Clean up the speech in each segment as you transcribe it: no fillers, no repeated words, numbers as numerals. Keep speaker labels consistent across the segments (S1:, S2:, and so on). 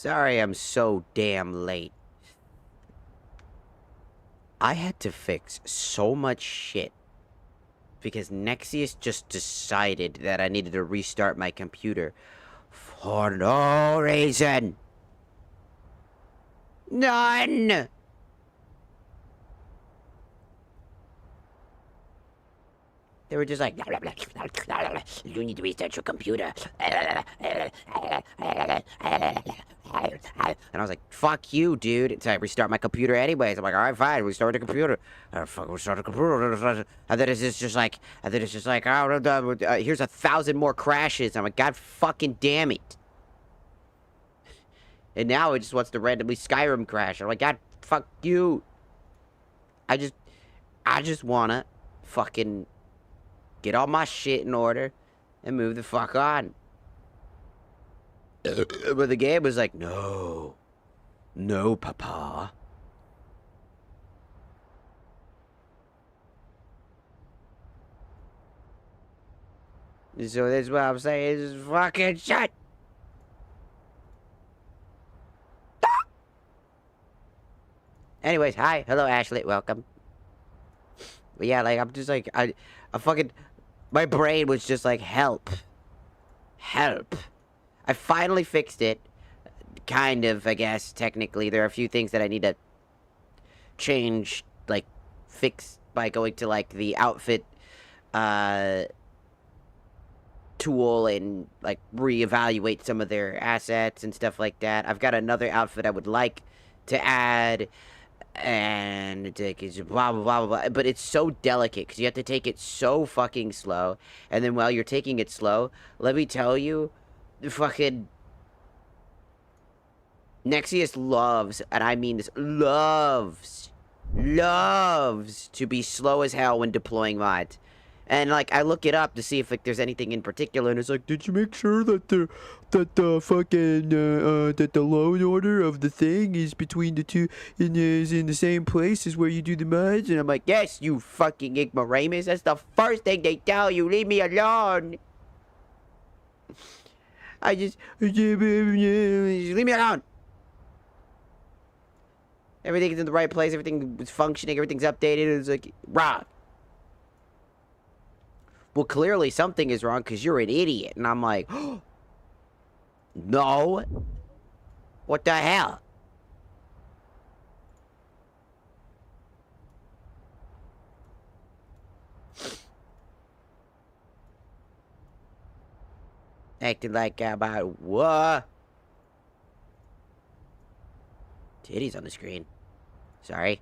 S1: Sorry I'm so damn late. I had to fix so much shit because Nexius just decided that I needed to restart my computer for no reason. None! They were just like, you need to restart your computer. And I was like, fuck you, dude. So I restart my computer anyways. I'm like, alright, fine, restart the computer. Fuck, restart the computer. And then it's just like, oh, here's 1,000 more crashes. I'm like, God fucking damn it. And now it just wants to randomly Skyrim crash. I'm like, God, fuck you. I just wanna fucking get all my shit in order and move the fuck on. But the game was like, no, papa. So that's what I'm saying, is fucking shit. Anyways, hi, hello Ashley, welcome. But yeah, like, I'm just like, I fucking, my brain was just like, help. I finally fixed it. Kind of, I guess, technically. There are a few things that I need to change, like, fix by going to, like, the outfit, tool and, like, reevaluate some of their assets and stuff like that. I've got another outfit I would like to add, and it's blah, blah, blah, blah, but it's so delicate, because you have to take it so fucking slow, and then while you're taking it slow, let me tell you, fucking Nexius loves, and I mean this, loves to be slow as hell when deploying mods. And like, I look it up to see if like there's anything in particular, and it's like, did you make sure that the load order of the thing is between the two is in the same place as where you do the mods? And I'm like, yes, you fucking ignoramus. That's the first thing they tell you. Leave me alone. Just leave me alone. Everything's in the right place. Everything is functioning. Everything's updated. It's like, Rob. Well, clearly something is wrong because you're an idiot. And I'm like, oh, no. What the hell? Acting like about what? Titties on the screen. Sorry.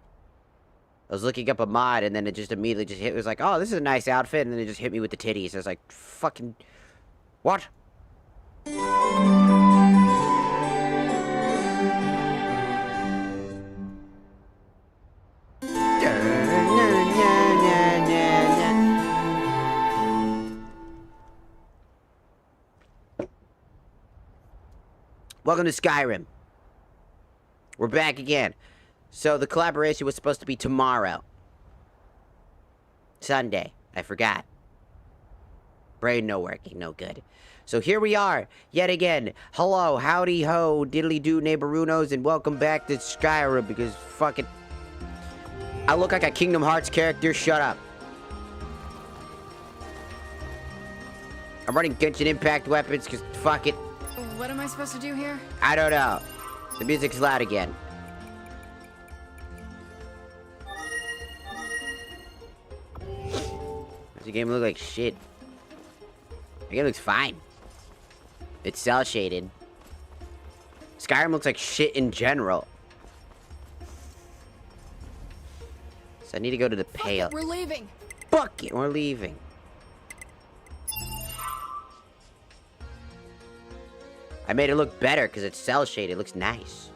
S1: I was looking up a mod, and then it just immediately just hit. It was like, oh, this is a nice outfit, and then it just hit me with the titties. I was like, fucking, what? Welcome to Skyrim. We're back again. So the collaboration was supposed to be tomorrow. Sunday. I forgot. Brain no working, no good. So here we are, yet again. Hello, howdy ho, diddly do neighborunos, and welcome back to Skyrim, because fucking... I look like a Kingdom Hearts character, shut up. I'm running Genshin Impact weapons, because fuck it.
S2: What am I supposed to do here?
S1: I don't know. The music's loud again. Does the game look like shit? The game looks fine. It's cell shaded. Skyrim looks like shit in general. So I need to go to the Pale.
S2: We're leaving.
S1: Fuck it, we're leaving. I made it look better because it's cell shaded. It looks nice.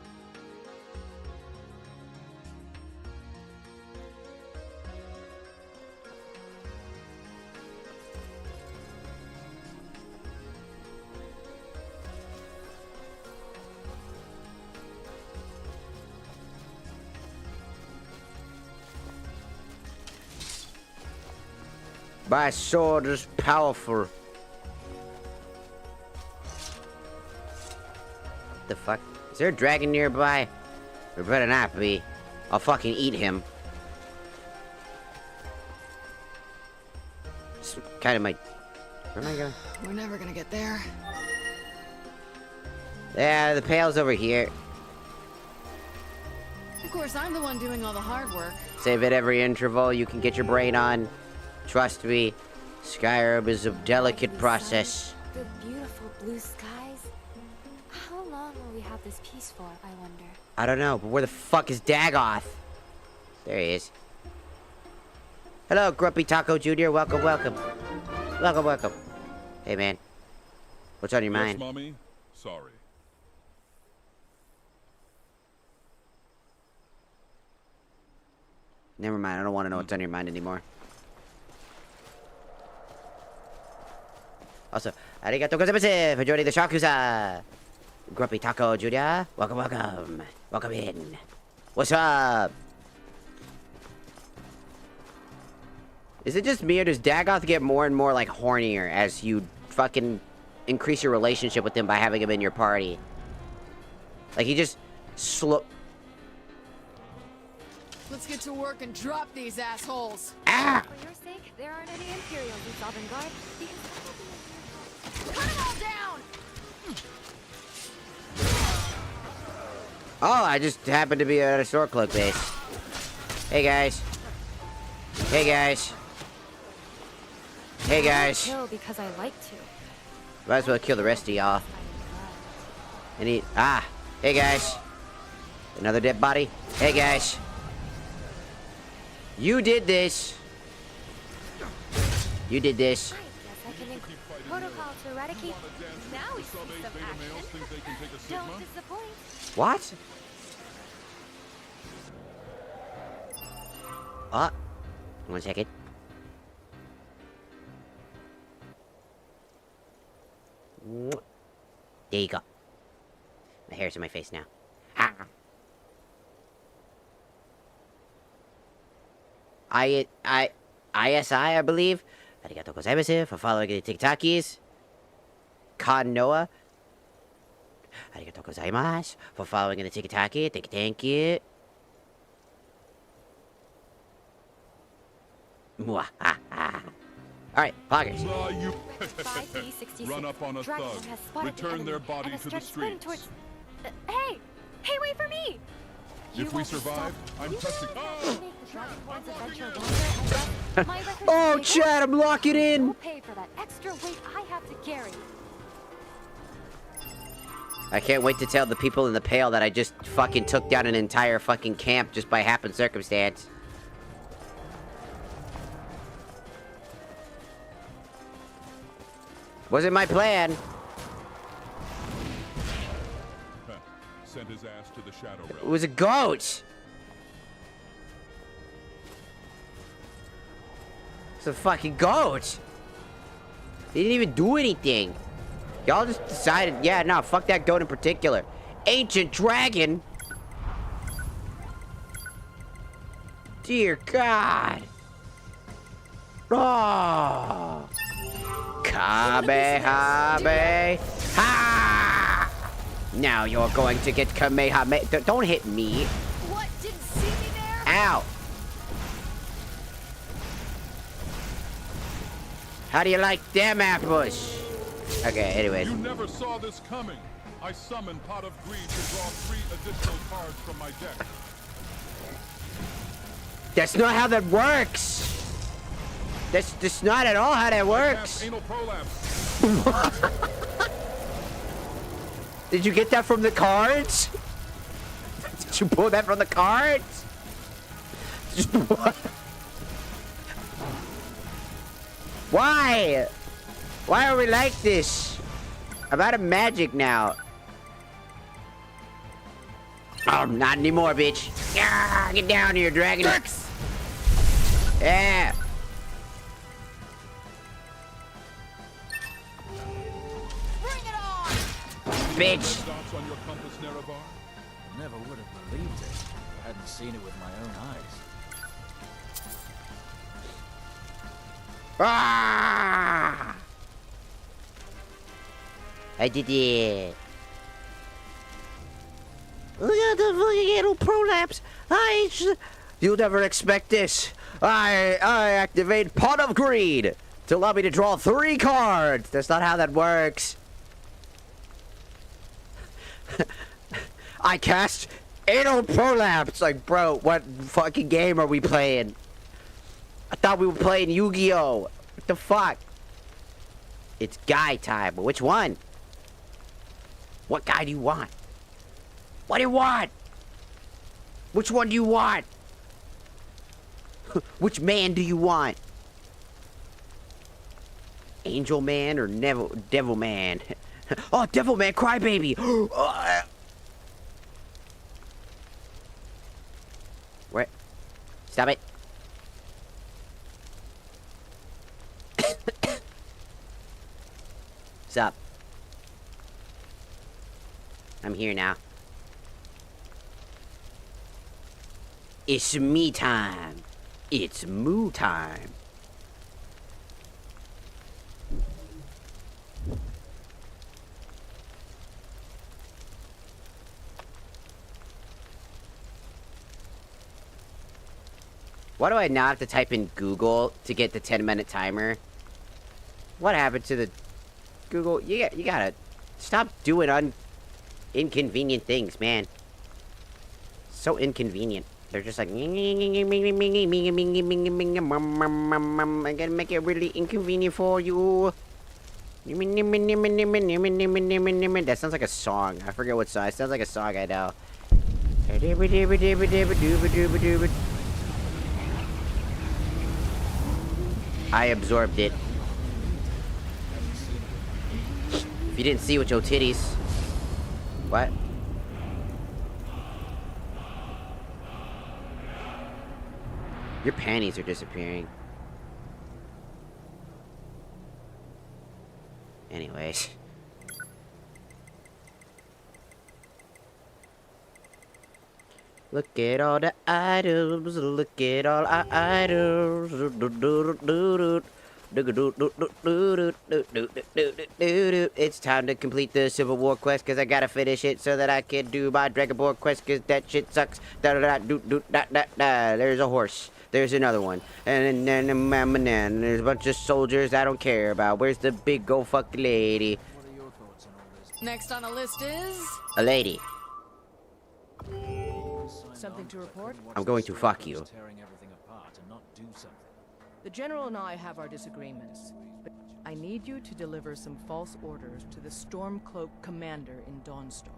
S1: My sword is powerful. The fuck? Is there a dragon nearby? There better not be. I'll fucking eat him. It's kind of my... Where am I going?
S2: We're never gonna get there.
S1: Yeah, the pail's over here.
S2: Of course, I'm the one doing all the hard work.
S1: Save at every interval you can get your brain on. Trust me, Skyrim is a delicate process.
S3: The beautiful blue skies. How long will we have this peace for, I wonder?
S1: I don't know, but where the fuck is Dagoth? There he is. Hello, Grumpy Taco Jr. Welcome, welcome. Welcome, welcome. Hey, man. What's on your mind?
S4: Yes, Mommy? Sorry.
S1: Never mind, I don't want to know what's on your mind anymore. Also, arigatou gozaimasu for joining the Shakusa. Grumpy Taco Jr. Welcome, welcome. Welcome in. What's up? Is it just me, or does Dagoth get more and more, like, hornier as you fucking increase your relationship with him by having him in your party? Like, he just
S2: Let's get to work and drop these assholes.
S1: Ah!
S3: For your sake, there aren't any Imperials in Sovngarde, because that would be a
S2: Cut them all down!
S1: Oh, I just happened to be at a Stormcloak base. Hey, guys. Hey, guys. Hey, guys.
S3: kill because I like to.
S1: Might as well kill the rest of y'all. Hey, guys. Another dead body. Hey, guys. You did this. You did this.
S3: I guess I can include protocol to eradicate. Now we see some action. Don't disappoint.
S1: What? Oh. 1 second. There you go. My hair's in my face now. Ah. ISI, I believe. Arigatou gozaimasu for following the TikTokies. Con Noah. Arigatou gozaimasu for following the TikToki. Thank you. Alright, poggers.
S4: Run up on a thug. Return their body to the streets.
S3: Hey! Hey, wait for me!
S4: If we survive, I'm testing.
S1: Oh, Chad, I'm locking in!
S3: We'll pay for that extra weight I have to carry.
S1: I can't wait to tell the people in the Pale that I just fucking took down an entire fucking camp just by happen circumstance. Wasn't my plan.
S4: Send his ass to the Shadow
S1: It
S4: Realm.
S1: was a goat. It's a fucking goat. He didn't even do anything. Y'all just decided, yeah, no, fuck that goat in particular. Ancient dragon. Dear God. Oh. Kamehameha. Ha! Now you're going to get Kamehameha. Don't hit me.
S2: What? Didn't see me there?
S1: Ow. How do you like them apples? Okay, anyways.
S4: You never saw this coming. I summoned Pot of Greed to draw 3 additional cards from my deck.
S1: That's not how that works. That's not at all how that works.
S4: Anal prolapse.
S1: Did you get that from the cards? Did you pull that from the cards? Just what? Why? Why are we like this? I'm out of magic now. Oh, not anymore, bitch. Yeah, get down here, dragon. Yeah.
S2: Bring it on!
S1: Bitch.
S4: Dots on your compass, Nerevar.
S5: I never would have believed it if I hadn't seen it with my own eyes.
S1: Ah! I did it. Look at the fucking little prolapse. You'll never expect this. I activate Pot of Greed to allow me to draw 3 cards. That's not how that works. I cast Anal Prolapse. Like, bro, what fucking game are we playing? I thought we were playing Yu-Gi-Oh! What the fuck? It's guy time. Which one? What guy do you want? What do you want? Which one do you want? Which man do you want? Angel Man or Devil Man? Oh, Devil Man, Crybaby! Where? Stop it. Sup? I'm here now. It's me time. It's moo time. Why do I not have to type in Google to get the 10-minute timer? What happened to the Google? You gotta stop doing inconvenient things, man. So inconvenient. They're just like, I'm gonna make it really inconvenient for you. That sounds like a song. I forget what song. It sounds like a song I know. I absorbed it. If you didn't see with your titties. What? Your panties are disappearing. Anyways. Look at all the items. Look at all our items. It's time to complete the Civil War quest because I gotta finish it so that I can do my Dragon Ball quest because that shit sucks. There's a horse. There's another one. And then there's a bunch of soldiers I don't care about. Where's the big old fucking lady?
S5: What are your thoughts on all this?
S2: Next on the list is...
S1: A lady.
S6: Something to report?
S1: I'm going to fuck you.
S5: Tearing everything apart and not do something.
S6: The General and I have our disagreements, but I need you to deliver some false orders to the Stormcloak commander in Dawnstar.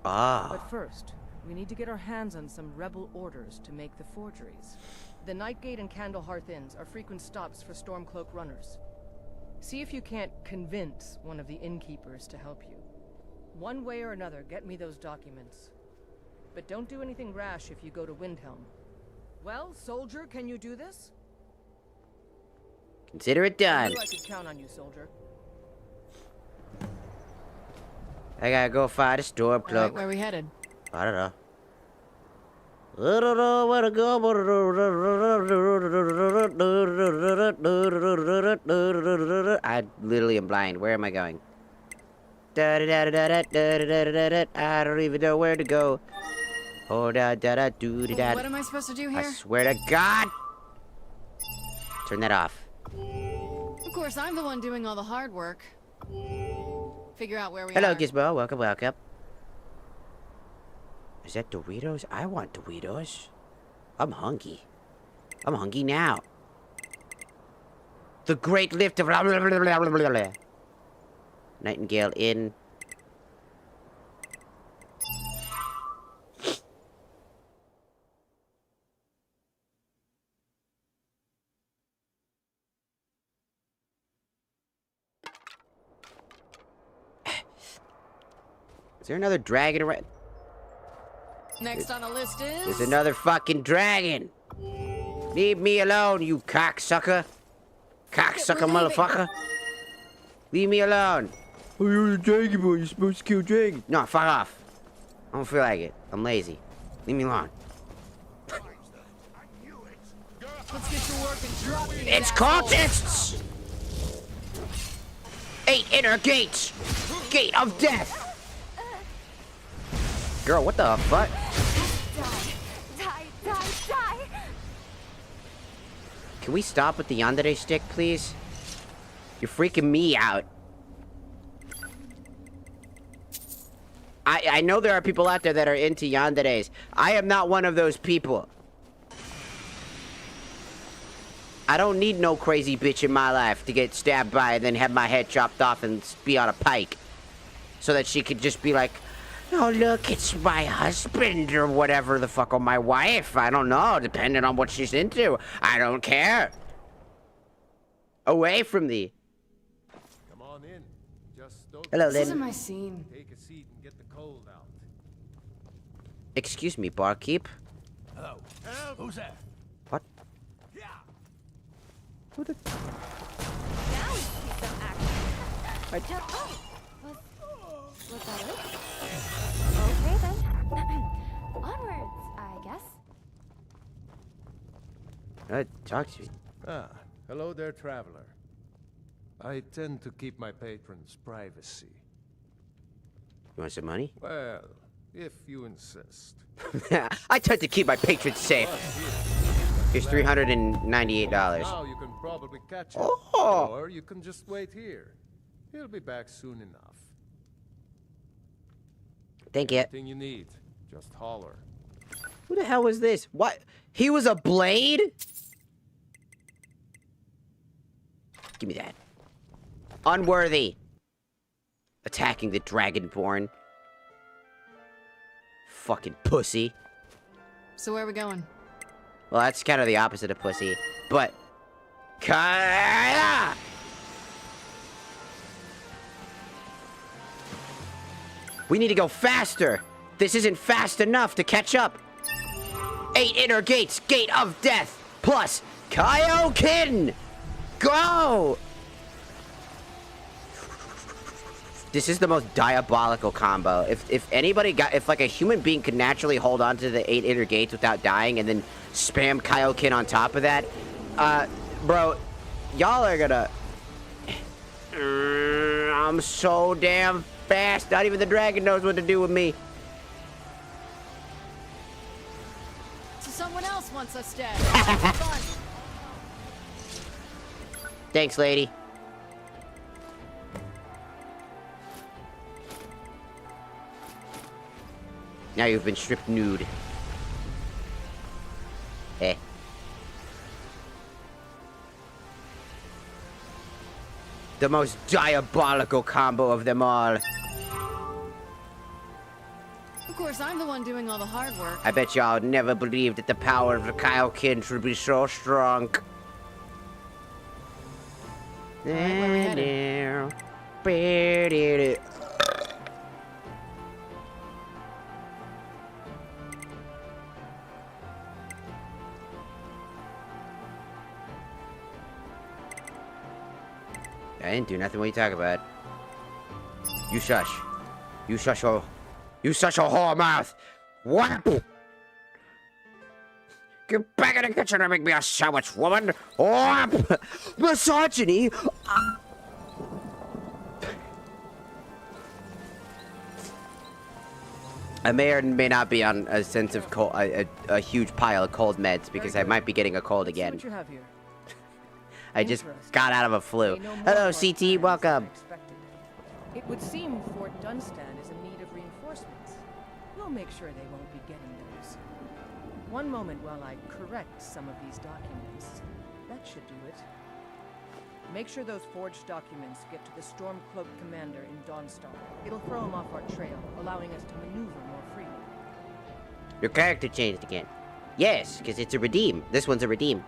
S1: Ah.
S6: But first, we need to get our hands on some rebel orders to make the forgeries. The Nightgate and Candlehearth Inns are frequent stops for Stormcloak runners. See if you can't convince one of the innkeepers to help you. One way or another, get me those documents. But don't do anything rash if you go to Windhelm. Well, soldier, can you do this?
S1: Consider it done.
S6: I knew I could count on you, soldier.
S1: I gotta go find a Stormcloak.
S2: Alright, where are we headed?
S1: I don't know. I don't know where to go. I literally am blind. Where am I going? I don't even know where to go. Oh, da da da do da.
S2: What am I supposed to do
S1: I
S2: here?
S1: swear to God. Turn that off.
S2: Of course, I'm the one doing all the hard work. Figure out where we
S1: Hello,
S2: are.
S1: Gizmo. Welcome, welcome. Is that Doritos? I want Doritos. I'm hungry. I'm hungry now. The Great Lift of... Nightingale Inn. Is there another dragon around?
S2: Next on the list is...
S1: There's another fucking dragon. Leave me alone, you cocksucker. Cocksucker motherfucker. Leave me alone. Oh, you're the dragon boy. You're supposed to kill dragons. No, fuck off. I don't feel like it. I'm lazy. Leave me alone.
S2: Let's get to work and drop these
S1: It's
S2: assholes.
S1: cultists! 8 inner gates! Gate of death! Girl, what the fuck?
S3: Die.
S1: Can we stop with the yandere stick, please? You're freaking me out. I know there are people out there that are into yanderes. I am not one of those people. I don't need no crazy bitch in my life to get stabbed by and then have my head chopped off and be on a pike. So that she could just be like, oh, look, it's my husband or whatever the fuck, or my wife. I don't know, depending on what she's into. I don't care. Away from thee.
S7: Come on in. Just don't
S1: Hello,
S2: This
S1: then.
S2: isn't my scene.
S7: take a seat and get the cold out.
S1: Excuse me, barkeep.
S5: Hello. Who's there?
S1: What?
S5: Yeah.
S1: Who the...
S3: Now we see some action. Was that it? Okay then. Onwards, I guess.
S1: Talk to me.
S7: Ah, hello there, traveler. I tend to keep my patrons' privacy.
S1: You want some money?
S7: Well, if you insist.
S1: I tend to keep my patrons safe. Here's $398.
S7: Now you can probably catch him.
S1: Oh.
S7: Or you can just wait here. He'll be back soon enough.
S1: Thank you.
S7: Anything you need, just holler.
S1: Who the hell was this? What? He was a blade? Give me that. Unworthy. Attacking the Dragonborn. Fucking pussy.
S2: So where are we going?
S1: Well, that's kind of the opposite of pussy. But... Kaya! We need to go faster. This isn't fast enough to catch up. 8 inner gates, gate of death, plus Kaioken! Go! This is the most diabolical combo. If anybody got, if like a human being could naturally hold on to the 8 inner gates without dying and then spam Kaioken on top of that, bro, y'all are gonna... I'm so damn fast. Not even the dragon knows what to do with me.
S2: So someone else wants us dead. Fun.
S1: Thanks, lady. Now you've been stripped nude. Eh. The most diabolical combo of them all.
S2: Of course, I'm the one doing all the hard work.
S1: I bet y'all never believed that the power of the Kaioken should be so strong.
S2: where we headed?
S1: I didn't do nothing. What are you talking about? You shush. You shush your whore mouth. What? Get back in the kitchen and make me a sandwich, woman. What? Misogyny. I may or may not be on a sense of cold, a huge pile of cold meds because I might be getting a cold
S6: Let's see
S1: again.
S6: what you have here.
S1: I just
S6: Interesting.
S1: got out of a flu.
S6: They know more
S1: Hello,
S6: of our plans
S1: CT.
S6: than I
S1: Welcome.
S6: expected. It would seem Fort Dunstan is in need of reinforcements. We'll make sure they won't be getting those. One moment while I correct some of these documents. That should do it. Make sure those forged documents get to the Stormcloak commander in Dawnstar. It'll throw him off our trail, allowing us to maneuver more freely.
S1: Your character changed again. Yes, because it's a redeem. This one's a redeem.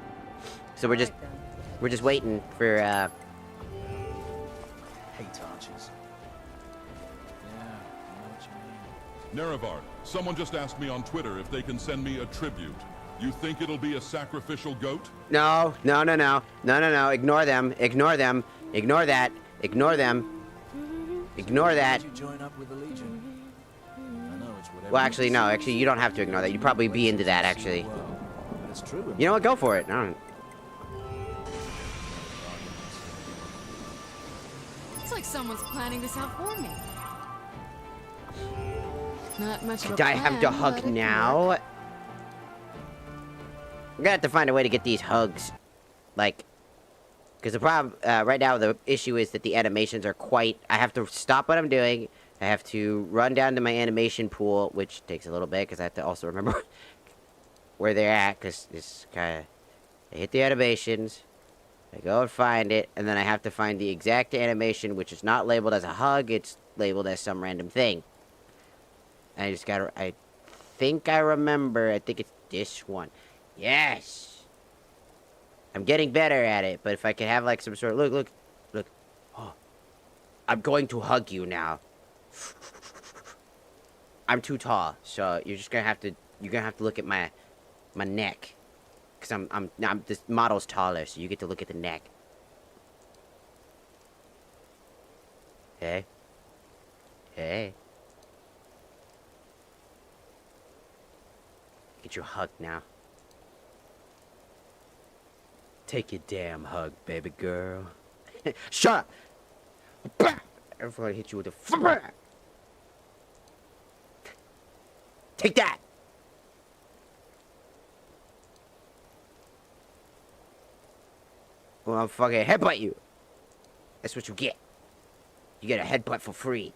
S1: So we're just
S6: Right then.
S1: we're just waiting for
S5: Hate archers. Yeah, I know what you mean.
S4: NEREVAR, someone just asked me on Twitter if they can send me a tribute. You think it'll be a sacrificial goat?
S1: No. Ignore them. Ignore them. Ignore that. Ignore them. Ignore that.
S5: Did you join up with the Legion? I know it's whatever.
S1: Well, actually, no. Actually, you don't have to ignore that. You'd probably be into that, actually.
S5: That's true.
S1: You know what? Go for it. I don't...
S2: It's like someone's planning this out for me. Not much of a
S1: Do I have to
S2: plan,
S1: hug
S2: but it can
S1: now?
S2: work.
S1: I'm gonna have to find a way to get these hugs. Like, because the problem, right now, the issue is that the animations are quite... I have to stop what I'm doing. I have to run down to my animation pool, which takes a little bit, because I have to also remember where they're at, because it's kind of... I hit the animations, I go and find it, and then I have to find the exact animation, which is not labeled as a hug, it's labeled as some random thing. And I just gotta... I think I remember, I think it's this one. Yes! I'm getting better at it, but if I could have, like, some sort of... Look. Oh. I'm going to hug you now. I'm too tall, so you're just gonna have to... You're gonna have to look at my neck. Because this model's taller, so you get to look at the neck. Hey. Hey. Get your hug now. Take your damn hug, baby girl. Shut up! Everybody hit you with a... Take that! Well, I'll fucking headbutt you. That's what you get. You get a headbutt for free.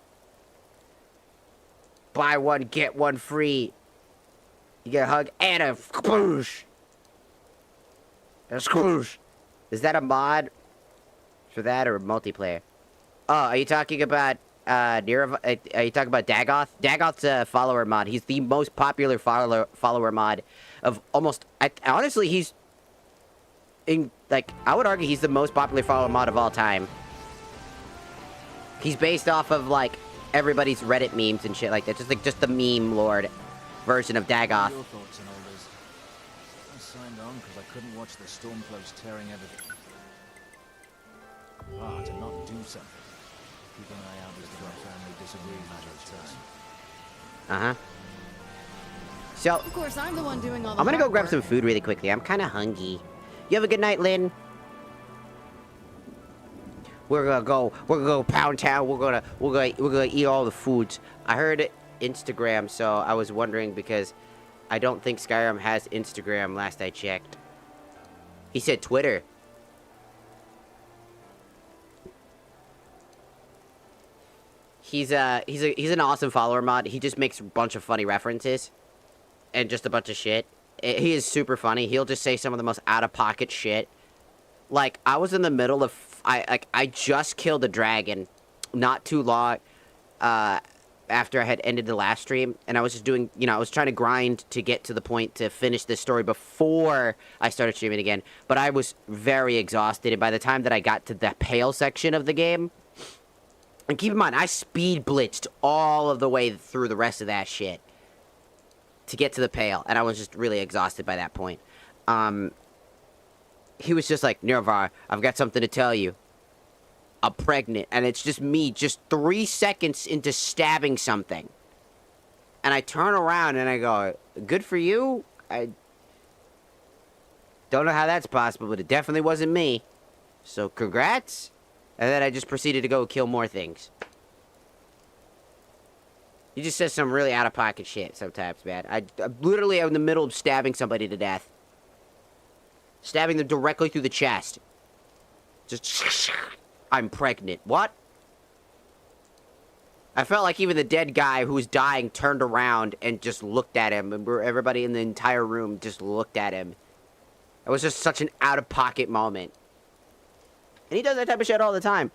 S1: Buy one, get one free. You get a hug and a squoosh. A squoosh. Is that a mod for that or multiplayer? Oh, are you talking about NEREVAR? Are you talking about Dagoth? Dagoth's a follower mod. He's the most popular follower mod of almost... honestly, he's... I would argue he's the most popular follower mod of all time. He's based off of, like, everybody's Reddit memes and shit like that. Just the meme lord version of Dagoth.
S5: Your thoughts on all this? I signed on because I couldn't watch the Stormcloaks tearing everything. To not do something. Keep an eye out as to when family disagrees matters turn.
S1: So,
S2: Of course, I'm the one doing all the
S1: I'm gonna go
S2: hard
S1: grab
S2: work.
S1: some food really quickly. I'm kind of hungry. You have a good night, Lynn. We're gonna go Pound Town. We're gonna eat all the foods. I heard Instagram, so I was wondering because I don't think Skyrim has Instagram. Last I checked, he said Twitter. He's an awesome follower mod. He just makes a bunch of funny references and just a bunch of shit. He is super funny. He'll just say some of the most out-of-pocket shit. Like, I was in the middle of... I just killed a dragon not too long after I had ended the last stream. And I was just doing... I was trying to grind to get to the point to finish this story before I started streaming again. But I was very exhausted. And by the time that I got to the pale section of the game... And keep in mind, I speed blitzed all of the way through the rest of that shit to get to the pale, and I was just really exhausted by that point. He was just like, NEREVAR, I've got something to tell you. I'm pregnant, and it's just me, just 3 seconds into stabbing something. And I turn around and I go, good for you? I don't know how that's possible, but it definitely wasn't me. So congrats. And then I just proceeded to go kill more things. He just says some really out-of-pocket shit sometimes, man. I'm literally in the middle of stabbing somebody to death. Stabbing them directly through the chest. Just... I'm pregnant. What? I felt like even the dead guy who was dying turned around and just looked at him. And everybody in the entire room just looked at him. It was just such an out-of-pocket moment. And he does that type of shit all the time.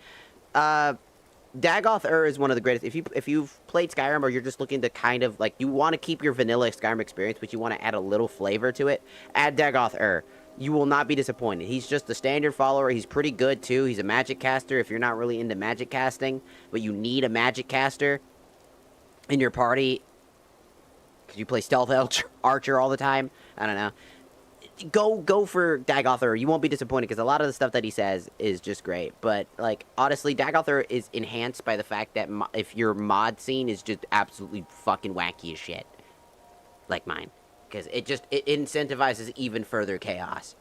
S1: Dagoth is one of the greatest. If you've played Skyrim or you're just looking to kind of, like, you want to keep your vanilla Skyrim experience, but you want to add a little flavor to it, add Dagoth. You will not be disappointed. He's just a standard follower. He's pretty good, too. He's a magic caster if you're not really into magic casting, but you need a magic caster in your party. Because you play stealth archer all the time. I don't know. Go for Dagoth. You won't be disappointed because a lot of the stuff that he says is just great. But, like, honestly, Dagoth is enhanced by the fact that if your mod scene is just absolutely fucking wacky as shit. Like mine. Because it incentivizes even further chaos.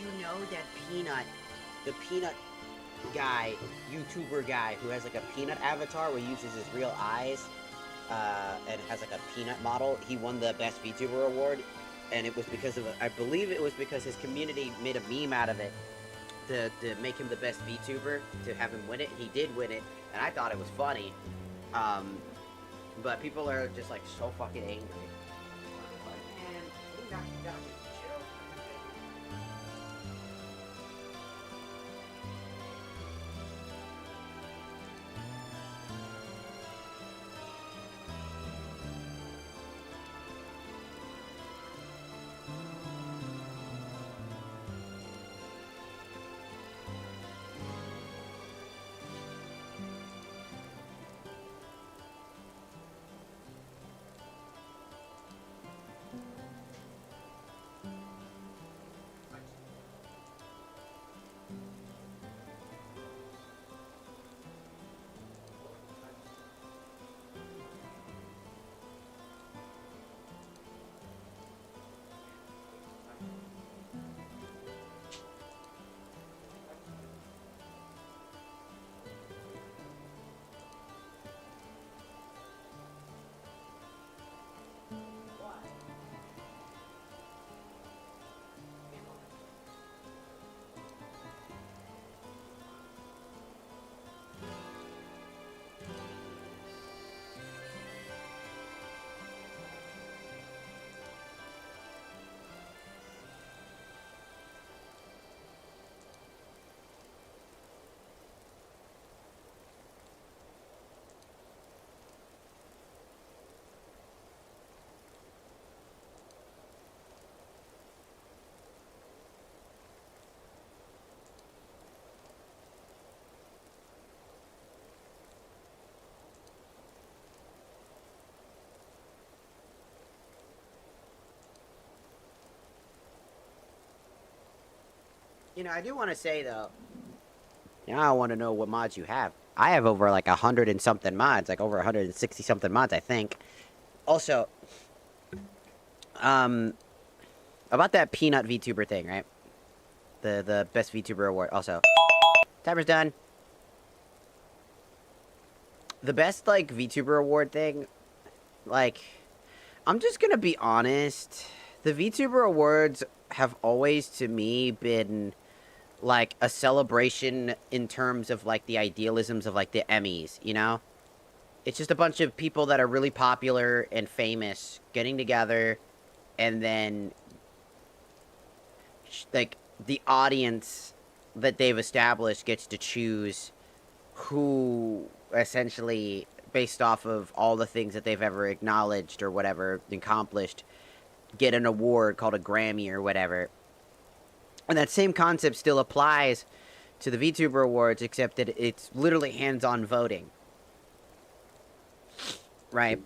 S1: you know that the peanut guy, YouTuber guy, who has like a peanut avatar where he uses his real eyes, and has like a peanut model, he won the best VTuber award, and it was because of, I believe it was because his community made a meme out of it to make him the best VTuber, to have him win it. He did win it, and I thought it was funny, but people are just like so fucking angry. You know, I do want to say, though, you know, I want to know what mods you have. I have over, like, 100 and something mods, like, over 160 something mods, I think. Also, about that Peanut VTuber thing, right? The best VTuber award, also. Timer's done. The best, like, VTuber award thing, like, I'm just gonna be honest. The VTuber awards have always, to me, been like a celebration in terms of like the idealisms of like the Emmys, you know? It's just a bunch of people that are really popular and famous getting together, and then like the audience that they've established gets to choose who, essentially based off of all the things that they've ever acknowledged or whatever accomplished, get an award called a Grammy or whatever. And that same concept still applies to the VTuber Awards, except that it's literally hands-on voting. Right?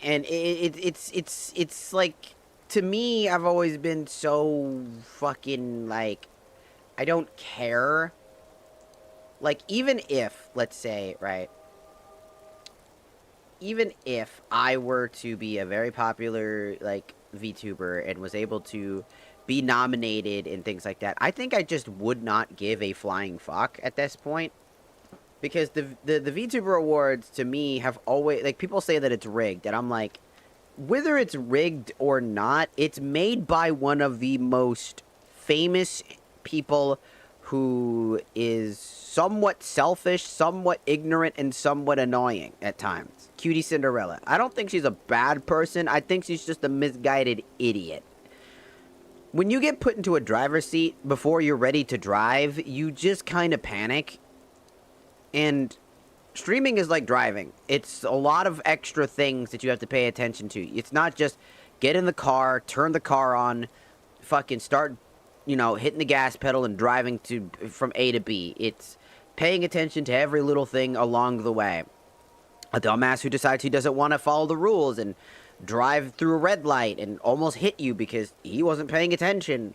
S1: And it's like, to me, I've always been so fucking, like, I don't care. Like, even if, let's say, right, even if I were to be a very popular, like, VTuber and was able to be nominated and things like that, I think I just would not give a flying fuck at this point. Because the VTuber Awards, to me, have always, like, people say that it's rigged, and I'm like, whether it's rigged or not, it's made by one of the most famous people who is somewhat selfish, somewhat ignorant, and somewhat annoying at times. Cutie Cinderella. I don't think she's a bad person. I think she's just a misguided idiot. When you get put into a driver's seat before you're ready to drive, you just kind of panic. And streaming is like driving. It's a lot of extra things that you have to pay attention to. It's not just get in the car, turn the car on, fucking start, you know, hitting the gas pedal and driving from A to B. It's paying attention to every little thing along the way. A dumbass who decides he doesn't want to follow the rules and drive through a red light and almost hit you because he wasn't paying attention.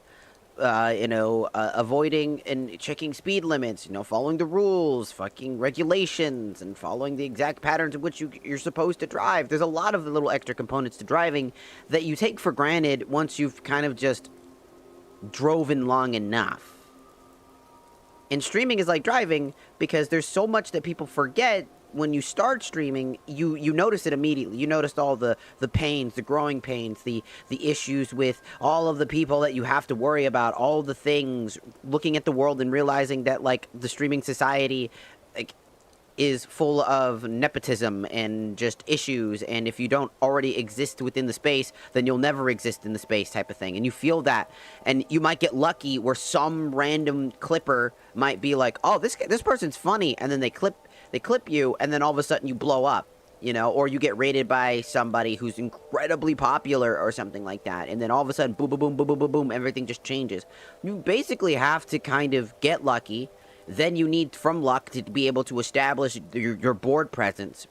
S1: Avoiding and checking speed limits, you know, following the rules, fucking regulations, and following the exact patterns in which you're supposed to drive. There's a lot of the little extra components to driving that you take for granted once you've kind of just driven long enough. And streaming is like driving, because there's so much that people forget. When you start streaming, you notice it immediately. You notice all the pains, the growing pains, the issues with all of the people that you have to worry about, all the things, looking at the world and realizing that, like, the streaming society, like, is full of nepotism and just issues, and if you don't already exist within the space, then you'll never exist in the space, type of thing. And you feel that, and you might get lucky where some random clipper might be like, oh, this person's funny, and then they clip you, and then all of a sudden you blow up, you know, or you get rated by somebody who's incredibly popular or something like that, and then all of a sudden, boom, boom, boom, boom, boom, boom, boom, everything just changes. You basically have to kind of get lucky. Then you need, from luck, to be able to establish your board presence,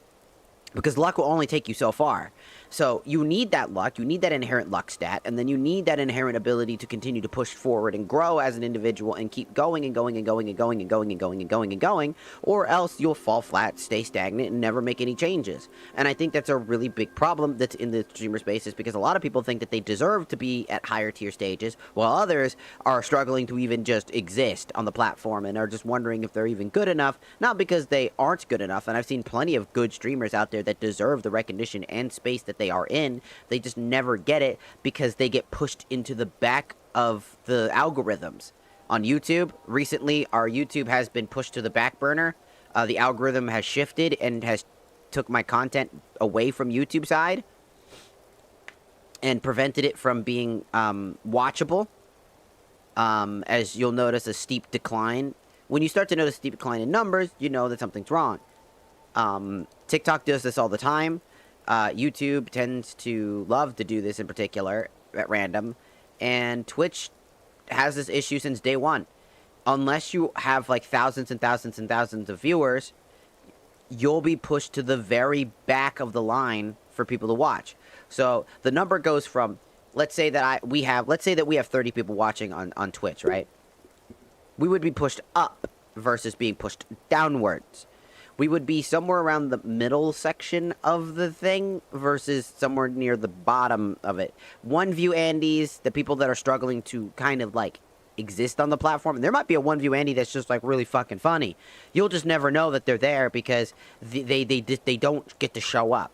S1: because luck will only take you so far. So you need that luck, you need that inherent luck stat, and then you need that inherent ability to continue to push forward and grow as an individual and keep going and going and going and going and going and going and going and going, or else you'll fall flat, stay stagnant, and never make any changes. And I think that's a really big problem that's in the streamer space, is because a lot of people think that they deserve to be at higher tier stages, while others are struggling to even just exist on the platform and are just wondering if they're even good enough, not because they aren't good enough. And I've seen plenty of good streamers out there that deserve the recognition and space that they are in. They just never get it because they get pushed into the back of the algorithms. On YouTube, recently, our YouTube has been pushed to the back burner. The algorithm has shifted and has took my content away from YouTube side and prevented it from being watchable. As you'll notice a steep decline. When you start to notice a steep decline in numbers, you know that something's wrong. TikTok does this all the time. YouTube tends to love to do this in particular at random, and Twitch has this issue since day one. Unless you have like thousands and thousands and thousands of viewers, you'll be pushed to the very back of the line for people to watch. So the number goes from, let's say that we have 30 people watching on Twitch, right? We would be pushed up versus being pushed downwards. We would be somewhere around the middle section of the thing versus somewhere near the bottom of it. One view Andes, the people that are struggling to kind of like exist on the platform, and there might be a one view Andy that's just like really fucking funny. You'll just never know that they're there because they don't get to show up.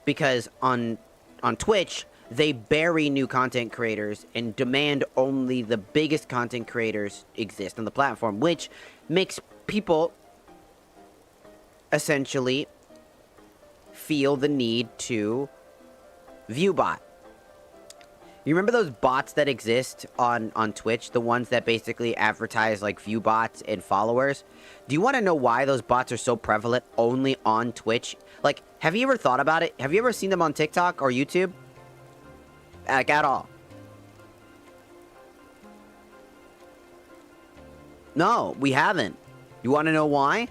S1: Because on Twitch, they bury new content creators and demand only the biggest content creators exist on the platform, which makes people essentially feel the need to view bot. You remember those bots that exist on Twitch? The ones that basically advertise like view bots and followers? Do you want to know why those bots are so prevalent only on Twitch? Like, have you ever thought about it? Have you ever seen them on TikTok or YouTube? Like, at all? No, we haven't. You want to know why?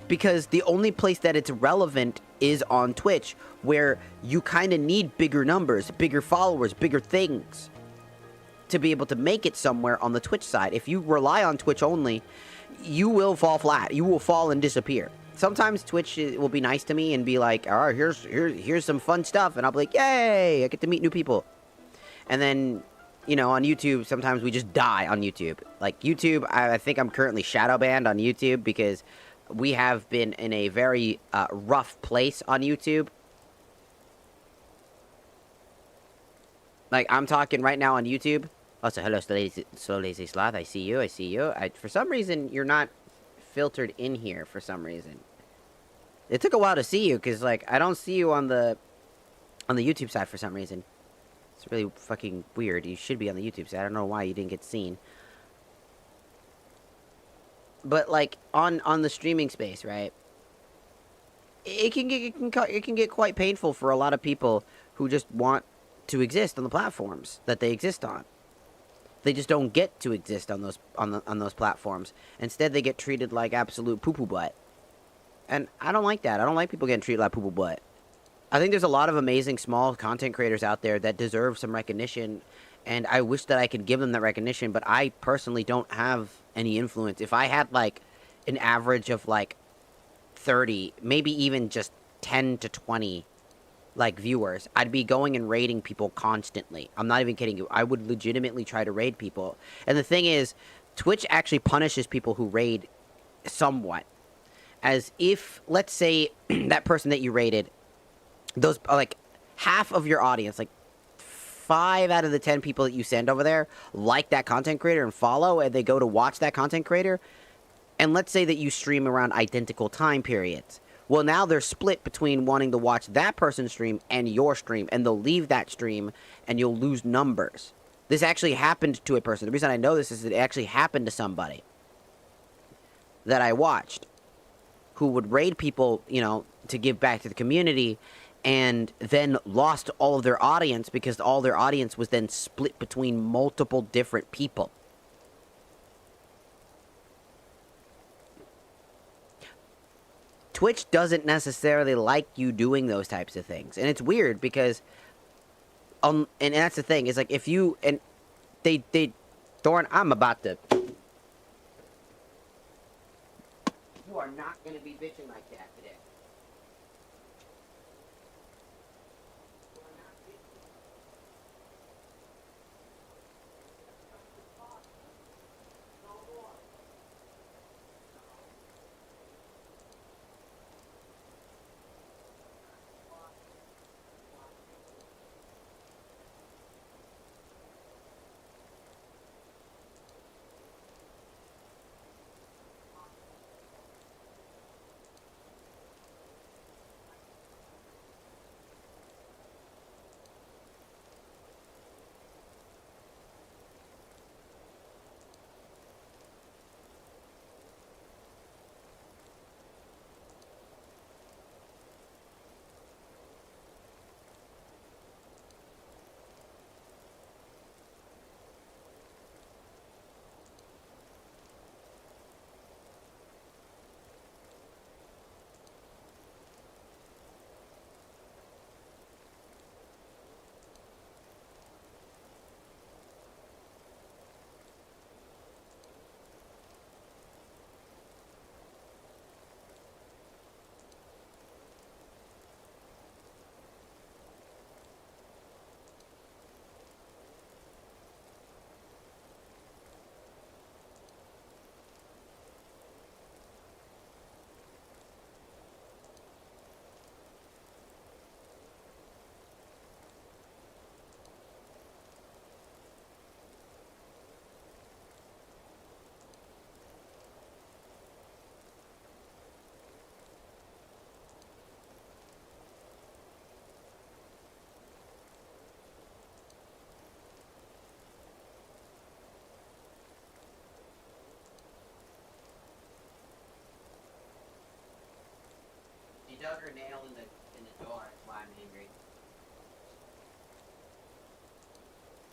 S1: Because the only place that it's relevant is on Twitch, where you kind of need bigger numbers, bigger followers, bigger things to be able to make it somewhere on the Twitch side. If you rely on Twitch only, you will fall flat. You will fall and disappear. Sometimes Twitch will be nice to me and be like, all right, here's some fun stuff. And I'll be like, yay, I get to meet new people. And then, you know, on YouTube, sometimes we just die on YouTube. Like YouTube, I think I'm currently shadow banned on YouTube because we have been in a very rough place on YouTube. Like, I'm talking right now on YouTube. Also, hello, so lazy sloth. I see you. For some reason, you're not filtered in here for some reason. It took a while to see you, because, like, I don't see you on the YouTube side for some reason. It's really fucking weird. You should be on the YouTube side. I don't know why you didn't get seen. But like on the streaming space, right? It can get quite painful for a lot of people who just want to exist on the platforms that they exist on. They just don't get to exist on those platforms. Instead, they get treated like absolute poo-poo butt. And I don't like that. I don't like people getting treated like poo-poo butt. I think there's a lot of amazing small content creators out there that deserve some recognition, and I wish that I could give them that recognition, but I personally don't have any influence. If I had like an average of like 30, maybe even just 10 to 20 like, viewers, I'd be going and raiding people constantly. I'm not even kidding you. I would legitimately try to raid people. And the thing is, Twitch actually punishes people who raid somewhat. As if, let's say, that person that you raided, those, like, half of your audience, like, 5 out of the 10 people that you send over there like that content creator and follow, and they go to watch that content creator. And let's say that you stream around identical time periods. Well, now they're split between wanting to watch that person's stream and your stream, and they'll leave that stream, and you'll lose numbers. This actually happened to a person. The reason I know this is it actually happened to somebody that I watched who would raid people, you know, to give back to the community, and then lost all of their audience because all their audience was then split between multiple different people. Twitch doesn't necessarily like you doing those types of things. And it's weird because, and that's the thing, is like if you, and Thorn, I'm about to. You are not going to be bitching like that today. She dug her nail in the door. That's why I'm angry.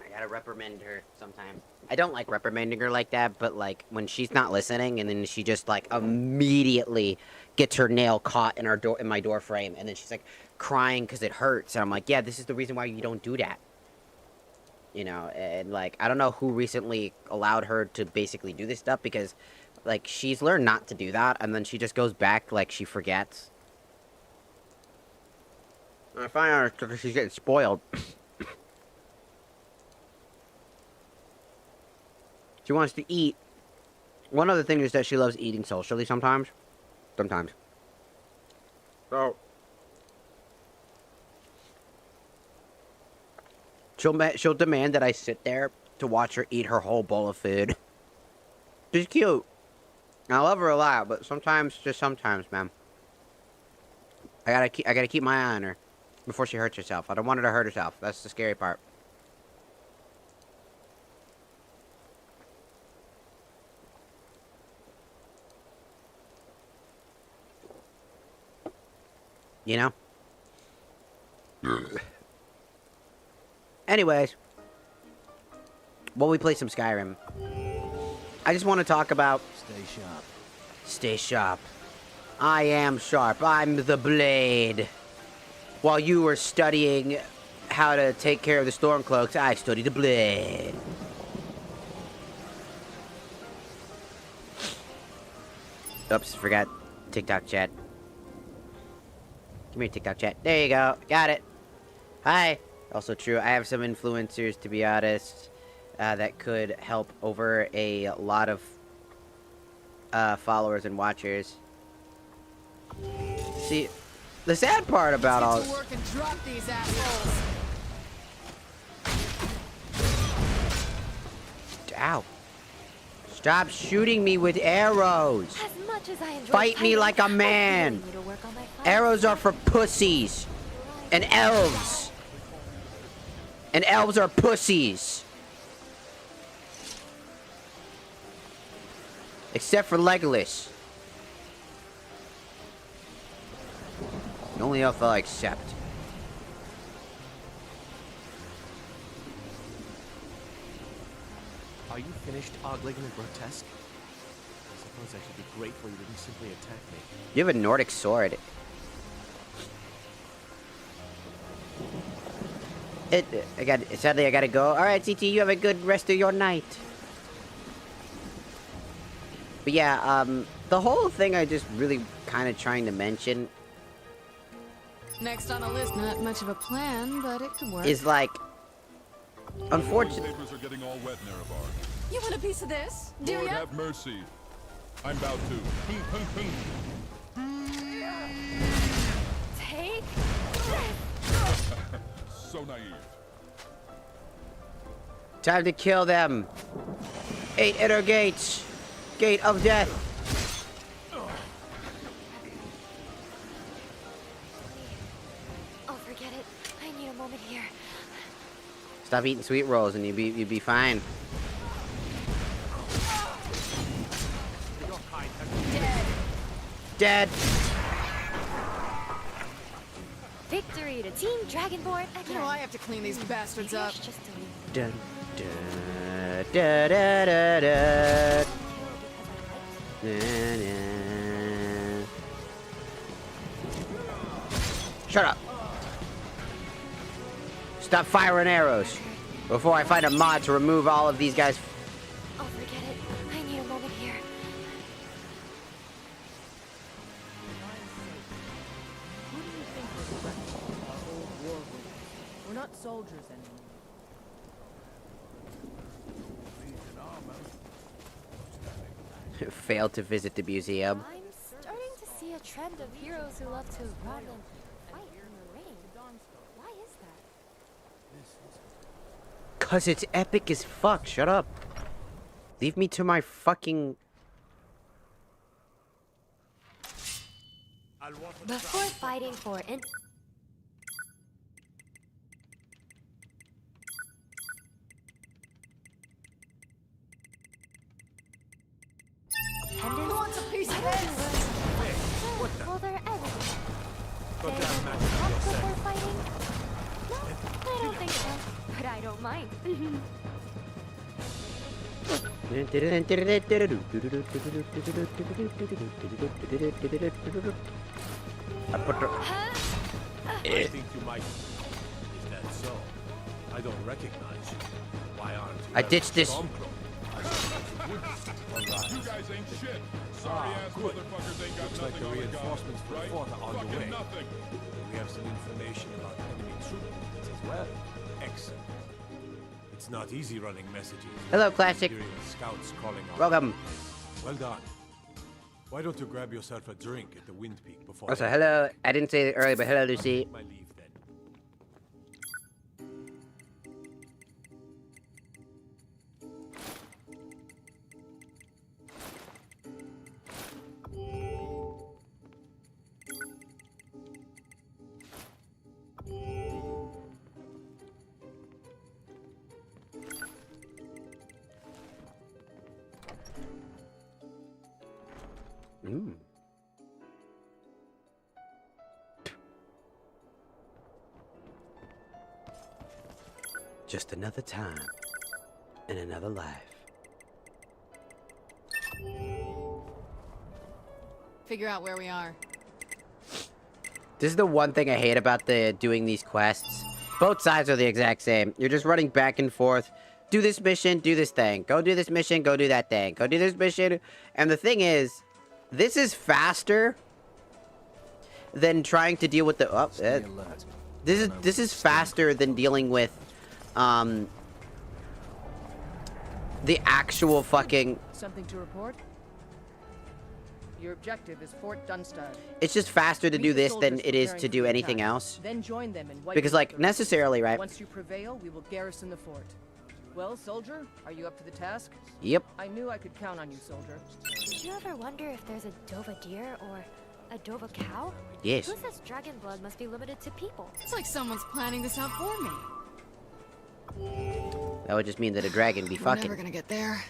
S1: I gotta reprimand her sometimes. I don't like reprimanding her like that, but like when she's not listening, and then she just like immediately gets her nail caught in our door, in my door frame, and then she's like crying because it hurts, and I'm like, yeah, this is the reason why you don't do that. You know, and like I don't know who recently allowed her to basically do this stuff, because like she's learned not to do that, and then she just goes back like she forgets. And I find out because she's getting spoiled. She wants to eat. One other thing is that she loves eating socially sometimes. Sometimes. So she'll demand that I sit there to watch her eat her whole bowl of food. She's cute. I love her a lot, but sometimes, just sometimes, man. I gotta keep my eye on her before she hurts herself. I don't want her to hurt herself. That's the scary part. You know? Anyways. While we play some Skyrim, I just want to talk about...
S5: Stay sharp.
S1: Stay sharp. I am sharp. I'm the blade. While you were studying how to take care of the Stormcloaks, I studied the blade. Oops, forgot TikTok chat. Come here, TikTok chat. There you go. Got it. Hi. Also true. I have some influencers, to be honest, that could help over a lot of followers and watchers. See, the sad part about all...
S2: Let's get to work and drop these assholes.
S1: Ow. Stop shooting me with arrows.
S3: As much as I enjoy
S1: Fight me
S3: fighting,
S1: like a
S3: I
S1: man.
S3: really need to work on my fighting.
S1: Arrows are for pussies. And elves. And elves are pussies. Except for Legolas. The only elf I'll accept.
S5: Are you finished ogling the grotesque? I suppose I should be grateful you didn't simply attack me.
S1: You have a Nordic sword. Sadly, I gotta go. Alright, CT, you have a good rest of your night. But yeah, the whole thing I just really kind of trying to mention
S2: Next on the list, not much of a plan, but it could work.
S1: is like, unfortunately,
S4: Papers are getting all wet, NEREVAR.
S2: You want a piece of this? Do
S4: Lord
S2: ya?
S4: have mercy. I'm about to.
S3: Take
S4: So naive.
S1: time to kill them. 8 inner gates. Gate of death.
S3: Oh, forget it. I need a moment here.
S1: Stop eating sweet rolls and you'd be fine. Dead.
S3: Victory to Team Dragonborn again.
S2: You know, I have to clean these bastards
S3: Maybe I
S2: up.
S3: should just delete
S1: Dun, da, da, da, da, da. Na, na. Shut up. Stop firing arrows before I find a mod to remove all of these guys.
S3: Oh, forget it. I need a moment here.
S6: Who do you think was wrecking our old war wounds? We're not soldiers anymore.
S1: Failed to visit the museum.
S3: I'm starting to see a trend of heroes who love to run and fight in the ring. Why is that?
S1: Cause it's epic as fuck. Shut up. Leave me to my fucking...
S3: Before fighting for
S2: Who wants a piece of
S3: Why don't
S2: this?
S3: you well, they're everything. They're before fighting? No, I don't think so. But I don't mind.
S1: I put the...
S7: I think you might. Is that so? I don't recognize you. Why aren't you?
S1: I ditched this.
S4: You guys ain't shit. Sorry ass
S7: good.
S4: motherfuckers ain't got
S7: Looks like
S4: nothing
S7: the
S4: on the
S7: reinforcements
S4: guns,
S7: for the
S4: right?
S7: fort are on the
S4: Fucking
S7: way.
S4: nothing.
S7: We have some information about enemy troop movements as well. Excellent. It's not easy running messages.
S1: Hello, Classic.
S7: Imperial scouts calling out.
S1: Welcome.
S7: Well done. Why don't you grab yourself a drink at the Wind Peak before?
S1: Also, hello. I didn't say it earlier, but hello, Lucy.
S7: My leave then.
S1: Just another time in another life.
S2: Figure out where we are.
S1: This is the one thing I hate about doing these quests. Both sides are the exact same. You're just running back and forth. Do this mission, do this thing. Go do this mission, go do that thing. Go do this mission. And the thing is, this is faster than trying to deal with the... Oh,
S5: Stay alert.
S1: this is faster than dealing with, the actual fucking...
S6: Something to report? Your objective is Fort Dunstad.
S1: It's just faster to do this than it is to do anything else.
S6: Then join them and wipe
S1: Because,
S6: them
S1: like,
S6: out the
S1: necessarily, right?
S6: Once you prevail, we will garrison the fort. Well, soldier, are you up to the task?
S1: Yep.
S6: I knew I could count on you, soldier.
S3: Did you ever wonder if there's a Dova deer or a Dova cow?
S1: Yes.
S3: Who says dragon blood must be limited to people?
S2: It's like someone's planning this out for me.
S1: That would just mean that a dragon be
S2: We're
S1: fucking.
S2: never gonna get there.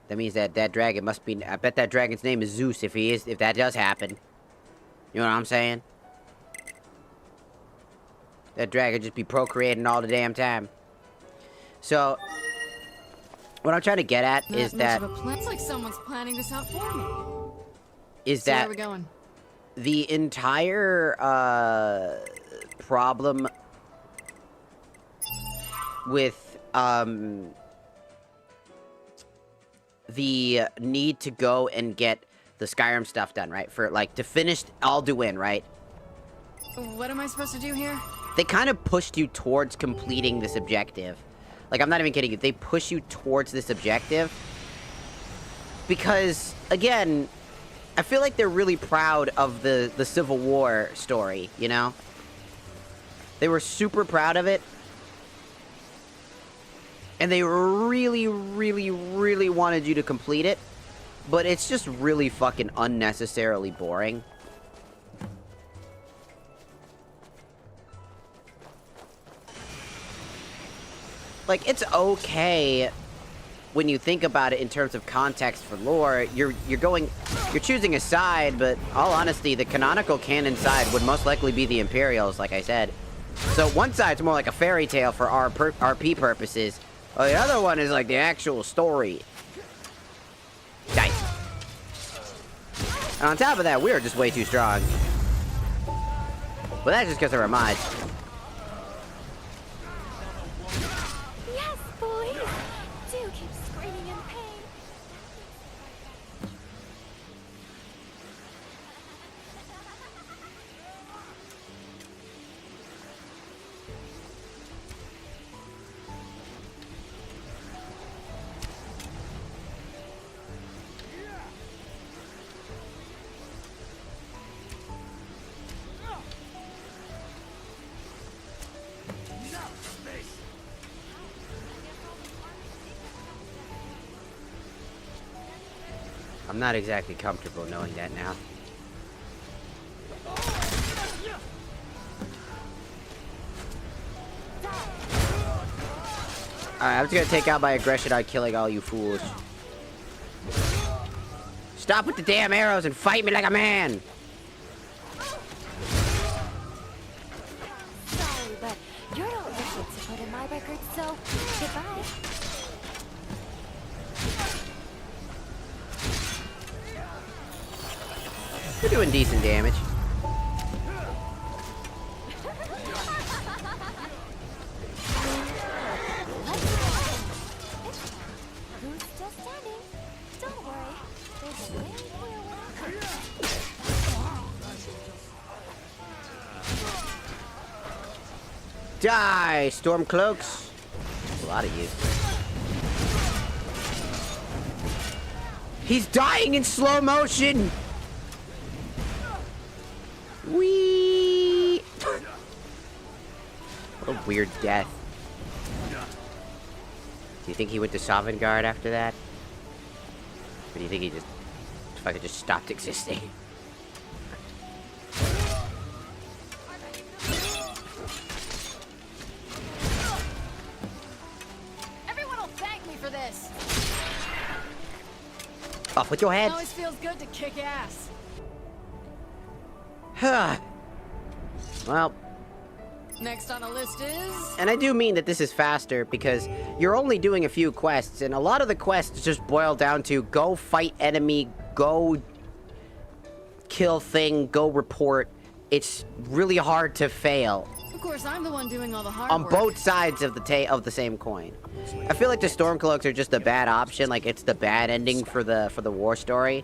S1: That means that that dragon must be... I bet that dragon's name is Zeus if that does happen. You know what I'm saying? That dragon just be procreating all the damn time. So, what I'm trying to get at is that...
S2: It's like someone's planning this out for me.
S1: Is
S2: So where
S1: that
S2: are we going?
S1: the entire problem with the need to go and get the Skyrim stuff done, right? For like to finish Alduin, right?
S2: What am I supposed to do here?
S1: They kind of pushed you towards completing this objective. Like, I'm not even kidding you. They push you towards this objective because, again, I feel like they're really proud of the Civil War story, you know? They were super proud of it. And they really, really, really wanted you to complete it. But it's just really fucking unnecessarily boring. Like, it's okay when you think about it in terms of context for lore. You're choosing a side, but all honesty, the canonical canon side would most likely be the Imperials, like I said. So one side's more like a fairy tale for RP purposes, while the other one is like the actual story. Nice. And on top of that, we're just way too strong. But that's just because of our mods.
S3: Yes, boys! Do keep screaming in pain.
S1: I'm not exactly comfortable knowing that now. Alright, I'm just gonna take out my aggression on killing all you fools. Stop with the damn arrows and fight me like a man!
S3: Sorry, but you're not wicked to put in my record, so goodbye.
S1: You're doing decent damage.
S3: Who's still standing? Don't worry. There's a way clear one.
S1: Die, Stormcloaks! There's a lot of you. He's dying in slow motion! Whee! What a weird death. Do you think he went to Sovngarde after that? Or do you think he just fucking just stopped existing?
S2: Everyone will thank me for this.
S1: Off with your
S2: It
S1: head!
S2: always feels good to kick ass.
S1: Well,
S2: Next on the list is...
S1: and I do mean that this is faster because you're only doing a few quests, and a lot of the quests just boil down to go fight enemy, go kill thing, go report. It's really hard to fail
S2: Of course, I'm the one doing all the hard
S1: on
S2: work.
S1: both sides of the same coin. I feel like the Stormcloaks are just a bad option, like it's the bad ending for the war story.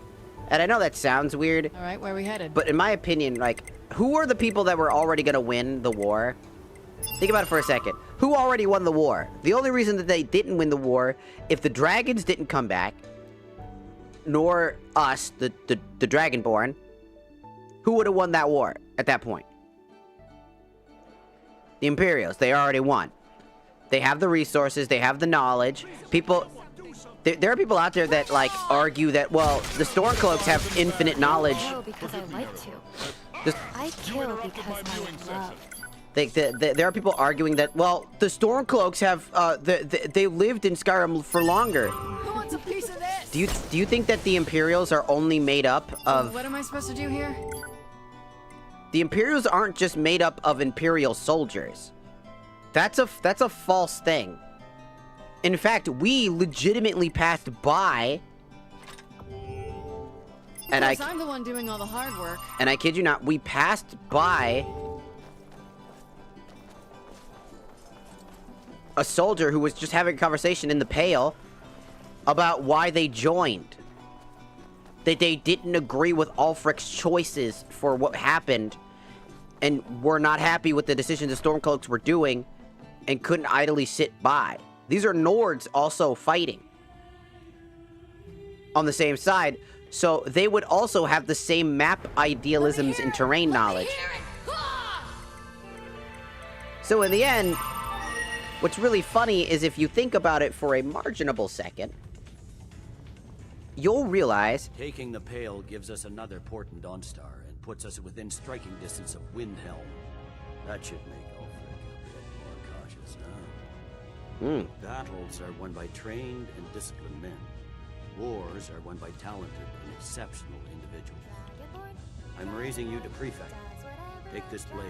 S1: And I know that sounds weird,
S2: All right, where are we headed?
S1: but in my opinion, like, who are the people that were already gonna win the war? Think about it for a second. Who already won the war? The only reason that they didn't win the war, if the dragons didn't come back, nor us, the Dragonborn, who would have won that war at that point? The Imperials. They already won. They have the resources. They have the knowledge. People... There are people out there that, like, argue that, well, the Stormcloaks have infinite knowledge.
S3: I kill because I like to.
S1: The-
S3: I kill because I love.
S1: There are people arguing that, well, the Stormcloaks have, they lived in Skyrim for longer.
S2: Who wants a piece of this?
S1: Do you think that the Imperials are only made up of...
S2: What am I supposed to do here?
S1: The Imperials aren't just made up of Imperial soldiers. That's a false thing. In fact, we legitimately passed by... And
S2: I'm the one doing all the hard work.
S1: And I kid you not, we passed by... a soldier who was just having a conversation in the Pale about why they joined. That they didn't agree with Ulfric's choices for what happened and were not happy with the decisions the Stormcloaks were doing and couldn't idly sit by. These are Nords also fighting on the same side, so they would also have the same map idealisms and terrain knowledge. So in the end, what's really funny is if you think about it for a marginable second, you'll realize...
S8: Taking the Pale gives us another port in Dawnstar and puts us within striking distance of Windhelm. That should make Ulfric a bit more cautious now. Battles are won by trained and disciplined men. Wars are won by talented and exceptional individuals. I'm raising you to prefect. Take this blade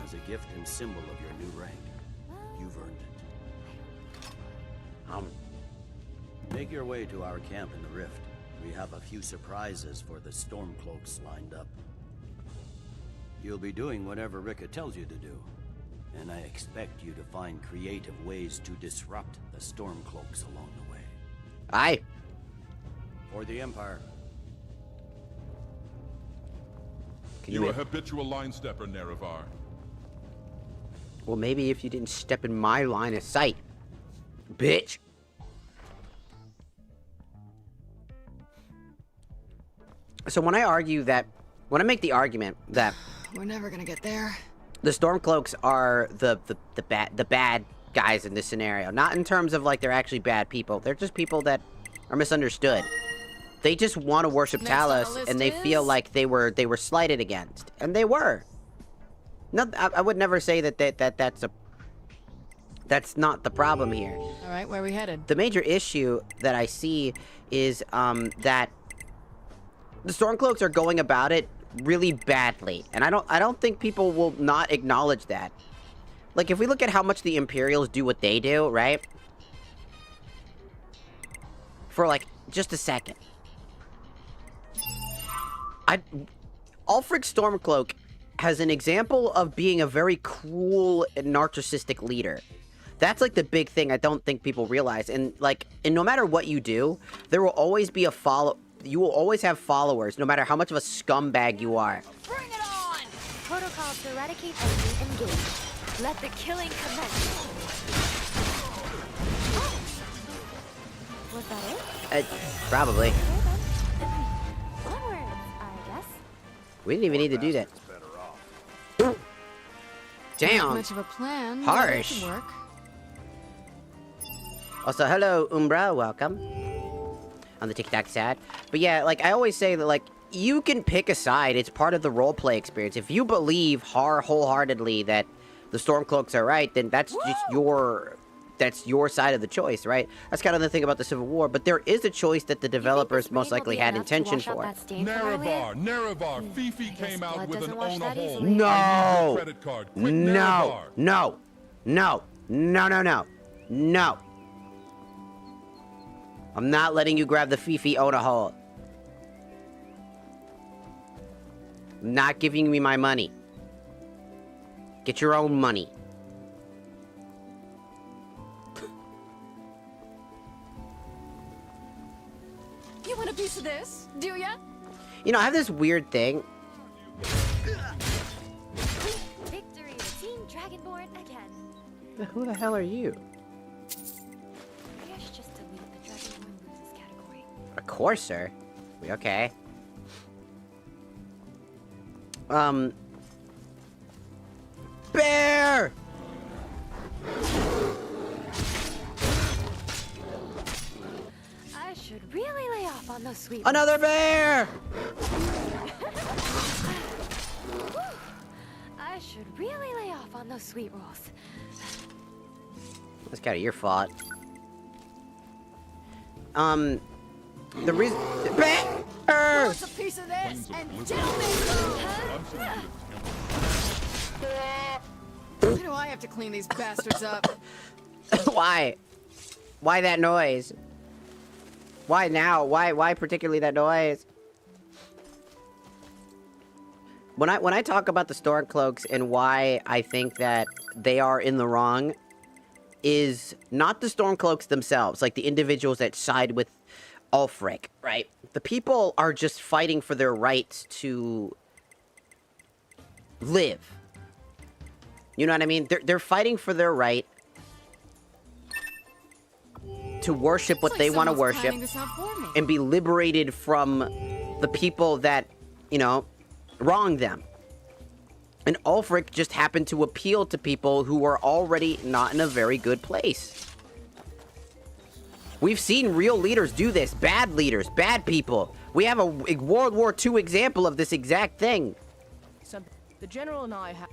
S8: as a gift and symbol of your new rank. You've earned it. Make your way to our camp in the Rift. We have a few surprises for the Stormcloaks lined up. You'll be doing whatever Rika tells you to do, and I expect you to find creative ways to disrupt the Stormcloaks along the way.
S1: Aye.
S8: For the Empire.
S4: You're a habitual line stepper, Nerevar.
S1: Well, maybe if you didn't step in my line of sight, bitch. So when I make the argument that
S2: We're never gonna get there.
S1: the Stormcloaks are the bad guys in this scenario, not in terms of like they're actually bad people. They're just people that are misunderstood. They just want to worship
S2: Next on the
S1: Talos,
S2: list
S1: and they feel
S2: is-
S1: like they were slighted against, and they were. No, I would never say that's not the problem here.
S2: All right, where are we headed?
S1: The major issue that I see is that the Stormcloaks are going about it really badly, and I don't think people will not acknowledge that. Like, if we look at how much the Imperials do what they do, right? For like just a second, Ulfric Stormcloak has an example of being a very cruel and narcissistic leader. That's like the big thing I don't think people realize. And like, and no matter what you do, there will always be you will always have followers, no matter how much of a scumbag you are.
S3: Bring it on! Protocol to eradicate enemy engaged. Let the killing commence. Was that it?
S1: Probably.
S3: Okay, then. Onwards, I guess.
S1: We didn't even need to do that.
S2: Not
S1: Damn.
S2: much of a plan. but it
S1: Harsh.
S2: could work.
S1: Also, hello, Umbra. Welcome. On the TikTok side. But yeah, like, I always say that, like, you can pick a side. It's part of the roleplay experience. If you believe wholeheartedly that the Stormcloaks are right, then that's just your side of the choice, right? That's kind of the thing about the Civil War. But there is a choice that the developers most likely had intention for.
S4: Nerevar, Fifi came out with an own a hole.
S1: No!
S4: Credit card. Quick,
S1: No!
S4: Nerevar.
S1: No! No! No, no, no! No! I'm not letting you grab the Fifi Oda hole. Not giving me my money. Get your own money.
S2: You want a piece of this? Do ya?
S1: You know, I have this weird thing.
S3: Victory, Team Dragonborn again.
S1: Who the hell are you?
S3: I guess just delete the Dragonborn loses category.
S1: A courser? Okay. Bear!
S3: I should really lay off on those sweet.
S1: Another bear!
S3: I should really lay off on those sweet rolls.
S1: That's kind of your fault. The reason... Bear!
S2: What's a piece of this? And do Why do I have to clean these bastards up?
S1: Why? Why that noise? Why now? Why particularly that noise? When I talk about the Stormcloaks and why I think that they are in the wrong, is not the Stormcloaks themselves, like the individuals that side with Ulfric, right? The people are just fighting for their rights to live. You know what I mean? They're fighting for their right to worship what they want to worship and be liberated from the people that, you know, wrong them. And Ulfric just happened to appeal to people who were already not in a very good place. We've seen real leaders do this. Bad leaders, bad people. We have a World War II example of this exact thing.
S6: The general and I have...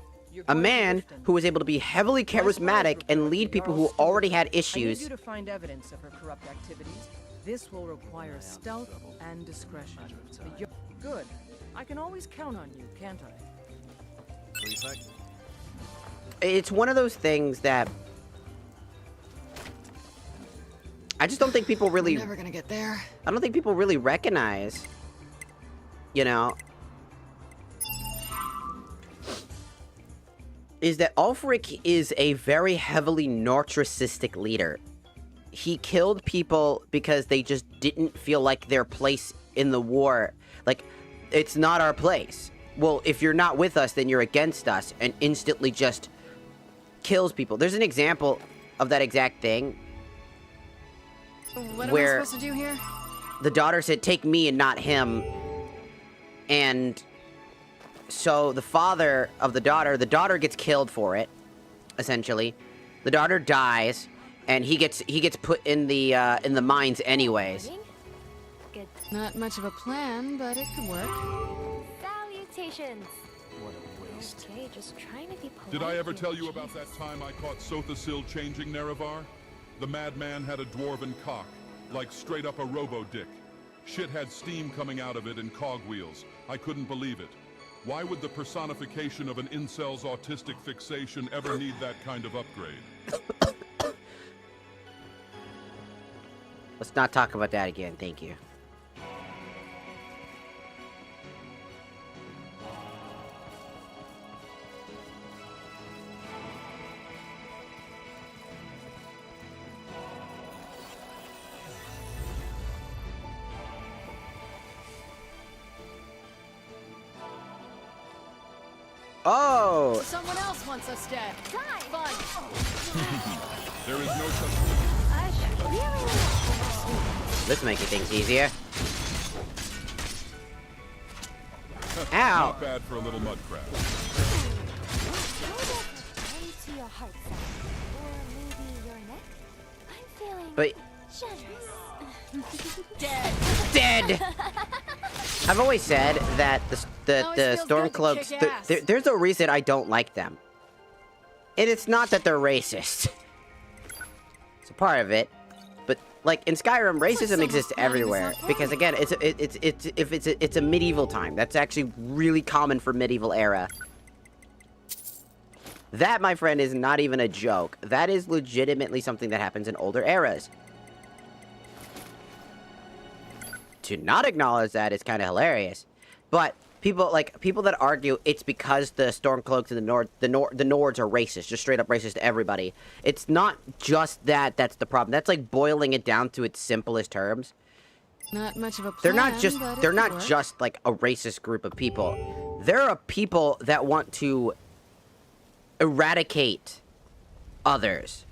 S1: A man who was able to be heavily charismatic and lead people who already had issues.
S6: I need you to find evidence of her corrupt activities. This will require stealth and discretion. Good. I can always count on you, can't I?
S1: It's one of those things that I just don't think people really...
S2: We're never gonna get there.
S1: I don't think people really recognize, you know, is that Ulfric is a very heavily narcissistic leader. He killed people because they just didn't feel like their place in the war. Like, it's not our place. Well, if you're not with us, then you're against us, and instantly just kills people. There's an example of that exact thing.
S2: What
S1: where
S2: am I supposed to do here?
S1: The daughter said, take me and not him. And so the father of the daughter gets killed for it, essentially. The daughter dies, and he gets put in the mines anyways.
S3: Good.
S2: Not much of a plan, but it could work.
S3: Salutations.
S5: What a waste.
S3: Okay, just trying to be polite.
S4: Did I ever
S3: here.
S4: tell you about that time I caught Sothasil changing NEREVAR? The madman had a dwarven cock, like straight up a robo-dick. Shit had steam coming out of it and cogwheels. I couldn't believe it. Why would the personification of an incel's autistic fixation ever need that kind of upgrade?
S1: Let's not talk about that again, thank you. Oh!
S2: Someone else wants us dead. Fun.
S4: There is no such thing.
S3: I should really lay off on those sweet.
S1: This makes things easier. Ow!
S4: Not bad for a little mud crab.
S3: How about tend to your heart side? Or maybe your neck? I'm feeling
S1: But
S3: generous.
S1: dead. I've always said that the
S2: Always feels good to
S1: Stormcloaks.
S2: kick ass.
S1: There's a reason I don't like them, and it's not that they're racist. It's a part of it, but like in Skyrim, racism
S2: someone's
S1: exists
S2: planning this
S1: everywhere
S2: out for
S1: because
S2: me.
S1: again, it's a medieval time. That's actually really common for medieval era. That, my friend, is not even a joke. That is legitimately something that happens in older eras. To not acknowledge that is kind of hilarious, but people that argue it's because the Stormcloaks and the Nords are racist, just straight up racist to everybody. It's not just that. That's the problem. That's like boiling it down to its simplest terms.
S2: Not much of a plan,
S1: They're not just
S2: but it
S1: they're
S2: could
S1: not
S2: work.
S1: just like a racist group of people. There are people that want to eradicate others.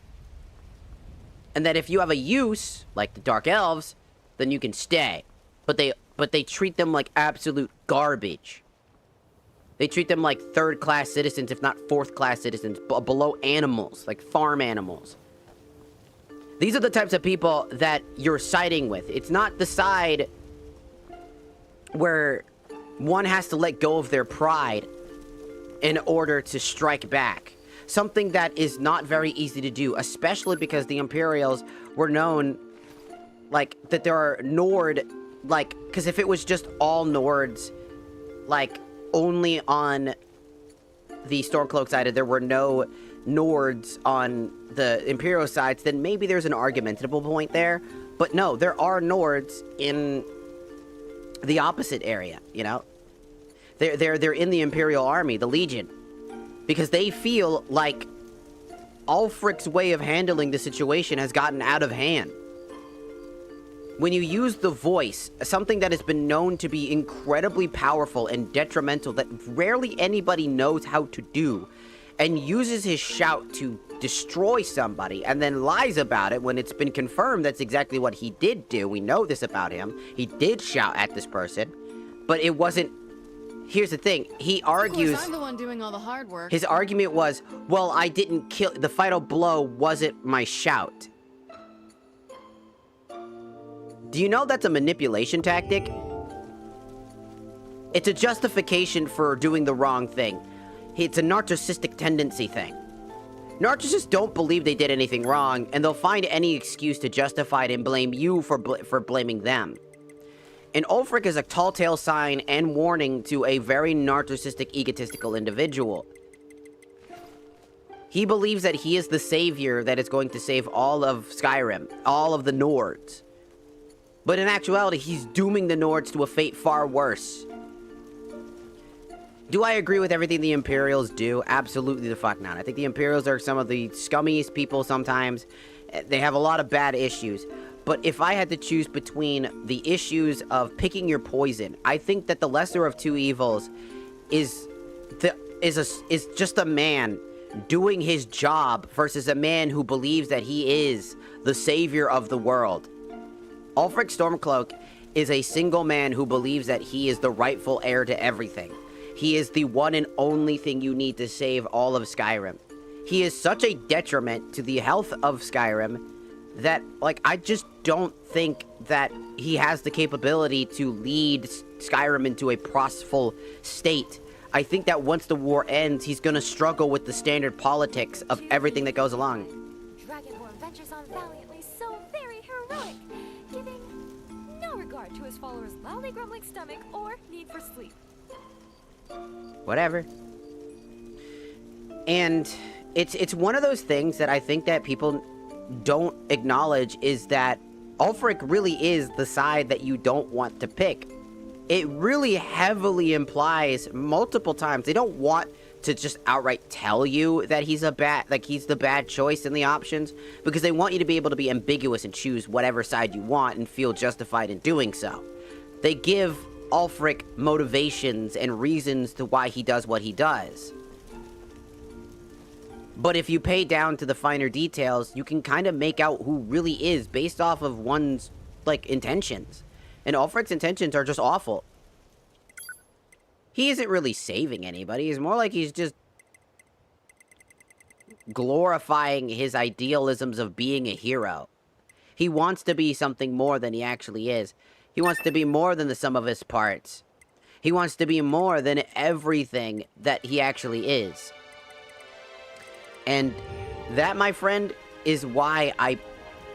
S1: And that if you have a use, like the Dark Elves, then you can stay. But they treat them like absolute garbage. They treat them like third-class citizens, if not fourth-class citizens, below animals, like farm animals. These are the types of people that you're siding with. It's not the side where one has to let go of their pride in order to strike back. Something that is not very easy to do, especially because the Imperials were known, like, that there are Nord, like, because if it was just all Nords, like, only on the Stormcloak side, there were no Nords on the Imperial sides, then maybe there's an argumentable point there. But no, there are Nords in the opposite area, you know? They're in the Imperial Army, the Legion. Because they feel like Ulfric's way of handling the situation has gotten out of hand. When you use the voice, something that has been known to be incredibly powerful and detrimental that rarely anybody knows how to do, and uses his shout to destroy somebody and then lies about it when it's been confirmed that's exactly what he did do. We know this about him. He did shout at this person, but it wasn't... Here's the thing. He argues...
S2: Of course, I'm the one doing all the hard work.
S1: His argument was, well, I didn't kill... The final blow wasn't my shout. Do you know that's a manipulation tactic? It's a justification for doing the wrong thing. It's a narcissistic tendency thing. Narcissists don't believe they did anything wrong, and they'll find any excuse to justify it and blame you for blaming them. And Ulfric is a tall tale sign and warning to a very narcissistic, egotistical individual. He believes that he is the savior that is going to save all of Skyrim, all of the Nords. But in actuality, he's dooming the Nords to a fate far worse. Do I agree with everything the Imperials do? Absolutely the fuck not. I think the Imperials are some of the scummiest people sometimes. They have a lot of bad issues. But if I had to choose between the issues of picking your poison, I think that the lesser of two evils is just a man doing his job versus a man who believes that he is the savior of the world. Ulfric Stormcloak is a single man who believes that he is the rightful heir to everything. He is the one and only thing you need to save all of Skyrim. He is such a detriment to the health of Skyrim that, like, I just don't think that he has the capability to lead Skyrim into a prosperous state. I think that once the war ends, he's gonna struggle with the standard politics of everything that goes along.
S3: Dragonborn ventures on valiantly, so very heroic, giving no regard to his followers' loudly grumbling stomach or need for sleep.
S1: Whatever. And it's one of those things that I think that people don't acknowledge, is that Ulfric really is the side that you don't want to pick. It really heavily implies multiple times. They don't want to just outright tell you that he's the bad choice in the options, because they want you to be able to be ambiguous and choose whatever side you want and feel justified in doing so. They give Ulfric motivations and reasons to why he does what he does. But if you pay down to the finer details, you can kind of make out who really is based off of one's, like, intentions. And Ulfric's intentions are just awful. He isn't really saving anybody. It's more like he's just glorifying his idealisms of being a hero. He wants to be something more than he actually is. He wants to be more than the sum of his parts. He wants to be more than everything that he actually is. And that, my friend, is why I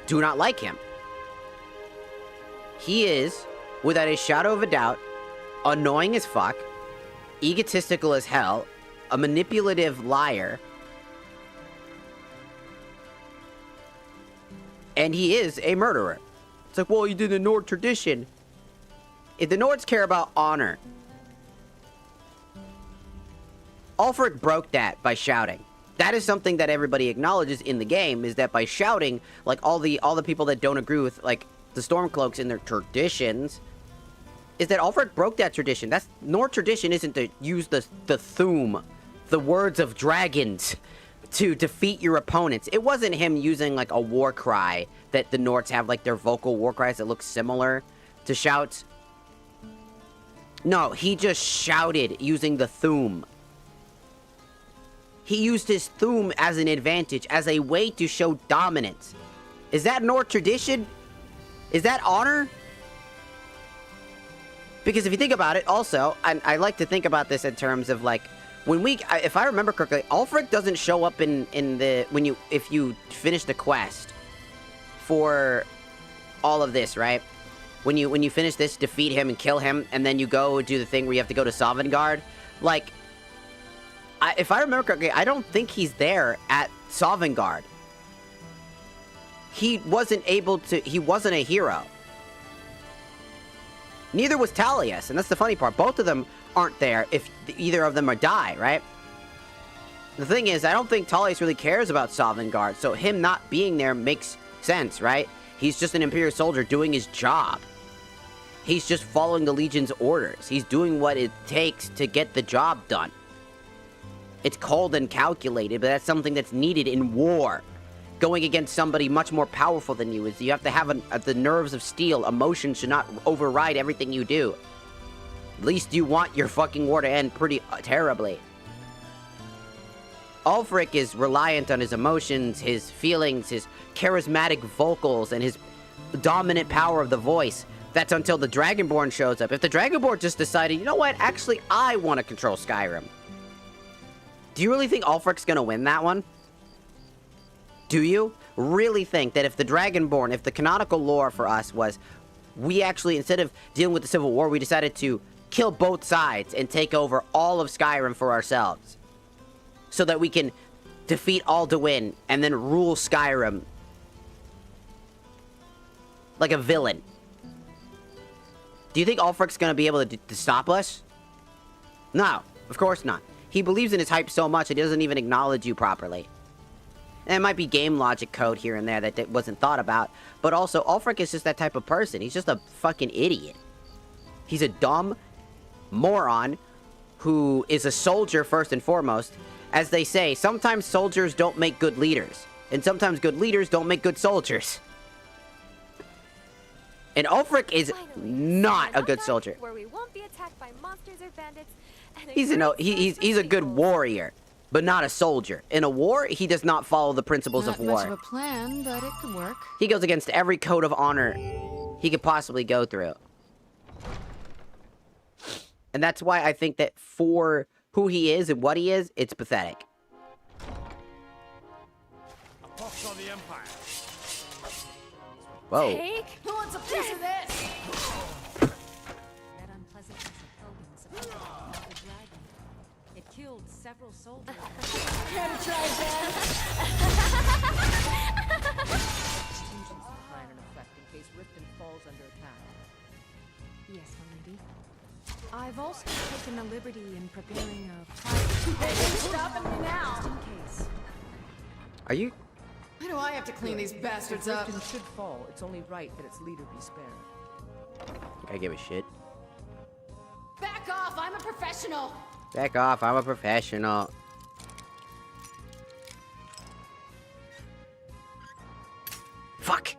S1: do not like him. He is, without a shadow of a doubt, annoying as fuck, egotistical as hell, a manipulative liar, and he is a murderer. It's like, well, you did the Nord tradition. If the Nords care about honor, Ulfric broke that by shouting. That is something that everybody acknowledges in the game, is that by shouting, like, all the people that don't agree with, like, the Stormcloaks and their traditions is that Ulfric broke that tradition. That's Nord tradition isn't to use the Thu'um, the words of dragons, to defeat your opponents. It wasn't him using like a war cry that the Nords have, like their vocal war cries that look similar to shouts. No, he just shouted using the Thu'um. He used his Thu'um as an advantage, as a way to show dominance. Is that Nord tradition? Is that honor? Because if you think about it, also, I like to think about this in terms of like, when if I remember correctly, Ulfric doesn't show up in the, if you finish the quest for all of this, right? When you finish this, defeat him and kill him, and then you go do the thing where you have to go to Sovngarde, like, if I remember correctly, I don't think he's there at Sovngarde. He wasn't a hero. Neither was Talius, and that's the funny part. Both of them aren't there if either of them are die, right? The thing is, I don't think Talius really cares about Sovngarde, so him not being there makes sense, right? He's just an Imperial soldier doing his job. He's just following the Legion's orders. He's doing what it takes to get the job done. It's cold and calculated, but that's something that's needed in war. Going against somebody much more powerful than you is you have to have the nerves of steel. Emotion should not override everything you do. At least you want your fucking war to end pretty terribly. Ulfric is reliant on his emotions, his feelings, his charismatic vocals, and his dominant power of the voice. That's until the Dragonborn shows up. If the Dragonborn just decided, you know what, actually I want to control Skyrim. Do you really think Ulfric's gonna win that one? Do you really think that if the Dragonborn, if the canonical lore for us was, we actually, instead of dealing with the Civil War, we decided to kill both sides and take over all of Skyrim for ourselves, so that we can defeat Alduin and then rule Skyrim like a villain? Do you think Ulfric's gonna be able to stop us? No, of course not. He believes in his hype so much that he doesn't even acknowledge you properly. And it might be game logic code here and there that wasn't thought about, but also Ulfric is just that type of person. He's just a fucking idiot. He's a dumb moron who is a soldier first and foremost. As they say, sometimes soldiers don't make good leaders, and sometimes good leaders don't make good soldiers. And Ulfric is not a good soldier.
S3: Where we won't be attacked by monsters or bandits.
S1: He's a good warrior, but not a soldier. In a war, he does not follow the principles of war.
S2: Not much of a plan, but it could work.
S1: He goes against every code of honor he could possibly go through. And that's why I think that for who he is and what he is, it's pathetic.
S7: A pox on the Empire.
S1: Whoa.
S3: Take?
S2: Who wants a piece of this?
S9: That unpleasantness of Helgen's of the dragon. It killed several soldiers.
S2: Care to try that?
S6: Fusions the plan in effect in case Riften falls under attack.
S9: Yes, my lady. I've also taken the liberty in preparing a private
S2: Hey, stopping me now.
S9: just in case.
S1: Are you?
S2: Why do I have to clean these bastards
S6: If
S2: up?
S6: Riften should fall, it's only right that its leader be spared.
S1: I give a shit.
S2: Back off! I'm a professional!
S1: Back off, I'm a professional. Fuck!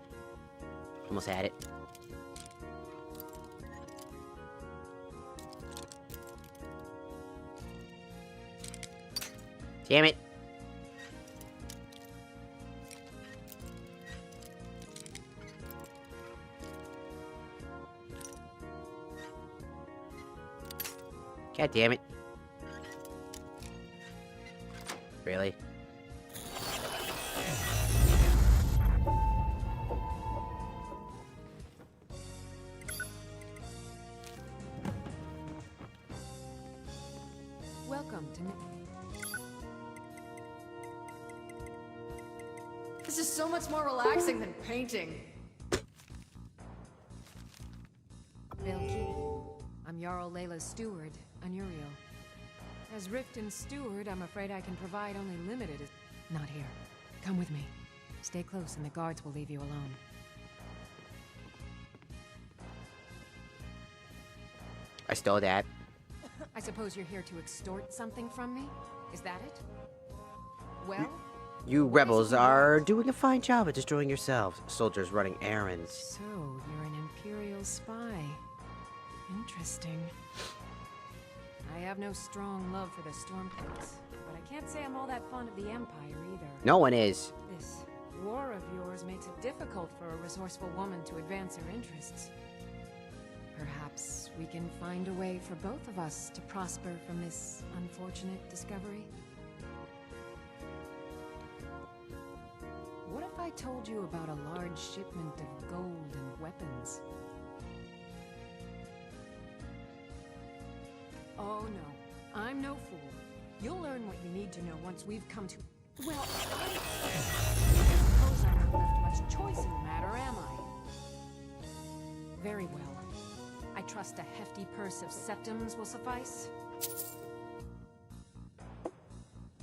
S1: Almost had it. Damn it. God damn it. Really?
S9: Welcome to
S2: This is so much more relaxing than painting.
S9: Belki. I'm Jarl Layla's steward, Anuriel. As Riften's steward, I'm afraid I can provide only limited... Not here. Come with me. Stay close and the guards will leave you alone.
S1: I stole that.
S9: I suppose you're here to extort something from me? Is that it? Well?
S1: You rebels are doing a fine job at destroying yourselves. Soldiers running errands.
S9: So, you're an Imperial spy. Interesting. I have no strong love for the Stormcloaks, but I can't say I'm all that fond of the Empire either.
S1: No one is.
S9: This war of yours makes it difficult for a resourceful woman to advance her interests. Perhaps we can find a way for both of us to prosper from this unfortunate discovery? What if I told you about a large shipment of gold and weapons? Oh no, I'm no fool. You'll learn what you need to know once we've come to... Well, I suppose I'm not left much choice in the matter, am I? Very well. I trust a hefty purse of septims will suffice.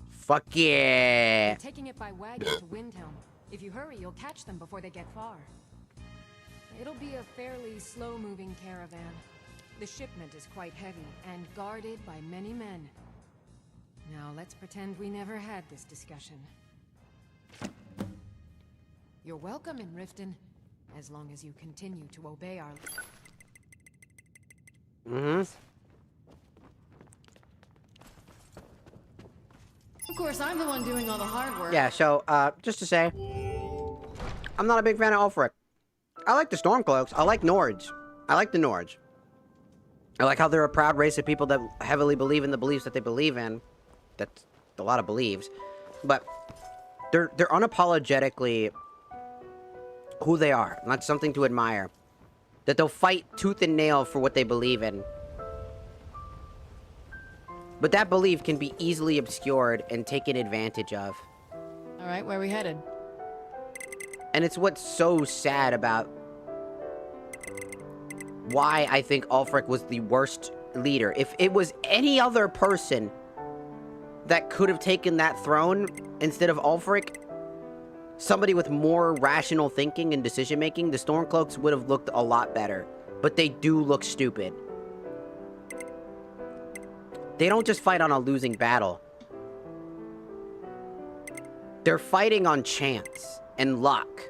S1: Fuck yeah!
S9: I'm taking it by wagon to Windhelm. If you hurry, you'll catch them before they get far. It'll be a fairly slow-moving caravan. The shipment is quite heavy and guarded by many men. Now let's pretend we never had this discussion. You're welcome in Riften, as long as you continue to obey our...
S1: Mm-hmm.
S2: Of course, I'm the one doing all the hard work.
S1: Yeah, so, just to say, I'm not a big fan of Ulfric. I like the Stormcloaks. I like Nords. I like the Nords. I like how they're a proud race of people that heavily believe in the beliefs that they believe in. That's a lot of beliefs. But they're unapologetically who they are. And that's something to admire. That they'll fight tooth and nail for what they believe in. But that belief can be easily obscured and taken advantage of.
S2: Alright, where are we headed?
S1: And it's what's so sad about why I think Ulfric was the worst leader. If it was any other person that could have taken that throne instead of Ulfric, somebody with more rational thinking and decision-making, the Stormcloaks would have looked a lot better. But they do look stupid. They don't just fight on a losing battle. They're fighting on chance and luck.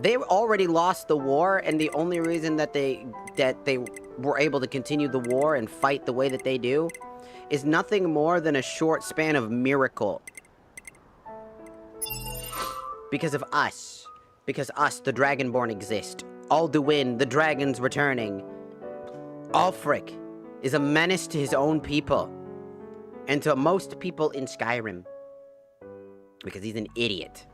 S1: They already lost the war, and the only reason that they were able to continue the war and fight the way that they do is nothing more than a short span of miracle. Because of us. Because us, the Dragonborn, exist. Alduin, the dragon's returning. Ulfric is a menace to his own people. And to most people in Skyrim. Because he's an idiot.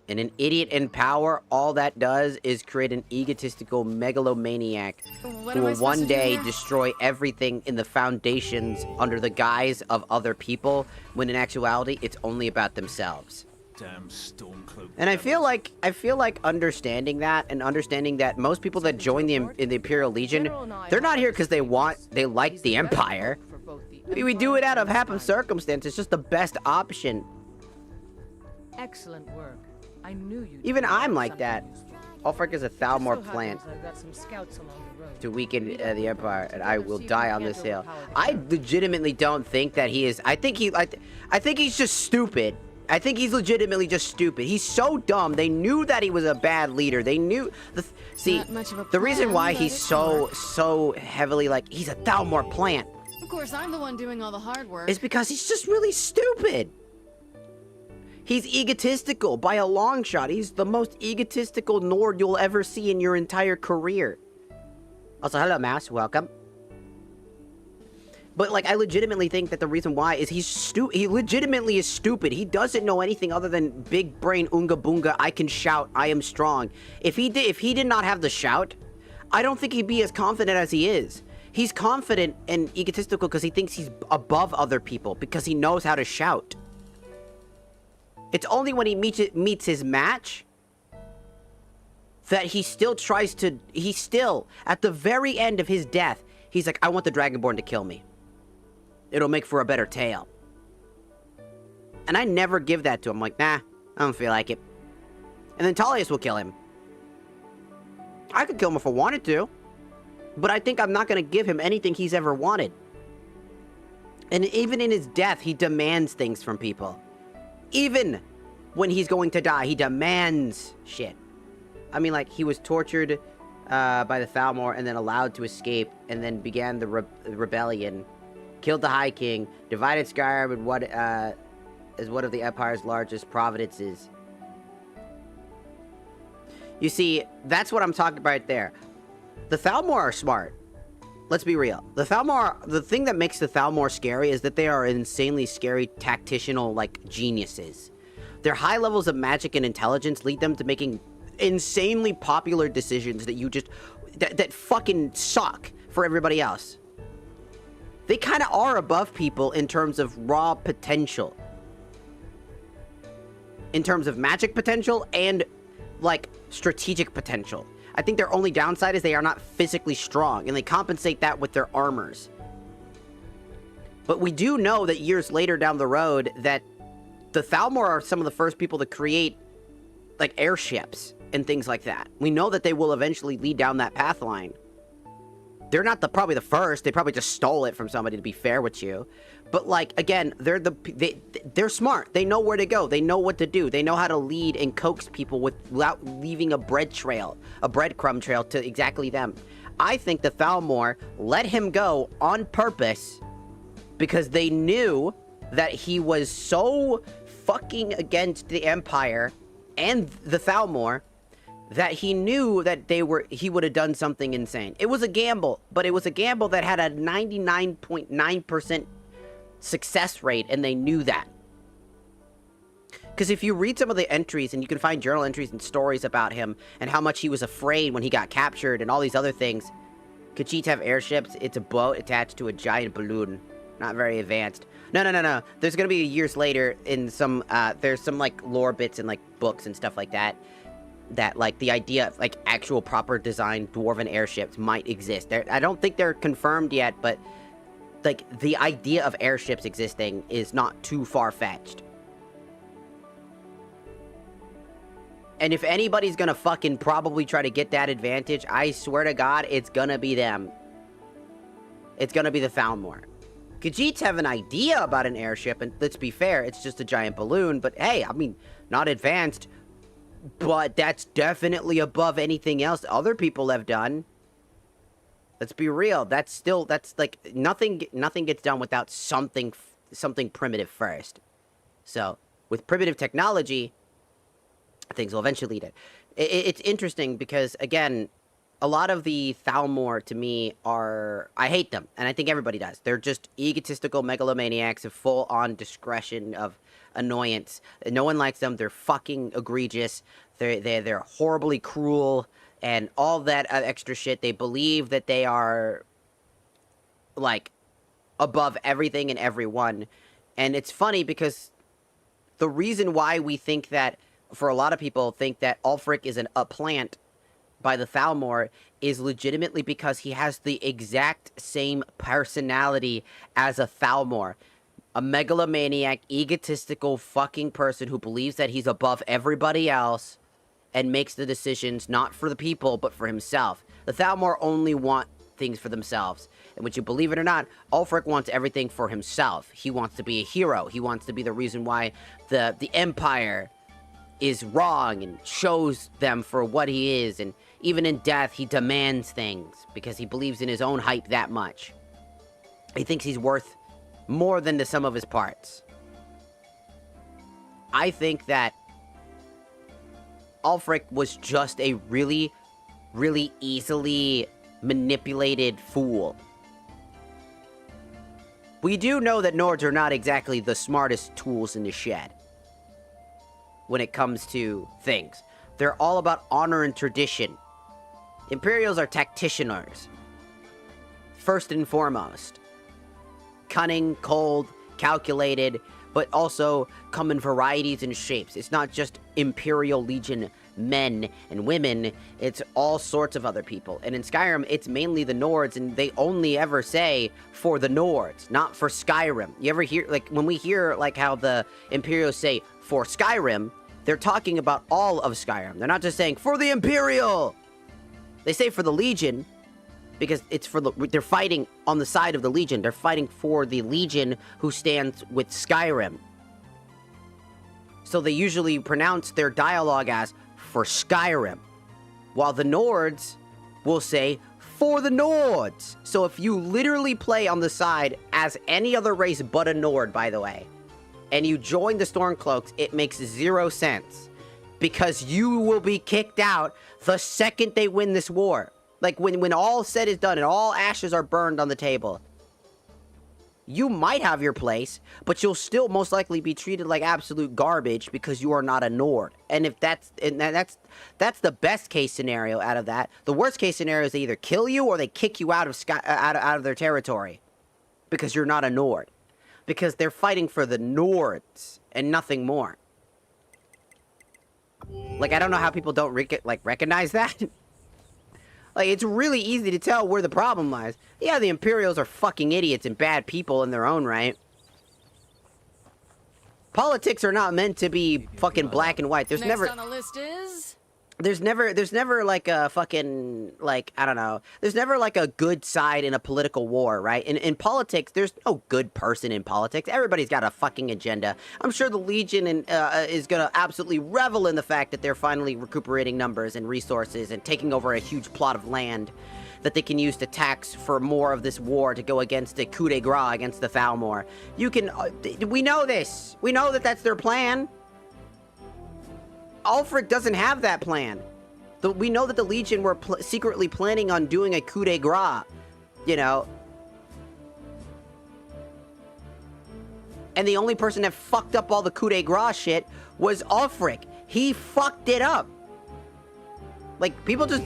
S1: And an idiot in power, all that does is create an egotistical megalomaniac who will one day destroy everything in the foundations under the guise of other people, when in actuality, it's only about themselves.
S5: Damn Stormcloak.
S1: And I feel like understanding that, and understanding that most people that join the Imperial Legion, they're not here because they like the Empire. We do it out of happen circumstance. It's just the best option.
S6: Excellent work. I knew you.
S1: Even I'm like that. Ulfric is a Thalmor plant
S6: I've got some scouts along the road.
S1: to weaken the Empire, and I will die on this hill. I legitimately don't think that he is. I think he's just stupid. I think he's legitimately just stupid. He's so dumb. They knew that he was a bad leader. They knew. The reason why he's so heavily like he's a Thalmor plant.
S2: Of course, I'm the one doing all the hard work.
S1: Is because he's just really stupid. He's egotistical by a long shot. He's the most egotistical Nord you'll ever see in your entire career. Also, hello, Mouse. Welcome. But, like, I legitimately think that the reason why is he's stupid. He legitimately is stupid. He doesn't know anything other than big brain unga boonga. I can shout. I am strong. If he did not have the shout, I don't think he'd be as confident as he is. He's confident and egotistical because he thinks he's above other people because he knows how to shout. It's only when he meets his match that he still tries to... He still, at the very end of his death, he's like, I want the Dragonborn to kill me. It'll make for a better tale. And I never give that to him. I'm like, nah, I don't feel like it. And then Tullius will kill him. I could kill him if I wanted to. But I think I'm not going to give him anything he's ever wanted. And even in his death, he demands things from people. Even when he's going to die, he demands shit. I mean, like, he was tortured by the Thalmor and then allowed to escape and then began the rebellion. Killed the High King, divided Skyrim in what is one of the Empire's largest provinces. You see, that's what I'm talking about right there. The Thalmor are smart. Let's be real. The thing that makes the Thalmor scary is that they are insanely scary tactitional, like, geniuses. Their high levels of magic and intelligence lead them to making insanely popular decisions that you just... that fucking suck for everybody else. They kind of are above people in terms of raw potential. In terms of magic potential and, like, strategic potential. I think their only downside is they are not physically strong, and they compensate that with their armors. But we do know that years later down the road that the Thalmor are some of the first people to create, like, airships and things like that. We know that they will eventually lead down that path line. They're not probably the first. They probably just stole it from somebody, to be fair with you. But, like, again, they're smart. They know where to go. They know what to do. They know how to lead and coax people without leaving a breadcrumb trail to exactly them. I think the Thalmor let him go on purpose because they knew that he was so fucking against the Empire and the Thalmor that he knew that he would have done something insane. It was a gamble, but it was a gamble that had a 99.9% success rate, and they knew that. Because if you read some of the entries, and you can find journal entries and stories about him, and how much he was afraid when he got captured, and all these other things. Khajiits have airships. It's a boat attached to a giant balloon. Not very advanced. No. There's gonna be years later in some, there's some, like, lore bits and, like, books and stuff like that. That, like, the idea of, like, actual proper designed dwarven airships might exist. I don't think they're confirmed yet, but, like, the idea of airships existing is not too far-fetched. And if anybody's gonna fucking probably try to get that advantage, I swear to God, it's gonna be them. It's gonna be the Thalmor. Khajiits have an idea about an airship, and let's be fair, it's just a giant balloon, but hey, I mean, not advanced. But that's definitely above anything else other people have done. Let's be real. That's like, nothing gets done without something primitive first. So, with primitive technology, things will eventually lead it. It's interesting because, again, a lot of the Thalmor, to me, I hate them, and I think everybody does. They're just egotistical megalomaniacs of full-on discretion of annoyance. No one likes them. They're fucking egregious. They're horribly cruel and all that extra shit. They believe that they are, like, above everything and everyone. And it's funny because the reason why we think that, for a lot of people, think that Ulfric is a plant by the Thalmor is legitimately because he has the exact same personality as a Thalmor. A megalomaniac, egotistical fucking person who believes that he's above everybody else and makes the decisions not for the people, but for himself. The Thalmor only want things for themselves. And would you believe it or not, Ulfric wants everything for himself. He wants to be a hero. He wants to be the reason why the Empire is wrong and shows them for what he is. And even in death, he demands things because he believes in his own hype that much. He thinks he's worth more than the sum of his parts. I think that Ulfric was just a really, really easily manipulated fool. We do know that Nords are not exactly the smartest tools in the shed when it comes to things. They're all about honor and tradition. Imperials are tacticianers, first and foremost. Cunning, cold, calculated, but also come in varieties and shapes. It's not just Imperial Legion men and women, it's all sorts of other people. And in Skyrim, it's mainly the Nords, and they only ever say for the Nords, not for Skyrim. You ever hear, like, when we hear, like, how the Imperials say for Skyrim, they're talking about all of Skyrim. They're not just saying for the Imperial! They say for the Legion, because it's for they're fighting on the side of the Legion. They're fighting for the Legion who stands with Skyrim. So they usually pronounce their dialogue as for Skyrim, while the Nords will say for the Nords. So if you literally play on the side as any other race but a Nord, by the way, and you join the Stormcloaks, it makes 0 sense. Because you will be kicked out the second they win this war. Like, when all said is done and all ashes are burned on the table, you might have your place, but you'll still most likely be treated like absolute garbage because you are not a Nord. And if that's the best case scenario out of that. The worst case scenario is they either kill you or they kick you out of their territory because you're not a Nord. Because they're fighting for the Nords and nothing more. Like, I don't know how people don't recognize that. Like, it's really easy to tell where the problem lies. Yeah, the Imperials are fucking idiots and bad people in their own right. Politics are not meant to be fucking black and white.
S2: Next on the list is...
S1: There's never like a fucking, like, I don't know. There's never like a good side in a political war, right? In politics, there's no good person in politics. Everybody's got a fucking agenda. I'm sure the Legion is gonna absolutely revel in the fact that they're finally recuperating numbers and resources and taking over a huge plot of land that they can use to tax for more of this war to go against a coup de grace against the Thalmor. We know this. We know that that's their plan. Ulfric doesn't have that plan. We know that the Legion were secretly planning on doing a coup de grace, you know. And the only person that fucked up all the coup de grace shit was Ulfric. He fucked it up. Like, people just...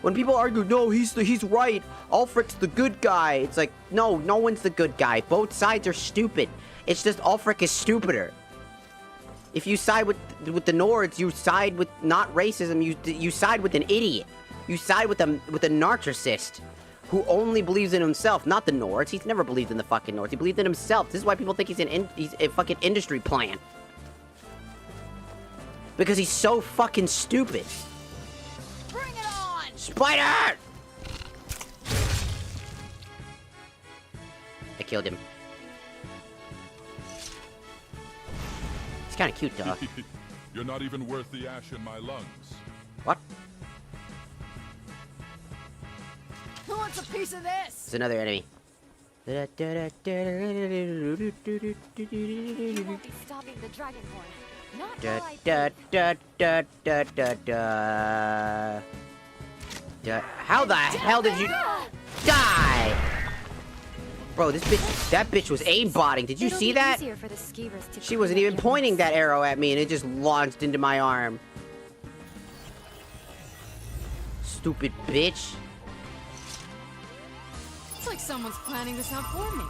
S1: When people argue, no, he's right, Ulfric's the good guy. It's like, no one's the good guy. Both sides are stupid. It's just Ulfric is stupider. If you side with the Nords, you side with not racism. You side with an idiot. You side with a narcissist who only believes in himself, not the Nords. He's never believed in the fucking Nords. He believed in himself. This is why people think he's a fucking industry plant. Because he's so fucking stupid.
S2: Bring it on!
S1: Spider! I killed him. Kind of cute, though.
S4: You're not even worth the ash in my lungs.
S1: What?
S2: Who wants a piece of this?
S1: It's another enemy.
S3: You won't be stopping the Dragonborn. Not while
S1: How the hell did you die? Bro, that bitch was aimbotting. Did you see that? She wasn't even pointing that arrow at me and it just launched into my arm. Stupid bitch.
S2: It's like someone's planning this out for me.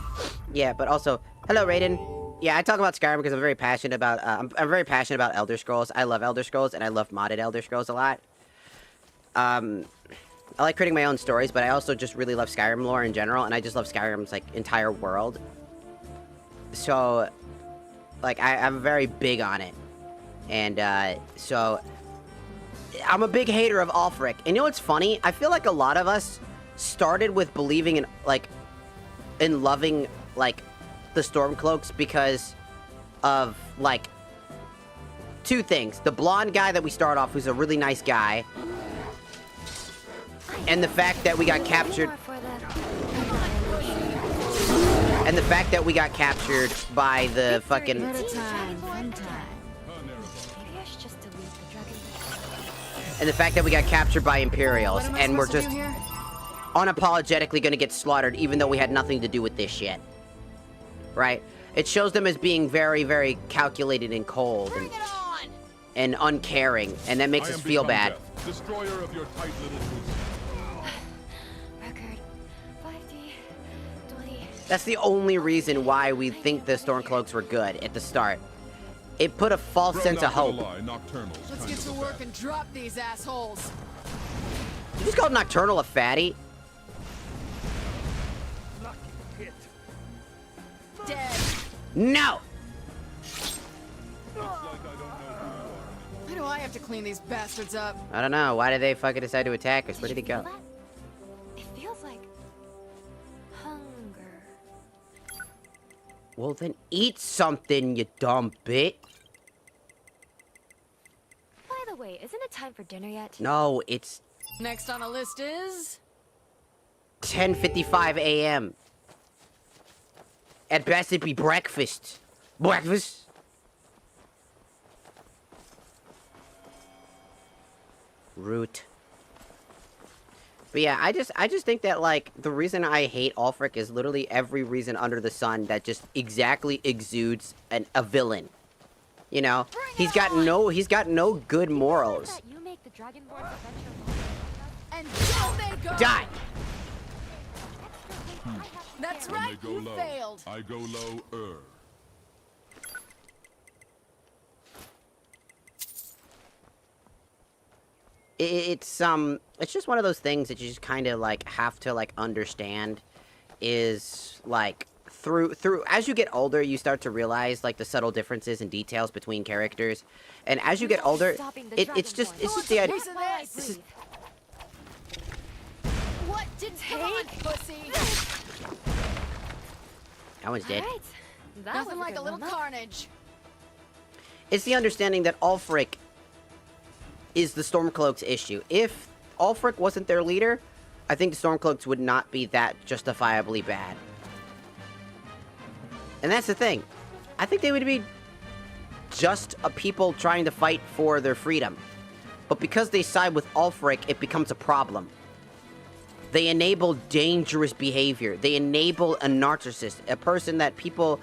S1: Yeah, but also, hello, Raiden. Yeah, I talk about Skyrim because I'm very passionate about, I'm very passionate about Elder Scrolls. I love Elder Scrolls and I love modded Elder Scrolls a lot. I like creating my own stories, but I also just really love Skyrim lore in general, and I just love Skyrim's, like, entire world. So, like, I'm very big on it. And, so, I'm a big hater of Ulfric. And you know what's funny? I feel like a lot of us started with believing in, like, in loving, like, the Stormcloaks because of, like, two things. The blonde guy that we start off, who's a really nice guy, and the fact that we got captured... And the fact that we got captured by the fucking... And the fact that we got captured by Imperials, and we're just unapologetically gonna get slaughtered even though we had nothing to do with this shit. Right? It shows them as being very, very calculated and cold and uncaring, and that makes us feel bad.
S4: Destroyer of your tight little boots.
S1: That's the only reason why we think the Stormcloaks were good at the start. It put a false sense of hope.
S2: Let's get to work and drop these assholes.
S1: You just called Nocturnal a fatty?
S2: Dead.
S1: No!
S2: Why do I have to clean these bastards up?
S1: I don't know. Why did they fucking decide to attack us? Where did he go?
S3: It feels
S1: Well, then eat something, you dumb bit.
S3: By the way, isn't it time for dinner yet?
S1: No, it's
S2: Next on the list is...
S1: 10:55 a.m. At best, it'd be breakfast. Breakfast? Root. But yeah, I just think that, like, the reason I hate Ulfric is literally every reason under the sun that just exactly exudes a villain. You know? He's got no good morals.
S3: That you make the Dragonborn's adventure
S2: And so they go!
S1: Die!
S2: That's
S4: When
S2: right,
S4: they go
S2: you
S4: low,
S2: failed.
S4: I go low.
S1: It's just one of those things that you just kind of like have to like understand is like through as you get older you start to realize like the subtle differences and details between characters, and as you get older it's just the idea.
S2: What did come on, pussy?
S1: That one's dead.
S3: Right. That
S2: Nothing
S3: was
S2: like a
S3: good
S2: little
S3: one,
S2: carnage.
S1: It's the understanding that Ulfric is the Stormcloaks' issue. If Ulfric wasn't their leader, I think the Stormcloaks would not be that justifiably bad. And that's the thing. I think they would be just a people trying to fight for their freedom. But because they side with Ulfric, it becomes a problem. They enable dangerous behavior. They enable a narcissist, a person that people,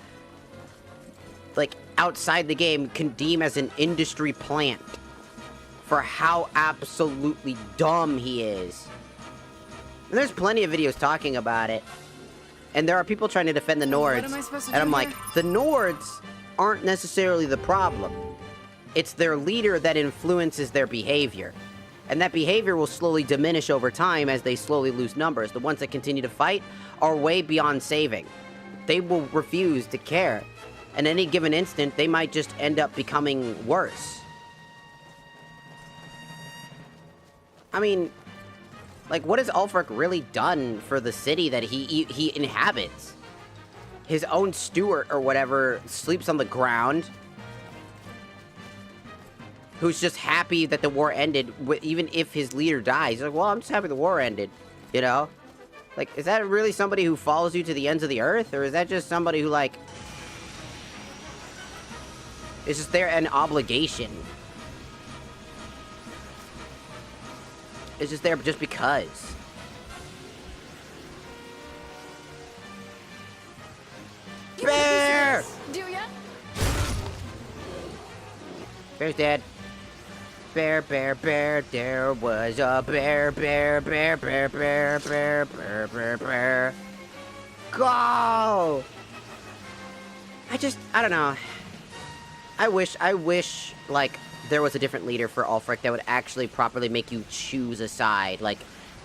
S1: like, outside the game can deem as an industry plant for how absolutely dumb he is. And there's plenty of videos talking about it. And there are people trying to defend the Nords.
S2: What am I supposed to
S1: And
S2: do
S1: I'm like,
S2: here?
S1: the Nords aren't necessarily the problem. It's their leader that influences their behavior. And that behavior will slowly diminish over time as they slowly lose numbers. The ones that continue to fight are way beyond saving. They will refuse to care. In any given instant, they might just end up becoming worse. I mean, like, what has Ulfric really done for the city that he inhabits? His own steward or whatever sleeps on the ground, who's just happy that the war ended, even if his leader dies. He's like, well, I'm just happy the war ended, you know? Like, is that really somebody who follows you to the ends of the earth? Or is that just somebody who, like, is just there an obligation? It's just there just because. Bear!
S2: Do ya?
S1: Bear's dead. Bear, bear, bear, there was a bear, bear, bear, bear, bear, bear, bear, bear, bear. Go! I don't know. I wish, like, there was a different leader for Ulfric that would actually properly make you choose a side. Like,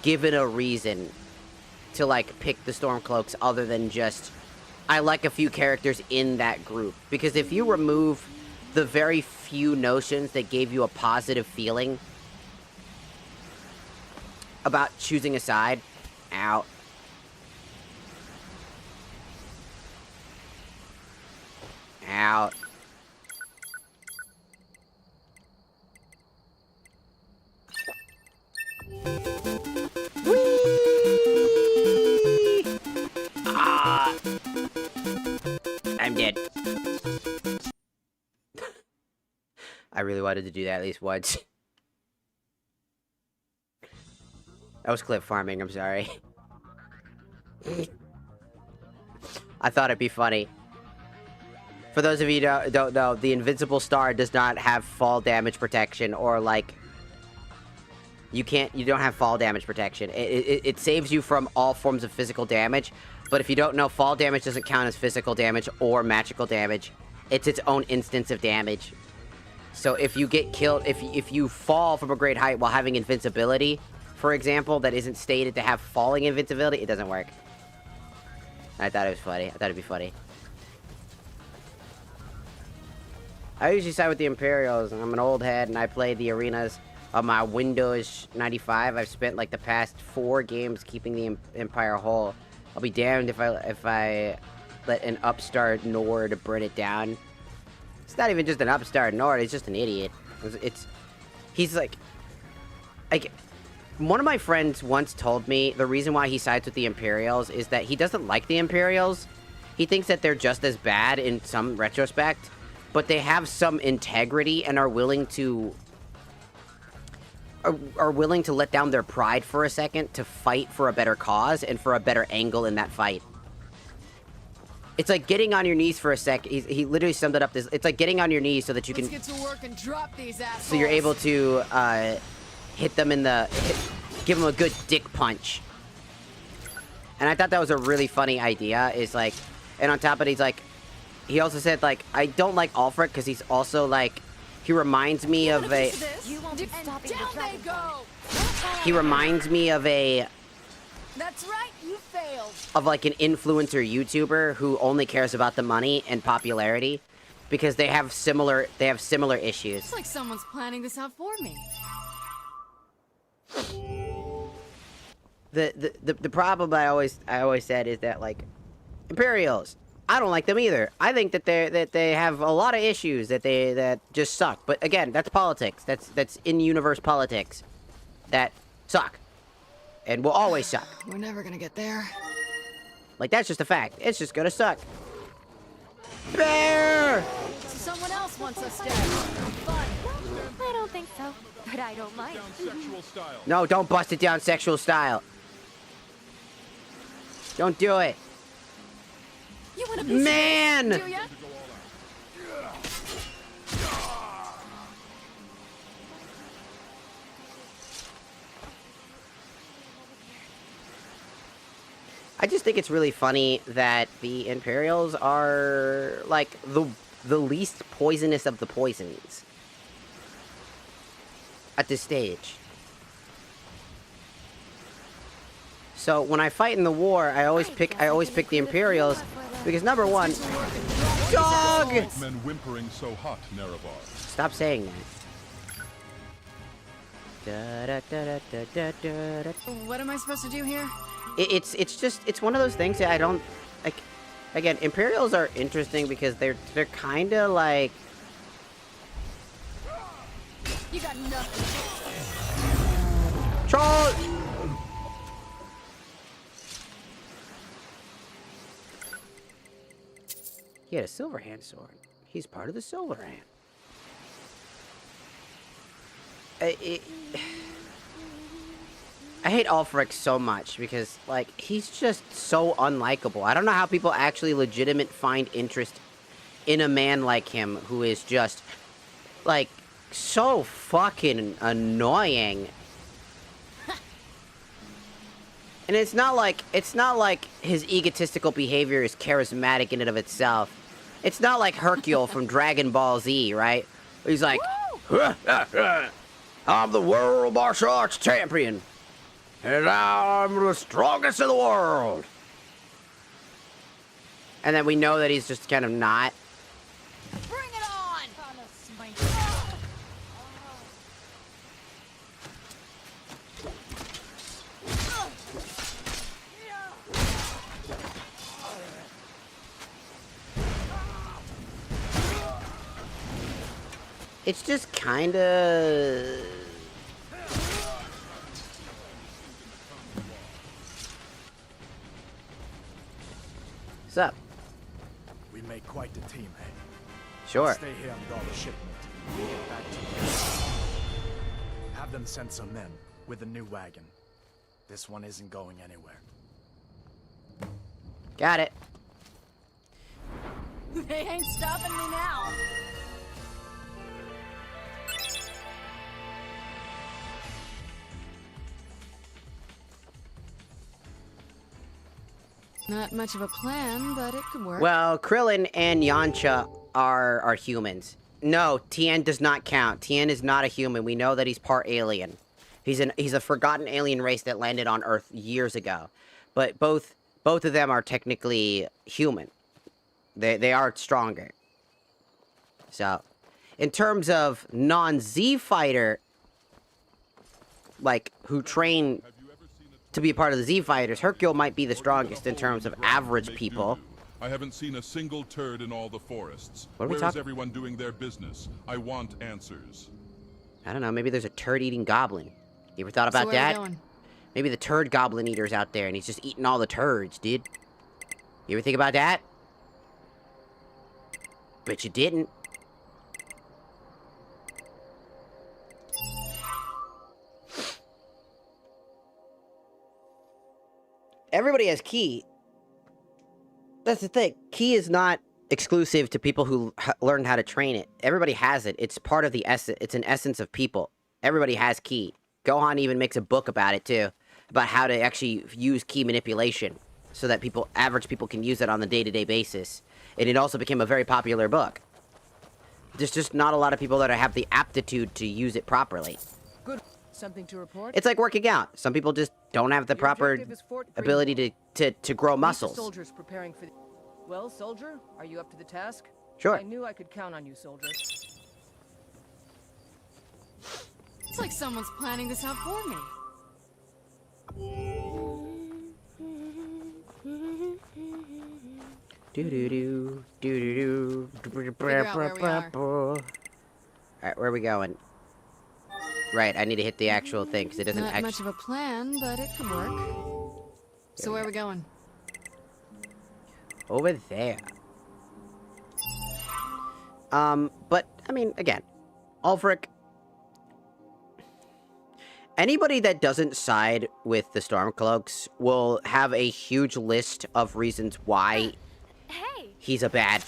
S1: give it a reason to, like, pick the Stormcloaks other than just, I like a few characters in that group. Because if you remove the very few notions that gave you a positive feeling about choosing a side, out. Out. Whee! Ah. I'm dead. I really wanted to do that at least once. That was clip farming, I'm sorry. I thought it'd be funny. For those of you who don't know, the Invincible Star does not have fall damage protection, or like... You don't have fall damage protection. It saves you from all forms of physical damage, but if you don't know, fall damage doesn't count as physical damage or magical damage. It's its own instance of damage. So if you get killed, if you fall from a great height while having invincibility, for example, that isn't stated to have falling invincibility, it doesn't work. I thought it was funny. I thought it'd be funny. I usually side with the Imperials, and I'm an old head, and I play the arenas on my Windows 95. I've spent like the past 4 games keeping the Empire whole. I'll be damned if I let an upstart Nord burn it down. It's not even just an upstart Nord, he's just an idiot. He's like, one of my friends once told me the reason why he sides with the Imperials is that he doesn't like the Imperials. He thinks that they're just as bad in some retrospect, but they have some integrity and are willing to let down their pride for a second to fight for a better cause and for a better angle in that fight. It's like getting on your knees for a sec. He literally summed it up this. It's like getting on your knees so that you can.
S2: Let's get to work and drop these assholes.
S1: So you're able to hit them in the, give them a good dick punch. And I thought that was a really funny idea. Is like, and on top of it, he's like, he also said like, I don't like Ulfric because he's also like, he reminds me of a.
S3: You won't be stopping the dragon.
S1: He reminds me of a.
S2: That's right, you failed.
S1: Of like an influencer YouTuber who only cares about the money and popularity, because they have similar issues.
S2: It's like someone's planning this out for me.
S1: The problem I always said is that like Imperials, I don't like them either. I think that they have a lot of issues that just suck. But again, that's politics. That's in-universe politics that suck. And will always suck.
S2: We're never gonna get there.
S1: Like, that's just a fact. It's just gonna suck. Bear!
S2: Someone else wants us dead.
S3: Fun. I don't think so, but I don't mind.
S1: No, don't bust it down sexual style. Don't do it.
S2: You wanna be
S1: Man!
S2: do ya?
S1: I just think it's really funny that the Imperials are, like, the least poisonous of the poisons. At this stage. So, when I fight in the war, I always pick the Imperials, because number one, dog!
S4: Men whimpering so hot, Nerevar.
S1: Stop saying that.
S2: What am I supposed to do here?
S1: It's one of those things that I don't like. Again, Imperials are interesting because they're kind of like.
S2: You got nothing.
S1: Charge! He had a silver hand sword. He's part of the silver hand. I hate Ulfric so much because, like, he's just so unlikable. I don't know how people actually legitimately find interest in a man like him who is just, like, so fucking annoying. And it's not like his egotistical behavior is charismatic in and of itself. It's not like Hercule from Dragon Ball Z, right? He's like, I'm the world martial arts champion. And I'm the strongest in the world. And then we know that he's just kind of not.
S2: Bring it on!
S1: It's just kind of. What's up?
S5: We make quite the team, eh?
S1: Sure.
S5: Stay here and guard the shipment. We'll get back to you. Have them send some men with a new wagon. This one isn't going anywhere.
S1: Got it.
S2: They ain't stopping me now. Not much of a plan, but it could work.
S1: Well, Krillin and Yamcha are humans. No, Tien does not count. Tien is not a human. We know that he's part alien. He's a forgotten alien race that landed on Earth years ago. But both of them are technically human. They are stronger. So, in terms of non-Z fighter, like, who train to be a part of the Z fighters, Hercule might be the strongest in terms of average people.
S4: I haven't seen a single turd in all the forests.
S1: What are we
S4: Where's
S1: talking-
S4: everyone doing their business? I want answers.
S1: I don't know, maybe there's a turd-eating goblin. You ever thought about
S2: So where are we
S1: that?
S2: going?
S1: Maybe the turd goblin eater's out there and he's just eating all the turds, dude. You ever think about that? Bet you didn't. Everybody has key. That's the thing. Key is not exclusive to people who learn how to train it. Everybody has it. It's part of the essence. It's an essence of people. Everybody has key. Gohan even makes a book about it too, about how to actually use key manipulation, so that average people can use it on the day-to-day basis. And it also became a very popular book. There's just not a lot of people that have the aptitude to use it properly.
S6: Good. Something to report?
S1: It's like working out. Some people just don't have the
S6: Your
S1: proper
S6: objective is Fort
S1: ability to grow
S6: Meet the
S1: muscles.
S6: soldiers preparing for the... Well, soldier, are you up to the task?
S1: Sure.
S6: I knew I could count on you, soldier.
S2: It's like someone's planning this out for me.
S1: Do-do-do, do-do-do.
S2: Figure out where we are.
S1: Alright, where are we going? Right, I need to hit the actual thing, because it doesn't
S2: Not
S1: actually...
S2: much of a plan, but it could work. So where are we going?
S1: Over there. But, I mean, again, Ulfric... Anybody that doesn't side with the Stormcloaks will have a huge list of reasons why
S3: Hey!
S1: he's a bad...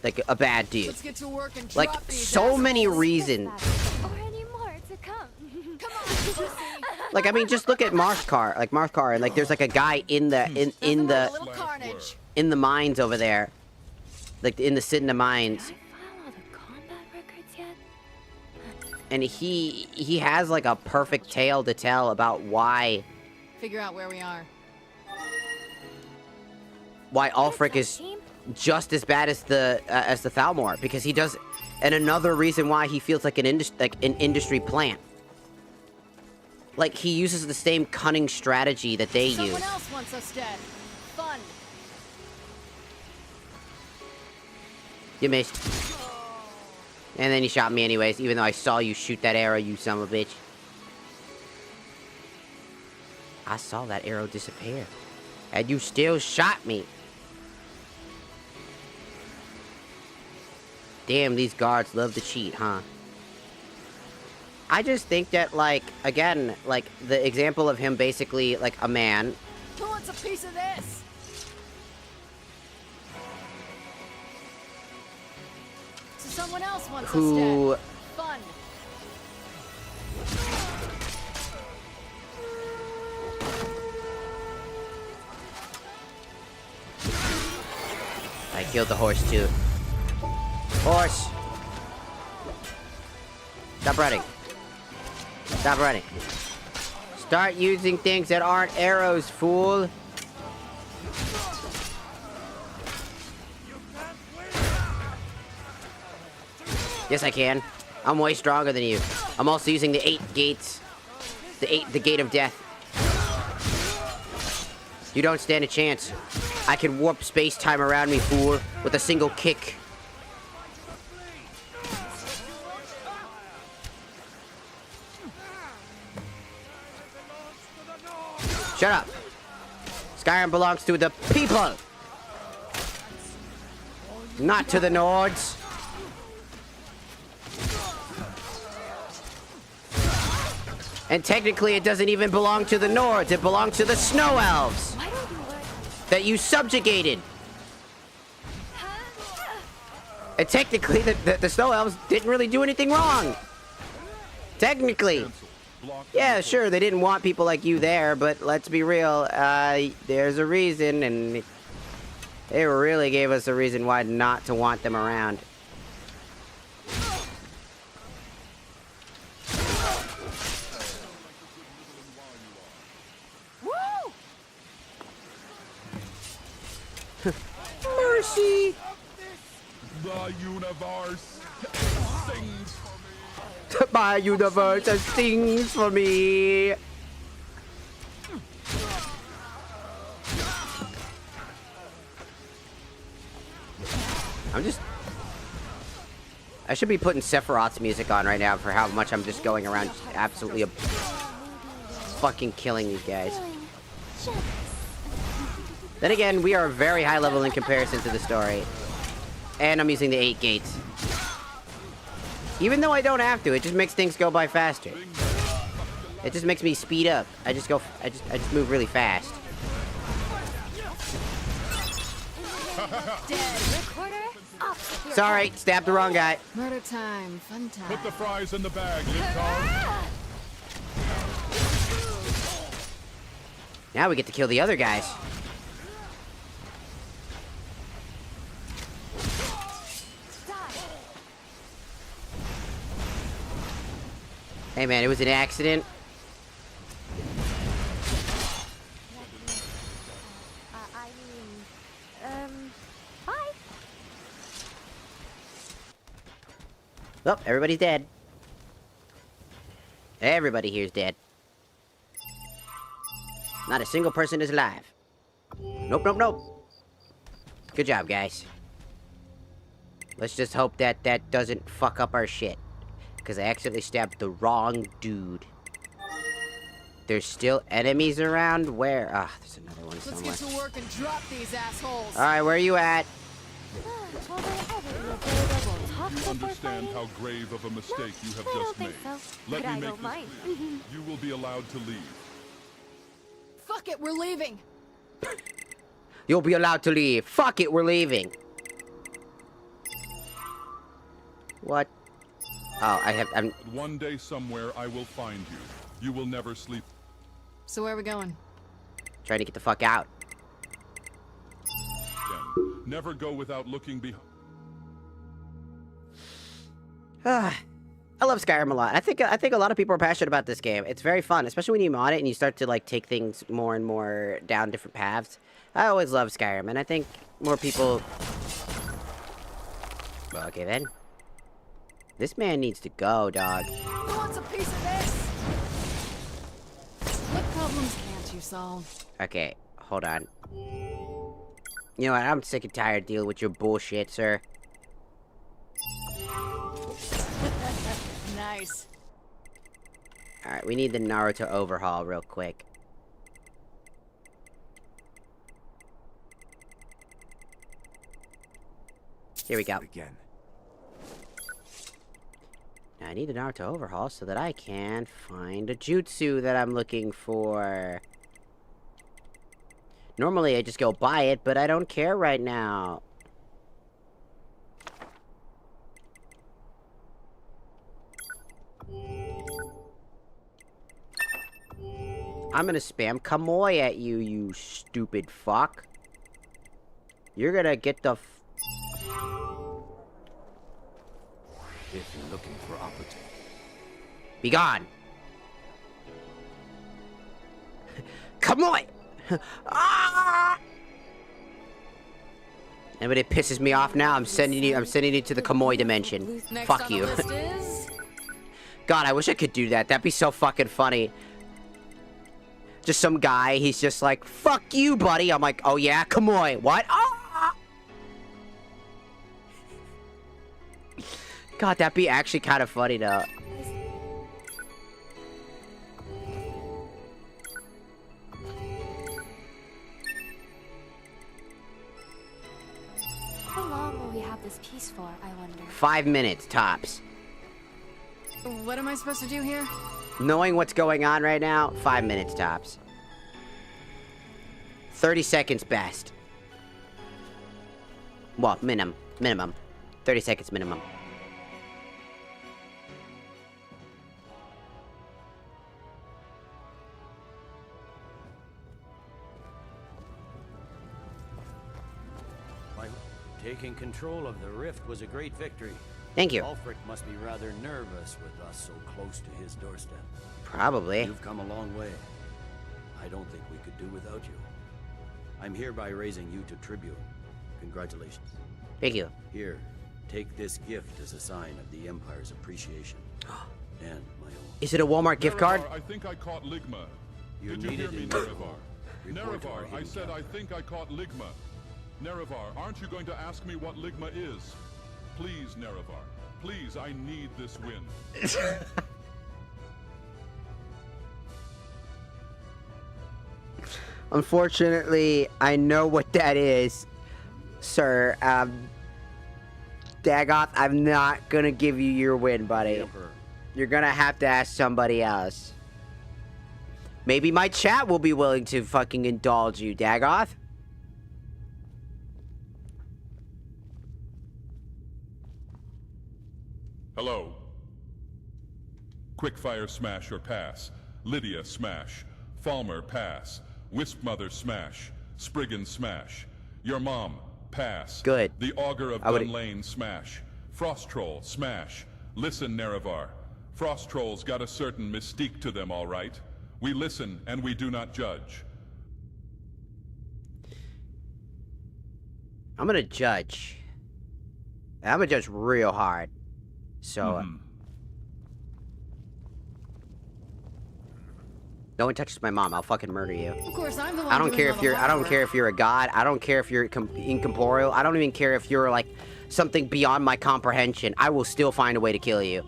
S1: Like, a bad dude.
S2: Let's get to work and
S1: Like,
S2: drop these
S1: so many
S2: assholes.
S1: reasons.
S3: Or any more to come.
S2: Come on, pussy.
S1: Like, I mean, just look at Marthkar. Like, Marthkar, and, like, there's, like, a guy in the...
S2: Nothing like a little carnage.
S1: In the mines over there. Like, in the Sidna mines.
S3: Did I file all the combat records yet?
S1: And he has, like, a perfect tale to tell about why
S2: Figure out where we are.
S1: Ulfric is
S3: Team?
S1: just as bad as the Thalmor, because he does, and another reason why he feels like an industry plant. Like, he uses the same cunning strategy that they
S2: Someone
S1: use.
S2: else wants us dead. Fun.
S1: You missed. And then you shot me anyways, even though I saw you shoot that arrow, you son of a bitch. I saw that arrow disappear. And you still shot me. Damn, these guards love to cheat, huh? I just think that, like, again, like, the example of him basically, like, a man.
S2: Who wants a piece of this? So someone else wants
S1: Who-
S2: us dead. Fun.
S1: I killed the horse, too. Horse! Stop running. Stop running. Start using things that aren't arrows, fool. Yes, I can. I'm way stronger than you. I'm also using the 8 gates. The gate of death. You don't stand a chance. I can warp space-time around me, fool, with a single kick. Shut up. Skyrim belongs to the people. Not to the Nords. And technically, it doesn't even belong to the Nords. It belongs to the Snow Elves
S3: Why don't you let...
S1: that you subjugated. And technically, the Snow Elves didn't really do anything wrong. Technically. Yeah, sure, they didn't want people like you there, but let's be real. There's a reason, and they really gave us a reason why not to want them around.
S2: Woo!
S1: Mercy!
S4: The universe sings for me.
S1: My universe sings for me. I should be putting Sephiroth's music on right now for how much I'm just going around just absolutely fucking killing these guys. Then again, we are very high level in comparison to the story. And I'm using the 8 gates. Even though I don't have to, it just makes things go by faster. It just makes me speed up. I just move really fast. Sorry, stabbed the wrong guy.
S2: Murder time, fun time.
S4: Put the fries in the bag, Libtard.
S1: Now we get to kill the other guys. Hey man, it was an accident.
S3: Bye.
S1: Oh, everybody's dead. Everybody here's dead. Not a single person is alive. Nope, nope, nope. Good job, guys. Let's just hope that that doesn't fuck up our shit. Because I accidentally stabbed the wrong dude. There's still enemies around? Where? Ah, there's another one somewhere.
S2: Let's get to work and drop these assholes.
S1: Alright, where are you at?
S4: Understand how grave of a mistake you have just made. Let me make this clear. You will be allowed to leave.
S2: Fuck it, we're leaving.
S1: You'll be allowed to leave. Fuck it, we're leaving. What? Oh, I'm...
S4: One day somewhere I will find you. You will never sleep.
S2: So where are we going?
S1: trying to get the fuck out.
S4: Again. Never go without looking behind.
S1: I love Skyrim a lot. I think a lot of people are passionate about this game. It's very fun, especially when you mod it and you start to like take things more and more down different paths. I always love Skyrim, and I think more people... Well, okay then. This man needs to go, dog.
S2: Who wants a piece of this? What problems can't you solve?
S1: Okay, hold on. You know what? I'm sick and tired of dealing with your bullshit, sir.
S2: Nice.
S1: Alright, we need the Naruto overhaul real quick. Here we go.
S5: Again.
S1: Now I need a Naruto overhaul so that I can find a jutsu that I'm looking for. Normally I just go buy it, but I don't care right now. I'm gonna spam Kamoi at you, you stupid fuck. You're gonna get the
S7: If you're looking for opportunity.
S1: Be gone. Kamoi! Ah! And when it pisses me off now, I'm sending you to the Kamoi dimension.
S2: Next
S1: Fuck
S2: on
S1: you.
S2: the list is...
S1: God, I wish I could do that. That'd be so fucking funny. Just some guy, he's just like, fuck you, buddy. I'm like, oh yeah, Kamoi. What? Ah! God, that'd be actually kind of funny, though.
S3: How long will we have this piece for, I wonder?
S1: 5 minutes, tops.
S2: What am I supposed to do here?
S1: Knowing what's going on right now, 5 minutes, tops. 30 seconds best. Well, minimum. 30 seconds minimum.
S8: Taking control of the rift was a great victory.
S1: Thank you.
S8: Ulfric must be rather nervous with us so close to his doorstep.
S1: Probably.
S8: You've come a long way. I don't think we could do without you. I'm hereby raising you to tribune. Congratulations.
S1: Thank you.
S8: Here, take this gift as a sign of the Empire's appreciation. And my own.
S1: Is it a Walmart gift card?
S4: I think I caught Ligma.
S8: You're
S4: Did you hear
S8: needed
S4: me,
S8: in
S4: Nerevar?
S8: Report to our
S4: Nerevar, I
S8: hidden
S4: said
S8: camp.
S4: I think I caught Ligma. Nerevar, aren't you going to ask me what Ligma is? Please, Nerevar. Please, I need this win.
S1: Unfortunately, I know what that is, sir. Dagoth, I'm not gonna give you your win, buddy. You're gonna have to ask somebody else. Maybe my chat will be willing to fucking indulge you, Dagoth.
S4: Hello. Quickfire smash or pass. Lydia smash. Falmer pass. Wispmother smash. Spriggan smash. Your mom pass.
S1: Good.
S4: The Augur of Dunlane smash. Frost Troll smash. Listen, Nerevar. Frost Trolls got a certain mystique to them, all right. We listen and we do not judge.
S1: I'm gonna judge. I'm gonna judge real hard. So, no one touches my mom, I'll fucking murder you.
S2: Of course, I'm the one
S1: I don't
S2: doing
S1: care
S2: all
S1: if
S2: the
S1: you're. I
S2: hard
S1: don't
S2: work.
S1: care if you're a god. I don't care if you're incorporeal. I don't even care if you're like something beyond my comprehension. I will still find a way to kill you.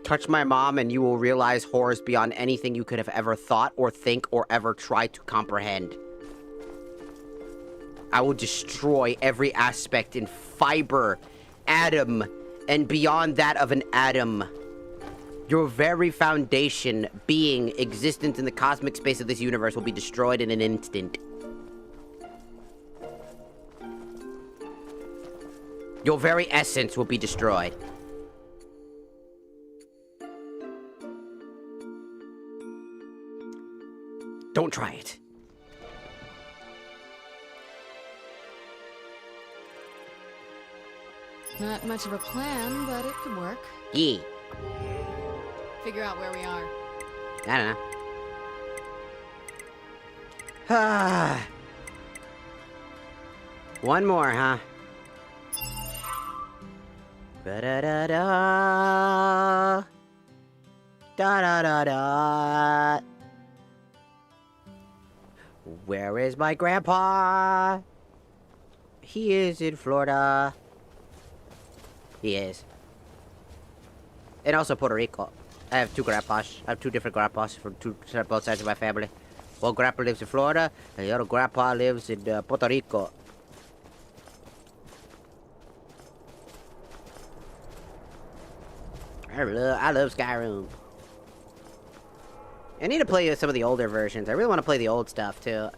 S1: Touch my mom and you will realize horrors beyond anything you could have ever thought or think or ever tried to comprehend. I will destroy every aspect in fiber, atom, and beyond that of an atom. Your very foundation, being, existence in the cosmic space of this universe will be destroyed in an instant. Your very essence will be destroyed. Don't try it.
S2: Not much of a plan, but it could work.
S1: Yeah.
S2: Figure out where we are.
S1: I don't know. Ah. One more, huh? Da-da-da-da. Da-da-da-da. Where is my grandpa? He is in Florida. He is. And also Puerto Rico. I have two grandpas. I have two different grandpas from both sides of my family. One grandpa lives in Florida, and the other grandpa lives in Puerto Rico. I love Skyrim. I need to play some of the older versions. I really want to play the old stuff, too.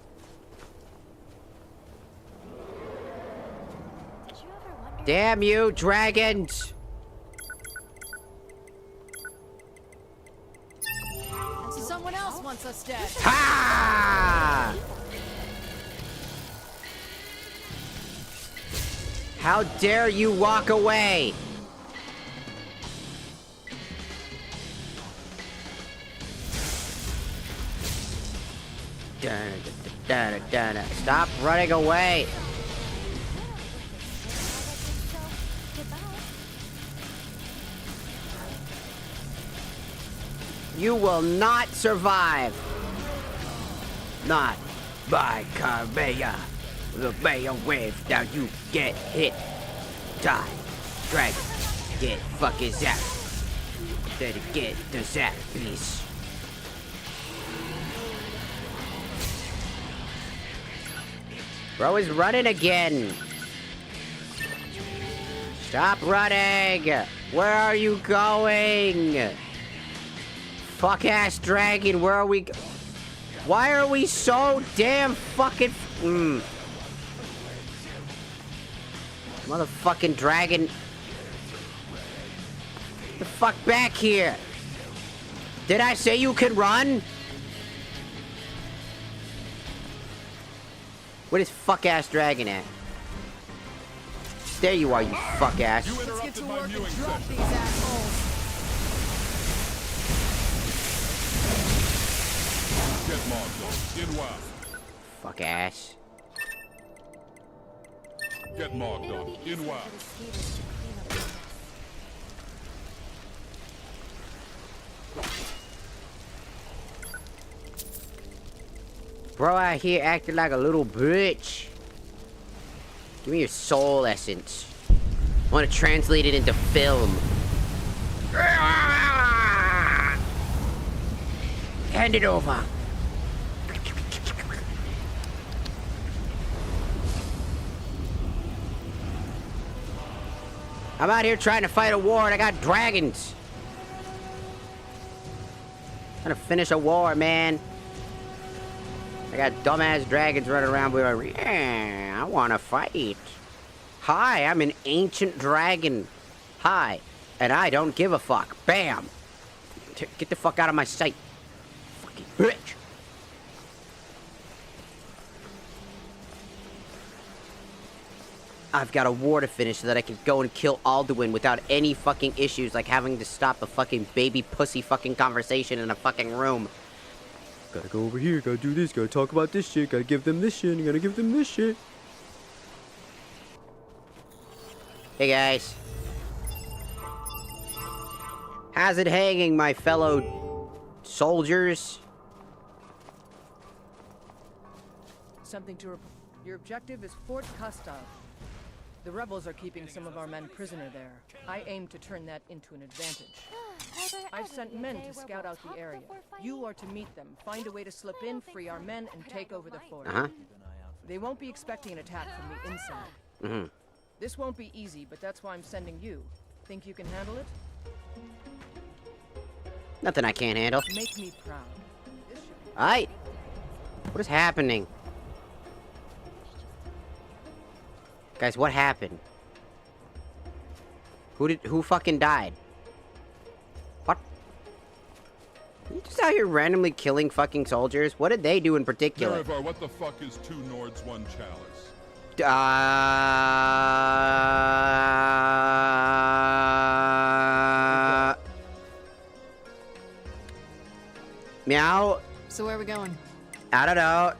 S3: Did you ever wonder
S1: Damn you, dragons!
S2: So someone else wants us dead.
S1: Ha! How dare you walk away? Stop running away!
S3: so goodbye?
S1: You will not survive! Not by Carmea. The Maya wave. Now you get hit. Die. Dragon. Get fucking zapped. Then get the zap piece. Bro is running again. Stop running. Where are you going? Fuck ass dragon, where are we? Why are we so damn fucking? Motherfucking dragon. Get the fuck back here. Did I say you can run? Where this fuck ass dragon at? There you are, you fuck ass.
S4: You
S2: Let's get
S4: interrupted
S2: to
S4: my
S2: work and
S4: viewing
S2: drop
S4: session.
S2: these assholes.
S4: Get Mogdon. In WAF.
S1: Fuck ass.
S4: Get
S3: It'll
S4: Mogdon.
S3: be
S4: In
S3: easier
S4: WAF.
S3: for the skaters to clean up their mess.
S1: Bro out here acting like a little bitch. Give me your soul essence. I want to translate it into film. Hand it over. I'm out here trying to fight a war and I got dragons. Trying to finish a war, man. I got dumbass dragons running around with like, yeah, I want to fight. Hi, I'm an ancient dragon. Hi, and I don't give a fuck. Bam. Get the fuck out of my sight. Fucking bitch. I've got a war to finish so that I can go and kill Alduin without any fucking issues, like having to stop a fucking baby pussy fucking conversation in a fucking room. Gotta go over here, gotta do this, gotta talk about this shit, gotta give them this shit, gotta give them this shit. Hey guys. How's it hanging, my fellow soldiers?
S6: Something to report. Your objective is Fort Custa. The rebels are keeping some of our men prisoner there. I aim to turn that into an advantage. I've sent men to scout out the area. You are to meet them, find a way to slip in, free our men, and take over the fort. They won't be expecting an attack from the inside. This won't be easy, but that's why I'm sending you. Think you can handle it?
S1: Nothing I can't handle.
S6: Make me proud.
S1: Aight. What is happening? Guys, what happened? Who fucking died? What? You just out here randomly killing fucking soldiers? What did they do in particular?
S4: NEREVAR, what the fuck is 2 Nords, 1 Chalice?
S1: Meow.
S2: So where are we going?
S1: I don't know.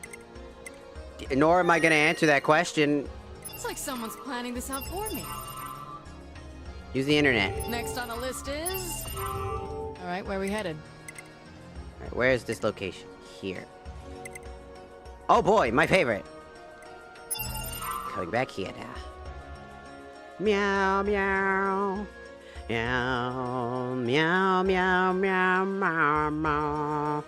S1: Nor am I gonna answer that question.
S2: It's like someone's planning this out for me.
S1: Use the internet.
S2: Next on the list is... Alright, where are we headed?
S1: Alright, where is this location? Here. Oh boy, my favorite. Coming back here now. Meow, meow. Meow, meow, meow, meow, meow, meow.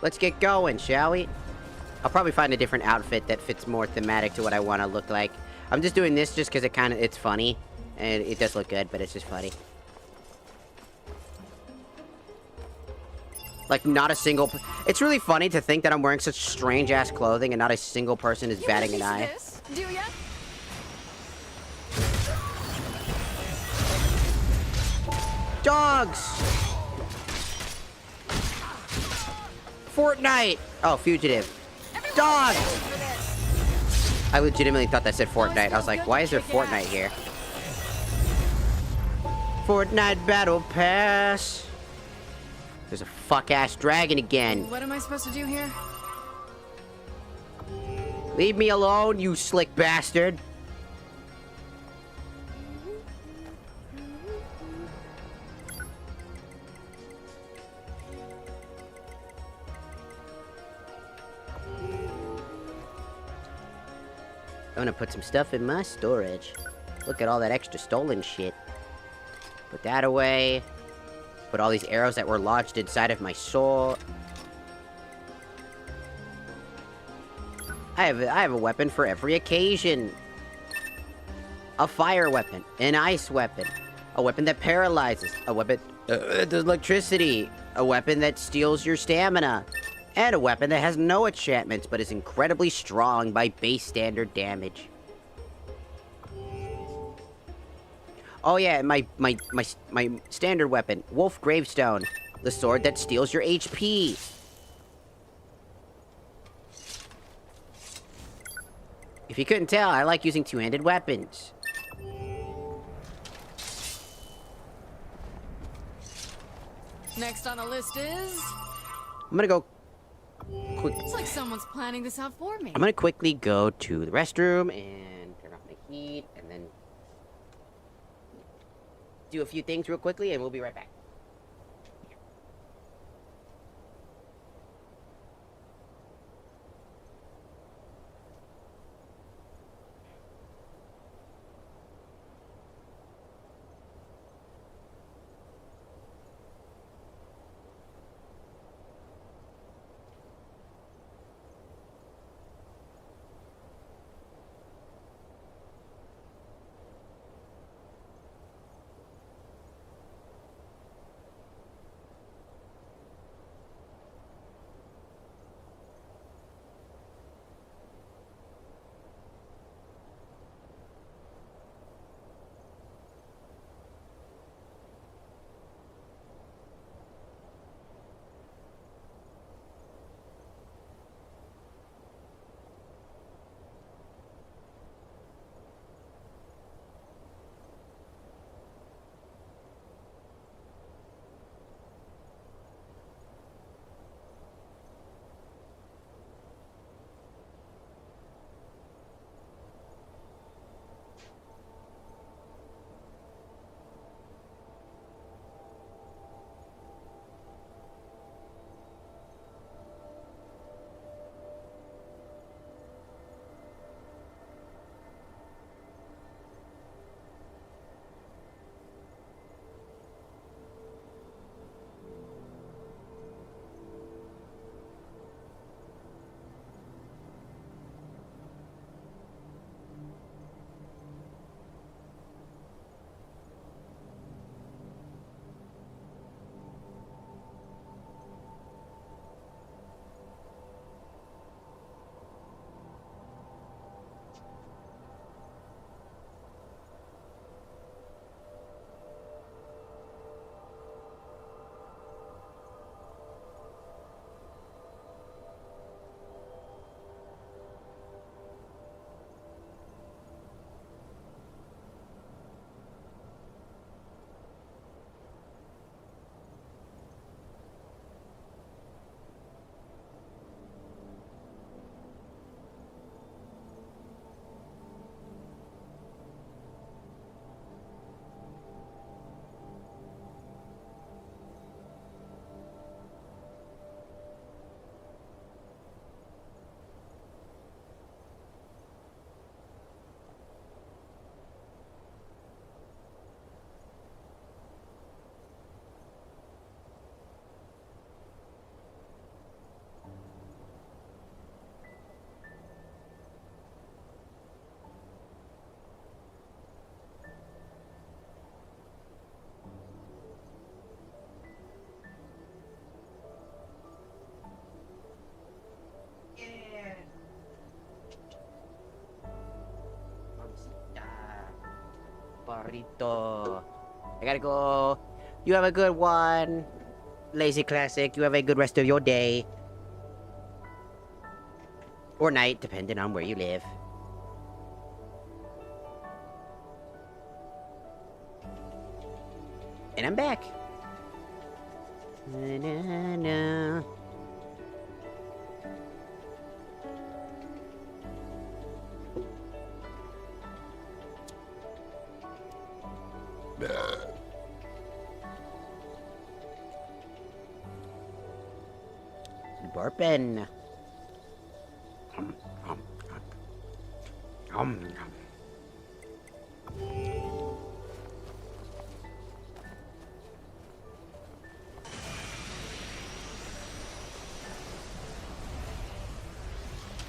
S1: Let's get going, shall we? I'll probably find a different outfit that fits more thematic to what I want to look like. I'm just doing this just because it's funny. And it does look good, but it's just funny. Like, not a single... It's really funny to think that I'm wearing such strange-ass clothing and not a single person is batting an eye.
S2: Do ya?
S1: Dogs! Fortnite! Oh, fugitive. Dogs! I legitimately thought that said Fortnite. I was like, why is there Fortnite here? Fortnite Battle Pass. There's a fuck-ass dragon again.
S2: What am I supposed to do here?
S1: Leave me alone, you slick bastard. I'm gonna put some stuff in my storage. Look at all that extra stolen shit. Put that away. Put all these arrows that were lodged inside of my soul. I have a weapon for every occasion. A fire weapon, an ice weapon, a weapon that paralyzes, a weapon that does electricity, a weapon that steals your stamina, and a weapon that has no enchantments but is incredibly strong by base standard damage. Oh yeah, my standard weapon, Wolf Gravestone, the sword that steals your HP. If you couldn't tell, I like using two-handed weapons.
S2: Next on the list is...
S1: I'm gonna go
S2: It's like someone's planning this out for me.
S1: I'm gonna quickly go to the restroom and turn off my eat, and then do a few things real quickly, and we'll be right back. Burrito. I gotta go. You have a good one. Lazy Classic, you have a good rest of your day. Or night, depending on where you live. And I'm back. Na, na, na. Burping.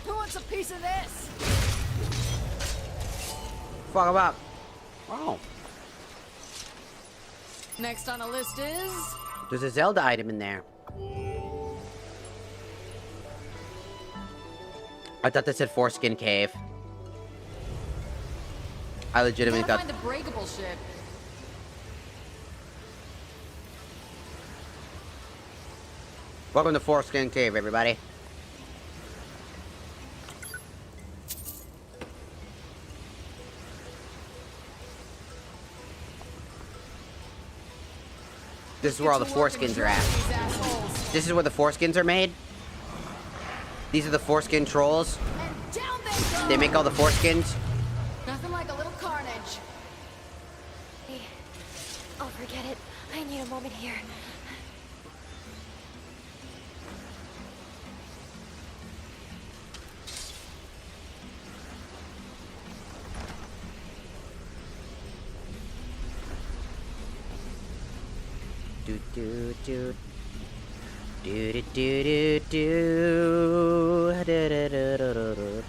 S2: Who wants a piece of this?
S1: Fuck him up. Oh.
S2: Next on the list is...
S1: There's a Zelda item in there. I thought that said Foreskin Cave. I legitimately
S2: Gotta
S1: thought...
S2: find the breakable ship.
S1: Welcome to Foreskin Cave, everybody. This is where all the foreskins are at. This is where the foreskins are made. These are the foreskin trolls.
S2: And down they go.
S1: They make all the foreskins.
S2: Nothing like a
S3: forget it. I need a moment here.
S1: Do do do. Do do do do do. Da, da, da, da, da, da.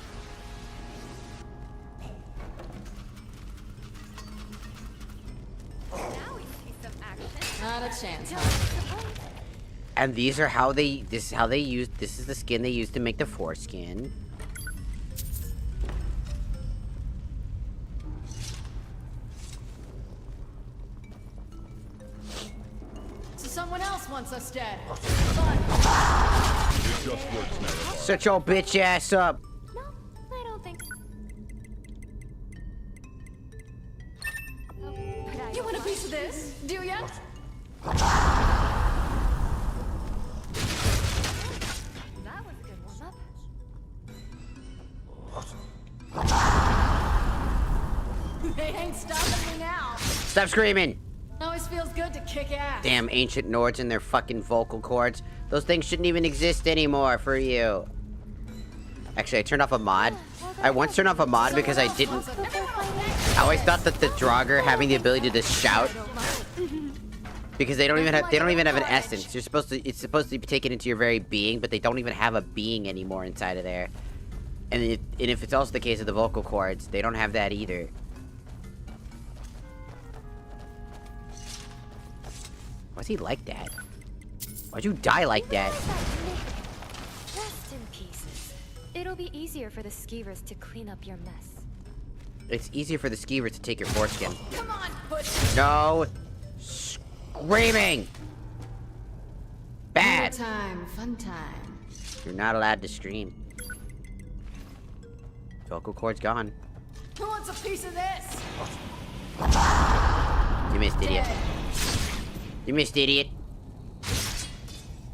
S3: Now we see some action.
S2: Not a chance,
S3: Don't
S2: huh?
S3: disappoint.
S1: And these are how they. This is how they use. This is the skin they use to make the foreskin.
S2: So someone else wants us dead.
S4: It just works, NEREVAR.
S1: Shut your bitch ass up.
S3: No, I don't think so. Oh, but I
S2: You
S3: don't
S2: want a
S3: mind.
S2: piece of this? Do ya?
S3: That was a good warm-up.
S2: They ain't stopping me now.
S1: Stop screaming.
S2: Always feels good to kick ass.
S1: Damn ancient Nords and their fucking vocal cords. Those things shouldn't even exist anymore for you. Actually, I turned off a mod. I once turned off a mod because I didn't. I always thought that the Draugr having the ability to just shout, because they don't even have an essence. You're supposed to. It's supposed to be taken into your very being, but they don't even have a being anymore inside of there. And if it's also the case of the vocal cords, they don't have that either. Why's he like that? Why'd you die like that?
S3: Rest in pieces. It'll be easier for the skeevers to clean up your mess.
S1: It's easier for the skeevers to take your foreskin.
S2: Come on, Butch.
S1: No screaming. Bad.
S2: Time, fun time.
S1: You're not allowed to scream. Vocal cord's gone.
S2: Who wants a piece of this?
S1: You missed, idiot. You missed, idiot.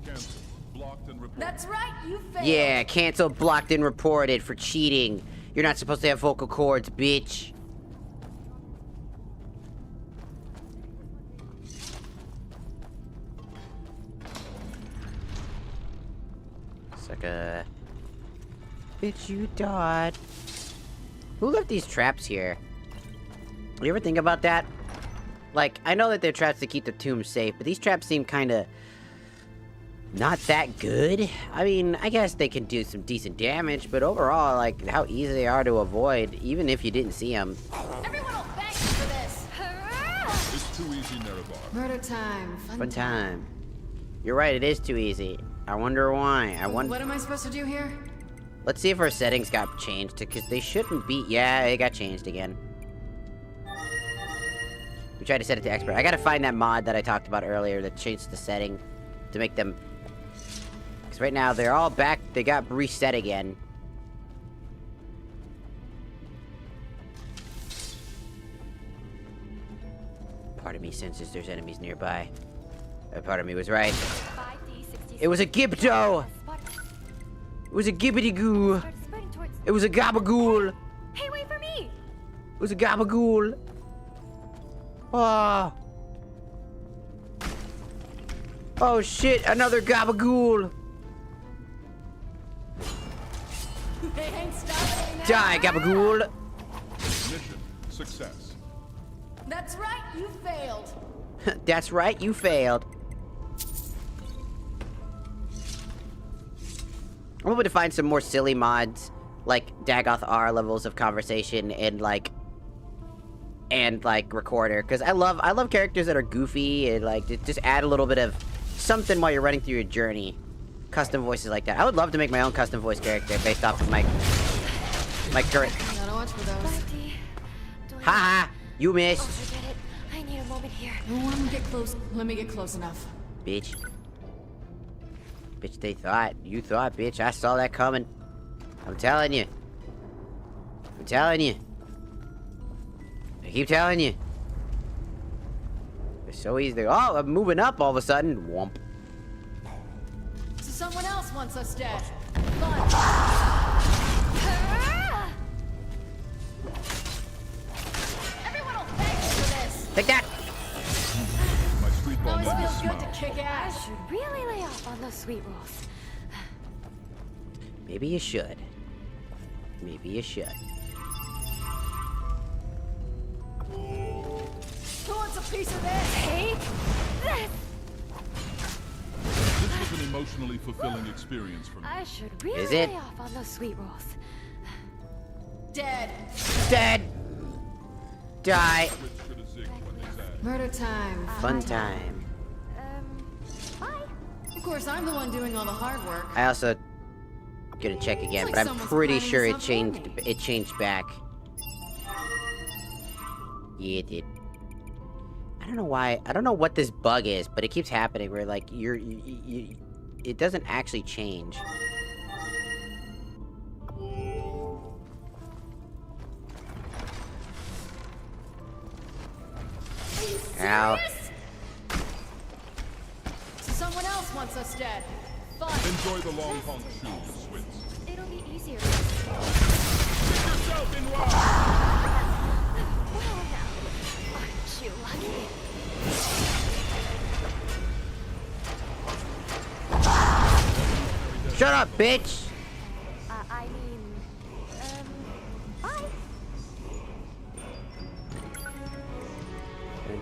S4: Cancel. Blocked and reported.
S2: That's right, you failed.
S1: Yeah, canceled, blocked, and reported for cheating. You're not supposed to have vocal cords, bitch. Sucker. Bitch, you died. Who left these traps here? You ever think about that? Like, I know that they're traps to keep the tomb safe, but these traps seem kinda not that good. I mean, I guess they can do some decent damage, but overall, like, how easy they are to avoid, even if you didn't see them.
S2: Everyone will thank you for this.
S4: It's too easy, NEREVAR.
S2: Murder time,
S1: Fun time. You're right, it is too easy. I wonder why.
S2: What am I supposed to do here?
S1: Let's see if our settings got changed, because they shouldn't be. Yeah, it got changed again. We tried to set it to expert. I gotta find that mod that I talked about earlier that changed the setting to make them. Because right now they're all back. They got reset again. Part of me senses there's enemies nearby. That part of me was right.
S3: 5D66.
S1: It was a Gibdo! It was a Gibbity Goo!
S3: Started spreading towards.
S1: It was a Gabagool!
S3: Hey, wait for me!
S1: It was a Gabagool! Oh. Oh shit, another Gabagool!
S2: They ain't stopping me now.
S1: Die, Gabagool!
S4: Mission success.
S2: That's right, you failed.
S1: That's right, you failed. I'm hoping to find some more silly mods, like Dagoth R levels of conversation and like recorder, because I love characters that are goofy and like just add a little bit of something while you're running through your journey. Custom voices like that. I would love to make my own custom voice character based off of my current.
S2: Gotta watch for those.
S3: 5D.
S1: Haha, you
S3: Oh,
S1: missed,
S3: forget it. I need a moment here.
S2: Let me get close enough.
S1: bitch. Bitch, you thought, bitch. I saw that coming. I'm telling you. I'm telling you. I keep telling you. It's so easy. Oh, I'm moving up all of a sudden. Womp.
S2: So someone else wants us dead. Everyone will thank you for this.
S1: Take that.
S3: I
S2: gas.
S3: should really lay off on those sweet rolls.
S1: Maybe you should. Maybe you should.
S2: Who wants a piece of this?
S3: Take this!
S4: This was an emotionally fulfilling experience for me.
S3: I should really
S1: Is it?
S3: lay off on those sweet rolls.
S2: Dead.
S1: Dead. Die.
S4: Which should have zigged when they zagged.
S2: Murder time.
S1: Fun time.
S3: Bye.
S2: Of course, I'm the one doing all the hard work.
S1: I also gonna check again,
S2: like
S1: but I'm
S2: someone's
S1: pretty
S2: planning
S1: sure it
S2: something for
S1: changed.
S2: me.
S1: It changed back. Yeah, it did. I don't know why. I don't know what this bug is, but it keeps happening. Where like it doesn't actually change. Ow.
S2: So someone else wants us dead. Fun.
S4: Enjoy the long honk shoes, Switz.
S3: It'll be easier.
S4: Get yourself in line!
S3: Well now, aren't you lucky?
S1: Shut up, bitch!
S3: I mean, bye.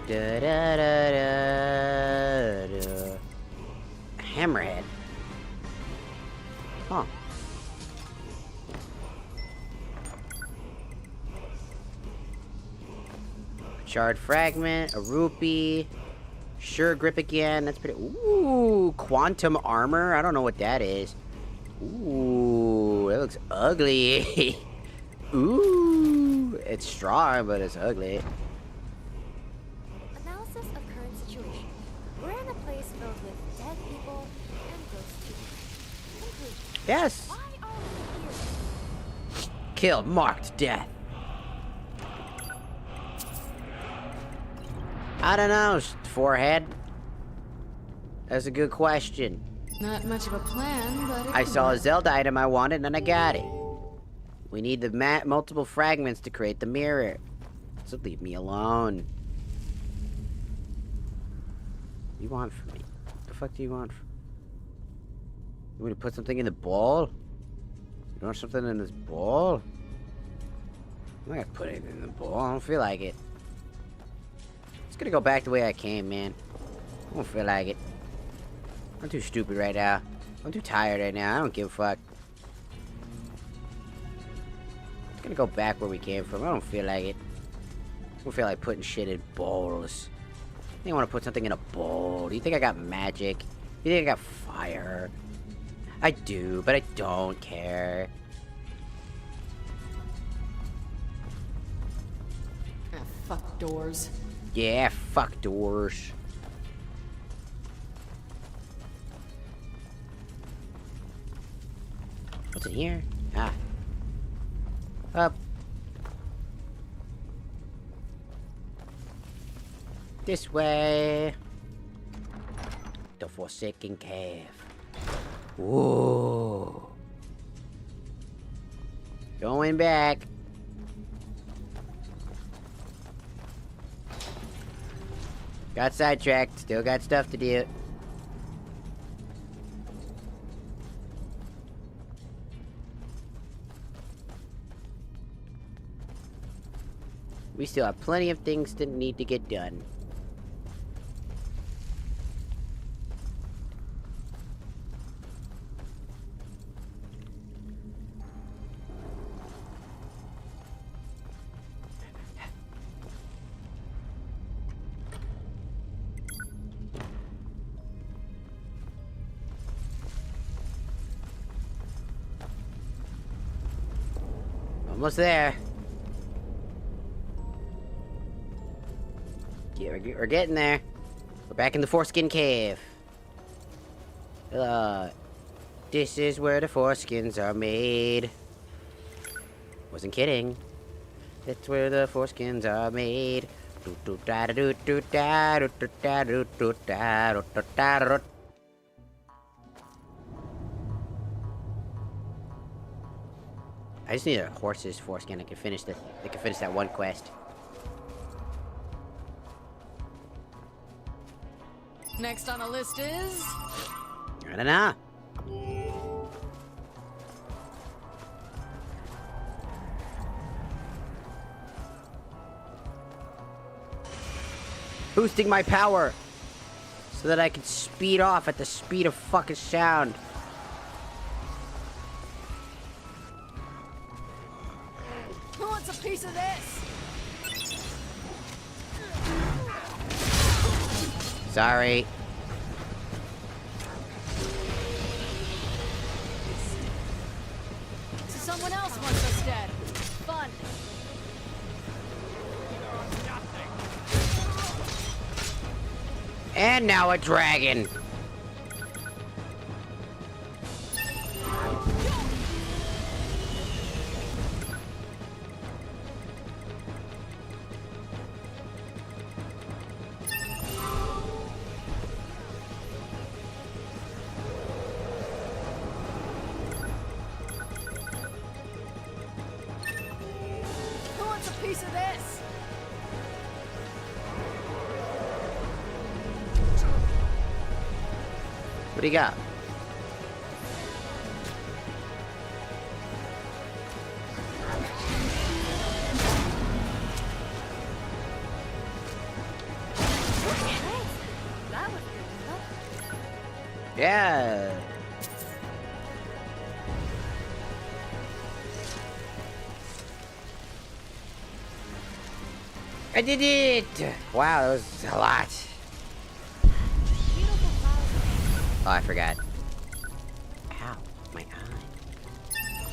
S1: Da, da, da, da, da. Hammerhead. Huh. Charred fragment, a rupee, sure grip again. That's pretty. Ooh, quantum armor. I don't know what that is. Ooh, that looks ugly. Ooh, it's strong, but it's ugly.
S3: Analysis of current situation. We're in a place filled with dead people and ghost people. Conclusion.
S1: Yes.
S3: Why are we here?
S1: Killed, marked death. I don't know, forehead. That's a good question.
S2: Not much of a plan, but it
S1: I
S2: could
S1: saw a
S2: work.
S1: Zelda item I wanted and I got it. We need the multiple fragments to create the mirror. So leave me alone. What do you want from me? What the fuck do you want from me? You want me to put something in the bowl? You want something in this bowl? I'm not gonna put it in the bowl. I don't feel like it. Just gonna go back the way I came, man. I don't feel like it. I'm too stupid right now. I'm too tired right now. I don't give a fuck. Just gonna go back where we came from. I don't feel like it. I don't feel like putting shit in bowls. I want to put something in a bowl. Do you think I got magic? Do you think I got fire? I do, but I don't care.
S2: Ah, fuck doors.
S1: Yeah, fuck doors. What's in here? Ah. Up. This way. The Forsaken Cave. Whoa. Going back. Got sidetracked. Still got stuff to do. We still have plenty of things that need to get done. Almost there. Yeah, we're getting there. We're back in the Foreskin Cave. This is where the foreskins are made. Wasn't kidding. That's where the foreskins are made. I just need a horse's foreskin. I can finish that one quest.
S2: Next on the list is...
S1: I don't know. Boosting my power so that I can speed off at the speed of fucking sound.
S2: Who wants a piece of this?
S1: Sorry.
S2: So someone else wants us dead. Fun.
S1: And now a dragon.
S2: Who wants a piece of this?
S1: What do you got?
S3: That was good enough.
S1: Yeah. I did it! Wow, that was a lot.
S3: Beautiful flowers.
S1: Oh, I forgot. Ow, my eye.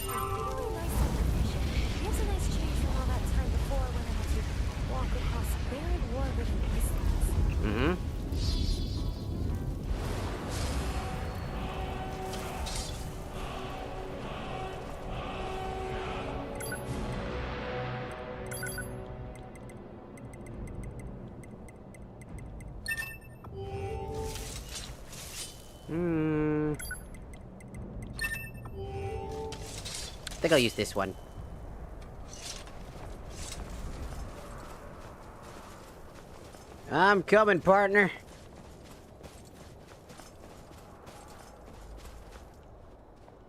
S3: Really nice supervision. He has a nice change from all that time before when I had to walk across barren, war-ridden wastelands.
S1: Mm-hmm. I think I'll use this one. I'm coming, partner.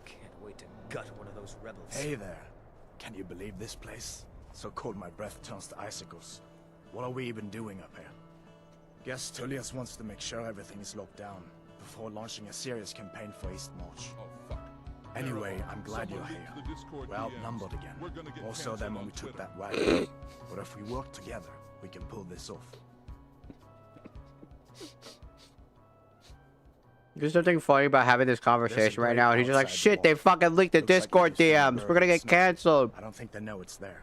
S7: Can't wait to gut one of those rebels.
S5: Hey there. Can you believe this place? So cold my breath turns to icicles. What are we even doing up here? Guess Tullius wants to make sure everything is locked down before launching a serious campaign for East March.
S4: Oh, fuck.
S5: Anyway, I'm glad you're
S4: Someone
S5: here.
S4: leaked the Discord
S5: We're
S4: DMs.
S5: outnumbered again.
S4: We're gonna get
S5: More so than
S4: canceled
S5: when
S4: on
S5: we took
S4: Twitter.
S5: that wagon. But if we work together, we can pull this off.
S1: There's nothing funny about having this conversation right now, and he's just like, shit, they fucking leaked the
S5: Looks like
S1: Discord
S5: there's some
S1: DMs. We're gonna
S5: bird
S1: get
S5: snow.
S1: canceled.
S5: I don't think they know it's there.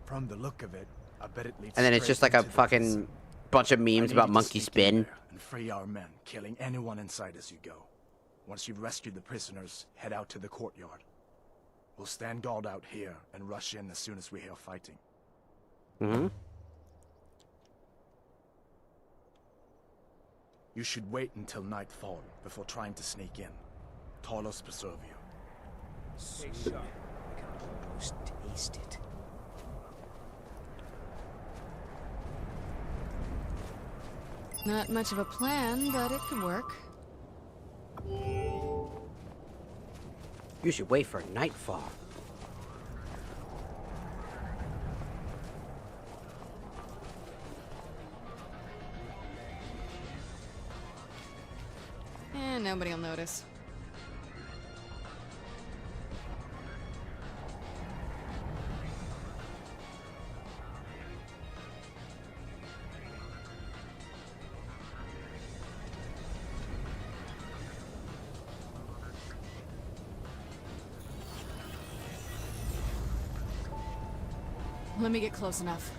S5: From the look of it, I bet it leads
S1: And then it's
S5: straight
S1: just like a
S5: into the
S1: fucking
S5: prison.
S1: bunch of
S5: I
S1: memes
S5: need
S1: about
S5: you to
S1: monkey
S5: sneak in
S1: spin.
S5: there and free our men, killing anyone inside as you go. Once you've rescued the prisoners, head out to the courtyard. We'll stand guard out here and rush in as soon as we hear fighting.
S1: Mm-hmm.
S5: You should wait until nightfall before trying to sneak in. Talos preserve you.
S7: Stay sharp. I can almost taste it.
S2: Not much of a plan, but it could work.
S1: You should wait for nightfall.
S2: Nobody'll notice. Let me get close enough.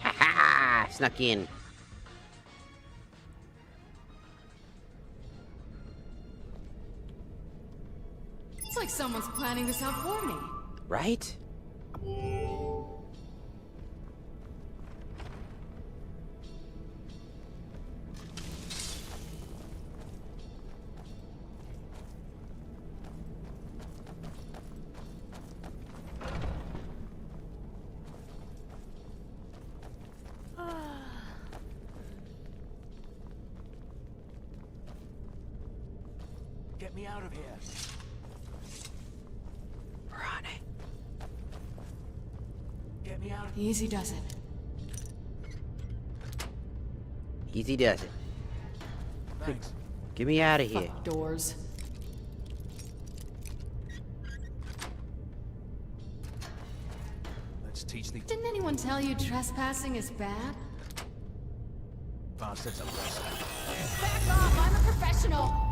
S1: Ha! Snuck in.
S2: It's like someone's planning this out for me.
S1: Right?
S7: Get me out of here.
S1: We're on it.
S7: Get me out of
S2: Easy does it.
S1: Easy does it.
S7: Thanks.
S1: Get me out of here.
S2: Fuck doors.
S7: Let's teach the
S2: Didn't anyone tell you trespassing is bad?
S5: Bastards are blessed.
S2: Back off! I'm a professional!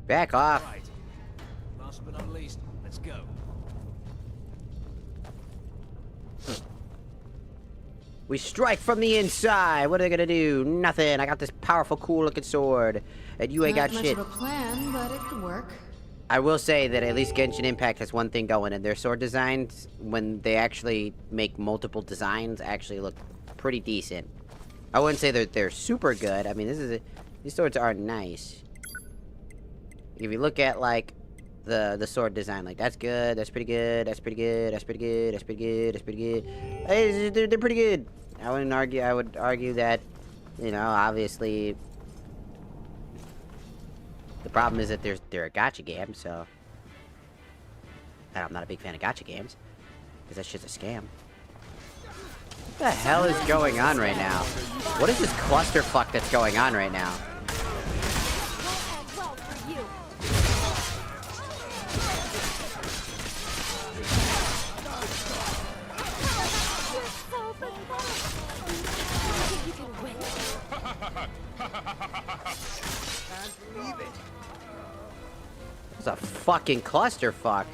S1: Back off.
S7: right. Last but not least, let's go.
S1: We strike from the inside. What are they gonna do? Nothing. I got this powerful, cool-looking sword, and you ain't got
S2: Not
S1: shit.
S2: much of a plan, but it could work.
S1: I will say that at least Genshin Impact has one thing going, and their sword designs, when they actually make multiple designs, actually look pretty decent. I wouldn't say they're super good. I mean, these swords are nice. If you look at like the sword design, like that's good, that's pretty good, that's pretty good, that's pretty good, that's pretty good, that's pretty good. Hey, they're pretty good. I wouldn't argue. I would argue that, you know, obviously the problem is that they're a gacha game, so and I'm not a big fan of gacha games because that shit's a scam. What the hell is going on right now? What is this clusterfuck that's going on right now?
S3: Well for you. You're so pathetic. You think you can win?
S7: Can't believe it.
S1: It's a fucking clusterfuck.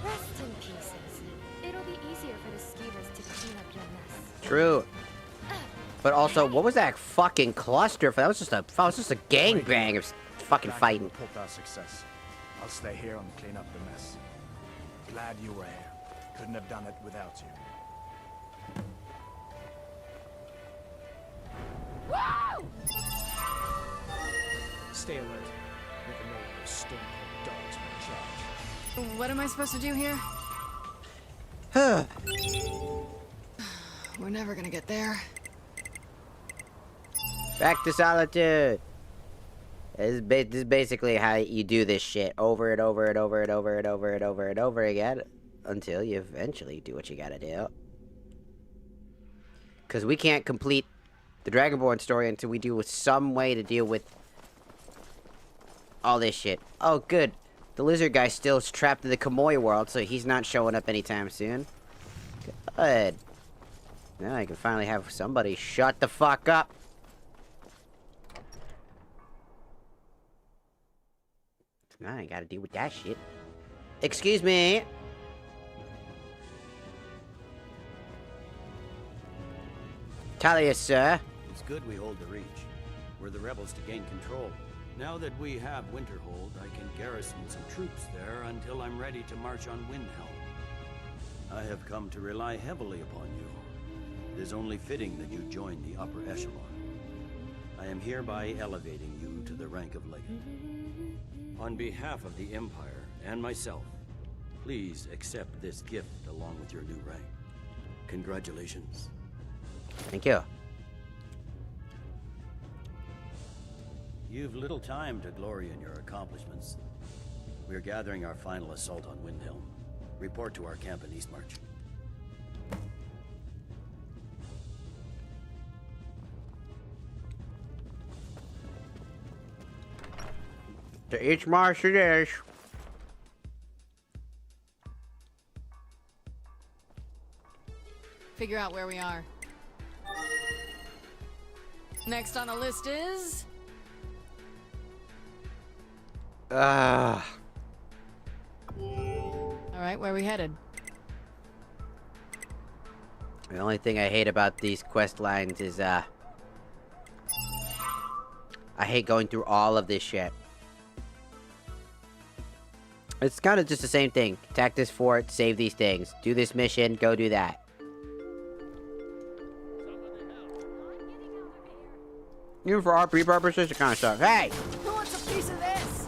S3: Rest in pieces. It'll be easier for the skeevers to clean up your mess.
S1: True. But also, what was that fucking cluster? That was just a gangbang of fucking
S5: Glad you
S1: fighting.
S5: report our success. I'll stay here and clean up the mess. Glad you were here. Couldn't have done it without you.
S7: Stay alert. Never know when those stone cold dogs will charge.
S2: What am I supposed to do here? We're never gonna get there.
S1: Back to solitude. This is basically how you do this shit over and over and over and over and over and over and over again until you eventually do what you gotta do. Because we can't complete the Dragonborn story until we do some way to deal with all this shit. Oh, good. The lizard guy's still trapped in the Kamoy world, so he's not showing up anytime soon. Good. Now I can finally have somebody shut the fuck up. Now I gotta deal with that shit. Excuse me. Talia, sir.
S8: It's good we hold the Reach. We're the rebels to gain control. Now that we have Winterhold, I can garrison some troops there until I'm ready to march on Windhelm. I have come to rely heavily upon you. It is only fitting that you join the upper echelon. I am hereby elevating you to the rank of Legate. On behalf of the Empire and myself, please accept this gift along with your new rank. Congratulations.
S1: Thank you.
S8: You've little time to glory in your accomplishments. We're gathering our final assault on Windhelm. Report to our camp in Eastmarch.
S1: To each march it is.
S2: Figure out where we are. Next on the list is...
S1: Ah.
S2: Alright, where are we headed?
S1: The only thing I hate about these quest lines is, I hate going through all of this shit. It's kind of just the same thing. Attack this fort, save these things. Do this mission, go do that. Even for RP purposes, it kind of sucks. Hey!
S2: Who wants a piece of this?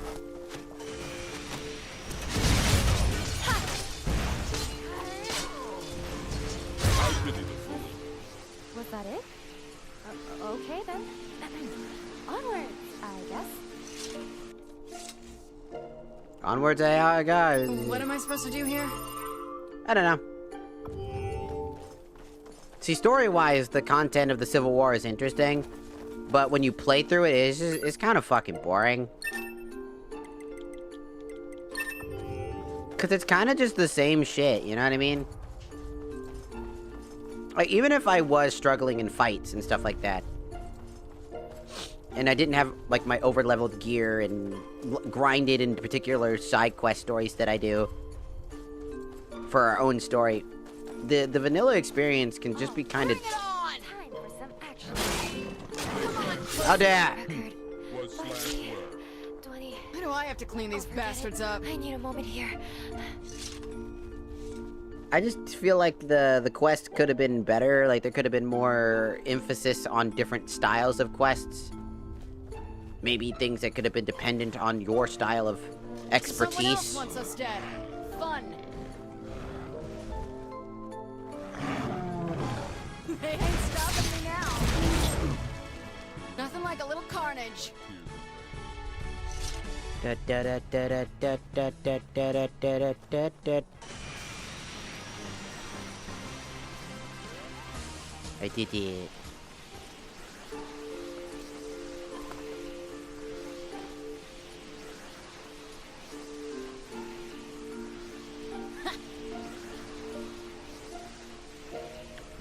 S3: that it? Okay then. Onwards, I guess.
S1: Onwards, I got.
S2: What am I supposed to do here?
S1: I don't know. See, story-wise, the content of the Civil War is interesting, but when you play through it, it's kind of fucking boring. Because it's kind of just the same shit, you know what I mean? Like, even if I was struggling in fights and stuff like that, and I didn't have, like, my over-leveled gear and grinded in particular side quest stories that I do for our own story, the vanilla experience can just be kind of...
S3: Time for some action.
S1: How dare!
S4: Was slash were.
S3: 20.
S2: Why do I have to clean these bastards up?
S3: I need a moment here.
S1: I just feel like the quest could have been better. Like, there could have been more emphasis on different styles of quests. Maybe things that could have been dependent on your style of expertise.
S2: Someone else wants us dead. Fun. They ain't stopping me now. Nothing like a little carnage.
S1: Da da da da da da da da da da da da. I did it.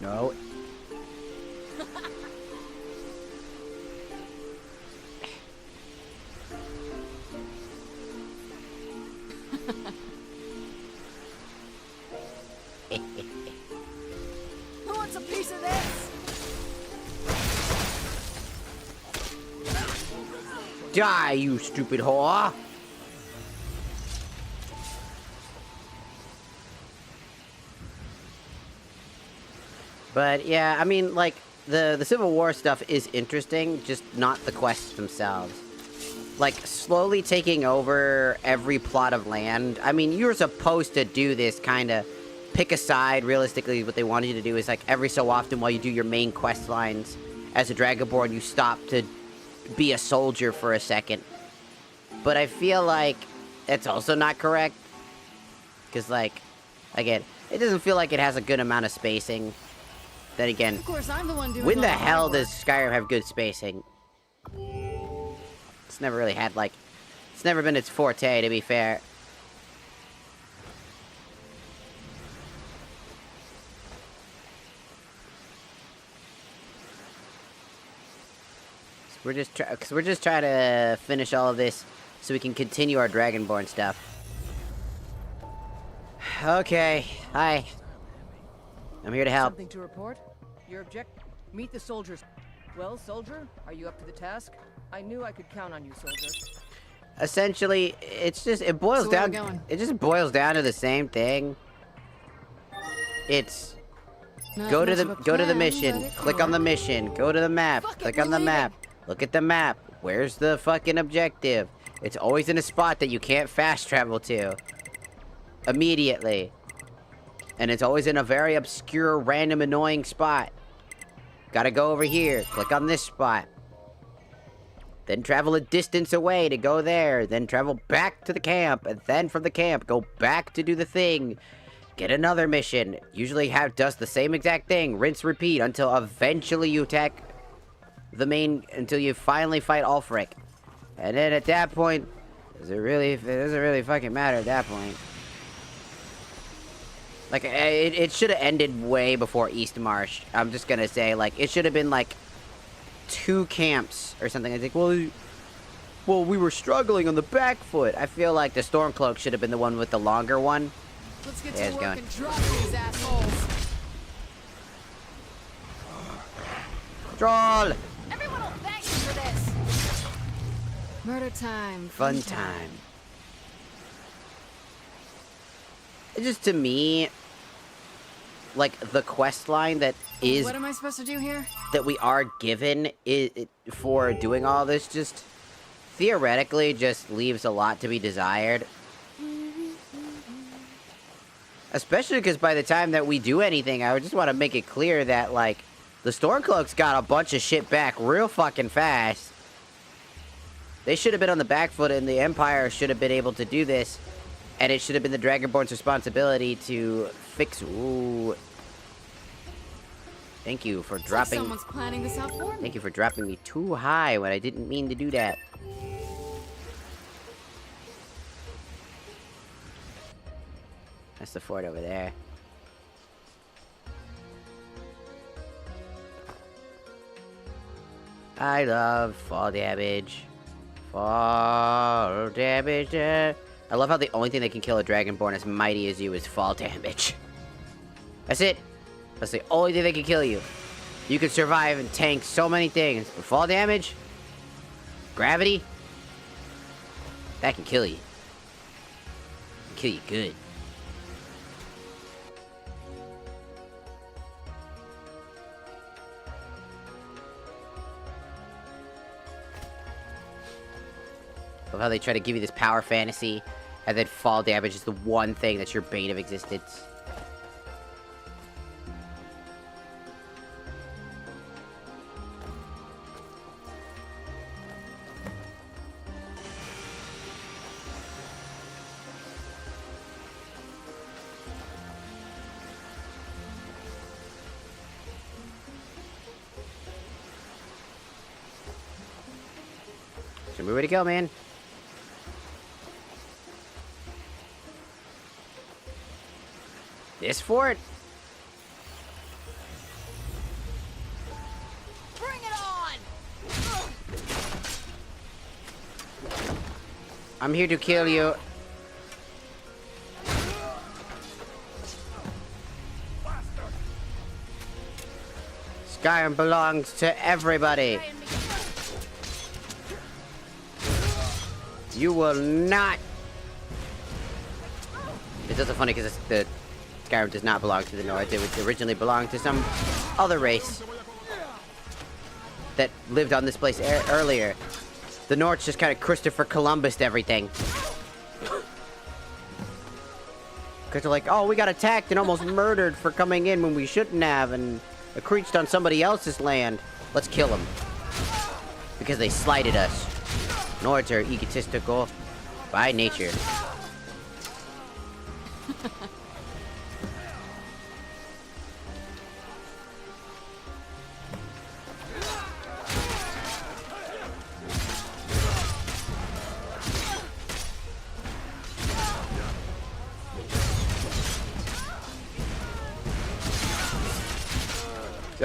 S1: No.
S2: Who wants a piece of this?
S1: Die, you stupid whore! But yeah, I mean, like, the Civil War stuff is interesting, just not the quests themselves. Like, slowly taking over every plot of land. I mean, you're supposed to do this kind of pick a side. Realistically, what they wanted you to do is, like, every so often while you do your main quest lines as a Dragonborn, you stop to be a soldier for a second. But I feel like that's also not correct. Because, like, again, it doesn't feel like it has a good amount of spacing. Then again,
S2: Of course, I'm the one doing
S1: when
S2: all
S1: the
S2: hard
S1: hell
S2: work.
S1: does Skyrim have good spacing? It's never really had, like... It's never been its forte, to be fair. So we're just trying to finish all of this so we can continue our Dragonborn stuff. Okay, hi. I'm here to help.
S6: Something to report? Your object? Meet the soldiers. Well, soldier, are you up to the task? I knew I could count on you, soldier.
S1: Essentially, it boils
S2: So where are
S1: down.
S2: we going?
S1: It just boils down to the same thing. It's
S2: Not
S1: go to
S2: much
S1: the
S2: of a
S1: go to the
S2: plan,
S1: mission.
S2: but it
S1: Click on the
S2: worked.
S1: mission. Go to the map.
S2: Fuck it,
S1: Click
S2: we're
S1: on the
S2: leaving.
S1: map. Look at the map. Where's the fucking objective? It's always in a spot that you can't fast travel to immediately. And it's always in a very obscure, random, annoying spot. Gotta go over here. Click on this spot. Then travel a distance away to go there. Then travel back to the camp. And then from the camp, go back to do the thing. Get another mission. Usually does the same exact thing. Rinse, repeat until eventually you attack the main... Until you finally fight Ulfric. And then at that point... It doesn't really fucking matter at that point. Like, it should have ended way before Eastmarch. I'm just gonna say, like, it should have been, like, 2 camps or something. I think, well, we were struggling on the back foot. I feel like the Stormcloak should have been the one with the longer one.
S2: Let's get
S1: Yeah,
S2: to
S1: it's
S2: work
S1: going.
S2: and drop these assholes.
S1: Troll!
S2: Everyone will thank you for this. Murder time.
S1: Fun time. It's just, to me, like, the quest line that is...
S2: What am I supposed to do here?
S1: that we are given for doing all this just theoretically just leaves a lot to be desired. Especially because by the time that we do anything, I just want to make it clear that, like, The Stormcloaks got a bunch of shit back real fucking fast. They should have been on the back foot, and the Empire should have been able to do this. And it should have been the Dragonborn's responsibility to fix... Ooh. Thank you for dropping...
S2: Like someone's planning this out for me.
S1: Thank you for dropping me too high when I didn't mean to do that. That's the fort over there. I love fall damage. Fall damage. I love how the only thing that can kill a Dragonborn as mighty as you is fall damage. That's it. That's the only thing that can kill you. You can survive and tank so many things, but fall damage, gravity, that can kill you. Kill you good. Love how they try to give you this power fantasy, and then fall damage is the one thing that's your bane of existence. Show me where to go, man. This fort?
S2: Bring it on!
S1: I'm here to kill you. Skyrim belongs to everybody. You will not. It's also funny because the Skyrim does not belong to the North. It originally belonged to some other race that lived on this place earlier. The North just kind of Christopher Columbus'd everything. Because they're like, oh, we got attacked and almost murdered for coming in when we shouldn't have, and encroached on somebody else's land. Let's kill them. Because they slighted us. Nords are egotistical by nature.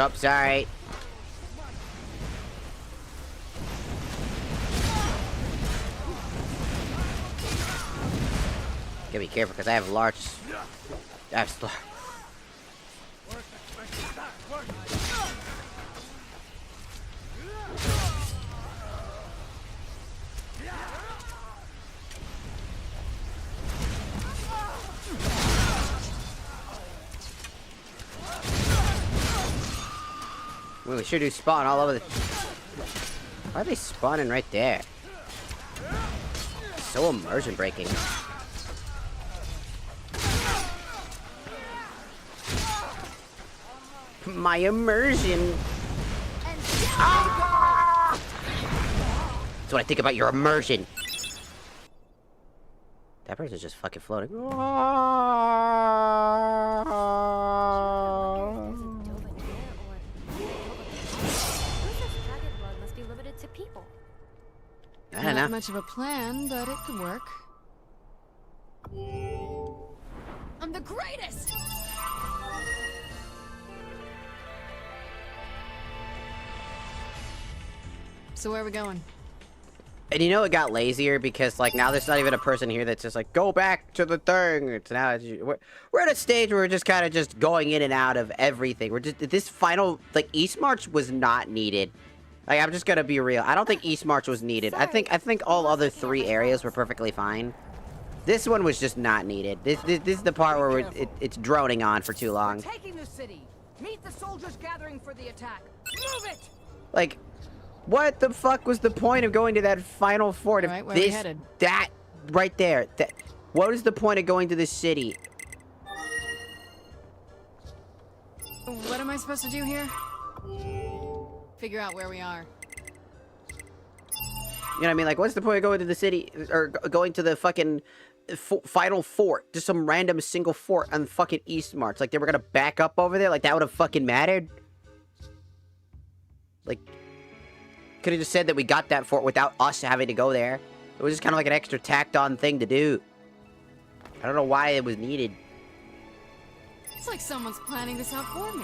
S1: Oh, sorry. Gotta be careful because I have large. Well, we sure do spawn all over the... Why are they spawning right there? So immersion breaking. My immersion. Ah! That's what I think about your immersion. That person's just fucking floating. I don't know.
S2: Not much of a plan, but it could work. I'm the greatest! So where are we going?
S1: And you know it got lazier because like now there's not even a person here that's just like go back to the thing. It's now we're at a stage where we're just kind of just going in and out of everything. We're just this final like East March was not needed. Like I'm just gonna be real. I don't think East March was needed. I think all other 3 areas were perfectly fine. This one was just not needed. This is the part where it's droning on for too long.
S6: We're taking the city. Meet the soldiers gathering for the attack. Move it.
S1: Like. What the fuck was the point of going to that final fort?
S2: All right, where are we headed?
S1: That right there. What is the point of going to this city?
S2: What am I supposed to do here? Figure out where we are.
S1: You know what I mean? Like, what's the point of going to the city, or going to the fucking final fort? Just some random single fort on fucking East March. Like, they were gonna back up over there? Like, that would have fucking mattered? Like, could have just said that we got that fort without us having to go there. It was just kind of like an extra tacked on thing to do. I don't know why it was needed.
S2: It's like someone's planning this out for me.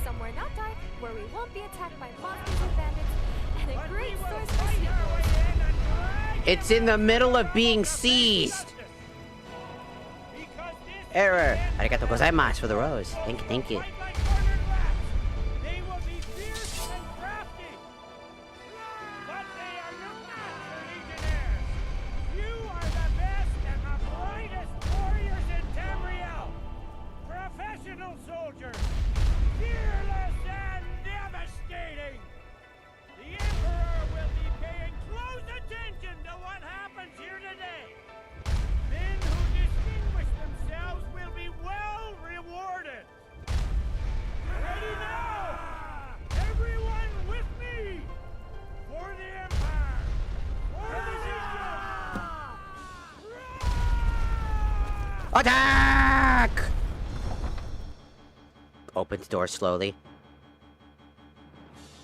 S3: Somewhere not dark, where we won't be attacked by monsters or bandits, and a great source for sneakers.
S1: It's in the middle of being seized. Error. Arigato gozaimasu for the rose. Thank you. Attack! Opens door slowly.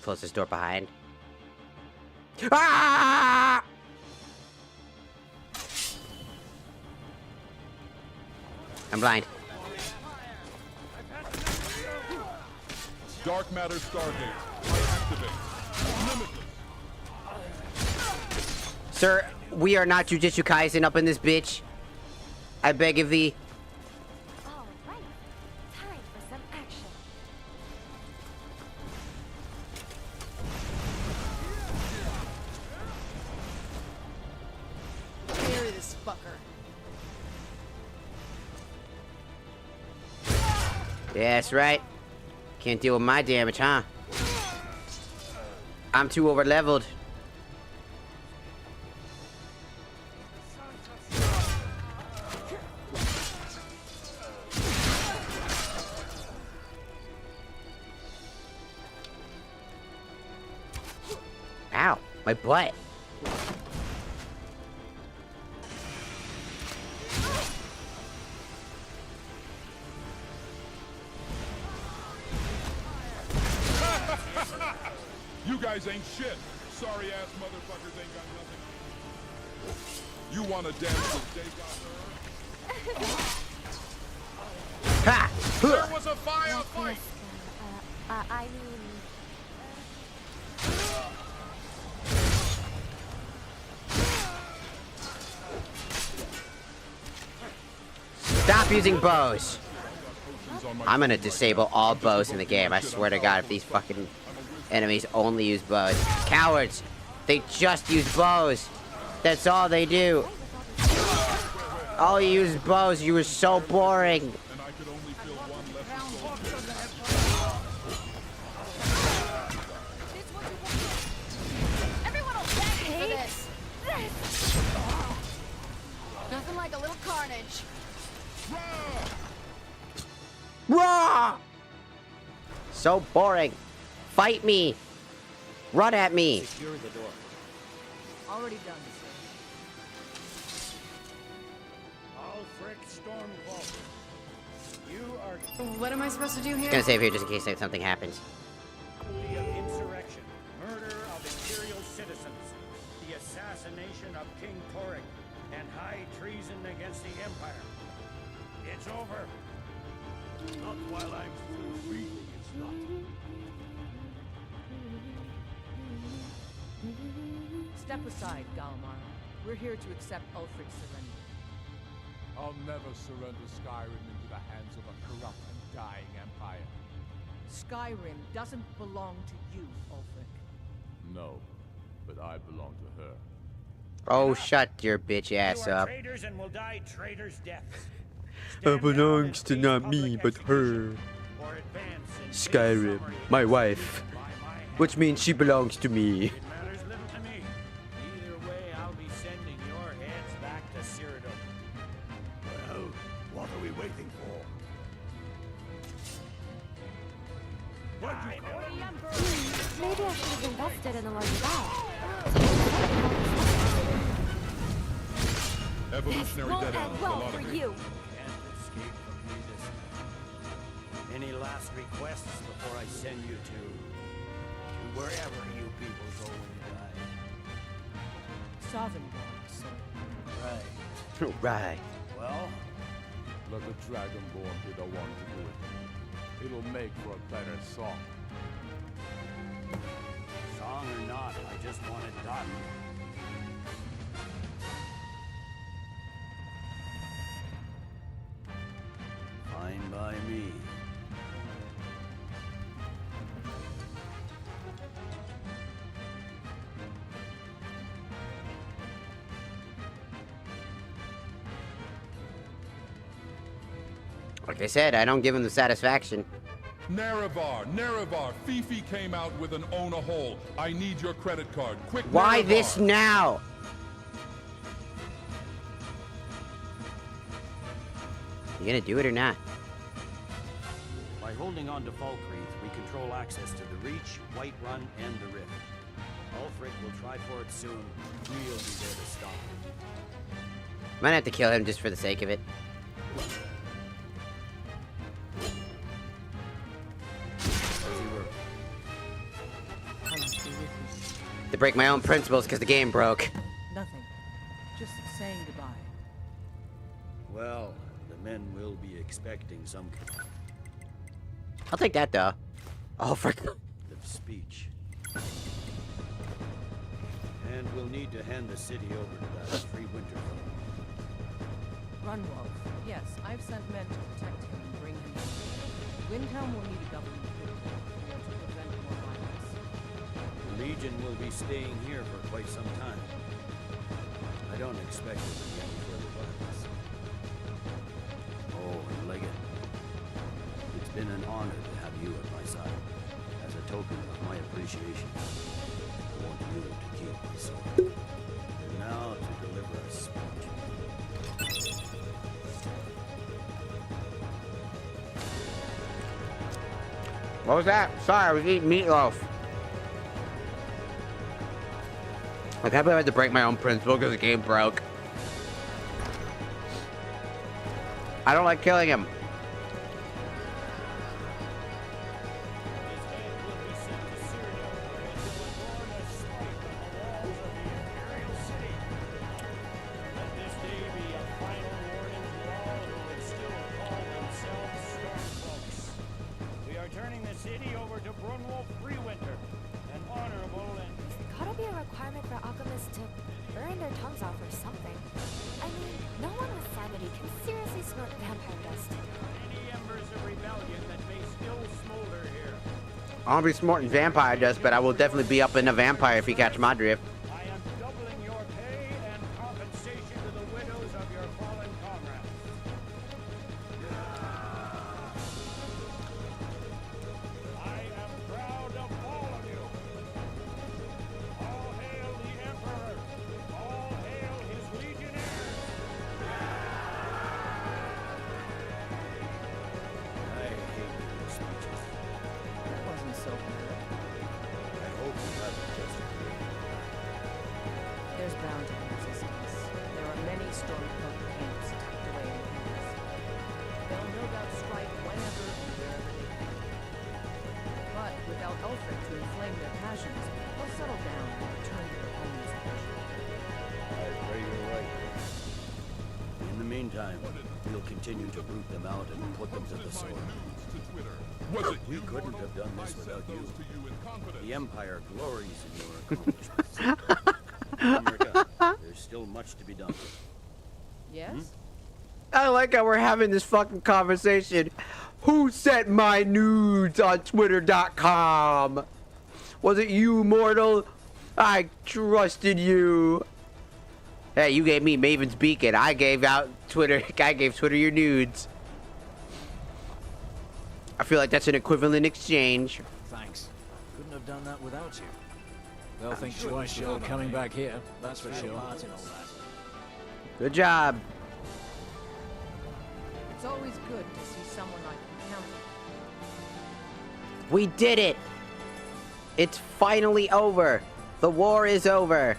S1: Closes door behind. Ah! I'm blind.
S4: Dark matter Stargate. Activate. Limitless.
S1: Sir, we are not Jujutsu Kaisen up in this bitch. I beg of thee.
S3: All right, time for some action.
S2: Bury this fucker.
S1: Yeah, that's right. Can't deal with my damage, huh? I'm too over-leveled. Ow, my butt.
S4: You guys ain't shit. Sorry ass motherfuckers ain't got nothing. You wanna dance with Day Got Her?
S1: Ha!
S4: There was a firefight!
S3: I mean...
S1: Stop using bows. I'm gonna disable all bows in the game. I swear to God, if these fucking enemies only use bows. Cowards! They just use bows. That's all they do. All you use is bows. You were so boring.
S4: And I could only feel one left
S2: Everyone will thank you for this. Nothing like a little carnage.
S1: Raw! So boring. Fight me. Run at me.
S8: Secure the door.
S6: Already done,
S10: Ulfric Stormcloak. You are
S2: What am I supposed to do here?
S1: Gonna save here just in case something happens.
S10: guilty of insurrection, murder of Imperial citizens, the assassination of King Torek, and high treason against the Empire. It's over.
S7: Not while I'm still breathing, it's not.
S6: Step aside, Galmar. We're here to accept Ulfric's surrender.
S11: I'll never surrender Skyrim into the hands of a corrupt and dying empire.
S6: Skyrim doesn't belong to you, Ulfric.
S11: No, but I belong to her.
S1: Oh, shut your bitch ass
S10: You are
S1: up.
S10: traitors and will die traitors' deaths.
S1: It belongs to not me, but her. Skyrim, my wife. Which means she belongs to me.
S10: It matters little to me. Either way, I'll be sending your heads back to Cyrodiil.
S7: Well, what are we waiting for?
S3: Maybe I should have invested in a larger buy.
S4: Evolutionary
S3: Won't
S4: dead
S3: end
S4: end.
S3: well for you.
S8: Can't escape from me this time. Any last requests before I send you to wherever you people go when you die?
S6: Sovngarde, sir.
S8: Right.
S1: Right.
S8: Well,
S11: Let the Dragonborn be the one to do it. It'll make for a better song.
S8: song or not, I just want it done. Fine by me.
S1: Like I said, I don't give him the satisfaction.
S4: Nerevar, Fifi came out with an own a hole. I need your credit card. Quick,
S1: Why
S4: Nerevar.
S1: this now? You gonna do it or not?
S8: By holding on to Falkreath, we control access to the Reach, Whiterun, and the Rift. Ulfric will try for it soon. We'll be there to stop it.
S1: Might have to kill him just for the sake of it. To break my own principles because the game broke.
S6: Nothing. Just saying goodbye.
S8: Well, the men will be expecting some
S1: I'll take that though. Oh, for
S8: kind of speech. And we'll need to hand the city over to that free winter folk.
S6: Runwolf. Yes, I've sent men to protect him and bring him back. Windhelm will need a government coup to prevent more violence.
S8: The Legion will be staying here for quite some time. I don't expect there to be any further violence. Oh, and Leggett, it's been an honor to have you at my side. As a token of my appreciation, I want you to keep my sword. And now to deliver a speech.
S1: What was that? Sorry, I was eating meatloaf. I can't believe I had to break my own principle because the game broke. I don't like killing him. I'll be snorting vampire dust, but I will definitely be up in a vampire if you catch my drift.
S10: I am doubling your pay and compensation to the widows of your fallen comrades. I am proud of all of you. All hail the Emperor. All hail his legionnaires.
S8: I hate your speeches.
S6: That wasn't so bad.
S8: I hope you haven't just agreed.
S6: There's bound to be resistance. There are many Stormcloak camps tucked away in the hills. They'll no doubt strike whenever and wherever they can. But without Ulfric to inflame their passions, they'll settle down and return to their homes eventually.
S8: I pray you're right. In the the meantime, we'll continue to root them out and put them to the sword.
S4: Was it
S8: We
S4: you,
S8: couldn't
S4: mortal?
S8: have done
S4: I
S8: this
S4: said
S8: without
S4: those
S8: you.
S4: to you in confidence.
S8: The Empire glories in your accomplishments. America, there's still much to be done.
S6: Yes?
S1: I like how we're having this fucking conversation. Who sent my nudes on Twitter.com? Was it you, mortal? I trusted you. Hey, you gave me Maven's Beacon. I gave Twitter your nudes. I feel like that's an equivalent exchange.
S5: Thanks. Couldn't have done that without you. They'll think twice before coming back here, that's for sure.
S1: Good job.
S6: It's always good to see someone I can count on.
S1: We did it. It's finally over. The war is over.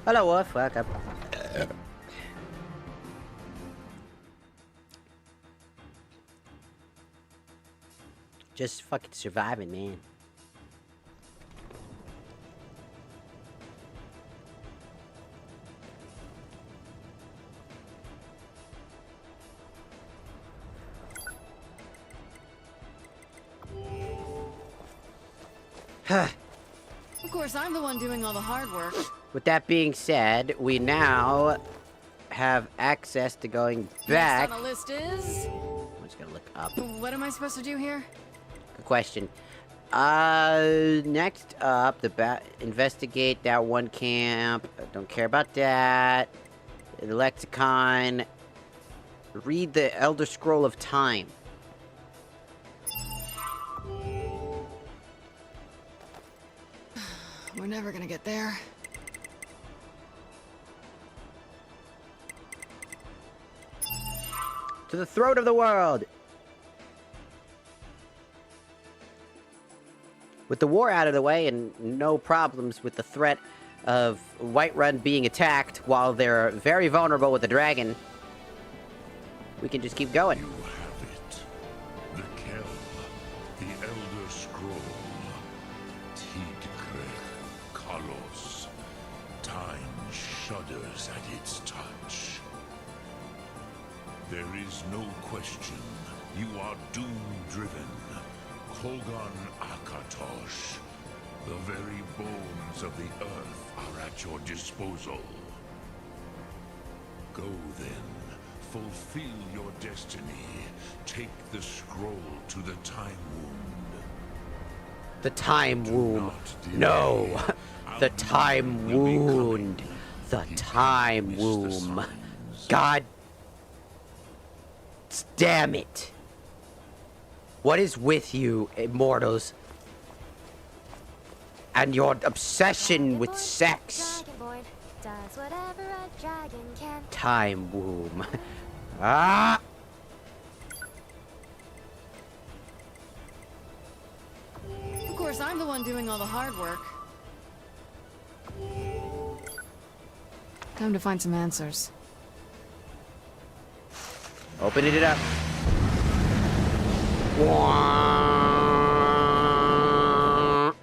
S1: Hello, Wolf. Welcome. Just fucking surviving, man.
S2: Of course, I'm the one doing all the hard work.
S1: With that being said, we now have access to going back.
S2: Next on the list is...
S1: I'm just gonna look up.
S2: What am I supposed to do here?
S1: Good question. Next up, investigate that one camp. Don't care about that. The lexicon. Read the Elder Scroll of Time.
S2: We're never gonna get there.
S1: To the throat of the world! With the war out of the way and no problems with the threat of Whiterun being attacked while they're very vulnerable with the dragon, we can just keep going.
S12: You have it. The Kell, the Elder Scroll. Tidgrech Kalos. Time shudders at its touch. There is no question. You are doom-driven. Kogan Akatosh. The very bones of the earth are at your disposal. Go then. Fulfill your destiny. Take the scroll to the Time Wound.
S1: The Time Womb. No! The Time Wound. The Time Womb. God damn it. What is with you, immortals? And your obsession with sex.
S3: Dragonborn does whatever a dragon can.
S1: Time Womb. Ah!
S2: Of course, I'm the one doing all the hard work. Time to find some answers.
S1: Opening it up. Ah!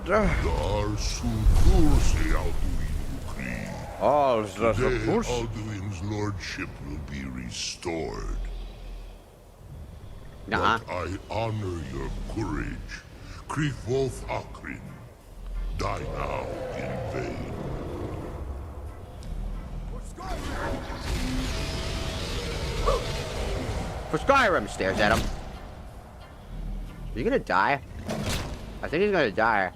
S12: Today, Alduin's lordship will be restored.
S1: Nah.
S12: But I honor your courage. Kriegwolf Akrin. Die now in vain.
S1: For Skyrim stares at him. Is he gonna die? I think he's gonna die.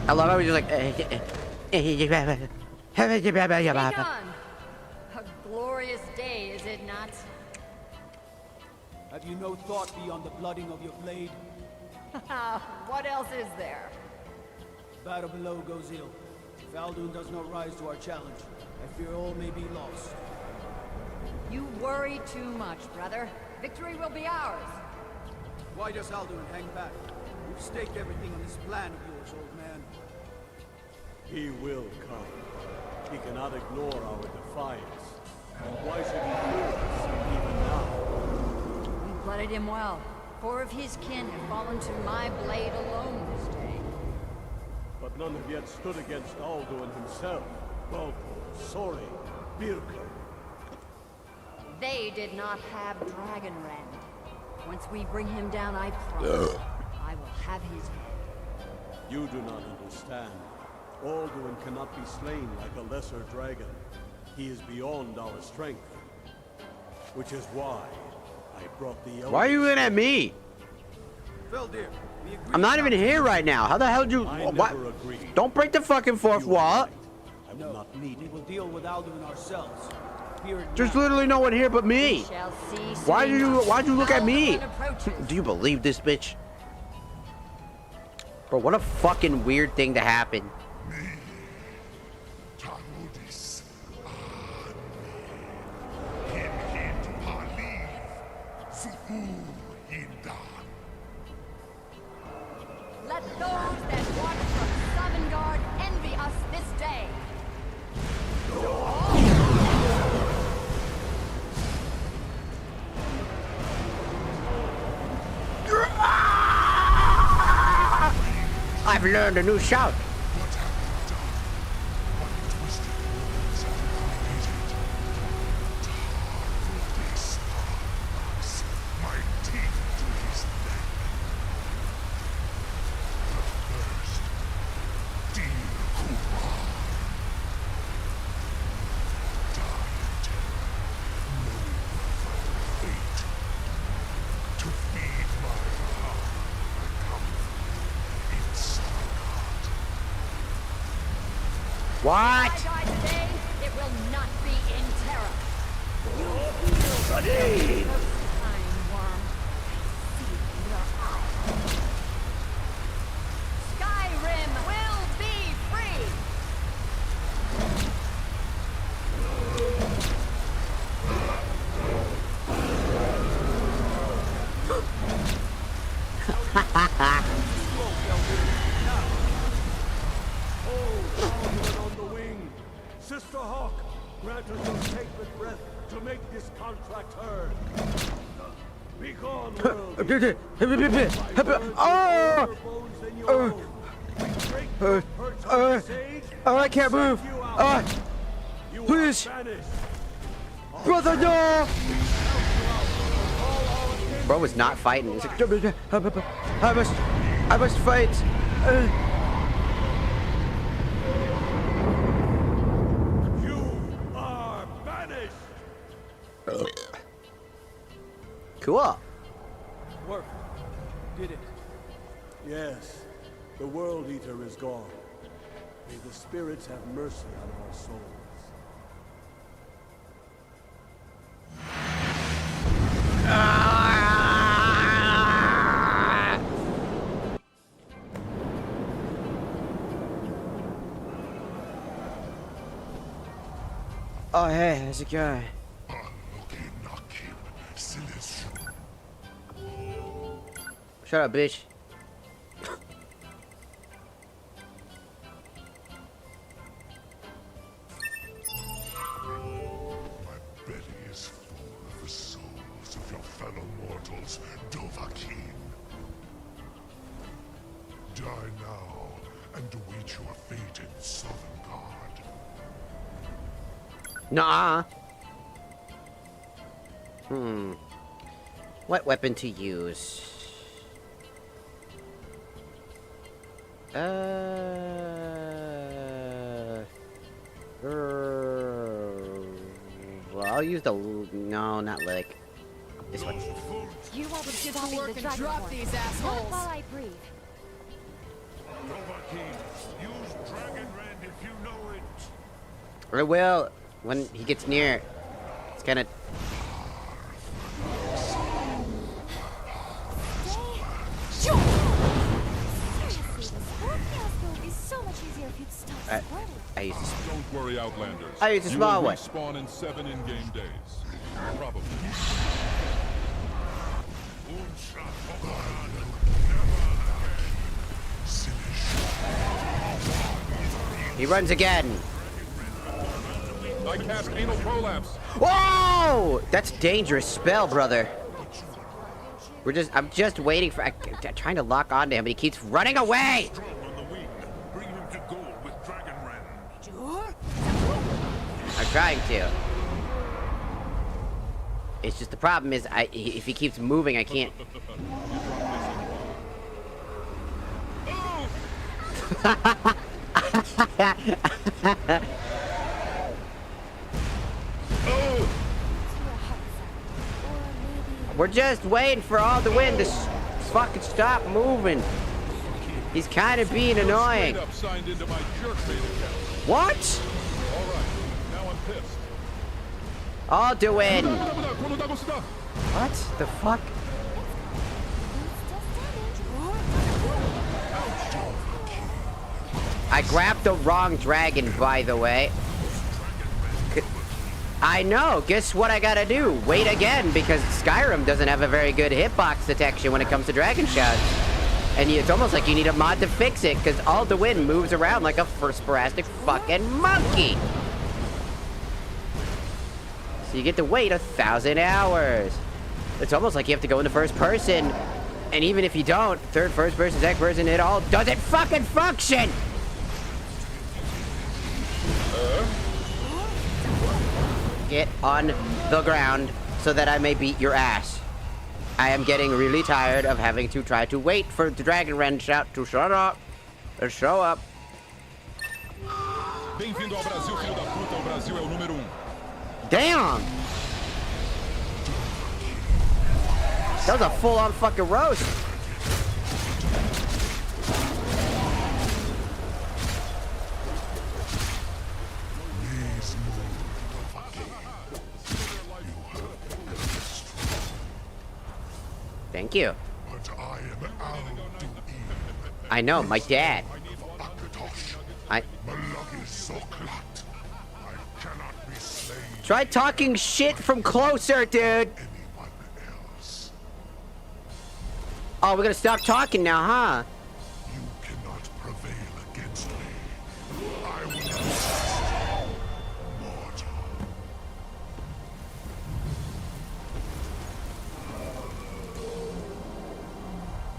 S1: I love how he's just like.
S9: Take on. A glorious day, is it not?
S13: Have you no thought beyond the blooding of your blade?
S9: What else is there?
S13: Battle below goes ill. If Alduin does not rise to our challenge, I fear all may be lost.
S9: You worry too much, brother. Victory will be ours.
S13: Why does Alduin hang back? We've staked everything on this plan of yours, old man.
S7: He will come. He cannot ignore our defiance. And why should he fear us, even now?
S9: We blooded him well. 4 of his kin have fallen to my blade alone this day.
S7: But none have yet stood against Alduin himself. Baldur, Sori, Birka.
S9: They did not have Dragonrend. Once we bring him down, I promise, I will have his head.
S7: You do not understand. Alduin cannot be slain like a lesser dragon. He is beyond our strength. Which is why I brought the
S1: Why are you looking at me?
S13: Veldir, we agree.
S1: I'm not even here right now. How the hell did you... What? Don't break the fucking fourth wall.
S7: I will not need
S13: We
S7: it.
S13: will deal with Alduin ourselves. Fear it
S1: There's
S13: not.
S1: literally no one here but me.
S9: We shall see
S1: Why'd
S9: soon.
S1: you look at me?
S9: Alduin approaches.
S1: Do you believe this, bitch? Bro, what a fucking weird thing to happen.
S12: Tarudis, Himhid Paliv, Zuhu Hindan.
S9: Let those that watch from Sovngarde envy us this day.
S1: I've learned a new shout.
S12: What have you done? What twisted words have you created? Tarudis Paliv, my teeth to his neck. But first, dear Kumar. Die in terror, knowing your final fate. To feed my heart, I come in Samarkand.
S1: What?
S9: If I die today, it will not be in terror. You feel the first time, worm. I see it in your eyes. Skyrim will be free.
S7: Alduin on the wing. Sister Hawk, grant us your sacred breath to make this contract heard. Be gone, world. My words are bones than your own. We break your perch on the sage
S1: I
S7: and
S1: can't
S7: send
S1: move.
S7: you out. You
S1: please.
S7: are banished.
S1: Brother, no! Bro was not fighting. He's like, I must fight.
S7: You are banished.
S1: Cool.
S13: Work. Did it.
S7: Yes, the World Eater is gone. May the spirits have mercy on our souls.
S1: Oh, hey, how's it going? Shut up, bitch.
S12: My belly is full of the souls of your fellow mortals, Dovahkiin. Die now and await your fate in Sovngarde.
S1: Nah. What weapon to use? Well, I'll use the... No, not lick. This one.
S3: You will be
S2: Get to
S3: stopping
S2: work
S3: the
S2: and
S3: dragon
S2: drop
S3: horn.
S2: these
S3: Not
S2: assholes.
S3: while I breathe.
S10: Dovahkiin, use Dragonrend if you know it.
S1: I will, when he gets near. It's kind of...
S3: Alaska would be so much easier if you'd stop squirting.
S1: I used to...
S4: Don't worry, Outlanders.
S1: I used a small one.
S4: You will respawn in 7 in-game days. Probably.
S1: He runs again.
S4: I cast anal prolapse.
S1: Whoa! That's a dangerous spell, brother. I'm just waiting for... I'm trying to lock onto him, but he keeps running away! I'm trying to. It's just the problem is, if he keeps moving, I can't... We're just waiting for all the wind to fucking stop moving. He's kind of being annoying. What?
S4: All right, now I'm pissed.
S1: I'll do it. What the fuck? I grabbed the wrong dragon, by the way. I know. Guess what I gotta do? Wait again, because Skyrim doesn't have a very good hitbox detection when it comes to dragon shots. And it's almost like you need a mod to fix it, because all the wind moves around like a sporastic fucking monkey. So you get to wait 1,000 hours. It's almost like you have to go into first person. And even if you don't, third, first person, second person, it all doesn't fucking function! Get on the ground so that I may beat your ass. I am getting really tired of having to try to wait for the Dragon Ren shout to shut up. Or show up.
S4: Bem-vindo ao Brasil, filho da puta. O Brasil é o número 1.
S1: Damn! That was a full-on fucking roast. Thank you. I know, my dad. Try talking shit from closer, dude. Oh, we're gonna stop talking now, huh?
S12: You cannot prevail against me. I will mortal.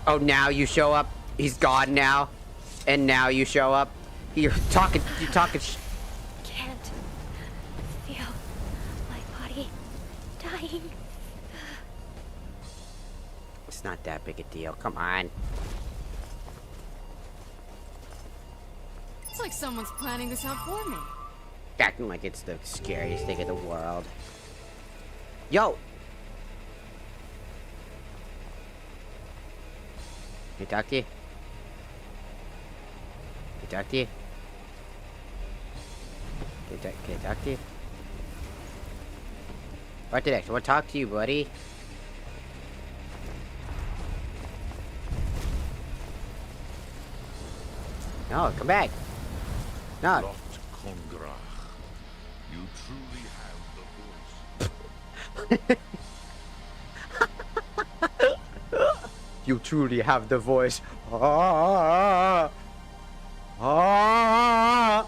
S1: Oh, now you show up. He's gone now, and now you show up. You're talking sh.
S3: Can't feel my body dying.
S1: It's not that big a deal. Come on.
S2: It's like someone's planning this out for me.
S1: Acting like it's the scariest thing in the world. Yo. Can I talk to you? Can I talk to you? Can I talk to you? Right today. I want to talk to you, buddy. No, come back. No.
S12: Lot Kongrach. You truly have the voice.
S1: You truly have the voice. Ah, ah,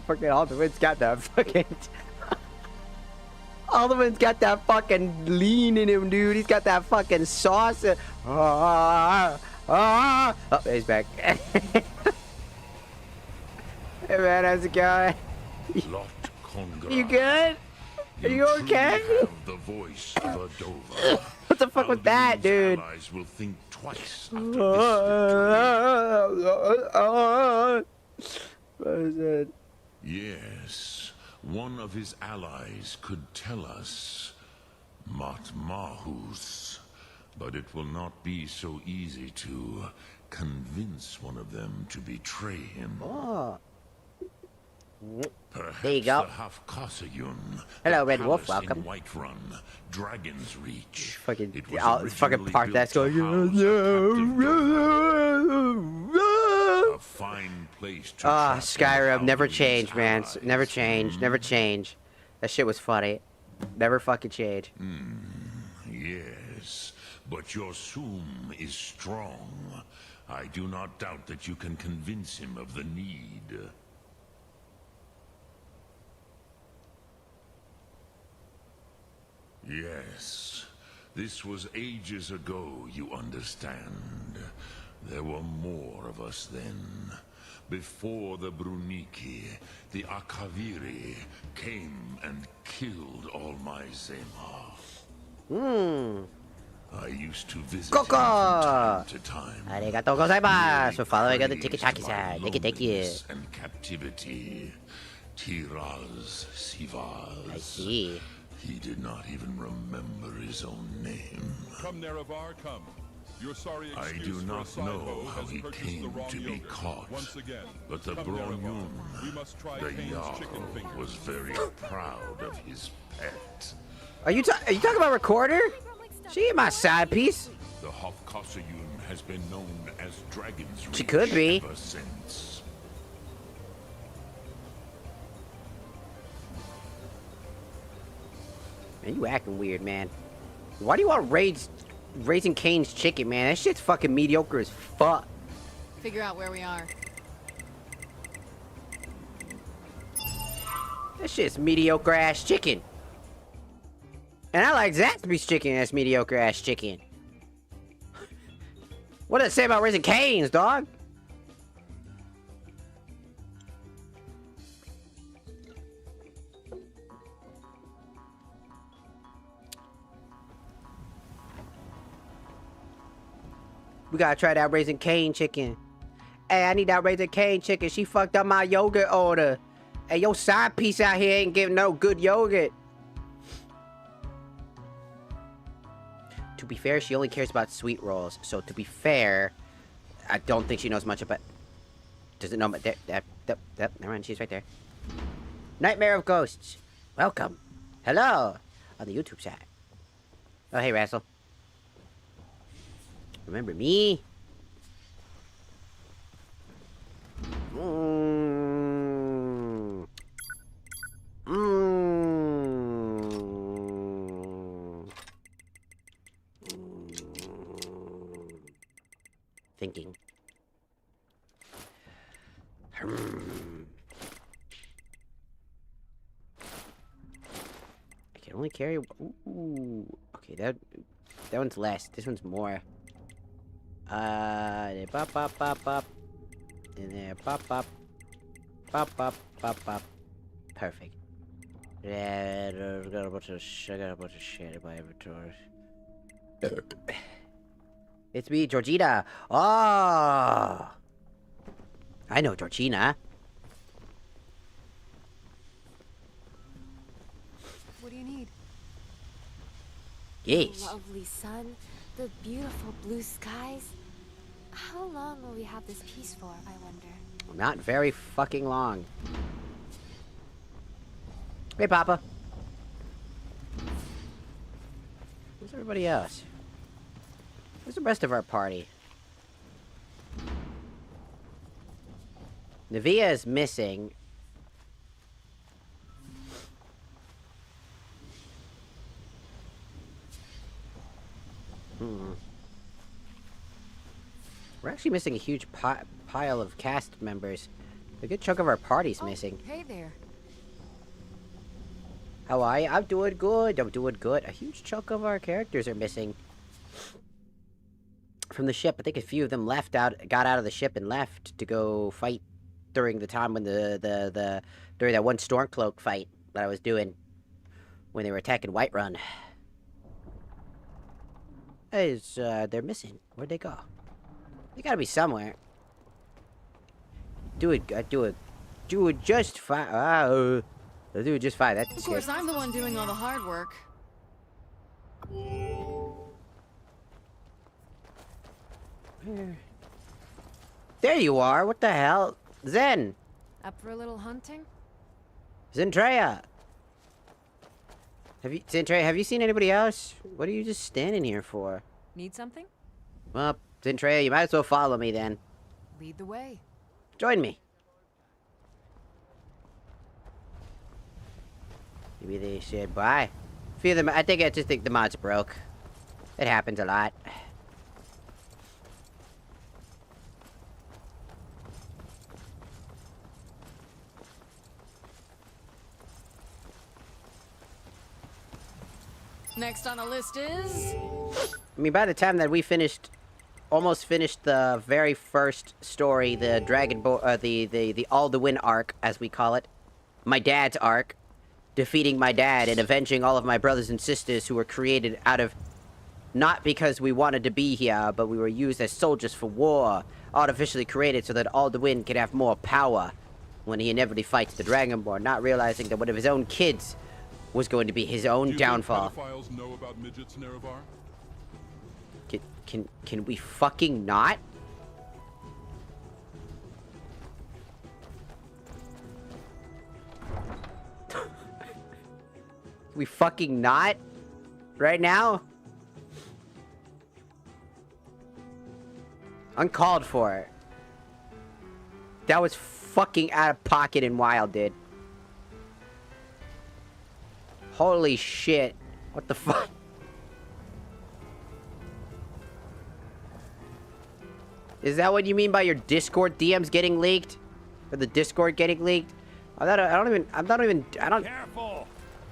S1: fucking Alderman's got that fucking. Alderman's got that fucking lean in him, dude. He's got that fucking sauce. Oh, he's back. Hey, man, how's it going?
S12: Lot Kongrach.
S1: You good? Are you okay?
S12: Have the voice of a Dover.
S1: What the fuck was that, dude?
S12: Allies will think twice after this
S1: What is it?
S12: Yes, one of his allies could tell us Mat Mahus, but it will not be so easy to convince one of them to betray him.
S1: Oh.
S12: Perhaps
S1: There you go.
S12: the Hafkasayun,
S1: Hello,
S12: the
S1: Red Wolf,
S12: palace
S1: welcome.
S12: in Whiterun, Dragon's Reach.
S1: Fucking,
S12: It was
S1: it's fucking
S12: originally
S1: part
S12: built
S1: that's going.
S12: to house a captive a fine place to
S1: Ah,
S12: trap in
S1: Skyrim never
S12: Alduin's
S1: changed, man.
S12: allies.
S1: Never changed. Never changed. That shit was funny. Never fucking changed.
S12: Yes, but your Soom is strong. I do not doubt that you can convince him of the need. Yes, this was ages ago, you understand. There were more of us then. Before the Bruniki, the Akaviri came and killed all my Zema. I used to visit him from time to time.
S1: Arigatou gozaimasu for following on the
S12: praised
S1: tiki-taki-san.
S12: my
S1: Thank you.
S12: loneliness and captivity. Tiraz Sivaz.
S1: I see.
S12: He did not even remember his own name.
S4: Come, Nerevar, come. Your sorry
S12: I
S4: excuse
S12: do
S4: for a
S12: not
S4: side
S12: know
S4: hoe
S12: how
S4: has
S12: he
S4: purchased
S12: came
S4: the wrong
S12: to be
S4: yogurt.
S12: caught,
S4: Once again,
S12: but the
S4: come,
S12: Bronyun,
S4: Nerevar. We must try
S12: the
S4: Kane's chicken
S12: Jarl,
S4: fingers.
S12: was very proud of his pet.
S1: Are you talking about Recorder? She ain't my side piece.
S12: The Hofkasayun has been known as Dragon's Reach
S1: She could be.
S12: ever since.
S1: Man, you acting weird, man. Why do you want Raising Cane's chicken, man? That shit's fucking mediocre as fuck.
S2: Figure out where we are.
S1: That shit's mediocre ass chicken. And I like Zaxby's chicken. That's mediocre ass chicken. What does it say about Raising Cane's, dog? We gotta try that Raising Cane chicken. Hey, I need that Raising Cane chicken. She fucked up my yogurt order. Hey, your side piece out here ain't giving no good yogurt. To be fair, she only cares about sweet rolls. So to be fair, I don't think she knows much about. Does it know? Never mind. She's right there. Nightmare of Ghosts. Welcome. Hello. On the YouTube side. Oh, hey, Razzle. Remember me? Thinking. I can only carry. Ooh. Okay, that one's less. This one's more. Pop, pop, pop, pop. In there, pop, pop. Pop, pop, pop, pop. Perfect. Yeah, I got a bunch of shit in my inventory. It's me, Georgina. Oh! I know Georgina.
S3: What do you need?
S1: Yes.
S3: The lovely sun, the beautiful blue skies. How long will we have this peace for, I wonder?
S1: Not very fucking long. Hey, Papa. Where's everybody else? Where's the rest of our party? Navia is missing. We're actually missing a huge pile of cast members. A good chunk of our party's missing.
S9: Hey there.
S1: How are you? I'm doing good. I'm doing good. A huge chunk of our characters are missing from the ship. I think a few of them got out of the ship and left to go fight during the time when during that one Stormcloak fight that I was doing when they were attacking Whiterun. They're missing. Where'd they go? They gotta be somewhere. Do it just fine. I'll do it just fine. That's
S2: Of course, I'm the one doing all the hard work.
S1: There you are. What the hell? Zen.
S9: Up for a little hunting?
S1: Zentreya. Zentreya, have you seen anybody else? What are you just standing here for?
S9: Need something?
S1: Well, Zentreya, you might as well follow me then.
S9: Lead the way.
S1: Join me. Maybe they said bye. Few of them, I just think the mod's broke. It happens a lot.
S2: Next on the list is...
S1: I mean, by the time that we almost finished the very first story, the the Alduin arc, as we call it, my dad's arc, defeating my dad and avenging all of my brothers and sisters who were created out of, not because we wanted to be here, but we were used as soldiers for war, artificially created so that Alduin could have more power when he inevitably fights the Dragonborn, not realizing that one of his own kids was going to be his own downfall.
S4: Do you think pedophiles know about midgets, NEREVAR?
S1: Can we fucking not? We fucking not? Right now? Uncalled for. That was fucking out of pocket and wild, dude. Holy shit. What the fuck? Is that what you mean by your Discord DMs getting leaked? Or the Discord getting leaked? I'm not even...
S10: Careful!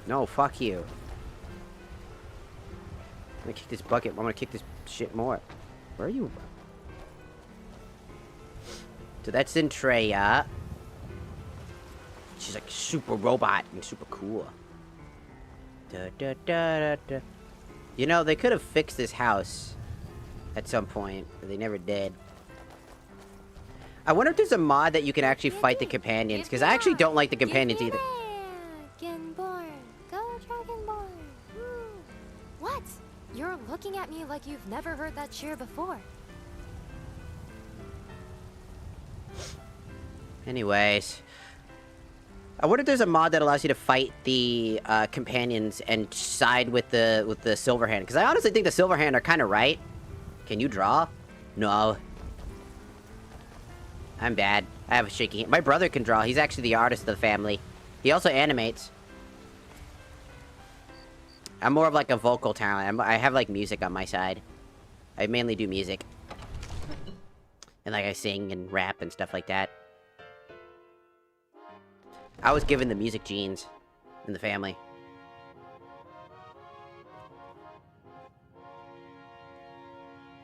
S1: No, fuck you. I'm gonna kick this bucket. I'm gonna kick this shit more. Where are you? So that's Zentreya. She's like super robot and super cool. Da, da, da, da, da. You know, they could have fixed this house at some point, but they never did. I wonder if there's a mod that you can actually fight the companions, because I actually don't like the companions either.
S3: Dragonborn. Go Dragonborn. What? You're looking at me like you've never heard that cheer before.
S1: Anyways. I wonder if there's a mod that allows you to fight the companions and side with the Silverhand, because I honestly think the Silverhand are kind of right. Can you draw? No. I'm bad. I have a shaky hand. My brother can draw. He's actually the artist of the family. He also animates. I'm more of like a vocal talent. I have like music on my side. I mainly do music. And like I sing and rap and stuff like that. I was given the music genes in the family.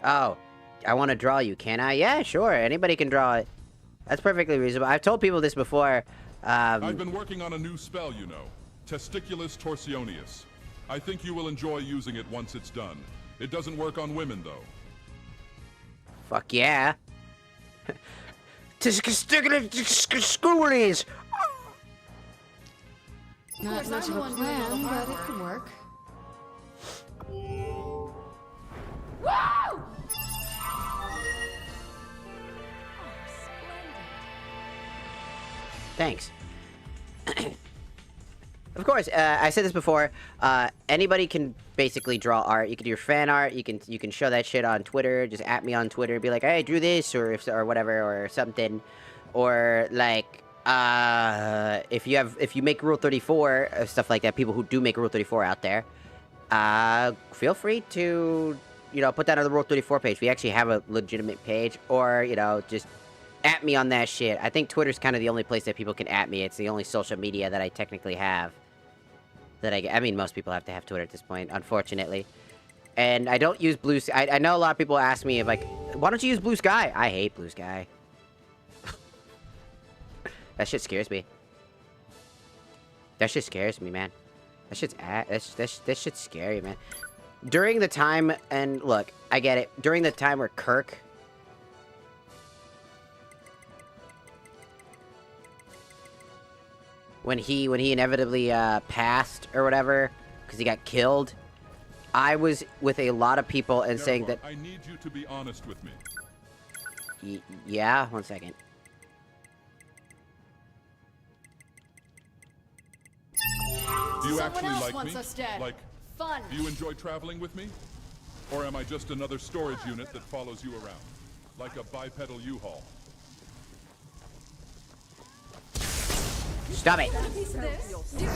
S1: Oh, I want to draw you, can I? Yeah, sure. Anybody can draw it. That's perfectly reasonable. I've told people this before.
S4: I've been working on a new spell, you know. Testiculus torsioneus. I think you will enjoy using it once it's done. It doesn't work on women, though.
S1: Fuck yeah. Testiculus.
S2: Not much of a plan, but it could work.
S3: Woo!
S1: Thanks. Of course, I said this before. Anybody can basically draw art. You can do your fan art. You can show that shit on Twitter. Just at me on Twitter. Be like, hey, I drew this, or whatever, or something, or like. If you make Rule 34, stuff like that, people who do make Rule 34 out there, feel free to, put that on the Rule 34 page. We actually have a legitimate page, or, just at me on that shit. I think Twitter's kind of the only place that people can at me. It's the only social media that I technically have. I mean, most people have to have Twitter at this point, unfortunately. And I don't use Blue Sky. I know a lot of people ask me, like, why don't you use Blue Sky? I hate Blue Sky. That shit scares me. That shit scares me, man. That shit's scary, man. During the time, and look, I get it. During the time where Kirk... When he inevitably passed or whatever, because he got killed, I was with a lot of people and saying that...
S4: I need you to be honest with me.
S1: Yeah, 1 second.
S4: Do you
S2: Someone
S4: actually
S2: else
S4: like
S2: wants
S4: me?
S2: us dead.
S4: Like,
S2: Fun.
S4: do you enjoy traveling with me? Or am I just another storage unit that follows you around? Like a bipedal U-Haul?
S1: Stop it!
S2: Piece of this? Do ya?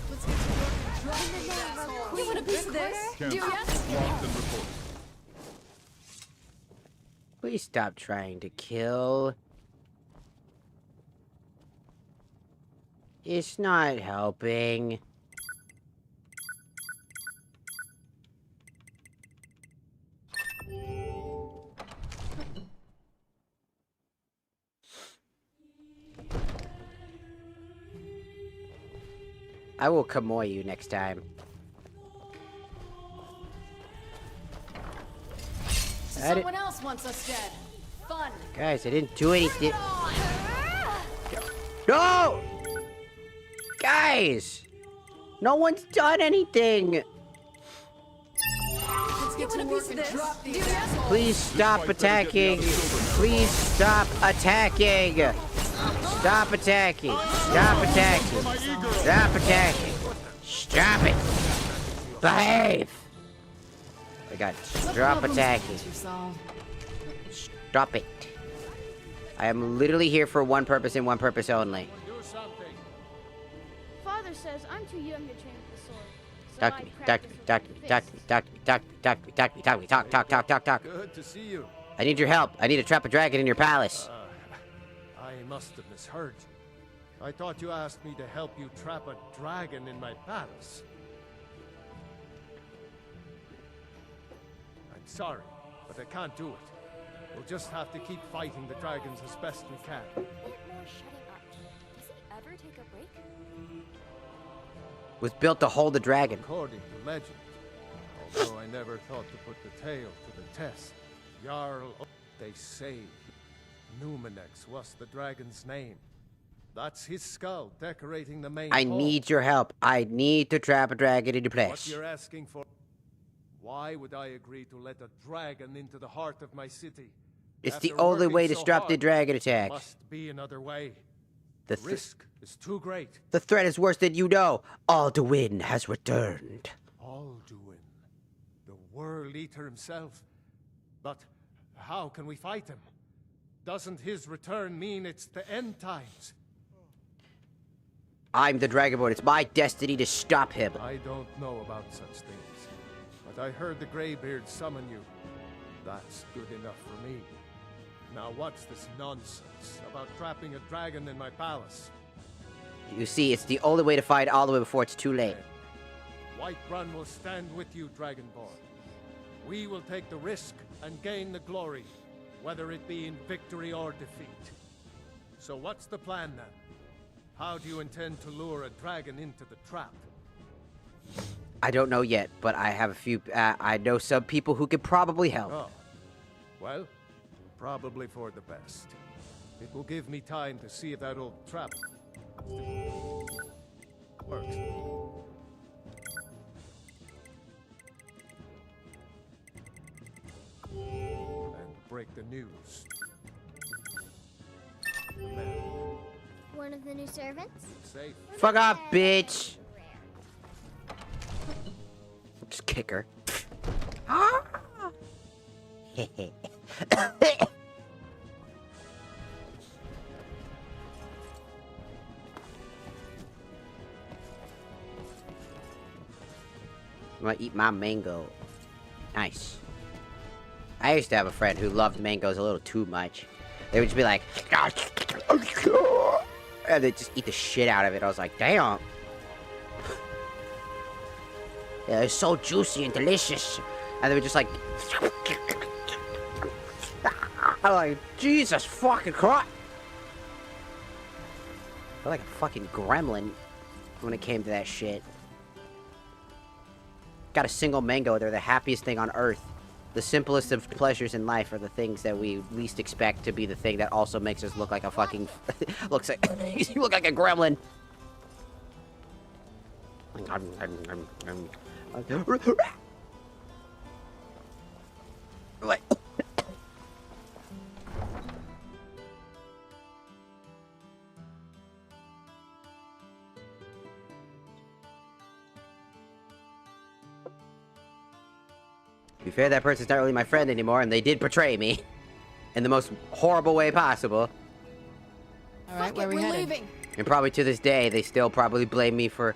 S2: Let's get to work and drop these assholes. You want a piece of this? Do
S4: Cancel.
S2: ya?
S4: Locked and reported.
S1: Please stop trying to kill. It's not helping. I will Kamoy you next time.
S2: Someone else wants us dead. Fun.
S1: Guys, I didn't do anything. No! Guys! No one's done anything!
S2: Let's get to work and drop these assholes.
S1: Please stop attacking! Please stop attacking! Stop attacking! Stop attacking! Stop attacking! Stop it! Behave! I got stop attacking. Stop it. I am literally here for one purpose and one purpose only.
S14: Father says I'm too young to train with the sword. So
S1: Talk to me, talk to me, talk to me, talk to me, talk to me, talk to me, talk to me, talk to me, talk to me, talk, talk, talk, talk, talk.
S15: Good to see you.
S1: I need your help. I need to trap a dragon in your palace.
S15: I must have misheard you. I thought you asked me to help you trap a dragon in my palace. I'm sorry, but I can't do it. We'll just have to keep fighting the dragons as best we can.
S3: A bit more shutting up. Does he ever take a break?
S1: Was built to hold the dragon.
S15: According to legend, although I never thought to put the tale to the test, Jarl, they say Numenex was the dragon's name. That's his skull decorating the main
S1: I
S15: hall.
S1: need your help. I need to trap a dragon into
S15: What
S1: place.
S15: you're asking for? Why would I agree to let a dragon into the heart of my city?
S1: It's the
S15: After
S1: only
S15: working
S1: way to
S15: so
S1: stop the
S15: hard,
S1: dragon
S15: there
S1: attack.
S15: must be another way.
S1: The
S15: The risk is too great.
S1: The threat is worse than you know. Alduin has returned.
S15: Alduin, the World Eater himself. But how can we fight him? Doesn't his return mean it's the end times?
S1: I'm the Dragonborn. It's my destiny to stop him.
S15: I don't know about such things, but I heard the Greybeard summon you. That's good enough for me. Now what's this nonsense about trapping a dragon in my palace?
S1: You see, it's the only way to fight Alduin before it's too late.
S15: Whiterun will stand with you, Dragonborn. We will take the risk and gain the glory, whether it be in victory or defeat. So what's the plan then? How do you intend to lure a dragon into the trap?
S1: I don't know yet, but I have a few. I know some people who could probably help.
S15: Oh. Well, probably for the best. It will give me time to see if that old trap works. And break the news.
S14: One of the new servants?
S15: Safe.
S1: Fuck off, bitch. Just kick her. Ah! I'm gonna eat my mango. Nice. I used to have a friend who loved mangoes a little too much. They would just be like, and they'd just eat the shit out of it. I was like, damn. Yeah, it's so juicy and delicious. And they would just like, I'm like, Jesus fucking Christ. I feel like a fucking gremlin when it came to that shit. Got a single mango, they're the happiest thing on earth. The simplest of pleasures in life are the things that we least expect to be the thing that also makes us look like a fucking... looks like... you look like a gremlin. Like... To be fair, that person's not really my friend anymore, and they did betray me. In the most horrible way possible.
S2: Alright, where are we heading?
S1: And probably to this day, they still probably blame me for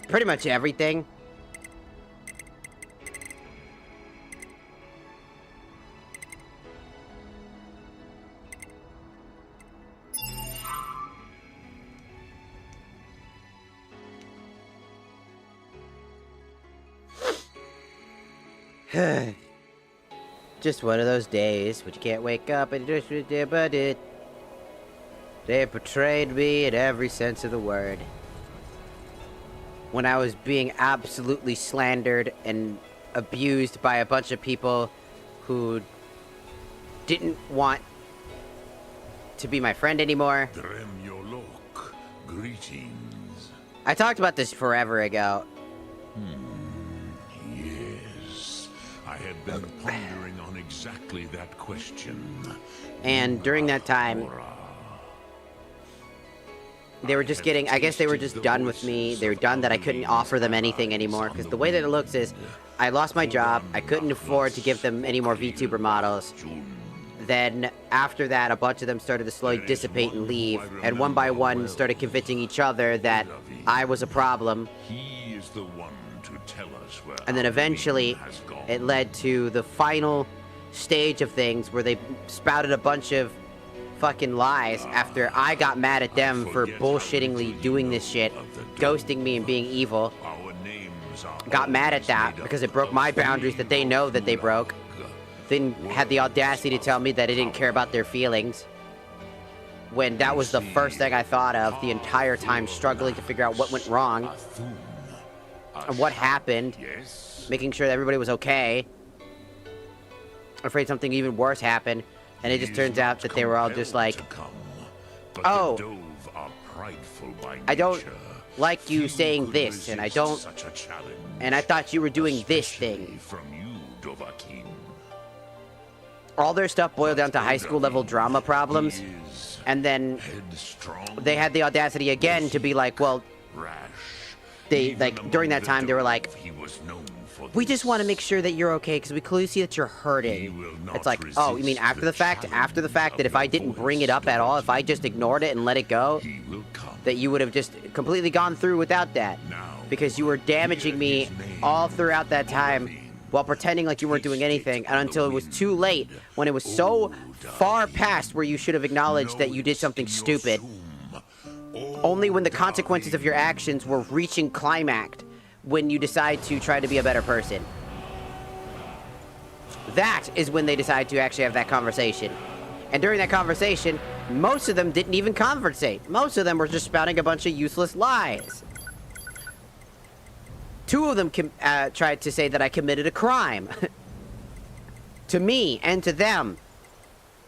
S1: pretty much everything. Just one of those days when you can't wake up and just but it. They betrayed me in every sense of the word. When I was being absolutely slandered and abused by a bunch of people who didn't want to be my friend anymore.
S12: Dremyolok, greetings.
S1: I talked about this forever ago.
S12: Yes, I had been pondering on exactly that question.
S1: And during that time, they were just getting, I guess they were just done with me. They were done that I couldn't offer them anything anymore. Because the way that it looks is, I lost my job. I couldn't afford to give them any more VTuber models. Then, after that, a bunch of them started to slowly dissipate and leave. And one by one, started convincing each other that I was a problem.
S12: He is the one to tell us where.
S1: And then eventually, it led to the final stage of things where they spouted a bunch of fucking lies after I got mad at them for bullshittingly doing this shit, ghosting me and being evil. Got mad at that because it broke my boundaries that they know that they broke. Then had the audacity to tell me that I didn't care about their feelings. When that was the first thing I thought of the entire time, struggling to figure out what went wrong and what happened, making sure that everybody was okay. Afraid something even worse happened. And it just turns out that they were all just like, oh, I don't like you saying this, and I don't, and I thought you were doing this thing. All their stuff boiled down to high school level drama problems, and then they had the audacity again to be like, well, they, like, during that time, they were like, we just want to make sure that you're okay because we clearly see that you're hurting. It's like, oh, you mean after the fact? After the fact that if I didn't bring it up at all, if I just ignored it and let it go, that you would have just completely gone through without that. Because you were damaging me all throughout that time while pretending like you weren't doing anything, and until it was too late, when it was so far past where you should have acknowledged that you did something stupid. Only when the consequences of your actions were reaching climax when you decide to try to be a better person. That is when they decide to actually have that conversation. And during that conversation, most of them didn't even conversate. Most of them were just spouting a bunch of useless lies. Two of them tried to say that I committed a crime. To me and to them.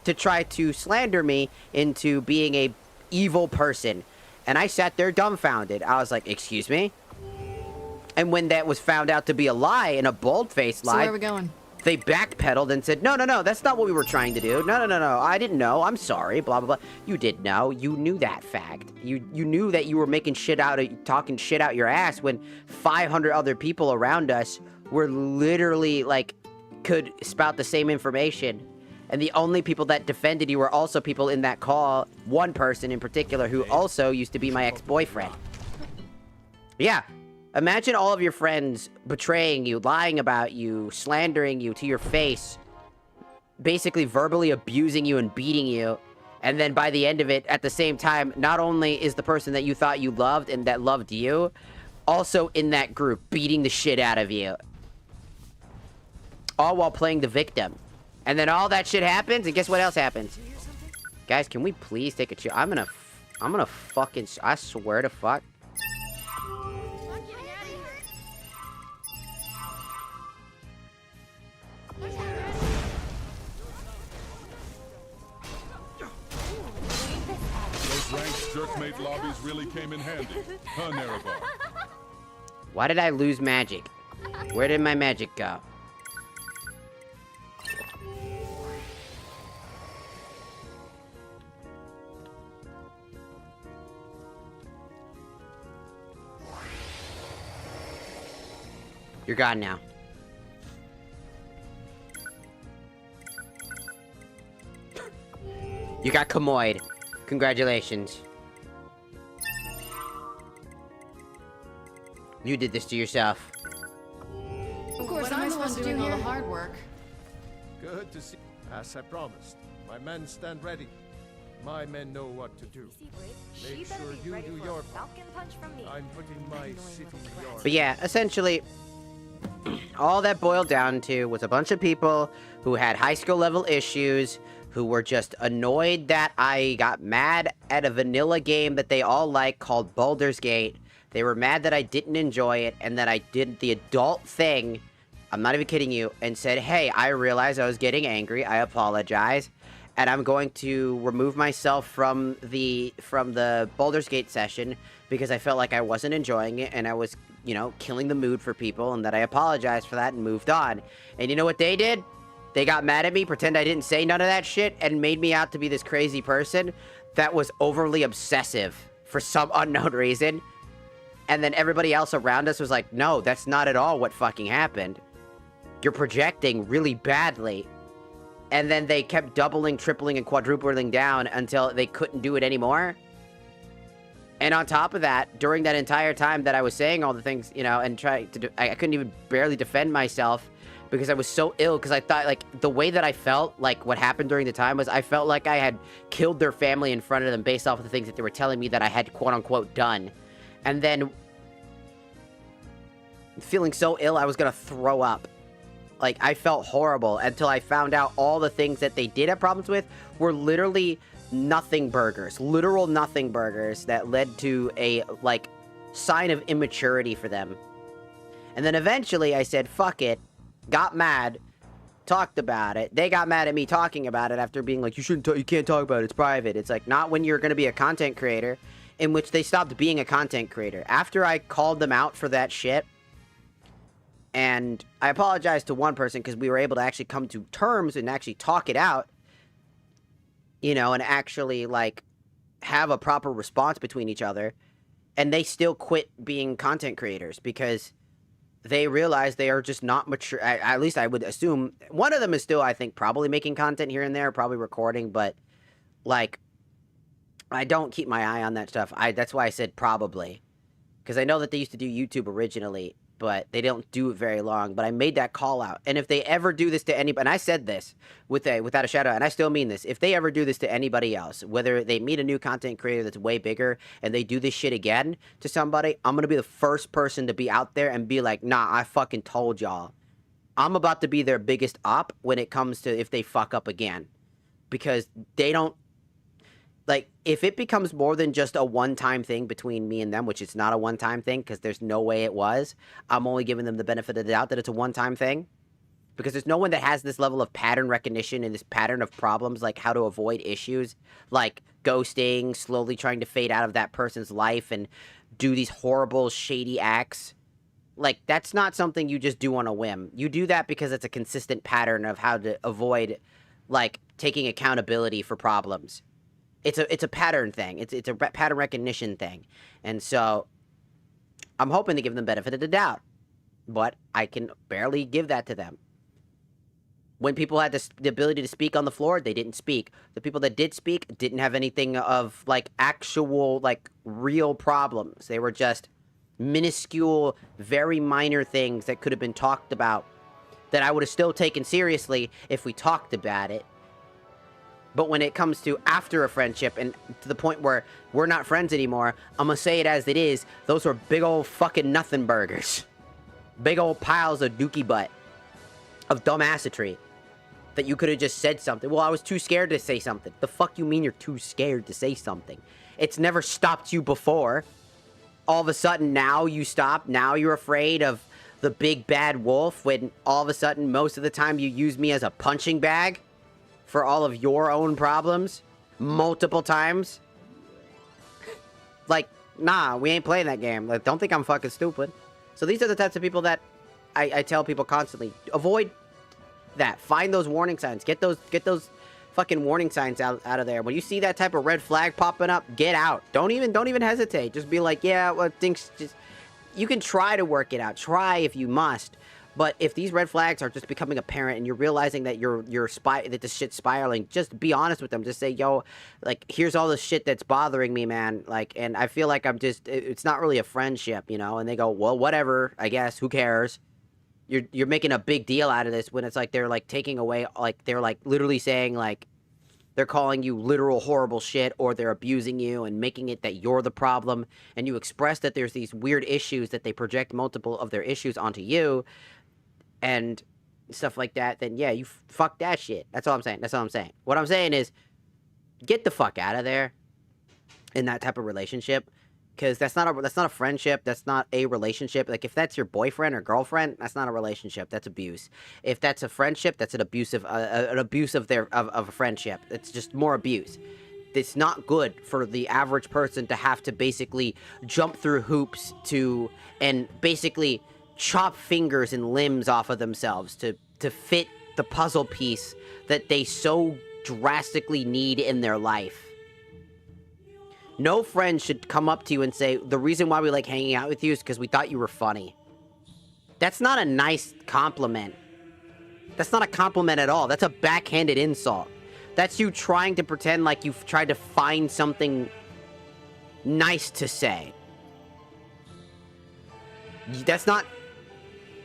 S1: To try to slander me into being a evil person. And I sat there dumbfounded. I was like, excuse me? And when that was found out to be a lie, and a bold-faced lie,
S2: So where are we going?
S1: They backpedaled and said, no, that's not what we were trying to do. No, I didn't know. I'm sorry, blah, blah, blah. You did know. You knew that fact. You knew that you were making shit out of, talking shit out your ass when 500 other people around us were literally, like, could spout the same information. And the only people that defended you were also people in that call, one person in particular, who also used to be my ex-boyfriend. Yeah. Imagine all of your friends betraying you, lying about you, slandering you to your face, basically verbally abusing you and beating you, and then by the end of it, at the same time, not only is the person that you thought you loved and that loved you, also in that group, beating the shit out of you. All while playing the victim. And then all that shit happens, and guess what else happens? Guys, can we please take a chill? I'm gonna fucking, I swear to fuck.
S4: Those ranked jerkmate lobbies really came in handy, huh, NEREVAR?
S1: Why did I lose magic? Where did my magic go? You're gone now. You got Kamoid. Congratulations. You did this to yourself.
S6: Of course,
S2: What am I
S6: I'm the one
S2: supposed to do
S6: doing all
S2: here?
S6: the hard work.
S15: Good to see. As I promised, my men stand ready. My men know what to do. Make sure you do your part. I'm putting my city in your.
S1: But yeah, essentially, all that boiled down to was a bunch of people who had high school level issues, who were just annoyed that I got mad at a vanilla game that they all like called Baldur's Gate. They were mad that I didn't enjoy it and that I did the adult thing, I'm not even kidding you, and said, hey, I realized I was getting angry, I apologize, and I'm going to remove myself from the Baldur's Gate session because I felt like I wasn't enjoying it and I was, you know, killing the mood for people, and that I apologized for that and moved on. And you know what they did? They got mad at me, pretend I didn't say none of that shit, and made me out to be this crazy person that was overly obsessive for some unknown reason. And then everybody else around us was like, no, that's not at all what fucking happened. You're projecting really badly. And then they kept doubling, tripling, and quadrupling down until they couldn't do it anymore. And on top of that, during that entire time that I was saying all the things, you know, and trying to I couldn't even barely defend myself because I was so ill, because I thought, like, the way that I felt, like, what happened during the time was I felt like I had killed their family in front of them based off of the things that they were telling me that I had, quote-unquote, done. And then, feeling so ill, I was gonna throw up. Like, I felt horrible until I found out all the things that they did have problems with were literally nothing burgers. Literal nothing burgers that led to a, like, sign of immaturity for them. And then eventually I said, fuck it. Got mad. Talked about it. They got mad at me talking about it after being like, you can't talk about it. It's private. It's like, not when you're going to be a content creator, in which they stopped being a content creator. After I called them out for that shit, and I apologized to one person because we were able to actually come to terms and actually talk it out, you know, and actually, like, have a proper response between each other. And they still quit being content creators because they realize they are just not mature. At least I would assume. One of them is still, I think, probably making content here and there, probably recording, but, like, I don't keep my eye on that stuff. That's why I said probably. Because I know that they used to do YouTube originally, but they don't do it very long. But I made that call out. And if they ever do this to anybody, and I said this without a shadow, and I still mean this, if they ever do this to anybody else, whether they meet a new content creator that's way bigger and they do this shit again to somebody, I'm going to be the first person to be out there and be like, nah, I fucking told y'all. I'm about to be their biggest op when it comes to if they fuck up again. Because they don't, like, if it becomes more than just a one-time thing between me and them, which it's not a one-time thing because there's no way it was, I'm only giving them the benefit of the doubt that it's a one-time thing. Because there's no one that has this level of pattern recognition and this pattern of problems, like how to avoid issues, like ghosting, slowly trying to fade out of that person's life and do these horrible, shady acts. Like, that's not something you just do on a whim. You do that because it's a consistent pattern of how to avoid, like, taking accountability for problems. It's a pattern thing. It's a pattern recognition thing. And so I'm hoping to give them benefit of the doubt. But I can barely give that to them. When people had the ability to speak on the floor, they didn't speak. The people that did speak didn't have anything of, like, actual, like, real problems. They were just minuscule, very minor things that could have been talked about that I would have still taken seriously if we talked about it. But when it comes to after a friendship and to the point where we're not friends anymore, I'm gonna say it as it is, those were big old fucking nothing burgers. Big old piles of dookie butt. Of dumbassery. That you could have just said something. Well, I was too scared to say something. The fuck you mean you're too scared to say something? It's never stopped you before. All of a sudden, now you stop. Now you're afraid of the big bad wolf when all of a sudden, most of the time, you use me as a punching bag for all of your own problems multiple times. Like, nah, we ain't playing that game. Like, don't think I'm fucking stupid. So these are the types of people that I tell people constantly, avoid that. Find those warning signs. Get those fucking warning signs out of there. When you see that type of red flag popping up, get out. Don't even hesitate. Just be like, yeah, well, things just, you can try to work it out. Try if you must. But if these red flags are just becoming apparent and you're realizing that that this shit's spiraling, just be honest with them. Just say, yo, like, here's all the shit that's bothering me, man. Like, and I feel like it's not really a friendship, you know? And they go, well, whatever, I guess, who cares? You're making a big deal out of this when it's like they're like taking away, like, they're like literally saying, like, they're calling you literal horrible shit, or they're abusing you and making it that you're the problem, and you express that there's these weird issues that they project multiple of their issues onto you, and stuff like that, then yeah, you fuck that shit. That's all I'm saying. That's all I'm saying. What I'm saying is, get the fuck out of there in that type of relationship, because that's not a friendship. That's not a relationship. Like, if that's your boyfriend or girlfriend, that's not a relationship. That's abuse. If that's a friendship, that's an abuse of a friendship. It's just more abuse. It's not good for the average person to have to basically jump through hoops and basically chop fingers and limbs off of themselves to fit the puzzle piece that they so drastically need in their life. No friend should come up to you and say, the reason why we like hanging out with you is because we thought you were funny. That's not a nice compliment. That's not a compliment at all. That's a backhanded insult. That's you trying to pretend like you've tried to find something nice to say. That's not...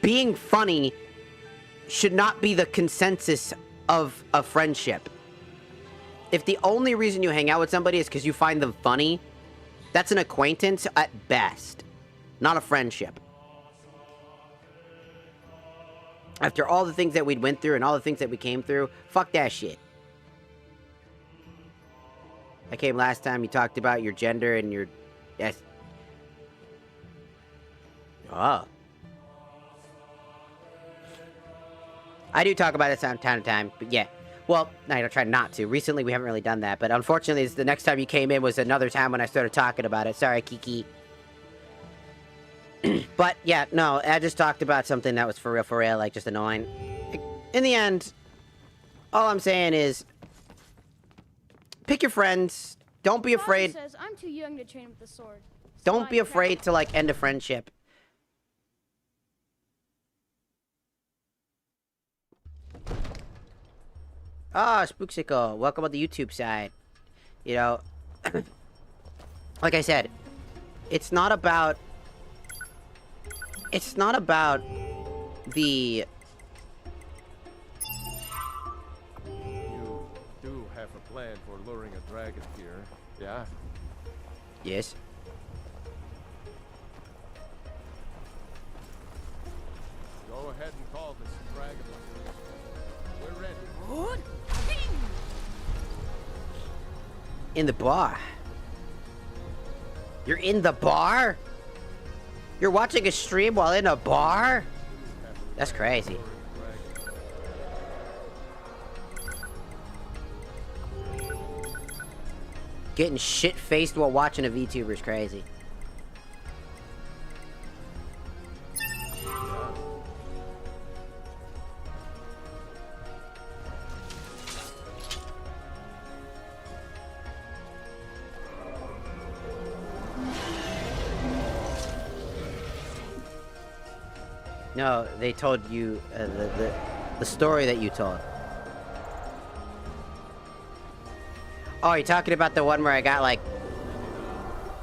S1: Being funny should not be the consensus of a friendship. If the only reason you hang out with somebody is because you find them funny, that's an acquaintance at best, not a friendship. After all the things that we went through and all the things that we came through, fuck that shit. I came last time, you talked about your gender and your... Yes. Oh. I do talk about it from time to time, but yeah. Well, I try not to. Recently, we haven't really done that, but unfortunately, the next time you came in was another time when I started talking about it. Sorry, Kiki. But, yeah, no, I just talked about something that was for real, like, just annoying. In the end, all I'm saying is, pick your friends. Don't be afraid.
S14: Father says I'm too young to train with the sword.
S1: Don't be afraid to, like, end a friendship. Ah, Spooksicle, welcome on the YouTube side. You know, like I said, it's not about the...
S15: You do have a plan for luring a dragon here, yeah?
S1: Yes.
S15: Go ahead and call this dragon. We're ready.
S1: In the bar. You're in the bar? You're watching a stream while in a bar? That's crazy. Getting shit-faced while watching a VTuber is crazy. No, they told you the story that you told. Oh, you're talking about the one where I got like...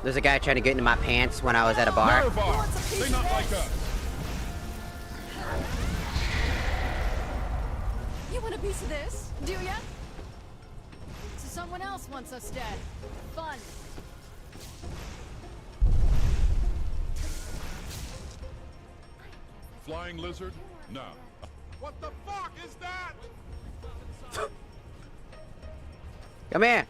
S1: There's a guy trying to get into my pants when I was at a bar.
S4: NEREVAR! They not like us!
S2: You want a piece of this? Do ya? So someone else wants us dead. Fun.
S4: Flying lizard? No. What the fuck is that?
S1: Come here.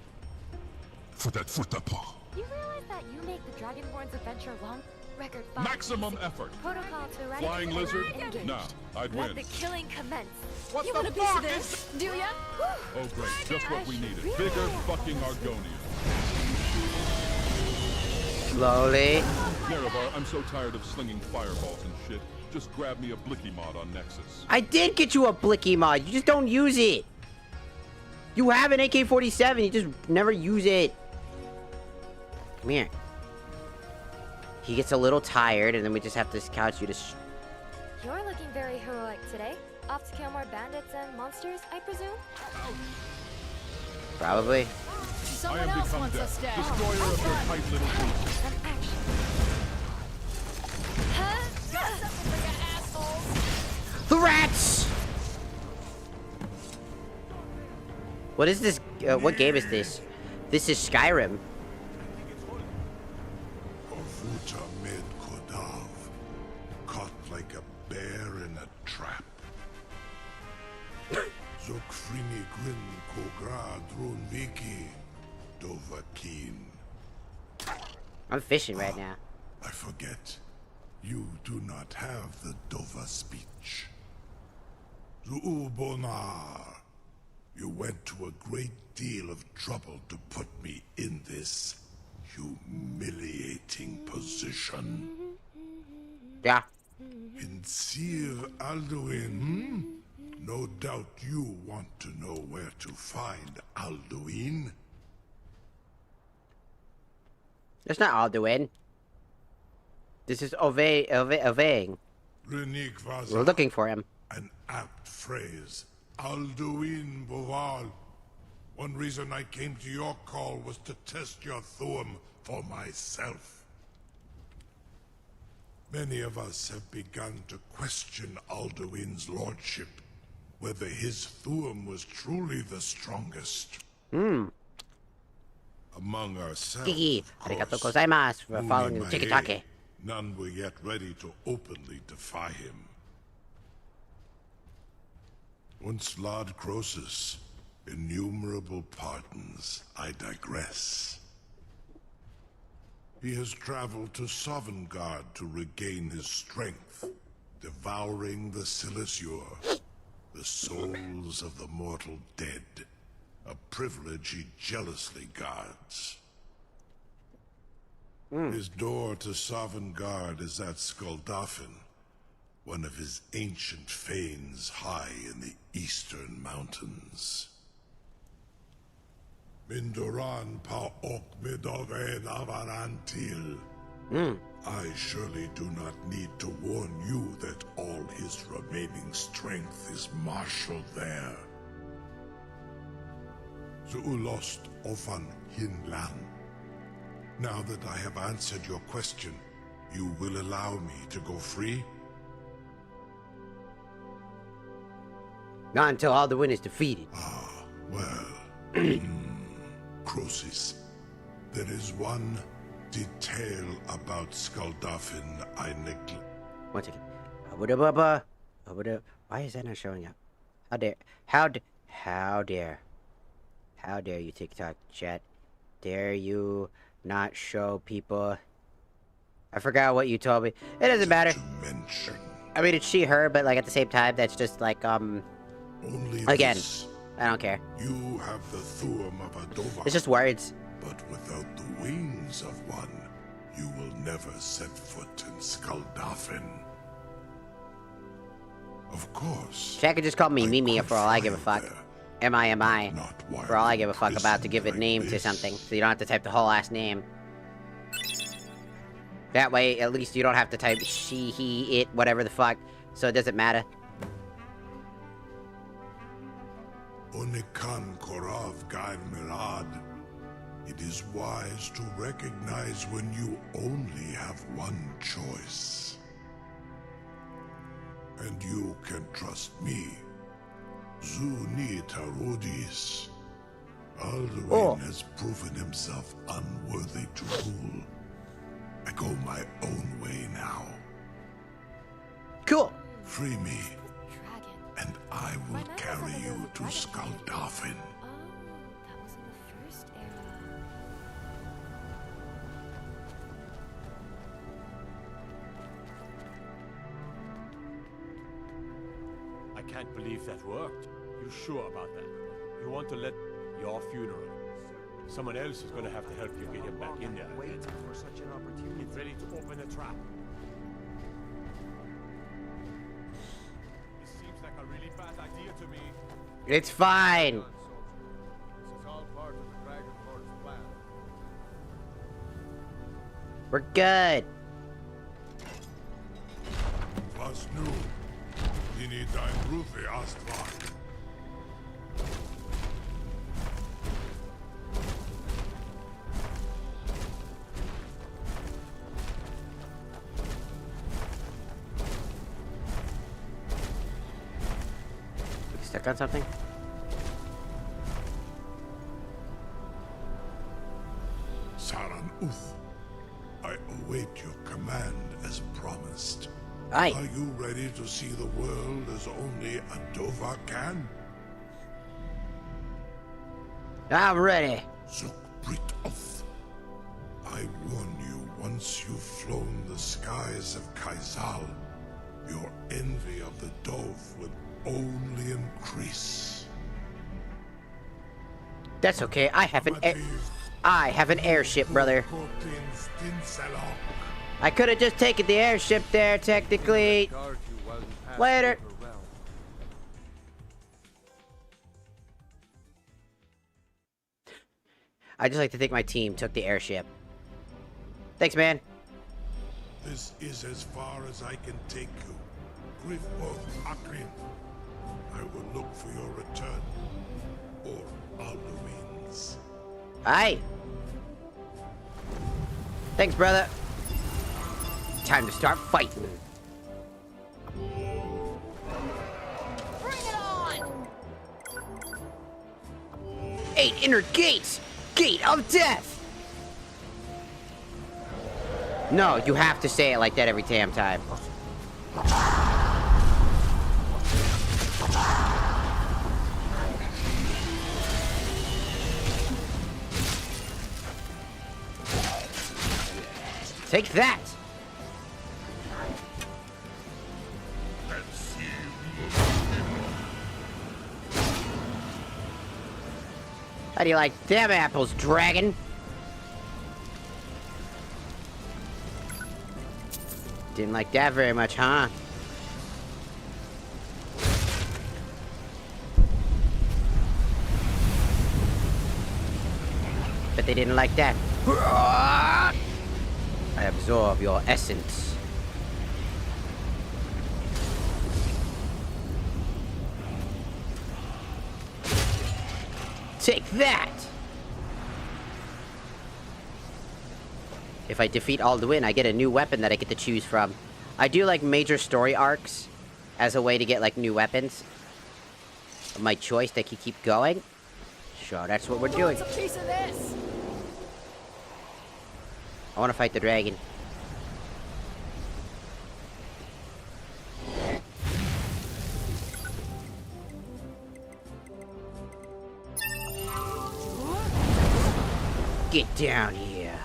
S3: You realize that you make the Dragonborn's adventure long? Record 5.
S4: Maximum effort.
S3: Protocol to eradicate
S4: Flying lizard?
S3: engaged.
S4: No, I'd
S3: Let
S4: win.
S3: the killing commence.
S4: What
S2: You
S4: the
S2: want a piece
S4: fuck
S2: of this? Do ya?
S4: Oh great, just what we needed. Bigger fucking Argonian.
S1: Slowly.
S4: NEREVAR, I'm so tired of slinging fireballs and shit. Just grab me a Blicky mod on Nexus.
S1: I did get you a Blicky mod. You just don't use it. You have an AK-47. You just never use it. Come here. He gets a little tired, and then we just have to couch you to...
S3: You're looking very heroic today. Off to kill more bandits and monsters, I presume?
S1: Probably.
S2: Someone else wants us dead.
S4: Destroyer of your tight little beast.
S3: An action.
S2: Got something for you assholes.
S1: The rats! What is this? What game is this? This is Skyrim.
S12: Ofuta med Kodav, caught like a bear in a trap. Zokfrini Grin Kogra Drunviki Dovakin.
S1: I'm fishing right now.
S12: I forget. You do not have the Dova speech. Zuubonar, you went to a great deal of trouble to put me in this humiliating position.
S1: Yeah.
S12: In Sir Alduin, no doubt you want to know where to find Alduin.
S1: That's not Alduin. This is Oveing. We're looking for him.
S12: An apt phrase. Alduin Boval. One reason I came to your call was to test your Thuum for myself. Many of us have begun to question Alduin's lordship, whether his Thuum was truly the strongest. Among ourselves,
S1: Kiki,
S12: of
S1: arigato
S12: course,
S1: gozaimasu for following the
S12: Muni
S1: tiki-taki.
S12: Mae, none were yet ready to openly defy him. Once Lord Croesus, innumerable pardons, I digress. He has traveled to Sovngarde to regain his strength, devouring the Silesure, the souls of the mortal dead, a privilege he jealously guards. His door to Sovngarde is at Skuldafn, one of his ancient fanes high in the eastern mountains. Mindoran pa ok midoven avarantil. I surely do not need to warn you that all his remaining strength is marshaled there. Zuulost ofan hinlan. Now that I have answered your question, you will allow me to go free?
S1: Not until Alduin is defeated.
S12: Ah, well. Croesus, there is one detail about Skuldafn I neglect.
S1: 1 second. Why is that not showing up? How dare you TikTok chat? Dare you not show people? I forgot what you told me. It doesn't matter. I mean, it's she, her, but like at the same time, that's just like again,
S12: this.
S1: I don't care.
S12: You have the Thuum of a Dova.
S1: It's just words.
S12: But without the wings of one, you will never set foot in Skuldafn. Of course.
S1: Chat could just call me Mimi for all I give a fuck. M-I-M-I. For all I give a fuck about to give a name to something. So you don't have to type the whole last name. That way, at least you don't have to type she, he, it, whatever the fuck. So it doesn't matter.
S12: Onikan Korav Gain Mirad. It is wise to recognize when you only have one choice. And you can trust me. Zuni Tarudis. Alduin has proven himself unworthy to rule. I go my own way now.
S1: Cool.
S12: Free me, and I will carry you to Skuldafn.
S3: Oh, that was in the first era.
S15: I can't believe that worked. You sure about that? You want to let your funeral? Someone else is going to have to help you get him back in there.
S5: Waiting for such an opportunity.
S15: Get ready to open the trap. This seems like a really bad idea to me.
S1: It's fine.
S15: This is all part of the Dragon Lord's plan.
S1: We're good.
S12: Vasnu, Mini dein Rufe Astral.
S1: Stuck on something?
S12: Saran Uth, I await your command as promised.
S1: Aye.
S12: Are you ready to see the world as only a Dova can?
S1: I'm ready.
S12: Zukbrit Uth, I warn you, once you've flown the skies of Kaizal, your envy of the Dove will only increase.
S1: That's okay. I have an airship, brother. I could have just taken the airship there, technically. Later. I just like to think my team took the airship. Thanks, man.
S12: This is as far as I can take you. Griffo Akrin. I will look for your return. Or Alduin's.
S1: Aye. Thanks, brother. Time to start fighting.
S2: Bring it on!
S1: 8 inner gates! Gate of death! No, you have to say it like that every damn time. Take that! How do you like them apples, dragon? Didn't like that very much, huh? But they didn't like that. I absorb your essence. Take that! If I defeat Alduin, I get a new weapon that I get to choose from. I do like major story arcs as a way to get like new weapons of my choice that can keep going. Sure, that's what we're doing.
S2: A piece of this.
S1: I want to fight the dragon. Get down here.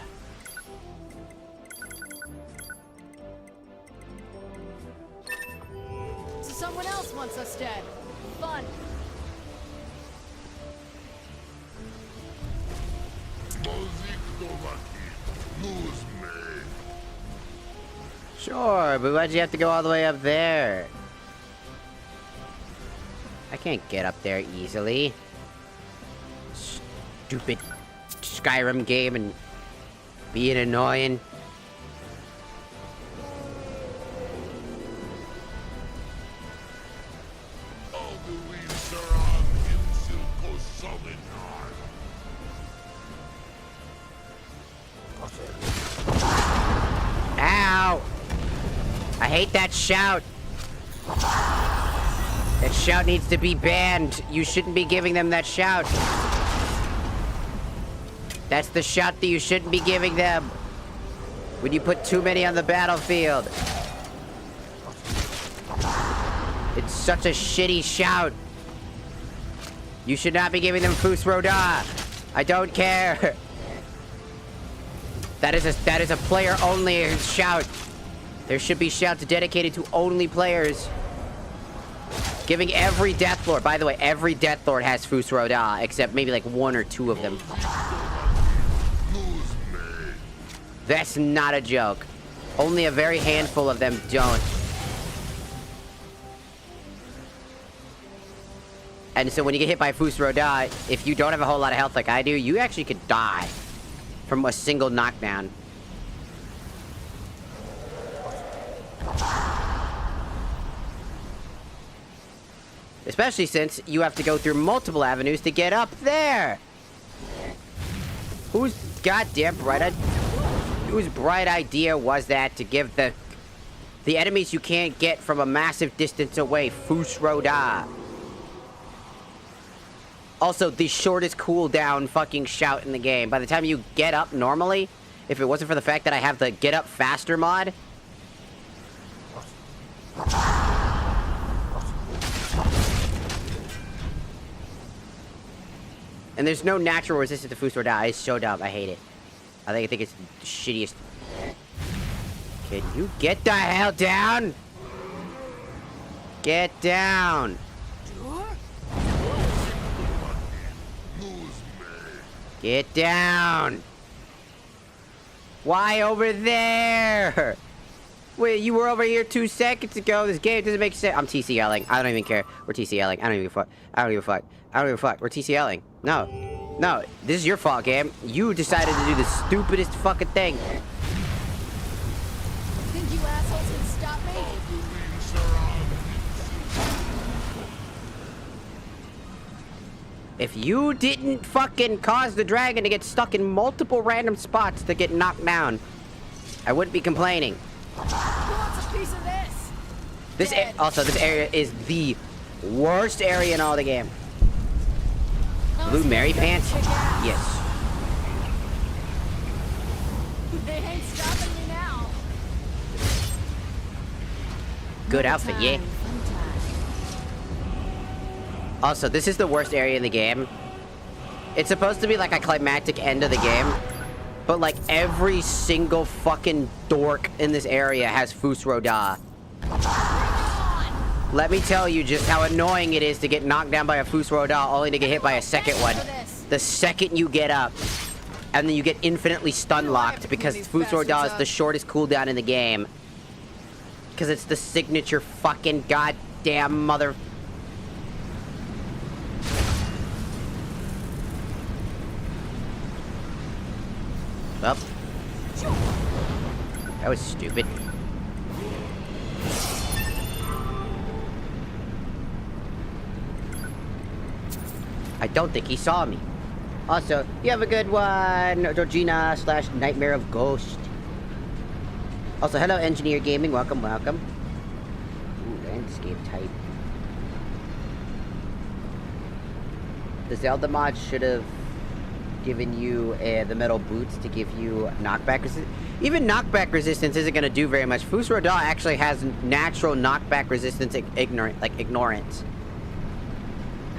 S2: So someone else wants us dead. Fun.
S1: Sure, but why'd you have to go all the way up there? I can't get up there easily. Stupid Skyrim game and being annoying. Ow! I hate that shout. That shout needs to be banned. You shouldn't be giving them that shout. That's the shout that you shouldn't be giving them when you put too many on the battlefield. It's such a shitty shout. You should not be giving them Fus Roda. I don't care. That is a player-only shout. There should be shouts dedicated to only players. Giving every Death Lord, by the way, every Death Lord has Fus Roda, except maybe like 1 or 2 of them. That's not a joke. Only a very handful of them don't. And so when you get hit by Fus Roda, if you don't have a whole lot of health like I do, you actually could die from a single knockdown. Especially since you have to go through multiple avenues to get up there. Whose goddamn whose bright idea was that to give the enemies you can't get from a massive distance away Fus Roda? Also, the shortest cooldown fucking shout in the game. By the time you get up normally, if it wasn't for the fact that I have the get up faster mod. And there's no natural resistance to Fus Roda. It's so dumb. I hate it. I think it's the shittiest. Can you get the hell down? Get down. Get down. Why over there? Wait, you were over here 2 seconds ago. This game doesn't make sense. I'm TCLing. I don't even care. We're TCLing. I don't even give a fuck. I don't give a fuck. I don't give a fuck. We're TCLing. No. No. This is your fault, game. You decided to do the stupidest fucking thing.
S2: Think you assholes can stop me?
S1: If you didn't fucking cause the dragon to get stuck in multiple random spots to get knocked down, I wouldn't be complaining.
S2: Who wants a piece of this?
S1: Also, this area is the worst area in all the game. Blue Mary Pants? Yes.
S2: They ain't stopping me now.
S1: Good outfit, yeah. Also, this is the worst area in the game. It's supposed to be like a climactic end of the game, but like every single fucking dork in this area has Fus Roda. Let me tell you just how annoying it is to get knocked down by a Fus Roda only to get hit by a second one. The second you get up, and then you get infinitely stun locked because Fus Roda is the shortest cooldown in the game. Because it's the signature fucking goddamn mother... Well, that was stupid. I don't think he saw me. Also, you have a good one, Georgina / Nightmare of Ghost. Also, hello, Engineer Gaming. Welcome, welcome. Ooh, landscape type. The Zelda mod should have given you the metal boots to give you knockback resistance. Even knockback resistance isn't going to do very much. Fus Roda actually has natural knockback resistance, ignorance.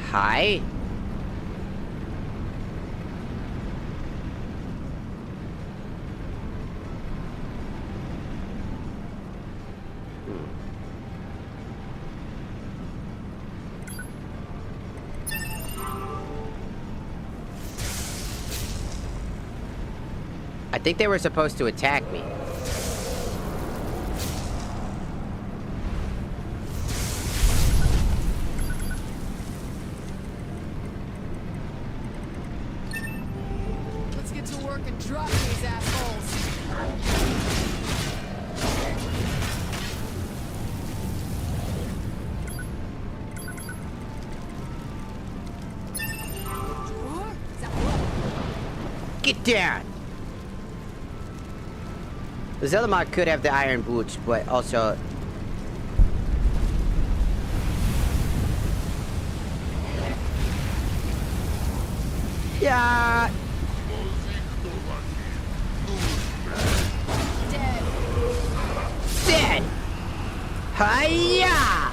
S1: Hi. I think they were supposed to attack me.
S2: Let's get to work and drop these assholes.
S1: Get down! The Zelda mod could have the iron boots, but also... Yeah!
S2: Dead.
S1: Dead! Hiya!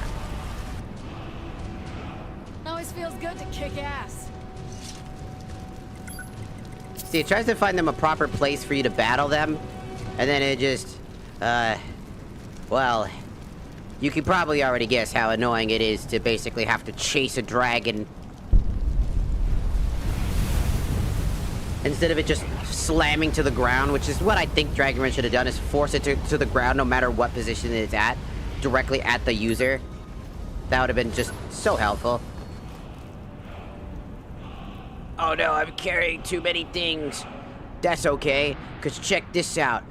S2: Always feels good to kick ass.
S1: See, it tries to find them a proper place for you to battle them. And then it just, well, you can probably already guess how annoying it is to basically have to chase a dragon. Instead of it just slamming to the ground, which is what I think Dragon Run should have done, is force it to the ground no matter what position it's at, directly at the user. That would have been just so helpful. Oh no, I'm carrying too many things. That's okay, because check this out.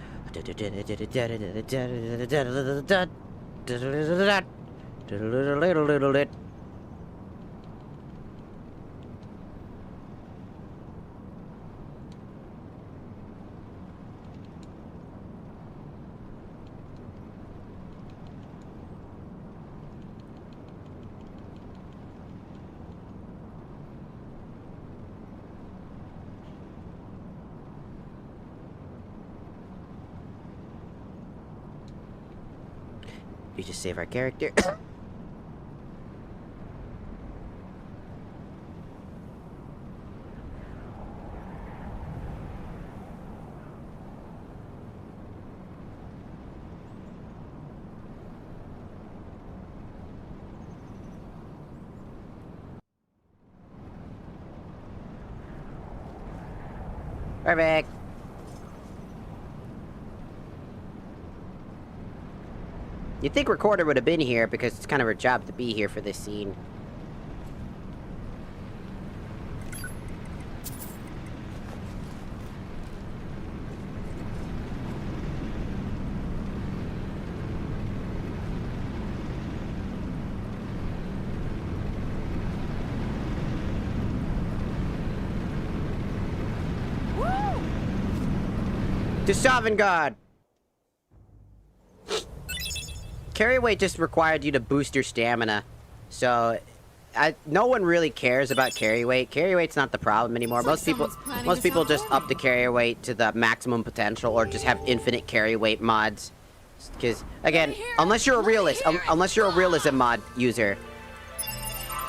S1: We just save our character. Perfect. You'd think Recorder would have been here because it's kind of her job to be here for this scene. To Sovngarde! Carry weight just required you to boost your stamina. So, no one really cares about carry weight. Carry weight's not the problem anymore. Most people just up the carry weight to the maximum potential or just have infinite carry weight mods. Because, again, unless you're a realist, unless you're a realism mod user,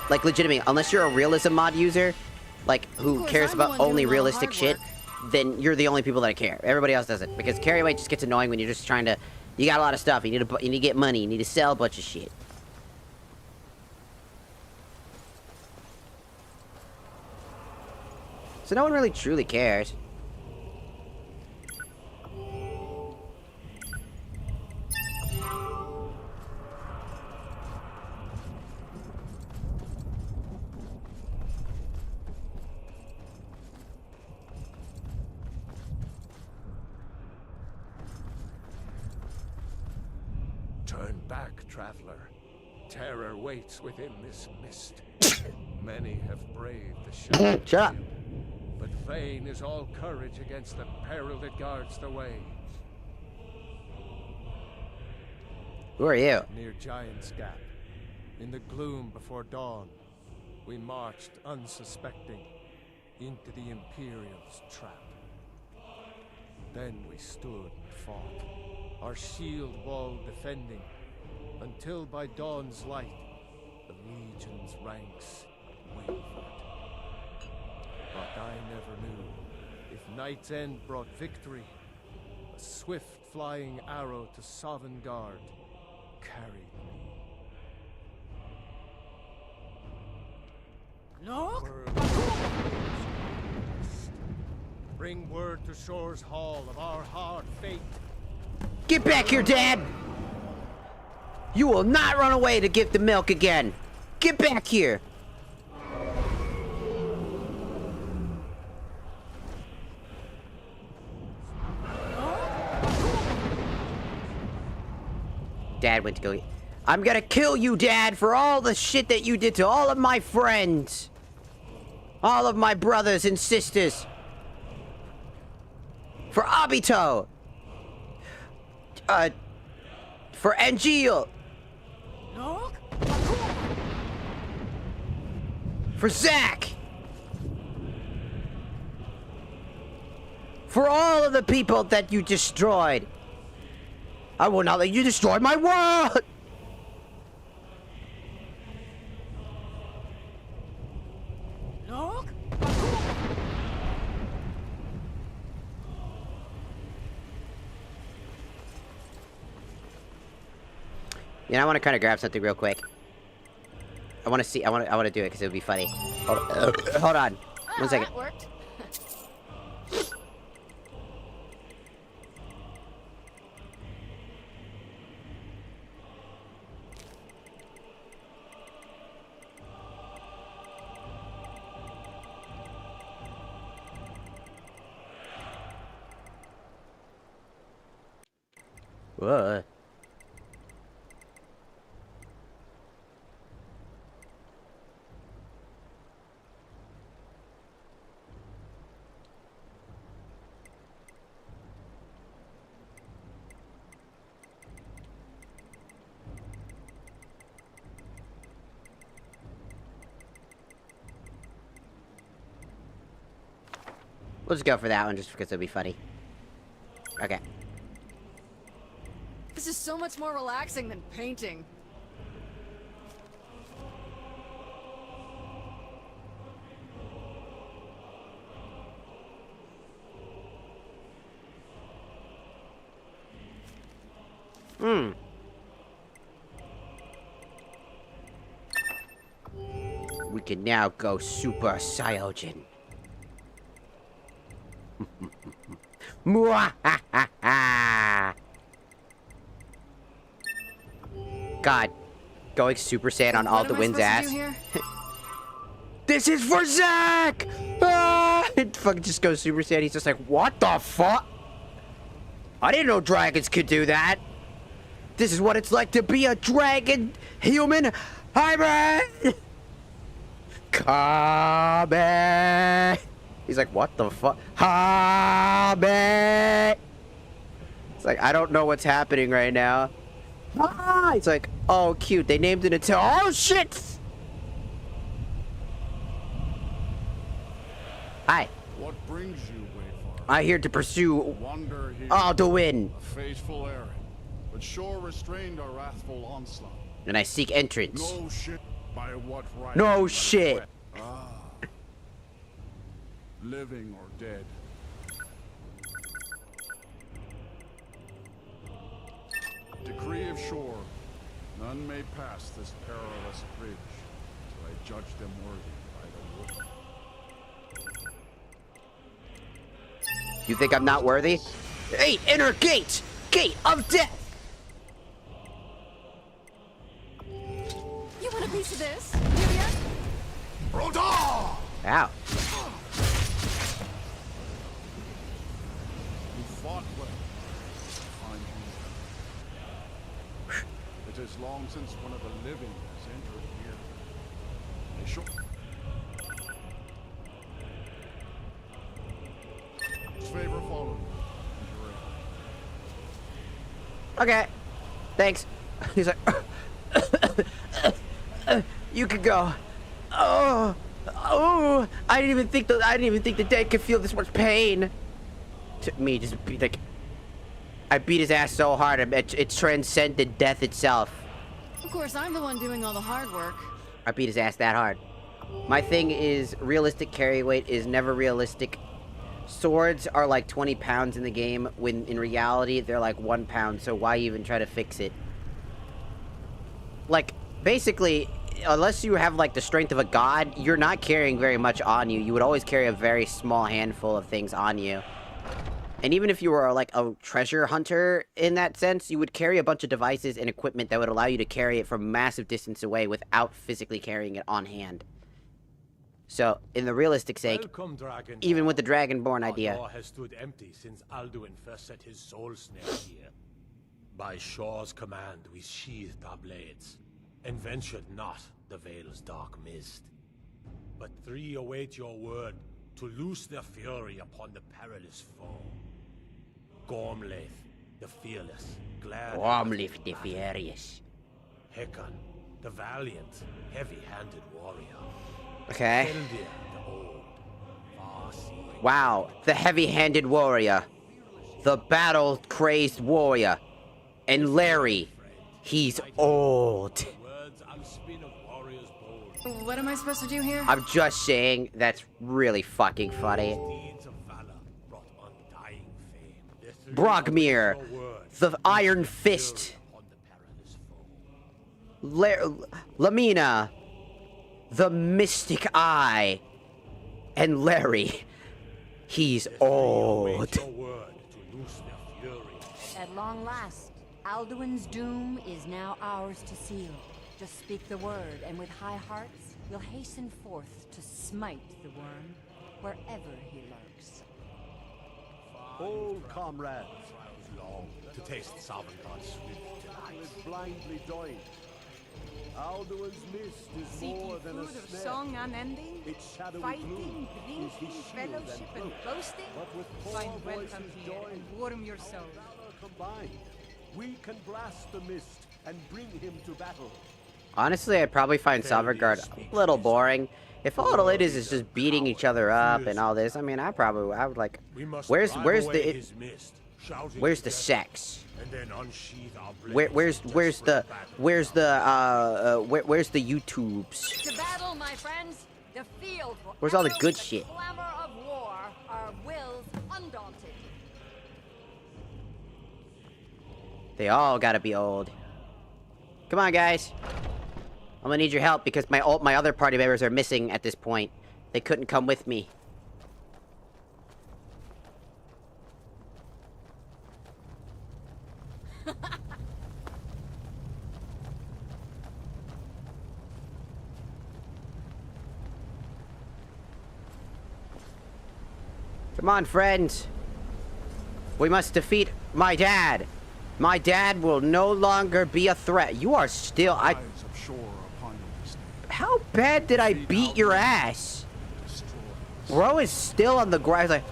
S1: like legitimately, unless you're a realism mod user, like who cares about only realistic shit, then you're the only people that care. Everybody else doesn't. Because carry weight just gets annoying when you're just trying to... You got a lot of stuff. You need to get money. You need to sell a bunch of shit. So no one really truly cares.
S11: Turn back, traveler. Terror waits within this mist. Many have braved the shadow.
S1: Shut up.
S11: But vain is all courage against the peril that guards the way.
S1: Who are you?
S15: Near Giant's Gap, in the gloom before dawn, we marched unsuspecting into the Imperial's trap. Then we stood and fought, our shield wall defending, until by dawn's light, the Legion's ranks wavered. But I never knew if Night's End brought victory, a swift flying arrow to Sovngarde carried me.
S9: Look!
S15: Bring word to Shore's Hall of our hard fate.
S1: Get back here, Dad! You will not run away to give the milk again! Get back here! Dad went to go... I'm gonna kill you, Dad, for all the shit that you did to all of my friends! All of my brothers and sisters! For Obito! For Angel!
S9: Look!
S1: For Zack! For all of the people that you destroyed! I will not let you destroy my world!
S9: Look!
S1: You know, I want to kind of grab something real quick. I want to see. I want to do it because it would be funny. Hold on. 1 second.
S2: That worked.
S1: Whoa. We'll just go for that one just because it'll be funny. Okay.
S6: This is so much more relaxing than painting.
S1: We can now go Super Saiyajin. God, going Super Saiyan on Alduin's ass. This is for Zack! Ah! It fucking just goes Super Saiyan. He's just like, what the fuck? I didn't know dragons could do that. This is what it's like to be a dragon human hybrid. Kabe. He's like, what the fuck? Kabe. It's like, I don't know what's happening right now. Ah! It's like, oh, cute. They named it until. Oh, shit! Hi.
S10: What brings you, Wayfarer?
S1: I'm here to pursue
S10: Wander here.
S1: Alduin.
S10: A fateful errand, but sure restrained our wrathful onslaught.
S1: And I seek entrance.
S10: No shit. By what right?
S1: No shit.
S10: Ah. Living or dead. Decree of shore. None may pass this perilous bridge till I judge them worthy by the water.
S1: You think I'm not worthy? Hey, inner gate! Gate of death!
S6: You want a piece of this? Julia?
S10: Roda!
S1: Ow.
S10: You fought well. Find you. It is long since one of the living has entered here. They should. Favor followed.
S1: Okay. Thanks. He's like, you could go. Oh, I didn't even think the dead could feel this much pain. Took me just be like, I beat his ass so hard it transcended death itself.
S6: Of course, I'm the one doing all the hard work.
S1: I beat his ass that hard. My thing is, realistic carry weight is never realistic. Swords are like 20 pounds in the game, when in reality, they're like 1 pound, so why even try to fix it? Like, basically, unless you have like the strength of a god, you're not carrying very much on you. You would always carry a very small handful of things on you. And even if you were like a treasure hunter in that sense, you would carry a bunch of devices and equipment that would allow you to carry it from massive distance away without physically carrying it on hand. So, in the realistic sake,
S7: Welcome,
S1: even with the Dragonborn idea.
S7: Our door has stood empty since Alduin first set his soul snare here. By Shaw's command, we sheathed our blades, and ventured not the Vale's dark mist. But three await your word to loose their fury upon the perilous foe. Gormlaith, the fearless, glad.
S1: Gormlaith the furious.
S7: Hecon, the valiant, heavy-handed warrior.
S1: Okay.
S7: Eldir, the old, far-seeing.
S1: Wow, the heavy-handed warrior. The battle-crazed warrior. And Larry, he's old.
S6: What am I supposed to do here?
S1: I'm just saying, that's really fucking funny. Brogmere, the Iron Fist. Lamina, the Mystic Eye. And Larry, he's old.
S16: At long last, Alduin's doom is now ours to seal. Just speak the word, and with high hearts, we'll hasten forth to smite the worm wherever he lurks.
S7: Old comrades, to taste sovereign God's sweet delight. Blindly joined. Alduin's mist is more than a
S9: food of
S7: snare.
S9: song unending,
S7: Its shadowy
S9: fighting,
S7: gloom
S9: drinking,
S7: is his shield
S9: fellowship, and
S7: cloak.
S9: boasting.
S7: But with
S9: Find
S7: four
S9: welcome
S7: voices
S9: here
S7: joined,
S9: and warm your soul.
S7: valor combined, we can blast the mist and bring him to battle.
S1: Honestly, I'd probably find Sovngarde a little boring. If all it is just beating each other up and all this, I mean, I would like. Where's the sex? Where's the YouTubes?
S16: To battle, my friends. The field will
S1: Where's all the
S16: echo
S1: good
S16: with
S1: shit?
S16: Clamor of war, our wills undaunted.
S1: They all gotta be old. Come on, guys. I'm gonna need your help because my other party members are missing at this point. They couldn't come with me. Come on, friends. We must defeat my dad. My dad will no longer be a threat. You are still... How bad did I beat your ass? Bro is still on the ground like...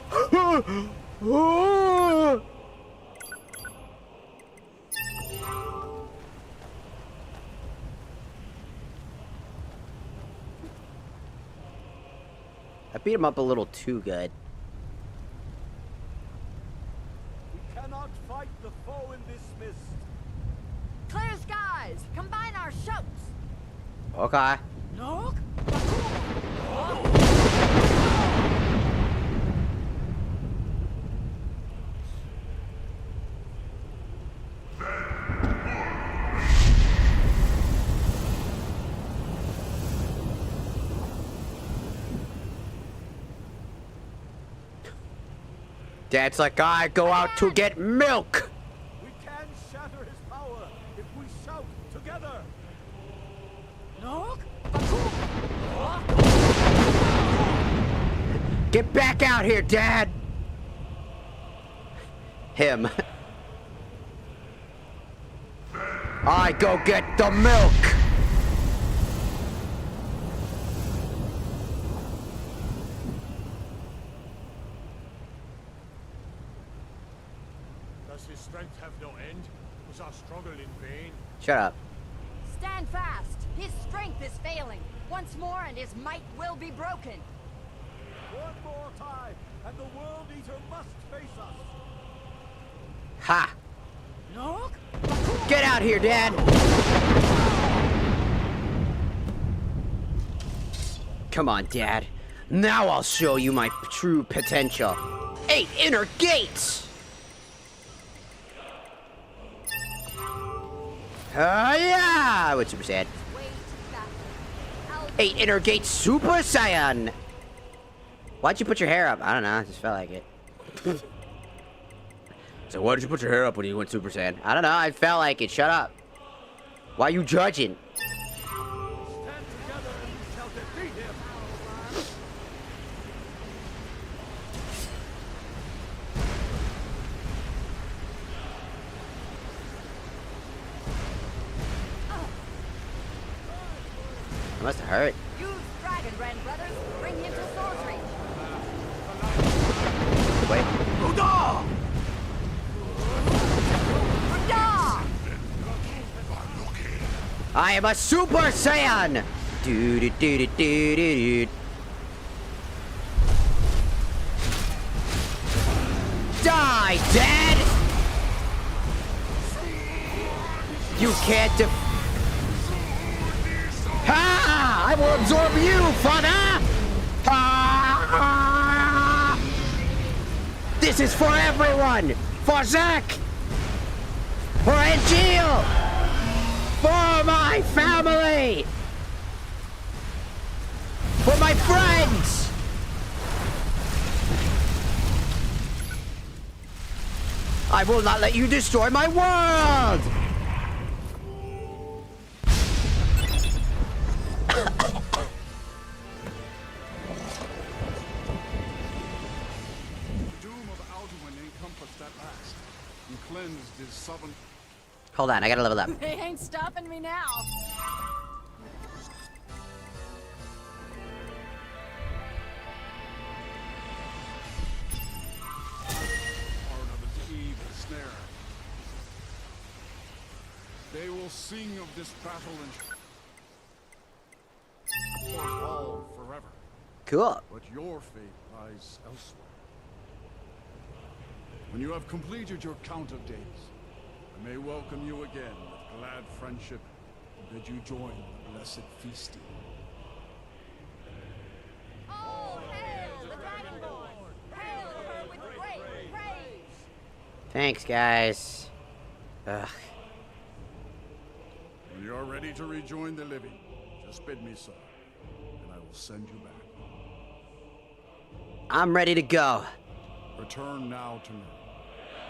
S1: I beat him up a little too good.
S10: We cannot fight the foe in this mist.
S16: Clear skies! Combine our shouts!
S1: Okay.
S16: Look!
S1: Dad's like, I go out to get milk.
S10: We can shatter his power if we shout together.
S16: Look!
S1: Get back out here, Dad. Him. I go get the milk.
S7: Does his strength have no end? Was our struggle in vain?
S1: Shut up.
S16: Stand fast! His strength is failing. Once more and his might will be broken.
S10: One more time, and the World Eater must face us.
S1: Ha!
S16: Look!
S1: Get out here, Dad! Come on, Dad. Now I'll show you my true potential. 8 inner gates! Yeah! I would Super Saiyan. 8 inner gates Super Saiyan! Why'd you put your hair up? I don't know, I just felt like it. So why did you put your hair up when you went Super Saiyan? I don't know, I felt like it. Shut up. Why are you judging?
S10: Stand together and we shall defeat him.
S1: It must have hurt.
S16: Use Dragon Brand, brothers. Bring him to sword range.
S1: Wait.
S10: Ruda!
S1: I am a Super Saiyan! Do do do do do do. Die, Dad! You can't Ha! I will absorb you, father! Ah! This is for everyone! For Zack! For Angel! For my family! For my friends! I will not let you destroy my world! Hold on, I gotta level up.
S2: They ain't stopping me now.
S4: They will sing of this battle and
S1: Cool.
S17: But your fate lies elsewhere. When you have completed your count of days, I may welcome you again with glad friendship and bid you join the blessed feasting.
S3: All hail the Dragonborn! Hail her with great praise!
S1: Thanks, guys. Ugh.
S17: When you are ready to rejoin the living, just bid me so, and I will send you back.
S1: I'm ready to go.
S17: Return now to me,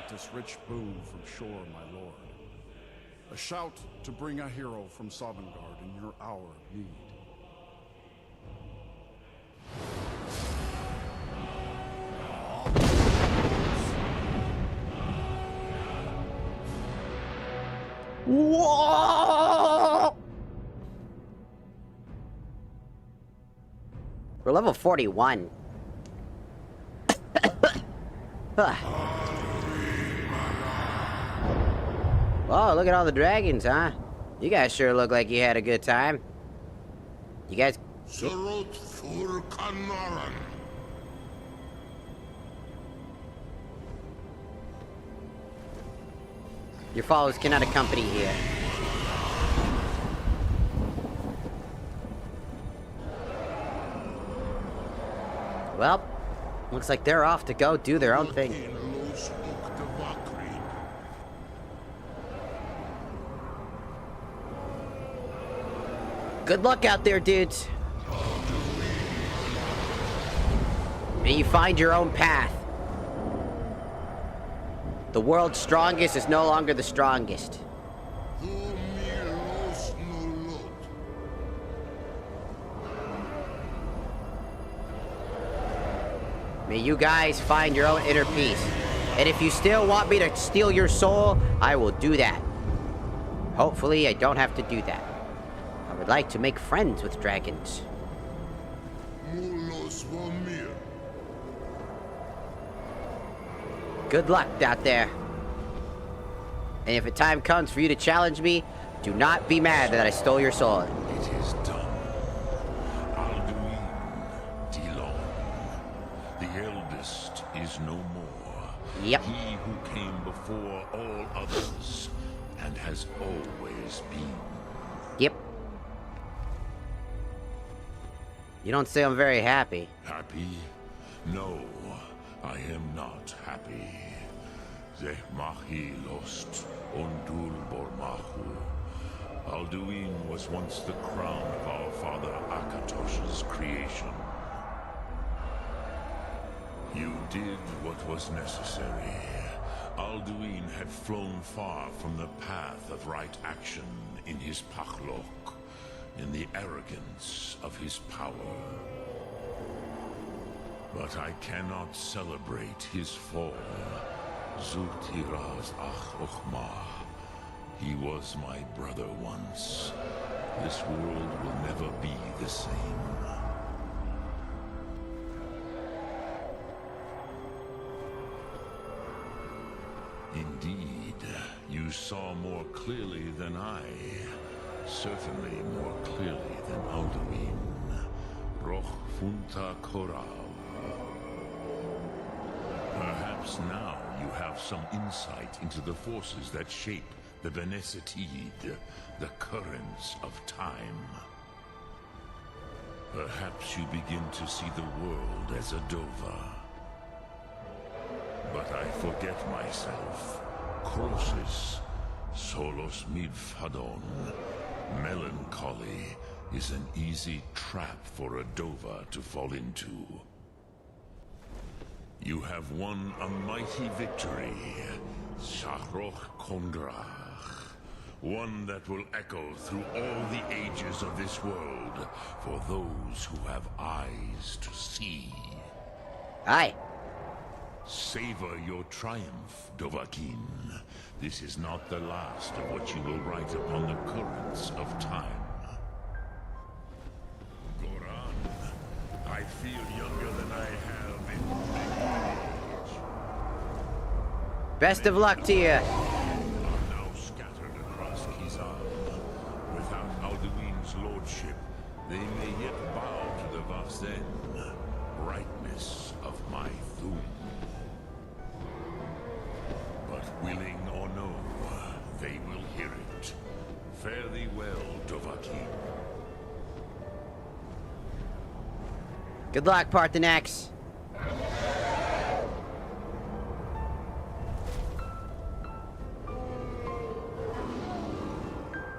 S17: with this rich boon from shore, my lord. A shout to bring a hero from Sovngarde in your hour of need.
S1: Whoa! We're level 41. Huh. Whoa, look at all the dragons, huh? You guys sure look like you had a good time. You guys...
S12: Serot fur kanaran.
S1: Your followers cannot accompany here. Well, looks like they're off to go do their own thing. Good luck out there, dudes. May you find your own path. The world's strongest is no longer the strongest. May you guys find your own inner peace. And if you still want me to steal your soul, I will do that. Hopefully, I don't have to do that. I would like to make friends with dragons. Good luck out there. And if a time comes for you to challenge me, do not be mad that I stole your soul.
S12: It is done. Alduin, Dilon. The eldest is no more.
S1: Yep.
S12: He who came before all others and has always been.
S1: Yep. You don't seem very happy.
S12: Happy? No, I am not happy. Zeh mahi lost, ondul bormahu. Alduin was once the crown of our father Akatosh's creation. You did what was necessary. Alduin had flown far from the path of right action in his pachlok, in the arrogance of his power. But I cannot celebrate his fall. Zultiraz ach ochmah. He was my brother once. This world will never be the same. Indeed, you saw more clearly than I. Certainly more clearly than Alduin. Roch funta korav. Perhaps now you have some insight into the forces that shape the Benesatid, the currents of time. Perhaps you begin to see the world as a Dova. But I forget myself. Crosis, solos midfadon. Melancholy is an easy trap for a Dova to fall into. You have won a mighty victory, Shahroch Kongrach. One that will echo through all the ages of this world for those who have eyes to see.
S1: Aye.
S12: Savor your triumph, Dovahkiin. This is not the last of what you will write upon the currents of time. Goran, I feel younger than I have in many age.
S1: Best of luck to you.
S12: Are now scattered across Kizan. Without Alduin's lordship, they may yet bow to the Vasen. voice of my Thum. But willing or no, they will hear it. Fare thee well, Dovahkiin.
S1: Good luck, Parthenax.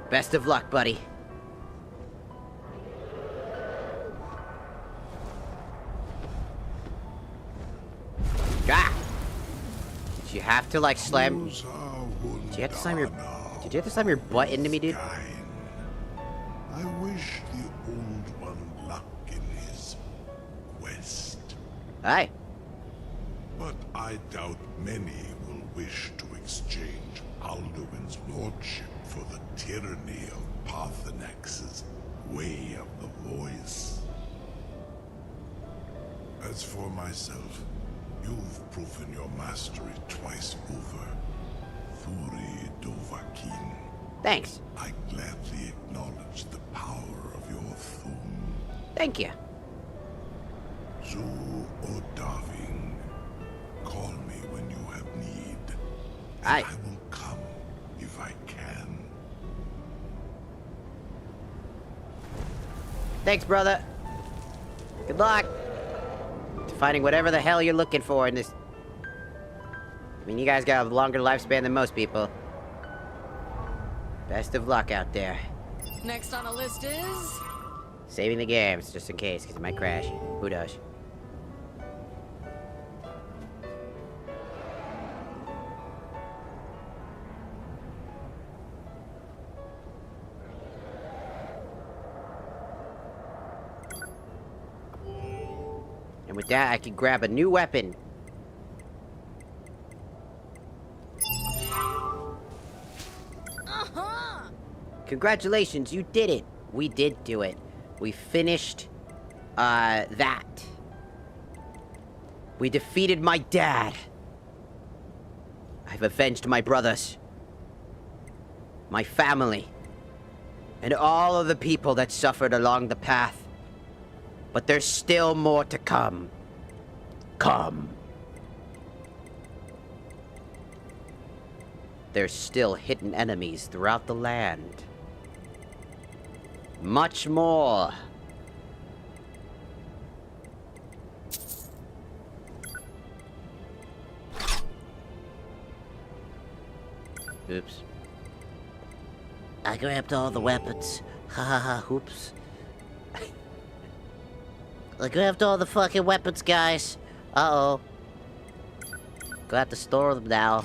S1: Best of luck, buddy. Ah! Did you have to like slam? Did you have to slam your? Did you have to slam your butt into me, dude?
S12: I wish the Old One luck in his quest.
S1: Aye.
S12: But I doubt many will wish to exchange Alduin's lordship for the tyranny of Parthenax's way of the voice. As for myself, you've proven your mastery twice over. Thuri Dovahkiin.
S1: Thanks.
S12: I gladly acknowledge the power of your Thum.
S1: Thank you.
S12: Zu Odaving. Call me when you have need.
S1: Aye.
S12: I will come if I can.
S1: Thanks, brother. Good luck to finding whatever the hell you're looking for in this. I mean, you guys got a longer lifespan than most people. Best of luck out there.
S9: Next on the list is...
S1: Saving the games, just in case, because it might crash. Who does? And with that, I can grab a new weapon. Congratulations, you did it. We did do it. We finished, that. We defeated my dad. I've avenged my brothers. My family. And all of the people that suffered along the path. But there's still more to come. Come. There's still hidden enemies throughout the land. Much more. Oops. I grabbed all the weapons. Ha ha ha, oops. I grabbed all the fucking weapons, guys. Uh-oh. Got to store them now.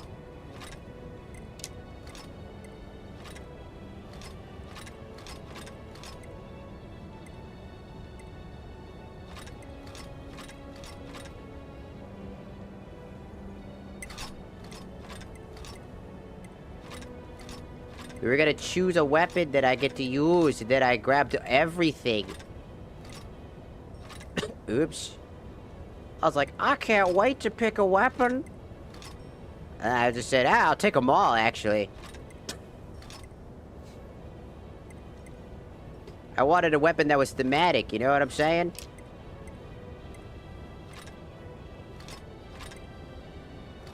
S1: We were gonna choose a weapon that I get to use, and then I grabbed everything. Oops. I was like, I can't wait to pick a weapon. And I just said, I'll take them all, actually. I wanted a weapon that was thematic, you know what I'm saying?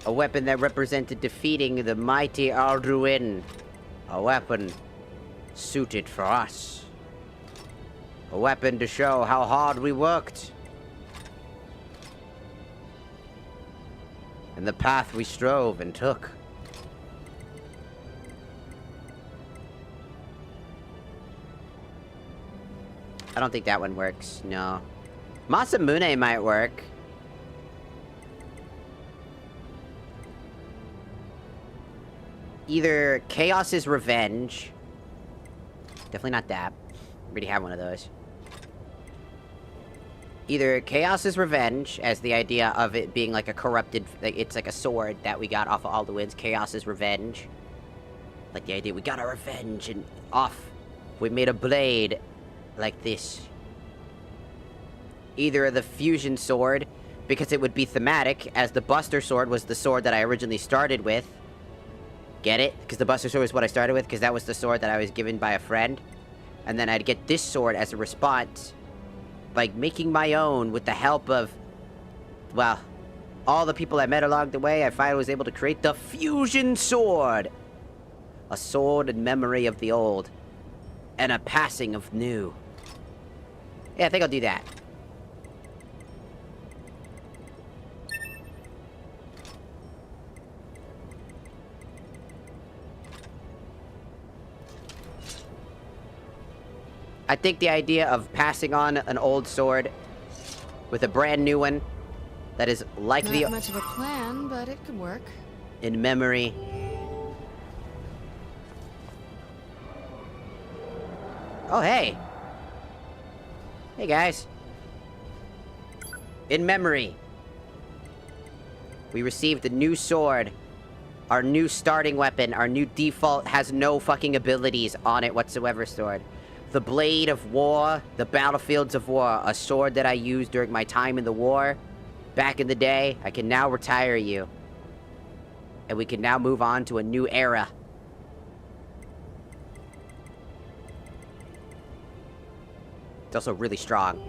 S1: A weapon that represented defeating the mighty Alduin. A weapon suited for us. A weapon to show how hard we worked. And the path we strove and took. I don't think that one works, no. Masamune might work. Either Chaos's Revenge. Definitely not that. Already have one of those. Either Chaos's Revenge, as the idea of it being like a corrupted... Like, it's like a sword that we got off of Alduin's Chaos's Revenge. Like the idea, we got our revenge and off. We made a blade like this. Either the Fusion Sword, because it would be thematic, as the Buster Sword was the sword that I originally started with. Get it? Because the Buster Sword is what I started with, because that was the sword that I was given by a friend. And then I'd get this sword as a response by making my own with the help of well, all the people I met along the way, I finally was able to create the fusion sword. A sword in memory of the old. And a passing of new. Yeah, I think I'll do that. I think the idea of passing on an old sword with a brand new one that is like
S2: Not much of a plan, but it could work.
S1: in memory. Oh, hey. Hey, guys. In memory. We received a new sword. Our new starting weapon. Our new default has no fucking abilities on it whatsoever sword. The Blade of War. The Battlefields of War. A sword that I used during my time in the war. Back in the day. I can now retire you. And we can now move on to a new era. It's also really strong.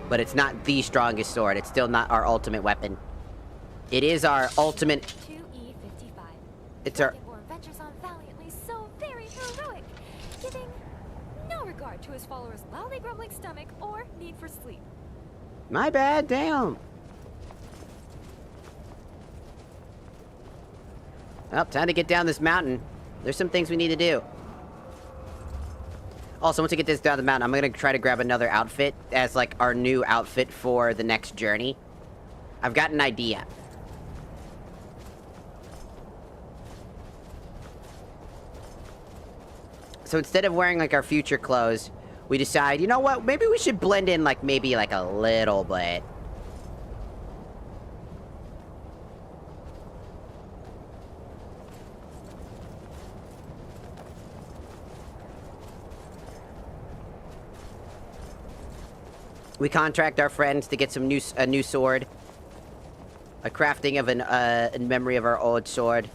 S1: But it's not the strongest sword. It's still not our ultimate weapon. It is our ultimate...
S3: 2E55.
S1: It's our...
S3: Dragonborn ventures on valiantly, so very heroic, giving no regard to his followers' loudly grumbling stomach or need for sleep.
S1: My bad, damn. Well, time to get down this mountain. There's some things we need to do. Also, once I get this down the mountain, I'm gonna try to grab another outfit as, like, our new outfit for the next journey. I've got an idea. So instead of wearing, like, our future clothes, we decide, you know what, maybe we should blend in, like, maybe, like, a little bit. We contract our friends to get some a new sword. A crafting of an, in memory of our old sword.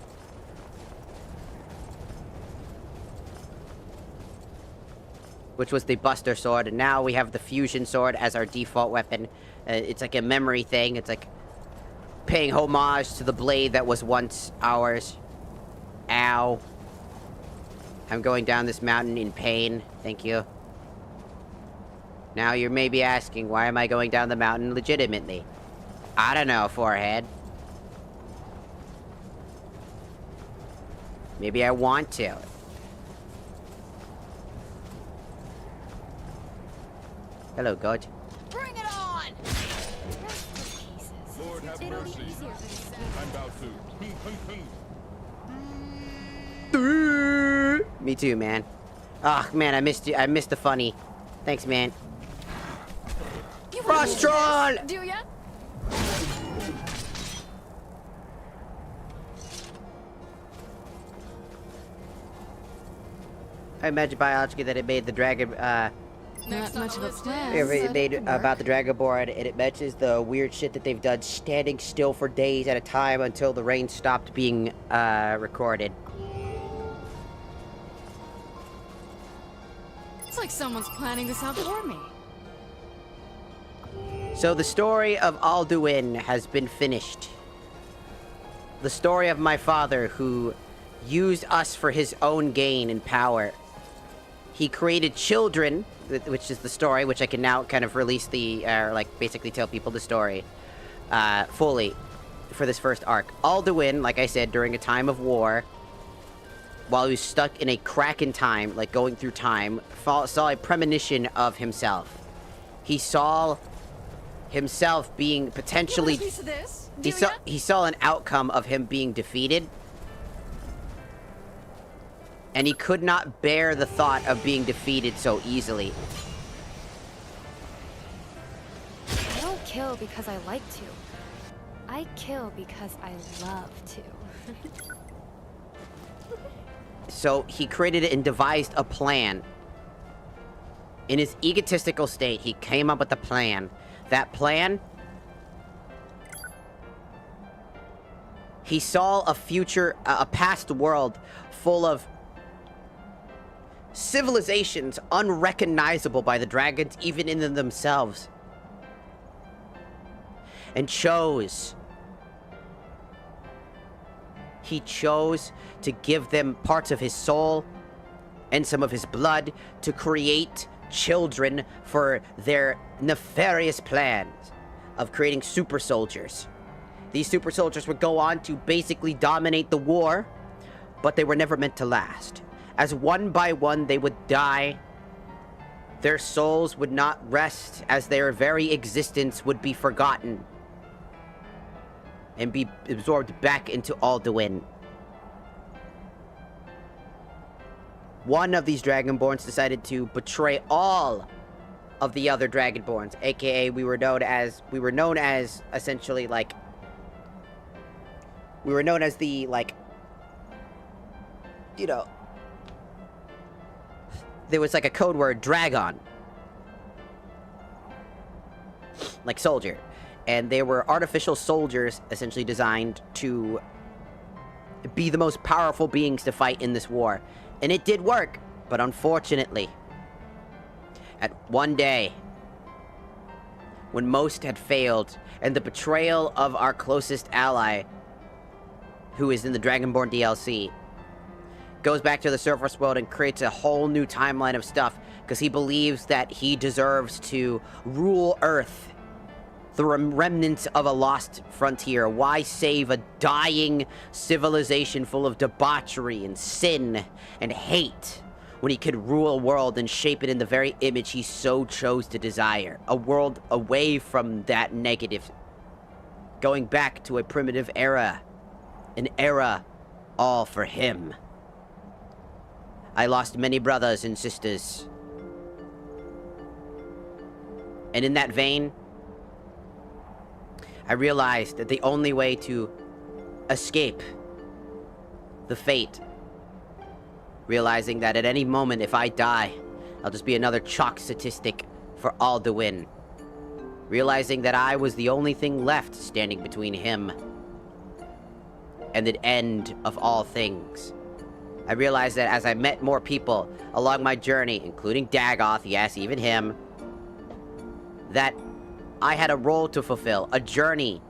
S1: Which was the Buster Sword, and now we have the Fusion Sword as our default weapon. It's like a memory thing. It's like paying homage to the blade that was once ours. Ow. I'm going down this mountain in pain. Thank you. Now you're maybe asking, why am I going down the mountain legitimately? I don't know, forehead. Maybe I want to. Hello, God.
S2: Bring it on!
S4: Lord have mercy. I'm about to.
S1: Me too, man. Oh, man, I missed you. I missed the funny. Thanks, man. Frost Troll!
S2: Do ya?
S1: I imagine biologically that it made the dragon,
S2: Not much of a plan.
S1: it made about the Dragonborn, and it matches the weird shit that they've done, standing still for days at a time until the rain stopped being, recorded.
S2: It's like someone's planning this out for me.
S1: So the story of Alduin has been finished. The story of my father who used us for his own gain and power. He created children, which is the story, which I can now kind of release the, like, basically tell people the story, fully, for this first arc. Alduin, like I said, during a time of war, while he was stuck in a crack in time, like going through time, saw a premonition of himself. He saw himself being potentially... He saw an outcome of him being defeated. And he could not bear the thought of being defeated so easily.
S3: I don't kill because I like to. I kill because I love to.
S1: So he created and devised a plan. In his egotistical state, he came up with a plan. That plan... He saw a future, a past world full of civilizations unrecognizable by the dragons, even in themselves. and chose. He chose to give them parts of his soul and some of his blood to create children for their nefarious plans of creating super soldiers. These super soldiers would go on to basically dominate the war, but they were never meant to last. As one by one they would die, their souls would not rest, as their very existence would be forgotten and be absorbed back into Alduin. One of these Dragonborns decided to betray all of the other Dragonborns, aka we were known as essentially like, we were known as the, like, you know, there was like a code word, Dragon. Like soldier. And they were artificial soldiers, essentially designed to be the most powerful beings to fight in this war. And it did work, but unfortunately, at one day, when most had failed, and the betrayal of our closest ally, who is in the Dragonborn DLC, goes back to the surface world and creates a whole new timeline of stuff, because he believes that he deserves to rule Earth, the remnants of a lost frontier. Why save a dying civilization full of debauchery and sin and hate, when he could rule a world and shape it in the very image he so chose to desire? A world away from that negative, going back to a primitive era, an era all for him. I lost many brothers and sisters. And in that vein, I realized that the only way to escape the fate, realizing that at any moment if I die, I'll just be another chalk statistic for Alduin, realizing that I was the only thing left standing between him and the end of all things. I realized that as I met more people along my journey, including Dagoth, yes, even him, that I had a role to fulfill, a journey.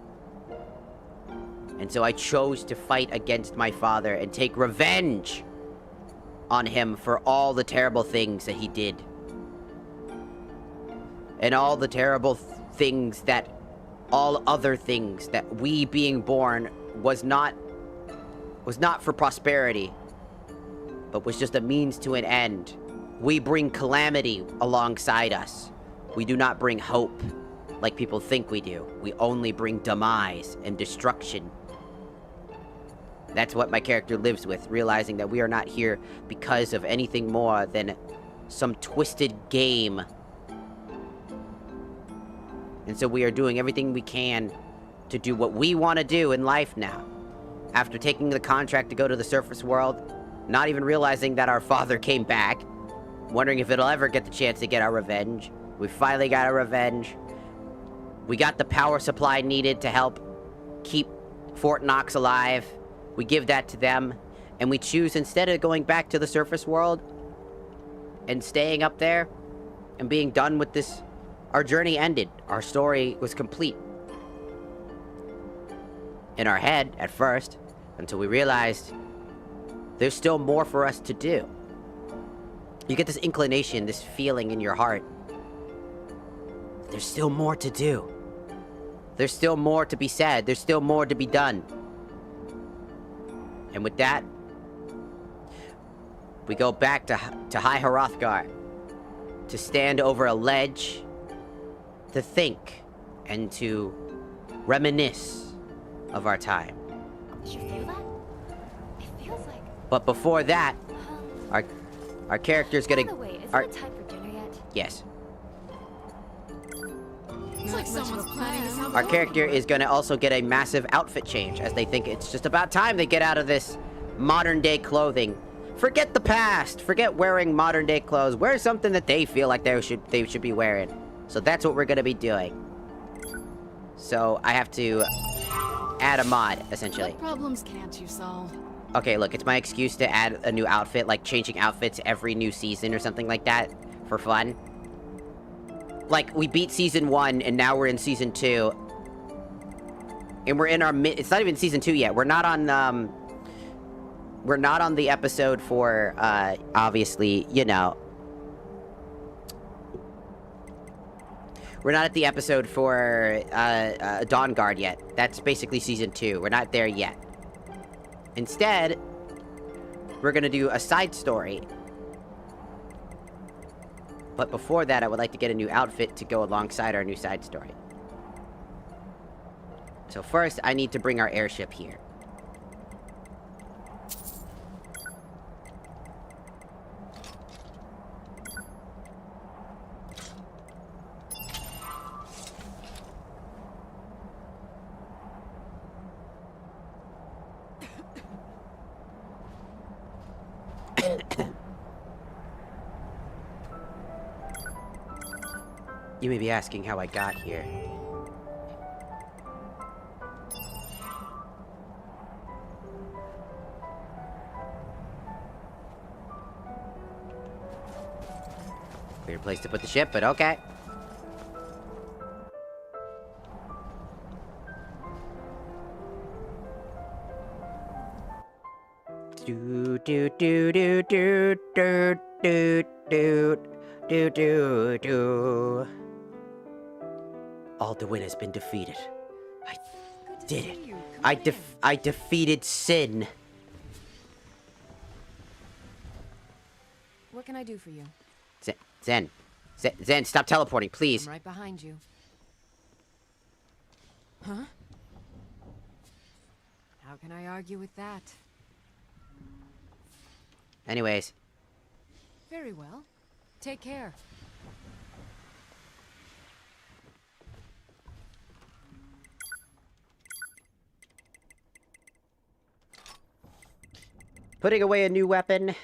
S1: And so I chose to fight against my father and take revenge on him for all the terrible things that he did. And all the terrible things that, all other things that we being born was not for prosperity, but was just a means to an end. We bring calamity alongside us. We do not bring hope like people think we do. We only bring demise and destruction. That's what my character lives with, realizing that we are not here because of anything more than some twisted game. And so we are doing everything we can to do what we want to do in life now. After taking the contract to go to the surface world, not even realizing that our father came back, wondering if it'll ever get the chance to get our revenge. We finally got our revenge. We got the power supply needed to help keep Fort Knox alive. We give that to them, and we choose, instead of going back to the surface world and staying up there and being done with this, our journey ended. Our story was complete. In our head, at first, until we realized there's still more for us to do. You get this inclination, this feeling in your heart. There's still more to do. There's still more to be said. There's still more to be done. And with that, we go back to High Hrothgar, to stand over a ledge, to think, and to reminisce of our time.
S3: Did you feel that? It feels like...
S1: But before that, our character's gonna...
S3: By the way, is
S1: our,
S3: it time for dinner yet?
S1: yes.
S2: Looks like someone's planning something.
S1: Our character is gonna also get a massive outfit change, as they think it's just about time they get out of this modern-day clothing. Forget the past. Forget wearing modern-day clothes. Wear something that they feel like they should be wearing. So that's what we're gonna be doing. So I have to add a mod, essentially.
S2: What problems can't you solve?
S1: Okay, look, it's my excuse to add a new outfit, like changing outfits every new season or something like that, for fun. Like, we beat Season 1, and now we're in Season 2. And we're in our it's not even season 2 yet. We're not on the episode for, obviously, you know. We're not at the episode for, Dawn Guard yet. That's basically season 2. We're not there yet. Instead, we're gonna do a side story. But before that, I would like to get a new outfit to go alongside our new side story. So first, I need to bring our airship here. You may be asking how I got here. Weird place to put the ship, but okay. Do do do do do do do do do do do. Alduin has been defeated. I did it. I defeated sin.
S9: What can I do for you?
S1: Zen, stop teleporting, please.
S9: I'm right behind you. Huh? How can I argue with that?
S1: Anyways.
S9: Very well. Take care.
S1: Putting away a new weapon.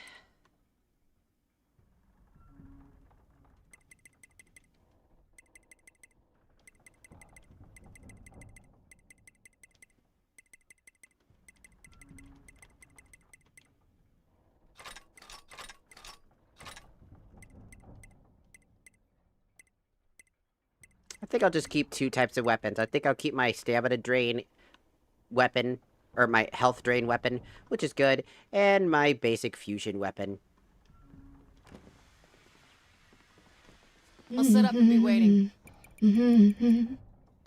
S1: I think I'll just keep 2 types of weapons. I think I'll keep my stamina drain weapon, or my health drain weapon, which is good, and my basic fusion weapon.
S2: I'll set up and be waiting.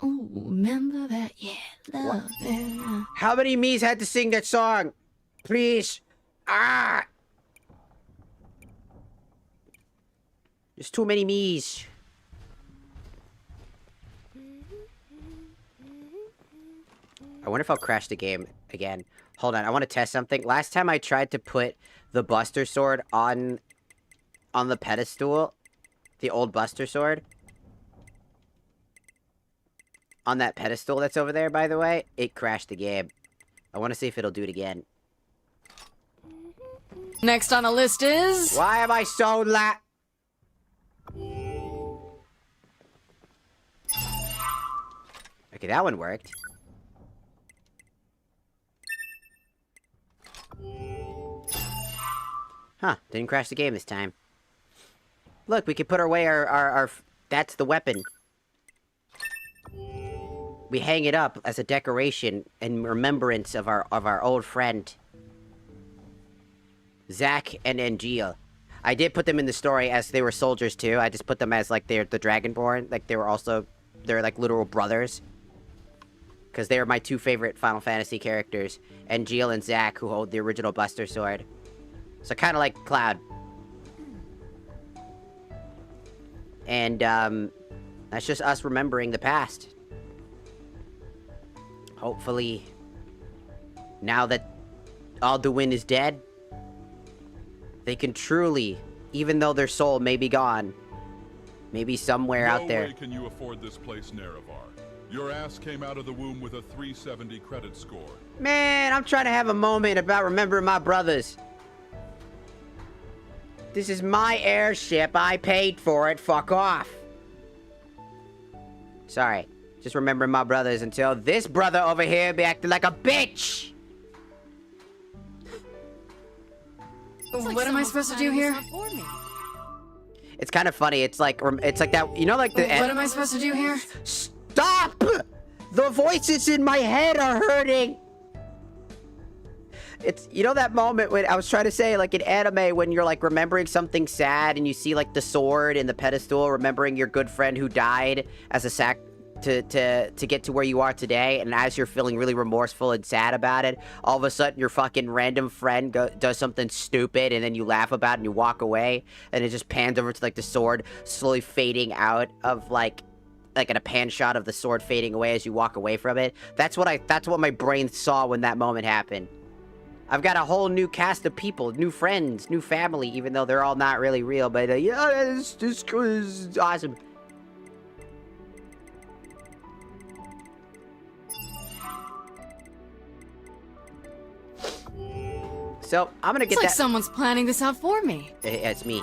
S2: Oh, remember that? Yeah, love it.
S1: How many me's had to sing that song? Please. Ah! There's too many me's. I wonder if I'll crash the game again. Hold on, I want to test something. Last time I tried to put the Buster Sword on the pedestal, the old Buster Sword, on that pedestal that's over there, by the way, it crashed the game. I want to see if it'll do it again.
S2: Next on the list is...
S1: Why am I so Okay, that one worked. Huh, didn't crash the game this time. Look, we could put away our that's the weapon. We hang it up as a decoration in remembrance of our old friend Zack and Angeal. I did put them in the story as they were soldiers too. I just put them as like they're the Dragonborn, like they're like literal brothers. Because they are my 2 favorite Final Fantasy characters, Angeal and Zack, who hold the original Buster Sword. So kind of like Cloud. And, that's just us remembering the past. Hopefully, now that Alduin is dead, they can truly, even though their soul may be gone, maybe somewhere out there.
S4: No way can you afford this place, NEREVAR. Your ass came out of the womb with a 370 credit score.
S1: Man, I'm trying to have a moment about remembering my brothers. This is my airship. I paid for it. Fuck off. Sorry. Just remembering my brothers until this brother over here be acting like a bitch.
S2: What am I supposed to do here?
S1: It's kind of funny. It's like that. You know, like the.
S2: What am I supposed to do here?
S1: Stop The voices in my head are hurting. It's, you know that moment when I was trying to say, like in anime, when you're like remembering something sad and you see like the sword in the pedestal, remembering your good friend who died as a sac to get to where you are today, and as you're feeling really remorseful and sad about it, all of a sudden your fucking random friend does something stupid, and then you laugh about it and you walk away, and it just pans over to like the sword slowly fading out of like in a pan shot of the sword fading away as you walk away from it. That's what my brain saw when that moment happened. I've got a whole new cast of people, new friends, new family, even though they're all not really real, but yeah, this is awesome. So, I'm gonna get
S9: it's like
S1: that-
S9: someone's planning this out for me.
S1: It's me.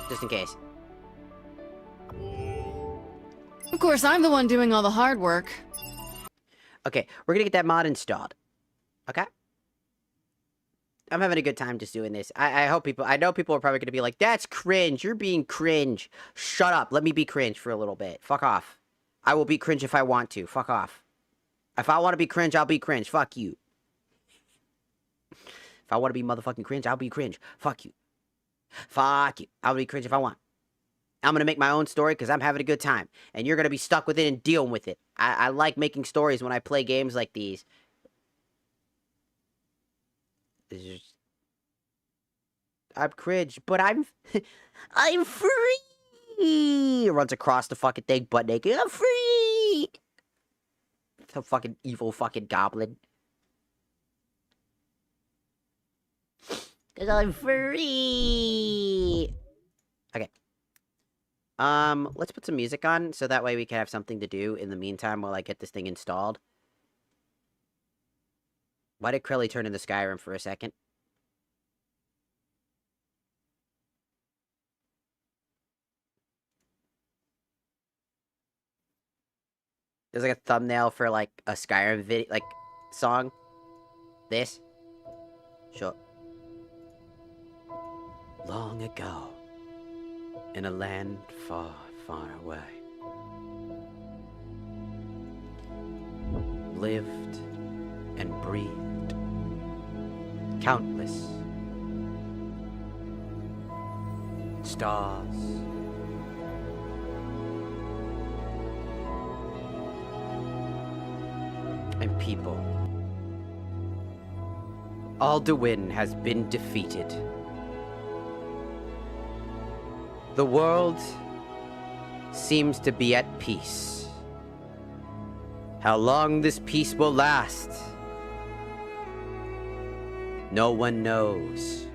S1: Just in case.
S9: Of course, I'm the one doing all the hard work.
S1: Okay, we're gonna get that mod installed. Okay? I'm having a good time just doing this. I know people are probably gonna be like, that's cringe, you're being cringe. Shut up, let me be cringe for a little bit. Fuck off. I will be cringe if I want to. Fuck off. If I want to be cringe, I'll be cringe. Fuck you. If I want to be motherfucking cringe, I'll be cringe. Fuck you. Fuck you. I'll be cringe if I want. I'm gonna make my own story because I'm having a good time. And you're gonna be stuck with it and dealing with it. I like making stories when I play games like these. I'm cringe, but I'm free. Runs across the fucking thing, butt naked. I'm free. Some fucking evil fucking goblin. Cause I'm free. Okay. Let's put some music on so that way we can have something to do in the meantime while I get this thing installed. Why did Krelly turn into Skyrim for a second? There's like a thumbnail for like a Skyrim video, like song. This. Sure. Long ago, in a land far, far away, lived and breathed countless stars, and people. Alduin has been defeated. The world seems to be at peace. How long this peace will last, no one knows.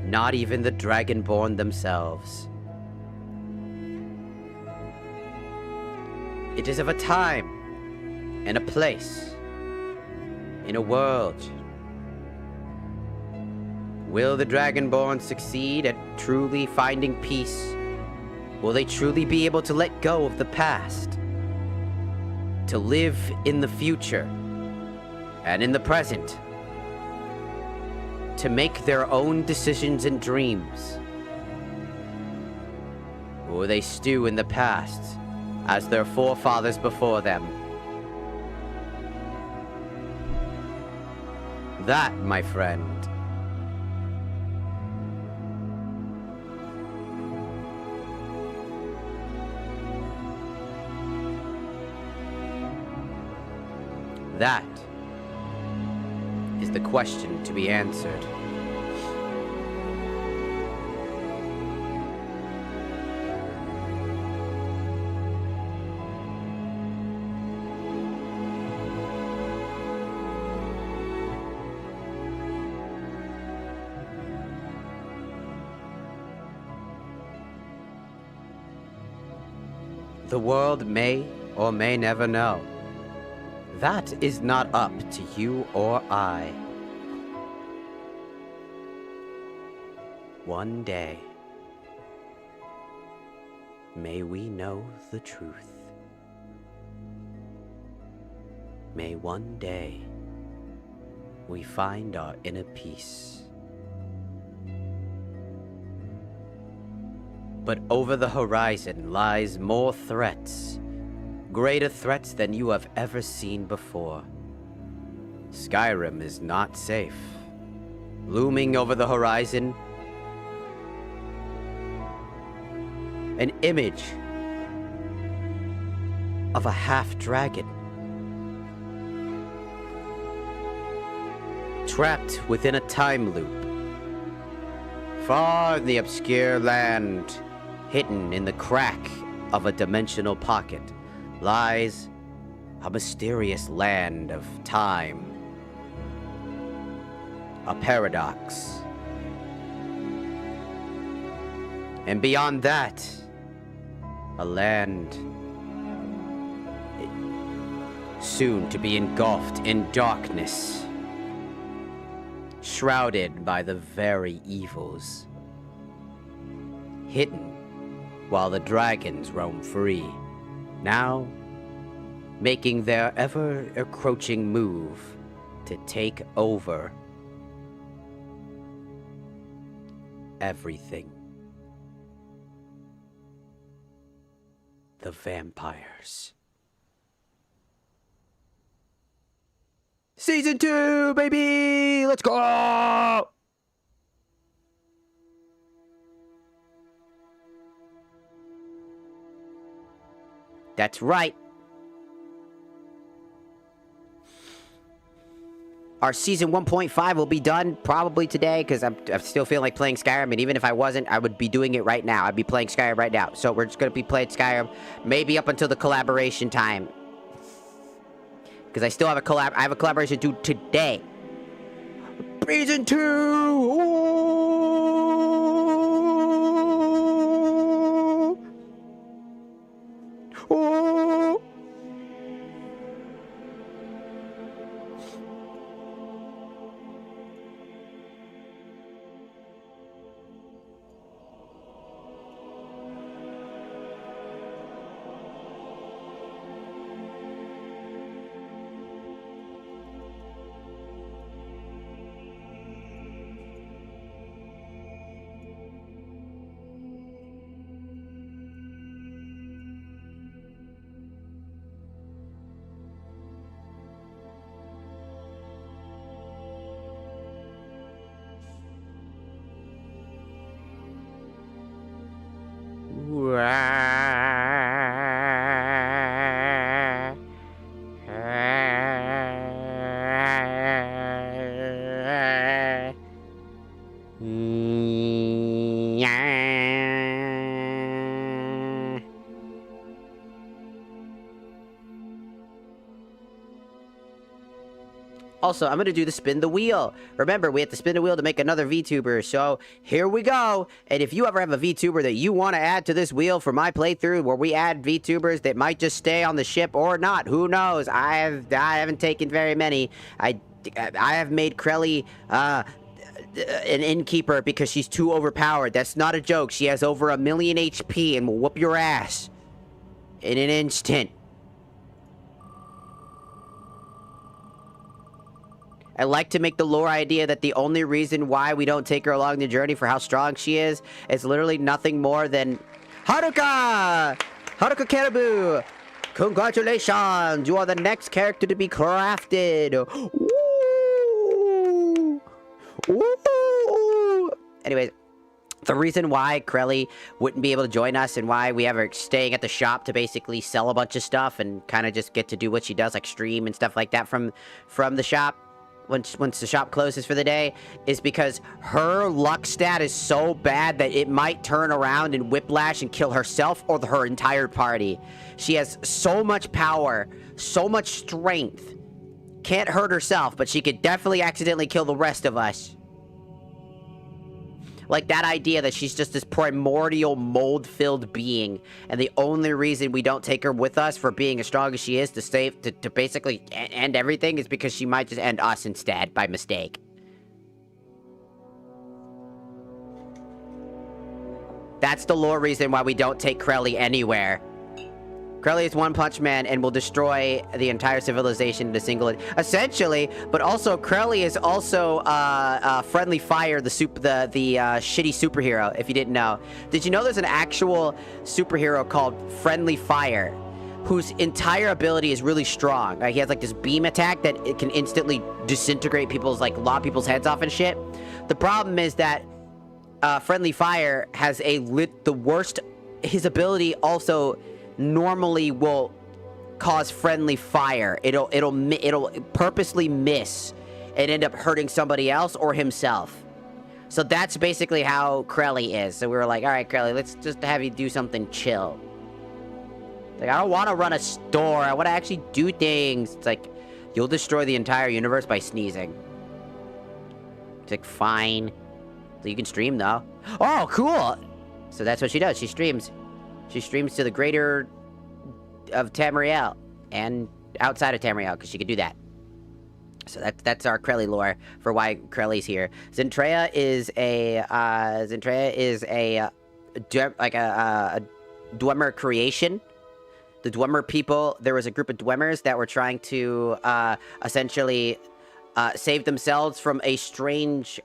S1: Not even the Dragonborn themselves. It is of a time and a place in a world. Will the Dragonborn succeed at truly finding peace? Will they truly be able to let go of the past? To live in the future and in the present? To make their own decisions and dreams? Or will they stew in the past as their forefathers before them? That, my friend, that is the question to be answered. The world may or may never know. That is not up to you or I. One day, may we know the truth. May one day we find our inner peace. But over the horizon lies more threats. Greater threats than you have ever seen before. Skyrim is not safe. Looming over the horizon, an image of a half-dragon. Trapped within a time loop. Far in the obscure land, hidden in the crack of a dimensional pocket, lies a mysterious land of time. A paradox. And beyond that, a land soon to be engulfed in darkness, shrouded by the very evils, hidden while the dragons roam free, now making their ever-encroaching move to take over everything. The vampires. Season 2, baby! Let's go! That's right. Our season 1.5 will be done probably today because I'm still feeling like playing Skyrim, and even if I wasn't, I would be doing it right now. I'd be playing Skyrim right now. So we're just going to be playing Skyrim maybe up until the collaboration time. Because I still have I have a collaboration due today. Season 2! Ooh. Also, I'm going to do the spin the wheel. Remember, we have to spin the wheel to make another VTuber. So, here we go. And if you ever have a VTuber that you want to add to this wheel for my playthrough, where we add VTubers that might just stay on the ship or not, who knows? I haven't taken very many. I have made Krelly an innkeeper because she's too overpowered. That's not a joke. She has over 1 million HP and will whoop your ass in an instant. I like to make the lore idea that the only reason why we don't take her along the journey for how strong she is literally nothing more than Haruka! Haruka Caribou! Congratulations! You are the next character to be crafted! Woo! Woo! Anyways, the reason why Krelly wouldn't be able to join us and why we have her staying at the shop to basically sell a bunch of stuff and kind of just get to do what she does, like stream and stuff like that from the shop, once the shop closes for the day, is because her luck stat is so bad that it might turn around and whiplash and kill herself or her entire party. She has so much power, so much strength. Can't hurt herself, but she could definitely accidentally kill the rest of us. Like that idea that she's just this primordial mold-filled being, and the only reason we don't take her with us for being as strong as she is to basically end everything is because she might just end us instead by mistake. That's the lore reason why we don't take Krelly anywhere. Crowley is One Punch Man and will destroy the entire civilization in a single... Essentially, but also Crowley is also Friendly Fire, the shitty superhero, if you didn't know. Did you know there's an actual superhero called Friendly Fire, whose entire ability is really strong? Like, he has like this beam attack that it can instantly disintegrate people's, like, lop people's heads off and shit. The problem is that Friendly Fire has the worst... His ability also normally will cause friendly fire. It'll purposely miss and end up hurting somebody else or himself. So that's basically how Crowley is. So we were like, all right, Crowley, let's just have you do something chill. Like, I don't want to run a store. I want to actually do things. It's like, you'll destroy the entire universe by sneezing. It's like, fine. So you can stream, though. Oh, cool! So that's what she does. She streams. She streams to the greater of Tamriel and outside of Tamriel, because she can do that. So that's our Crowley lore for why Crowley's here. Zentreya is a Dwemer creation. The Dwemer people, there was a group of Dwemers that were trying to essentially save themselves from a strange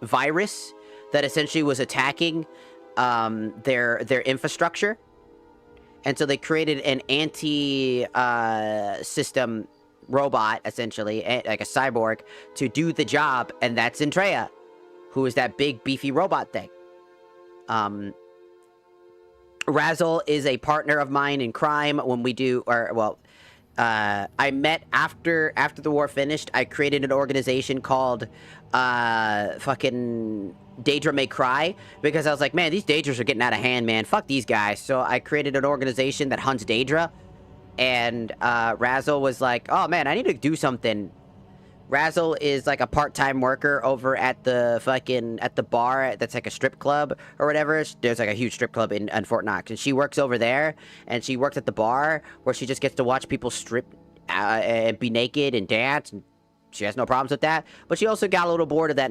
S1: virus that essentially was attacking their infrastructure. And so they created an anti-system robot, essentially, like a cyborg, to do the job, and that's Zentreya, who is that big, beefy robot thing. Razzle is a partner of mine in crime when we do, I met after the war finished. I created an organization called fucking Daedra May Cry, because I was like, man, these Daedras are getting out of hand, man. Fuck these guys. So I created an organization that hunts Daedra, and Razzle was like, oh man, I need to do something. Razzle is like a part-time worker over at the bar that's like a strip club or whatever. There's like a huge strip club in Fort Knox, and she works over there, and she works at the ber where she just gets to watch people strip and be naked and dance, and she has no problems with that. But she also got a little bored of that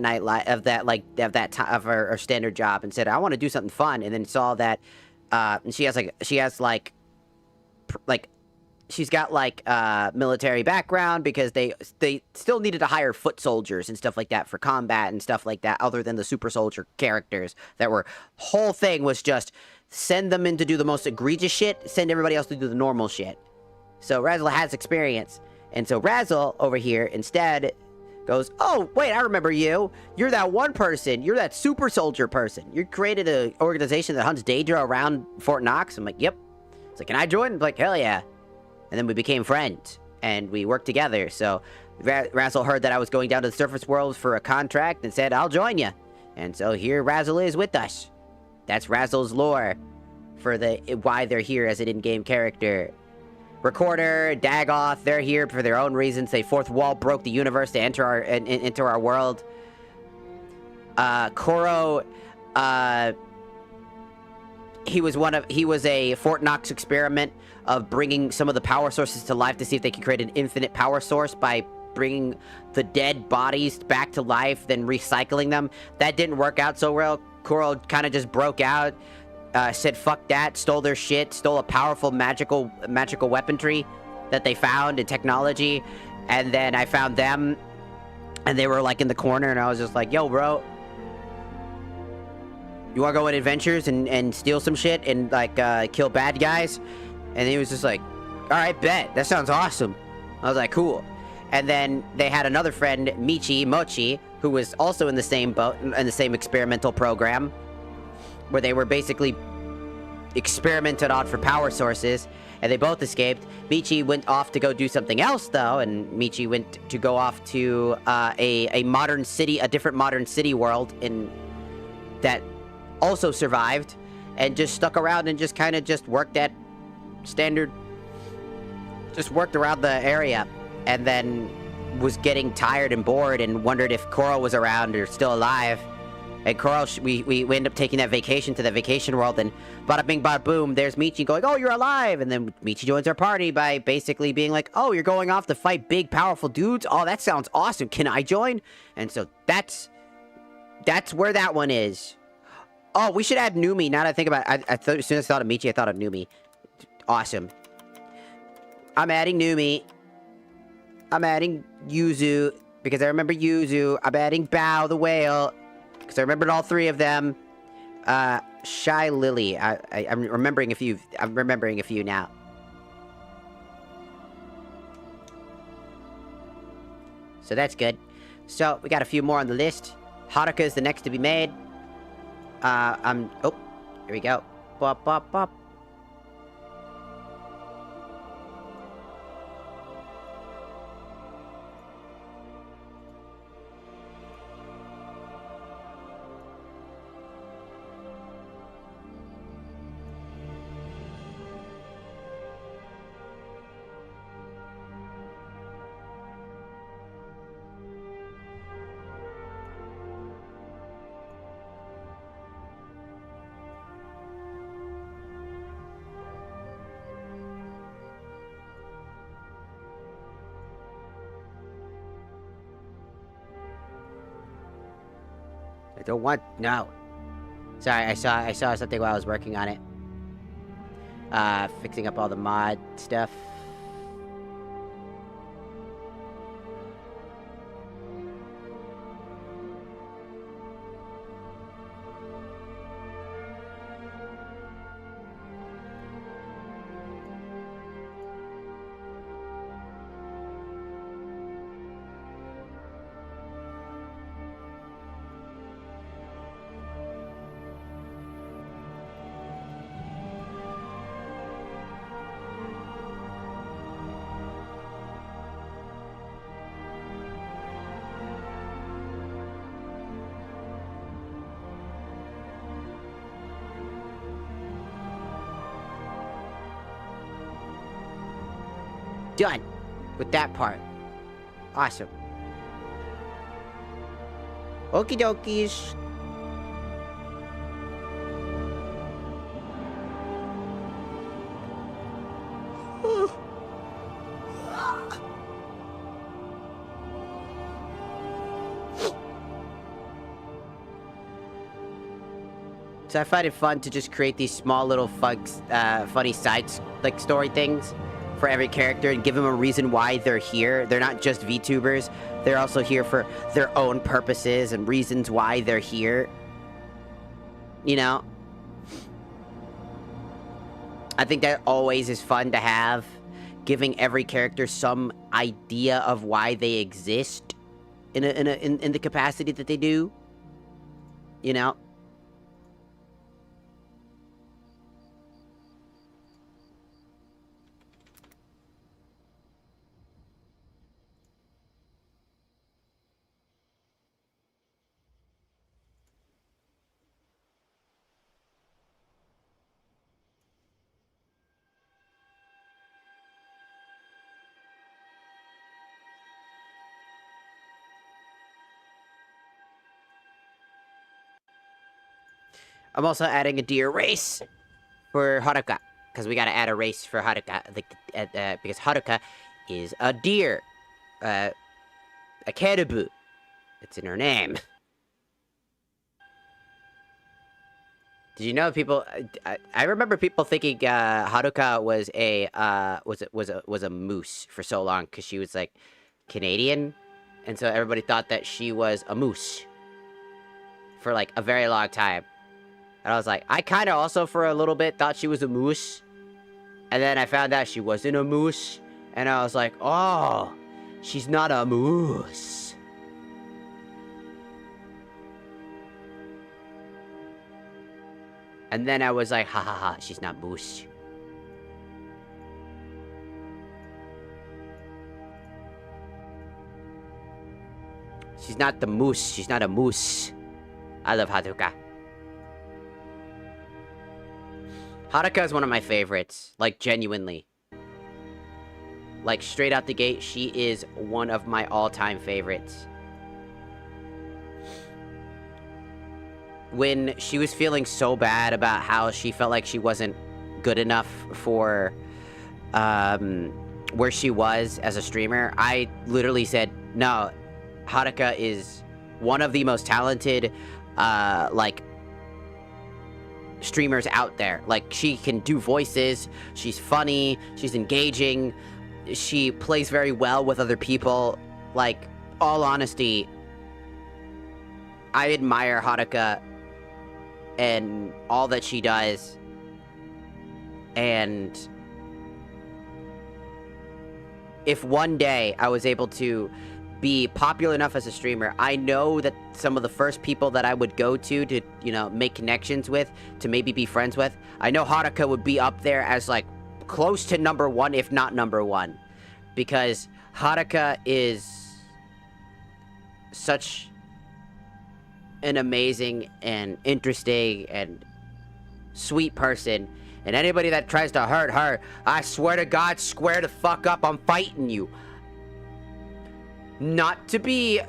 S1: of her standard job, and said, I want to do something fun. And then saw that and she's got military background, because they still needed to hire foot soldiers and stuff like that for combat and stuff like that, other than the super soldier characters that were, whole thing was just send them in to do the most egregious shit, send everybody else to do the normal shit. So Razzle has experience. And so Razzle over here instead goes, oh, wait, I remember you. You're that one person. You're that super soldier person. You created an organization that hunts Daedra around Fort Knox. I'm like, yep. It's like, can I join? I'm like, hell yeah. And then we became friends, and we worked together. So Razzle heard that I was going down to the surface world for a contract and said, I'll join you. And so here Razzle is with us. That's Razzle's lore for why they're here as an in-game character. Recorder, Dagoth, they're here for their own reasons. They fourth wall broke the universe to enter our world. Koro, he was a Fort Knox experiment of bringing some of the power sources to life to see if they could create an infinite power source by bringing the dead bodies back to life, then recycling them. That didn't work out so well. Koro kind of just broke out. Said fuck that, stole their shit, stole a powerful magical weaponry that they found in technology, and then I found them, and they were like in the corner, and I was just like, yo bro, you wanna go on adventures and steal some shit and like kill bad guys? And he was just like, alright, bet, that sounds awesome. I was like, cool. And then they had another friend, Mochi, who was also in the same boat, in the same experimental program, where they were basically experimented on for power sources, and they both escaped. Michi went off to go do something else, though, and Michi went to go off to a modern city, a different modern city world that also survived, and just stuck around and just kind of just worked at standard, just worked around the area, and then was getting tired and bored and wondered if Koro was around or still alive. And Koro, we end up taking that vacation to the vacation world, and bada bing bada boom, there's Michi going, oh, you're alive! And then Michi joins our party by basically being like, oh, you're going off to fight big, powerful dudes? Oh, that sounds awesome. Can I join? And so that's where that one is. Oh, we should add Numi, now that I think about it. As soon as I thought of Michi, I thought of Numi. Awesome. I'm adding Numi. I'm adding Yuzu, because I remember Yuzu. I'm adding Bao the whale, because I remembered all three of them. Shy Lily. I'm remembering a few. I'm remembering a few now. So that's good. So, we got a few more on the list. Haruka is the next to be made. Oh, here we go. Bop, bop, bop. I don't want... No. Sorry, I saw something while I was working on it. Fixing up all the mod stuff. Done with that part. Awesome. Okie dokies. So I find it fun to just create these small little funny side story things for every character and give them a reason why they're here. They're not just VTubers. They're also here for their own purposes and reasons why they're here. You know? I think that always is fun to have. Giving every character some idea of why they exist in the capacity that they do. You know? I'm also adding a deer race for Haruka, because we gotta add a race for Haruka, because Haruka is a deer, a caribou. It's in her name. Did you know people? I remember people thinking Haruka was a moose for so long because she was like Canadian, and so everybody thought that she was a moose for like a very long time. And I was like, I kind of also for a little bit thought she was a moose. And then I found out she wasn't a moose. And I was like, oh, she's not a moose. And then I was like, ha ha ha, she's not moose. She's not the moose. She's not a moose. I love Haruka. Haruka is one of my favorites. Like, genuinely. Like, straight out the gate, she is one of my all-time favorites. When she was feeling so bad about how she felt like she wasn't good enough for where she was as a streamer, I literally said, no, Haruka is one of the most talented, streamers out there. Like, she can do voices, she's funny, she's engaging, she plays very well with other people. Like, all honesty, I admire Haruka and all that she does. And if one day I was able to be popular enough as a streamer, I know that some of the first people that I would go to, you know, make connections with, to maybe be friends with, I know Haruka would be up there as, like, close to #1, if not #1. Because Haruka is such an amazing and interesting and sweet person. And anybody that tries to hurt her, I swear to God, square the fuck up, I'm fighting you. Not to be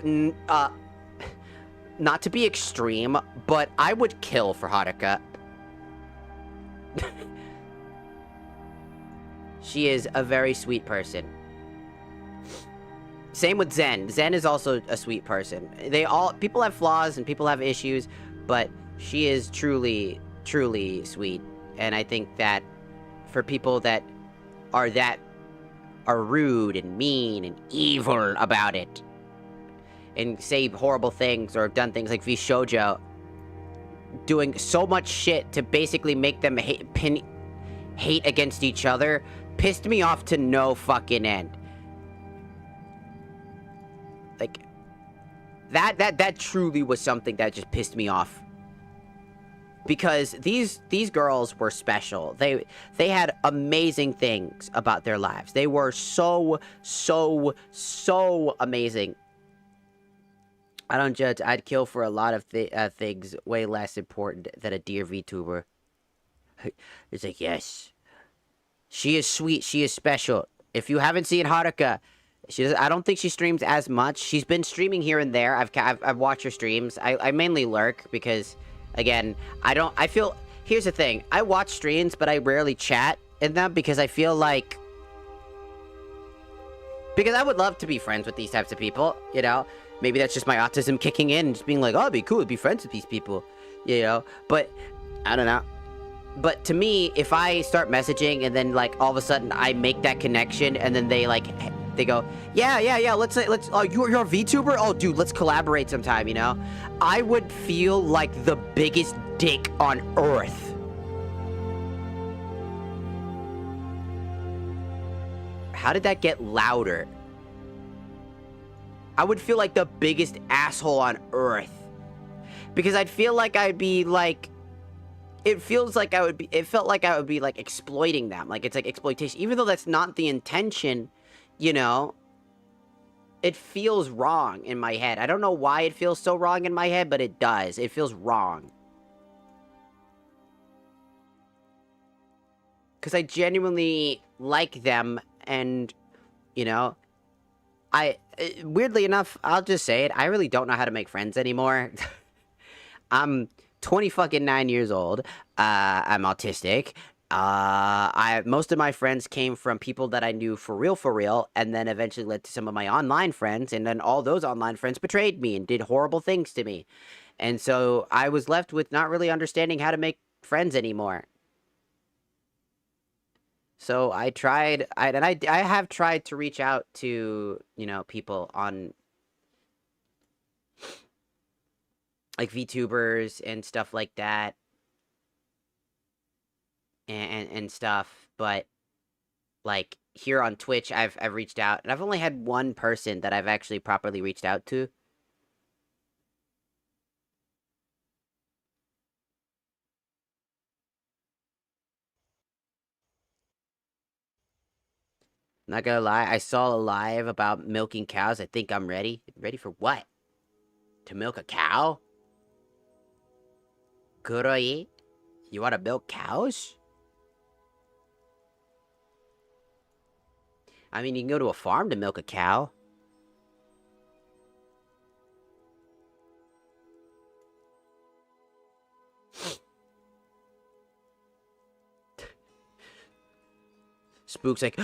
S1: extreme, but I would kill for Haruka. She is a very sweet person. Same with Zen. Zen is also a sweet person. People have flaws and people have issues, but she is truly, truly sweet. And I think that for people that are rude and mean and evil about it, and say horrible things or have done things like V Shoujo, doing so much shit to basically make them hate against each other, pissed me off to no fucking end. Like, that truly was something that just pissed me off. Because these girls were special. They had amazing things about their lives. They were so amazing. I don't judge. I'd kill for a lot of things way less important than a dear VTuber. It's like, yes, she is sweet. She is special. If you haven't seen Haruka, I don't think she streams as much. She's been streaming here and there. I've watched her streams. I mainly lurk because, again, here's the thing. I watch streams, but I rarely chat in them because I feel like, because I would love to be friends with these types of people, you know? Maybe that's just my autism kicking in and just being like, oh, it'd be cool to be friends with these people, you know? But, I don't know. But to me, if I start messaging and then, like, all of a sudden I make that connection and then they, like, they go, yeah, let's, oh, you're a VTuber? Oh, dude, let's collaborate sometime, you know? I would feel like the biggest dick on earth. How did that get louder? I would feel like the biggest asshole on earth. Because I'd feel like I'd be like, it felt like I would be like exploiting them. Like, it's like exploitation. Even though that's not the intention, you know, it feels wrong in my head. I don't know why it feels so wrong in my head, but it does. It feels wrong. Because I genuinely like them, and, you know, weirdly enough, I'll just say it, I really don't know how to make friends anymore. I'm 29 years old. I'm autistic. Most of my friends came from people that I knew for real, and then eventually led to some of my online friends, and then all those online friends betrayed me and did horrible things to me. And so I was left with not really understanding how to make friends anymore. So I tried, I have tried to reach out to, you know, people on, like, VTubers and stuff like that. And stuff, but, like, here on Twitch, I've reached out, and I've only had one person that I've actually properly reached out to. Not gonna lie, I saw a live about milking cows. I think I'm ready. Ready for what? To milk a cow? Kuroi? You wanna milk cows? I mean, you can go to a farm to milk a cow. Spook's like,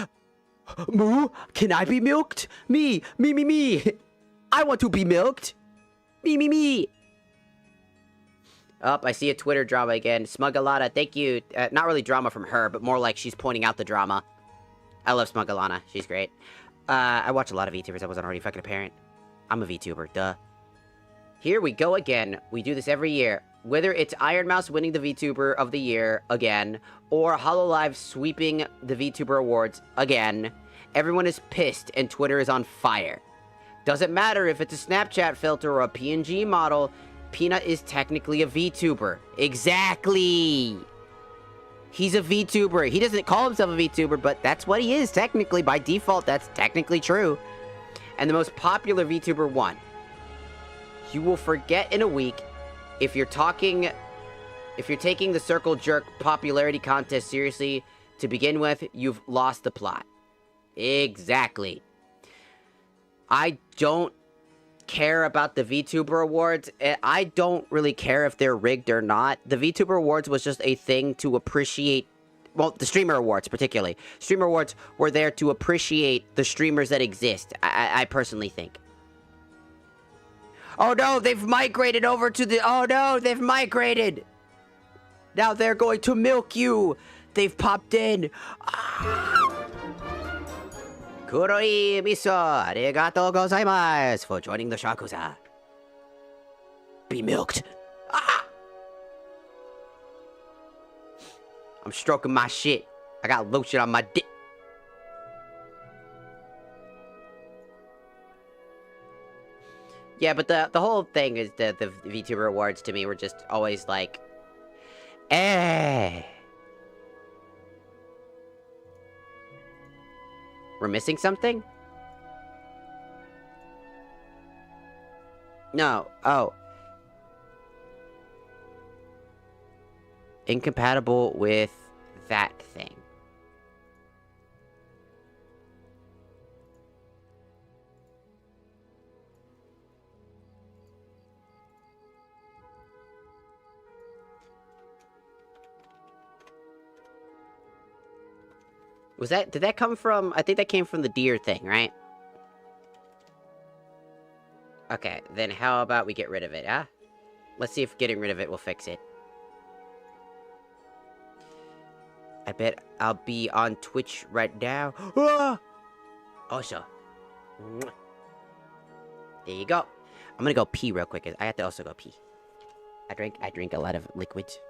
S1: Moo, can I be milked? Me. I want to be milked. Me. Oh, I see a Twitter drama again. Smugalana, thank you. Not really drama from her, but more like she's pointing out the drama. I love Smugalana. She's great. I watch a lot of VTubers. I wasn't already fucking apparent. I'm a VTuber, duh. Here we go again. We do this every year. Whether it's Iron Mouse winning the VTuber of the year again, or HoloLive sweeping the VTuber awards again, everyone is pissed and Twitter is on fire. Doesn't matter if it's a Snapchat filter or a PNG model, Peanut is technically a VTuber. Exactly! He's a VTuber. He doesn't call himself a VTuber, but that's what he is, technically. By default, that's technically true. And the most popular VTuber won. You will forget in a week if you're taking the Circle Jerk popularity contest seriously to begin with, you've lost the plot. Exactly. I don't care about the VTuber Awards. I don't really care if they're rigged or not. The VTuber Awards was just a thing to appreciate, well, the Streamer Awards particularly. Streamer Awards were there to appreciate the streamers that exist, I personally think. Oh no, they've migrated over to the... Oh no, they've migrated! Now they're going to milk you! They've popped in! Kuroi miso, arigatou gozaimasu for joining the Shakusa. Be milked. I'm stroking my shit. I got lotion on my dick. Yeah, but the whole thing is that the VTuber awards to me were just always like, eh. We're missing something? No. Oh. Incompatible with that thing. Did that come from, I think that came from the deer thing, right? Okay, then how about we get rid of it, huh? Let's see if getting rid of it will fix it. I bet I'll be on Twitch right now. Ah! Also. There you go. I'm gonna go pee real quick. I have to also go pee. I drink a lot of liquids.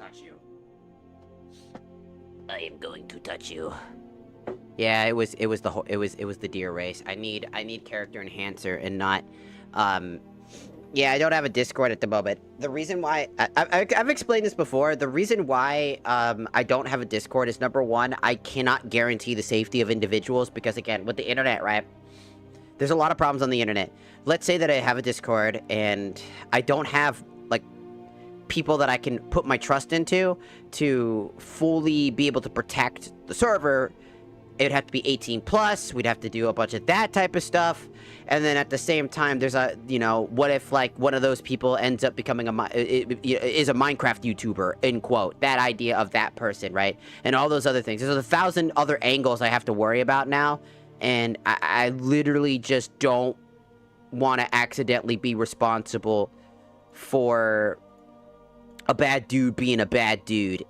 S1: touch you. I am going to touch you. Yeah, it was the deer race. I need character enhancer and not, yeah, I don't have a Discord at the moment. The reason why I've explained this before. The reason why I don't have a Discord is, number one, I cannot guarantee the safety of individuals because, again, with the internet, right? There's a lot of problems on the internet. Let's say that I have a Discord and I don't have, like, people that I can put my trust into to fully be able to protect the server. It would have to be 18 plus. We'd have to do a bunch of that type of stuff. And then at the same time, there's a, you know, what if, like, one of those people ends up becoming is a Minecraft YouTuber, end quote. That idea of that person, right? And all those other things. There's 1,000 other angles I have to worry about now. And I literally just don't want to accidentally be responsible for a bad dude being a bad dude.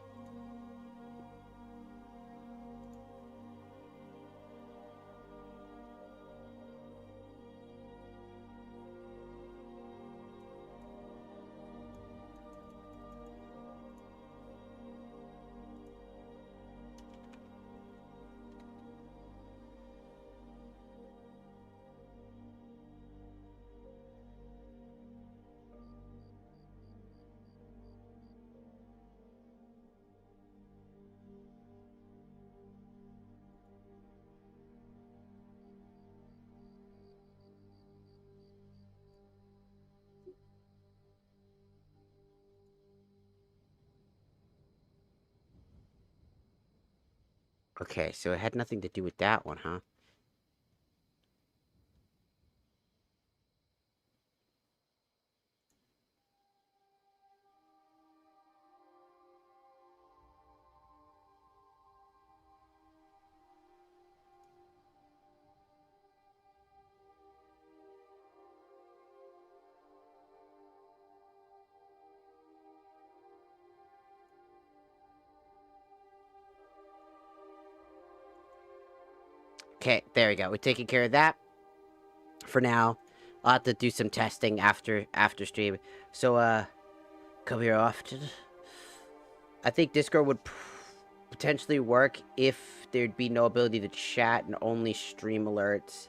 S1: Okay, so it had nothing to do with that one, huh? Okay, there we go. We're taking care of that for now. I'll have to do some testing after stream. So, come here often. I think Discord would potentially work if there'd be no ability to chat and only stream alerts.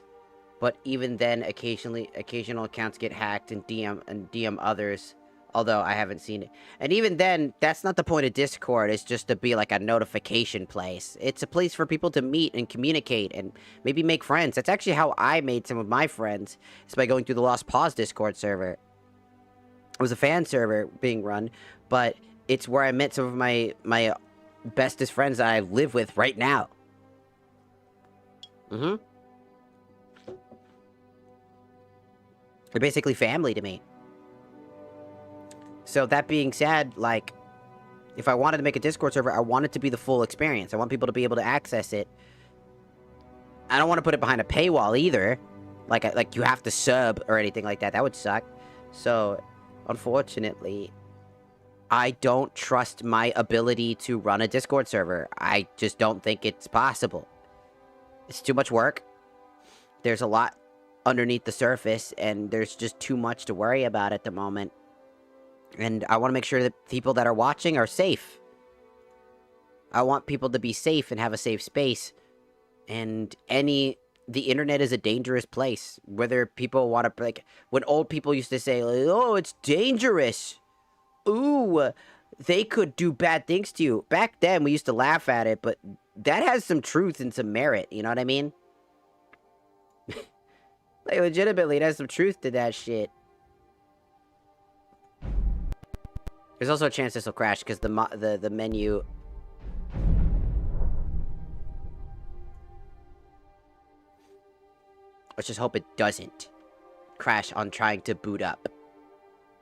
S1: But even then, occasional accounts get hacked and DM others. Although I haven't seen it. And even then, that's not the point of Discord. It's just to be like a notification place. It's a place for people to meet and communicate and maybe make friends. That's actually how I made some of my friends. It's by going through the Lost Paws Discord server. It was a fan server being run, but it's where I met some of my bestest friends that I live with right now. They're basically family to me. So that being said, like, if I wanted to make a Discord server, I want it to be the full experience. I want people to be able to access it. I don't want to put it behind a paywall either. Like you have to sub or anything like that. That would suck. So, unfortunately, I don't trust my ability to run a Discord server. I just don't think it's possible. It's too much work. There's a lot underneath the surface, and there's just too much to worry about at the moment. And I want to make sure that people that are watching are safe. I want people to be safe and have a safe space. And the internet is a dangerous place. Whether people want to, like, when old people used to say, like, oh, it's dangerous. Ooh, they could do bad things to you. Back then, we used to laugh at it, but that has some truth and some merit. You know what I mean? Like, legitimately, it has some truth to that shit. There's also a chance this will crash because the menu. Let's just hope it doesn't crash on trying to boot up,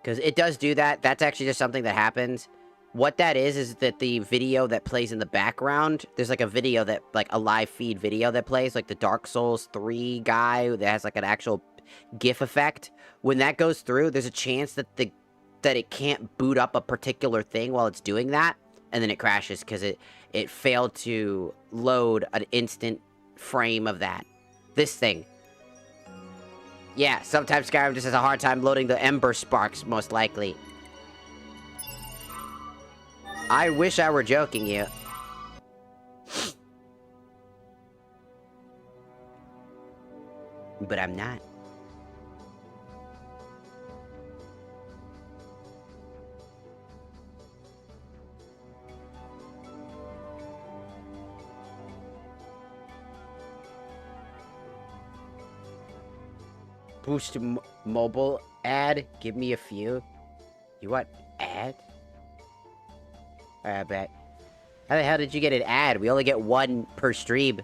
S1: because it does do that. That's actually just something that happens. What that is that the video that plays in the background, there's like a video that, like a live feed video that plays, like the Dark Souls 3 guy that has like an actual GIF effect. When that goes through, there's a chance that it can't boot up a particular thing while it's doing that, and then it crashes because it failed to load an instant frame of that. This thing. Yeah, sometimes Skyrim just has a hard time loading the Ember Sparks, most likely. I wish I were joking you. But I'm not. Boost mobile ad? Give me a few. You want ad? Alright, I bet. How the hell did you get an ad? We only get one per stream.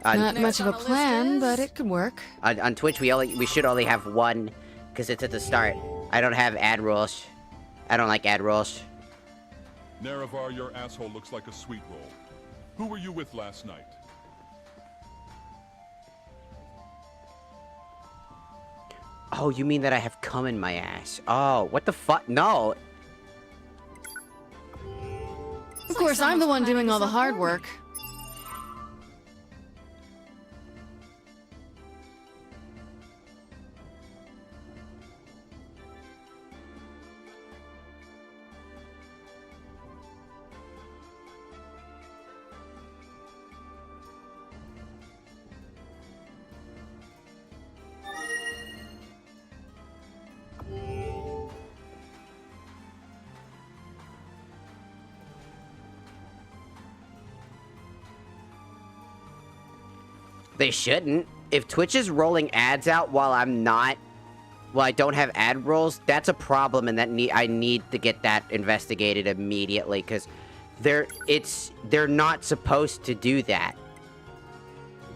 S2: Not much of a plan, but it could work.
S1: On Twitch, we should only have one, because it's at the start. I don't have ad rules. I don't like ad rules.
S4: Nerevar, your asshole looks like a sweet roll. Who were you with last night?
S1: Oh, you mean that I have cum in my ass? Oh, what the fuck? No.
S2: Of course, I'm the one doing all the hard work.
S1: They shouldn't. If Twitch is rolling ads out while I don't have ad rolls, that's a problem, and I need to get that investigated immediately, because they're not supposed to do that.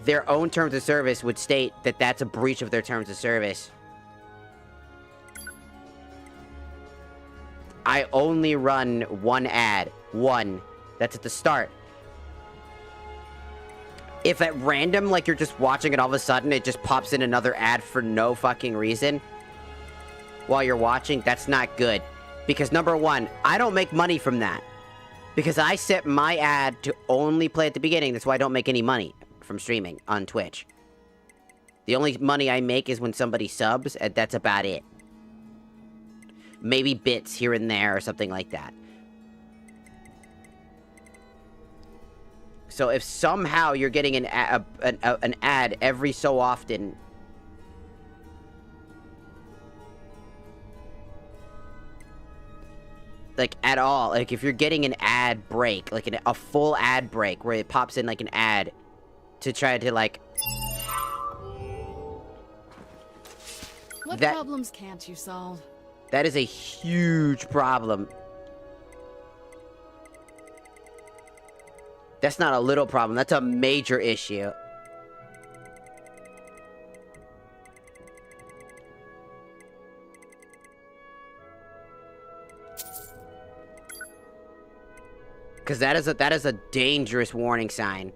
S1: Their own terms of service would state that that's a breach of their terms of service. I only run one ad. One. That's at the start. If at random, like you're just watching it all of a sudden, it just pops in another ad for no fucking reason while you're watching, that's not good. Because number one, I don't make money from that. Because I set my ad to only play at the beginning. That's why I don't make any money from streaming on Twitch. The only money I make is when somebody subs, and that's about it. Maybe bits here and there or something like that. So if somehow you're getting an ad every so often, like at all, like if you're getting an ad break, like a full ad break where it pops in like an ad to try to like...
S2: What problems can't you solve?
S1: That is a huge problem. That's not a little problem. That's a major issue. Because that is a dangerous warning sign.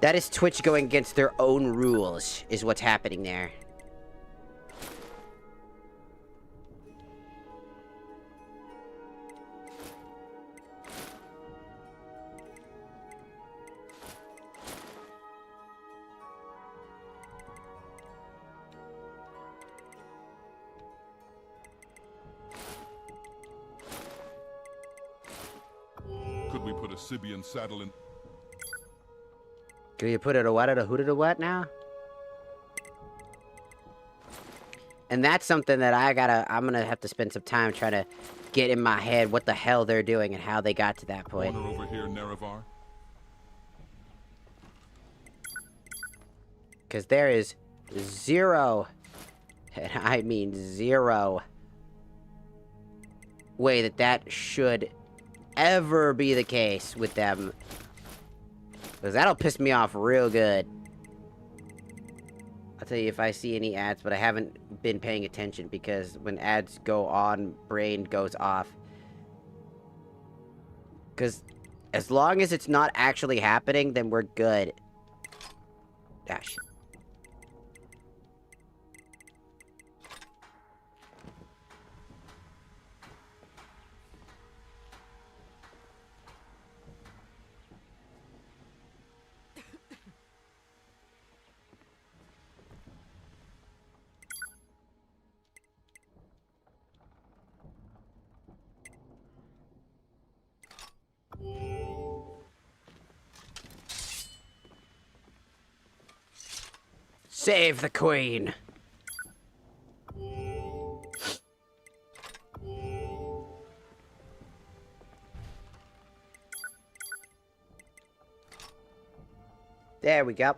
S1: That is Twitch going against their own rules, is what's happening there.
S4: Could we put a Sibian saddle in?
S1: Can you put it a what at a who to the what now? And that's something that I'm gonna have to spend some time trying to get in my head what the hell they're doing and how they got to that point.
S4: Corner over here, Nerevar.
S1: Because there is zero, and I mean zero, way that should ever be the case with them. Because that'll piss me off real good. I'll tell you if I see any ads, but I haven't been paying attention because when ads go on, brain goes off. Because as long as it's not actually happening, then we're good. Ah, shit. Save the queen. There we go.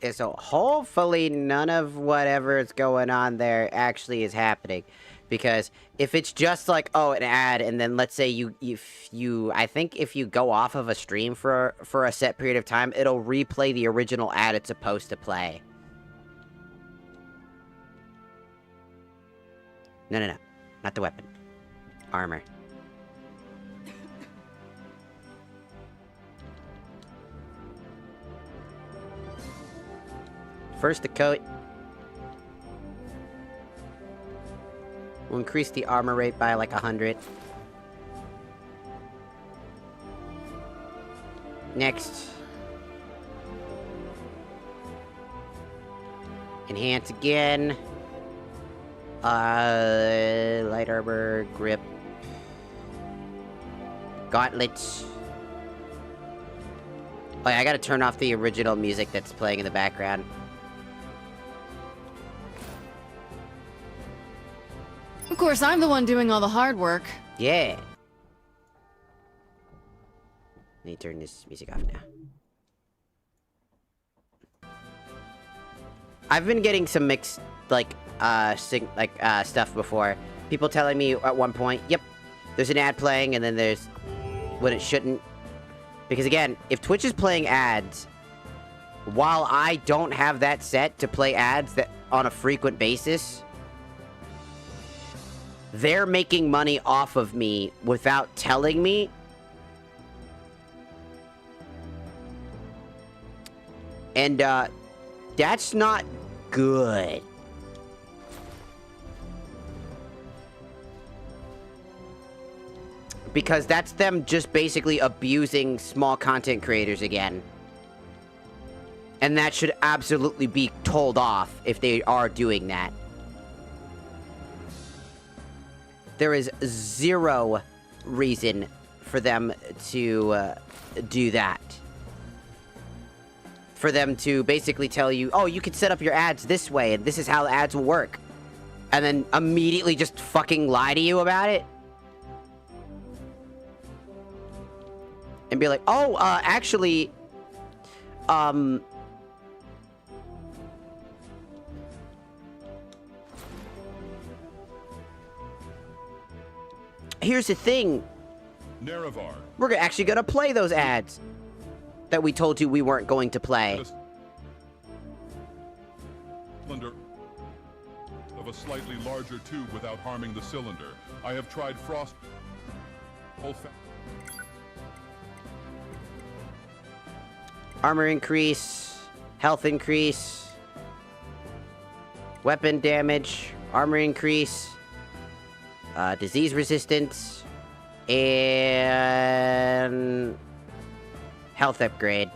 S1: Yeah, so hopefully none of whatever is going on there actually is happening. Because if it's just like, oh, an ad, and then let's say I think if you go off of a stream for a set period of time, it'll replay the original ad it's supposed to play. No, no, no. Not the weapon. Armor. First the coat. We'll increase the armor rate by like 100. Next. Enhance again. Light armor, grip. Gauntlets. Oh yeah, I gotta turn off the original music that's playing in the background.
S2: Of course, I'm the one doing all the hard work.
S1: Yeah. Let me turn this music off now. I've been getting some mixed, like, stuff before. People telling me at one point, yep, there's an ad playing, and then there's when it shouldn't. Because again, if Twitch is playing ads, while I don't have that set to play ads that on a frequent basis, they're making money off of me without telling me. And, that's not good. Because that's them just basically abusing small content creators again. And that should absolutely be told off if they are doing that. There is zero reason for them to do that. For them to basically tell you, oh, you can set up your ads this way, and this is how ads will work. And then immediately just fucking lie to you about it. And be like, oh, actually, here's the thing.
S4: NEREVAR.
S1: We're actually gonna play those ads that we told you we weren't going to play.
S4: Cylinder of a slightly larger tube without harming the cylinder. I have tried frost.
S1: Armor increase, health increase, weapon damage, armor increase, disease resistance, and health upgrade.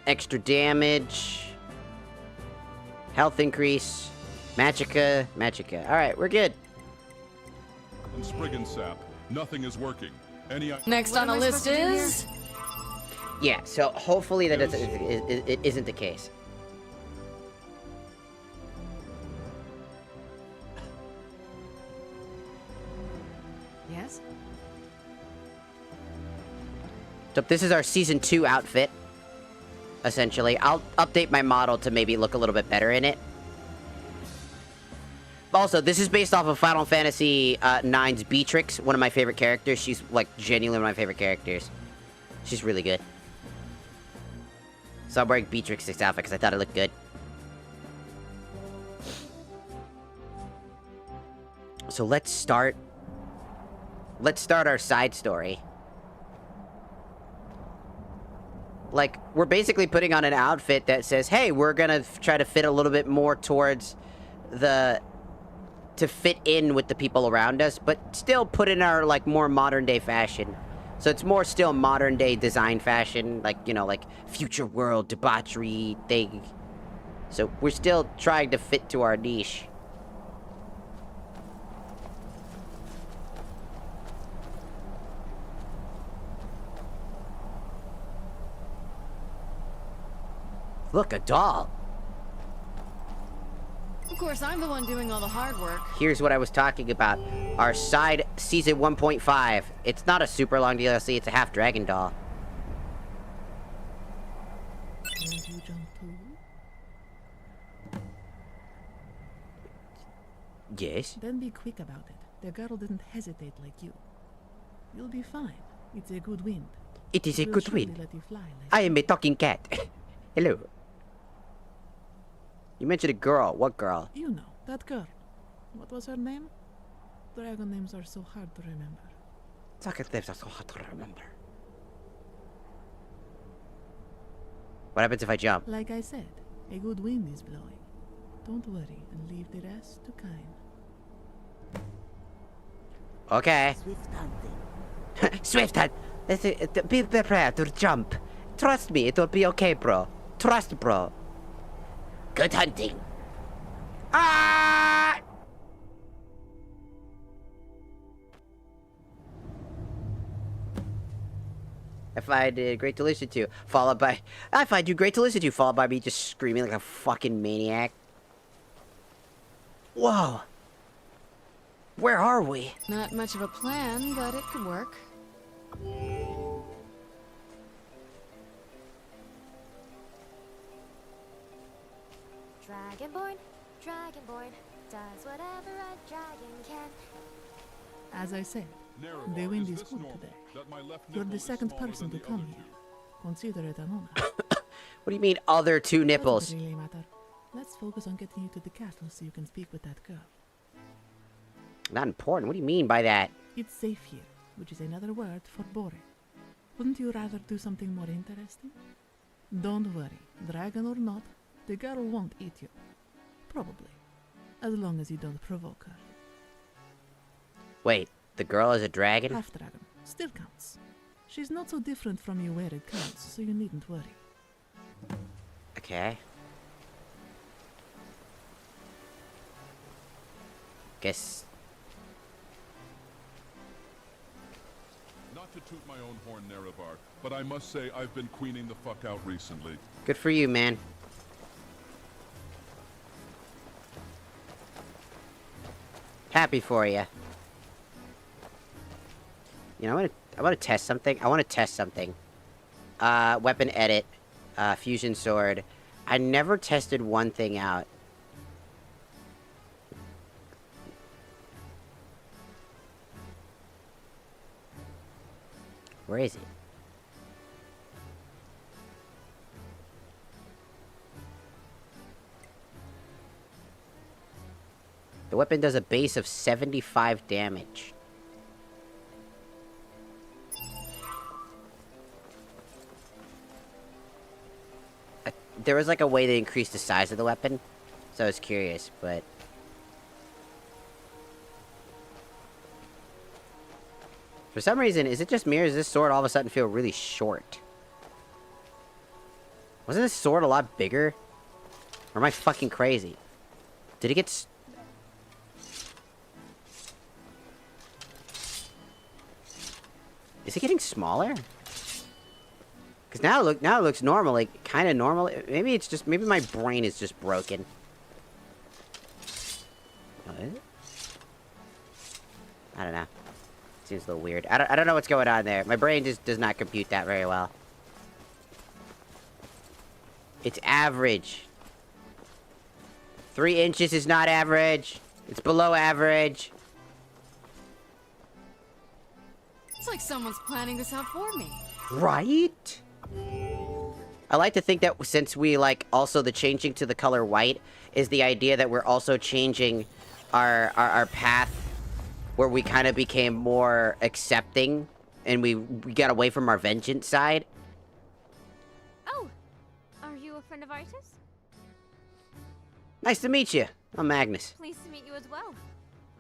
S1: Extra damage, health increase, magicka. Alright, we're good.
S4: And Spriggan sap. Nothing is working.
S2: Next on the list is...
S1: Yeah, so hopefully that it isn't the case.
S9: Yes?
S1: So this is our Season 2 outfit, essentially. I'll update my model to maybe look a little bit better in it. Also, this is based off of Final Fantasy IX's Beatrix, one of my favorite characters. She's, like, genuinely one of my favorite characters. She's really good. So I'm wearing Beatrix's outfit because I thought it looked good. So let's start our side story. Like, we're basically putting on an outfit that says, hey, we're gonna try to fit a little bit more towards to fit in with the people around us, but still put in our, like, more modern day fashion. So it's more still modern day design fashion, like, you know, like future world debauchery thing. So we're still trying to fit to our niche. Look, a doll.
S9: Of course, I'm the one doing all the hard work.
S1: Here's what I was talking about. Our side season 1.5. It's not a super long DLC, it's a half dragon doll.
S2: Will you jump too?
S1: Yes?
S2: Then be quick about it. The girl didn't hesitate like you. You'll be fine. It's a good wind.
S1: It is a
S2: We'll
S1: good
S2: surely
S1: wind.
S2: let you fly like
S1: I am a talking cat. Hello. You mentioned a girl. What girl?
S2: You know, that girl. What was her name? Dragon names are so hard to remember.
S1: Dragon names are so hard to remember. What happens if I jump?
S2: Like I said, a good wind is blowing. Don't worry and leave the rest to Kain.
S1: Okay. Swift hunt. Be prepared to jump. Trust me, it will be okay, bro. Trust, bro. Good hunting. Ah! I find it great to listen to, followed by... I find you great to listen to, followed by me just screaming like a fucking maniac. Whoa. Where are we?
S9: Not much of a plan, but it could work.
S3: Dragonborn, does whatever a dragon can.
S2: As I said, the wind is good today. You're the second person to come here. Consider it an honor.
S1: What do you mean, other two nipples?
S2: Doesn't really matter. Let's focus on getting you to the castle so you can speak with that girl.
S1: Not important. What do you mean by that?
S2: It's safe here, which is another word for boring. Wouldn't you rather do something more interesting? Don't worry, dragon or not, the girl won't eat you. Probably. As long as you don't provoke her.
S1: Wait, the girl is a dragon?
S2: Half dragon. Still counts. She's not so different from you where it counts, so you needn't worry.
S1: Okay. Guess...
S4: Not to toot my own horn, Nerevar, but I must say I've been queening the fuck out recently.
S1: Good for you, man. Happy for you. You know, I want to test something. I want to test something. Weapon edit. Fusion sword. I never tested one thing out. Where is it? The weapon does a base of 75 damage. There was like a way to increase the size of the weapon, so I was curious, but... For some reason, is it just me or does this sword all of a sudden feel really short? Wasn't this sword a lot bigger? Or am I fucking crazy? Did it get... Is it getting smaller? Because now it looks normal, like, kind of normal. Maybe it's just, maybe my brain is just broken. Oh, is it? I don't know. Seems a little weird. I don't know what's going on there. My brain just does not compute that very well. It's average. 3 inches is not average. It's below average.
S9: It's like someone's planning this out for me.
S1: Right? I like to think that since we, like, also the changing to the color white is the idea that we're also changing our path where we kind of became more accepting, and we got away from our vengeance side.
S3: Oh, are you a friend of Artis?
S1: Nice to meet you. I'm Magnus.
S3: Pleased to meet you as well.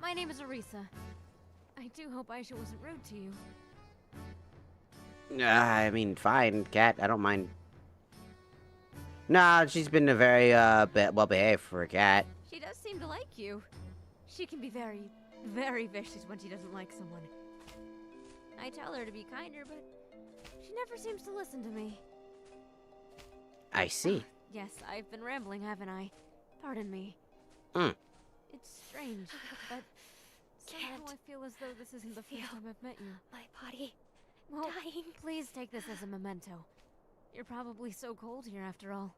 S3: My name is Arisa. I do hope Aisha wasn't rude to you.
S1: I mean, fine, cat. I don't mind. Nah, she's been a very, well behaved for a cat.
S3: She does seem to like you. She can be very, very vicious when she doesn't like someone. I tell her to be kinder, but she never seems to listen to me.
S1: I see.
S3: Yes, I've been rambling, haven't I? Pardon me. It's strange, but somehow I feel as though this isn't the first time I've met you.
S18: My body
S3: Well,
S18: dying.
S3: please take this as a memento. You're probably so cold here after all.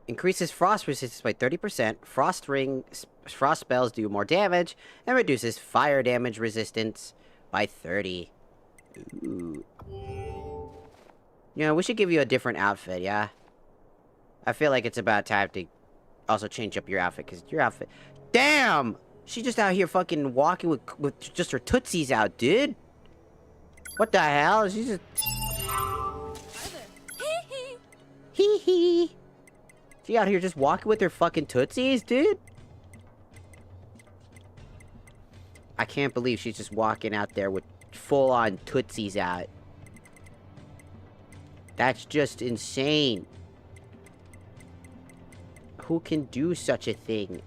S1: Increases frost resistance by 30%. Frost spells do more damage, and reduces fire damage resistance by 30. Ooh. You know, we should give you a different outfit, yeah? I feel like it's about time to also change up your outfit, because your outfit... Damn! She's just out here fucking walking with just her tootsies out, dude. What the hell? She's just... Hee hee. She out here just walking with her fucking tootsies, dude? I can't believe she's just walking out there with full-on tootsies out. That's just insane. Who can do such a thing?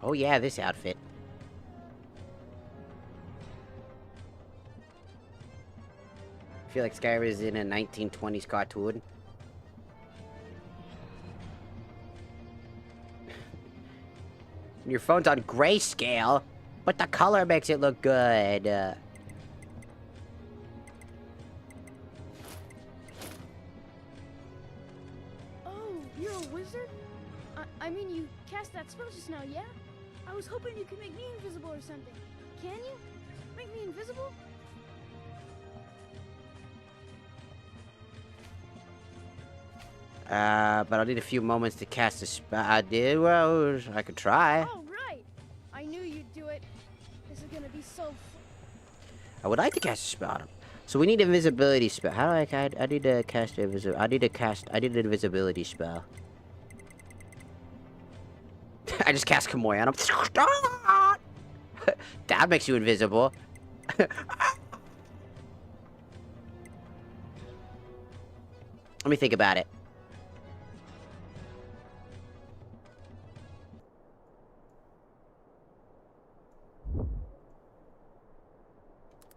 S1: Oh yeah, this outfit. I feel like Skyrim is in a 1920s cartoon. Your phone's on grayscale, but the color makes it look good.
S14: Oh, you're a wizard? I mean, you cast that spell just now, yeah? I was hoping you could make me invisible or something. Can you? Make me invisible?
S1: But I'll need a few moments to cast a spell. I did? Well, I could try.
S14: All right. I knew you'd do it. This is gonna be so...
S1: I would like to cast a spell on him. So we need an invisibility spell. How do I need to cast I need an invisibility spell. I just cast Kamoy on him. That makes you invisible. Let me think about it.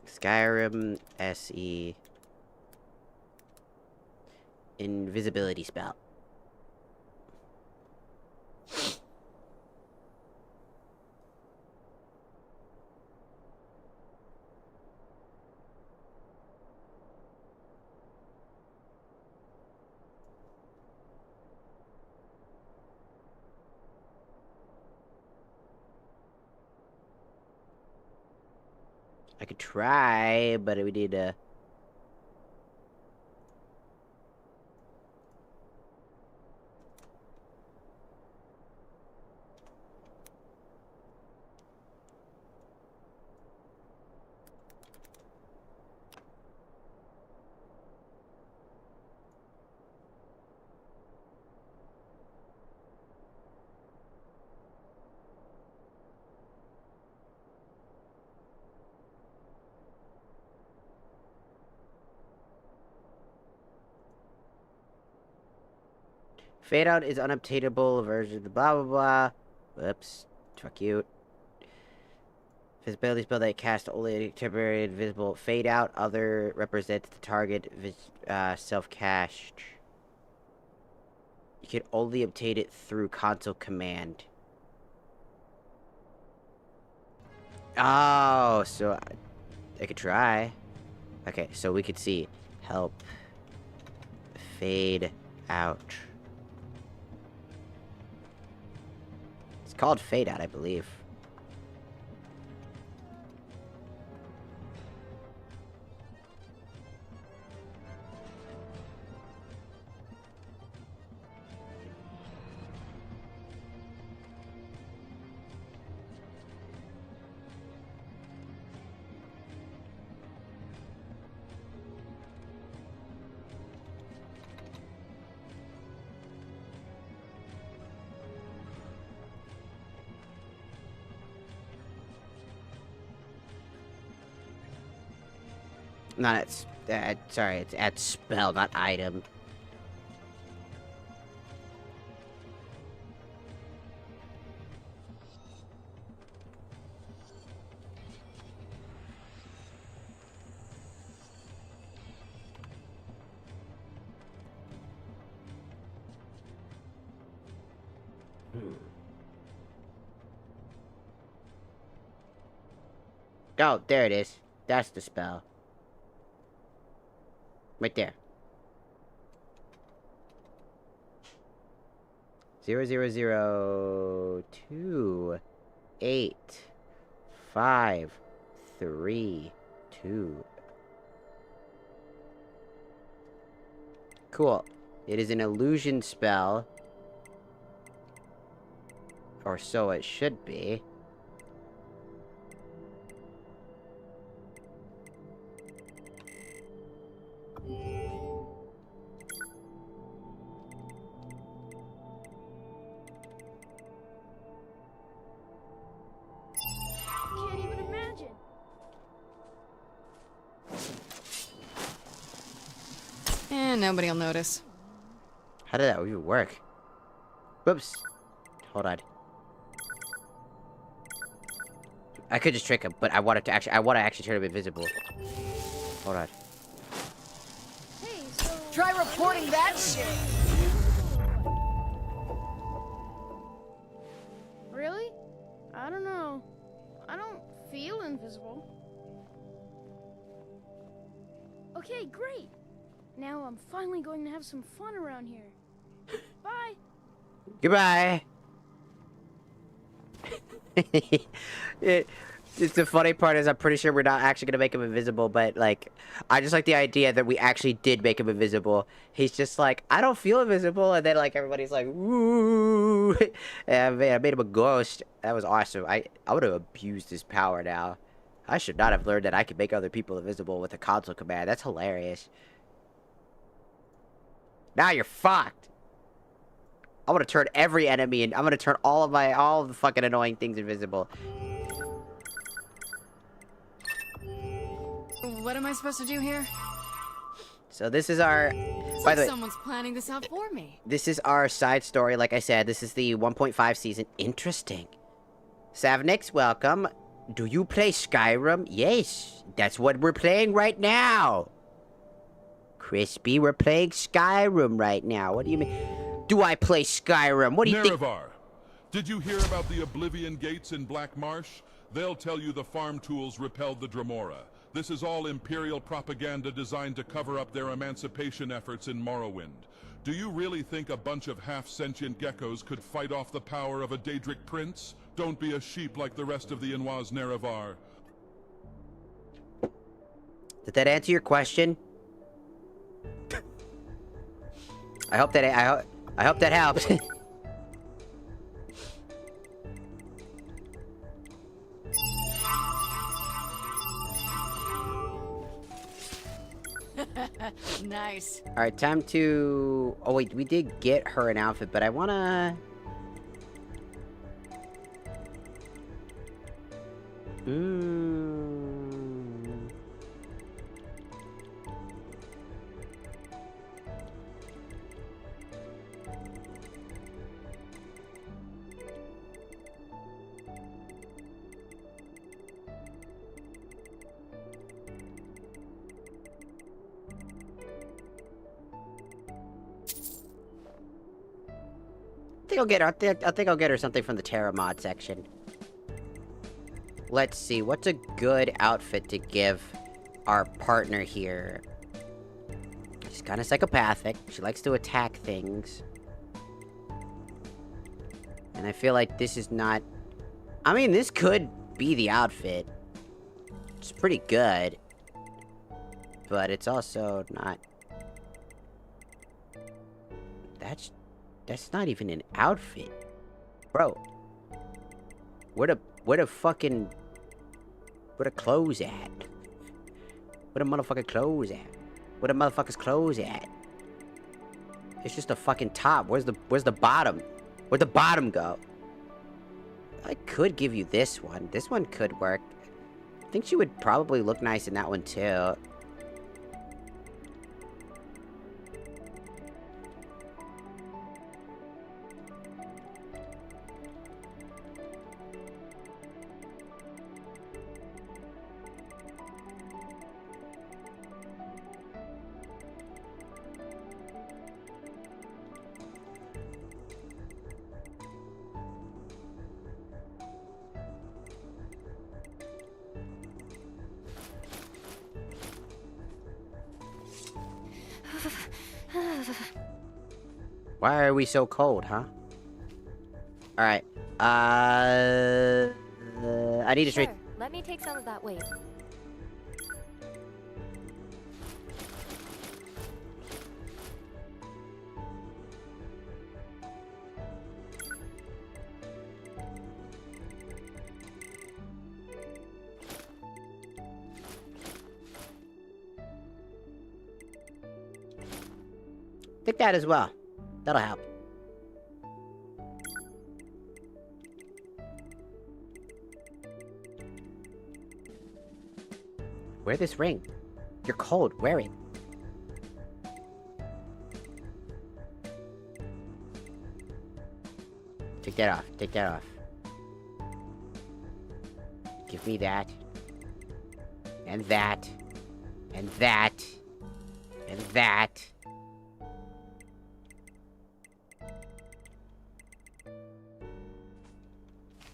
S1: Skyrim SE invisibility spell. I could try, but we need to... Fade out is unobtainable version of the blah blah blah. Whoops. Fuck you. Visibility spell that cast only temporary invisible. Fade out other represents the target self-cast. You can only obtain it through console command. Oh, so I could try. Okay, so we could see help fade out. It's called fade out, I believe. Not sorry, it's at spell, not item. Oh, there it is. That's the spell. Right there. 000285332. Cool. It is an illusion spell. Or so it should be.
S14: Can't even imagine.
S9: And nobody will notice.
S1: How did that even work? Whoops. Hold on. I could just trick him, but I want to actually turn him invisible. Hold on.
S14: Hey, so
S6: Try reporting that shit!
S14: really? I don't know. I don't feel invisible. Okay, great. Now I'm finally going to have some fun around here. Bye.
S1: Goodbye. It's the funny part is I'm pretty sure we're not actually gonna make him invisible, but like, I just like the idea that we actually did make him invisible. He's just like, I don't feel invisible, and then like everybody's like, woo, and man, I made him a ghost. That was awesome. I would have abused his power now. I should not have learned that I could make other people invisible with a console command. That's hilarious. Now you're fucked. I'm gonna turn every enemy and I'm gonna turn all of the fucking annoying things invisible.
S9: What am I supposed to do here?
S1: So this is our...
S9: It's
S1: By
S9: like
S1: the way,
S9: someone's planning this out for me.
S1: this is our side story. Like I said, this is the 1.5 season. Interesting. Savnix, welcome. Do you play Skyrim? Yes, that's what we're playing right now. Crispy, we're playing Skyrim right now. What do you mean? Do I play Skyrim? What do you think?
S4: NEREVAR, did you hear about the Oblivion Gates in Black Marsh? They'll tell you the farm tools repelled the Dremora. This is all Imperial propaganda designed to cover up their emancipation efforts in Morrowind. Do you really think a bunch of half-sentient geckos could fight off the power of a Daedric prince? Don't be a sheep like the rest of the Inwas NEREVAR.
S1: Did that answer your question? I hope that helps.
S9: Nice.
S1: All right, time to... Oh wait, we did get her an outfit, but I wanna... think I'll get her. I think I'll get her something from the Terra mod section. Let's see, what's a good outfit to give our partner here? She's kind of psychopathic. She likes to attack things. And I feel like this is not... I mean, this could be the outfit. It's pretty good. But it's also not... That's not even an outfit. Bro. Where the fucking... Where the clothes at? Where the motherfucking clothes at? Where the motherfucker's clothes at? It's just a fucking top. Where's the bottom? Where'd the bottom go? I could give you this one. This one could work. I think she would probably look nice in that one too. Why are we so cold, huh? Alright. I need to trade.
S18: Let me take some of that weight.
S1: Take that as well. That'll help. Wear this ring. You're cold. Wear it. Take that off. Take that off. Give me that. And that. And that. And that.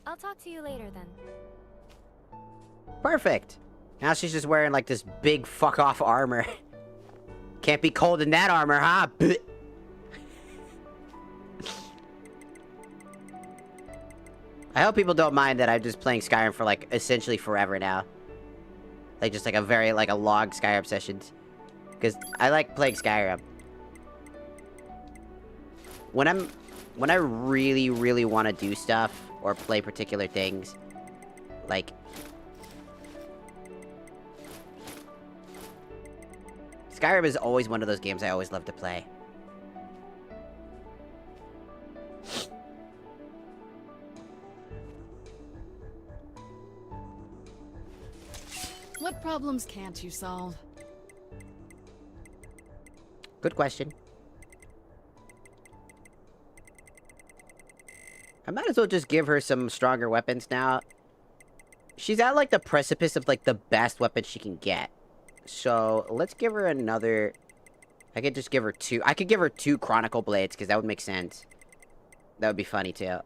S18: I'll talk to you later then.
S1: Perfect. Now she's just wearing like this big fuck off armor. Can't be cold in that armor, huh? I hope people don't mind that I'm just playing Skyrim for like essentially forever now. Like just like a very like a long Skyrim sessions. Because I like playing Skyrim. When I really, really want to do stuff or play particular things, like Skyrim is always one of those games I always love to play.
S9: What problems can't you solve?
S1: Good question. I might as well just give her some stronger weapons now. She's at like the precipice of like the best weapon she can get. So let's give her another. I could just give her two. I could give her 2 Chronicle Blades because that would make sense. That would be funny too.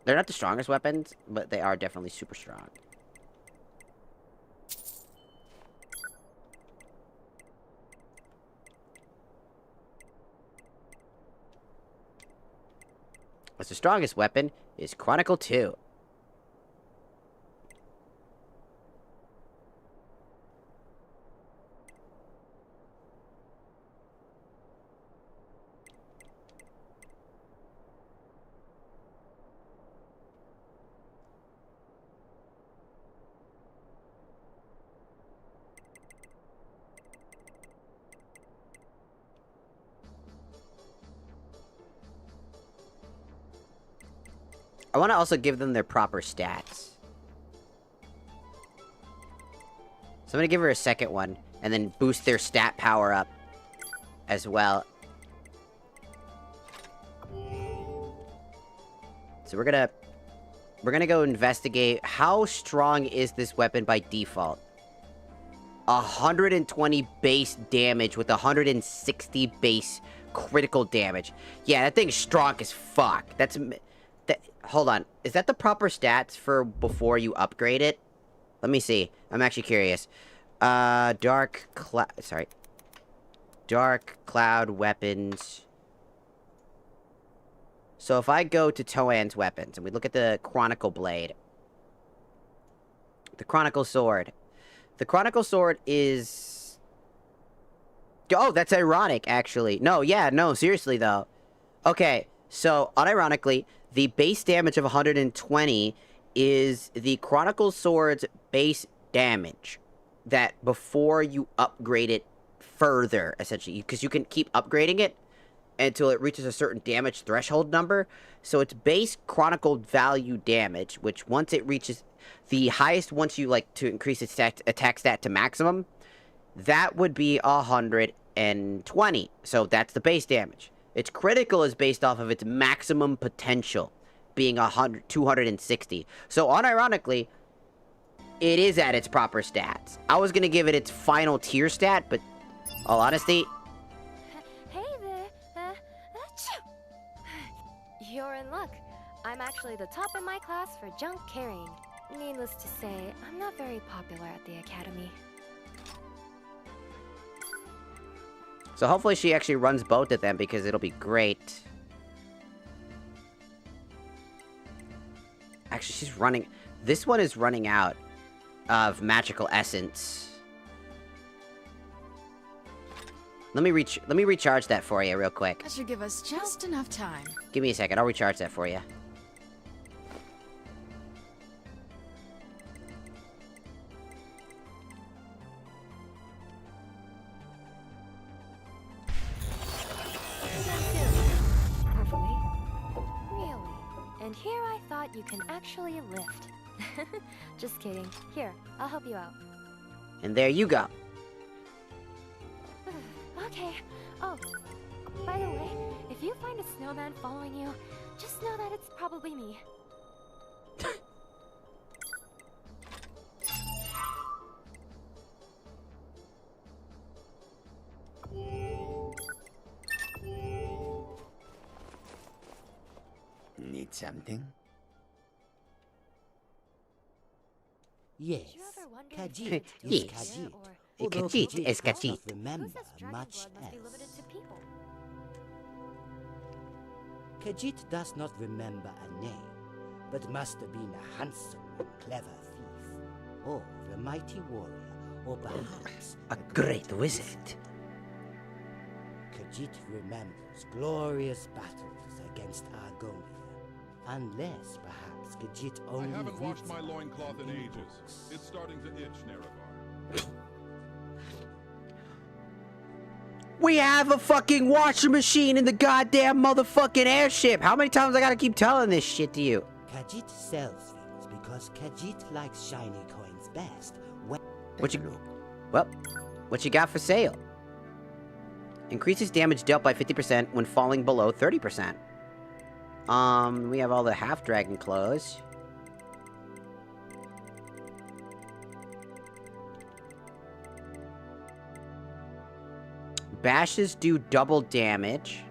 S1: They're not the strongest weapons, but they are definitely super strong. What's the strongest weapon is Chronicle 2. I want to also give them their proper stats. So I'm going to give her a second one, and then boost their stat power up as well. So we're gonna go investigate how strong is this weapon by default. 120 base damage with 160 base critical damage. Yeah, that thing's strong as fuck. Hold on. Is that the proper stats for before you upgrade it? Let me see. I'm actually curious. Dark cloud weapons. So if I go to Toan's weapons and we look at the Chronicle Blade. The Chronicle Sword. The Chronicle Sword is... Oh, that's ironic, actually. No, seriously, though. Okay, so, unironically, the base damage of 120 is the Chronicle Sword's base damage. That before you upgrade it further, essentially. Because you can keep upgrading it until it reaches a certain damage threshold number. So it's base Chronicle value damage, which once it reaches the highest, once you like to increase its attack stat to maximum, that would be 120. So that's the base damage. Its critical is based off of its maximum potential, being 260. So unironically, it is at its proper stats. I was gonna give it its final tier stat, but all honesty,
S18: Hey there. You're in luck. I'm actually the top in my class for junk carrying. Needless to say, I'm not very popular at the academy.
S1: so hopefully she actually runs both of them because it'll be great. Actually, she's running... This one is running out of magical essence. Let me recharge that for you real quick.
S9: That should give us just enough time.
S1: Give me a second. I'll recharge that for you.
S18: Hopefully. Really? And here I thought you can actually lift. Just kidding. Here, I'll help you out.
S1: And there you go.
S18: Okay. Oh, by the way, if you find a snowman following you, just know that it's probably me.
S19: Need something? Yes, Khajiit is Khajiit.
S1: Khajiit is Khajiit.
S19: Remember much else. Khajiit does not remember a name, but must have been a handsome, clever thief, or a mighty warrior, or perhaps
S1: a great wizard.
S19: Khajiit remembers glorious battles against Argonia, unless perhaps Khajiit only
S4: I haven't washed
S19: reads
S4: my
S19: about
S4: loincloth
S19: them
S4: in
S19: in
S4: ages.
S19: books.
S4: It's starting to itch, NEREVAR.
S1: We have a fucking washing machine in the goddamn motherfucking airship. How many times I gotta keep telling this shit to you?
S19: Khajiit sells things because Khajiit likes shiny coins best.
S1: What you got for sale? Increases damage dealt by 50% when falling below 30%. We have all the half-dragon clothes. Bashes do double damage.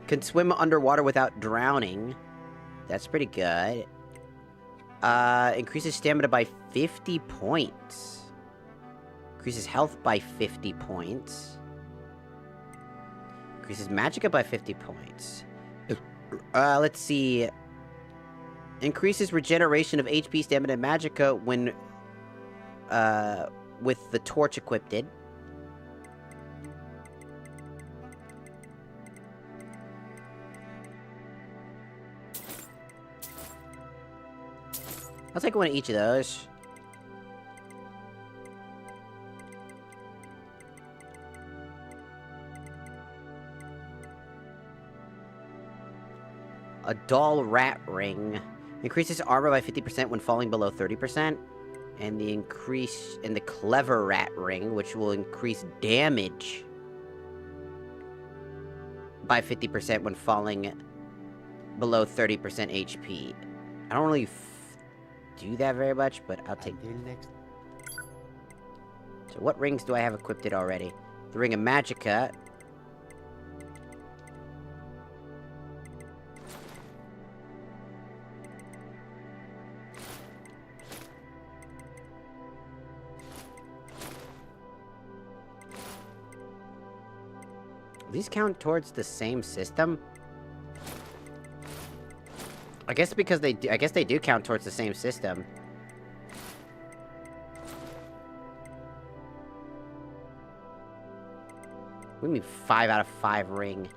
S1: Can swim underwater without drowning. That's pretty good. Increases stamina by 50 points. Increases health by 50 points. Increases magicka by 50 points. Let's see. Increases regeneration of HP, stamina, and magicka when, with the torch equipped. I'll take one of each of those. A dull rat ring. Increases armor by 50% when falling below 30%. And the increase in the clever rat ring, which will increase damage by 50% when falling below 30% HP. I don't really do that very much, but I'll take it. So what rings do I have equipped already? The Ring of Magicka. These count towards the same system? I guess because they do count towards the same system. We mean 5 out of 5 ring.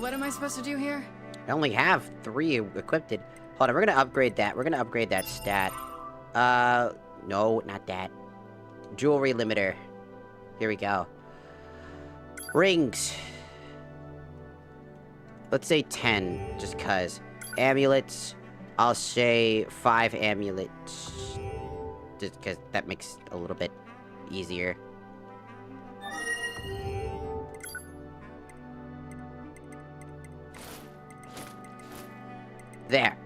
S9: What am I supposed to do here?
S1: I only have 3 equipped. Hold on, we're gonna upgrade that. We're gonna upgrade that stat. No, not that. Jewelry limiter. Here we go. Rings. Let's say 10, just cuz. Amulets. I'll say 5 amulets. Just cuz that makes a little bit easier. There.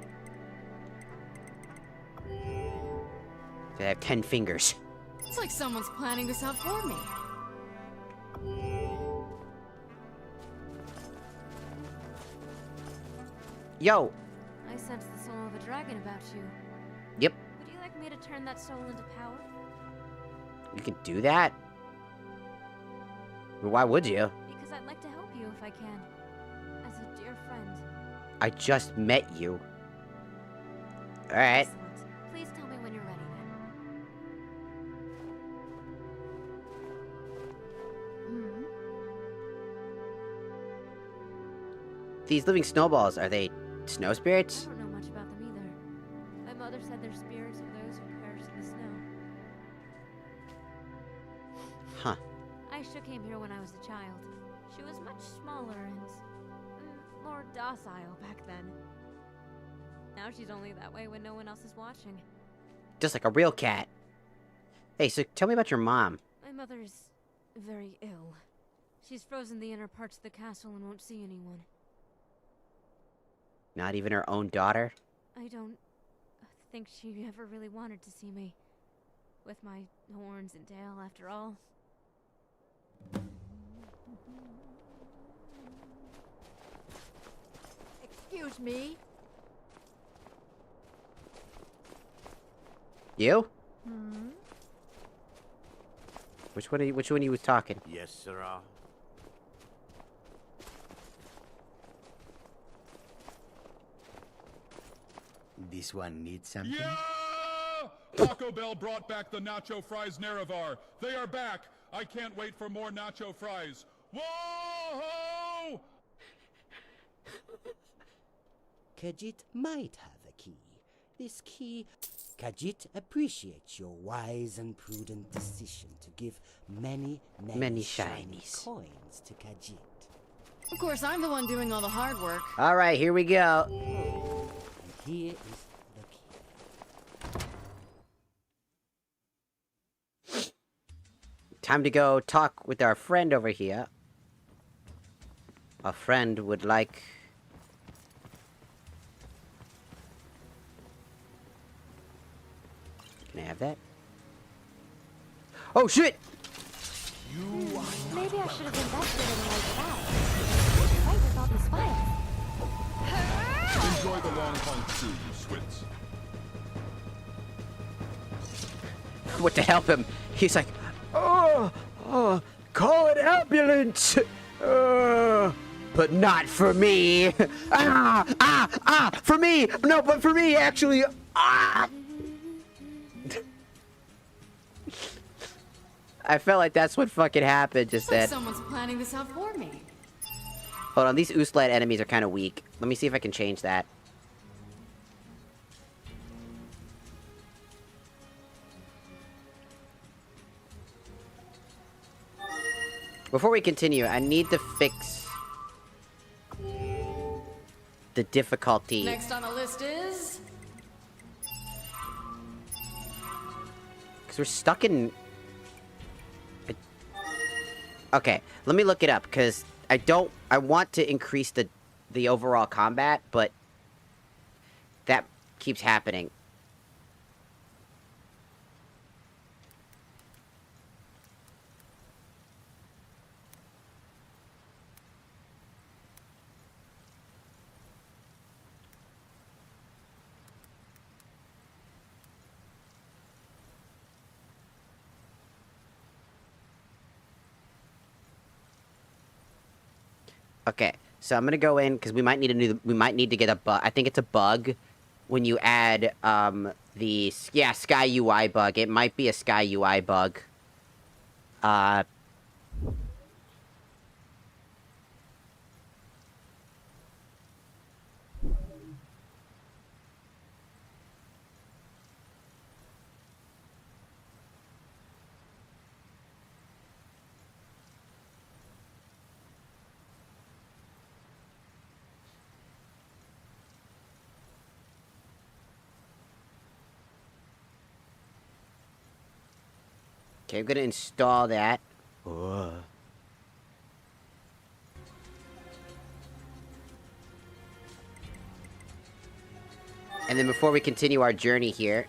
S1: I have 10 fingers.
S9: It's like someone's planning this out for me.
S1: Yo!
S3: I sense the soul of a dragon about you.
S1: Yep.
S3: Would you like me to turn that soul into power?
S1: You can do that? Why would you?
S3: Because I'd like to help you if I can. As a dear friend.
S1: I just met you. Alright.
S3: Excellent. Please tell me when you're ready then.
S1: These living snowballs, are they snow spirits?
S3: I don't know much about them either. My mother said they're spirits of those who perished in the snow.
S1: Huh.
S3: Aisha came here when I was a child. She was much smaller and more docile back then. Now she's only that way when no one else is watching.
S1: Just like a real cat. Hey, so tell me about your mom.
S3: My mother's very ill. She's frozen the inner parts of the castle and won't see anyone.
S1: Not even her own daughter?
S3: I don't think she ever really wanted to see me. With my horns and tail, after all.
S9: Excuse me.
S1: You?
S9: Hmm?
S1: Which one you was talking?
S20: Yes, sirrah.
S19: This one needs something?
S4: Yeah! Taco Bell brought back the nacho fries NEREVAR. They are back. I can't wait for more nacho fries. Whoa!
S19: Khajiit might have a key. This key... Khajiit appreciates your wise and prudent decision to give many shiny
S1: shinies.
S19: coins to Khajiit.
S9: Of course, I'm the one doing all the hard work.
S1: Alright, here we go.
S19: And here is the key.
S1: Time to go talk with our friend over here. Our friend would like... Can I have that? Oh shit!
S18: Maybe I should have invested in like that. Fight with all these files.
S4: Enjoy the long hunt too, you swits.
S1: What to help him? He's like, oh, call an ambulance! But not for me! For me! No, but for me, actually! I felt like that's what fucking happened just
S9: Like
S1: then.
S9: someone's planning this out for me.
S1: Hold on, these Oostland enemies are kind of weak. Let me see if I can change that. Before we continue, I need to fix the difficulty.
S9: Next on the list is...
S1: Because we're stuck in... Okay, let me look it up, because I want to increase the overall combat, but that keeps happening. Okay, so I'm gonna go in because we might need to get a bug. I think it's a bug when you add the Sky UI bug. It might be a Sky UI bug. Okay, I'm gonna install that. Ugh. And then before we continue our journey here...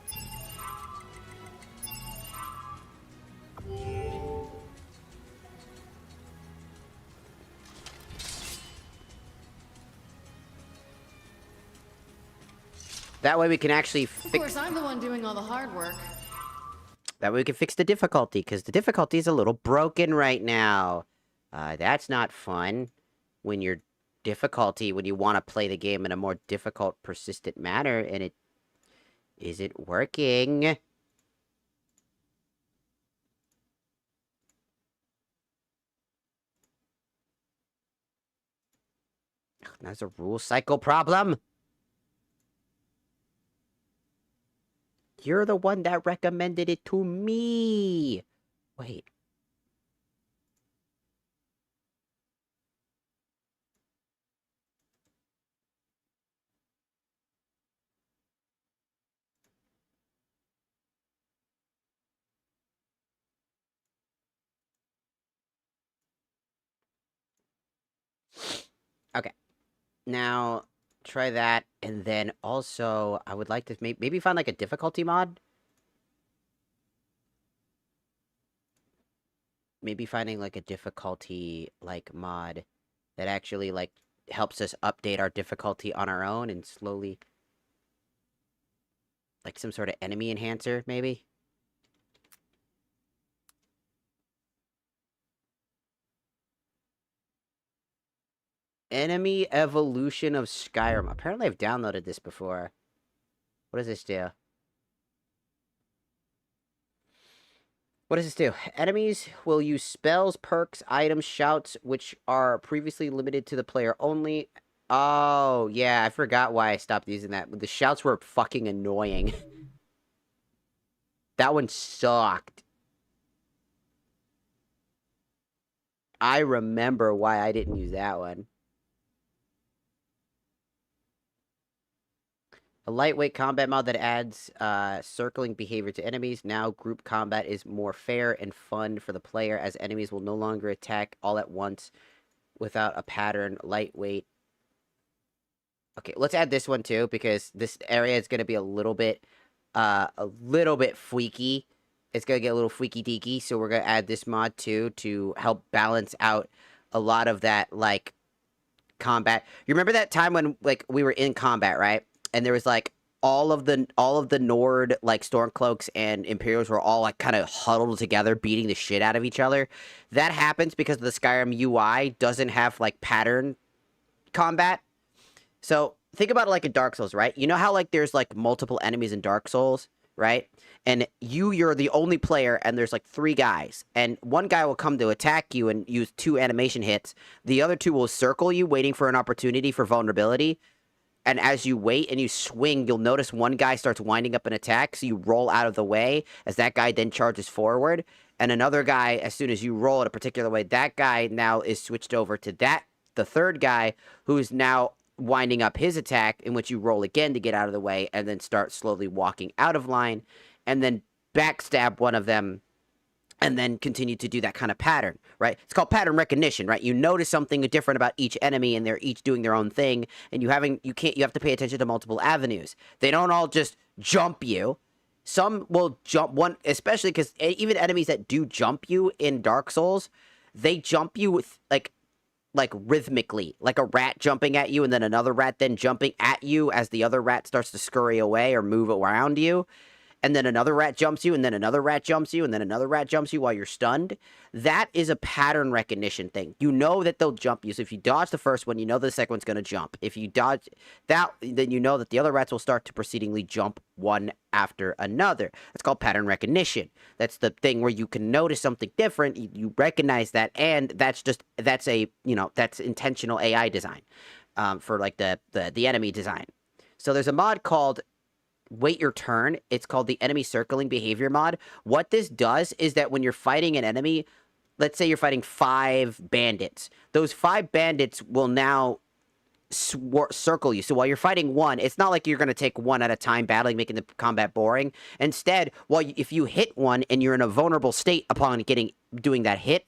S1: That way we can actually
S9: Of course, I'm the one doing all the hard work.
S1: That way we can fix the difficulty, because the difficulty is a little broken right now. That's not fun. When your difficulty, when you want to play the game in a more difficult, persistent manner, and it isn't working. That's a rule cycle problem. You're the one that recommended it to me. Wait. Okay. Now, try that, and then also, I would like to maybe find, like, a difficulty mod? Maybe finding, like, a difficulty, like, mod that actually, like, helps us update our difficulty on our own and slowly... Like, some sort of enemy enhancer, maybe? Enemy Evolution of Skyrim. Apparently I've downloaded this before. What does this do? What does this do? Enemies will use spells, perks, items, shouts, which are previously limited to the player only. Oh, yeah, I forgot why I stopped using that. The shouts were fucking annoying. That one sucked. I remember why I didn't use that one. A lightweight combat mod that adds circling behavior to enemies. Now group combat is more fair and fun for the player, as enemies will no longer attack all at once without a pattern. Lightweight. Okay, let's add this one too, because this area is going to be a little bit freaky. It's going to get a little freaky deaky, so we're going to add this mod too to help balance out a lot of that, like, combat. You remember that time when, like, we were in combat, right? And there was, like, all of the Nord, like, Stormcloaks and Imperials were all, like, kind of huddled together, beating the shit out of each other. That happens because the Skyrim UI doesn't have, like, pattern combat. So, think about it like in Dark Souls, right? You know how, like, there's, like, multiple enemies in Dark Souls, right? And you're the only player, and there's, like, 3 guys. And one guy will come to attack you and use 2 animation hits. The other 2 will circle you, waiting for an opportunity for vulnerability. And as you wait and you swing, you'll notice one guy starts winding up an attack, so you roll out of the way as that guy then charges forward. And another guy, as soon as you roll it a particular way, that guy now is switched over to the third guy, who's now winding up his attack, in which you roll again to get out of the way, and then start slowly walking out of line, and then backstab one of them, and then continue to do that kind of pattern, right? It's called pattern recognition, right? You notice something different about each enemy, and they're each doing their own thing, and you have to pay attention to multiple avenues. They don't all just jump you. Some will jump one, especially because even enemies that do jump you in Dark Souls, they jump you with, like rhythmically, like a rat jumping at you, and then another rat then jumping at you as the other rat starts to scurry away or move around you. and then another rat jumps you, and then another rat jumps you, and then another rat jumps you while you're stunned. That is a pattern recognition thing. You know that they'll jump you. So if you dodge the first one, you know the second one's going to jump. If you dodge that, then you know that the other rats will start to proceedingly jump one after another. That's called pattern recognition. That's the thing where you can notice something different, you recognize that, and that's intentional AI design for like the enemy design. So there's a mod called Wait Your Turn. It's called the Enemy Circling Behavior mod. What this does is that when you're fighting an enemy, let's say you're fighting 5 bandits. Those 5 bandits will now circle you. So while you're fighting one, it's not like you're going to take one at a time battling, making the combat boring. Instead, if you hit one and you're in a vulnerable state upon doing that hit,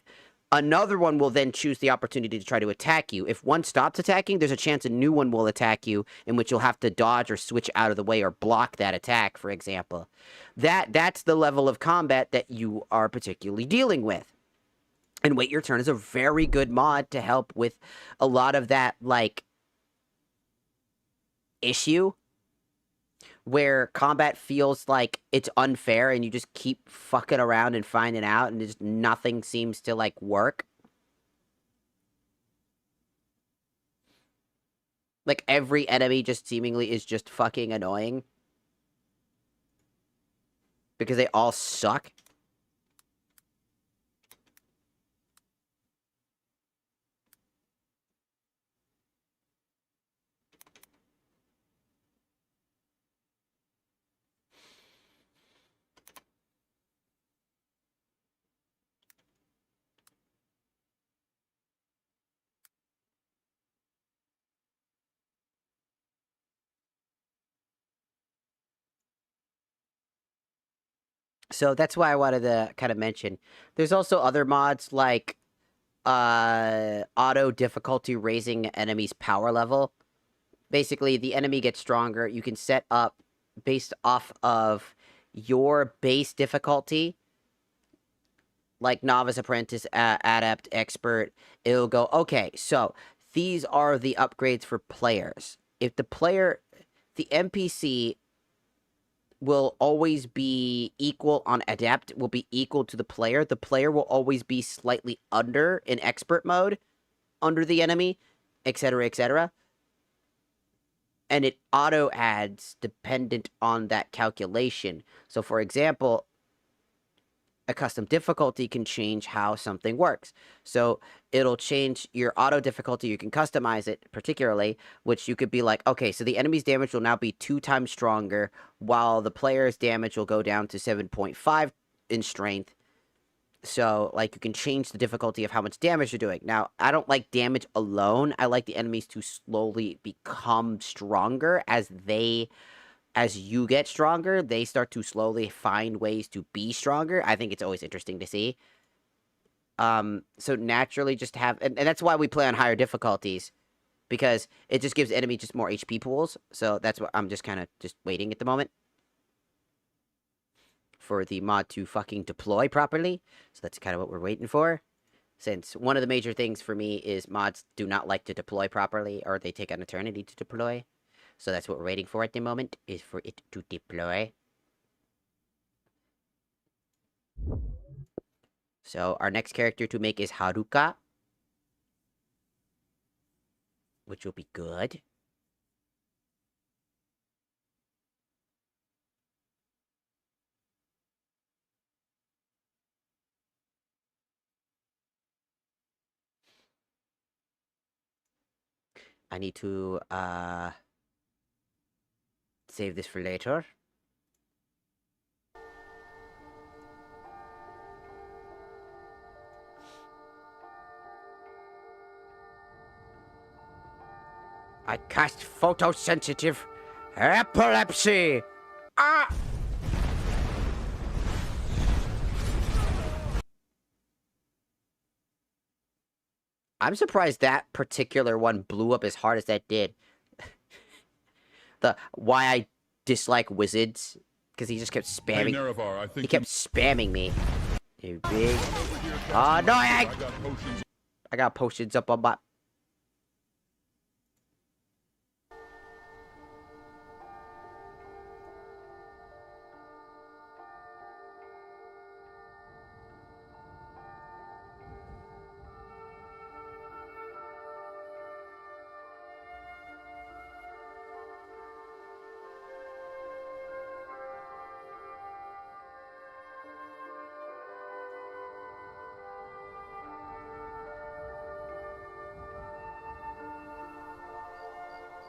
S1: another one will then choose the opportunity to try to attack you. If one stops attacking, there's a chance a new one will attack you, in which you'll have to dodge or switch out of the way or block that attack, for example. That's the level of combat that you are particularly dealing with. And Wait Your Turn is a very good mod to help with a lot of that, like, issue where combat feels like it's unfair and you just keep fucking around and finding out and just nothing seems to, like, work. Like, every enemy just seemingly is just fucking annoying. Because they all suck. So that's why I wanted to kind of mention. There's also other mods like auto difficulty raising enemy's power level. Basically, the enemy gets stronger. You can set up based off of your base difficulty, like novice, apprentice, adept, expert. It'll go, okay, so these are the upgrades for players. If the NPC will always be equal on adept, will be equal to the player. The player will always be slightly under in expert mode, under the enemy, etc., etc. And it auto adds dependent on that calculation. So, for example, a custom difficulty can change how something works. So it'll change your auto difficulty. You can customize it particularly, which you could be like, okay, so the enemy's damage will now be 2 times stronger, while the player's damage will go down to 7.5 in strength. So, like, you can change the difficulty of how much damage you're doing. Now, I don't like damage alone. I like the enemies to slowly become stronger as you get stronger, they start to slowly find ways to be stronger. I think it's always interesting to see. So naturally just have... And that's why we play on higher difficulties. Because it just gives enemy just more HP pools. So that's what I'm just kind of just waiting at the moment. For the mod to fucking deploy properly. So that's kind of what we're waiting for. Since one of the major things for me is mods do not like to deploy properly. Or they take an eternity to deploy. So that's what we're waiting for at the moment, is for it to deploy. So our next character to make is Haruka, which will be good. I need to save this for later. I cast photosensitive epilepsy. Ah! I'm surprised that particular one blew up as hard as that did. Why I dislike wizards, because he just kept spamming.
S4: Hey, NEREVAR, I think
S1: he kept spamming me. You big. Oh no! I got potions up on my.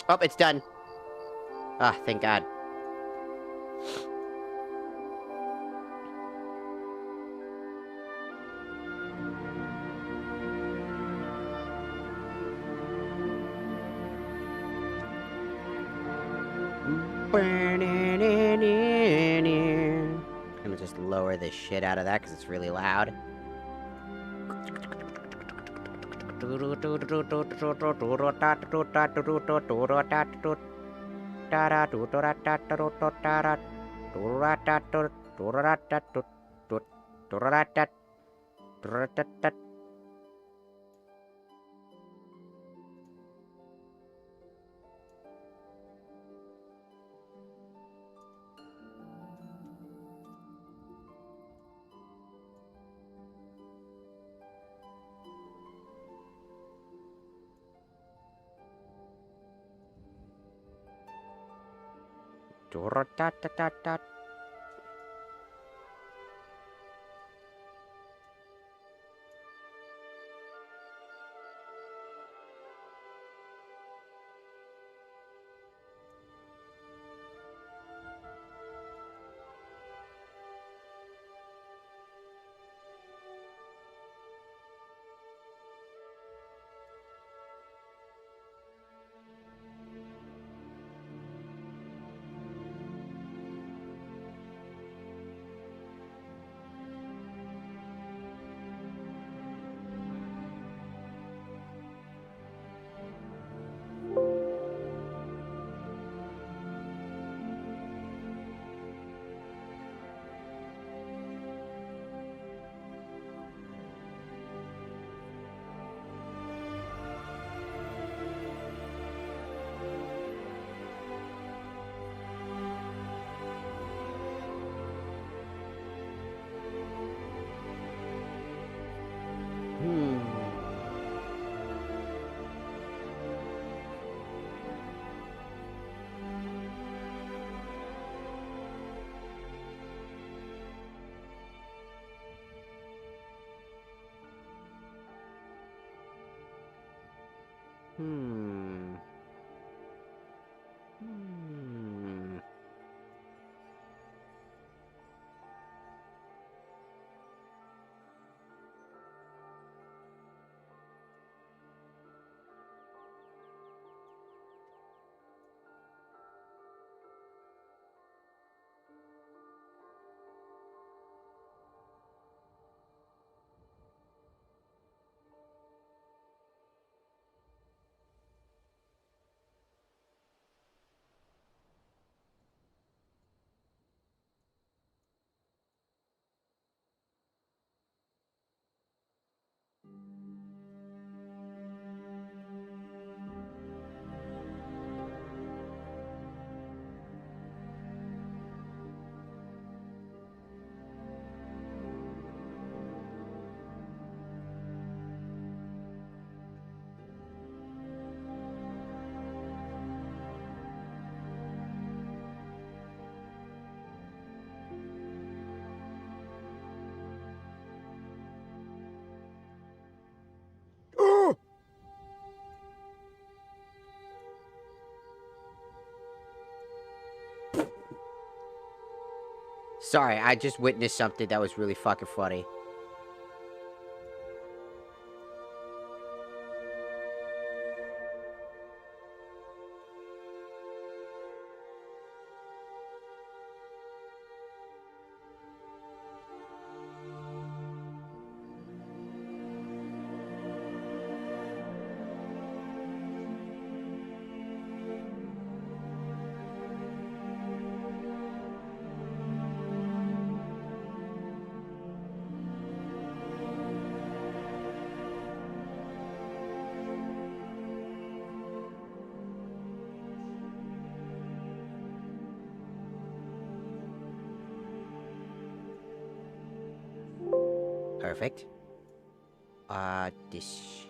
S1: Oh, it's done. Ah, thank God. I'm gonna just lower the shit out of that because it's really loud. Hmm. Sorry, I just witnessed something that was really fucking funny. Perfect. This.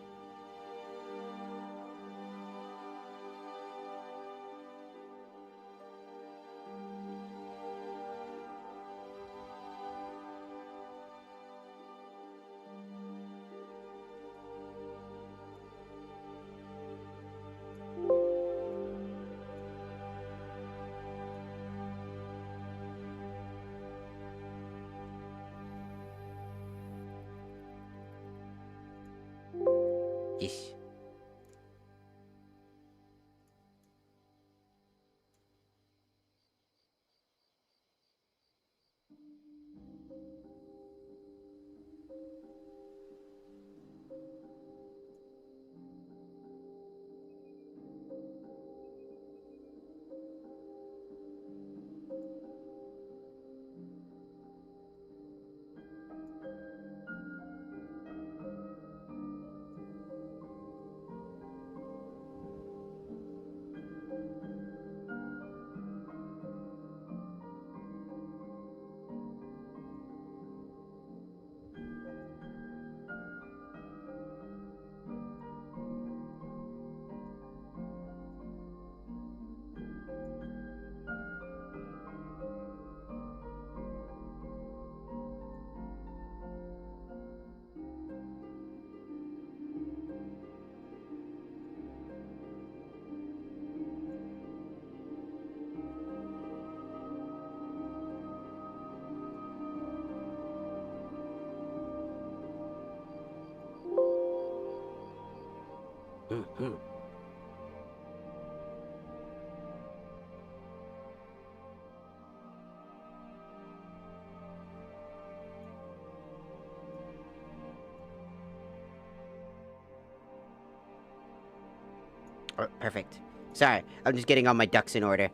S1: Oh, perfect. Sorry, I'm just getting all my ducks in order.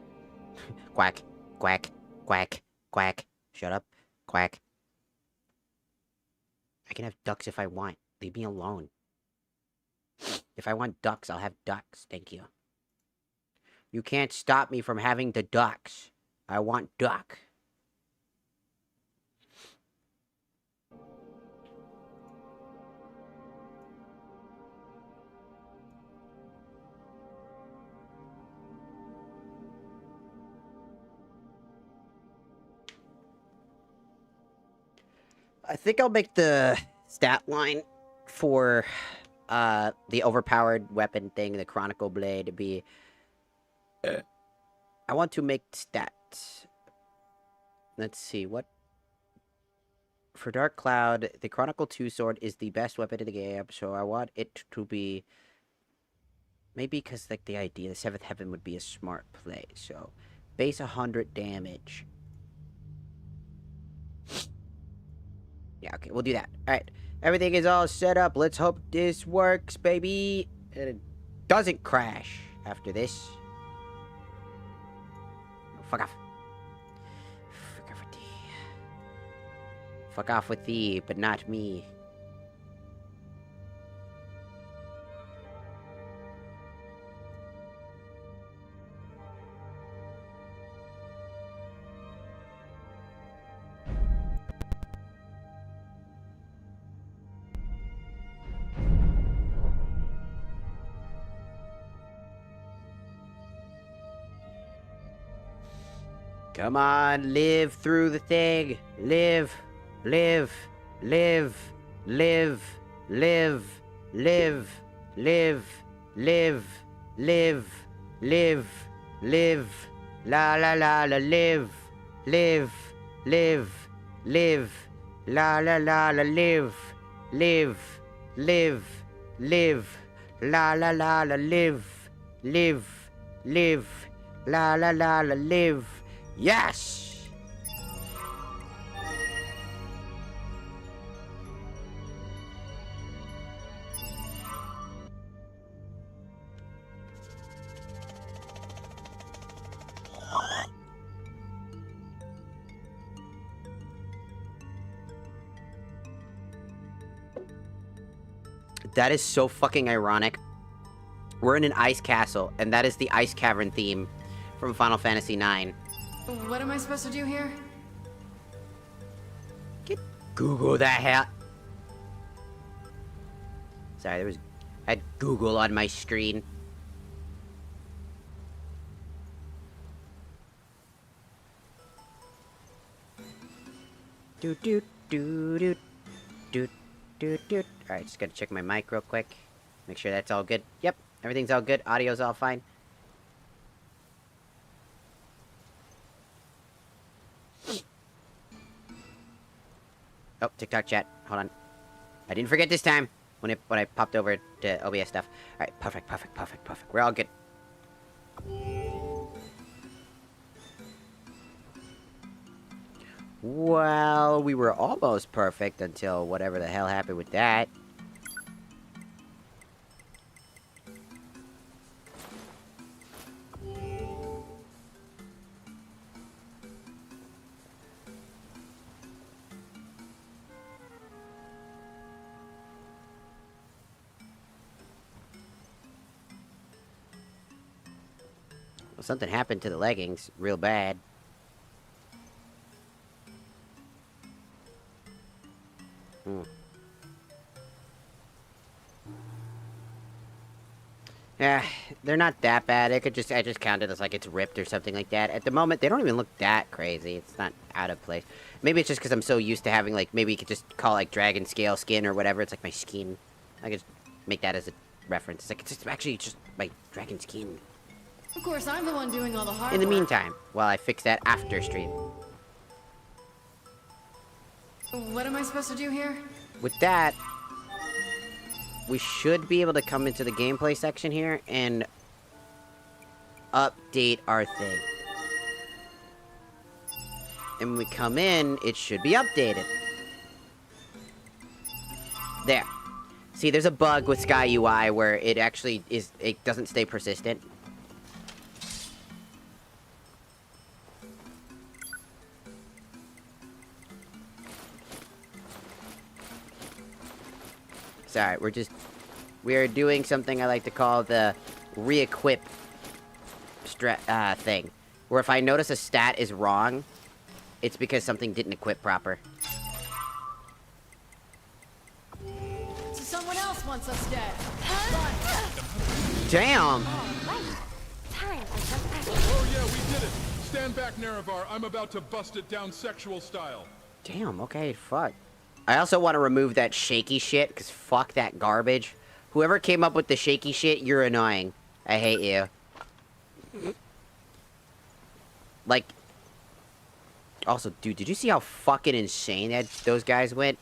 S1: Quack, quack, quack, quack. Shut up. Quack. I can have ducks if I want. Leave me alone. If I want ducks, I'll have ducks. Thank you. You can't stop me from having the ducks. I want duck. I think I'll make the stat line for the overpowered weapon thing, the Chronicle Blade, to be... I want to make stats. Let's see, what... For Dark Cloud, the Chronicle 2 sword is the best weapon in the game, so I want it to be... Maybe because, like, the idea, the 7th Heaven would be a smart play, so... Base 100 damage. Yeah, okay, we'll do that. Alright, everything is all set up. Let's hope this works, baby. And it doesn't crash after this. Oh, fuck off. Fuck off with thee. Fuck off with thee, but not me. Come on, live through the thing. Live, live, live, live, live, live, live, live, live, live, live, la la la la, live, live, live, live, la la la la, live, live, live, live, la la la la, live, live, live, la la la la, live. Yes! That is so fucking ironic. We're in an ice castle, and that is the ice cavern theme from Final Fantasy IX.
S9: What am I supposed to do here?
S1: Google that hat. Sorry, I had Google on my screen. Doot doot doot doot doot doot doot. Alright, just gotta check my mic real quick. Make sure that's all good. Yep, everything's all good. Audio's all fine. Oh, TikTok chat. Hold on. I didn't forget this time when I popped over to OBS stuff. Alright, perfect, perfect, perfect, perfect. We're all good. Well, we were almost perfect until whatever the hell happened with that. Well, something happened to the leggings real bad. Yeah, they're not that bad. I just counted as like it's ripped or something like that. At the moment, they don't even look that crazy. It's not out of place. Maybe it's just because I'm so used to having like, maybe you could just call it like dragon scale skin or whatever. It's like my skin. I could make that as a reference. It's like, it's just actually just my dragon skin.
S9: Of course, I'm the one doing all the hard
S1: In the
S9: work.
S1: meantime, while I fix that after stream.
S9: What am I supposed to do here?
S1: With that, we should be able to come into the gameplay section here and update our thing. And when we come in, it should be updated. There. See, there's a bug with Sky UI where it actually is, it doesn't stay persistent. Sorry, we are doing something I like to call the re-equip thing. Where if I notice a stat is wrong, it's because something didn't equip proper.
S9: So someone else wants us dead.
S1: Damn!
S4: Oh yeah, we did it! Stand back, NEREVAR. I'm about to bust it down sexual style.
S1: Damn, okay, fuck. I also want to remove that shaky shit, because fuck that garbage. Whoever came up with the shaky shit, you're annoying. I hate you. Like... Also, dude, did you see how fucking insane those guys went?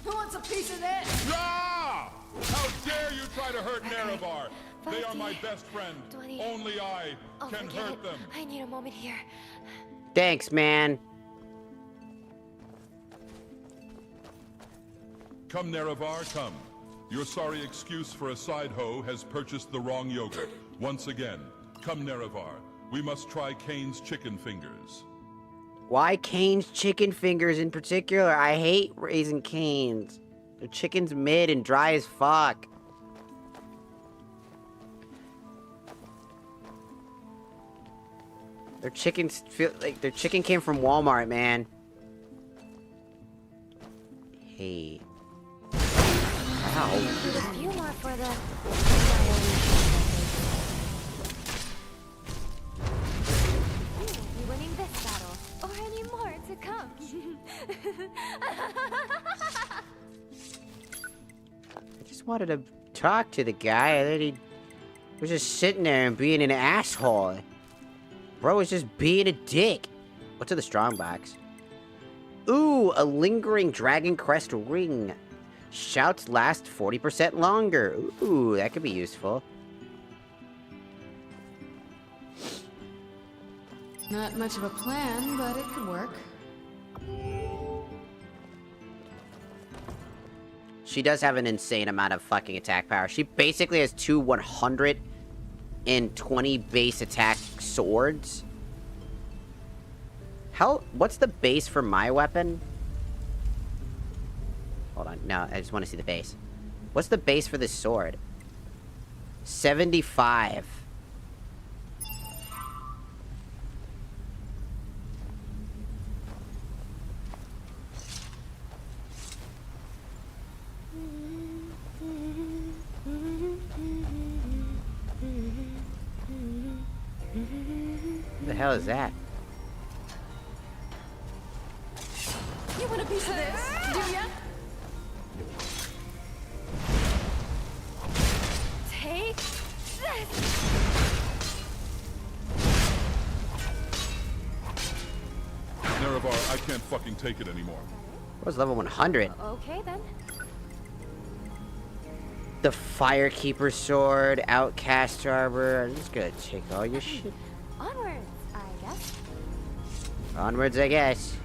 S9: Who wants a piece of this?
S4: Ah! How dare you try to hurt NEREVAR! They are my best friend. Only I can hurt them.
S18: I need a moment here.
S1: Thanks, man.
S4: Come, NEREVAR, come. Your sorry excuse for a side hoe has purchased the wrong yogurt. Once again, come, NEREVAR. We must try Kane's chicken fingers.
S1: Why Kane's chicken fingers in particular? I hate Raising Cane's. The chicken's mid and dry as fuck. Their chickens feel like their chicken came from Walmart, man. Hey. Wow.
S18: A few more for the You're winning this battle, or any more to come.
S1: I just wanted to talk to the guy, and then he was just sitting there and being an asshole. Bro was just being a dick. What's in the strong box? Ooh, a lingering Dragon Crest ring. Shouts last 40% longer. Ooh, that could be useful.
S9: Not much of a plan, but it could work.
S1: She does have an insane amount of fucking attack power. She basically has two 120 base attack swords. What's the base for my weapon? Hold on, no, I just want to see the base. What's the base for this sword? 75. What the hell is that?
S9: You want a piece of this, do ya?
S18: Take this.
S4: NEREVAR, I can't fucking take it anymore.
S1: What was level 100?
S18: Okay then.
S1: The Firekeeper sword, Outcast Arbor. I'm just gonna take all your shit.
S18: Onwards, I guess.
S1: Onwards, I guess.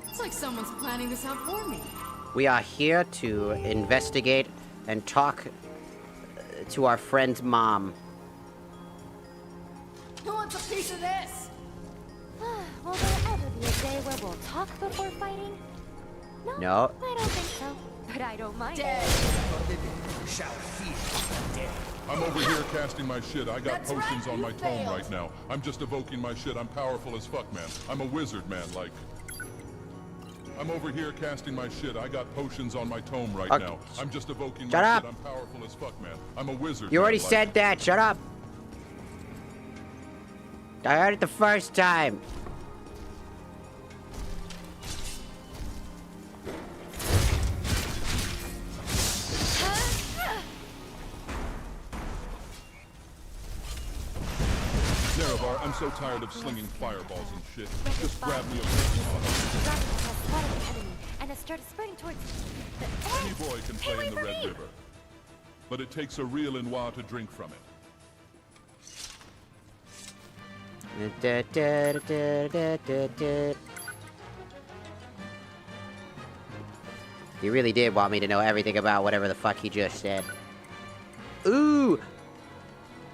S9: It's like someone's planning this out for me.
S1: We are here to investigate and talk to our friend's mom.
S9: Who wants a piece of this?
S18: Will there ever be a day where we'll talk before fighting?
S1: No.
S18: I don't think so. But I don't mind.
S9: Dead.
S5: Shall feel dead.
S4: I'm over here casting my shit. I got potions on my tome right now. I'm just evoking my shit. I'm powerful as fuck, man. I'm a wizard, man, like... I'm over here casting my shit. I got potions on my tome right now. I'm just evoking my shit. I'm powerful as fuck, man. I'm a wizard,
S1: You already
S4: man,
S1: said that. Shut up. I heard it the first time.
S4: NEREVAR, I'm so tired of slinging fireballs and shit. Just grab me a
S18: And it started spreading towards
S4: Any boy can play in the Red River. But it takes a real Inwa to drink from it.
S1: He really did want me to know everything about whatever the fuck he just said. Ooh!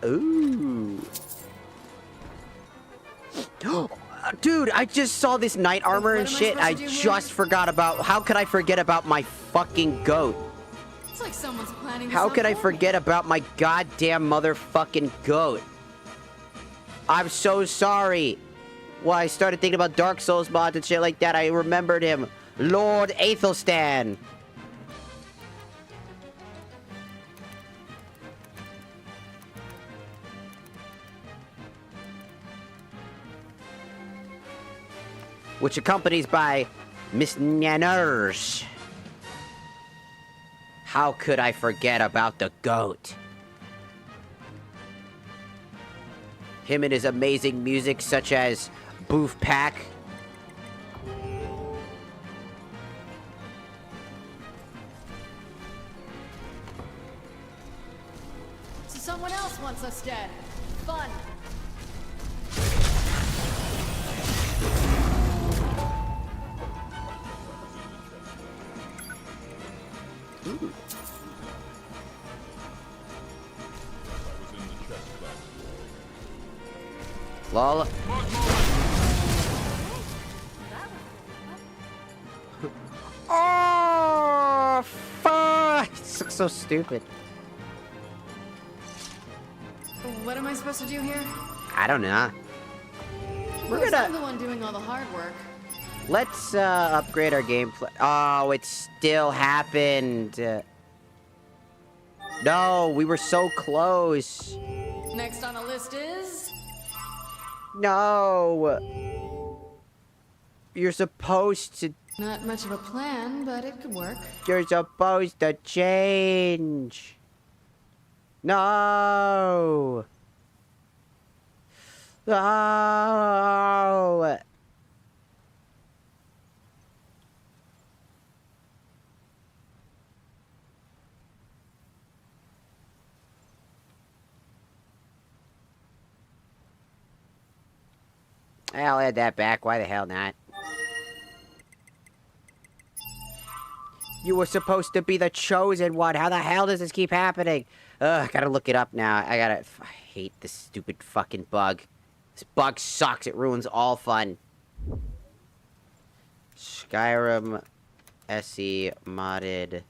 S1: Ooh! Dude, I just saw this knight armor and shit. I just forgot about... How could I forget about my fucking goat?
S9: It's like someone's planning this
S1: How
S9: out
S1: could I
S9: for me.
S1: forget about my goddamn motherfucking goat? I'm so sorry. Well, I started thinking about Dark Souls mods and shit like that. I remembered him. Lord Aethelstan. Which accompanies by Miss Nanners. How could I forget about the goat? Him and his amazing music such as Boof Pack.
S9: So someone else wants us dead. Fun.
S1: Ooh. Lol. Oh, fuck! This looks so stupid.
S9: What am I supposed to do here?
S1: I don't know.
S9: We're
S1: We're gonna-
S9: I'm the one doing all the hard work.
S1: Let's upgrade our gameplay. Oh, it still happened. No, we were so close.
S9: Next on the list is...
S1: No. You're supposed to...
S9: Not much of a plan, but it could work.
S1: You're supposed to change. No. No. I'll add that back. Why the hell not? You were supposed to be the chosen one. How the hell does this keep happening? Ugh, I gotta look it up now. I hate this stupid fucking bug. This bug sucks. It ruins all fun. Skyrim SE modded.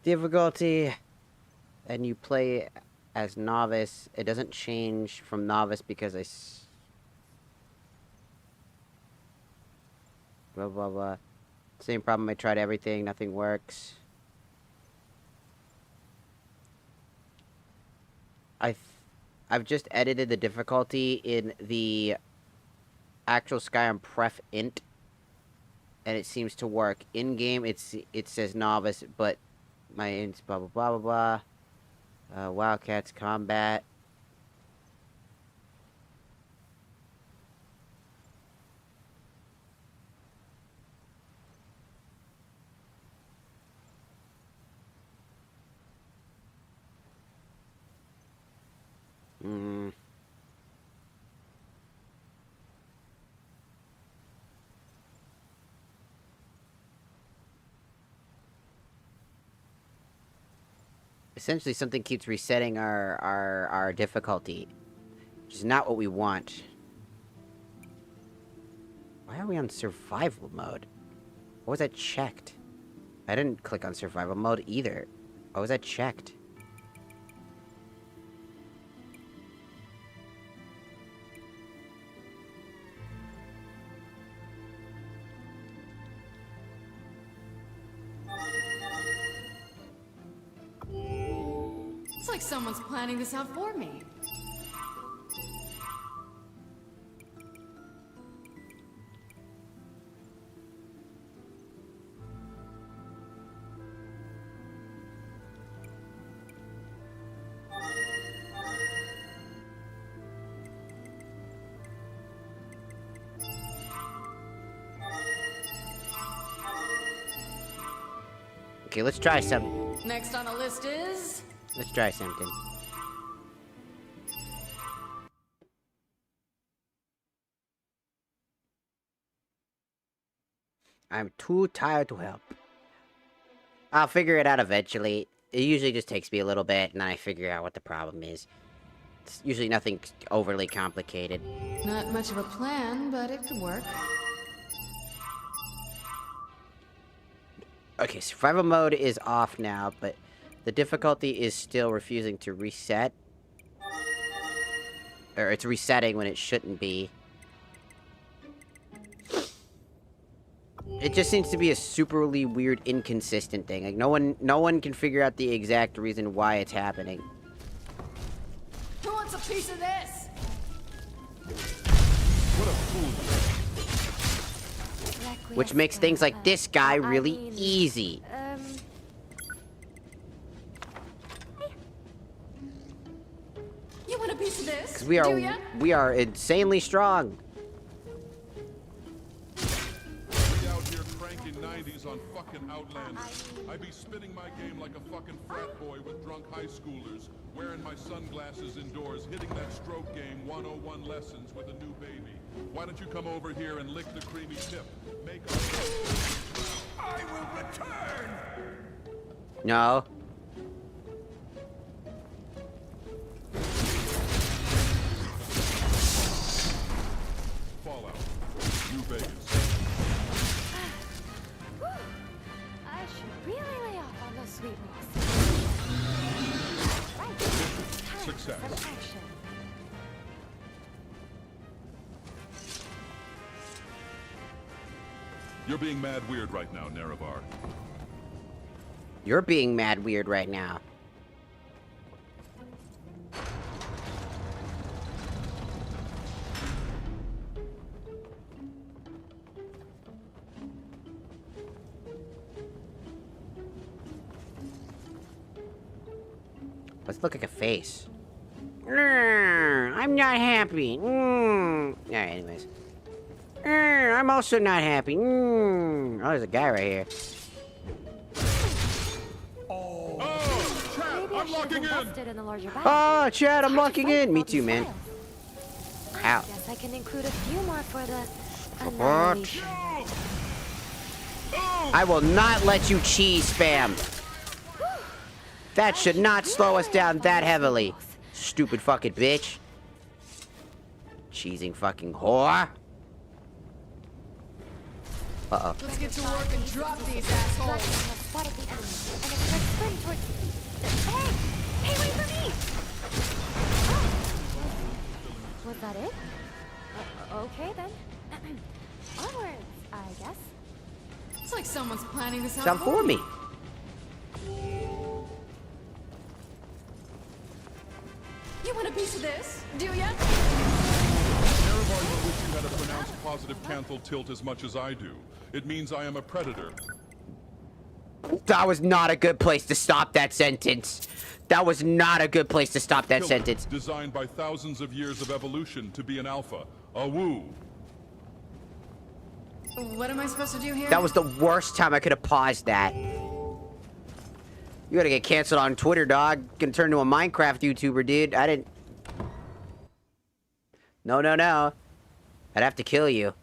S1: Difficulty, and you play as novice. It doesn't change from novice because blah blah blah. Same problem. I tried everything. Nothing works. I've just edited the difficulty in the actual Skyrim Pref int, and it seems to work. In game, it says novice, but my int's blah blah blah blah blah. Wildcats combat. Essentially, something keeps resetting our difficulty, which is not what we want. Why are we on survival mode? What was that checked? I didn't click on survival mode either. What was that checked?
S9: It's like someone's planning this out for me.
S1: Okay, let's try some.
S9: Next on the list is...
S1: Let's try something. I'm too tired to help. I'll figure it out eventually. It usually just takes me a little bit, and then I figure out what the problem is. It's usually nothing overly complicated.
S9: Not much of a plan, but it could work.
S1: Okay, survival mode is off now, but the difficulty is still refusing to reset. Or it's resetting when it shouldn't be. It just seems to be a superly weird, inconsistent thing. Like, no one can figure out the exact reason why it's happening.
S9: Who wants a piece of this?
S4: What a fool.
S1: Which makes things like this guy really easy.
S9: You want a piece of this?
S1: Because we are insanely strong.
S4: We out here cranking 90s on fucking Outlander. I be spinning my game like a fucking frat boy with drunk high schoolers, wearing my sunglasses indoors, hitting that stroke game 101 lessons with a new baby. Why don't you come over here and lick the creamy tip? Make our... I will return!
S1: No.
S4: Fallout. New Vegas.
S18: I should really lay off on those sweetness. Right.
S4: Success.
S18: Some action.
S4: You're being mad weird right now, NEREVAR.
S1: You're being mad weird right now. Let's look at a face. I'm not happy. Alright, anyways. I'm also not happy. Oh, there's a guy right here.
S4: I'm locking in!
S1: Oh, Chad, I'm locking in. Me too, man. Ow.
S18: Guess I can include a few more for the
S1: What?
S18: annihilation.
S1: I will not let you cheese spam. That should not slow us down that heavily. Stupid fucking bitch. Cheesing fucking whore. Uh-oh.
S9: Let's get to work and drop these assholes.
S18: Hey! Hey, wait for me! Oh. Was that it? Okay, then. Onwards, I guess.
S9: It's like someone's planning this out
S1: Some for me.
S9: You want a piece of this? Do ya?
S4: NEREVAR, you wish you had a pronounced positive canthal tilt as much as I do. It means I am a predator.
S1: That was not a good place to stop that sentence. That was not a good place to stop that
S4: Killer,
S1: sentence.
S4: Designed by thousands of years of evolution to be an alpha. A woo.
S9: What am I supposed to do here?
S1: That was the worst time I could have paused that. You gotta get canceled on Twitter, dog. Gonna turn to a Minecraft YouTuber, dude. I didn't... No, no, no. I'd have to kill you.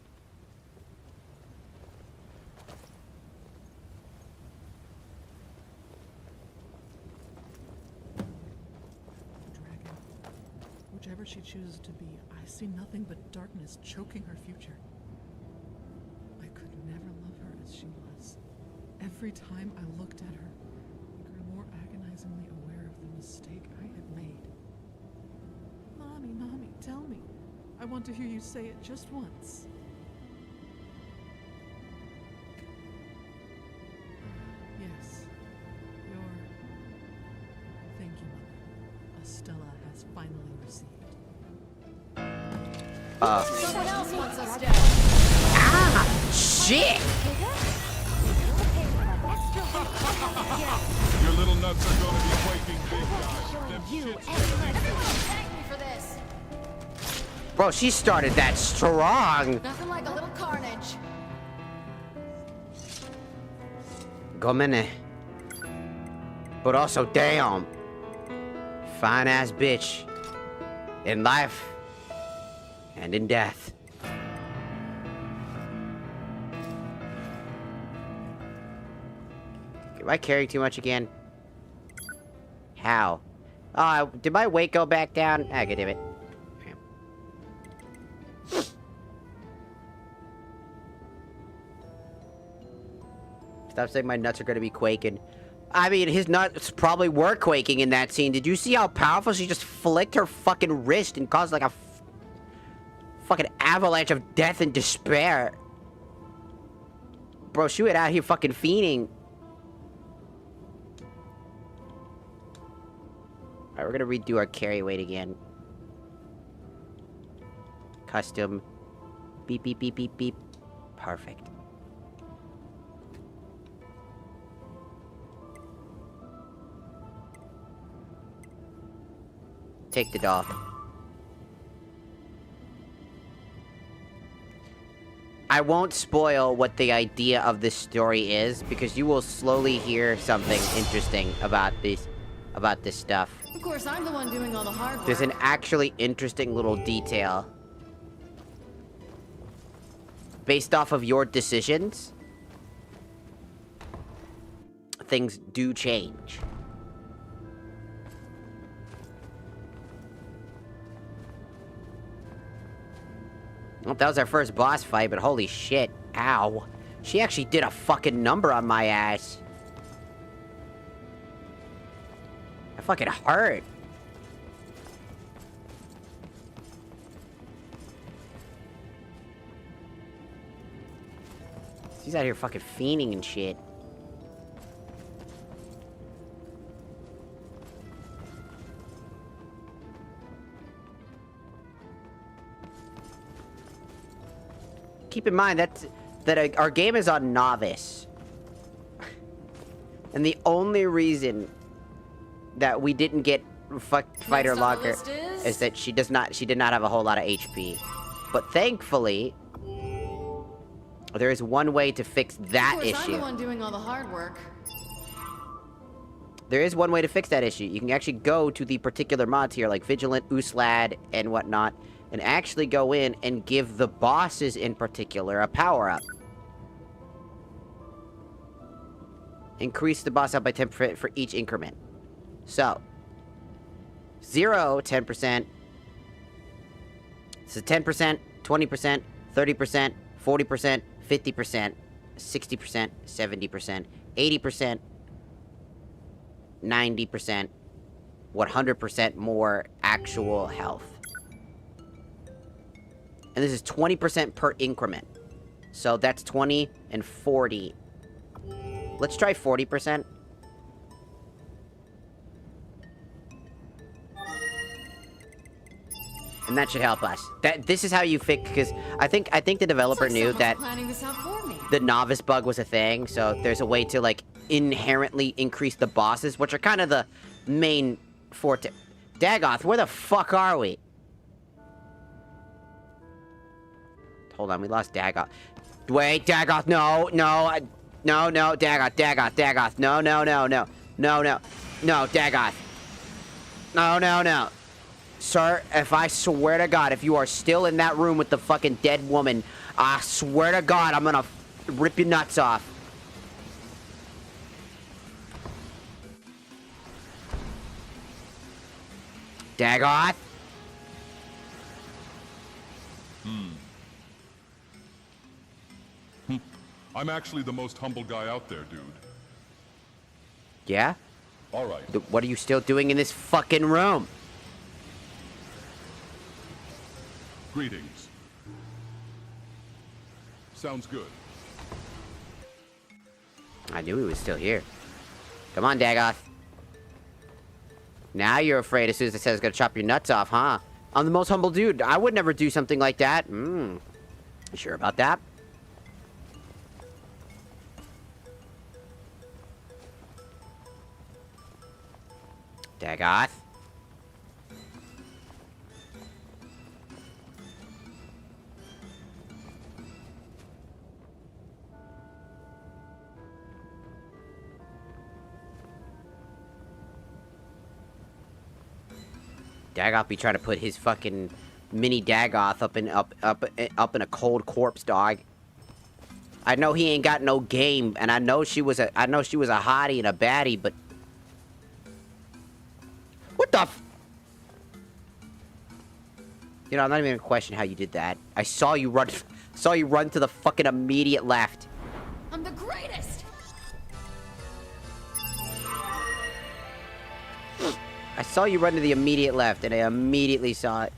S2: Whichever she chooses to be, I see nothing but darkness choking her future. I could never love her as she was. Every time I looked at her, I grew more agonizingly aware of the mistake I had made. Mommy, tell me. I want to hear you say it just once. Yes, thank you, Mother. Estella has finally received.
S9: Someone else wants us dead.
S1: Ah! Shit!
S4: Your little nuts are going to be quaking big, guys.
S9: Everyone thank me for this.
S1: Bro, she started that strong.
S9: Nothing like a little carnage.
S1: Gomene. But also, damn. Fine ass bitch. In life and in death. Am I carrying too much again? How? Did my weight go back down? Ah, God damn it. Stop saying my nuts are gonna be quaking. I mean, his nuts probably were quaking in that scene. Did you see how powerful she just flicked her fucking wrist and caused like a fucking avalanche of death and despair? Bro, she went out here fucking fiending. Alright, we're gonna redo our carry weight again. Custom. Beep, beep, beep, beep, beep. Perfect. Take the doll. I won't spoil what the idea of this story is, because you will slowly hear something interesting about this stuff.
S9: Of course, I'm the one doing all the hard work.
S1: There's an actually interesting little detail. Based off of your decisions, things do change. Well, that was our first boss fight, but holy shit. Ow. She actually did a fucking number on my ass. That fucking hurt. She's out here fucking fiending and shit. Keep in mind that our game is on novice. And the only reason that we didn't get fighter longer is that she did not have a whole lot of HP. But thankfully, there is one way to fix that issue.
S9: I'm the one doing all the hard work.
S1: There is one way to fix that issue. You can actually go to the particular mods here, like Vigilant, Uslad, and whatnot, and actually go in and give the bosses in particular a power-up. Increase the boss up by 10% for each increment. So, 0, 10%. So 10%, 20%, 30%, 40%, 50%, 60%, 70%, 80%, 90%, 100% more actual health. And this is 20% per increment. So that's 20 and 40. Let's try 40%. And that should help us. This is how you fix, because I think the developer knew that the novice bug was a thing, so there's a way to like inherently increase the bosses, which are kind of the main forte. Dagoth, where the fuck are we? Hold on, we lost Dagoth. Wait, Dagoth, no, Dagoth, no, Dagoth. No. Sir, if I swear to God, if you are still in that room with the fucking dead woman, I swear to God, I'm gonna rip your nuts off. Dagoth?
S4: I'm actually the most humble guy out there, dude.
S1: Yeah?
S4: All right.
S1: What are you still doing in this fucking room?
S4: Greetings. Sounds good.
S1: I knew he was still here. Come on, Dagoth. Now you're afraid as soon as it says it's gonna chop your nuts off, huh? I'm the most humble dude. I would never do something like that. You sure about that? Dagoth. Dagoth be trying to put his fucking mini Dagoth up in a cold corpse, dog. I know he ain't got no game, and I know she was a hottie and a baddie, but what the f— You know, I'm not even gonna question how you did that. I saw you run to the fucking immediate left.
S9: I'm the greatest!
S1: I saw you run to the immediate left, and I immediately saw it.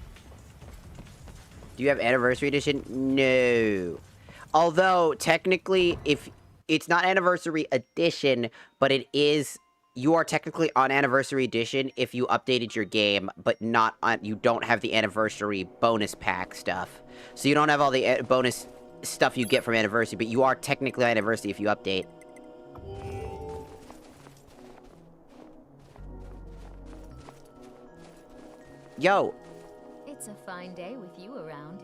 S1: Do you have Anniversary Edition? No. Although, technically, if it's not Anniversary Edition, but it is, you are technically on Anniversary Edition if you updated your game, but not on, you don't have the Anniversary bonus pack stuff. So you don't have all the bonus stuff you get from Anniversary, but you are technically on Anniversary if you update. Yo.
S20: It's a fine day with you around.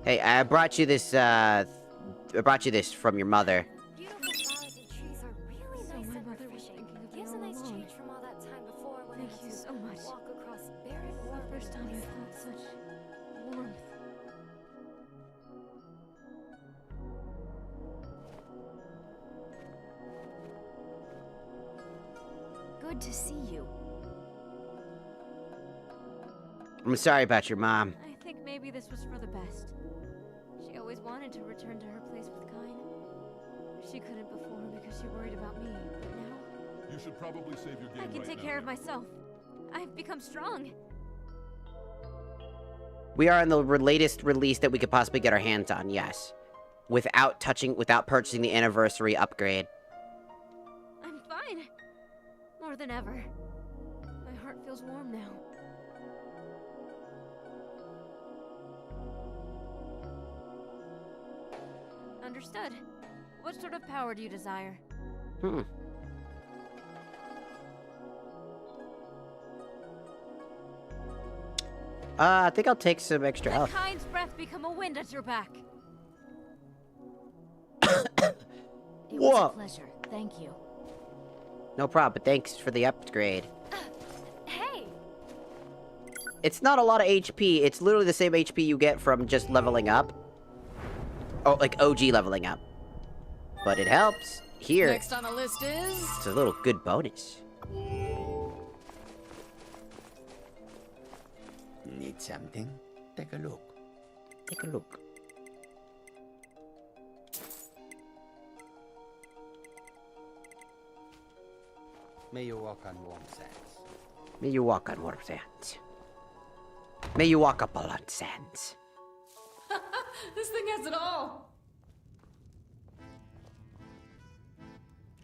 S1: Hey, I brought you this, from your mother.
S18: Beautiful flowers and trees are really nice and refreshing. Gives a nice change from all that time before when I had to walk across barren water.
S3: First time I felt such warmth.
S20: Good to see you.
S1: I'm sorry about your mom.
S3: I think maybe this was for the best. She always wanted to return to her place with Kyne. She couldn't before because she worried about me, but now
S4: You should probably save your game
S3: I can take care of myself. I've become strong.
S1: We are in the latest release that we could possibly get our hands on, yes. Without purchasing the Anniversary upgrade.
S3: I'm fine. More than ever. My heart feels warm now. Understood. What sort of power do you desire?
S1: I think I'll take some extra
S3: Let
S1: health.
S3: Kyne's breath become a wind at your back.
S20: It was a pleasure. Thank you.
S1: No problem, but thanks for the upgrade.
S18: Hey!
S1: It's not a lot of HP. It's literally the same HP you get from just leveling up. Oh, like OG leveling up. But it helps. Here.
S9: Next on the list is...
S1: It's a little good bonus.
S19: Need something? Take a look.
S1: Take a look.
S19: May you walk on warm sands.
S1: May you walk on warm sands. May you walk up on sands.
S9: This thing has it all.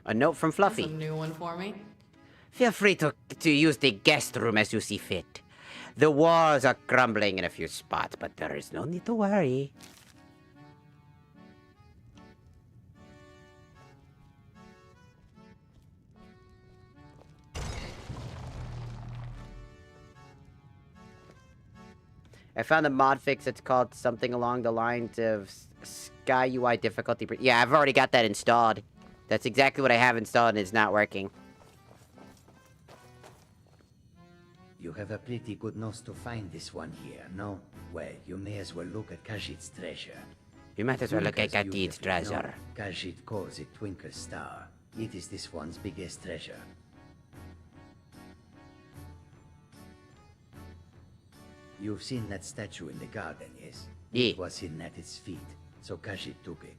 S1: A note from Fluffy.
S9: That's a new one for me.
S1: Feel free to use the guest room as you see fit. The walls are crumbling in a few spots, but there is no need to worry. I found a mod fix that's called something along the lines of Sky UI difficulty. Yeah, I've already got that installed. That's exactly what I have installed and it's not working.
S19: You have a pretty good nose to find this one here, no? Well, you may as well look at Khajiit's treasure.
S1: You might as well look at
S19: Twinkle's
S1: Khajiit's
S19: beautifully
S1: treasure.
S19: known. Khajiit calls it Twinkle Star. It is this one's biggest treasure.
S21: You've seen that statue in the garden, yes?
S1: Yeah.
S21: It was hidden at its feet, so Khajiit took it.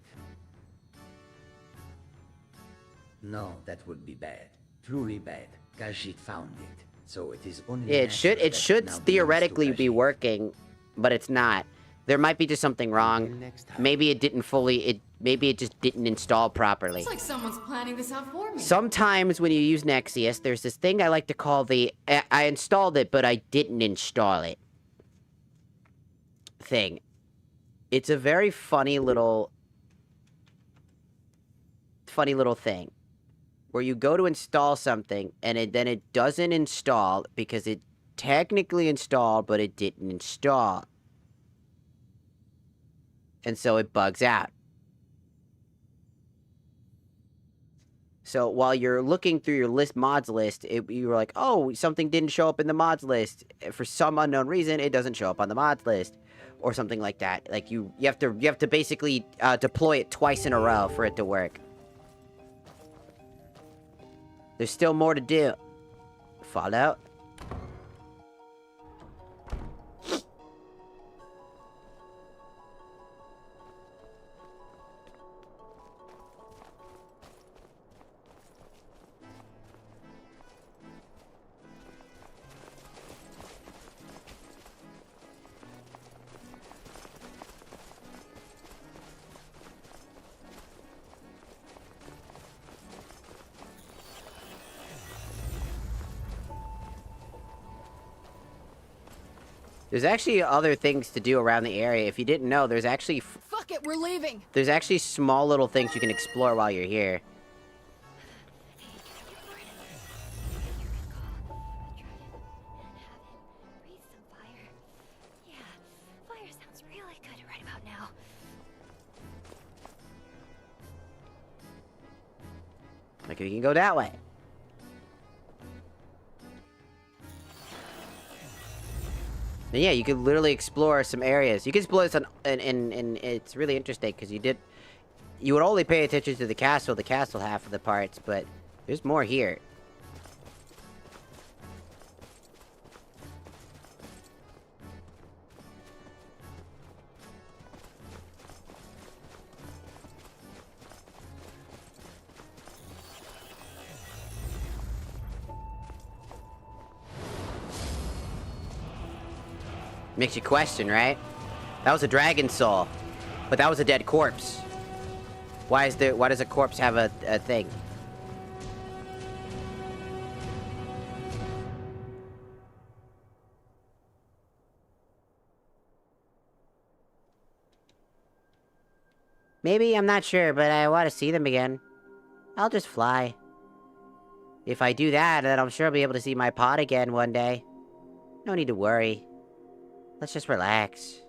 S21: No, that would be bad. Truly bad. Khajiit found it, so it is only
S1: Yeah,
S21: natural
S1: it
S21: that
S1: should
S21: now belongs
S1: theoretically
S21: to
S1: be
S21: Khajiit.
S1: working, but it's not. There might be just something wrong. Maybe it didn't fully, maybe it just didn't install properly.
S9: It's like someone's planning this out for me.
S1: Sometimes when you use Nexius, there's this thing I like to call the, I installed it, but I didn't install it thing. It's a very funny little thing where you go to install something and then it doesn't install because it technically installed, but it didn't install. And so it bugs out. So while you're looking through your mods list, you were like, oh, something didn't show up in the mods list. For some unknown reason, it doesn't show up on the mods list. Or something like that. Like you have to basically deploy it twice in a row for it to work. There's still more to do. Fallout. There's actually other things to do around the area. If you didn't know, there's actually
S9: Fuck it, we're leaving.
S1: there's actually small little things you can explore while you're here.
S18: Fire sounds really good right about now.
S1: Like you can go that way. And yeah, you could literally explore some areas. You can explore this on, and it's really interesting because you would only pay attention to the castle half of the parts, but there's more here. Makes you question, right? That was a dragon soul, but that was a dead corpse. Why does a corpse have a thing? Maybe, I'm not sure, but I want to see them again. I'll just fly. If I do that, then I'm sure I'll be able to see my pod again one day. No need to worry. Let's just relax.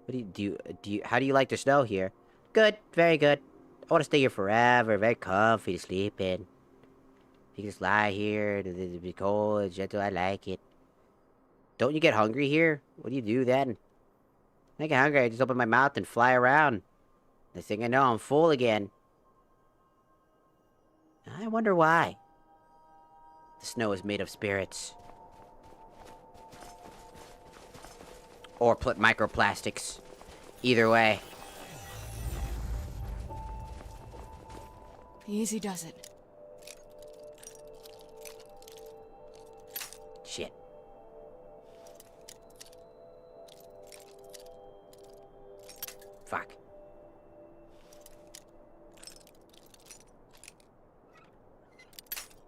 S1: What do you how do you like the snow here? Good, very good. I want to stay here forever, very comfy to sleep in. You can just lie here, it'll be cold and gentle, I like it. Don't you get hungry here? What do you do then? When I get hungry, I just open my mouth and fly around. Next thing I know, I'm full again. I wonder why. The snow is made of spirits. Or microplastics. Either way.
S9: Easy does it.
S1: Shit. Fuck.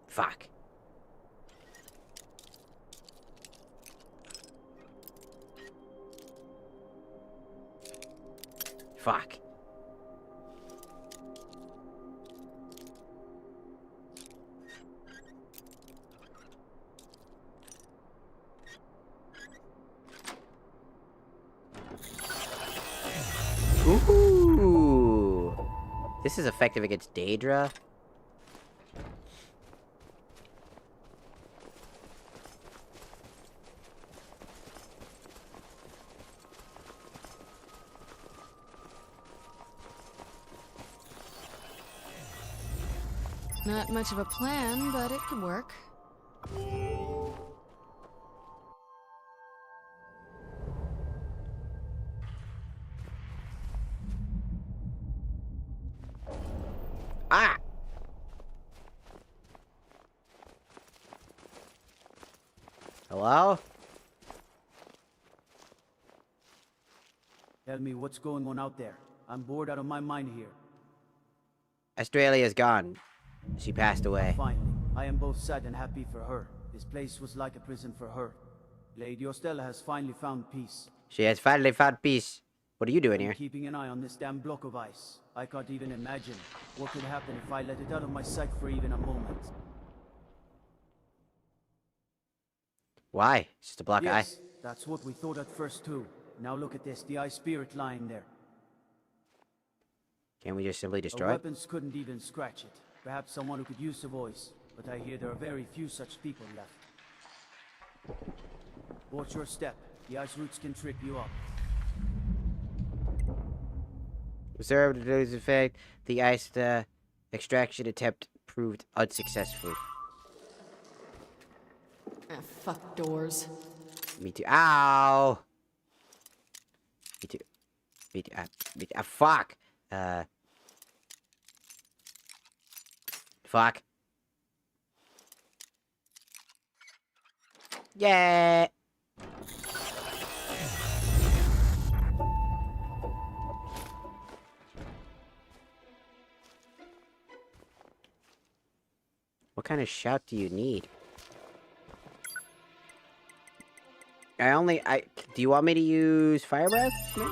S1: Fuck. Fuck. Ooh. This is effective against Daedra.
S9: Not much of a plan, but it could work.
S1: Hello?
S13: Tell me what's going on out there. I'm bored out of my mind here.
S1: Australia's gone. She passed away.
S13: Finally, I am both sad and happy for her. This place was like a prison for her. Lady Ostella has finally found peace.
S1: She has finally found peace. What are you doing
S13: I'm
S1: here?
S13: keeping an eye on this damn block of ice. I can't even imagine what could happen if I let it out of my sight for even a moment.
S1: Why? It's just a block of ice.
S13: Yes, that's what we thought at first too. Now look at this, the ice spirit lying there.
S1: Can't we just simply
S13: Our
S1: destroy it?
S13: weapons couldn't even scratch it. Perhaps someone who could use a voice, but I hear there are very few such people left. Watch your step. The ice roots can trip you up.
S1: Observed to lose effect. The ice extraction attempt proved unsuccessful.
S9: Ah, fuck doors.
S1: Me too. Ow! Me too. Me too. Fuck! Fuck. Yeah! What kind of shout do you need? Do you want me to use fire breath? Maybe?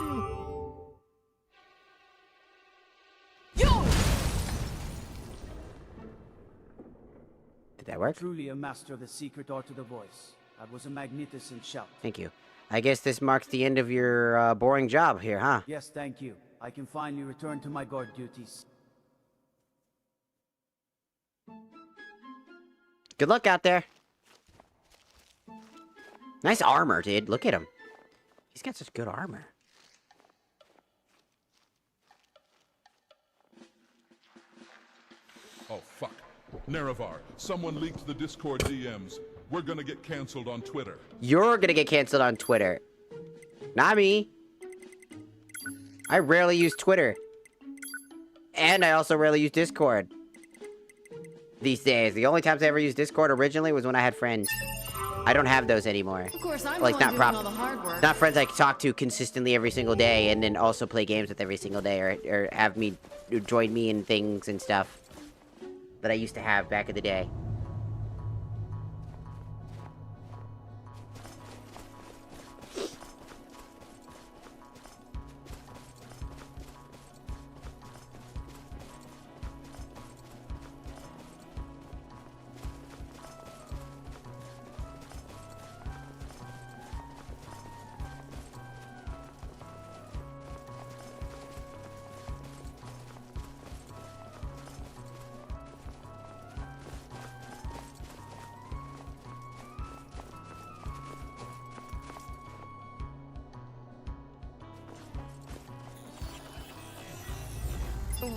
S1: Did that work?
S13: Truly a master of the secret art of the voice. That was a magnificent shout.
S1: Thank you. I guess this marks the end of your boring job here, huh?
S13: Yes, thank you. I can finally return to my guard duties.
S1: Good luck out there. Nice armor, dude. Look at him. He's got such good armor.
S4: Oh, fuck. NEREVAR, someone leaked the Discord DMs. We're gonna get canceled on Twitter.
S1: You're gonna get canceled on Twitter. Not me. I rarely use Twitter. And I also rarely use Discord. These days. The only times I ever used Discord originally was when I had friends. I don't have those anymore.
S9: Of course, I'm
S1: like,
S9: the
S1: not
S9: one doing all the hard work.
S1: Not friends I talk to consistently every single day and then also play games with every single day or have me join me in things and stuff that I used to have back in the day.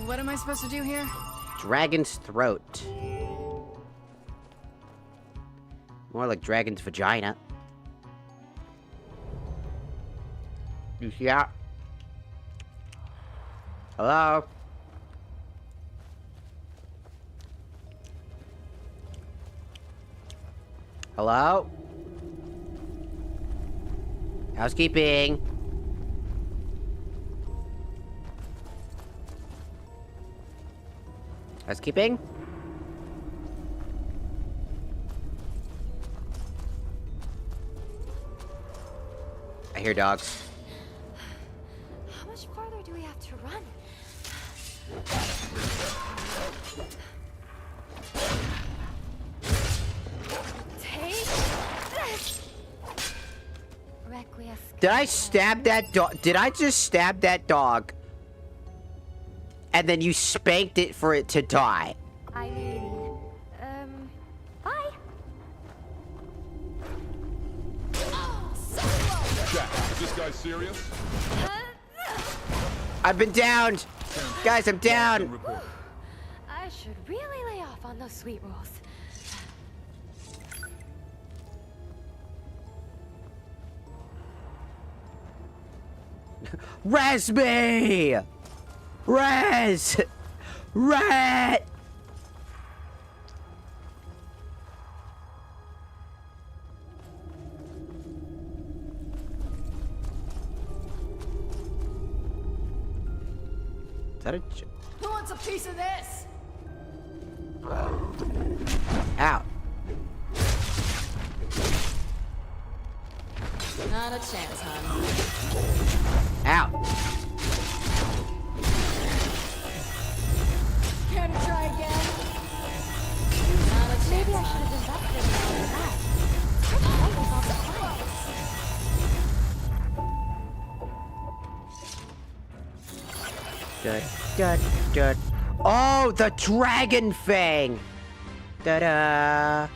S9: What am I supposed to do here?
S1: Dragon's throat. More like dragon's vagina. You see that? Hello? Hello? Housekeeping. Housekeeping? I hear dogs.
S18: How much farther do we have to run? Take this! Requiescat.
S1: Did I stab that dog? Did I just stab that dog? And then you spanked it for it to die?
S18: I mean, bye.
S4: Jack, is this guy serious?
S1: I've been downed! Guys, I'm down!
S18: I should really lay off on those sweet rolls.
S1: Res me! Res! Res! that a...
S9: Who wants a piece of this?
S1: Ow.
S9: Not a chance, hon.
S1: Ow.
S9: Care to try again? Not a chance,
S18: Maybe I
S9: hon.
S18: should have invested in all of that. What was all the
S1: Dut. Oh, the dragon fang! Da-da.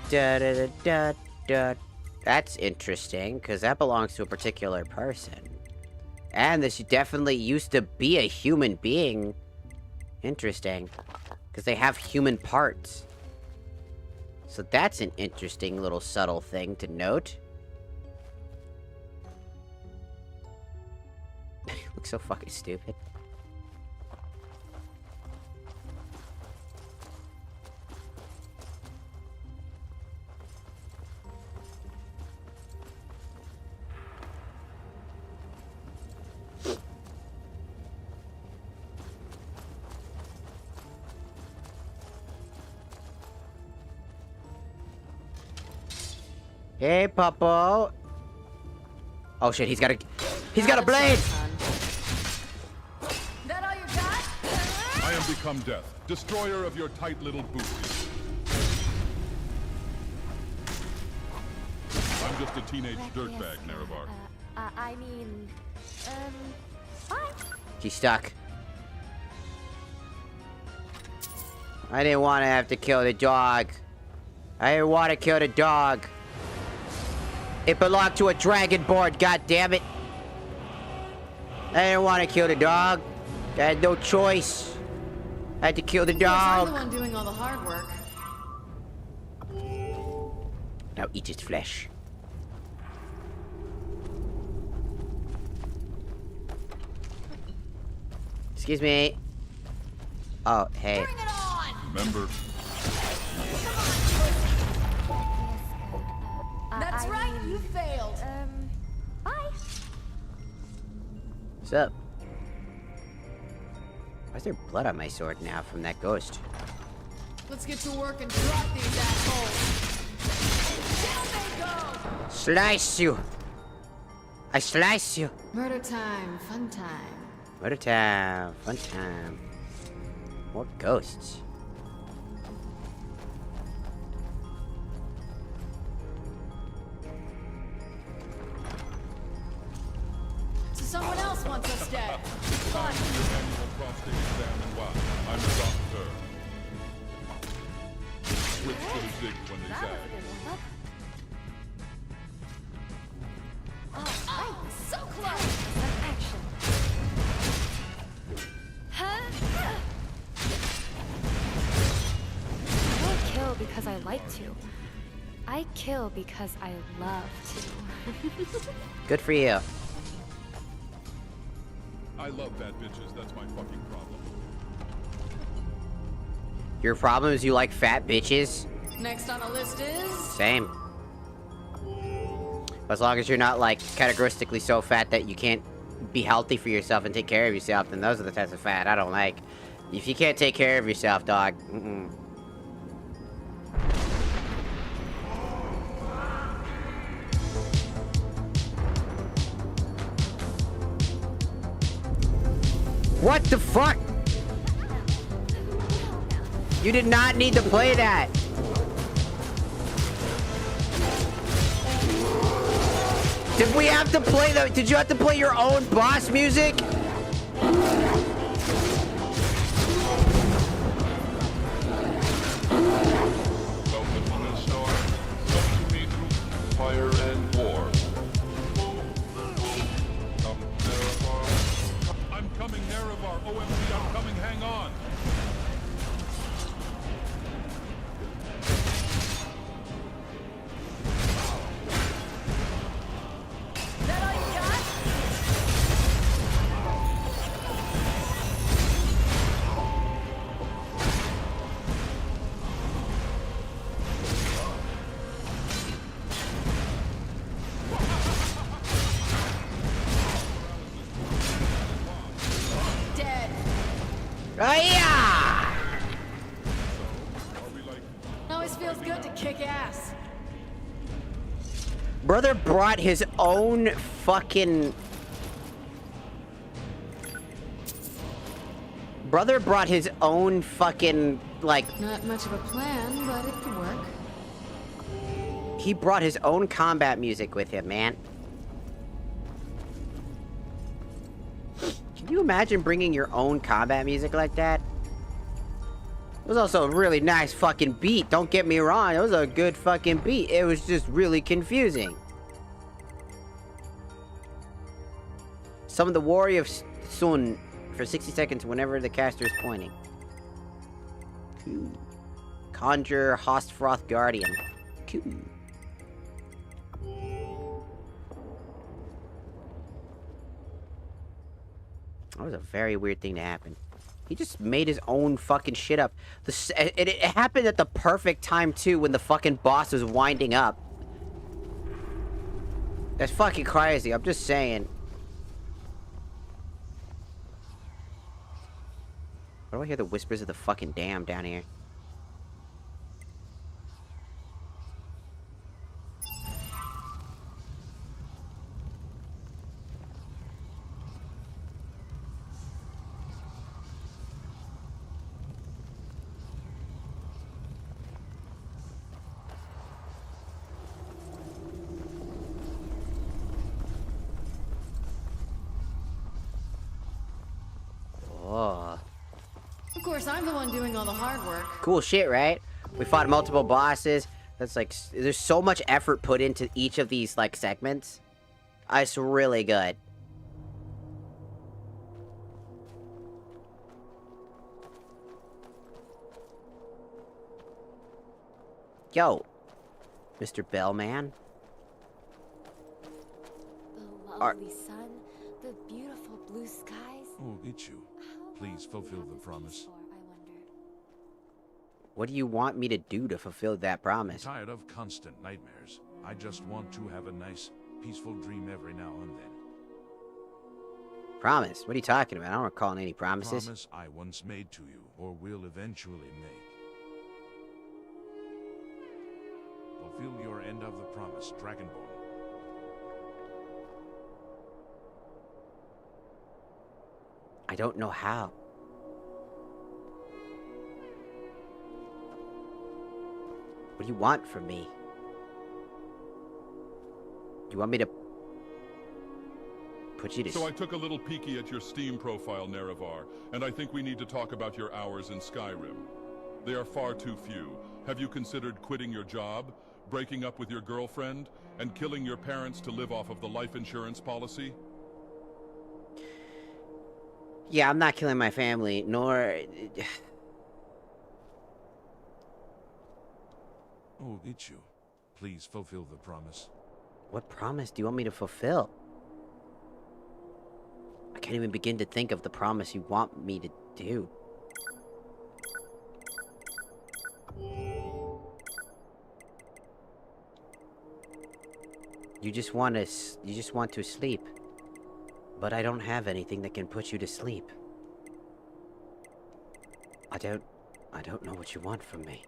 S1: Da-da-da-da-da. That's interesting, because that belongs to a particular person. And this definitely used to be a human being. Interesting. Because they have human parts. So that's an interesting little subtle thing to note. Looks so fucking stupid. Hey, Puppo. Oh shit, he's got a blade!
S9: That all you got?
S4: I am become death, destroyer of your tight little booty. I'm just a teenage dirtbag, NEREVAR.
S18: I mean, bye.
S1: She's stuck. I didn't want to have to kill the dog. I didn't want to kill the dog. It belonged to a dragonborn, god damn it. I didn't want to kill the dog. I had no choice. I had to kill the
S9: I'm
S1: dog.
S9: the one doing all the hard work.
S1: Now eat its flesh. Excuse me. Oh, hey.
S9: Bring it on!
S4: Remember,
S9: That's right, you failed.
S18: Bye.
S1: What's up? Why is there blood on my sword now from that ghost?
S9: Let's get to work and drop these assholes. Down they go!
S1: Slice you! I slice you!
S9: Murder time, fun time.
S1: Murder time, fun time. More ghosts.
S9: So someone else wants us dead. Fine.
S4: your annual prostate exam and why. I'm a doctor. Switch to the zig when they zag.
S9: Oh, so close!
S18: Some action. I don't kill because I like to. I kill because I love to.
S1: Good for you.
S4: I love fat bitches, that's my fucking problem.
S1: Your problem is you like fat bitches?
S9: Next on the list is...
S1: Same. As long as you're not, like, categoristically so fat that you can't be healthy for yourself and take care of yourself, then those are the types of fat I don't like. If you can't take care of yourself, dog, What the fuck? You did not need to play that. Did we have to play the... Did you have to play your own boss music?
S4: Welcome to the storm. Come to me through fire and war. Come, NEREVAR. I'm coming, NEREVAR. OMG, I'm coming. Hang on.
S9: That all you got? Dead.
S1: Hiya!
S9: Always feels good to kick ass.
S1: Brother brought his own fucking... Brother brought his own fucking, like...
S9: Not much of a plan, but it could work.
S1: He brought his own combat music with him, man. Can you imagine bringing your own combat music like that? It was also a really nice fucking beat, don't get me wrong. It was a good fucking beat. It was just really confusing. Summon the Warrior of Sun for 60 seconds whenever the caster is pointing. Cool. Conjure Hostfroth Guardian. Cool. That was a very weird thing to happen. He just made his own fucking shit up. It happened at the perfect time, too, when the fucking boss was winding up. That's fucking crazy, I'm just saying. Why do I hear the whispers of the fucking dam down here? Oh.
S9: Of course, I'm the one doing all the hard work.
S1: Cool shit, right? We fought multiple bosses. That's like, there's so much effort put into each of these, like, segments. It's really good. Yo, Mr. Bellman.
S18: The lovely sun, the beautiful blue skies.
S11: Oh, Ichu, please fulfill the promise.
S1: What do you want me to do to fulfill that promise?
S11: I'm tired of constant nightmares. I just want to have a nice, peaceful dream every now and then.
S1: Promise? What are you talking about? I don't recall any promises.
S11: Promise I once made to you, or will eventually make. Fulfill your end of the promise, Dragonborn.
S1: I don't know how. What do you want from me? You want me to put you to...
S4: So I took a little peeky at your Steam profile, NEREVAR, and I think we need to talk about your hours in Skyrim. They are far too few. Have you considered quitting your job, breaking up with your girlfriend, and killing your parents to live off of the life insurance policy?
S1: Yeah, I'm not killing my family, nor...
S11: Oh, Ichu, please fulfill the promise.
S1: What promise do you want me to fulfill? I can't even begin to think of the promise you want me to do. You just want to sleep. But I don't have anything that can put you to sleep. I don't know what you want from me.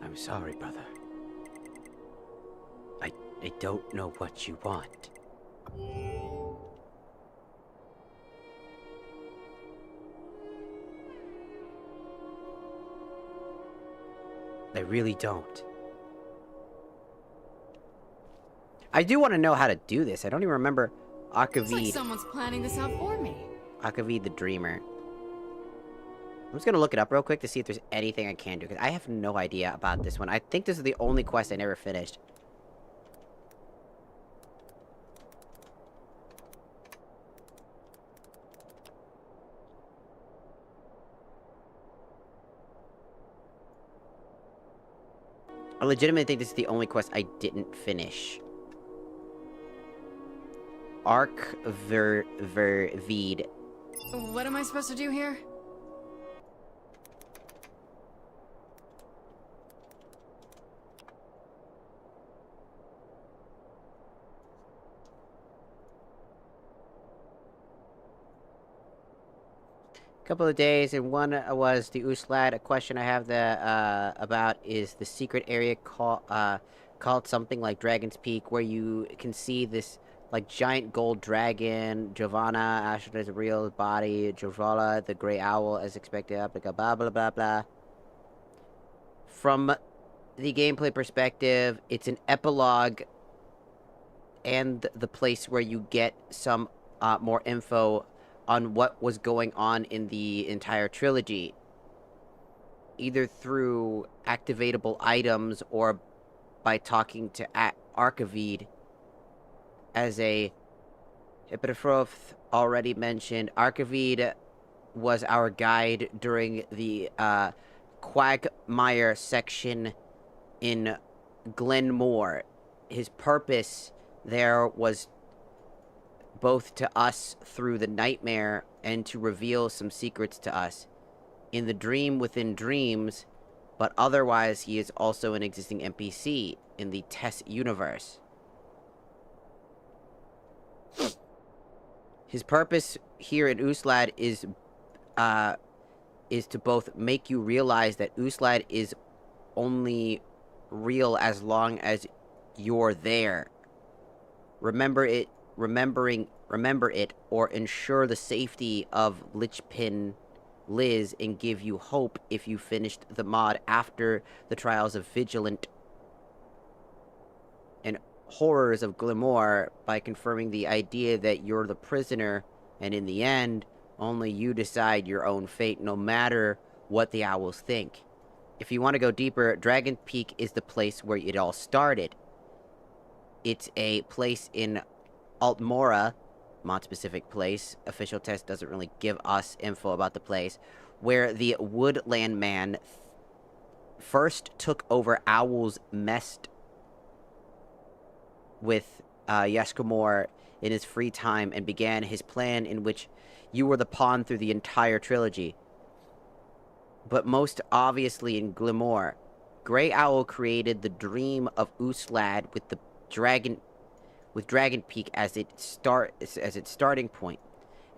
S1: I'm sorry, brother. I don't know what you want. I really don't. I do want to know how to do this. I don't even remember
S9: Looks like
S1: Akavid.
S9: someone's planning this out for me.
S1: Akavid the Dreamer. I'm just gonna look it up real quick to see if there's anything I can do, because I have no idea about this one. I think this is the only quest I never finished. I legitimately think this is the only quest I didn't finish. Veed.
S9: What am I supposed to do here?
S1: couple of days, and one was the Uslad. A question I have about is the secret area called something like Dragon's Peak, where you can see this like giant gold dragon, Giovanna, Ashton's real body, Jovala, the gray owl, as expected, blah blah blah blah blah. From the gameplay perspective, it's an epilogue and the place where you get some more info on what was going on in the entire trilogy, either through activatable items or by talking to Archivid. As a Hippotroph already mentioned, Archivid was our guide during the Quagmire section in Glenmore. His purpose there was both to us through the nightmare and to reveal some secrets to us in the dream within dreams, but otherwise he is also an existing NPC in the Tess universe. His purpose here in Uslad is to both make you realize that Uslad is only real as long as you're there. Remember it, or ensure the safety of Lichpin Liz and give you hope if you finished the mod after the trials of Vigilant and horrors of Glimmer by confirming the idea that you're the prisoner, and in the end, only you decide your own fate, no matter what the owls think. If you want to go deeper, Dragon Peak is the place where it all started. It's a place in Altmora, mod-specific place. Official test doesn't really give us info about the place, where the Woodland Man first took over owls messed with Yaskamor in his free time and began his plan in which you were the pawn through the entire trilogy. But most obviously in Glimmer, Grey Owl created the dream of Uslad with the Dragon Peak as its starting point,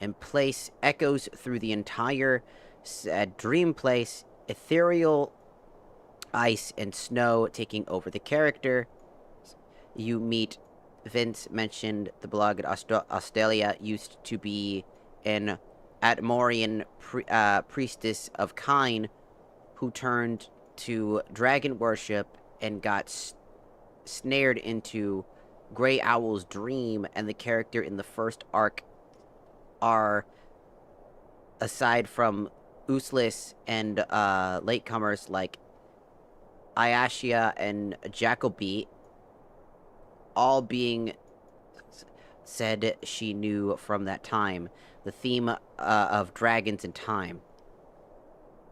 S1: and place echoes through the entire dream place, ethereal ice and snow taking over the character. You meet Vince mentioned the blog at Australia used to be an Atmorian priestess of Kine who turned to dragon worship and got snared into Grey Owl's dream, and the character in the first arc are, aside from Uslis and latecomers like Ayashia and Jacobi, all being said she knew from that time, the theme of dragons and time.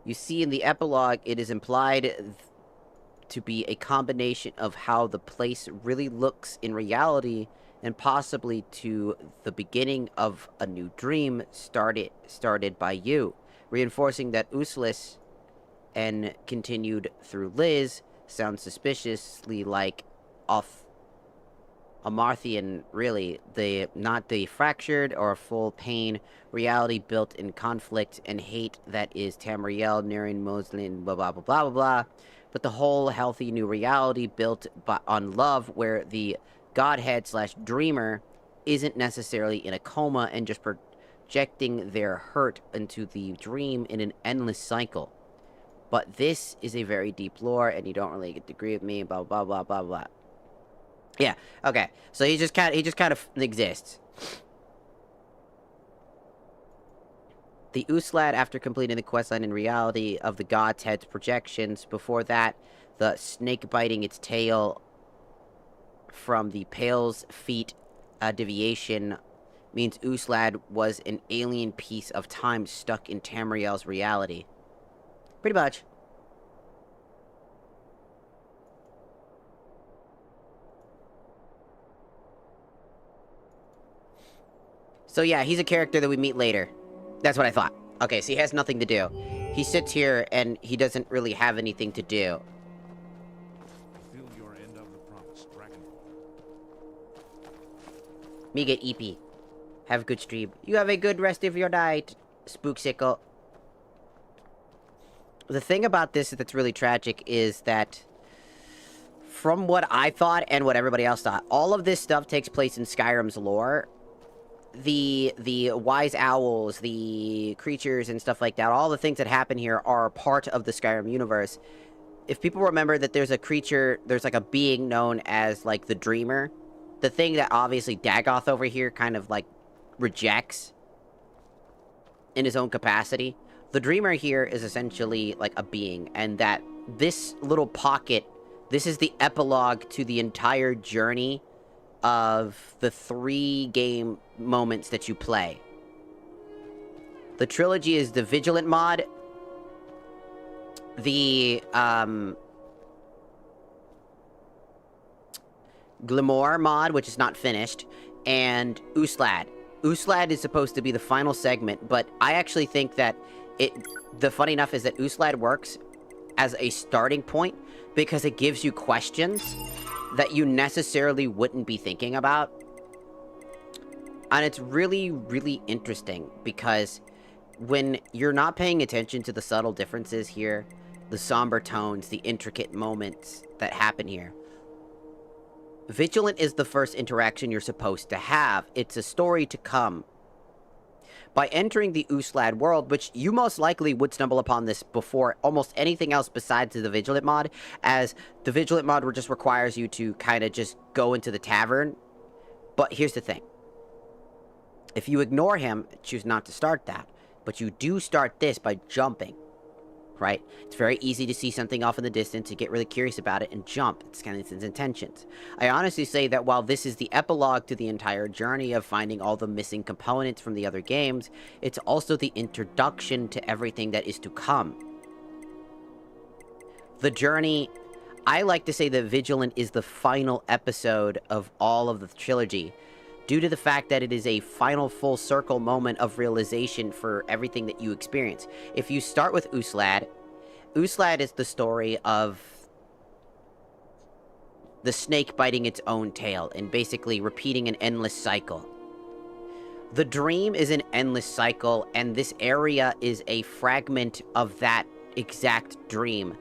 S1: You see in the epilogue, it is implied to be a combination of how the place really looks in reality and possibly to the beginning of a new dream started by you, reinforcing that Uslis and continued through Liz sounds suspiciously like Amarthian, really, not the fractured or full pain reality built in conflict and hate that is Tamriel, Nirin, Moslin, blah blah blah blah blah blah, but the whole healthy new reality built on love, where the godhead / dreamer isn't necessarily in a coma and just projecting their hurt into the dream in an endless cycle. But this is a very deep lore, and you don't really get to agree with me, blah blah blah blah blah. Yeah, okay. So he just kind of exists. The Uslad, after completing the questline in reality of the God's Head's projections, before that, the snake biting its tail from the Pale's feet deviation means Uslad was an alien piece of time stuck in Tamriel's reality. Pretty much. So yeah, he's a character that we meet later. That's what I thought. Okay, so he has nothing to do. He sits here and he doesn't really have anything to do.
S17: Fulfill your end of the promise, Dragon.
S1: Miga EP. Have a good stream. You have a good rest of your night, Spooksicle. The thing about this that's really tragic is that, from what I thought and what everybody else thought, all of this stuff takes place in Skyrim's lore. The wise owls, the creatures and stuff like that, all the things that happen here are part of the Skyrim universe. If people remember that there's a creature, there's like a being known as like the Dreamer, the thing that obviously Dagoth over here kind of like rejects in his own capacity. The Dreamer here is essentially like a being, and that this little pocket, this is the epilogue to the entire journey of the 3 game moments that you play. The trilogy is the Vigilant mod, the Glimor mod, which is not finished, and Uslad. Uslad is supposed to be the final segment, but I actually think that the funny enough is that Uslad works as a starting point because it gives you questions that you necessarily wouldn't be thinking about. And it's really, really interesting because when you're not paying attention to the subtle differences here, the somber tones, the intricate moments that happen here, Vigilant is the first interaction you're supposed to have. It's a story to come. By entering the Uslad world, which you most likely would stumble upon this before almost anything else besides the Vigilant mod, as the Vigilant mod just requires you to kind of just go into the tavern. But here's the thing. If you ignore him, choose not to start that. But you do start this by jumping, right? It's very easy to see something off in the distance, to get really curious about it, and jump. It's kind of his intentions. I honestly say that while this is the epilogue to the entire journey of finding all the missing components from the other games, it's also the introduction to everything that is to come. The journey, I like to say that Vigilant is the final episode of all of the trilogy, due to the fact that it is a final full circle moment of realization for everything that you experience. If you start with Uslad, Uslad is the story of the snake biting its own tail and basically repeating an endless cycle. The dream is an endless cycle, and this area is a fragment of that exact dream.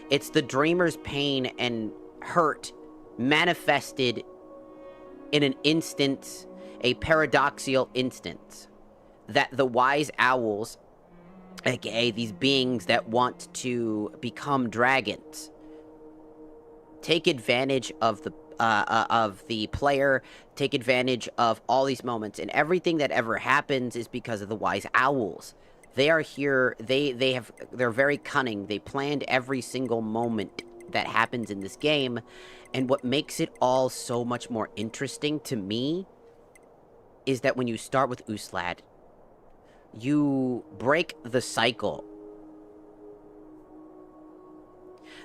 S1: It's the dreamer's pain and hurt manifested in an instance, a paradoxical instance, that the wise owls, aka these beings that want to become dragons, take advantage of the player, take advantage of all these moments, and everything that ever happens is because of the wise owls. They are here, they're very cunning. They planned every single moment that happens in this game, and what makes it all so much more interesting to me is that when you start with Uslad, you break the cycle.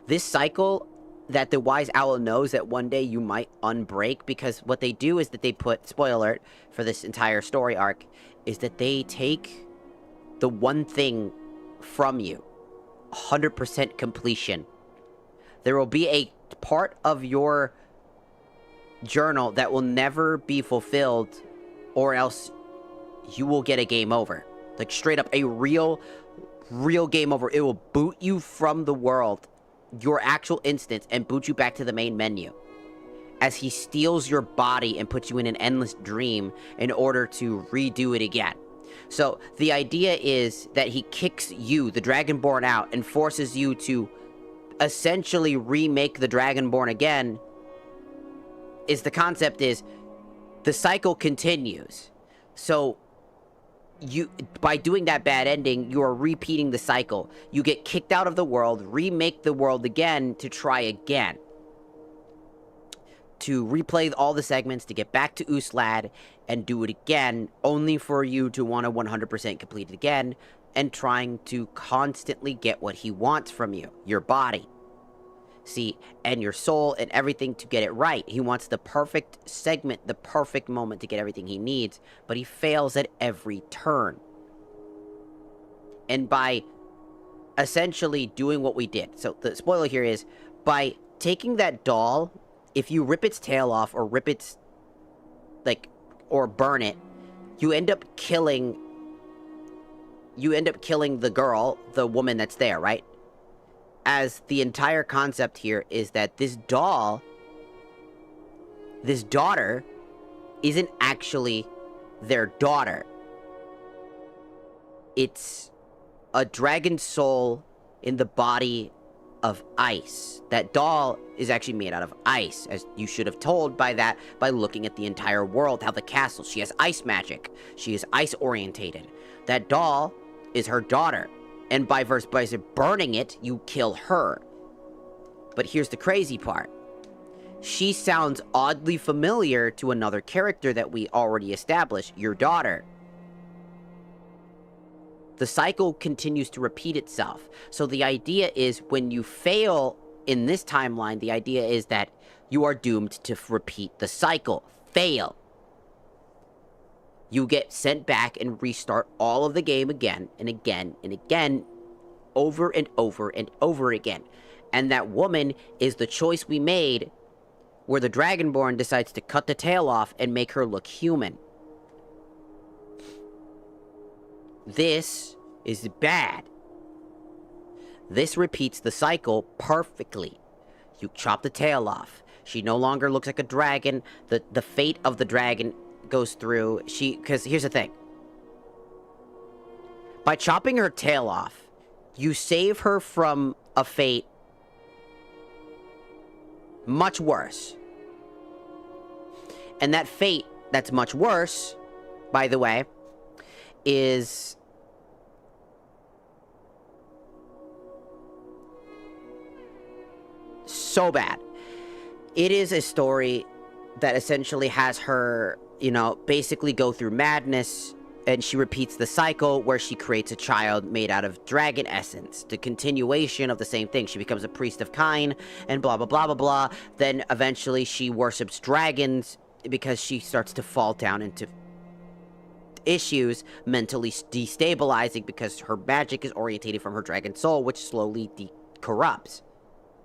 S1: This cycle that the wise owl knows that one day you might unbreak, because what they do is that they put, spoiler alert for this entire story arc, is that they take the one thing from you, 100% completion. There will be a part of your journal that will never be fulfilled, or else you will get a game over. Like, straight up, a real game over. It will boot you from the world, your actual instance, and boot you back to the main menu, as he steals your body and puts you in an endless dream in order to redo it again. So, the idea is that he kicks you, the Dragonborn, out and forces you to essentially remake the Dragonborn again. The concept is the cycle continues. So by doing that bad ending, you are repeating the cycle. You get kicked out of the world, remake the world again to try again, to replay all the segments, to get back to Uslad and do it again, only for you to want to 100% complete it again, and trying to constantly get what he wants from you, your body. See, and your soul and everything to get it right. He wants the perfect segment, the perfect moment to get everything he needs, but he fails at every turn. And by essentially doing what we did, so the spoiler here is, by taking that doll, if you rip its tail off or rip its, or burn it, you end up killing the girl, the woman that's there, right? as the entire concept here is that this doll, this daughter, isn't actually their daughter. It's a dragon soul in the body of ice. That doll is actually made out of ice, as you should have told by looking at the entire world, how the castle, she has ice magic. She is ice orientated. That doll is her daughter. And by burning it, you kill her. But here's the crazy part. She sounds oddly familiar to another character that we already established, your daughter. The cycle continues to repeat itself. So the idea is when you fail in this timeline, the idea is that you are doomed to repeat the cycle. Fail. You get sent back and restart all of the game again and again and again, over and over and over again. And that woman is the choice we made where the Dragonborn decides to cut the tail off and make her look human. This is bad. This repeats the cycle perfectly. You chop the tail off. She no longer looks like a dragon. The fate of the dragon goes through. Because here's the thing. By chopping her tail off, you save her from a fate much worse. And that fate that's much worse, by the way, is so bad. It is a story that essentially has her, basically go through madness, and she repeats the cycle where she creates a child made out of dragon essence. The continuation of the same thing. She becomes a priest of Kine, and blah, blah, blah, blah, blah. Then eventually she worships dragons because she starts to fall down into issues, mentally destabilizing, because her magic is orientated from her dragon soul, which slowly corrupts.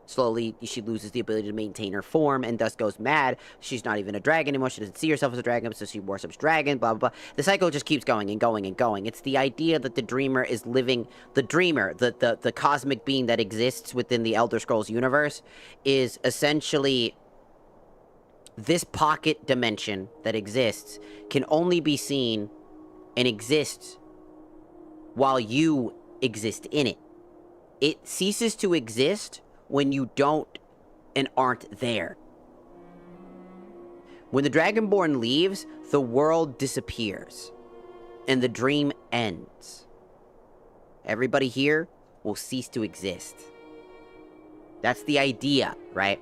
S1: Slowly, she loses the ability to maintain her form and thus goes mad. She's not even a dragon anymore. She doesn't see herself as a dragon, so she worships dragon, blah, blah, blah. The cycle just keeps going and going and going. It's the idea that the dreamer is living... The dreamer, the cosmic being that exists within the Elder Scrolls universe, is essentially... This pocket dimension that exists can only be seen and exists while you exist in it. It ceases to exist when you don't and aren't there. When the Dragonborn leaves, the world disappears, and the dream ends. Everybody here will cease to exist. That's the idea, right?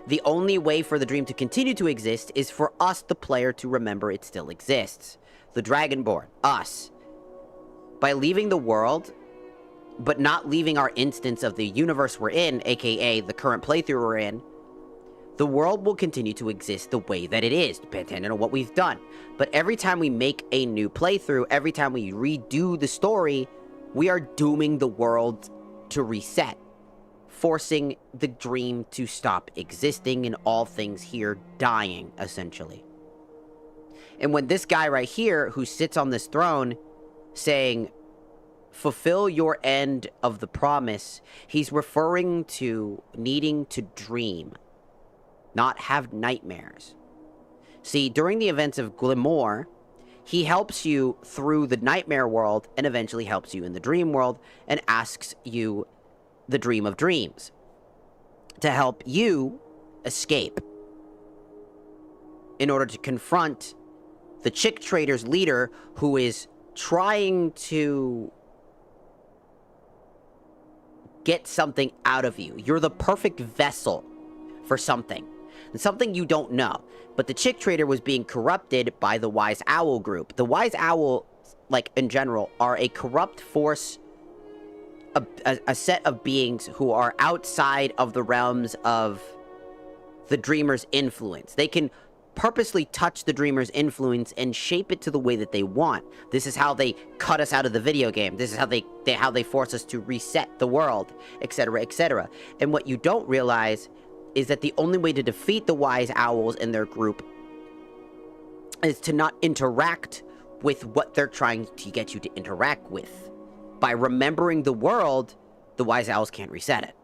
S1: The only way for the dream to continue to exist is for us, the player, to remember it still exists. The Dragonborn, us. By leaving the world, but not leaving our instance of the universe we're in, aka the current playthrough we're in, the world will continue to exist the way that it is, depending on what we've done. But every time we make a new playthrough, every time we redo the story, we are dooming the world to reset, forcing the dream to stop existing and all things here dying, essentially. And when this guy right here, who sits on this throne, saying, fulfill your end of the promise, he's referring to needing to dream, not have nightmares. See, during the events of Glimmer, he helps you through the nightmare world and eventually helps you in the dream world and asks you the dream of dreams to help you escape in order to confront the chick trader's leader, who is trying to get something out of you. You're the perfect vessel for something. And something you don't know. But the chick trader was being corrupted by the Wise Owl group. The Wise Owl, like, in general, are a corrupt force, a set of beings who are outside of the realms of the Dreamer's influence. They can purposely touch the Dreamer's influence and shape it to the way that they want. This is how they cut us out of the video game. This is how they force us to reset the world, etc., etc. And what you don't realize is that the only way to defeat the Wise Owls and their group is to not interact with what they're trying to get you to interact with. by remembering the world, the Wise Owls can't reset it.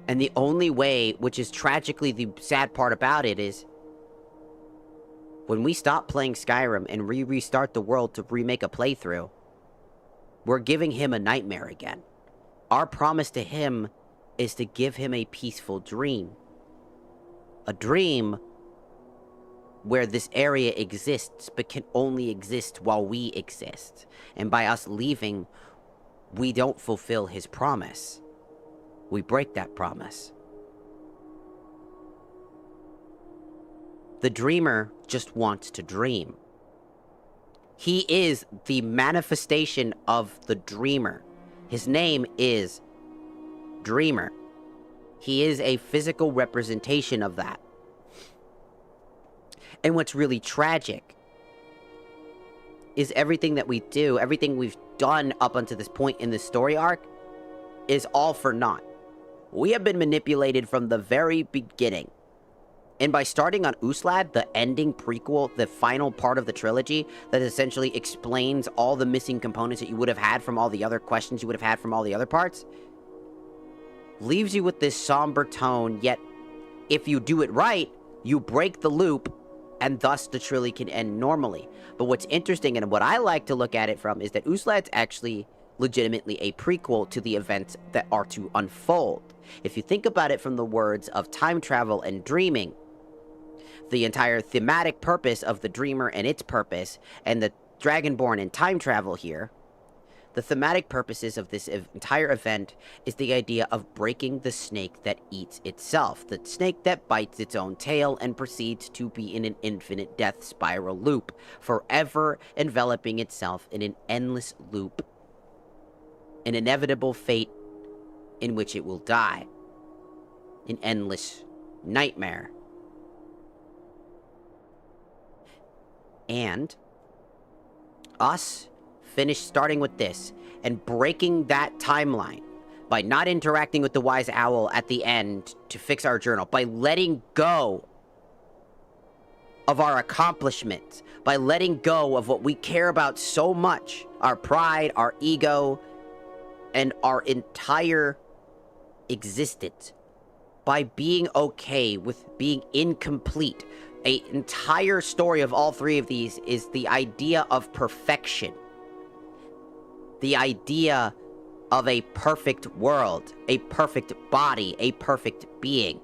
S1: And the only way, which is tragically the sad part about it, is when we stop playing Skyrim and restart the world to remake a playthrough, we're giving him a nightmare again. Our promise to him is to give him a peaceful dream. A dream where this area exists, but can only exist while we exist. And by us leaving, we don't fulfill his promise. We break that promise. The dreamer just wants to dream. He is the manifestation of the dreamer. His name is Dreamer. He is a physical representation of that. And what's really tragic is everything that we do, everything we've done up until this point in this story arc, is all for naught. We have been manipulated from the very beginning. And by starting on Uslad, the ending prequel, the final part of the trilogy, that essentially explains all the missing components that you would have had from all the other questions you would have had from all the other parts, leaves you with this somber tone, yet if you do it right, you break the loop, and thus the trilogy can end normally. But what's interesting, and what I like to look at it from, is that Uslad's actually legitimately a prequel to the events that are to unfold. If you think about it from the words of time travel and dreaming, the entire thematic purpose of the Dreamer and its purpose, and the Dragonborn and time travel here, the thematic purposes of this entire event is the idea of breaking the snake that eats itself, the snake that bites its own tail and proceeds to be in an infinite death spiral loop, forever enveloping itself in an endless loop, an inevitable fate in which it will die, an endless nightmare. And us starting with this and breaking that timeline by not interacting with the Wise Owl at the end to fix our journal, by letting go of our accomplishments, by letting go of what we care about so much, our pride, our ego, and our entire existence, by being okay with being incomplete. An entire story of all three of these is the idea of perfection. The idea of a perfect world, a perfect body, a perfect being.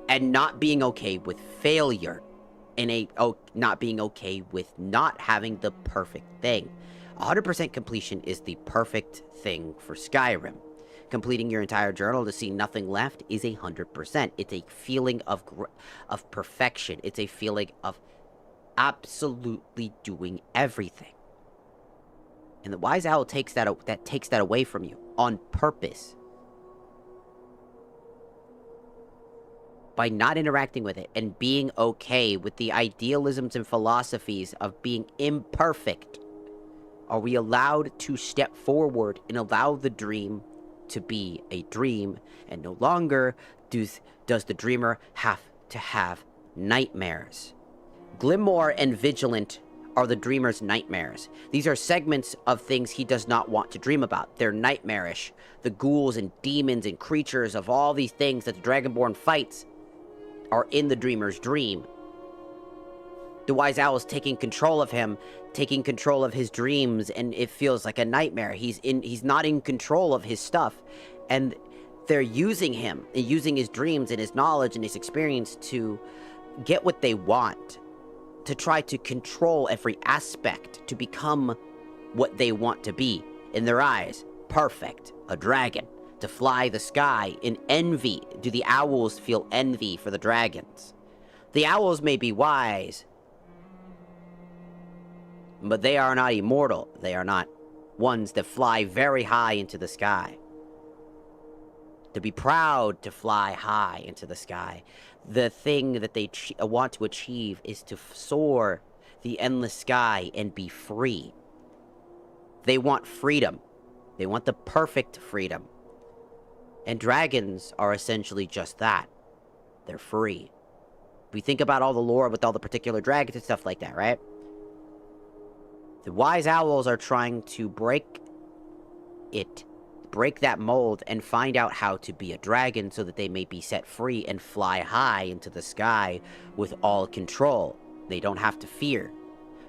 S1: And not being okay with failure. And not being okay with not having the perfect thing. 100% completion is the perfect thing for Skyrim. Completing your entire journal to see nothing left is 100%. It's a feeling of perfection. It's a feeling of absolutely doing everything. And the Wise Owl takes that away from you on purpose. By not interacting with it and being okay with the idealisms and philosophies of being imperfect, are we allowed to step forward and allow the dream to be a dream, and no longer does the dreamer have to have nightmares. Glimmor and Vigilant are the dreamer's nightmares. These are segments of things he does not want to dream about. They're nightmarish. The ghouls and demons and creatures of all these things that the Dragonborn fights are in the dreamer's dream. The Wise Owl is taking control of him, taking control of his dreams, and it feels like a nightmare. He's not in control of his stuff, and they're using him, and using his dreams and his knowledge and his experience to get what they want, to try to control every aspect, to become what they want to be. In their eyes, perfect, a dragon, to fly the sky in envy. Do the owls feel envy for the dragons? The owls may be wise, but they are not immortal. They are not ones that fly very high into the sky. To be proud to fly high into the sky. The thing that they want to achieve is to soar the endless sky and be free. They want freedom. They want the perfect freedom. And dragons are essentially just that. They're free. We think about all the lore with all the particular dragons and stuff like that, right? The wise owls are trying to break that mold and find out how to be a dragon so that they may be set free and fly high into the sky with all control. They don't have to fear.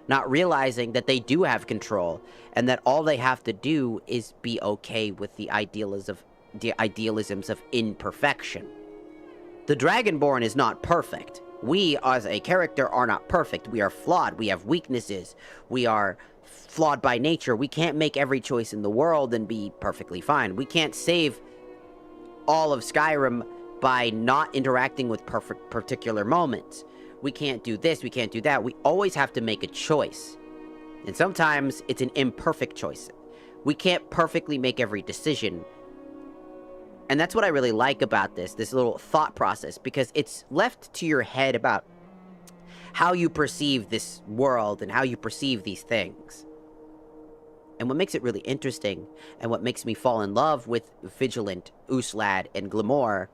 S1: Not realizing that they do have control and that all they have to do is be okay with the idealisms of imperfection. The Dragonborn is not perfect. We, as a character, are not perfect. We are flawed. We have weaknesses. We are flawed by nature. We can't make every choice in the world and be perfectly fine. We can't save all of Skyrim by not interacting with particular moments. We can't do this, we can't do that. We always have to make a choice. And sometimes it's an imperfect choice. We can't perfectly make every decision. And that's what I really like about this little thought process, because it's left to your head about how you perceive this world and how you perceive these things. And what makes it really interesting, and what makes me fall in love with Vigilant, Uslad, and Glamor,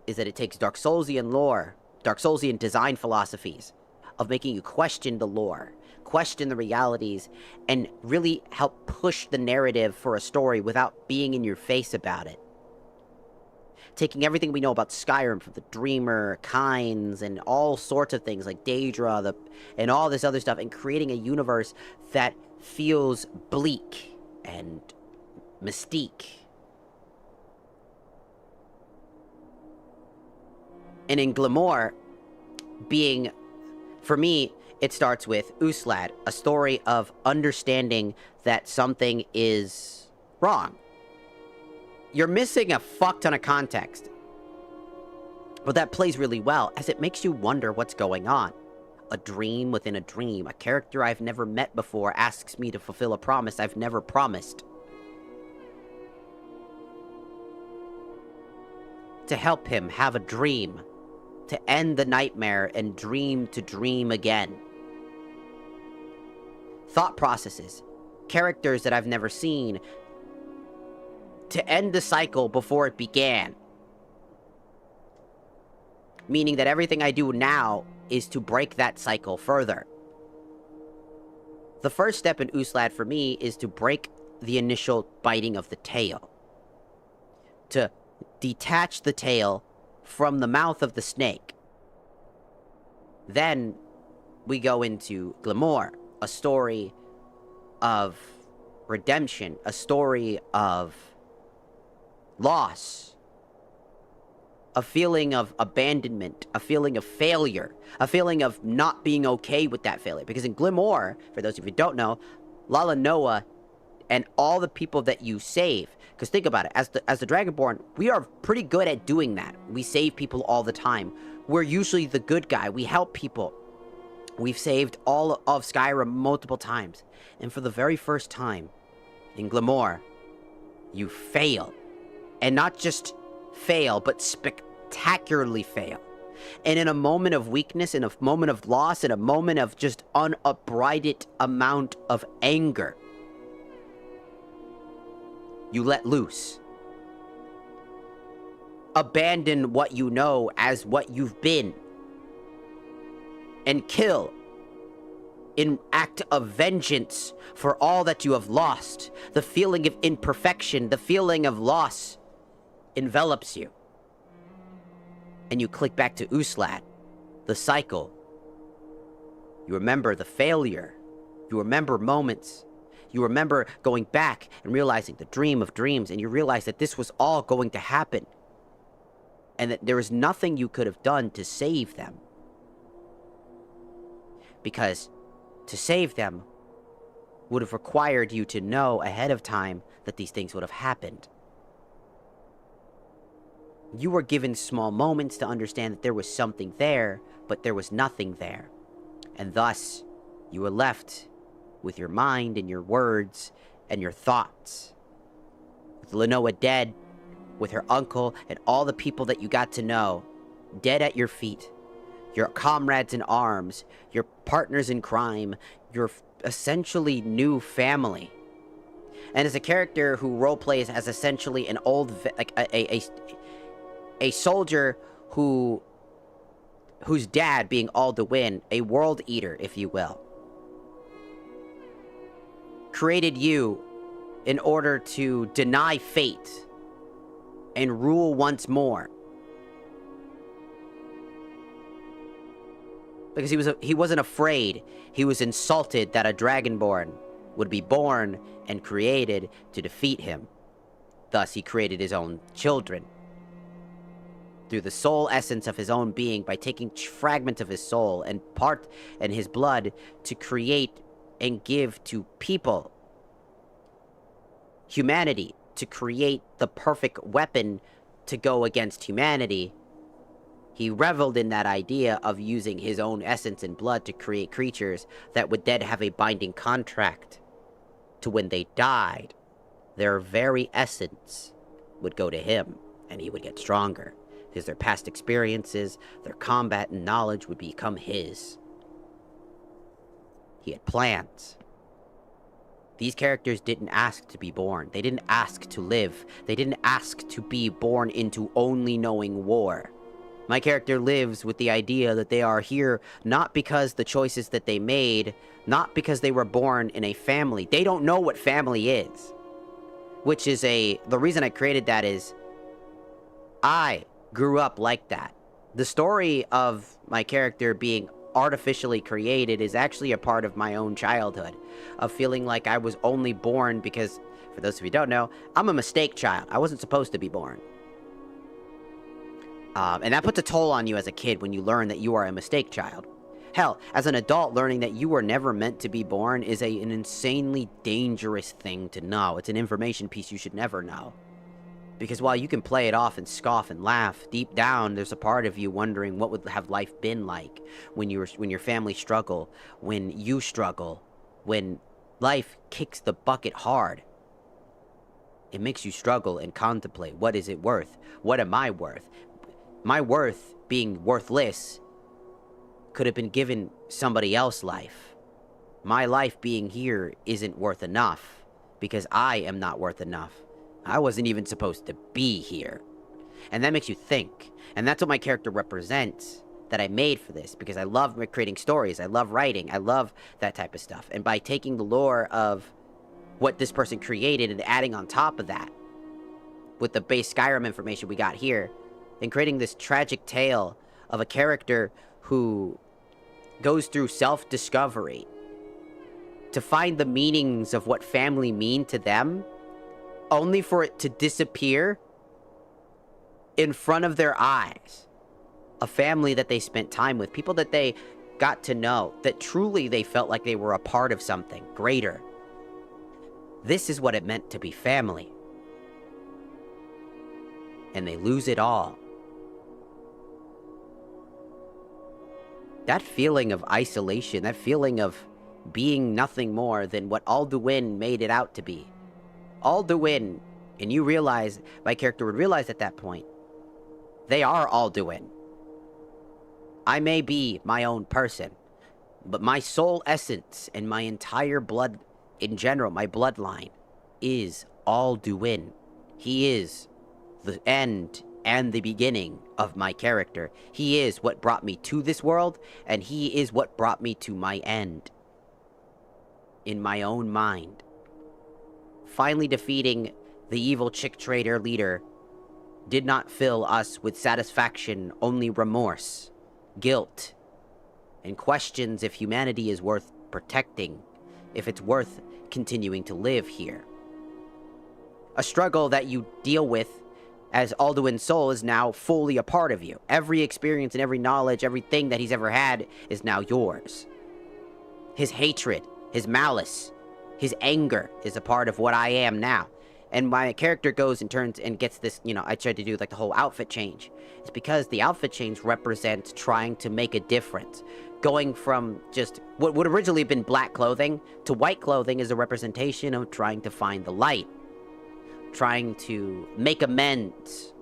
S1: is that it takes Dark Soulsian lore, Dark Soulsian design philosophies, of making you question the lore, question the realities, and really help push the narrative for a story without being in your face about it. Taking everything we know about Skyrim, from the Dreamer, Kynes, and all sorts of things like Daedra, and all this other stuff, and creating a universe that feels bleak and mystique. And in Glamor, being, for me, it starts with Uslad, a story of understanding that something is wrong. You're missing a fuck ton of context. But that plays really well, as it makes you wonder what's going on. A dream within a dream. A character I've never met before asks me to fulfill a promise I've never promised. To help him have a dream. To end the nightmare and dream to dream again. Thought processes. Characters that I've never seen. To end the cycle before it began. Meaning that everything I do now is to break that cycle further. The first step in Uslad for me is to break the initial biting of the tail. To detach the tail from the mouth of the snake. Then we go into Glamor, a story of redemption, a story of loss, a feeling of abandonment, a feeling of failure, a feeling of not being okay with that failure. Because in Glamor, for those of you who don't know, Lala Noah and all the people that you save, because think about it, as the Dragonborn, we are pretty good at doing that. We save people all the time. We're usually the good guy. We help people. We've saved all of Skyrim multiple times. And for the very first time in Glamor, you fail. And not just fail, but spectacularly fail. And in a moment of weakness, in a moment of loss, in a moment of just unupbraided amount of anger, you let loose. Abandon what you know as what you've been. And kill. In act of vengeance for all that you have lost. The feeling of imperfection, the feeling of loss envelops you. And you click back to Uslad, the cycle. You remember the failure. You remember moments. You remember going back and realizing the dream of dreams, and you realize that this was all going to happen. And that there was nothing you could have done to save them. Because to save them would have required you to know ahead of time that these things would have happened. You were given small moments to understand that there was something there, but there was nothing there. And thus, you were left with your mind and your words and your thoughts. With Lenoa dead, with her uncle and all the people that you got to know, dead at your feet. Your comrades in arms, your partners in crime, your essentially new family. And as a character who roleplays as essentially an old, like a soldier whose dad being Alduin, a world eater, if you will. created you in order to deny fate and rule once more. Because he wasn't afraid. He was insulted that a Dragonborn would be born and created to defeat him. Thus, he created his own children. Through the soul essence of his own being, by taking fragments of his soul and part and his blood to create and give to people. Humanity, to create the perfect weapon to go against humanity. He reveled in that idea of using his own essence and blood to create creatures that would then have a binding contract to when they died, their very essence would go to him, and he would get stronger, because their past experiences, their combat and knowledge would become his. He had plans. These characters didn't ask to be born. They didn't ask to live. They didn't ask to be born into only knowing war. My character lives with the idea that they are here not because the choices that they made, not because they were born in a family. They don't know what family is. Which is the reason I created that is, I grew up like that. The story of my character being artificially created is actually a part of my own childhood. Of feeling like I was only born because, for those of you who don't know, I'm a mistake child. I wasn't supposed to be born. And that puts a toll on you as a kid when you learn that you are a mistake child. Hell, as an adult, learning that you were never meant to be born is an insanely dangerous thing to know. It's an information piece you should never know. Because while you can play it off and scoff and laugh, deep down there's a part of you wondering what would have life been like when your family struggle, when you struggle, when life kicks the bucket hard. It makes you struggle and contemplate, what is it worth? What am I worth? My worth, being worthless, could have been given somebody else life. My life being here isn't worth enough, because I am not worth enough. I wasn't even supposed to be here. And that makes you think. And that's what my character represents, that I made for this, because I love creating stories, I love writing, I love that type of stuff. And by taking the lore of what this person created and adding on top of that, with the base Skyrim information we got here, and creating this tragic tale of a character who goes through self-discovery to find the meanings of what family mean to them, only for it to disappear in front of their eyes. A family that they spent time with, people that they got to know, that truly they felt like they were a part of something greater. This is what it meant to be family. And they lose it all. That feeling of isolation, that feeling of being nothing more than what Alduin made it out to be. Alduin, and you realize, my character would realize at that point, they are Alduin. I may be my own person, but my soul essence and my entire blood in general, my bloodline, is Alduin. He is the end and the beginning of my character. He is what brought me to this world, and he is what brought me to my end. In my own mind. Finally defeating the evil chick trader leader did not fill us with satisfaction, only remorse, guilt, and questions if humanity is worth protecting, if it's worth continuing to live here. A struggle that you deal with as Alduin's soul is now fully a part of you. Every experience and every knowledge, everything that he's ever had is now yours. His hatred, his malice, his anger is a part of what I am now. And my character goes and turns and gets this, I tried to do like the whole outfit change. It's because the outfit change represents trying to make a difference. Going from just what would originally have been black clothing to white clothing is a representation of trying to find the light. Trying to make amends.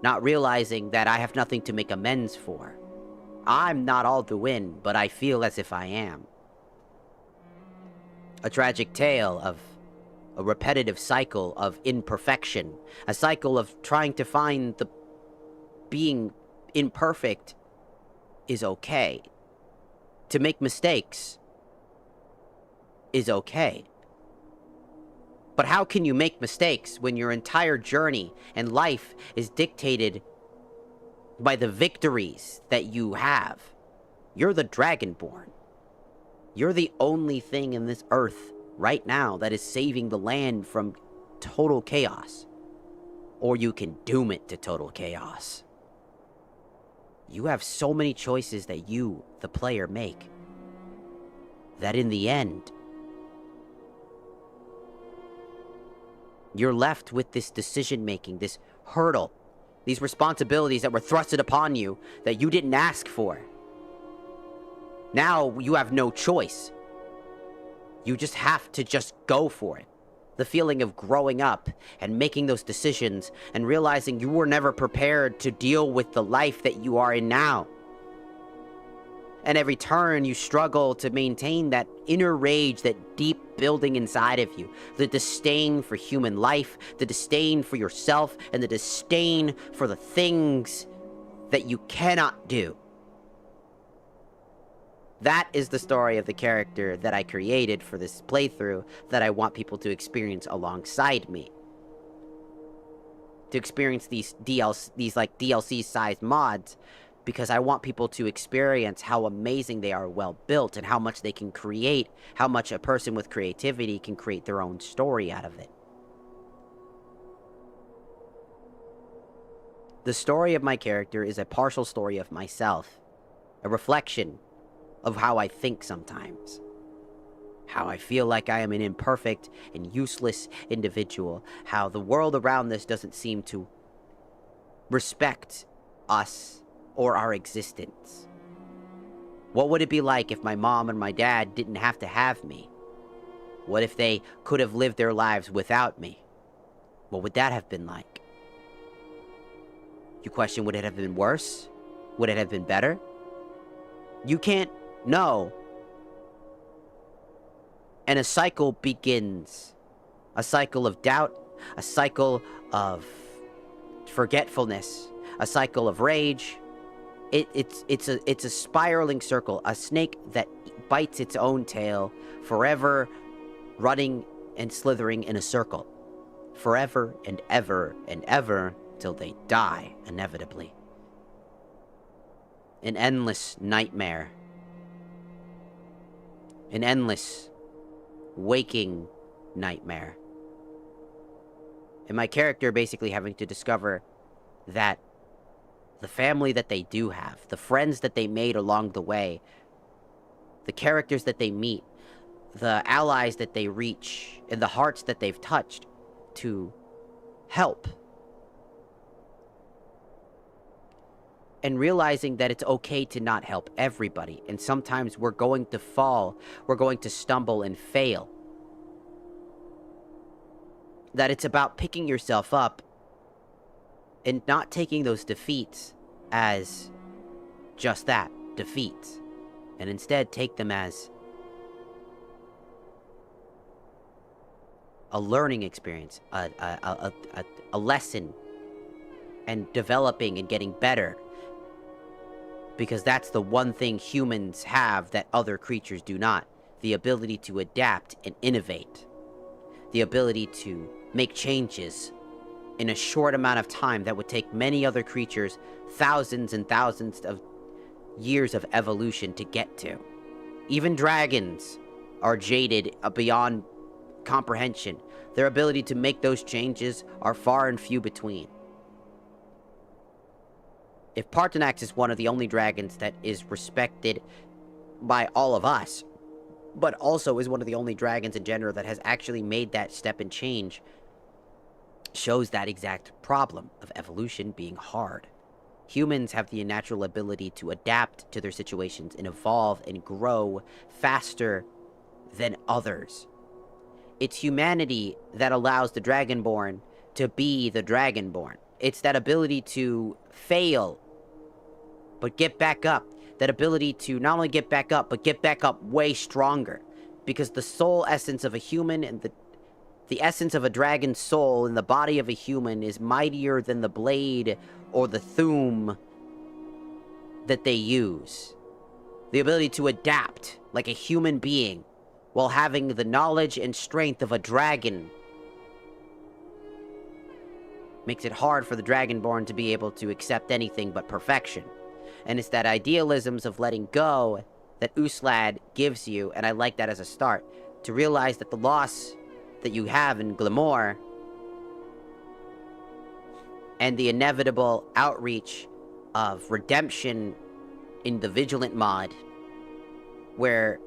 S1: Not realizing that I have nothing to make amends for. I'm not Alduin, but I feel as if I am. A tragic tale of a repetitive cycle of imperfection. A cycle of trying to find the being imperfect is okay. To make mistakes is okay. But how can you make mistakes when your entire journey and life is dictated by the victories that you have? You're the Dragonborn. You're the only thing in this earth right now that is saving the land from total chaos. Or you can doom it to total chaos. You have so many choices that you, the player, make, that in the end, you're left with this decision-making, this hurdle, these responsibilities that were thrusted upon you that you didn't ask for. Now you have no choice. You just have to just go for it. The feeling of growing up and making those decisions and realizing you were never prepared to deal with the life that you are in now. And every turn you struggle to maintain that inner rage, that deep building inside of you. The disdain for human life, the disdain for yourself, and the disdain for the things that you cannot do. That is the story of the character that I created for this playthrough that I want people to experience alongside me. To experience these DLC-sized mods, because I want people to experience how amazing they are well built and how much they can create, how much a person with creativity can create their own story out of it. The story of my character is a partial story of myself, a reflection of how I think sometimes. How I feel like I am an imperfect and useless individual. How the world around us doesn't seem to respect us or our existence. What would it be like if my mom and my dad didn't have to have me? What if they could have lived their lives without me? What would that have been like? You question, would it have been worse? Would it have been better? You can't know. And a cycle begins. A cycle of doubt, a cycle of forgetfulness, a cycle of rage. It's a spiraling circle, a snake that bites its own tail, forever running and slithering in a circle, forever and ever till they die inevitably. An endless nightmare, an endless waking nightmare, and my character basically having to discover that the family that they do have, the friends that they made along the way, the characters that they meet, the allies that they reach, and the hearts that they've touched to help. And realizing that it's okay to not help everybody, and sometimes we're going to fall, we're going to stumble and fail. That it's about picking yourself up and not taking those defeats as just that, defeats, and instead take them as a learning experience, a lesson, and developing and getting better. Because that's the one thing humans have that other creatures do not. The ability to adapt and innovate. The ability to make changes in a short amount of time that would take many other creatures thousands and thousands of years of evolution to get to. Even dragons are jaded beyond comprehension. Their ability to make those changes are far and few between. If Parthenax is one of the only dragons that is respected by all of us, but also is one of the only dragons in general that has actually made that step and change, shows that exact problem of evolution being hard. Humans have the natural ability to adapt to their situations and evolve and grow faster than others. It's humanity that allows the Dragonborn to be the Dragonborn. It's that ability to fail, but get back up. That ability to not only get back up, but get back up way stronger. Because the soul essence of a human and the essence of a dragon's soul in the body of a human is mightier than the blade or the thum that they use. The ability to adapt like a human being while having the knowledge and strength of a dragon. Makes it hard for the Dragonborn to be able to accept anything but perfection. And it's that idealisms of letting go that Uslad gives you, and I like that as a start, to realize that the loss that you have in Glamour and the inevitable outreach of redemption in the Vigilant mod, where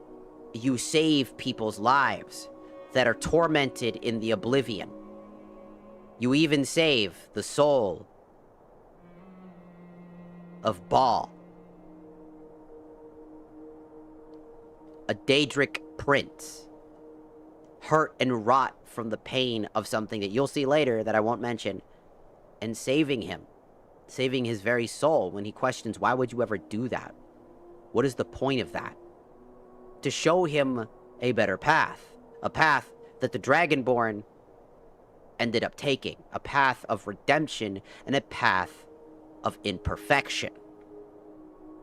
S1: you save people's lives that are tormented in the Oblivion. You even save the soul of Baal, a Daedric prince, hurt and rot from the pain of something that you'll see later that I won't mention, and saving him, saving his very soul when he questions, why would you ever do that? What is the point of that? To show him a better path, a path that the Dragonborn ended up taking, a path of redemption and a path of imperfection.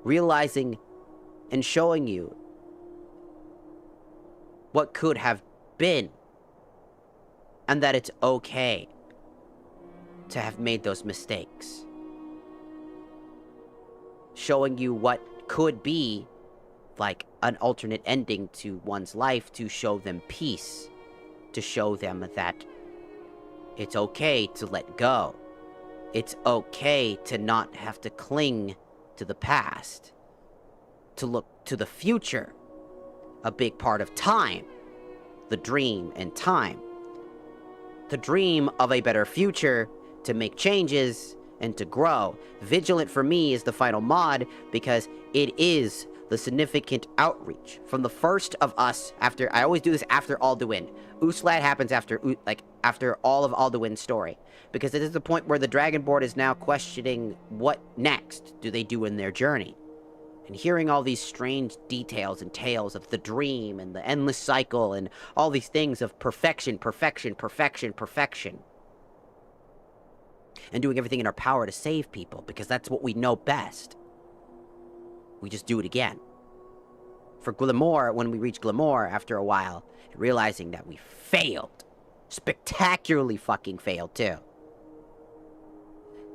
S1: Realizing and showing you what could have been, and that it's okay to have made those mistakes. Showing you what could be like an alternate ending to one's life, to show them peace, to show them that it's okay to let go. It's okay to not have to cling to the past, to look to the future. A big part of time, the dream and time. The dream of a better future, to make changes and to grow. Vigilant for me is the final mod because it is the significant outreach from the first of us after, I always do this after Alduin. Uslad happens after all of Alduin's story. Because it is the point where the Dragonborn is now questioning what next do they do in their journey. And hearing all these strange details and tales of the dream and the endless cycle and all these things of perfection, perfection, perfection, perfection. And doing everything in our power to save people, because that's what we know best. We just do it again. For Glamour, when we reach Glamour after a while, realizing that we failed. Spectacularly fucking failed, too.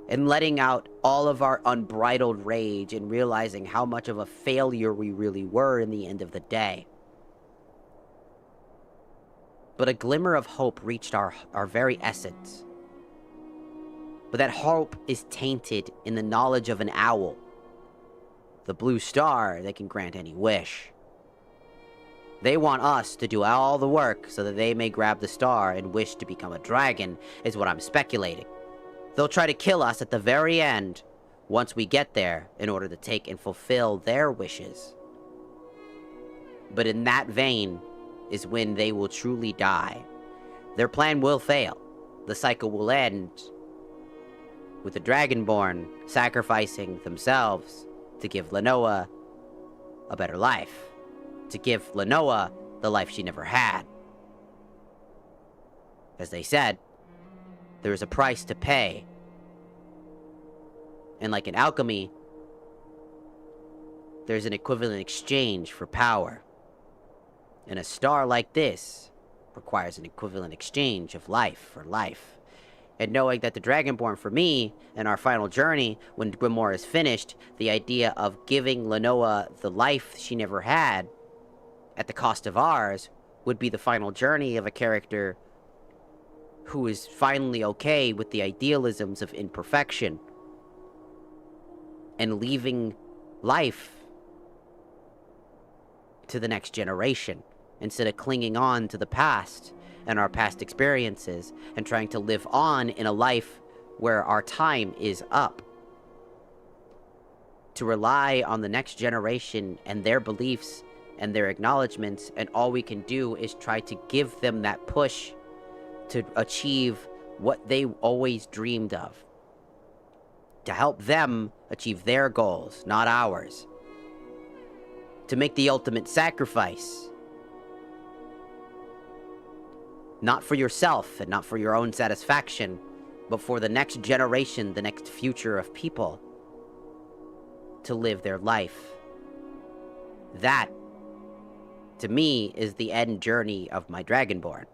S1: And letting out all of our unbridled rage and realizing how much of a failure we really were in the end of the day. But a glimmer of hope reached our very essence. But that hope is tainted in the knowledge of an owl. The blue star that can grant any wish. They want us to do all the work so that they may grab the star and wish to become a dragon, is what I'm speculating. They'll try to kill us at the very end, once we get there, in order to take and fulfill their wishes. But in that vein is when they will truly die. Their plan will fail. The cycle will end with the Dragonborn sacrificing themselves to give Lenoa a better life. To give Lenoa the life she never had. As they said, there is a price to pay. And like in alchemy, there's an equivalent exchange for power. And a star like this requires an equivalent exchange of life for life. And knowing that the Dragonborn, for me, in our final journey, when Grimoire is finished, the idea of giving Lenoa the life she never had, at the cost of ours, would be the final journey of a character who is finally okay with the idealisms of imperfection and leaving life to the next generation instead of clinging on to the past and our past experiences and trying to live on in a life where our time is up. To rely on the next generation and their beliefs and their acknowledgements, and all we can do is try to give them that push to achieve what they always dreamed of. To help them achieve their goals, not ours. To make the ultimate sacrifice. Not for yourself and not for your own satisfaction, but for the next generation, the next future of people. To live their life. That to me, is the end journey of my Dragonborn.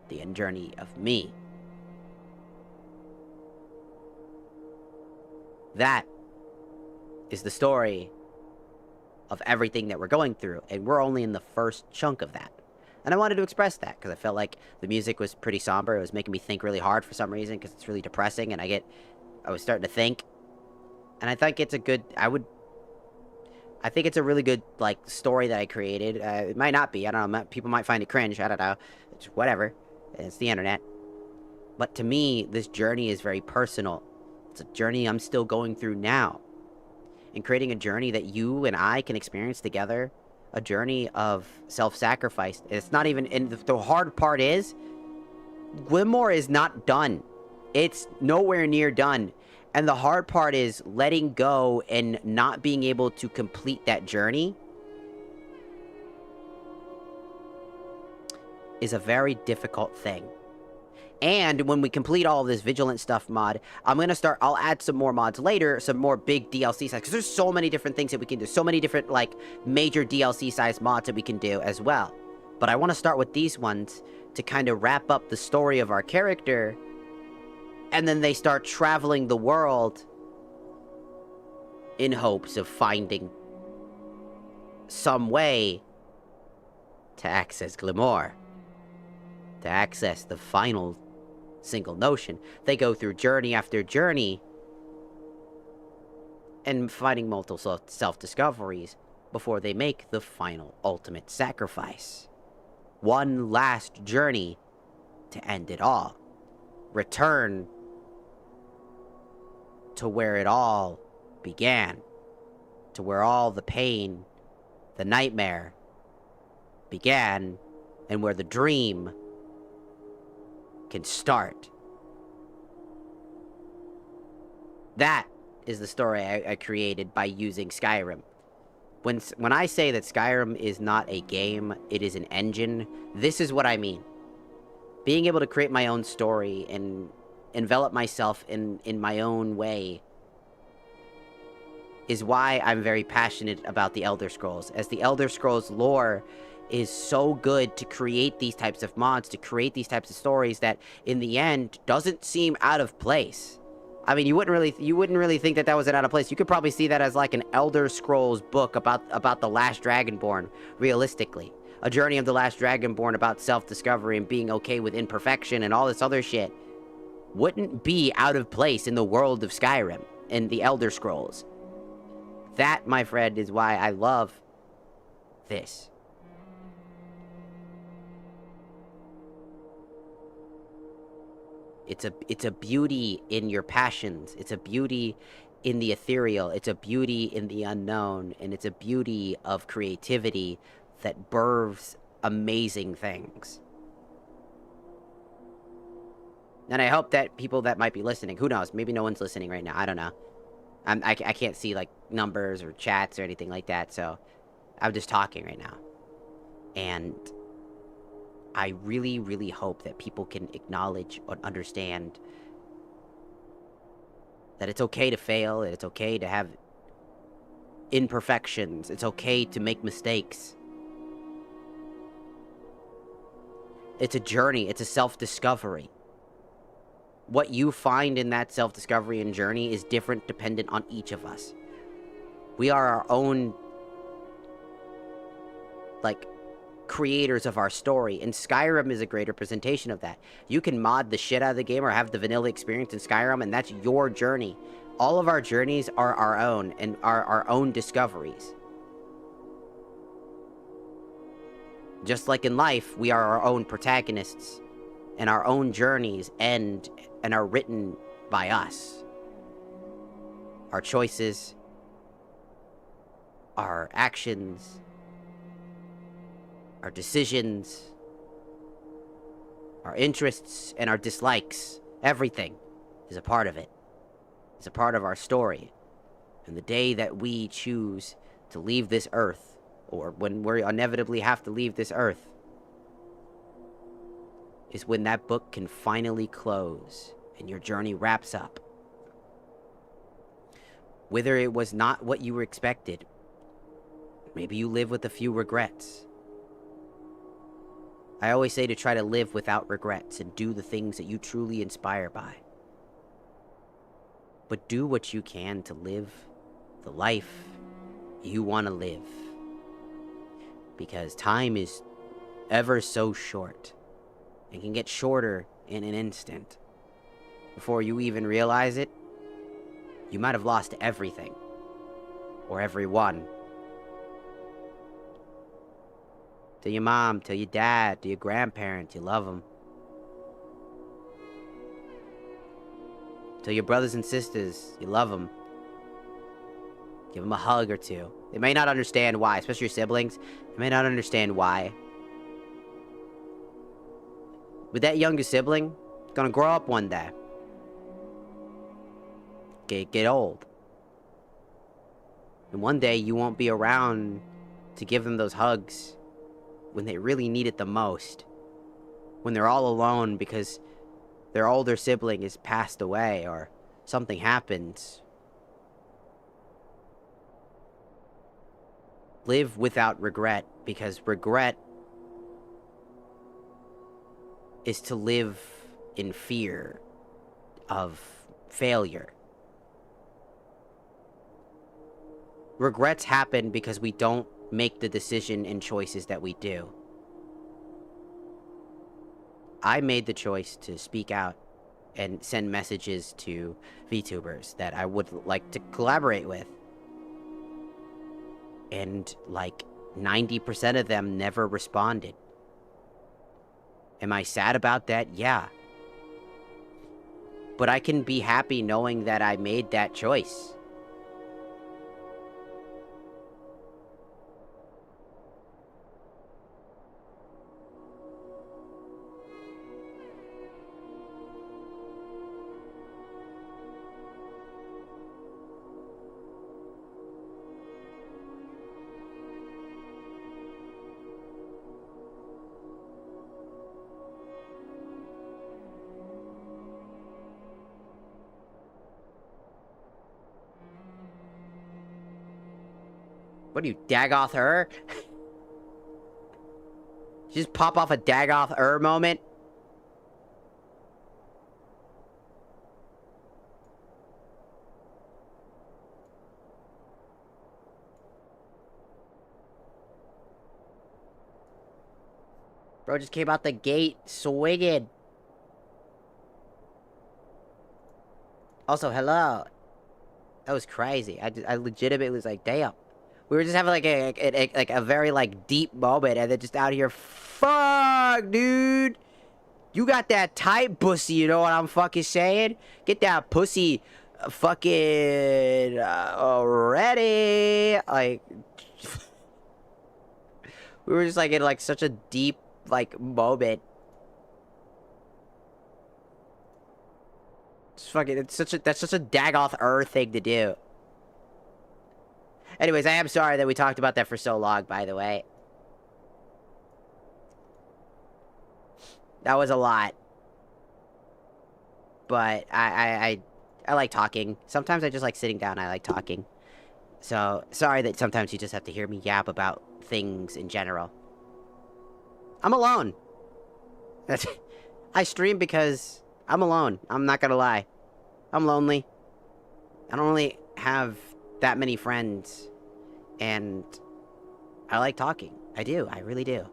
S1: The end journey of me. That is the story of everything that we're going through, and we're only in the first chunk of that. And I wanted to express that, because I felt like the music was pretty somber. It was making me think really hard for some reason, because it's really depressing, and I was starting to think. And I think it's a good, I think it's a really good, like, story that I created. It might not be, I don't know, people might find it cringe, I don't know. It's whatever, it's the internet. But to me, this journey is very personal. It's a journey I'm still going through now. And creating a journey that you and I can experience together, a journey of self-sacrifice. It's not even, and the hard part is, Glimmer is not done. It's nowhere near done. And the hard part is letting go and not being able to complete that journey is a very difficult thing. And when we complete all of this Vigilant stuff mod, I'll add some more mods later, some more big DLC size, because there's so many different things that we can do, so many different, like, major DLC size mods that we can do as well. But I want to start with these ones to kind of wrap up the story of our character, and then they start traveling the world in hopes of finding some way to access Glimmer, to access the final single notion. They go through journey after journey and finding multiple self-discoveries before they make the final ultimate sacrifice. One last journey to end it all. Return to where it all began. To where all the pain, the nightmare began, and where the dream can start. That is the story I created by using Skyrim. When I say that Skyrim is not a game, it is an engine, this is what I mean. Being able to create my own story and envelop myself in my own way is why I'm very passionate about the Elder Scrolls, as the Elder Scrolls lore is so good to create these types of mods, to create these types of stories that, in the end, doesn't seem out of place. I mean, you wouldn't really think that was out of place. You could probably see that as like an Elder Scrolls book about the Last Dragonborn, realistically. A journey of the Last Dragonborn about self-discovery and being okay with imperfection and all this other shit wouldn't be out of place in the world of Skyrim and the Elder Scrolls. That, my friend, is why I love this. It's a beauty in your passions. It's a beauty in the ethereal. It's a beauty in the unknown. And it's a beauty of creativity that births amazing things. And I hope that people that might be listening, who knows, maybe no one's listening right now, I don't know. I can't see, like, numbers or chats or anything like that, so I'm just talking right now. And I really, really hope that people can acknowledge or understand that it's okay to fail, that it's okay to have imperfections, it's okay to make mistakes. It's a journey, it's a self-discovery. What you find in that self-discovery and journey is different dependent on each of us. We are our own, like, creators of our story, and Skyrim is a great representation of that. You can mod the shit out of the game or have the vanilla experience in Skyrim, and that's your journey. All of our journeys are our own, and are our own discoveries. Just like in life, we are our own protagonists, and our own journeys end and are written by us. Our choices, our actions, our decisions, our interests, and our dislikes, everything is a part of it. It's a part of our story. And the day that we choose to leave this earth, or when we inevitably have to leave this earth, is when that book can finally close and your journey wraps up. Whether it was not what you expected, maybe you live with a few regrets. I always say to try to live without regrets and do the things that you truly inspire by. But do what you can to live the life you want to live. Because time is ever so short. It can get shorter in an instant. Before you even realize it, you might have lost everything. Or everyone. To your mom, to your dad, to your grandparents, you love them. To your brothers and sisters, you love them. Give them a hug or two. They may not understand why, especially your siblings. They may not understand why. But that younger sibling is gonna grow up one day. Get old. And one day you won't be around to give them those hugs when they really need it the most. When they're all alone because their older sibling has passed away or something happens. Live without regret, because regret is to live in fear of failure. Regrets happen because we don't make the decision and choices that we do. I made the choice to speak out and send messages to VTubers that I would like to collaborate with. And like 90% of them never responded. Am I sad about that? Yeah. But I can be happy knowing that I made that choice. What do you, Dagoth her? Just pop off a Dagoth her moment? Bro just came out the gate swinging. Also, hello. That was crazy. I legitimately was like, damn. We were just having like a very like deep moment, and then just out here, fuck, dude. You got that tight pussy, you know what I'm fucking saying? Get that pussy fucking ready. Like, we were just like in like such a deep like moment. It's fucking, that's such a Dagoth thing to do. Anyways, I am sorry that we talked about that for so long, by the way. That was a lot. But I like talking. Sometimes I just like sitting down. I like talking. So, sorry that sometimes you just have to hear me yap about things in general. I'm alone. I stream because I'm alone. I'm not gonna lie. I'm lonely. I don't really have that many friends, and I like talking. I do. I really do.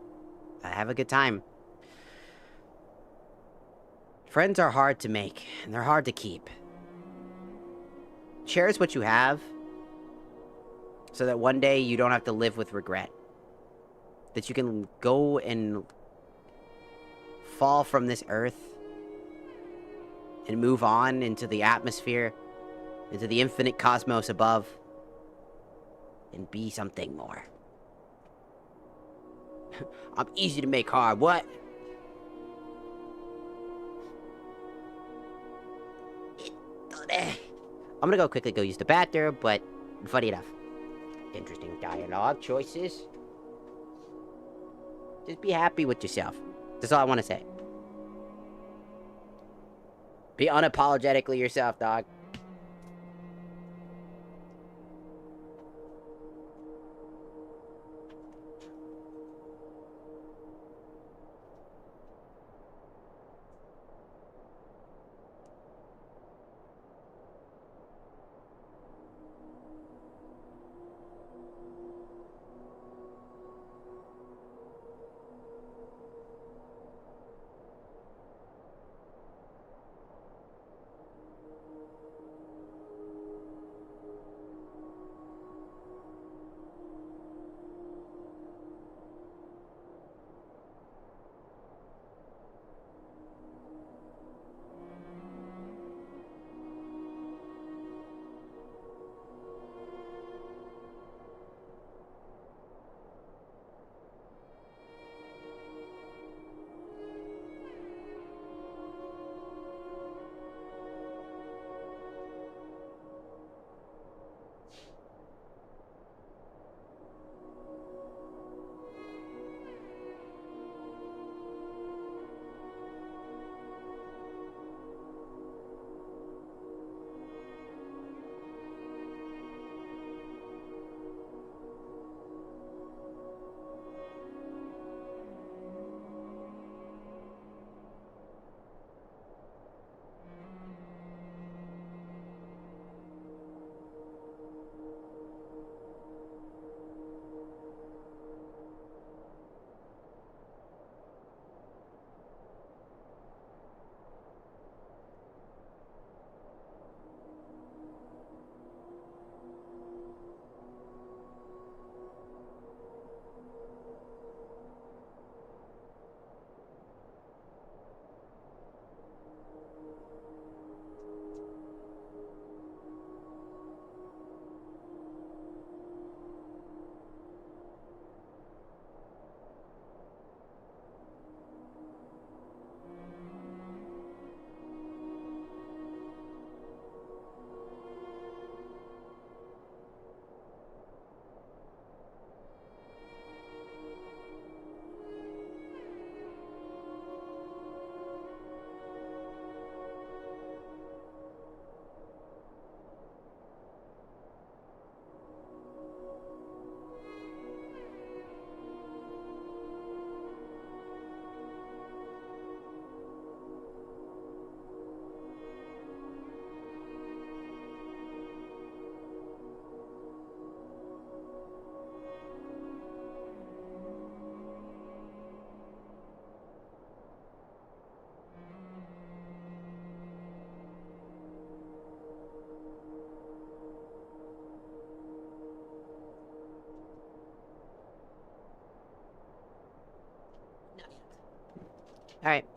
S1: I have a good time. Friends are hard to make, and they're hard to keep. Cherish what you have, so that one day you don't have to live with regret. That you can go and fall from this earth and move on into the atmosphere, into the infinite cosmos above, and be something more. I'm easy to make hard. What? I'm gonna go quickly go use the bathroom, but funny enough. Interesting dialogue choices. Just be happy with yourself. That's all I want to say. Be unapologetically yourself, dog.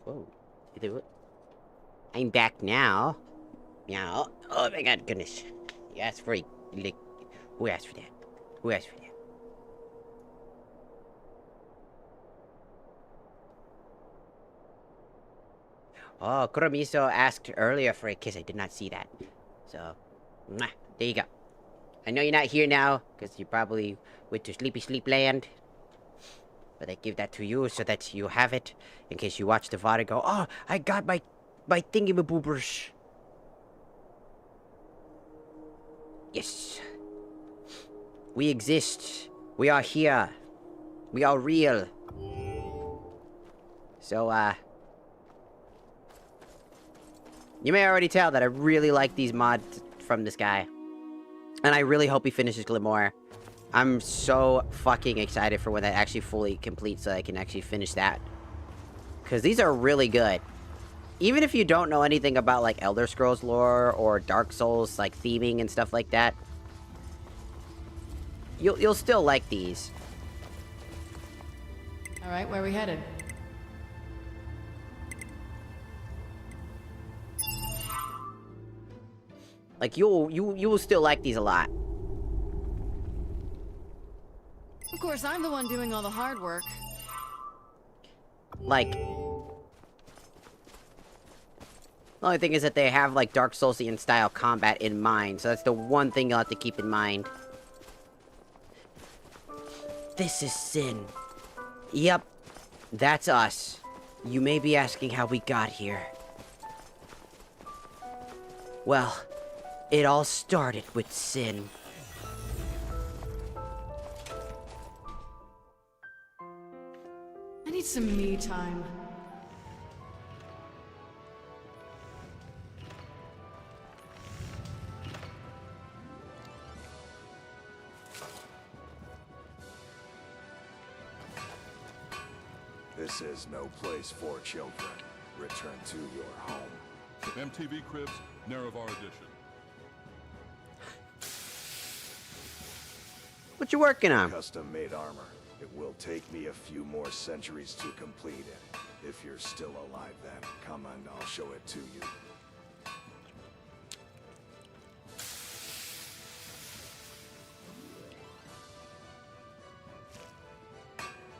S1: Whoa. I'm back now. Meow. Oh my god, goodness. You asked for it. Like, who asked for that? Who asked for that? Oh, Kuromiso asked earlier for a kiss. I did not see that. So, mwah, there you go. I know you're not here now, because you probably went to Sleepy Sleep Land. But I give that to you so that you have it, in case you watch the VOD and go, oh, I got my thingy-maboobers. Yes. We exist. We are here. We are real. So, you may already tell that I really like these mods from this guy. And I really hope he finishes Glimmer. I'm so fucking excited for when that actually fully completes so I can actually finish that. Because these are really good. Even if you don't know anything about, like, Elder Scrolls lore or Dark Souls, like, theming and stuff like that, you'll still like these.
S6: Alright, where are we headed?
S1: Like, you will still like these a lot.
S9: Of course, I'm the one doing all the hard work.
S1: Like, the only thing is that they have, like, Dark Soulsian style combat in mind, so that's the one thing you'll have to keep in mind. This is Sin. Yep, that's us. You may be asking how we got here. Well, it all started with Sin.
S9: I need some me time.
S5: This is no place for children. Return to your home.
S4: MTV Cribs, NEREVAR edition.
S1: What you working on?
S5: Custom-made armor. It will take me a few more centuries to complete it. If you're still alive then, come and I'll show it to you.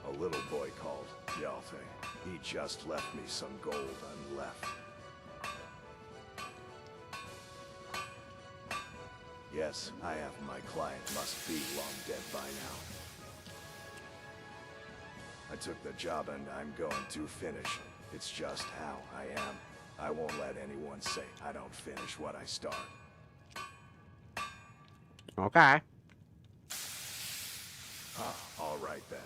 S5: A little boy called Yalfe. He just left me some gold unleft. Yes, I have my client must be long dead by now. I took the job and I'm going to finish. It's just how I am. I won't let anyone say I don't finish what I start.
S1: Okay.
S5: All right then.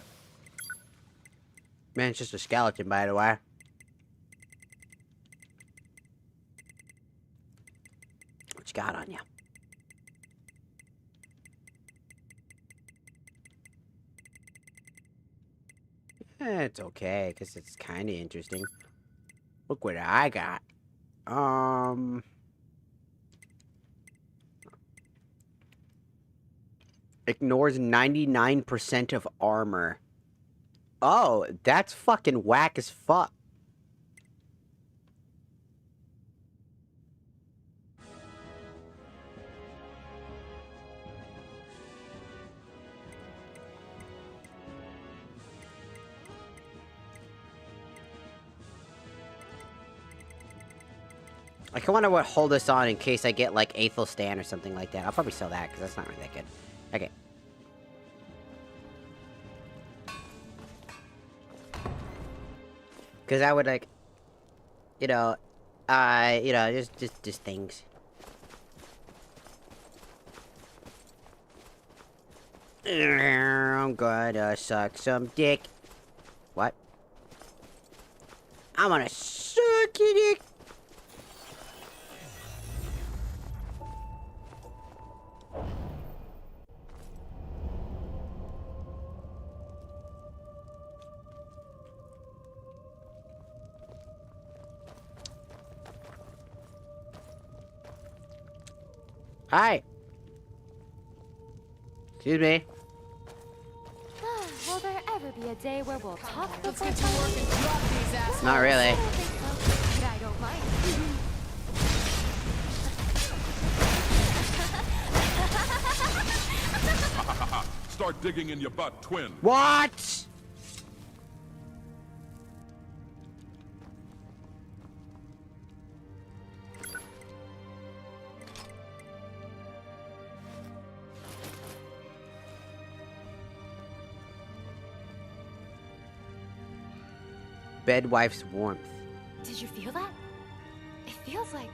S1: Man, it's just a skeleton, by the way. What you got on you? It's okay, because it's kind of interesting. Look what I got. Ignores 99% of armor. Oh, that's fucking whack as fuck. Like, I wonder what hold this on in case I get, like, Aethelstan or something like that. I'll probably sell that, because that's not really that good. Okay. Because I would, like, you know, just things. I'm gonna suck some dick. What? I'm gonna suck your dick. Hi. Excuse me.
S18: Well, they're ever be a day where we'll talk
S9: Let's
S18: before
S9: get to work and drop these assholes.
S1: Not really.
S18: I don't think so, but I don't mind.
S4: Start digging in your butt, twin.
S1: What? Bedwife's warmth.
S18: Did you feel that? It feels like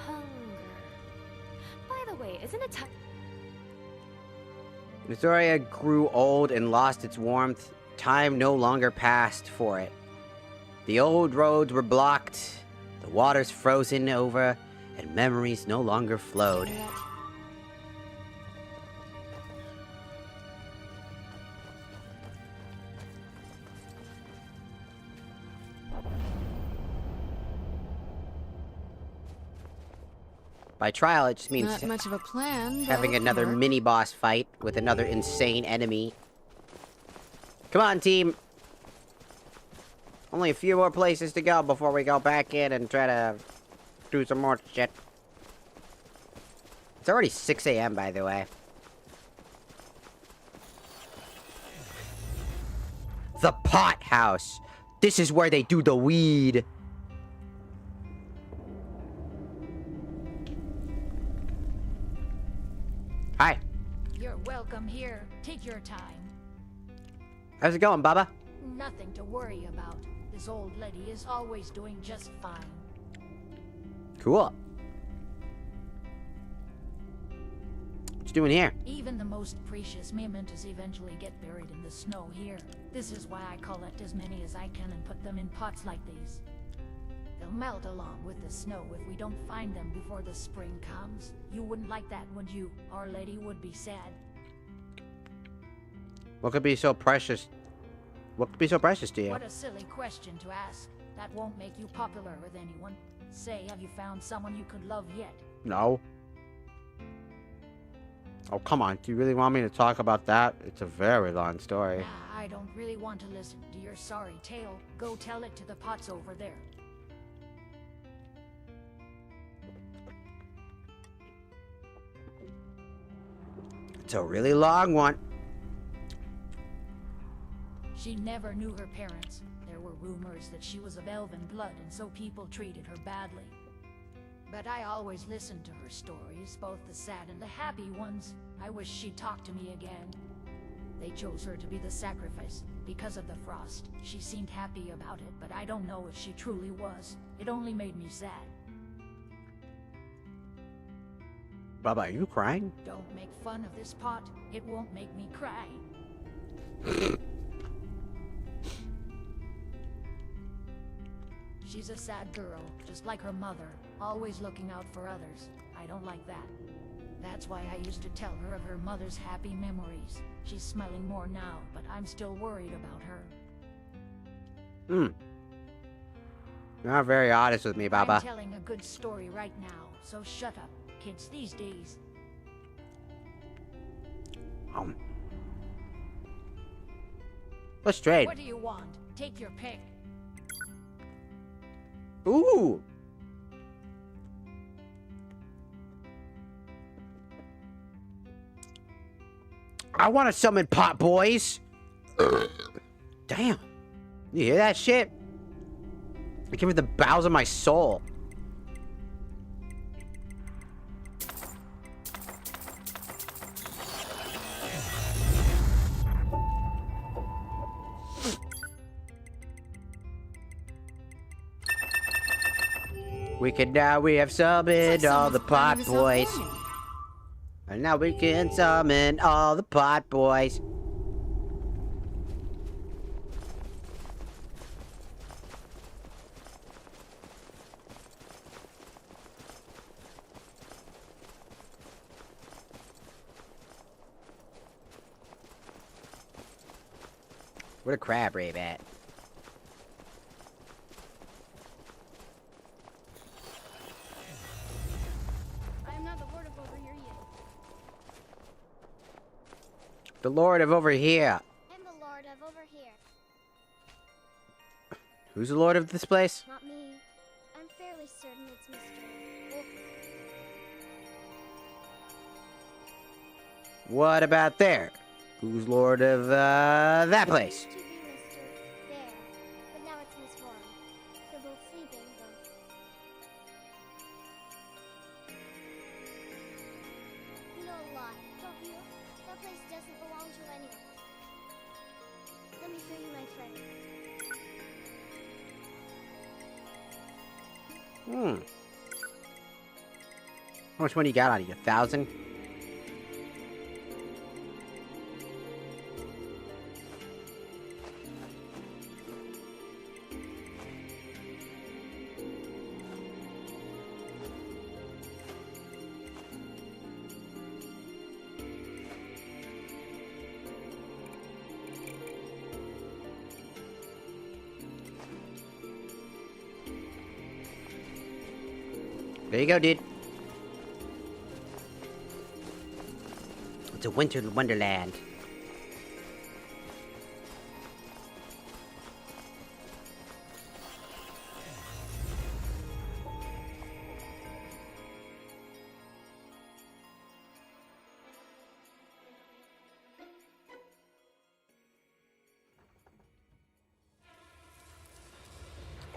S18: hunger. By the way, isn't it time?
S1: Missoria grew old and lost its warmth. Time no longer passed for it. The old roads were blocked, the waters frozen over, and memories no longer flowed. By trial, it just means
S9: Not much of a plan, but
S1: having
S9: it'll
S1: another
S9: work.
S1: mini-boss fight with another insane enemy. Come on, team! Only a few more places to go before we go back in and try to do some more shit. It's already 6 a.m., by the way. The pot house! This is where they do the weed! Hi.
S8: You're welcome here. Take your time.
S1: How's it going, Baba?
S8: Nothing to worry about. This old lady is always doing just fine.
S1: Cool. What you doing here?
S8: Even the most precious mementos eventually get buried in the snow here. This is why I collect as many as I can and put them in pots like these. They'll melt along with the snow if we don't find them before the spring comes. You wouldn't like that, would you? Our Lady would be sad.
S1: What could be so precious? What could be so precious to you?
S8: What a silly question to ask. That won't make you popular with anyone. Say, have you found someone you could love yet?
S1: No. Oh, come on. Do you really want me to talk about that? It's a very long story.
S8: Nah, I don't really want to listen to your sorry tale. Go tell it to the pots over there.
S1: It's a really long one.
S8: She never knew her parents. There were rumors that she was of elven blood, and so people treated her badly. But I always listened to her stories, both the sad and the happy ones. I wish she'd talk to me again. They chose her to be the sacrifice because of the frost. She seemed happy about it, but I don't know if she truly was. It only made me sad.
S1: Baba, are you crying?
S8: Don't make fun of this pot. It won't make me cry. She's a sad girl, just like her mother, always looking out for others. I don't like that. That's why I used to tell her of her mother's happy memories. She's smiling more now, but I'm still worried about her.
S1: You're not very honest with me, Baba.
S8: I'm telling a good story right now, so shut up, kids these days.
S1: Let's trade.
S8: What do you want? Take your pick.
S1: Ooh. I want to summon pot boys. Damn. You hear that shit? It came with the bowels of my soul. We have summoned all the pot boys. And now we can summon all the pot boys. Where the crab rave at?
S14: The Lord of over here yet.
S1: The Lord Who's the lord of this place?
S14: Not me. I'm fairly certain it's Mr. Ulfric.
S1: What about there? Who's lord of, that place?
S14: Used to be Mr. Bear, but now it's Miss Worm. They're both sleeping, though. You know a lot, don't you? That place doesn't belong to anyone. Let me show you my treasure.
S1: How much money you got on you? 1,000? There you go, dude. It's a winter wonderland.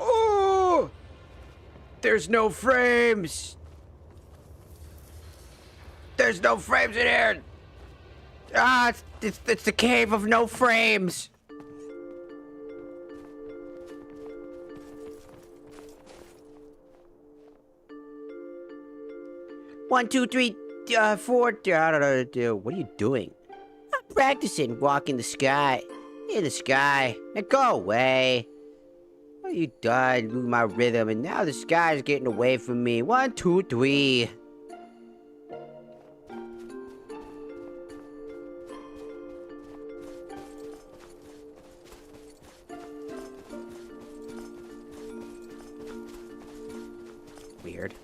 S1: Oh! There's no frames! There's no frames in here! Ah, it's the cave of no frames! One, two, three, four. I don't know. What are you doing? I'm practicing walking the sky. In the sky. Now go away. What are you done with my rhythm? And now the sky's getting away from me. One, two, three. Weird.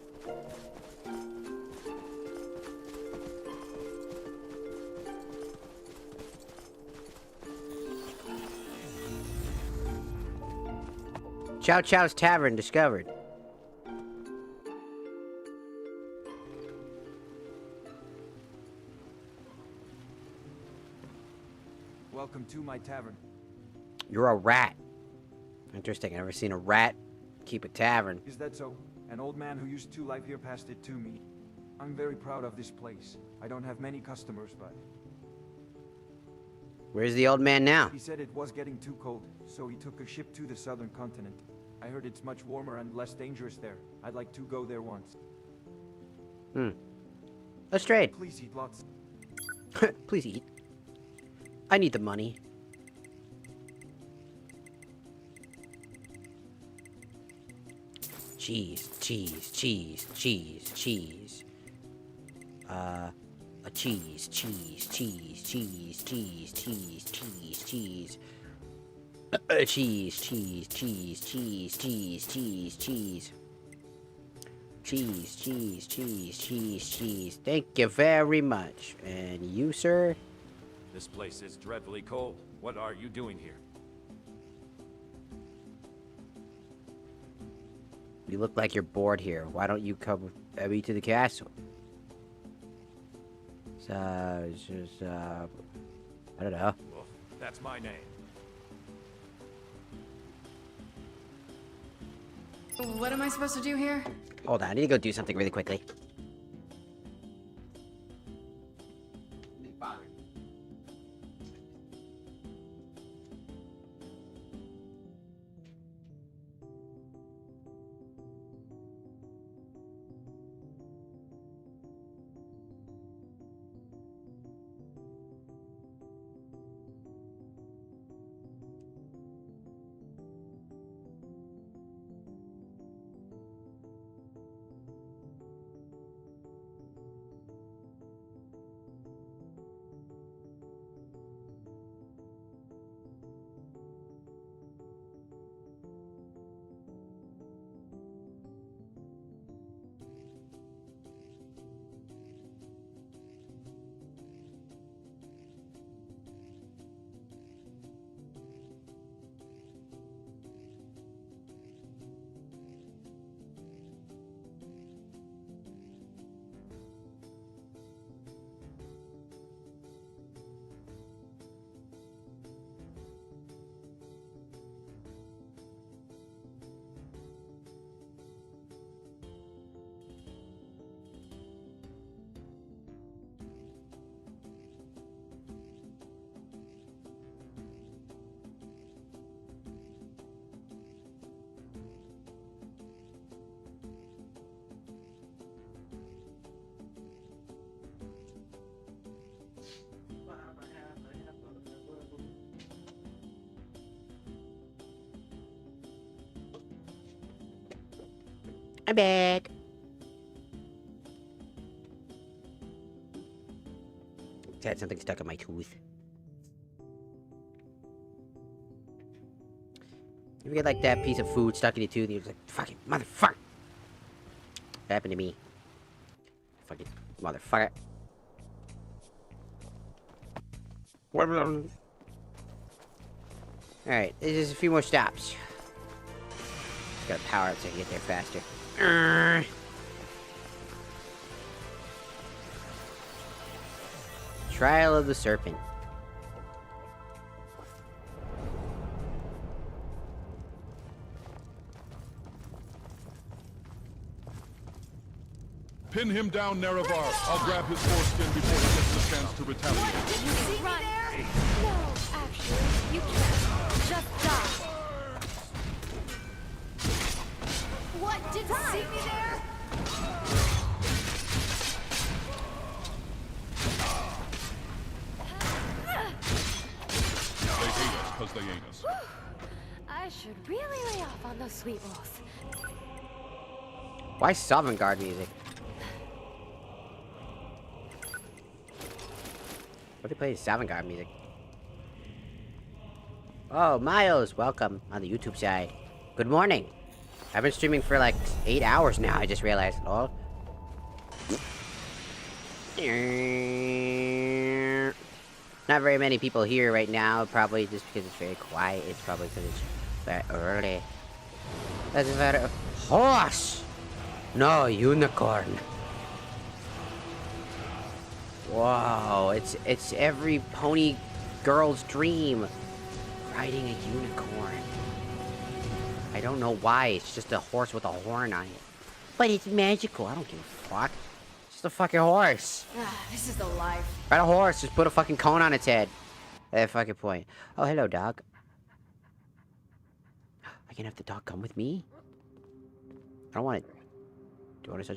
S1: Chow Chow's Tavern discovered.
S15: Welcome to my tavern.
S1: You're a rat. Interesting. I've never seen a rat keep a tavern.
S15: Is that so? An old man who used to live here passed it to me. I'm very proud of this place. I don't have many customers, but...
S1: Where's the old man now?
S15: He said it was getting too cold, so he took a ship to the southern continent. I heard it's much warmer and less dangerous there. I'd like to go there once.
S1: Let's trade.
S15: Please eat lots.
S1: Please eat. I need the money. Cheese, cheese, cheese, cheese, cheese. A cheese, cheese, cheese, cheese, cheese, cheese, cheese, cheese. Cheese, cheese, cheese, cheese, cheese, cheese, cheese. Cheese, cheese, cheese, cheese, cheese. Thank you very much. And you, sir?
S22: This place is dreadfully cold. What are you doing here?
S1: You look like you're bored here. Why don't you come with me to the castle? So, it's just, I don't know.
S22: Well, that's my name.
S23: What am I supposed to do here?
S1: Hold on, I need to go do something really quickly. I'm back. Had something stuck in my tooth. You ever get like that piece of food stuck in your tooth and you're just like, fucking motherfucker. That happened to me. Fucking motherfucker. Alright, there's just a few more stops. Just gotta power up so I can get there faster. Trial of the Serpent.
S4: Pin him down, Nerevar. I'll grab his foreskin before he gets the chance to retaliate.
S18: Did you see me there? No, actually, you can't. Just die. What? Did you see me there?
S4: They hate us because they ain't us.
S18: I should really lay off on those sweet rolls.
S1: Why Sovngarde music? What do you play Sovngarde music? Oh, Miles, welcome on the YouTube side. Good morning. I've been streaming for like 8 hours now, I just realized. Oh. Not very many people here right now, probably just because it's very quiet. It's probably because it's very early. That's very... Horse! No, unicorn. Whoa, it's every pony girl's dream. Riding a unicorn. I don't know why, it's just a horse with a horn on it. But it's magical, I don't give a fuck. It's just a fucking horse.
S9: This is the life.
S1: Ride a horse, just put a fucking cone on its head. At that fucking point. Oh, hello, dog. I can have the dog come with me? I don't want it. Do you want to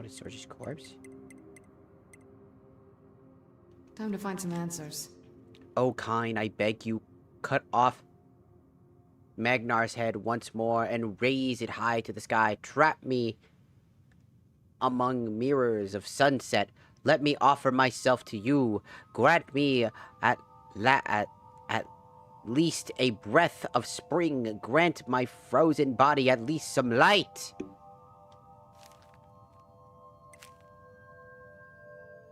S1: search his corpse?
S9: Time to find some answers.
S1: Oh, kind, I beg you, cut off Magnar's head once more and raise it high to the sky. Trap me among mirrors of sunset. Let me offer myself to you. Grant me at least a breath of spring. Grant my frozen body at least some light.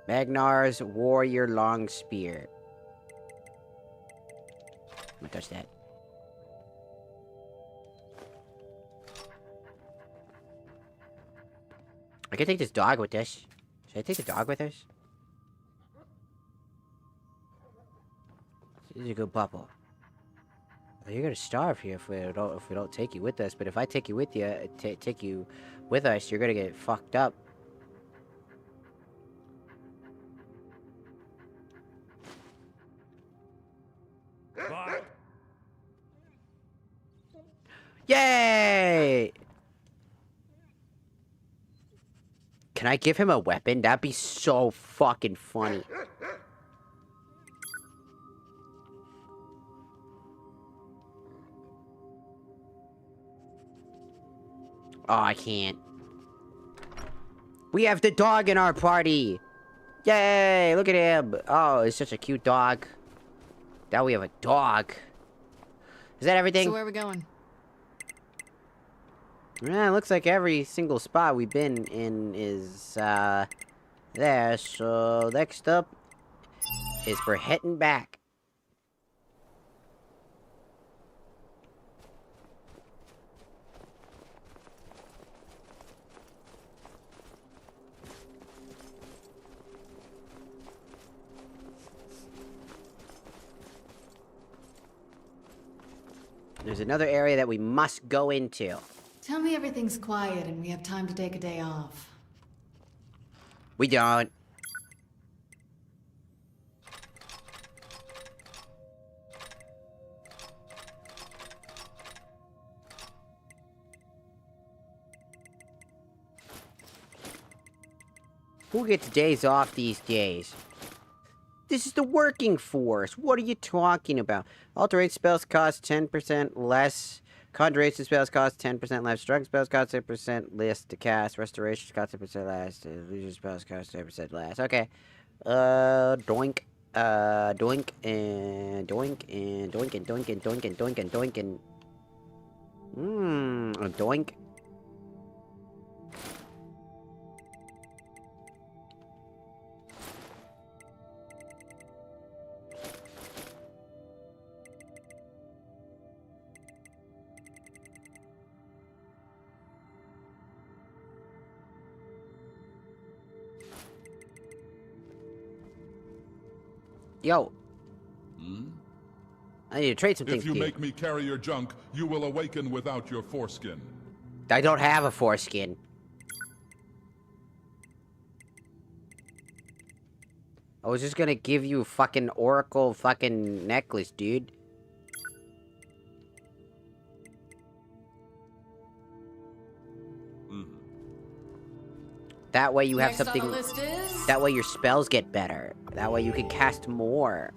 S1: Magnar's warrior long spear. I'm gonna touch that. I can take this dog with this. Should I take the dog with us? This is a good puppo. Well, you're gonna starve here if we don't take you with us. But if I take you with take you with us, you're gonna get fucked up. Yay! Can I give him a weapon? That'd be so fucking funny. Oh, I can't. We have the dog in our party! Yay! Look at him! Oh, it's such a cute dog. Now we have a dog. Is that everything?
S9: So where are we going?
S1: Yeah, it looks like every single spot we've been in is, there. So, next up is we're heading back. There's another area that we must go into.
S9: Tell me everything's quiet and we have time to take a day off.
S1: We don't. Who gets days off these days? This is the working force. What are you talking about? Alterate spells cost 10% less Conjuration spells cost 10% less. Strength spells cost 10% less to cast. Restoration cost 10% less. Illusion spells cost 10% less. Okay. Doink. Doink and doink and doink and doink and doink and doink and doink and doink. Yo. I need to trade some things.
S4: If you make me carry your junk, you will awaken without your foreskin.
S1: I don't have a foreskin. I was just gonna give you a fucking oracle fucking necklace, dude. That way you have
S23: Next on
S1: something.
S23: the list is...
S1: That way your spells get better. That way you can cast more.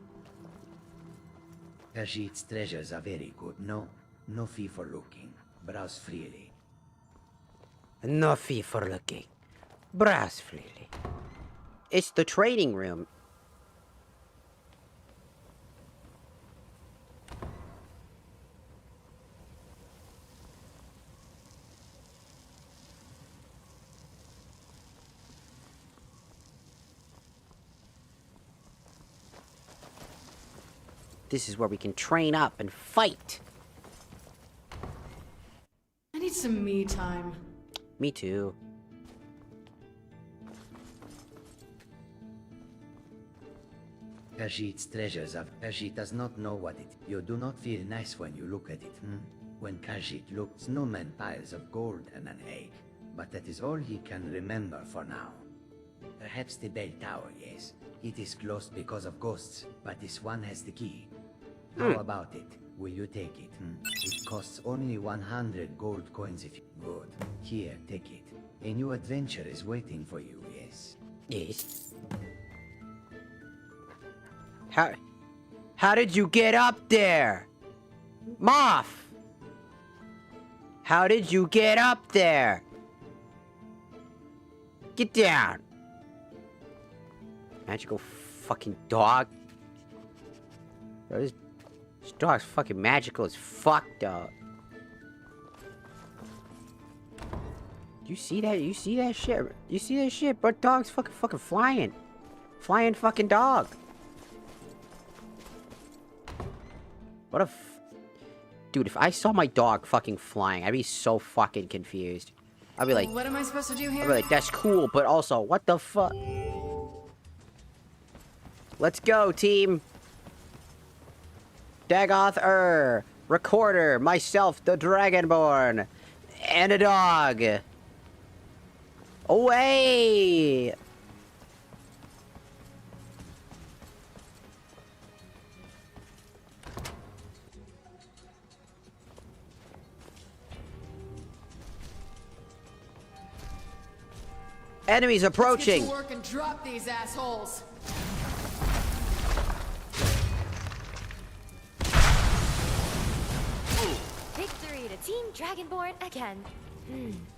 S21: Khajiit's treasures are very good. No fee for looking. Browse freely.
S1: No fee for looking. Browse freely. It's the trading room. This is where we can train up and fight.
S23: I need some me time.
S1: Me too.
S21: Khajiit's treasures are... Khajiit does not know what it... You do not feel nice when you look at it, When Khajiit looks, no man piles of gold and an egg. But that is all he can remember for now. Perhaps the bell tower, yes. It is closed because of ghosts, but this one has the key. How about it? Will you take it? It costs only 100 gold coins if you... Good. Here, take it. A new adventure is waiting for you, yes?
S1: Yes. How did you get up there? Moth! How did you get up there? Get down. Magical fucking dog. Bro, this dog's fucking magical as fuck, dog. You see that? You see that shit? You see that shit? Bro, dog's fucking flying. Flying fucking dog. What a dude, if I saw my dog fucking flying, I'd be so fucking confused. I'd be like,
S23: what am I supposed to do here?
S1: I'd be like, that's cool, but also, what the fuck? Let's go, team. Dagoth Recorder, myself, the Dragonborn, and a dog. Away! Enemies approaching.
S23: Let's get to work and drop these assholes.
S18: Victory to Team Dragonborn again.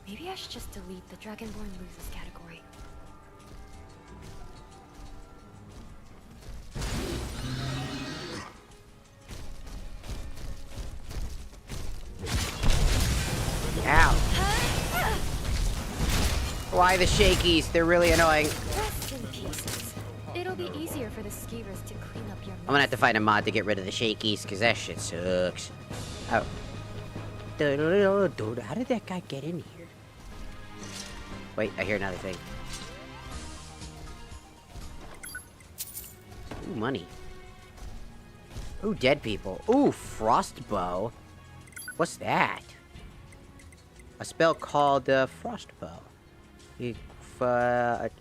S18: Maybe I should just delete the Dragonborn loses category.
S1: Ow. Why the shakies? They're really annoying.
S18: Rest in pieces. It'll be easier for the skeevers to clean up your
S1: I'm gonna have to find a mod to get rid of the shakies, because that shit sucks. Oh. Dude, how did that guy get in here? Wait, I hear another thing. Ooh, money. Ooh, dead people. Ooh, frostbow. What's that? A spell called frostbow.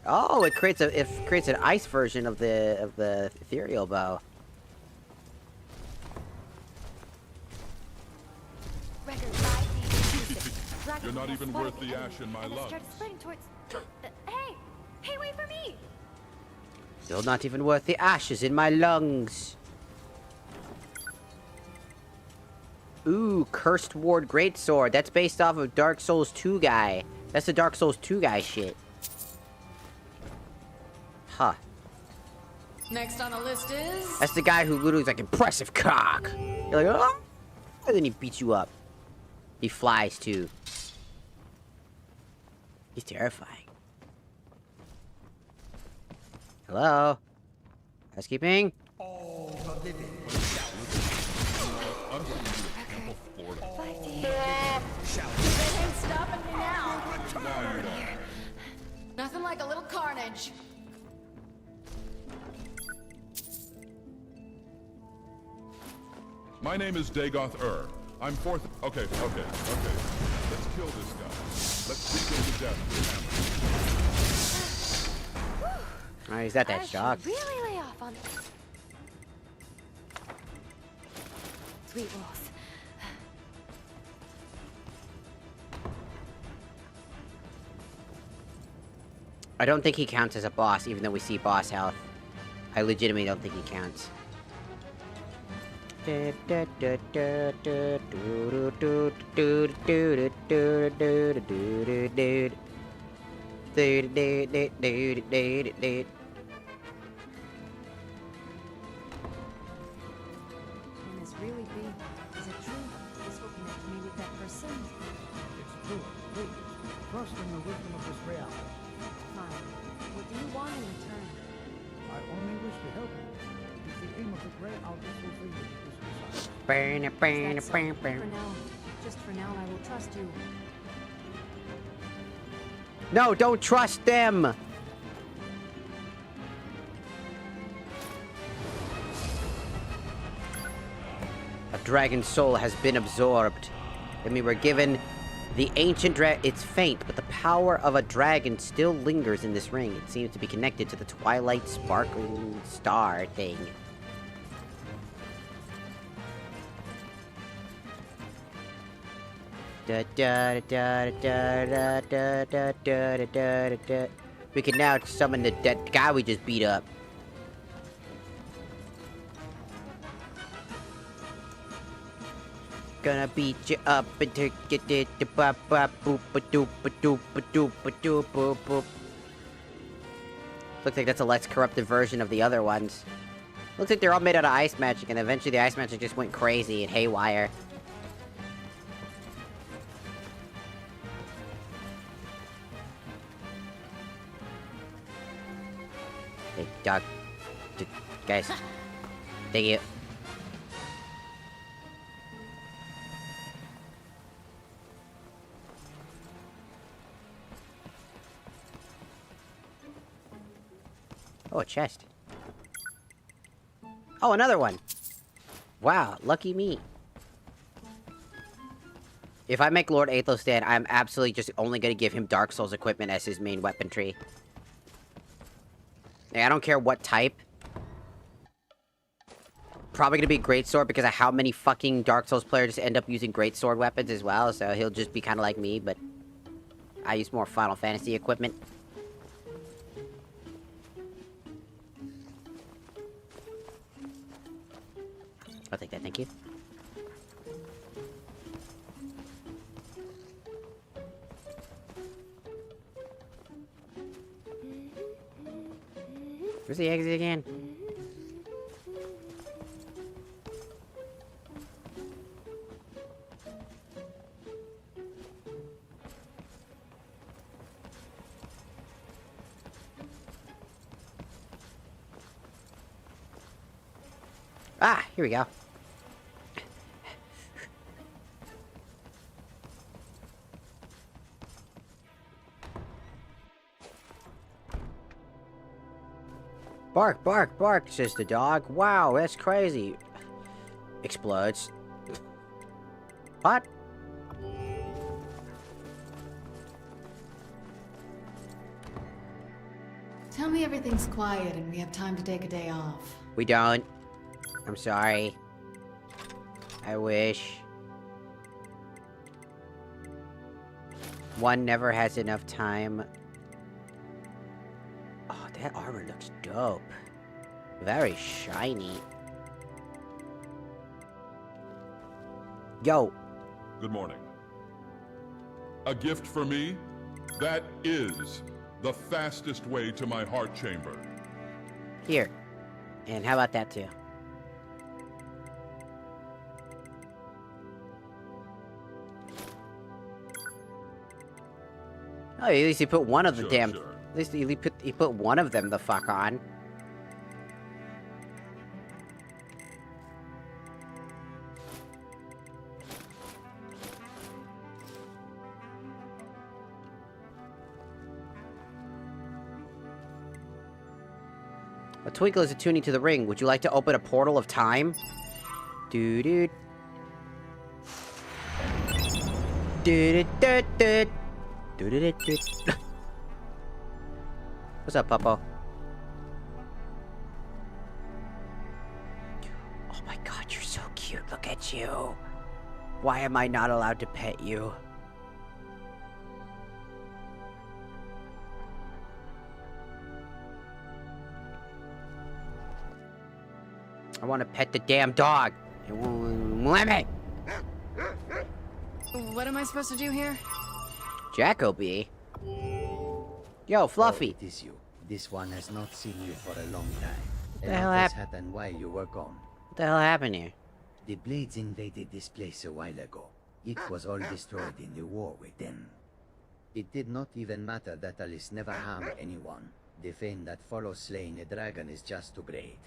S1: Oh, it creates an ice version of the ethereal bow.
S4: You're not even worth the ash in my lungs.
S18: Hey, wait for me!
S1: Still not even worth the ashes in my lungs. Ooh, Cursed Ward Greatsword. That's based off of Dark Souls 2 guy. That's the Dark Souls 2 guy shit. Huh.
S23: Next on the list is...
S1: That's the guy who literally is like, impressive cock. You're like, oh! And then he beats you up. He flies too. He's terrifying. Hello? Housekeeping?
S23: They ain't stopping me now. Nothing like a little carnage.
S4: My name is Dagoth I'm fourth. Okay. Let's kill this guy. Let's beat him to death with hammer.
S1: Oh, he's not that
S18: I
S1: shocked.
S18: should really lay off on this. Sweet wolf.
S1: I don't think he counts as a boss, even though we see boss health. I legitimately don't think he counts.
S9: Can this really be? Is it true? This will connect me with that person?
S7: It's true. Please, trust in the wisdom of this reality.
S9: Fine. What do you want in return?
S7: I only wish to help you. It's the aim of the Grey Alchemist fulfilled this desire.
S9: For now. Just for now, I will trust you.
S1: No, don't trust them! A dragon's soul has been absorbed. And we were given the ancient it's faint, but the power of a dragon still lingers in this ring. It seems to be connected to the twilight sparkling star thing. We can now summon the dead guy we just beat up. Gonna beat you up and take it to bop bop boop a doop a doop a doop a doop boop boop. Looks like that's a less corrupted version of the other ones. Looks like they're all made out of ice magic, and eventually the ice magic just went crazy and haywire. Hey, dog. Guys. Thank you. Oh, a chest. Oh, another one. Wow, lucky me. If I make Lord Athelstan, I'm absolutely just only gonna give him Dark Souls equipment as his main weaponry. I don't care what type. Probably gonna be Greatsword because of how many fucking Dark Souls players end up using Greatsword weapons as well, so he'll just be kind of like me, but I use more Final Fantasy equipment. I'll take that, thank you. Where's the exit again? Ah, here we go. Bark, bark, bark, says the dog. Wow, that's crazy. Explodes. What?
S23: Tell me everything's quiet and we have time to take a day off.
S1: We don't. I'm sorry. I wish. One never has enough time. Oh, that armor looks dope. Very shiny. Yo.
S4: Good morning. A gift for me? That is the fastest way to my heart chamber.
S1: Here. And how about that too? Oh, at least he put one of the damn...
S4: Sure.
S1: At least he put one of them the fuck on. A twinkle is attuning to the ring. Would you like to open a portal of time? Doo-doo. Doo-doo-doo-doo. Doo-doo-doo-doo. What's up, Puppo? Oh my god, you're so cute. Look at you. Why am I not allowed to pet you? I want to pet the damn dog. It won't let me.
S9: What am I supposed to do here?
S1: Jacoby. Yo, Fluffy.
S21: Oh, it is you. This one has not seen you for a long time.
S1: What the hell
S21: happened while you were gone?
S1: What the hell happened here?
S21: The Blades invaded this place a while ago. It was all destroyed in the war with them. It did not even matter that Alice never harmed anyone. The fame that follows slaying a dragon is just too great.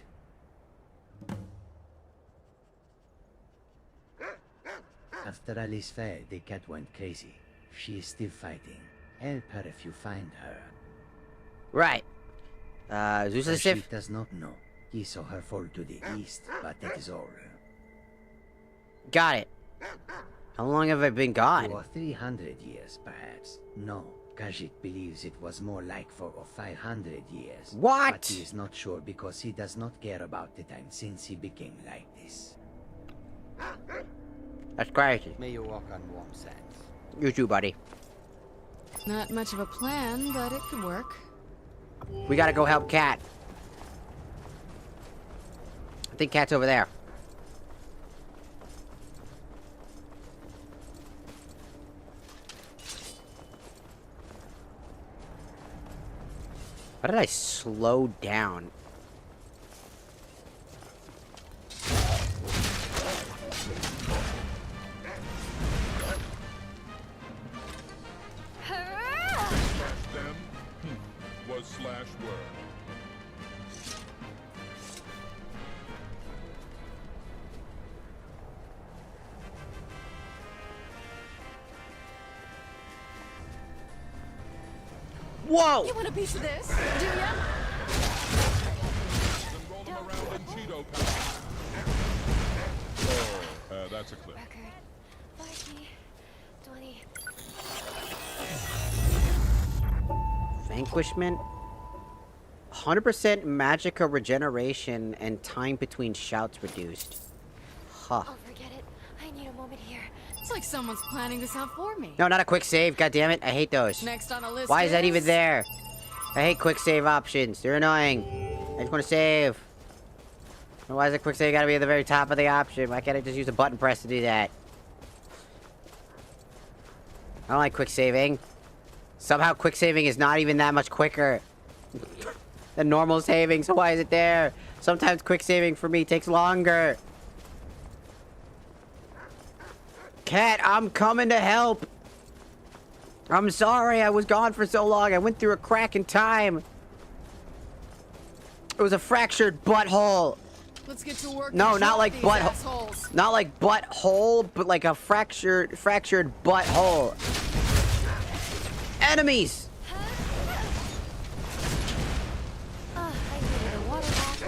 S21: After Alice fell, the cat went crazy. She is still fighting. Help her if you find her.
S1: Right.
S21: She does not know. He saw her fall to the east, but that is all.
S1: Got it. How long have I been gone?
S21: For 300 years, perhaps. No, Khajiit believes it was more like 400 or 500 years.
S1: What?
S21: But he is not sure because he does not care about the time since he became like this.
S1: That's crazy.
S21: May you walk on warm sands.
S1: You too, buddy.
S9: Not much of a plan, but it could work.
S1: We gotta go help Cat. I think Cat's over there. Why did I slow down?
S4: Slash word.
S1: Whoa!
S9: You want a piece of this? Do ya?
S4: Then roll them around in Cheeto powder. Oh, that's a clip.
S18: Record. 40, 20.
S1: Vanquishment. 100% magicka regeneration and time between shouts reduced. Huh.
S18: Oh, forget it. I need a moment here.
S9: It's like someone's planning this out for me.
S1: No, not a quick save. God damn it. I hate those.
S9: Next on the list.
S1: Why is that even there? I hate quick save options. They're annoying. I just want to save. Why is the quick save gotta be at the very top of the option? Why can't I just use a button press to do that? I don't like quick saving. Somehow quick saving is not even that much quicker than normal saving, so why is it there? Sometimes quick saving for me takes longer. Cat, I'm coming to help. I'm sorry I was gone for so long. I went through a crack in time. It was a fractured butthole.
S9: Let's get to work.
S1: No, not like butthole. Not like butthole, but like a fractured butthole. Enemies!
S18: I needed a water bath,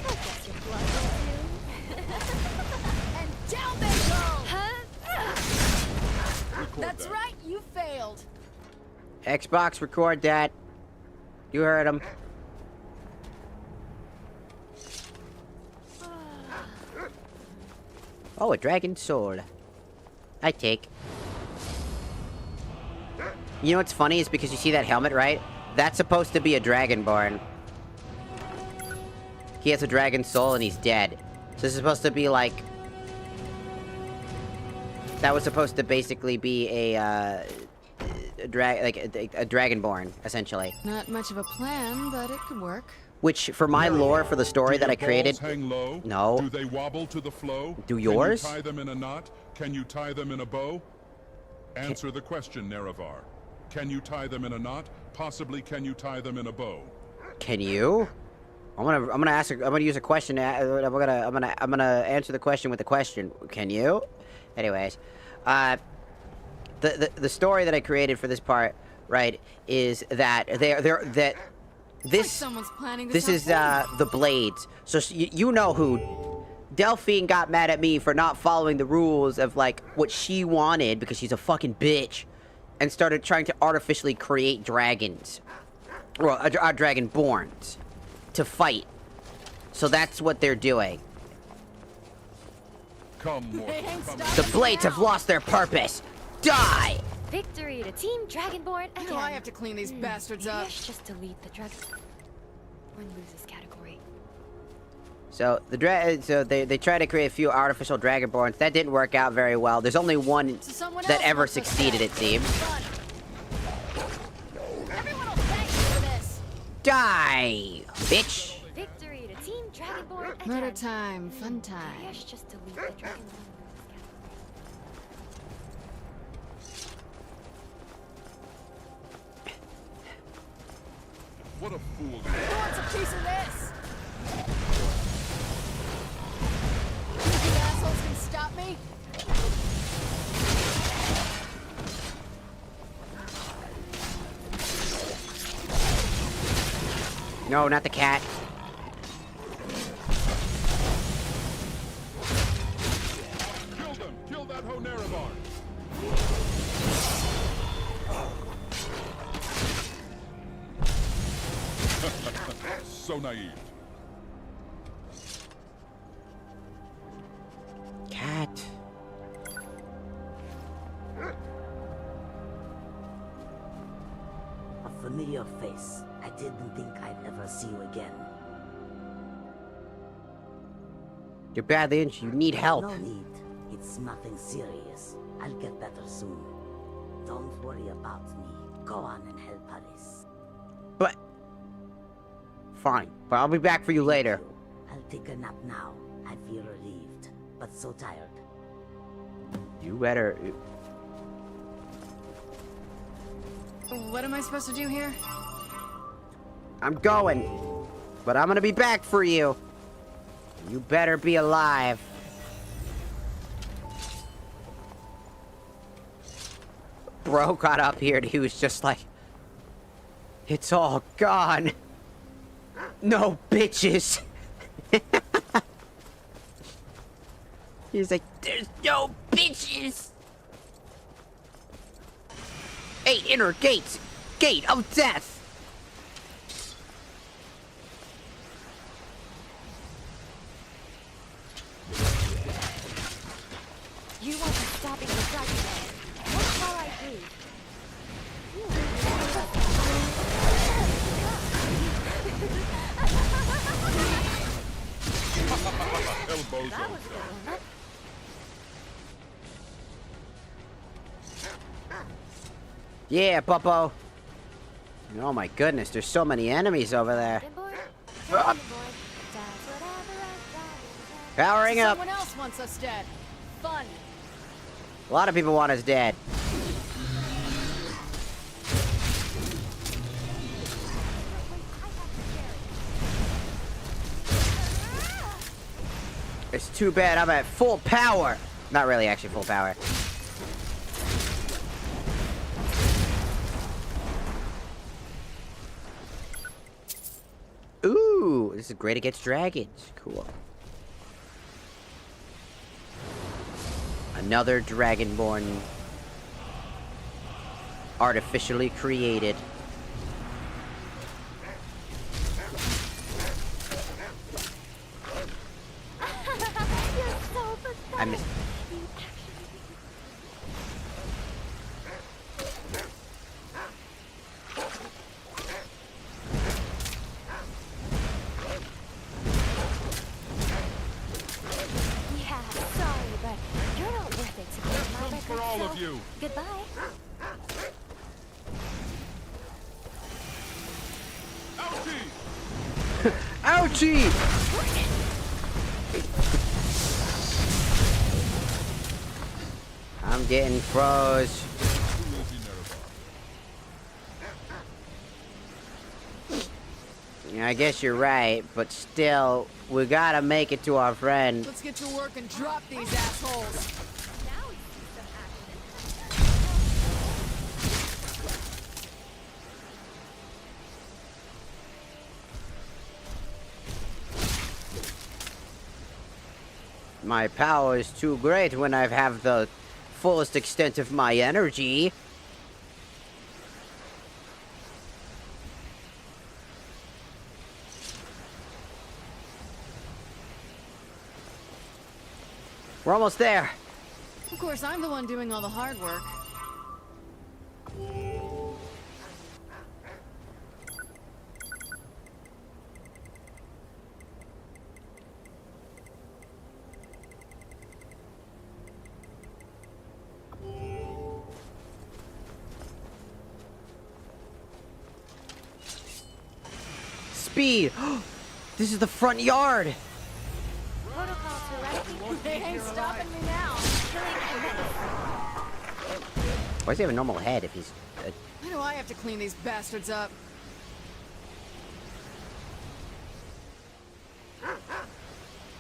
S18: but I guess your blood will do.
S9: And down they go! That's right, you failed.
S1: Xbox, record that. You heard him. Oh, a dragon sword. I take. You know what's funny is because you see that helmet, right? That's supposed to be a dragonborn. He has a dragon soul and he's dead. So this is supposed to be like... That was supposed to basically be a dragonborn, essentially.
S9: Not much of a plan, but it could work.
S1: Which, for my lore, for the story that I created,
S4: hang low?
S1: no.
S4: Do they wobble to the flow?
S1: Do yours?
S4: Can you tie them in a knot? Can you tie them in a bow? Answer the question, Nerevar. Can you tie them in a knot? Possibly, can you tie them in a bow?
S1: Can you? I'm gonna use a question. I'm gonna answer the question with a question. Can you? Anyways, the story that I created for this part, right, is that this is the blades. So you know who Delphine got mad at me for not following the rules of like what she wanted because she's a fucking bitch, and started trying to artificially create dragons, or dragonborns, to fight. So that's what they're doing. The blades have lost their purpose. Die!
S18: Victory to Team Dragonborn again.
S9: You know I have to clean these bastards up.
S18: Yes, just delete the dragon. One loses category.
S1: So they try to create a few artificial dragonborns. That didn't work out very well. There's only one that ever succeeded, it seems.
S9: Everyone will thank you for this.
S1: Die, bitch!
S18: Victory to Team Dragonborn again.
S9: Murder time, fun time.
S18: Yes, just delete the dragon.
S4: What a fool.
S9: Who wants a piece of this? You assholes can stop me?
S1: No, not the cat.
S4: Kill them! Kill that ho Nerevar! So naive.
S1: Cat.
S10: A familiar face. I didn't think I'd ever see you again.
S1: You're badly injured. You need help.
S10: No need. It's nothing serious. I'll get better soon. Don't worry about me. Go on and help Paris.
S1: But... Fine. But I'll be back for you later.
S10: I'll take a nap now. I feel relieved, but so tired.
S1: You better...
S9: What am I supposed to do here?
S1: I'm going. But I'm gonna be back for you. You better be alive. Bro got up here and he was just like... It's all gone. No bitches. He's like, there's no bitches. 8 inner gates. Gate of death.
S18: You won't be stopping the dragon. What shall I do?
S4: Elbows
S18: That was a good one.
S1: Yeah, Bubbo. Oh my goodness, there's so many enemies over there. Powering up.
S9: Someone else wants us dead. Fun.
S1: A lot of people want us dead. It's too bad I'm at full power. Not really actually full power. Ooh, this is great against dragons. Cool. Another dragonborn. Artificially created. I missed.
S18: Yeah, sorry, but you're not worth it to get my
S4: you.
S18: Goodbye.
S1: Ouchie! I'm getting froze. Yeah, I guess you're right, but still, we gotta make it to our friend.
S6: Let's get to work and drop these assholes.
S1: My power is too great when I have the fullest extent of my energy. We're almost there.
S6: Of course, I'm the one doing all the hard work.
S1: Speed! This is the front yard!
S18: Protocol to rescue.
S6: They ain't stopping me now.
S1: Why does he have a normal head if he's...
S6: Why do I have to clean these bastards up?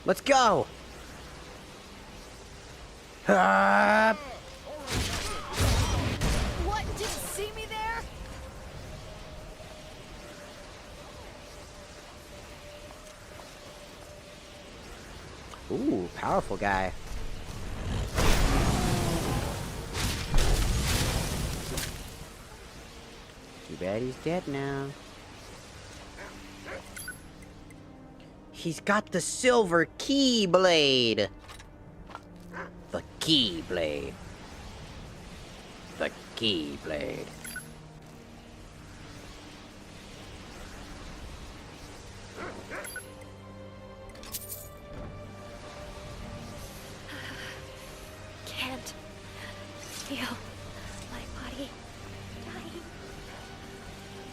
S1: Let's go! Ah!
S6: What? Didn't see me there?
S1: Ooh, powerful guy. Too bad he's dead now. He's got the silver keyblade. The keyblade. The keyblade.
S18: Can't feel my body dying.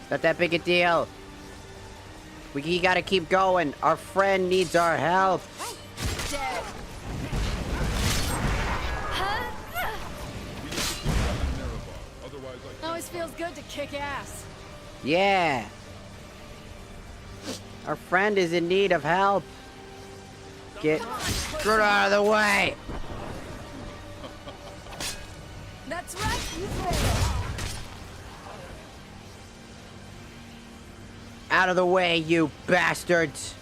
S1: Not that big a deal. We gotta keep going. Our friend needs our help.
S6: Dead. Always feels good to kick ass.
S1: Yeah. Our friend is in need of help. Get out of the way.
S6: That's right. You play.
S1: Out of the way, you bastards.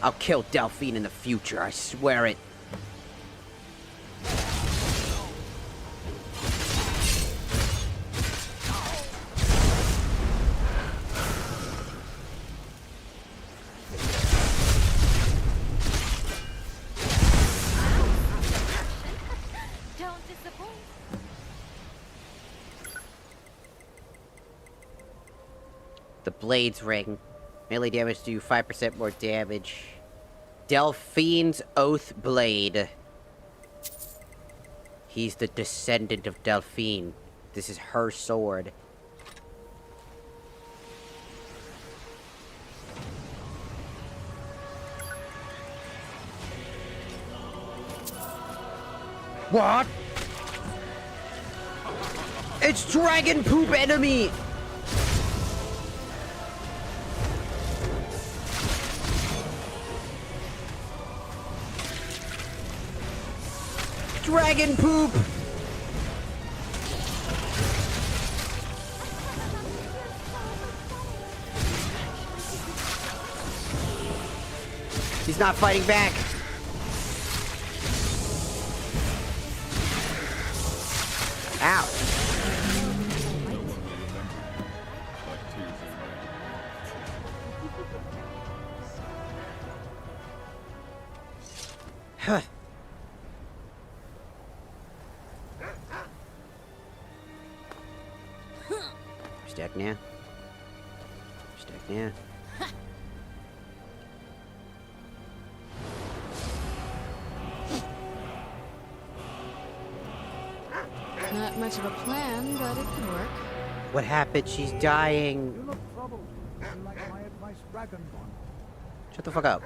S1: I'll kill Delphine in the future, I swear it.
S18: Don't disappoint.
S1: The Blades Ring. Melee damage do 5% more damage. Delphine's Oath Blade. He's the descendant of Delphine. This is her sword. What? It's Dragon Poop Enemy! Dragon Poop! He's not fighting back. Ow. Huh. Stack now. Stack now.
S23: much of a plan, but it could work.
S1: What happened? She's dying.
S7: You look troubled. Would you like my advice, Dragonborn?
S1: Shut the fuck up.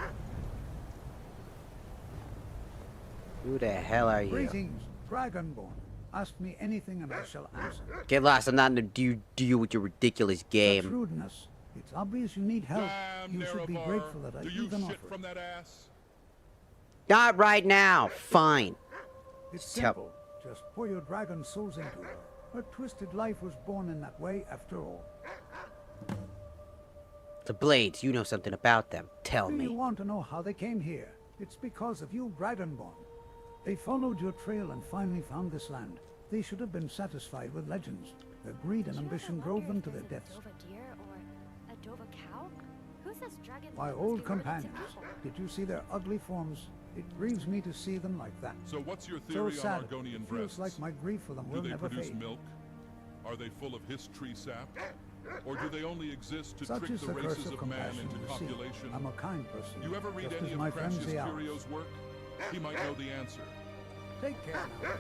S1: Who the hell are you?
S7: Greetings, Dragonborn. Ask me anything and I shall answer.
S1: Get lost. I'm not in the deal with your ridiculous
S7: Such
S1: game.
S7: rudeness. It's obvious you need help. You should be
S4: NEREVAR,
S7: grateful that I
S4: do you
S7: even
S4: shit
S7: offered.
S4: from that ass?
S1: Not right now. Fine.
S7: It's
S1: Tell-
S7: simple. Just pour your dragon souls into her. Her twisted life was born in that way after all.
S1: The Blades. You know something about them. Tell
S7: Do you
S1: me.
S7: want to know how they came here? It's because of you, Dragonborn. They followed your trail and finally found this land. They should have been satisfied with legends. Their greed and ambition drove them to their deaths.
S18: Dova deer or a Dova cow? Who says dragons
S7: My
S18: must
S7: old
S18: be related to
S7: companions,
S18: people?
S7: did you see their ugly forms? It grieves me to see them like that.
S4: So what's your
S7: So
S4: theory
S7: sad.
S4: on Argonian
S7: It
S4: breasts?
S7: feels like my grief for them
S4: Do
S7: will
S4: they
S7: never
S4: produce
S7: fade.
S4: milk? Are they full of history sap? Or do they only exist to
S7: Such
S4: trick
S7: is
S4: the
S7: the curse
S4: races
S7: of
S4: of man
S7: compassion,
S4: into
S7: you see.
S4: copulation?
S7: I'm a kind person,
S4: You ever read
S7: just
S4: any
S7: as
S4: of
S7: my friends
S4: Crassius
S7: the owls.
S4: Curio's work? He might know the answer.
S7: Take care now.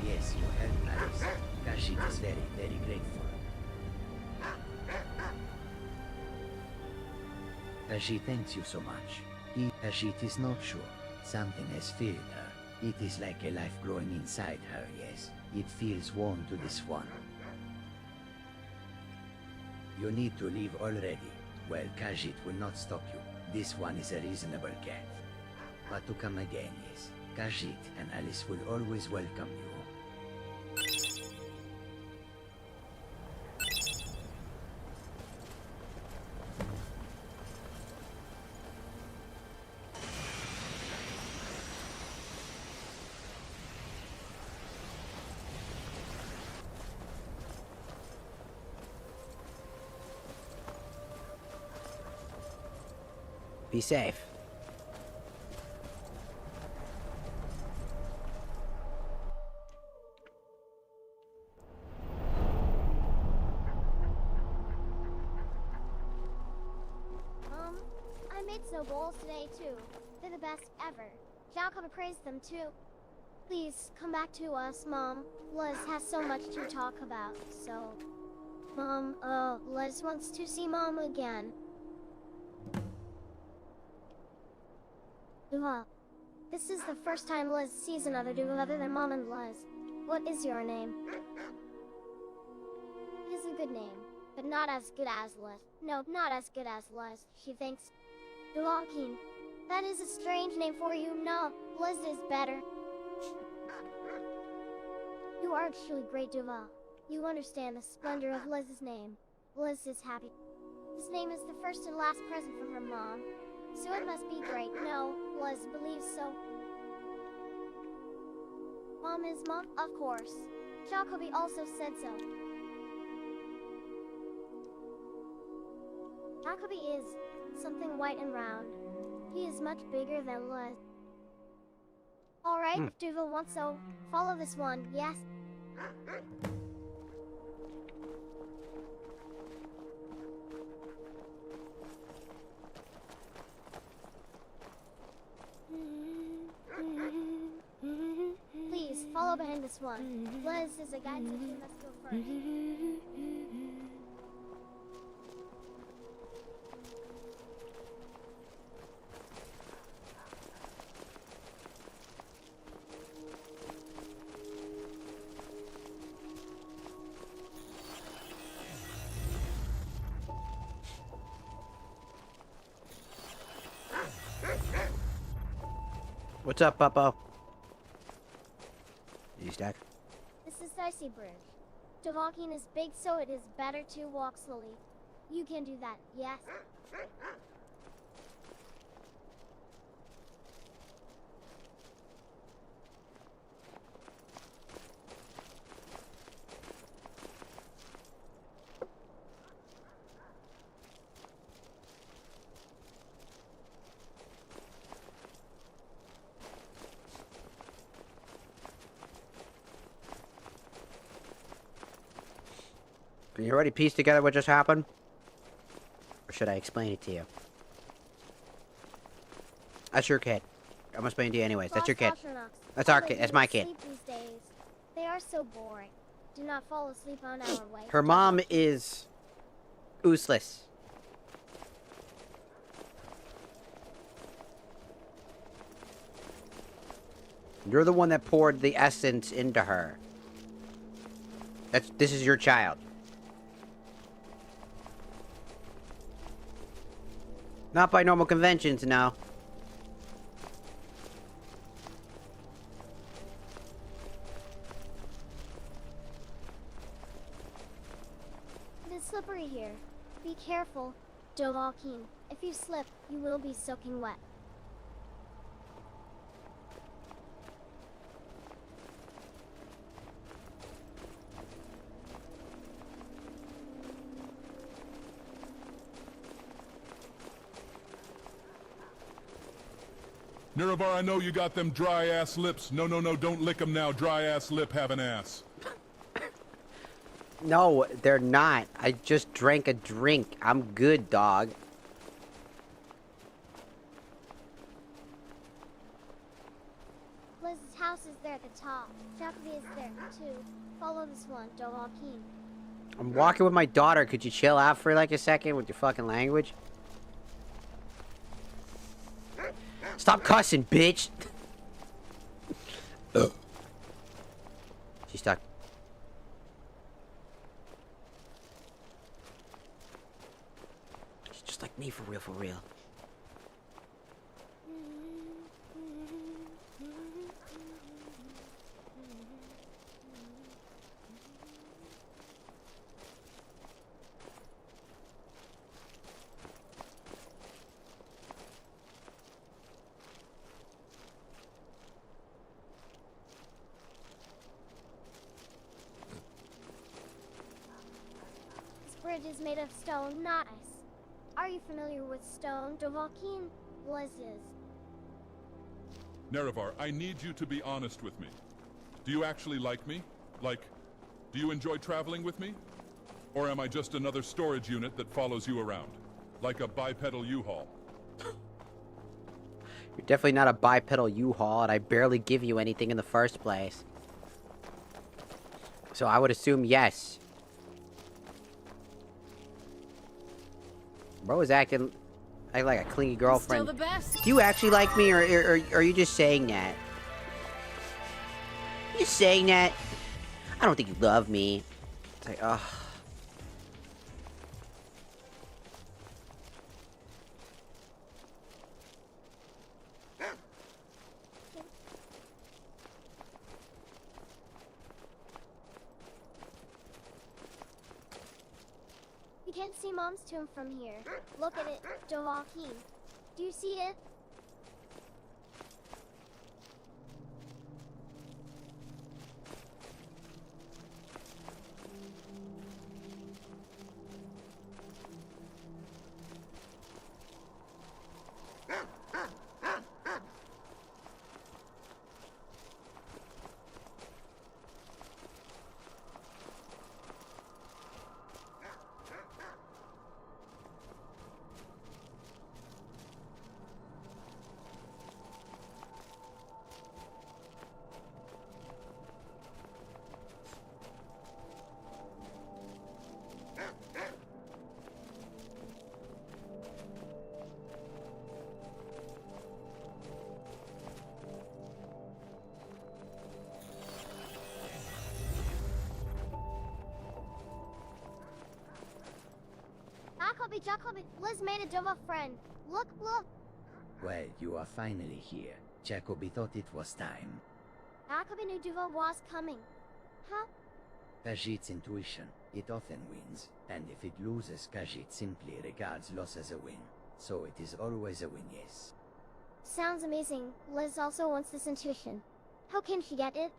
S21: Yes, you helped Alice. Kashit is very, very grateful. Kashit thanks you so much. Kashit is not sure. Something has filled her. It is like a life growing inside her, yes. It feels warm to this one. You need to leave already. Well, Kashit will not stop you. This one is a reasonable cat. But to come again, yes. Kashit and Alice will always welcome you.
S1: Be safe.
S2: I made snowballs today too. They're the best ever. Jacob praised them too. Please come back to us, Mom. Liz has so much to talk about. So, Mom, Liz wants to see Mom again. Duha. This is the first time Liz sees another dude other than Mom and Liz. What is your name? It is a good name, but not as good as Liz. No, not as good as Liz, she thinks. Duhakin. That is a strange name for you. No, Liz is better. You are actually great, Duval. You understand the splendor of Liz's name. Liz is happy. This name is the first and last present from her mom. So it must be great. No, Liz believes so. Mom is Mom, of course. Jacoby also said so. Jacoby is something white and round. He is much bigger than Liz. Alright, if Duval wants so, follow this one, yes? Please, follow behind this one. Liz is a guide, so he must go first.
S1: What's up, Puppo? You stack?
S2: This is Dicey Bridge. Dovahkiin is big, so it is better to walk slowly. You can do that, yes?
S1: Can you already piece together what just happened? Or should I explain it to you? That's your kid. I'm gonna explain it to you anyways. That's your kid. That's our kid. That's my kid.
S2: These days. They are so boring. Do not fall asleep on our way.
S1: Her mom is useless. You're the one that poured the essence into her. This is your child. Not by normal conventions, no.
S2: It is slippery here. Be careful, Dovahkiin. If you slip, you will be soaking wet.
S4: NEREVAR, I know you got them dry-ass lips. No, don't lick them now. Dry-ass lip have an ass.
S1: No, they're not. I just drank a drink. I'm good, dog.
S2: Liz's house is there at the top. Jacoby is there, too. Follow this one, Dovahkiin.
S1: I'm walking with my daughter. Could you chill out for like a second with your fucking language? Stop cussing, bitch! She's stuck. She's just like me, for real, for real.
S2: Bridge is made of stone, not ice. Are you familiar with stone, Dovahkiin? Liz is.
S4: NEREVAR, I need you to be honest with me. Do you actually like me? Like, do you enjoy traveling with me? Or am I just another storage unit that follows you around? Like a bipedal U-Haul?
S1: You're definitely not a bipedal U-Haul, and I barely give you anything in the first place. So I would assume yes. Bro is acting like a clingy girlfriend.
S9: Still the best.
S1: Do you actually like me, or are you just saying that? You saying that? I don't think you love me. It's like, ugh.
S2: You can't see Mom's tomb from here. Look at it, Dovahkiin. Do you see it? Jacoby, Liz made a Dova friend. Look.
S21: Well, you are finally here. Jacoby thought it was time.
S2: Jacoby knew Dova was coming. Huh?
S21: Khajiit's intuition. It often wins. And if it loses, Khajiit simply regards loss as a win. So it is always a win, yes.
S2: Sounds amazing. Liz also wants this intuition. How can she get it?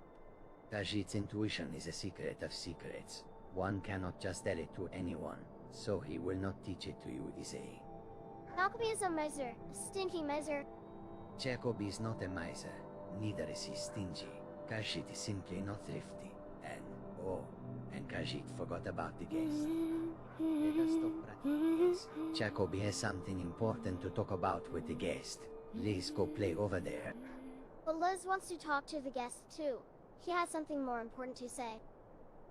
S21: Khajiit's intuition is a secret of secrets. One cannot just tell it to anyone. So he will not teach it to you, Isai.
S2: Jacoby is a miser. A stingy miser.
S21: Jacoby is not a miser. Neither is he stingy. Khajiit is simply not thrifty. And Oh, and Khajiit forgot about the guest. Let us stop practice. Jacoby has something important to talk about with the guest. Please go play over there.
S2: But Liz wants to talk to the guest too. She has something more important to say.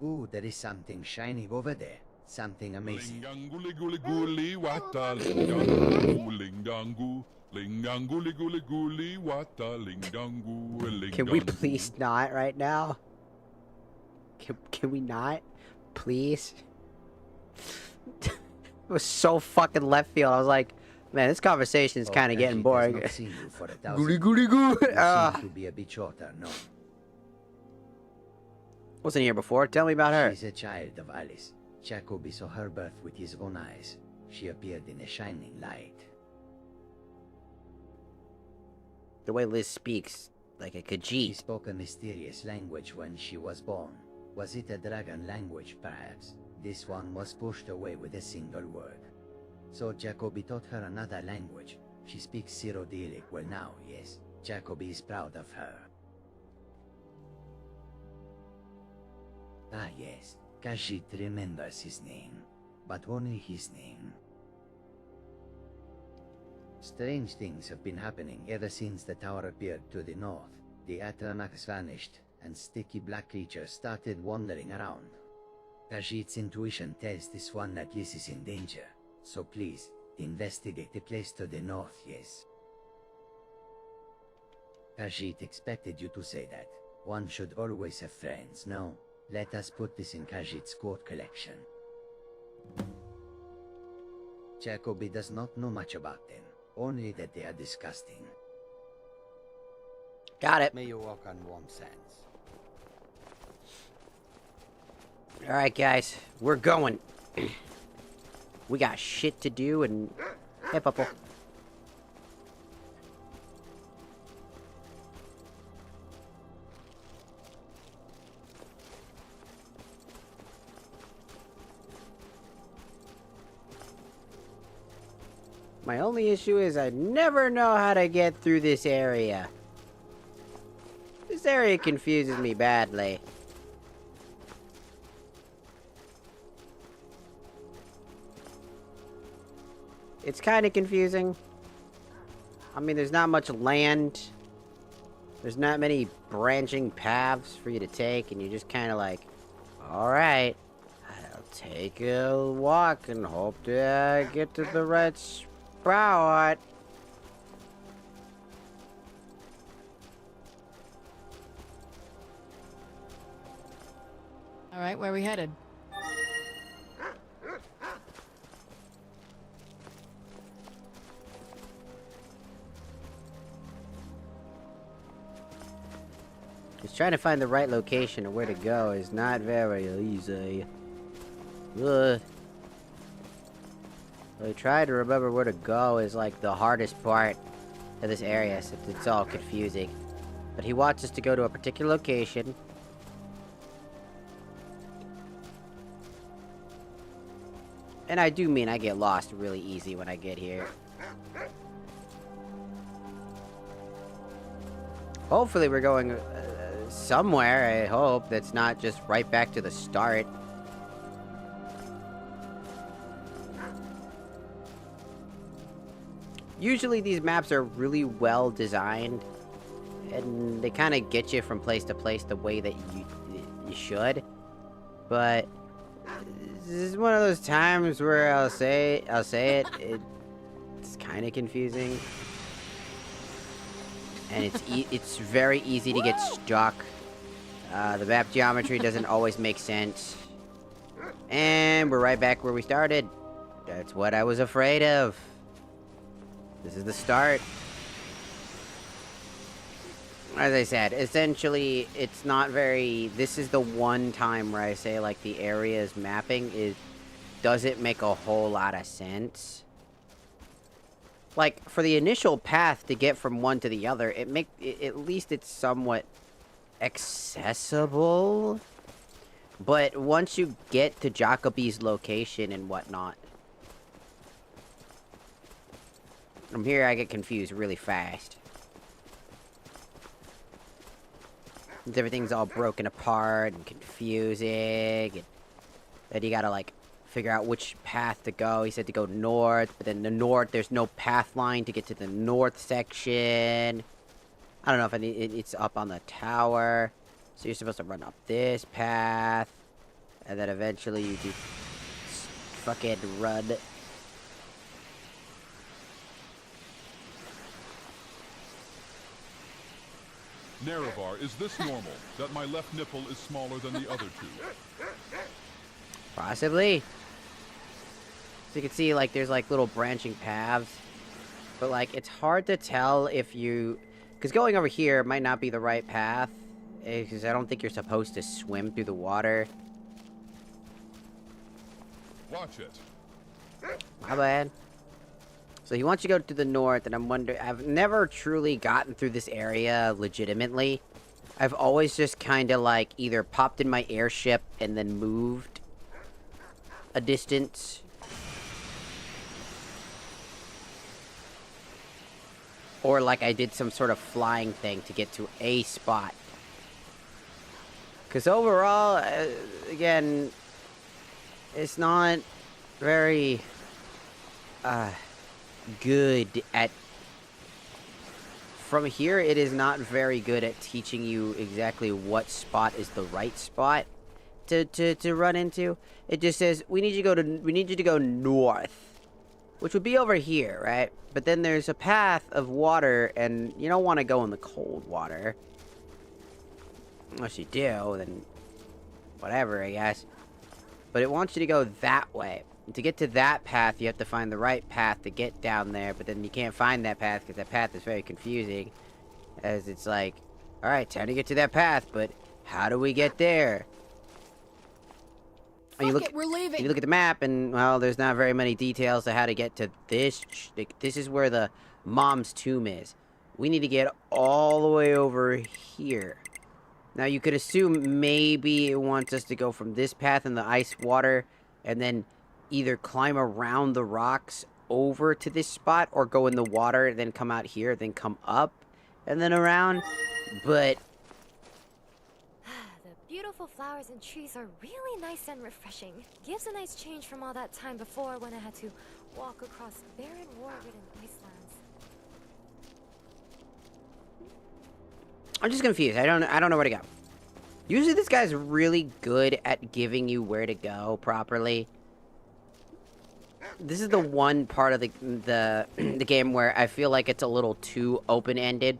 S21: Ooh, there is something shining over there. Something amazing.
S4: Lingangu guli guli wata lingangu lingangu lingangu guli guli wata lingangu lingangu.
S1: Can we please not right now? Can we not? Please? It was so fucking left field. I was like, man, this conversation is kind of getting boring. Goody goody goo.
S21: To be a bit shorter, no.
S1: Wasn't here before. Tell me about her.
S21: She's a child of Alice. Jacoby saw her birth with his own eyes. She appeared in a shining light.
S1: The way Liz speaks, like a Khajiit.
S21: She spoke a mysterious language when she was born. Was it a dragon language, perhaps? This one was pushed away with a single word. So Jacoby taught her another language. She speaks Syro-Gaelic well now, yes. Jacoby is proud of her. Ah, yes. Khajiit remembers his name, but only his name. Strange things have been happening ever since the tower appeared to the north. The Atronachs vanished, and sticky black creatures started wandering around. Khajiit's intuition tells this one that Liz is in danger, so please, investigate the place to the north, yes. Khajiit expected you to say that. One should always have friends, no? Let us put this in Khajiit's court collection. Jacoby does not know much about them, only that they are disgusting.
S1: Got it.
S19: May you walk on warm sands.
S1: Alright, guys. We're going. We got shit to do and... Hey, Pupple. My only issue is I never know how to get through this area. This area confuses me badly. It's kind of confusing. I mean, there's not much land. There's not many branching paths for you to take, and you're just kind of like, alright, I'll take a walk and hope to get to the right spot.
S6: Alright, where are we headed?
S1: Just trying to find the right location or where to go is not very easy. Ugh. I try to remember where to go is like the hardest part of this area, since it's all confusing. But he wants us to go to a particular location. And I do mean I get lost really easy when I get here. Hopefully we're going somewhere, I hope, that's not just right back to the start. Usually these maps are really well designed, and they kind of get you from place to place the way that you should. But this is one of those times where I'll say it, it's kind of confusing. And it's very easy to get stuck. The map geometry doesn't always make sense. And we're right back where we started. That's what I was afraid of. This is the start. As I said, essentially, it's not very... This is the one time where I say, like, the area's mapping doesn't make a whole lot of sense. Like, for the initial path to get from one to the other, at least it's somewhat accessible. But once you get to Jacoby's location and whatnot, from here I get confused really fast. Everything's all broken apart and confusing. And then you gotta, like, figure out which path to go. He said to go north, but then the north, there's no path line to get to the north section. I don't know if it's up on the tower. So you're supposed to run up this path. And then eventually you do fucking run.
S4: Nerevar, is this normal? That my left nipple is smaller than the other two?
S1: Possibly. So you can see, like, there's, like, little branching paths. But, like, it's hard to tell if you... Because going over here might not be the right path. Because I don't think you're supposed to swim through the water.
S4: Watch it.
S1: My bad. So he wants you to go to the north, and I'm wondering... I've never truly gotten through this area legitimately. I've always just kind of, like, either popped in my airship and then moved a distance. Or, like, I did some sort of flying thing to get to a spot. Because overall, again, it's not very... good at... From here, it is not very good at teaching you exactly what spot is the right spot to run into. It just says, we need you to go north, which would be over here, right? But then there's a path of water, and you don't want to go in the cold water. Unless you do, then whatever, I guess. But it wants you to go that way. And to get to that path, you have to find the right path to get down there, but then you can't find that path because that path is very confusing. As it's like, alright, time to get to that path, but how do we get there? And you look,
S9: we're leaving.
S1: you look at the map, and, well, there's not very many details to how to get to this. This is where the mom's tomb is. We need to get all the way over here. Now, you could assume maybe it wants us to go from this path in the ice water, and then either climb around the rocks over to this spot, or go in the water, then come out here, then come up, and then around. But
S18: The beautiful flowers and trees are really nice and refreshing. Gives a nice change from all that time before when I had to walk across barren, war-ridden icelands.
S1: I'm just confused. I don't know where to go. Usually this guy's really good at giving you where to go properly. This is the one part of the game where I feel like it's a little too open-ended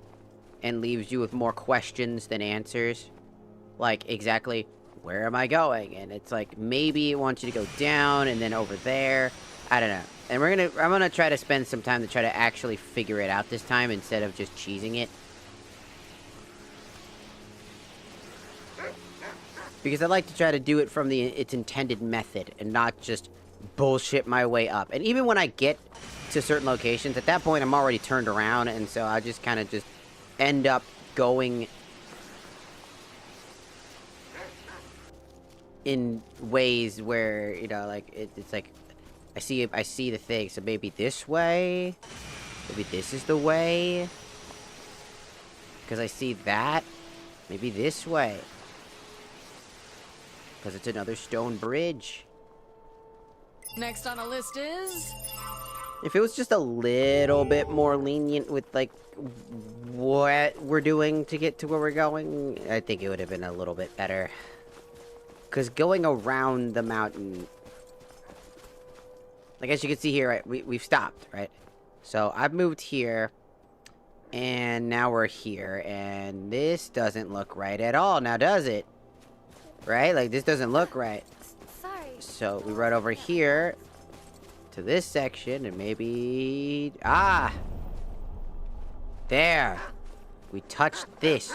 S1: and leaves you with more questions than answers. Like, exactly, where am I going? And it's like, maybe it wants you to go down and then over there. I don't know. And I'm gonna try to spend some time to try to actually figure it out this time instead of just cheesing it. Because I like to try to do it from its intended method and not just bullshit my way up. And even when I get to certain locations, at that point I'm already turned around, and so I just kind of just end up going in ways where, you know, like, it's like, I see the thing, so maybe this way? Maybe this is the way? Because I see that? Maybe this way. Because it's another stone bridge.
S9: Next on the list is...
S1: If it was just a little bit more lenient with, like, what we're doing to get to where we're going, I think it would have been a little bit better. Because going around the mountain... Like, as you can see here, right, we've stopped, right? So, I've moved here, and now we're here, and this doesn't look right at all, now does it? Right? Like, this doesn't look right.
S18: Sorry.
S1: So, we run over here to this section, and maybe... Ah! There! We touched this.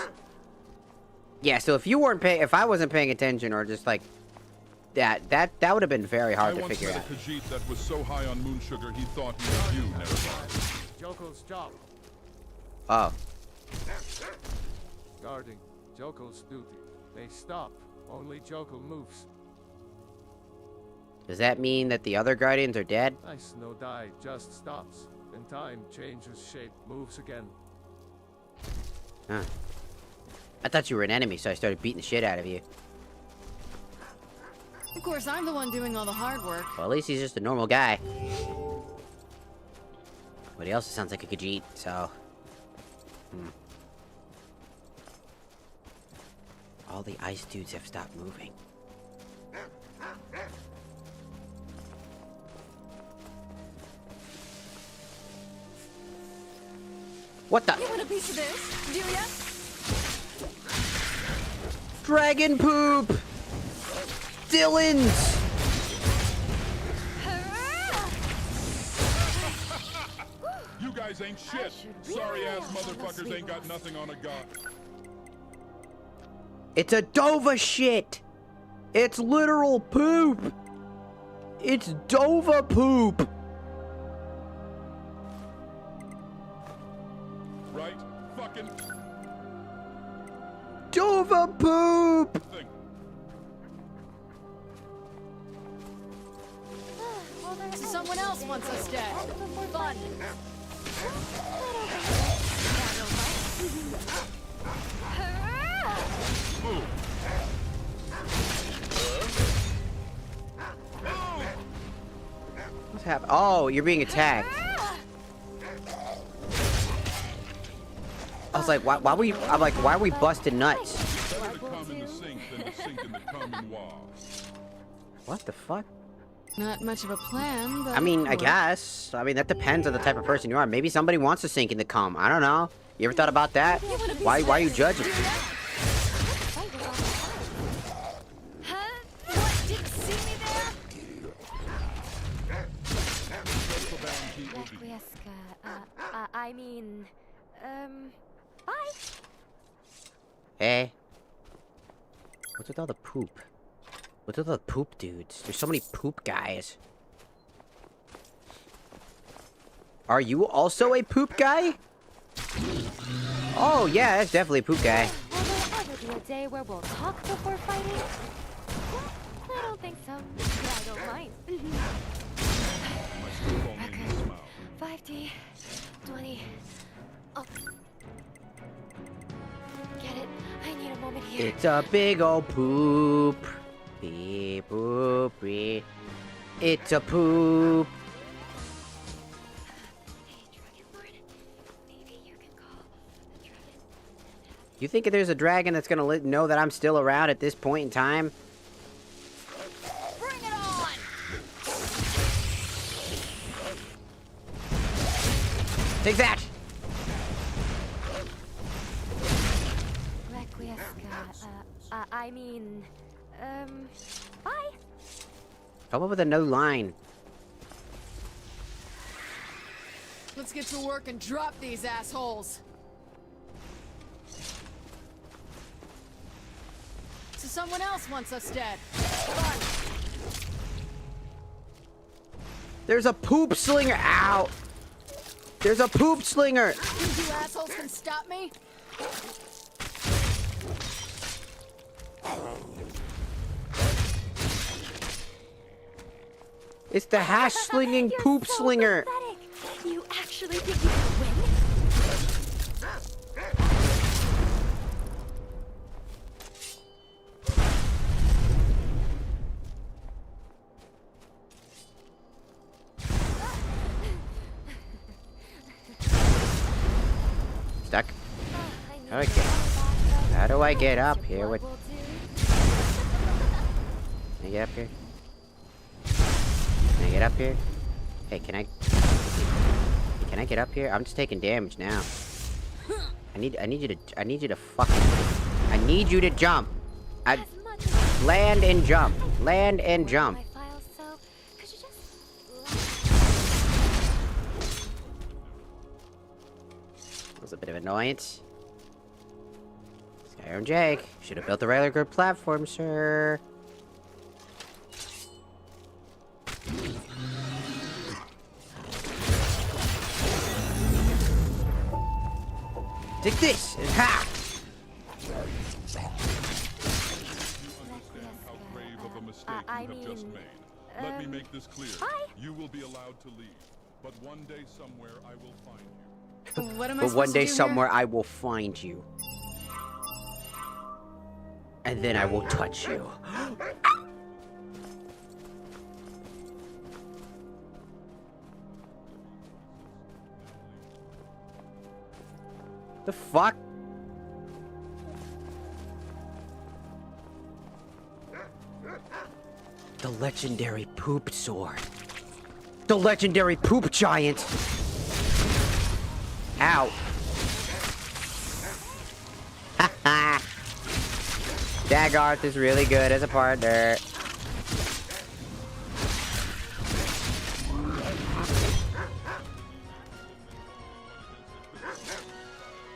S1: Yeah, so if I wasn't paying attention, or just like... That would have been very hard to figure out.
S4: I once met a Khajiit that was so high on moon sugar he thought he was you, Nerevar.
S11: Joko's job.
S1: Oh.
S11: Guarding. Joko's duty. They stop. Only Joko moves.
S1: Does that mean that the other Guardians are dead?
S11: Nice no die, just stops. Then time changes shape, moves again.
S1: Huh. I thought you were an enemy, so I started beating the shit out of you.
S23: Of course, I'm the one doing all the hard work.
S1: Well, at least he's just a normal guy. But he also sounds like a Khajiit, so... All the ice dudes have stopped moving. What the?
S23: You want a piece of this? Do ya?
S1: Dragon poop! Dylan's!
S4: You guys ain't shit. Sorry ass motherfuckers ain't got nothing on a god.
S1: It's a Dova shit! It's literal poop! It's Dova poop!
S4: Right? Fucking
S1: Dova poop!
S4: thing.
S23: So someone else wants us dead. Fun.
S1: What's happening? Oh, you're being attacked. I was like, why were you? I'm like, why are we busting nuts?
S4: Better to come in the sink than to sink in the common wall.
S1: What the fuck?
S23: Not much of a plan, but...
S1: I mean, I guess. I mean, that depends on the type of person you are. Maybe somebody wants to sink in the cum. I don't know. You ever thought about that? Why are you judging?
S18: I mean, bye.
S1: Hey. What's with all the poop? What's with all the poop dudes? There's so many poop guys. Are you also a poop guy? Oh, yeah, that's definitely a poop guy.
S18: Will there ever be a day where we'll talk before fighting? Well, I don't think so. But I don't mind. Okay. 5D, 20. Oh. Get it? I need a moment here.
S1: It's a big old poop. Beep boop beep. It's a poop. You think if there's a dragon that's gonna know that I'm still around at this point in time?
S23: Bring it on!
S1: Take that!
S18: I mean, bye.
S1: Come up with a new line.
S23: Let's get to work and drop these assholes. So someone else wants us dead. Fun.
S1: There's a poop slinger. Ow! There's a poop slinger.
S23: Think you assholes can stop me?
S1: It's the hash slinging poop slinger.
S18: Pathetic. You actually think you can win?
S1: Stuck. Okay. How do I get up here? What? Can I get up here? Can I get up here? Hey, can I get up here? I'm just taking damage now. I need you to fucking... I need you to jump. Land and jump. Land and jump. That was a bit of annoyance. Skyrim Jake. Should have built a regular good platform, sir. Take this and ha!
S4: I mean, just made. Let me make this clear. You will be allowed to leave, but one day somewhere I will find you.
S23: What am I
S1: But one
S23: supposed to
S1: day
S23: do
S1: somewhere
S23: here?
S1: I will find you. And then I will touch you. The fuck? The legendary poop sword. The legendary poop giant. Ow. Haha. Dagarth is really good as a partner.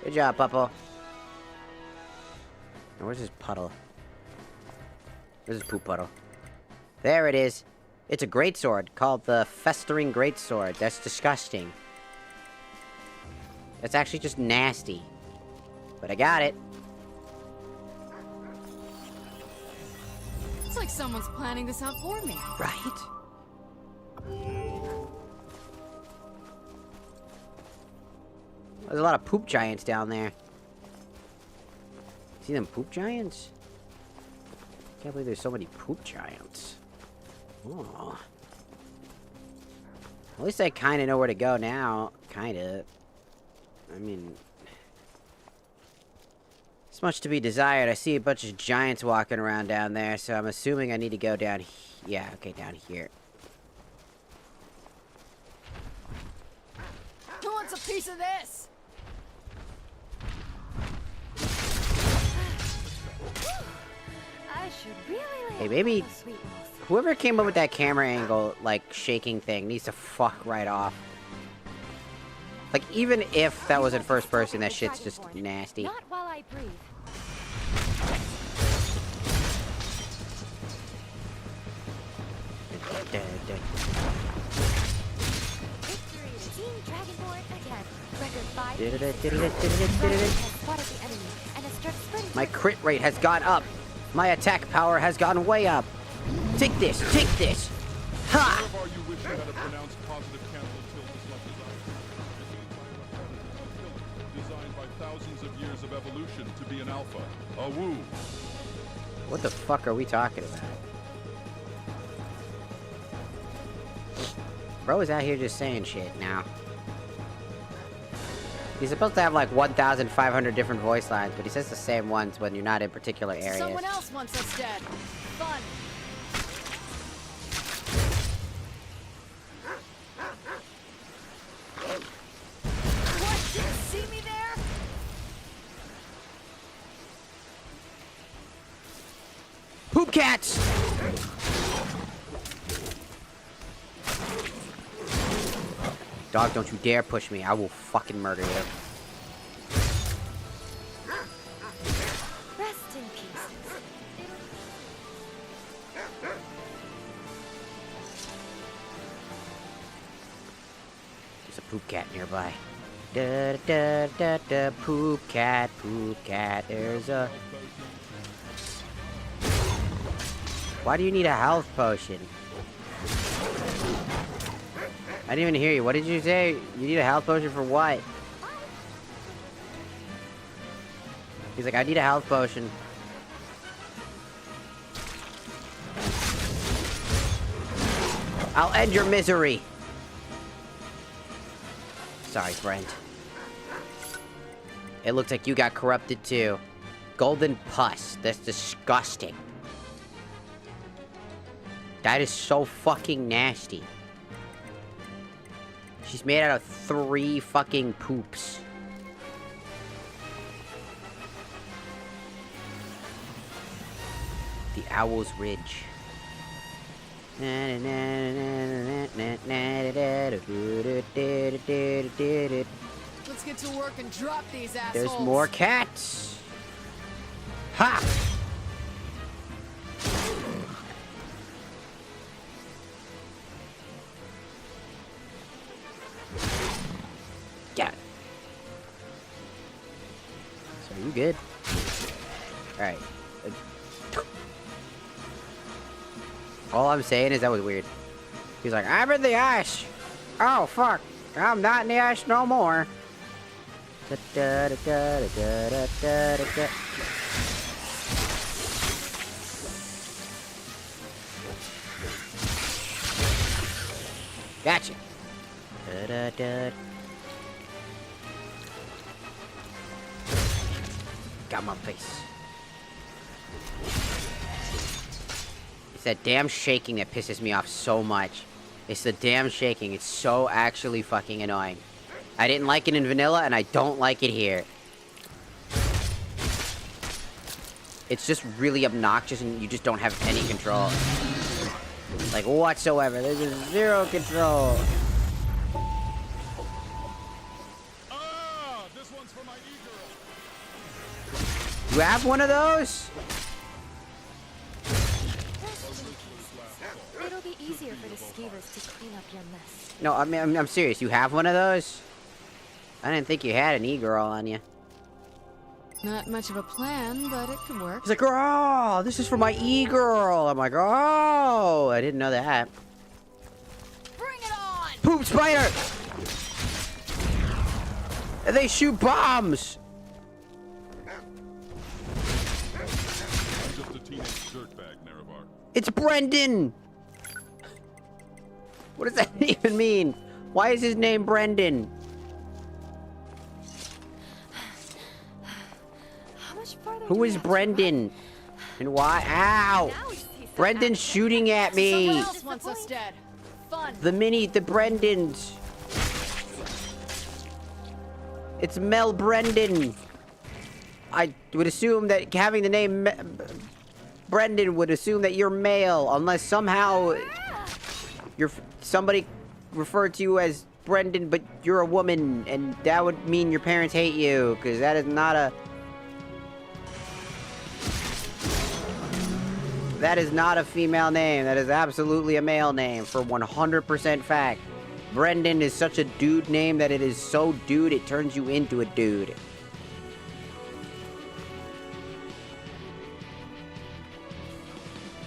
S1: Good job, Puppo. Now, where's his puddle? Where's his poop puddle? There it is. It's a greatsword called the Festering Greatsword. That's disgusting. That's actually just nasty. But I got it.
S9: It's like someone's planning this out for me.
S1: Right? There's a lot of poop giants down there. See them poop giants? Can't believe there's so many poop giants. Oh. At least I kind of know where to go now. Kind of. I mean... it's much to be desired. I see a bunch of giants walking around down there, so I'm assuming I need to go down yeah, okay, down here.
S9: Who wants a piece of this?
S18: I should really
S1: Hey, maybe whoever came up with that camera angle, like, shaking thing, needs to fuck right off. Like, even if that was in first person, that shit's just nasty.
S18: Not while I breathe. Victory to Team Dragonborn again. Record 5.
S1: My crit rate has gone up. My attack power has gone way up. Take this, take this. Ha!
S4: Nerevar, you wish you had a pronounced positive cancel tilt as much as I. Designed by thousands of years of evolution to be an alpha. A woo.
S1: What the fuck are we talking about? Bro is out here just saying shit now. He's supposed to have like 1,500 different voice lines, but he says the same ones when you're not in particular areas.
S9: Someone else wants us dead. Fun. What? Did you see me there?
S1: Poop cats! Dog, don't you dare push me. I will fucking murder you.
S18: Rest in peace.
S1: There's a poop cat nearby. Da da da da, poop cat, there's a... Why do you need a health potion? I didn't even hear you. What did you say? You need a health potion for what? He's like, I need a health potion. I'll end your misery. Sorry, friend. It looks like you got corrupted too. Golden pus. That's disgusting. That is so fucking nasty. She's made out of 3 fucking poops. The Owl's Ridge.
S9: Let's get to work and drop these assholes.
S1: There's more cats. Ha! Got it. So you good? Alright. All I'm saying is that was weird. He's like, I'm in the ice. Oh, fuck. I'm not in the ice no more. Gotcha. Da-da-da. Got my face. It's that damn shaking that pisses me off so much. It's the damn shaking. It's so actually fucking annoying. I didn't like it in vanilla, and I don't like it here. It's just really obnoxious, and you just don't have any control. Like, whatsoever. There's just zero control.
S4: This one's for my
S1: You have one of those?
S18: It'll be easier for the skeevers to clean up your mess.
S1: No, I mean, I'm serious. You have one of those? I didn't think you had an e-girl on you.
S23: Not much of a plan, but it could work.
S1: He's like, oh, this is for my e-girl. I'm like, oh, I didn't know that.
S8: Bring it on!
S1: Poop spider! And they shoot bombs!
S4: I'm just a teenage dirtbag, NEREVAR.
S1: It's Brendan! What does that even mean? Why is his name Brendan? Who is Brendan? And why? Ow! Brendan's shooting at me!
S6: Someone else wants us dead. Fun.
S1: The Brendans. It's Mel Brendan. I would assume that having the name Brendan would assume that you're male, unless somehow somebody referred to you as Brendan, but you're a woman, and that would mean your parents hate you, because that is not a... That is not a female name. That is absolutely a male name for 100% fact. Brendan is such a dude name that it is so dude it turns you into a dude.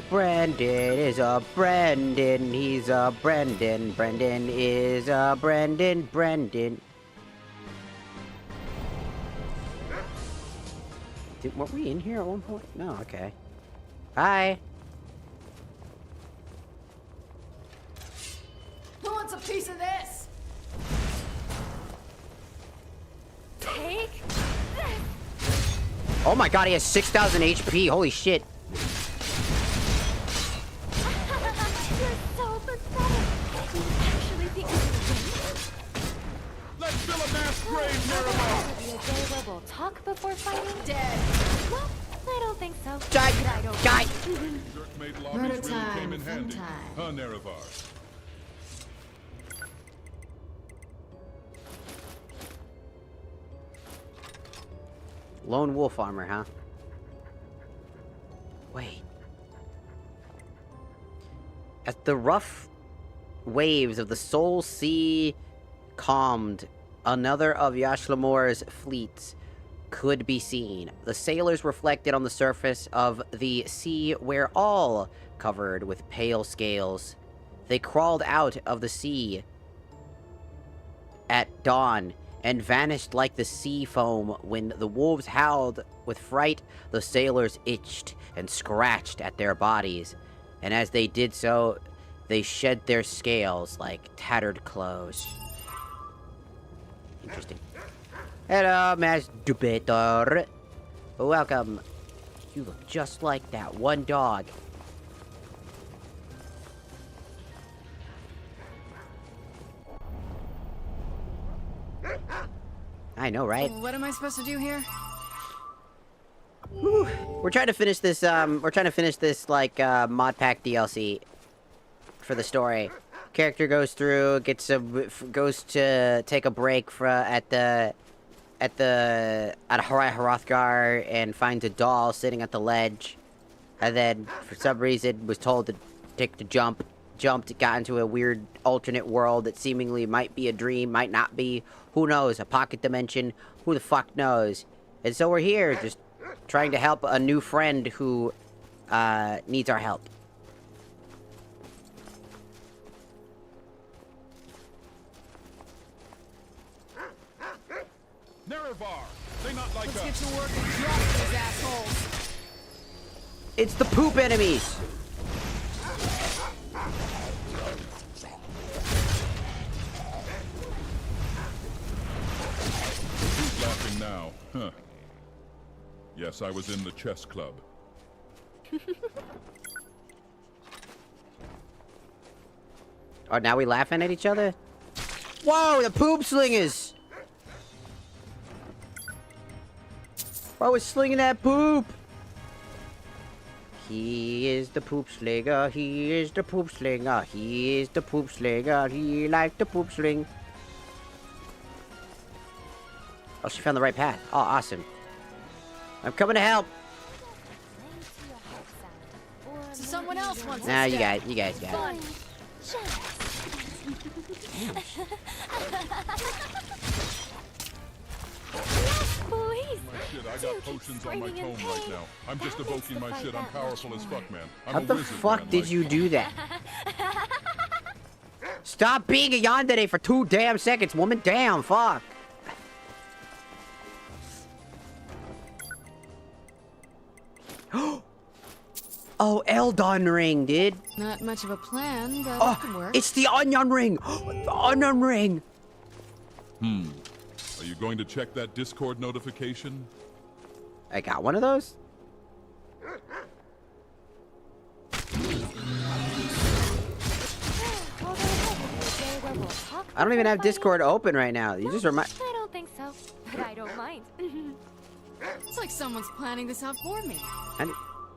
S1: Brendan is a Brendan. He's a Brendan. Brendan is a Brendan. Brendan. Were we in here at one point? No, okay. Hi.
S6: Who wants a piece of this?
S18: Take
S1: Oh my god, he has 6,000 HP. Holy shit.
S18: You're so pathetic. You actually think you can win?
S4: Let's fill a mass grave, NEREVAR!
S18: Be a day where we'll talk before fighting?
S6: Dead.
S18: Well, I don't think so.
S1: Die! Die!
S4: Jerk-made lobbies
S23: Murder
S4: really
S23: time,
S4: came in
S23: fun
S4: handy.
S23: time.
S4: Huh, NEREVAR?
S1: Lone wolf armor, huh? Wait. As the rough waves of the Soul Sea calmed, another of Yashlamor's fleets could be seen. The sailors reflected on the surface of the sea were all covered with pale scales. They crawled out of the sea at dawn and vanished like the sea foam when the wolves howled with fright. The sailors itched and scratched at their bodies, and as they did so, they shed their scales like tattered clothes. Interesting. Hello, Masturbator. Welcome. You look just like that one dog. I know, right?
S23: What am I supposed to do here?
S1: Whew. We're trying to finish this, like, mod pack DLC for the story. Character goes through, goes to take a break at Hrothgar and finds a doll sitting at the ledge. And then, for some reason, was told to take the jumped, got into a weird alternate world that seemingly might be a dream, might not be. Who knows? A pocket dimension? Who the fuck knows? And so we're here, just trying to help a new friend who needs our help.
S4: NEREVAR! They not like
S6: Let's
S4: us!
S6: get to work and drop these assholes.
S1: It's the poop enemies!
S4: Huh. Yes, I was in the chess club.
S1: Oh, now we laughing at each other? Whoa, the poop slingers! Bro was slinging that poop! He is the poop slinger, he is the poop slinger, he is the poop slinger, he likes the poop sling. Oh, she found the right path. Oh, awesome. I'm coming to help!
S23: So someone else wants
S1: Nah,
S23: us
S1: you
S23: dead.
S1: guys got it.
S2: Please.
S4: Shit, I got potions on my tome right now. I'm just evoking my shit. I'm powerful as fuck, man. I'm
S1: How
S4: a
S1: the
S4: wizard,
S1: fuck
S4: man,
S1: did
S4: like-
S1: you do that? Stop being a yandere for 2 damn seconds, woman. Damn, fuck. Oh, Eldon ring, dude.
S23: Not much of a plan, but
S1: Oh,
S23: it could work.
S1: it's the onion ring. The onion ring.
S4: Are you going to check that Discord notification?
S1: I got one of those? I don't even have Discord open right now. You just remind.
S18: I don't think so, but I don't mind.
S23: It's like someone's planning this out for me.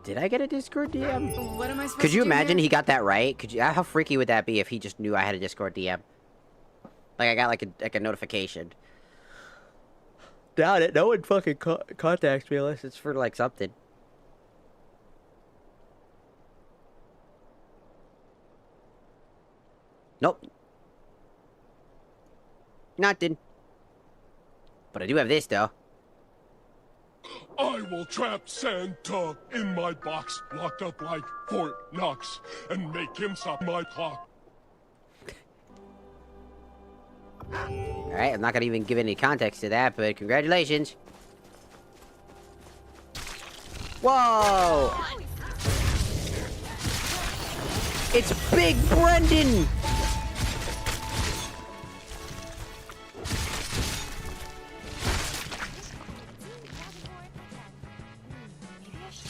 S1: Did I get a Discord DM?
S23: What am I supposed
S1: Could you
S23: to do
S1: imagine
S23: here?
S1: he got that right? Could you? How freaky would that be if he just knew I had a Discord DM? Like I got like a notification. Doubt it. No one fucking contacts me unless it's for like something. Nope. Nothing. But I do have this though.
S11: I will trap Santa in my box, locked up like Fort Knox, and make him stop my clock.
S1: Alright, I'm not gonna even give any context to that, but congratulations. Whoa! It's Big Brendan!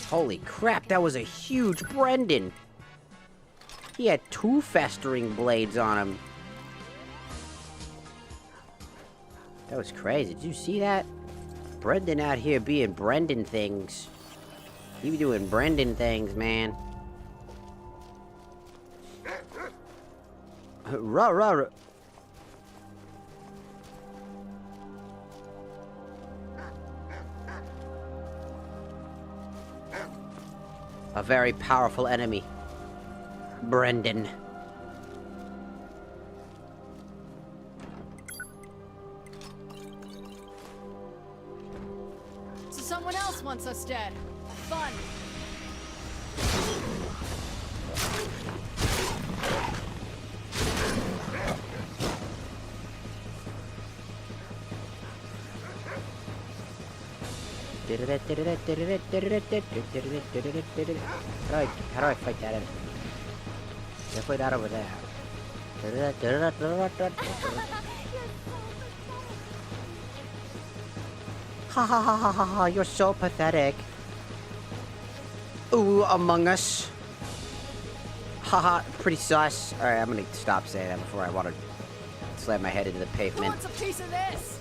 S1: Holy crap, that was a huge Brendan! He had 2 festering blades on him. That was crazy. Did you see that? Brendan out here being Brendan things. He be doing Brendan things, man. Rah, rah, rah. A very powerful enemy. Brendan.
S23: So someone else wants us dead. Fun.
S1: How do I fight that enemy? Can I fight that over there? Ha ha ha ha ha ha, you're so pathetic. Ooh, Among Us. Haha, pretty sus. Alright, I'm gonna stop saying that before I want to slam my head into the
S23: Who
S1: pavement.
S23: wants a piece of this?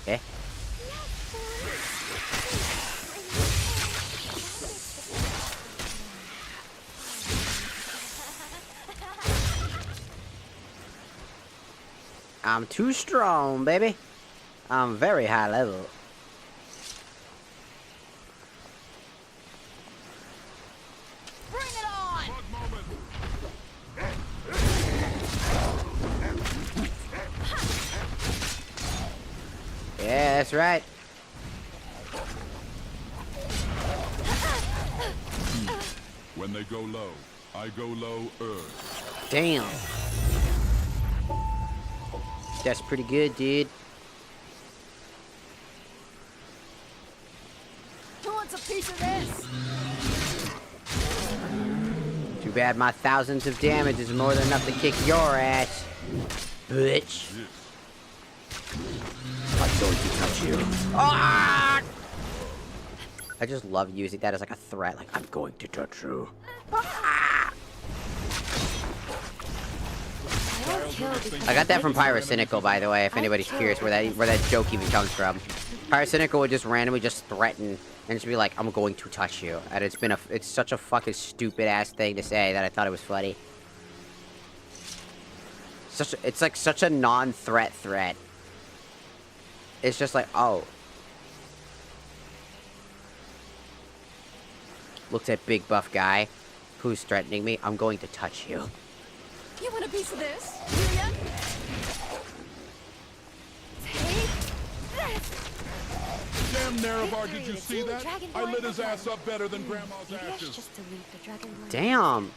S1: Okay. I'm too strong, baby. I'm very high level.
S23: Bring it on!
S1: Yeah, that's right.
S4: When they go low, I go low-er.
S1: Damn. That's pretty good, dude.
S23: Who wants a piece of this?
S1: bad my thousands of damage is more than enough to kick your ass, bitch.
S19: I'm going to touch you.
S1: Ah! I just love using that as like a threat. Like,
S19: I'm going to touch you.
S1: I got that from Pyrocynical, by the way, if anybody's curious where that joke even comes from. Pyrocynical would just randomly just threaten and just be like, I'm going to touch you. And it's such a fucking stupid ass thing to say that I thought it was funny. It's like such a non-threat threat. It's just like, oh. Looks at big buff guy who's threatening me. I'm going to touch you.
S9: You want a piece of this, Julia? Take this!
S4: Damn, NEREVAR, did you see that? I lit his ass up better than Grandma's ashes.
S1: Damn.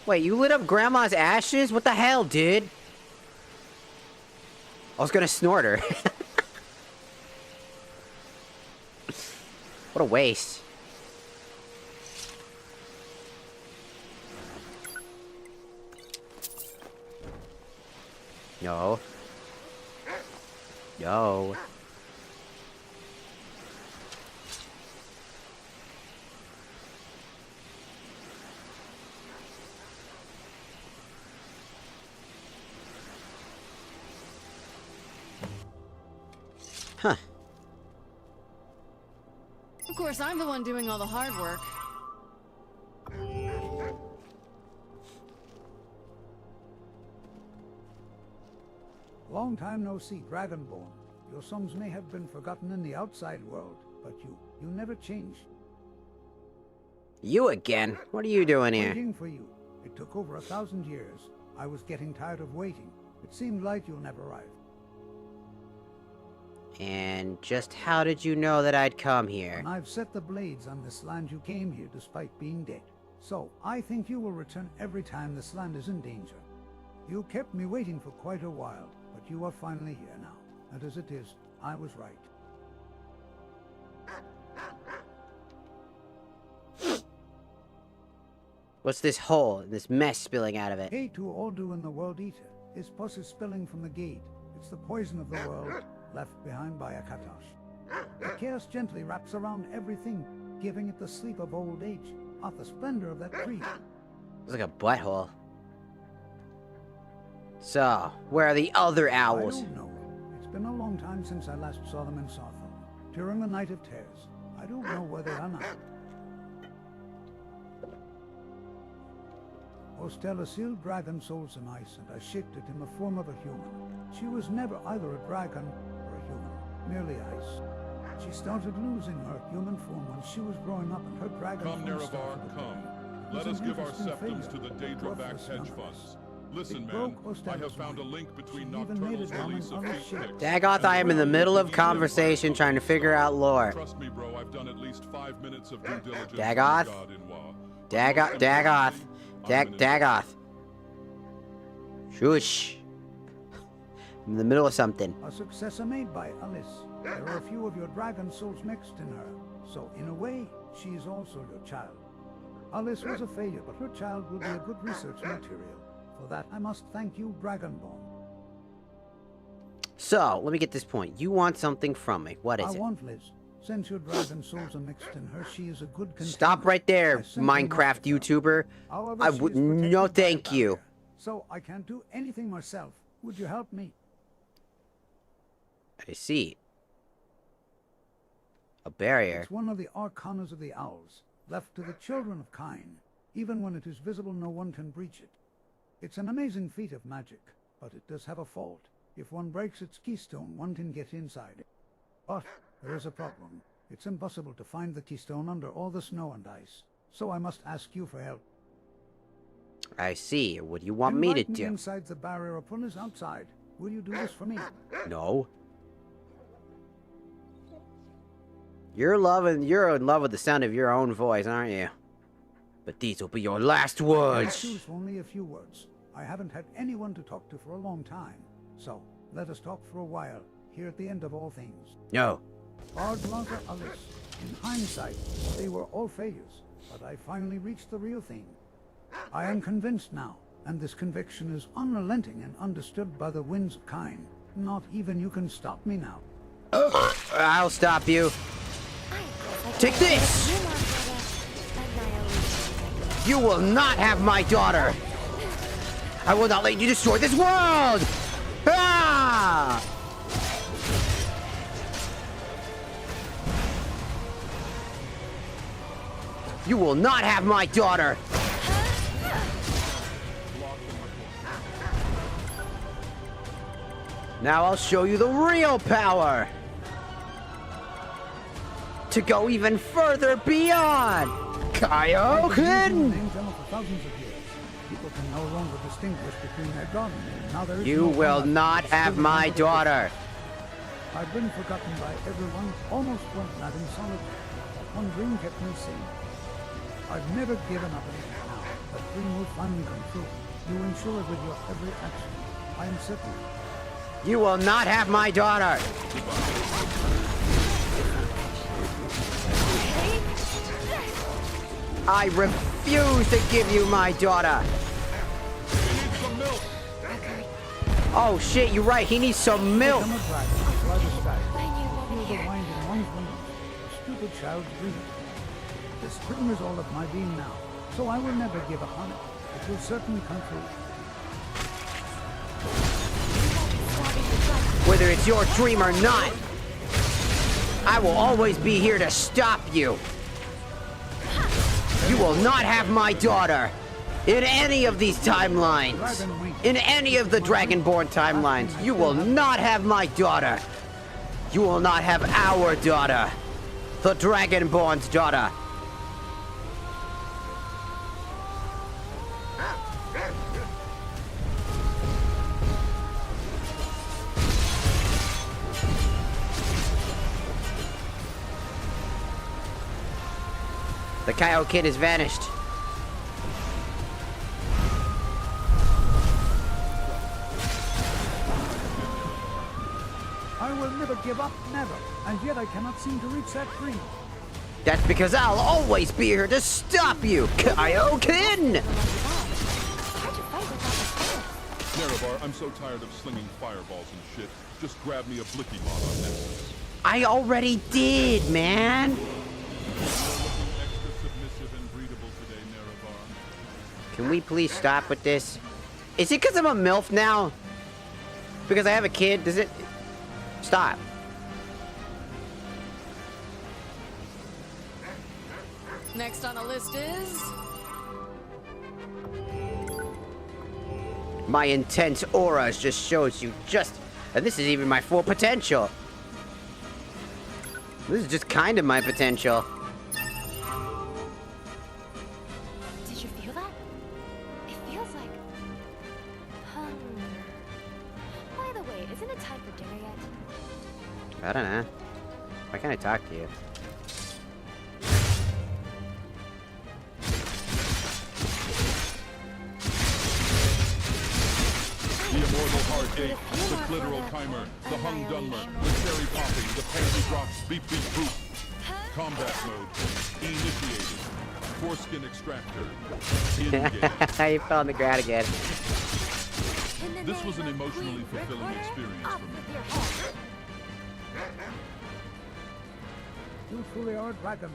S1: Wait, you lit up Grandma's ashes? What the hell, dude? I was gonna snort her. What a waste. No. No. Huh.
S23: Of course, I'm the one doing all the hard work.
S7: Long time no see, Dragonborn. Your songs may have been forgotten in the outside world, but you never changed.
S1: You again? What are you doing here?
S7: Waiting for you. It took over 1,000 years. I was getting tired of waiting. It seemed like you'll never arrive.
S1: And just how did you know that I'd come here?
S7: When I've set the blades on this land, you came here despite being dead. So, I think you will return every time this land is in danger. You kept me waiting for quite a while, but you are finally here now. And as it is, I was right.
S1: What's this hole, this mess spilling out of it?
S7: Hey to Ordu and the World Eater. His pus is spilling from the gate. It's the poison of the world, left behind by a Katosh. The chaos gently wraps around everything, giving it the sleep of old age, off the splendor of that tree.
S1: It's like a butthole. So, where are the other owls?
S7: I don't know. It's been a long time since I last saw them in Sawthorn, during the Night of Tears. I don't know where they are now. Ostella sealed dragon souls in ice, and I shaped it in the form of a human. She was never either a dragon or a human, merely ice. She started losing her human form when she was growing up, and her dragon
S4: Come,
S7: form
S4: NEREVAR,
S7: started to
S4: come.
S7: decay.
S4: Let
S7: It
S4: us
S7: was an
S4: give our
S7: interesting
S4: septums to
S7: failure,
S4: the Daedra-backed
S7: worthless
S4: hedge
S7: nonetheless.
S4: funds. Listen,
S7: It
S4: man,
S7: broke
S4: I have
S7: Ostella's
S4: found a
S7: mind.
S4: link between
S7: She even made
S4: Nocturnal's
S7: it
S4: release
S7: on
S4: of
S7: a
S4: fake
S7: ship.
S4: pics.
S1: Dagoth, I am in the middle of conversation trying to figure out lore.
S4: Trust me, bro, I've done at least 5 minutes of due diligence.
S1: Dagoth? Dagoth. Dagoth. Shush. I'm in the middle of something.
S7: A successor made by Alice. There are a few of your dragon souls mixed in her. So, in a way, she is also your child. Alice was a failure, but her child will be a good research material. For that, I must thank you, Dragonborn.
S1: So, let me get this point. You want something from me. What is
S7: I
S1: it?
S7: want Liz. Since your dragon souls are mixed in her, she is a good contender.
S1: Stop right there,
S7: I simply must
S1: Minecraft YouTuber.
S7: However,
S1: I
S7: she
S1: would
S7: is protected
S1: no
S7: by a
S1: thank you.
S7: barrier. So, I can't do anything myself. Would you help me?
S1: I see. A barrier.
S7: It's one of the arcanas of the owls, left to the children of Kine. Even when it is visible, no one can breach it. It's an amazing feat of magic, but it does have a fault. If one breaks its keystone, one can get inside. But there is a problem. It's impossible to find the keystone under all the snow and ice. So I must ask you for help.
S1: I see. What do you want me to
S7: Invite
S1: do?
S7: inside the barrier upon us outside. Will you do this for me?
S1: No. You're in love with the sound of your own voice, aren't you? But these will be your last
S7: I
S1: words.
S7: choose only a few words. I haven't had anyone to talk to for a long time. So, let us talk for a while, here at the end of all things.
S1: No.
S7: Bardlaza Alice. In hindsight, they were all failures, but I finally reached the real thing. I am convinced now, and this conviction is unrelenting and understood by the winds of Kine. Not even you can stop me now.
S1: I'll stop you. Take this! You will not have my daughter! I will not let you destroy this world! Ah! You will not have my daughter! Now I'll show you the real power! To go even further beyond! Kaioken!
S7: People can no longer distinguish between their god and now there is
S1: You will not have my daughter!
S7: I've been forgotten by everyone, almost went mad in solitude. One dream kept me sane. I've never given up anything now. That dream will finally come true. You ensure it with your every action. I am certain.
S1: You will not have my daughter! I refuse to give you my daughter! Oh shit, you're right, he needs some milk!
S7: Stupid child's dream. This dream is all of my being now, so I will never give up on it. It will certainly come true.
S1: Whether it's your dream or not, I will always be here to stop you. You will not have my daughter in any of these timelines. In any of the Dragonborn timelines, you will not have my daughter. You will not have our daughter. The Dragonborn's daughter. The Kaioken has vanished.
S7: I will never give up, never. And yet I cannot seem to reach that dream.
S1: That's because I'll always be here to stop you, Kaioken!
S4: NEREVAR, I'm so tired of slinging fireballs and shit. Just grab me a blicky mod on Nexus.
S1: I already did, man! Can we please stop with this? Is it because I'm a MILF now? Because I have a kid? Does it... Stop.
S9: Next on the list is...
S1: My intense aura just shows you just... And this is even my full potential. This is just kind of my potential.
S18: Did you feel that? It feels like... By the way, isn't it time for dinner yet?
S1: I don't know. Why can't I talk to you?
S4: The immortal heartache, the clitoral chimer, the hung dunmer, the cherry popping, the pansy drops, beep beep boop. Combat mode, initiated. Foreskin extractor, engage.
S1: You fell on the ground again.
S4: This was an emotionally fulfilling experience for me.
S7: You truly are a Dragonborn.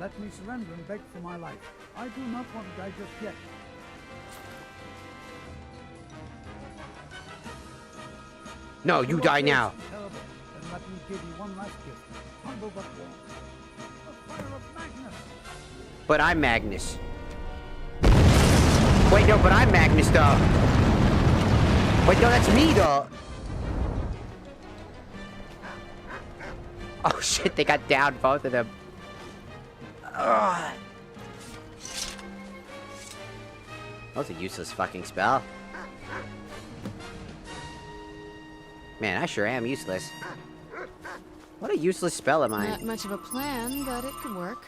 S7: Let me surrender and beg for my life. I do not want to die just yet.
S1: No, you die now.
S7: Terrible. Then let me give you one last gift. Humble but warm. The fire of Magnus.
S1: But I'm Magnus. Wait, no, but I'm Magnus, though. Wait, no, that's me, though. Oh, shit, they got down, both of them. Ugh. That was a useless fucking spell. Man, I sure am useless. What a useless spell am I?
S9: Not much of a plan, but it could work.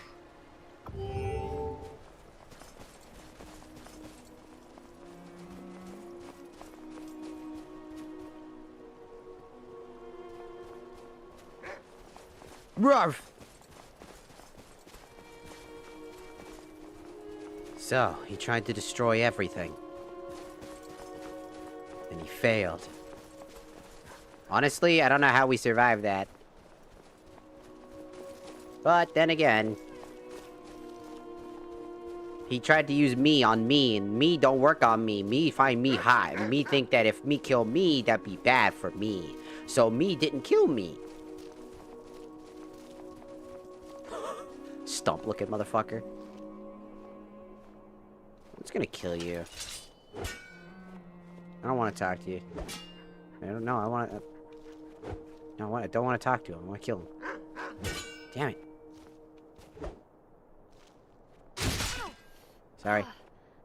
S1: Ruff! So, he tried to destroy everything. And he failed. Honestly, I don't know how we survived that. But then again, he tried to use me on me, and me don't work on me. Me find me hot, and me think that if me kill me, that'd be bad for me. So me didn't kill me. Stump looking motherfucker. I'm just gonna kill you. I don't want to talk to you. I don't know. I want to. No, I don't want to talk to him. I want to kill him. Damn it. Sorry.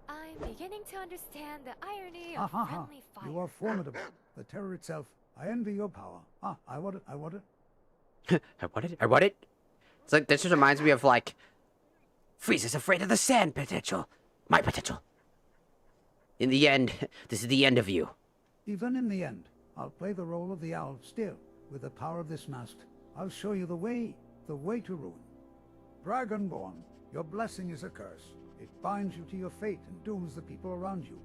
S18: I'm beginning to understand the irony of friendly fire.
S7: You are formidable. The terror itself. I envy your power. I want it.
S1: I want it. It's like, this just reminds me of, like, Frieza's afraid of the sand potential. My potential. In the end, this is the end of you.
S7: Even in the end, I'll play the role of the owl still. With the power of this mask, I'll show you the way to ruin. Dragonborn, your blessing is a curse. It binds you to your fate and dooms the people around you.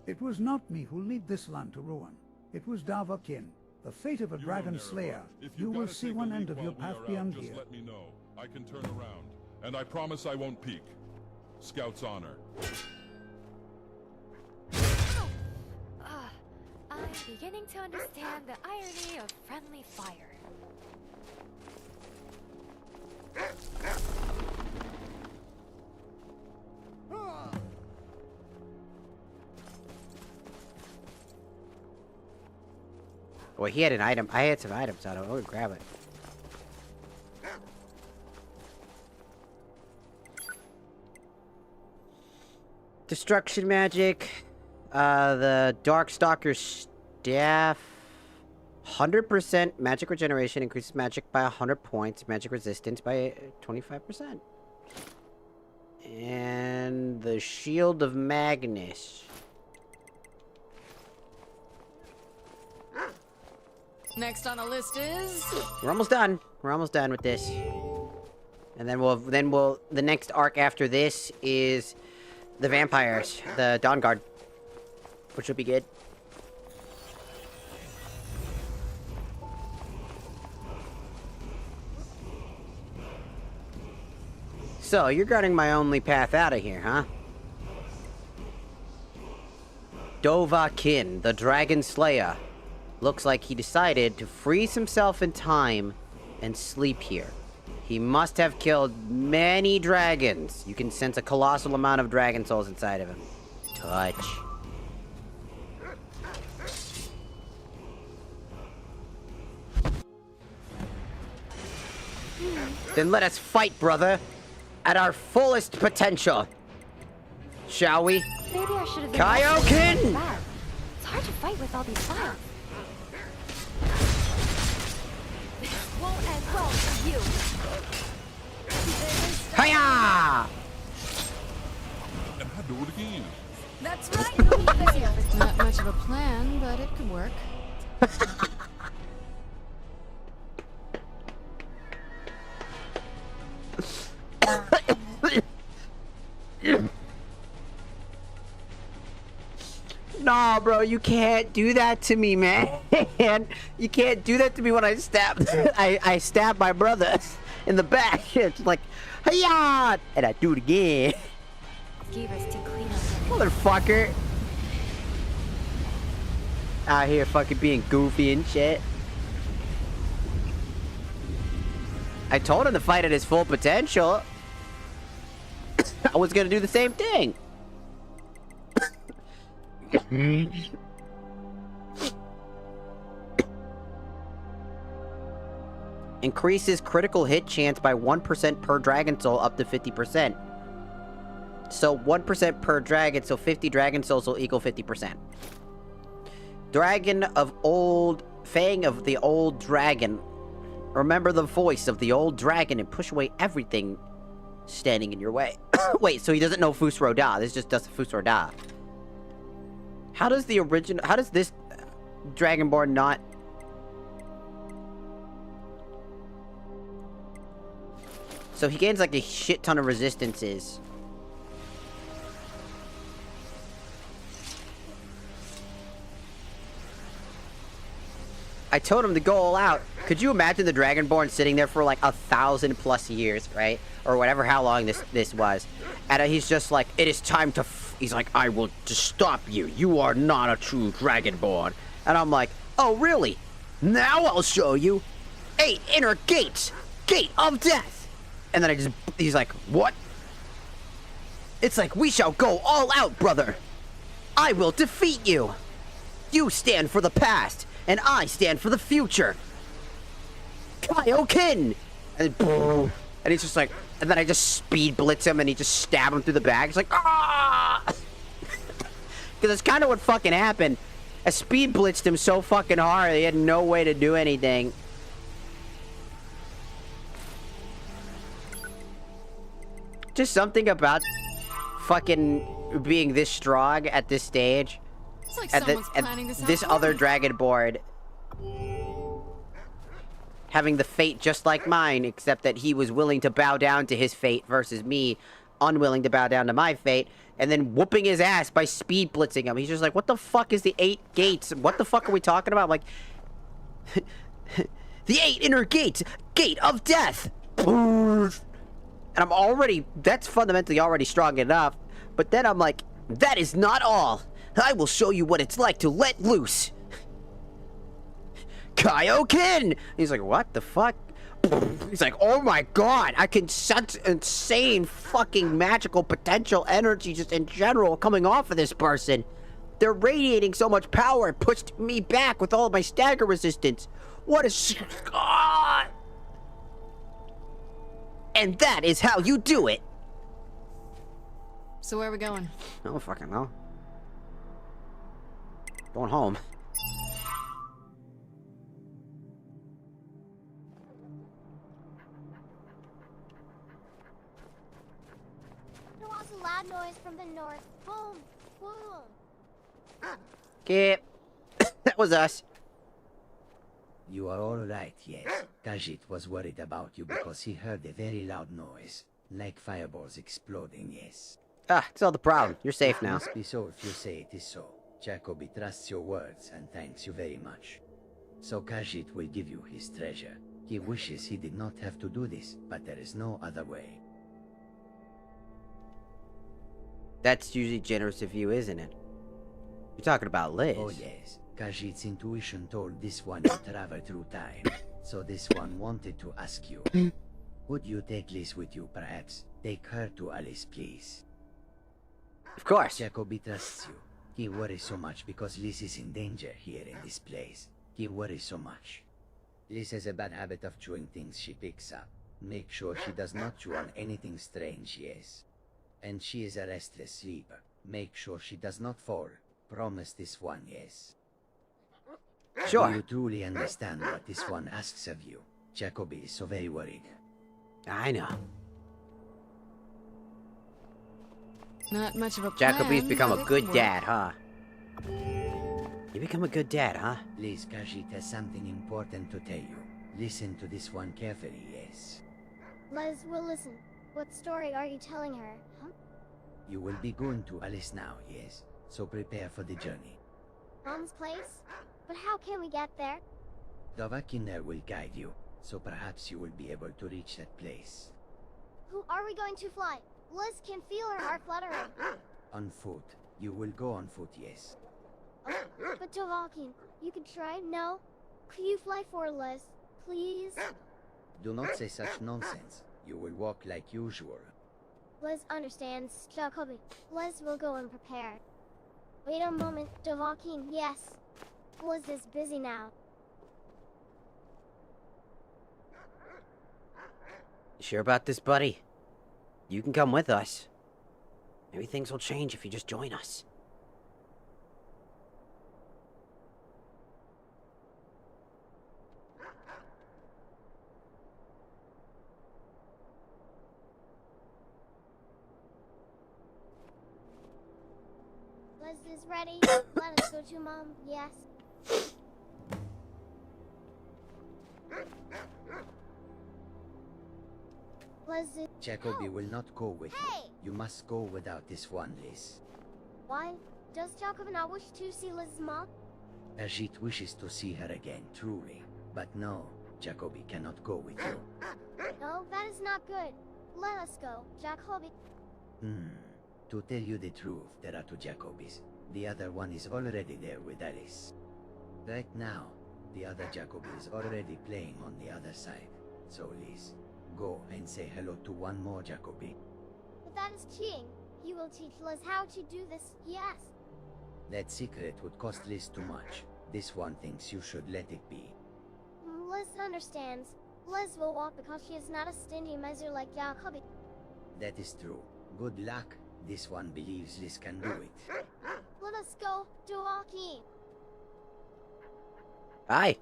S7: It was not me who lead this land to ruin. It was Davakin, the fate of a dragon slayer. You will see one end of your path beyond here.
S4: Just let me know. I can turn around. And I promise I won't peek. Scout's honor.
S18: I'm beginning to understand the irony of friendly fire.
S1: Well, he had an item. I had some items on him. I would grab it. Destruction magic. The Darkstalker staff. 100% magic regeneration increases magic by 100 points. Magic resistance by 25%. And the Shield of Magnus.
S9: Next on the list is...
S1: We're almost done. We're almost done with this. And then the next arc after this is the vampires, the Dawn Guard, which will be good. So, you're guarding my only path out of here, huh? Dovahkiin, the Dragon Slayer. Looks like he decided to freeze himself in time and sleep here. He must have killed many dragons. You can sense a colossal amount of dragon souls inside of him. Touch. Then let us fight, brother, at our fullest potential. Shall we?
S18: Maybe I should have been
S1: Kaioken!
S18: It's hard to fight with all these files. This won't end well for you.
S1: Hiya!
S4: And I do it again.
S9: That's right. Not much of a plan, but it could work.
S1: Nah, bro, you can't do that to me, man. You can't do that to me when I stabbed. I stabbed my brother in the back. It's like, hiya! And I do it again. Motherfucker. Out here fucking being goofy and shit. I told him to fight at his full potential. I was gonna do the same thing. Increases critical hit chance by 1% per dragon soul up to 50%. So 1% per dragon, so 50 dragon souls will equal 50%. Dragon of old... Fang of the old dragon. Remember the voice of the old dragon and push away everything standing in your way. Wait, so he doesn't know Fus Roda. This just does Fus Roda. How does the original... How does this Dragonborn not... So he gains like a shit ton of resistances. I told him to go all out. Could you imagine the Dragonborn sitting there for like 1,000+ years, right? Or whatever, how long this was. And he's just like, it is time to... He's like, I will just stop you. You are not a true Dragonborn. And I'm like, oh, really? Now I'll show you. 8 inner gates. Gate of death. And then he's like, what? It's like, we shall go all out, brother. I will defeat you. You stand for the past, and I stand for the future. Kaioken! And he's just like, and then I just speed blitz him, and he just stab him through the back. He's like, ah! Because that's kind of what fucking happened. I speed blitzed him so fucking hard, he had no way to do anything. Just something about fucking being this strong at this stage.
S9: It's like someone's planning this out
S1: this
S9: for
S1: other
S9: me.
S1: Dragonborn having the fate just like mine, except that he was willing to bow down to his fate versus me unwilling to bow down to my fate, and then whooping his ass by speed blitzing him. He's just like, what the fuck is the 8 gates? What the fuck are we talking about? I'm like, the 8 inner gates, gate of death. And I'm already, that's fundamentally already strong enough. But then I'm like, that is not all. I will show you what it's like to let loose. Kaioken! He's like, what the fuck? He's like, oh my god, I can sense insane fucking magical potential energy just in general coming off of this person. They're radiating so much power, it pushed me back with all of my stagger resistance. What is... God! And that is how you do it.
S9: So where are we going?
S1: I don't fucking know. Going home.
S2: There was a loud noise from the north. Boom! Boom!
S1: Okay. That was us.
S21: You are all right, yes. Khajiit was worried about you because he heard a very loud noise. Like fireballs exploding, yes.
S1: Ah, it's all the problem. You're safe
S21: It
S1: now.
S21: must be so if you say it is so. Jacobi trusts your words and thanks you very much. So Khajiit will give you his treasure. He wishes he did not have to do this, but there is no other way.
S1: That's usually generous of you, isn't it? You're talking about Liz.
S21: Oh yes. Khajiit's intuition told this one to travel through time. So this one wanted to ask you. Would you take Liz with you, perhaps? Take her to Alice, please.
S1: Of course.
S21: Jacobi trusts you. He worries so much because Liz is in danger here in this place. He worries so much. Liz has a bad habit of chewing things she picks up. Make sure she does not chew on anything strange, yes. And she is a restless sleeper. Make sure she does not fall. Promise this one, yes.
S1: Sure.
S21: Do you truly understand what this one asks of you? Jacobi is so very worried.
S1: I know.
S9: Not much of a plan.
S1: Jacobi's become
S9: but
S1: a
S9: it
S1: good
S9: can work.
S1: dad, huh? You become a good dad, huh?
S21: Please, Khajiit has something important to tell you. Listen to this one carefully, yes.
S2: Liz will listen. What story are you telling her? Huh?
S21: You will be going to Alice now, yes. So prepare for the journey.
S2: Mom's place? But how can we get there?
S21: Dovahkiin will guide you, so perhaps you will be able to reach that place.
S2: Who are we going to fly? Liz can feel her heart fluttering.
S21: On foot. You will go on foot, yes.
S2: Oh, but Dovahkiin, you can try? No? Could you fly for Liz? Please?
S21: Do not say such nonsense. You will walk like usual.
S2: Liz understands, Jacobi. Liz will go and prepare. Wait a moment, Dovahkiin, yes. Liz is busy now.
S1: You sure about this, buddy? You can come with us. Maybe things will change if you just join us.
S2: Liz is ready. Let us go to Mom, yes. Liz is...
S21: Jacobi will not go with
S2: Hey!
S21: you. You must go without this one, Liz.
S2: Why? Does Jacob not wish to see Liz's mom?
S21: Ajit wishes to see her again, truly. But no, Jacobi cannot go with you.
S2: No, that is not good. Let us go, Jacobi.
S21: To tell you the truth, there are two Jacobis. The other one is already there with Alice. Right now, the other Jacobi is already playing on the other side. So Liz, go and say hello to one more Jacobi.
S2: But that is cheating. You will teach Liz how to do this, yes.
S21: That secret would cost Liz too much. This one thinks you should let it be.
S2: Liz understands. Liz will walk because she is not a stingy miser like Jacobi.
S21: That is true. Good luck. This one believes Liz can do it.
S2: Let us go, Duaki.
S1: Bye.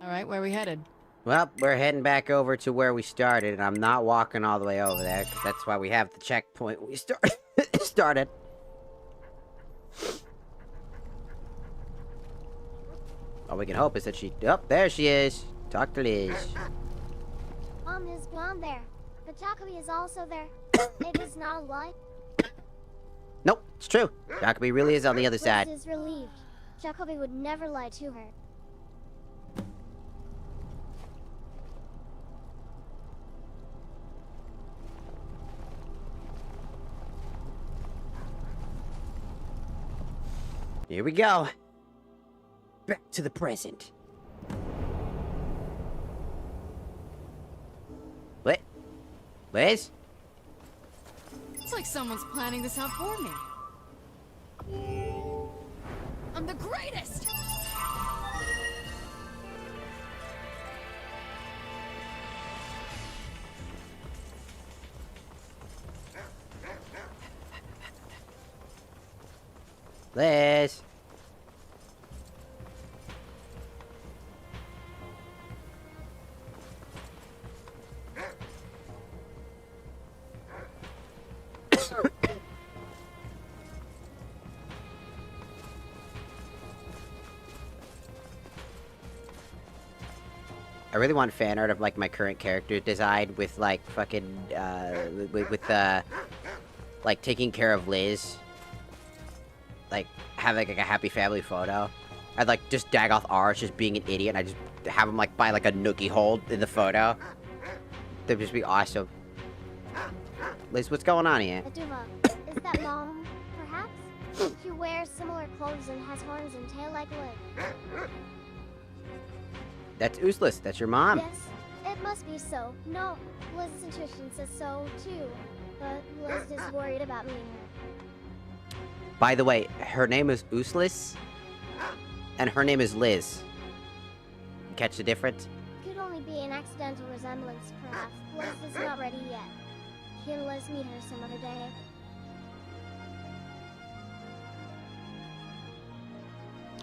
S6: Alright, where are we headed?
S1: Well, we're heading back over to where we started, and I'm not walking all the way over there, because that's why we have the checkpoint we started. All we can hope is that she... Oh, there she is. Talk to Liz.
S2: Mom is gone there, but Jacobi is also there. It is not a lie.
S1: Nope, it's true. Jacobi really is on the other side.
S2: Liz is relieved. Jacobi would never lie to her.
S1: Here we go. Back to the present. What? Liz?
S9: It's like someone's planning this out for me. I'm the greatest!
S1: Liz. I really want fan art of like my current character design with like fucking with like taking care of Liz. Like having like a happy family photo. I'd like just Dagoth R just being an idiot and I just have him like buy like a nookie hole in the photo. That'd just be awesome. Liz, what's going on here?
S2: Aduva, is that Mom, perhaps? She wears similar clothes and has horns and tail like Liz.
S1: That's useless. That's your mom.
S2: Yes, it must be so. No, Liz's intuition says so too. But Liz is worried about me and her.
S1: By the way, her name is Useless, and her name is Liz. Catch the difference?
S2: Could only be an accidental resemblance, perhaps. Liz is not ready yet. Can Liz meet her some other day?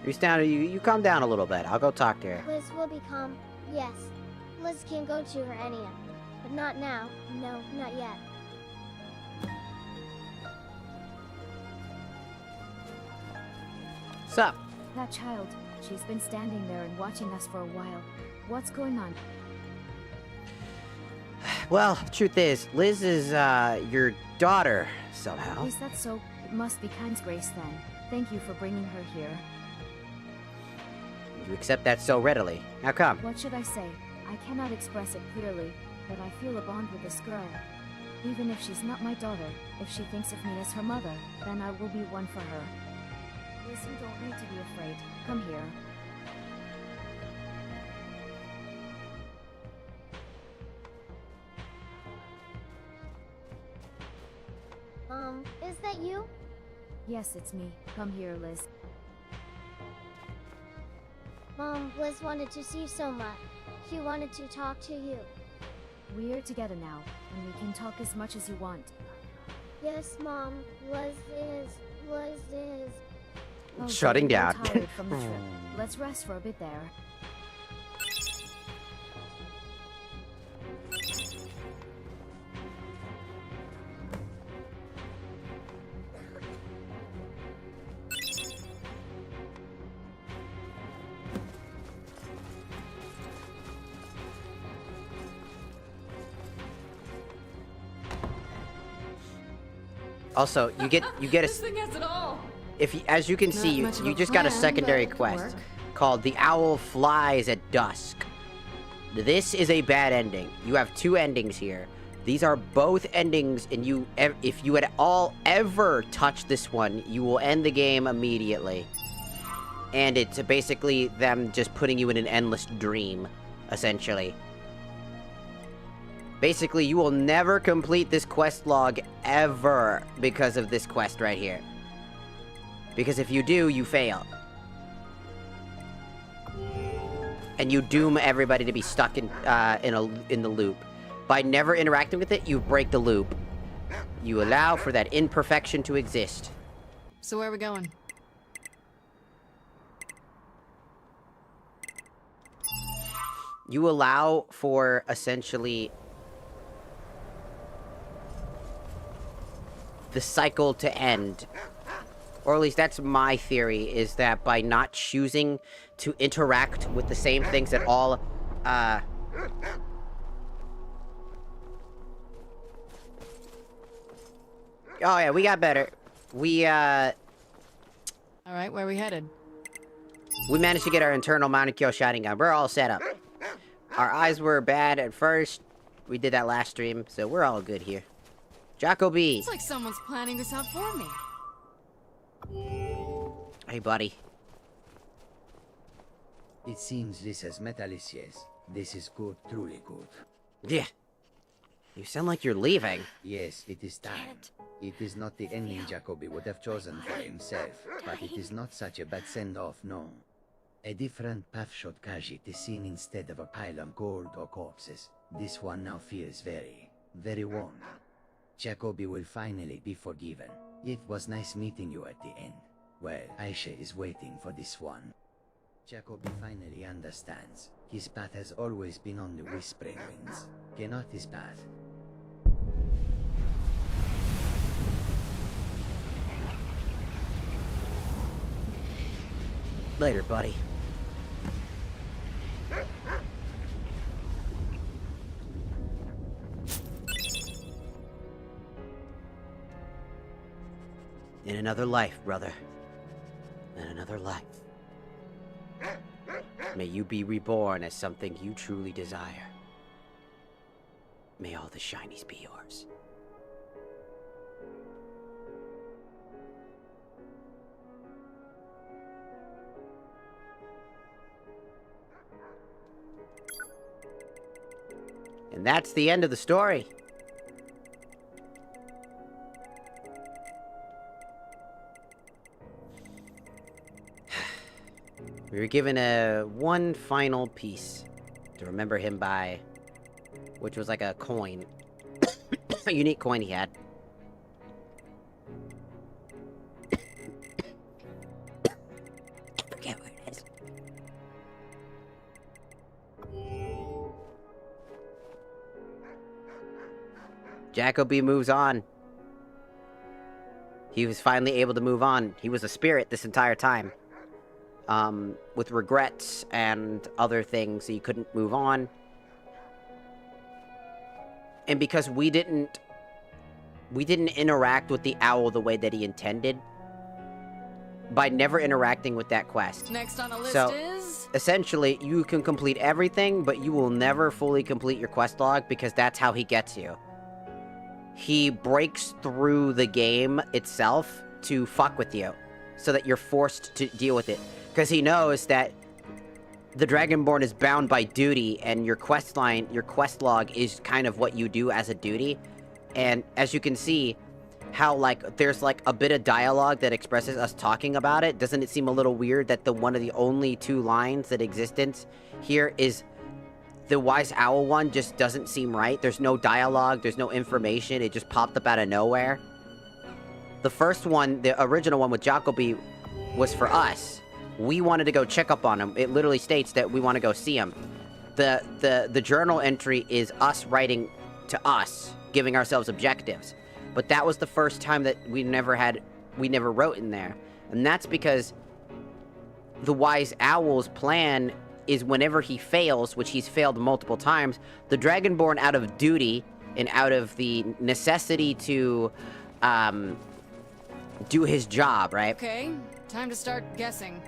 S1: You calm down a little bit. I'll go talk to her.
S2: Liz will be calm, yes. Liz can go to her anytime, but not now. No, not yet.
S1: What's up?
S20: That child. She's been standing there and watching us for a while. What's going on?
S1: Well, truth is, Liz is, your daughter, somehow.
S20: Is that so? It must be Kind's grace then. Thank you for bringing her here.
S1: You accept that so readily. How come?
S20: What should I say? I cannot express it clearly, but I feel a bond with this girl. Even if she's not my daughter, if she thinks of me as her mother, then I will be one for her. Liz, you don't need to be afraid. Come here.
S2: Is that you?
S20: Yes, it's me. Come here, Liz.
S2: Mom, Liz wanted to see you so much. She wanted to talk to you.
S20: We're together now, and we can talk as much as you want.
S2: Yes, Mom. Liz is.
S20: Oh,
S1: Shutting
S20: you're
S1: down.
S20: tired from the trip. Let's rest for a bit there.
S1: Also, you get a
S9: This thing has it all.
S1: as you can see, you just got a secondary quest called "The Owl Flies at Dusk." This is a bad ending. You have 2 endings here. These are both endings, and if you at all ever touch this one, you will end the game immediately. And it's basically them just putting you in an endless dream, essentially. Basically, you will never complete this quest log ever because of this quest right here. Because if you do, you fail. And you doom everybody to be stuck in the loop. By never interacting with it, you break the loop. You allow for that imperfection to exist.
S23: So where are we going?
S1: You allow for, essentially, the cycle to end. Or at least that's my theory, is that by not choosing to interact with the same things that all, Oh yeah, we got better. Alright,
S23: where are we headed?
S1: We managed to get our internal mounted kill shotting gun. We're all set up. Our eyes were bad at first. We did that last stream, so we're all good here. Jacoby!
S23: It's like someone's planning this out for me.
S1: Hey, buddy.
S21: It seems this is metalicious. This is good, truly good.
S1: Yeah. You sound like you're leaving.
S21: Yes, it is time. It is not the ending Jacoby would have chosen for himself, but it is not such a bad send-off, no. A different path showed Khajiit is seen instead of a pile of gold or corpses. This one now feels very, very warm. Jacoby will finally be forgiven. It was nice meeting you at the end. Well, Aisha is waiting for this one. Jacoby finally understands. His path has always been on the Whispering Winds. Cannot his path.
S1: Later, buddy. In another life, brother. In another life. May you be reborn as something you truly desire. May all the shinies be yours. And that's the end of the story. We were given one final piece to remember him by, which was like a coin. A unique coin he had. I forget where it is. Jacoby moves on. He was finally able to move on. He was a spirit this entire time. With regrets and other things, he couldn't move on. And because we didn't interact with the owl the way that he intended, by never interacting with that quest.
S23: Next on the list is...
S1: essentially, you can complete everything, but you will never fully complete your quest log because that's how he gets you. He breaks through the game itself to fuck with you, so that you're forced to deal with it. Because he knows that the Dragonborn is bound by duty, and your quest log is kind of what you do as a duty. And as you can see, how, like, there's, like, a bit of dialogue that expresses us talking about it. Doesn't it seem a little weird that one of the only 2 lines that exist here is the Wise Owl one just doesn't seem right? There's no dialogue, there's no information, it just popped up out of nowhere. The first one, the original one with Jacoby, was for us. We wanted to go check up on him. It literally states that we want to go see him. The journal entry is us writing to us, giving ourselves objectives. But that was the first time that we never wrote in there. And that's because the Wise Owl's plan is whenever he fails, which he's failed multiple times, the Dragonborn, out of duty and out of the necessity to do his job, right?
S23: Okay, time to start guessing.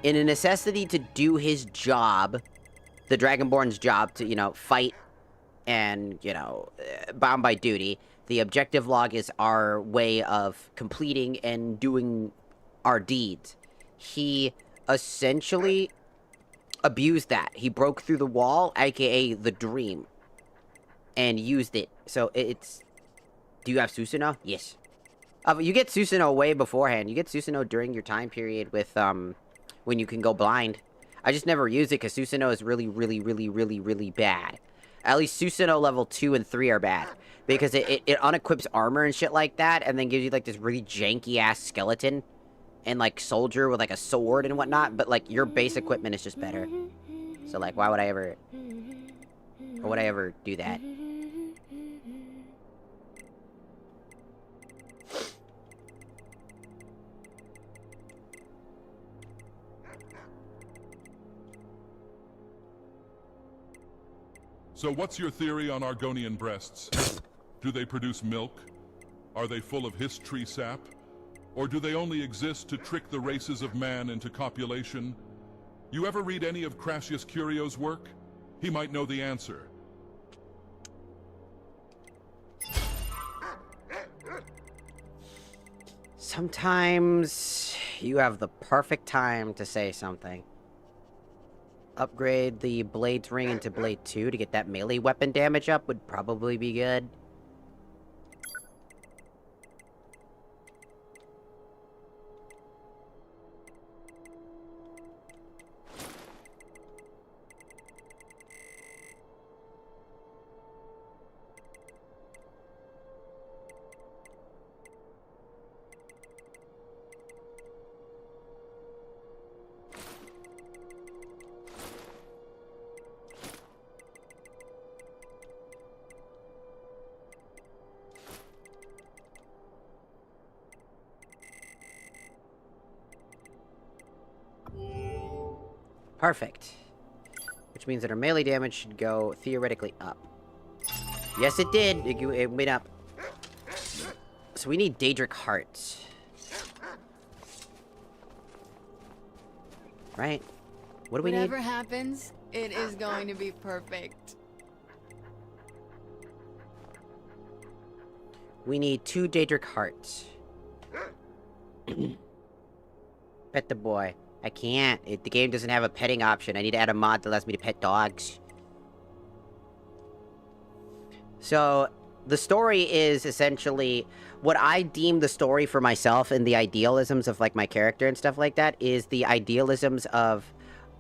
S1: In a necessity to do his job, the Dragonborn's job to, you know, fight and, you know, bound by duty, the objective log is our way of completing and doing our deeds. He essentially abused that. He broke through the wall, aka the dream, and used it. So it's... Do you have Susanoo? Yes. You get Susanoo way beforehand. You get Susanoo during your time period with, when you can go blind. I just never use it because Susanoo is really, really, really, really, really bad. At least Susanoo level 2 and 3 are bad. Because it unequips armor and shit like that, and then gives you, like, this really janky-ass skeleton. And, like, soldier with, like, a sword and whatnot. But, like, your base equipment is just better. So, like, why would I ever... Or would I ever do that?
S4: So what's your theory on Argonian breasts? Do they produce milk? Are they full of history sap? Or do they only exist to trick the races of man into copulation? You ever read any of Crassius Curio's work? He might know the answer.
S1: Sometimes you have the perfect time to say something. Upgrade the Blade's Ring into Blade 2 to get that melee weapon damage up would probably be good. Perfect. Which means that our melee damage should go theoretically up. Yes, it did. It went up. So we need Daedric Hearts. Right? What do we need?
S23: Whatever happens, it is going to be perfect.
S1: We need 2 Daedric Hearts. Pet the boy. I can't. The game doesn't have a petting option. I need to add a mod that lets me to pet dogs. So, the story is essentially... What I deem the story for myself and the idealisms of, like, my character and stuff like that is the idealisms of,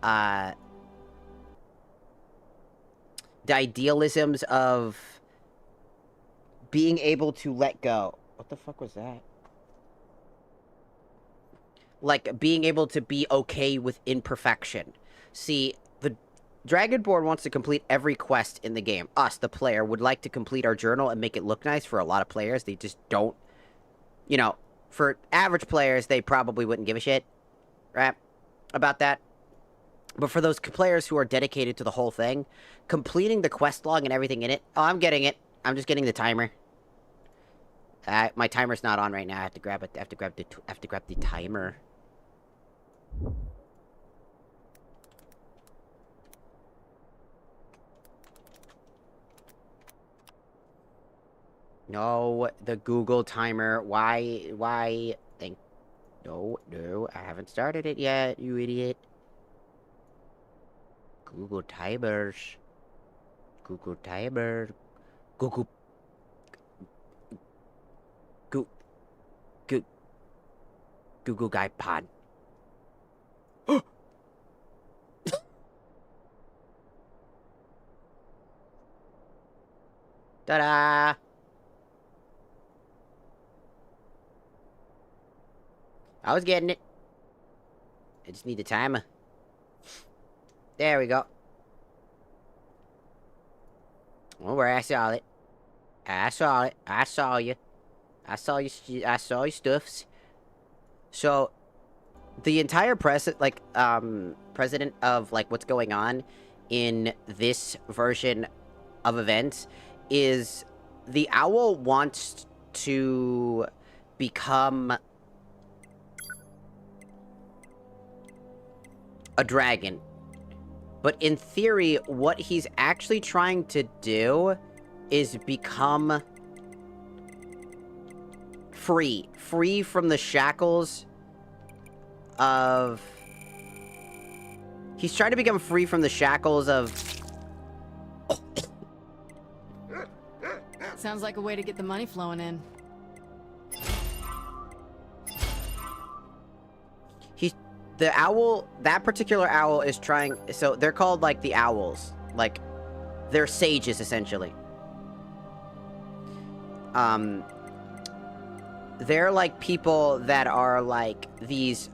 S1: the idealisms of being able to let go. What the fuck was that? Like, being able to be okay with imperfection. See, the Dragonborn wants to complete every quest in the game. Us, the player, would like to complete our journal and make it look nice for a lot of players. They just don't... You know, for average players, they probably wouldn't give a shit, right, about that. But for those players who are dedicated to the whole thing, completing the quest log and everything in it... Oh, I'm getting it. I'm just getting the timer. My timer's not on right now. I have to grab it. I have to grab the timer. No, the Google timer. Why? No, I haven't started it yet, you idiot. Google timers. Google timer. Google Guy Pod. Ta-da! I was getting it. I just need the timer. There we go. Don't worry, I saw it. I saw it. I saw you. I saw your stuffs. So, the entire president of, like, what's going on in this version of events is the Owl wants to become a dragon. But in theory, what he's actually trying to do is become free. Free from the shackles of... He's trying to become free from the shackles of...
S23: Sounds like a way to get the money flowing in.
S1: The owl, that particular owl is trying... So, they're called, like, the owls. Like, they're sages, essentially. They're, like, people that are, like, these...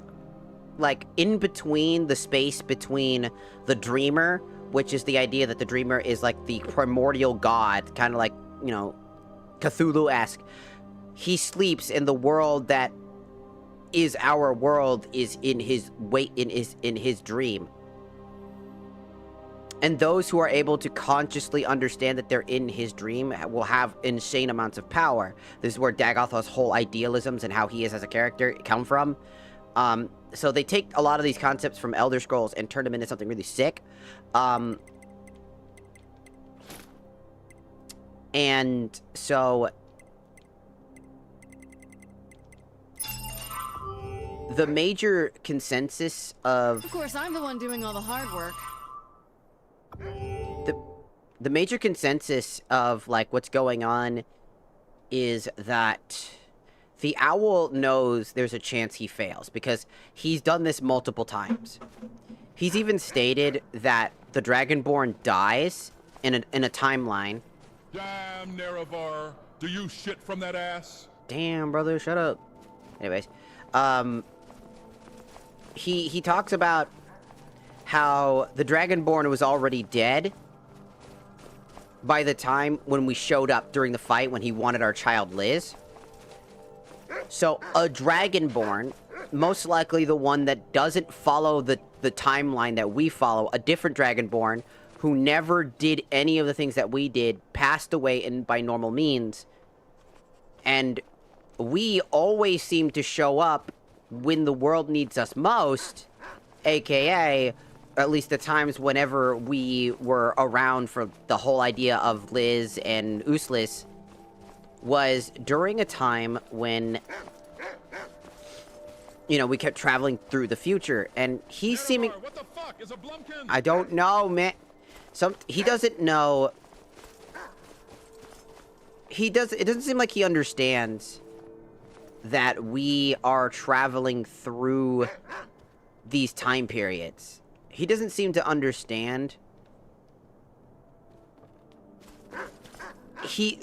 S1: Like, in between the space between the dreamer, which is the idea that the dreamer is, like, the primordial god, kind of like, you know, Cthulhu-esque. He sleeps in the world that is our world is in his dream. And those who are able to consciously understand that they're in his dream will have insane amounts of power. This is where Dagoth's whole idealisms and how he is as a character come from. So they take a lot of these concepts from Elder Scrolls and turn them into something really sick. And so... The major consensus of...
S23: Of course, I'm the one doing all the hard work.
S1: The major consensus of, like, what's going on is that the owl knows there's a chance he fails, because he's done this multiple times. He's even stated that the Dragonborn dies in a timeline.
S4: Damn, NEREVAR! Do you shit from that ass?
S1: Damn, brother, shut up. Anyways, he talks about how the Dragonborn was already dead by the time when we showed up during the fight when he wanted our child Liz. So, a Dragonborn, most likely the one that doesn't follow the timeline that we follow, a different Dragonborn, who never did any of the things that we did, passed away by normal means. And we always seem to show up when the world needs us most, aka, at least the times whenever we were around for the whole idea of Liz and Uslis, was during a time when, you know, we kept traveling through the future, and he's seeming...
S4: What the fuck is a Blumpkin?
S1: I don't know, man. He doesn't know... It doesn't seem like he understands that we are traveling through these time periods. He doesn't seem to understand.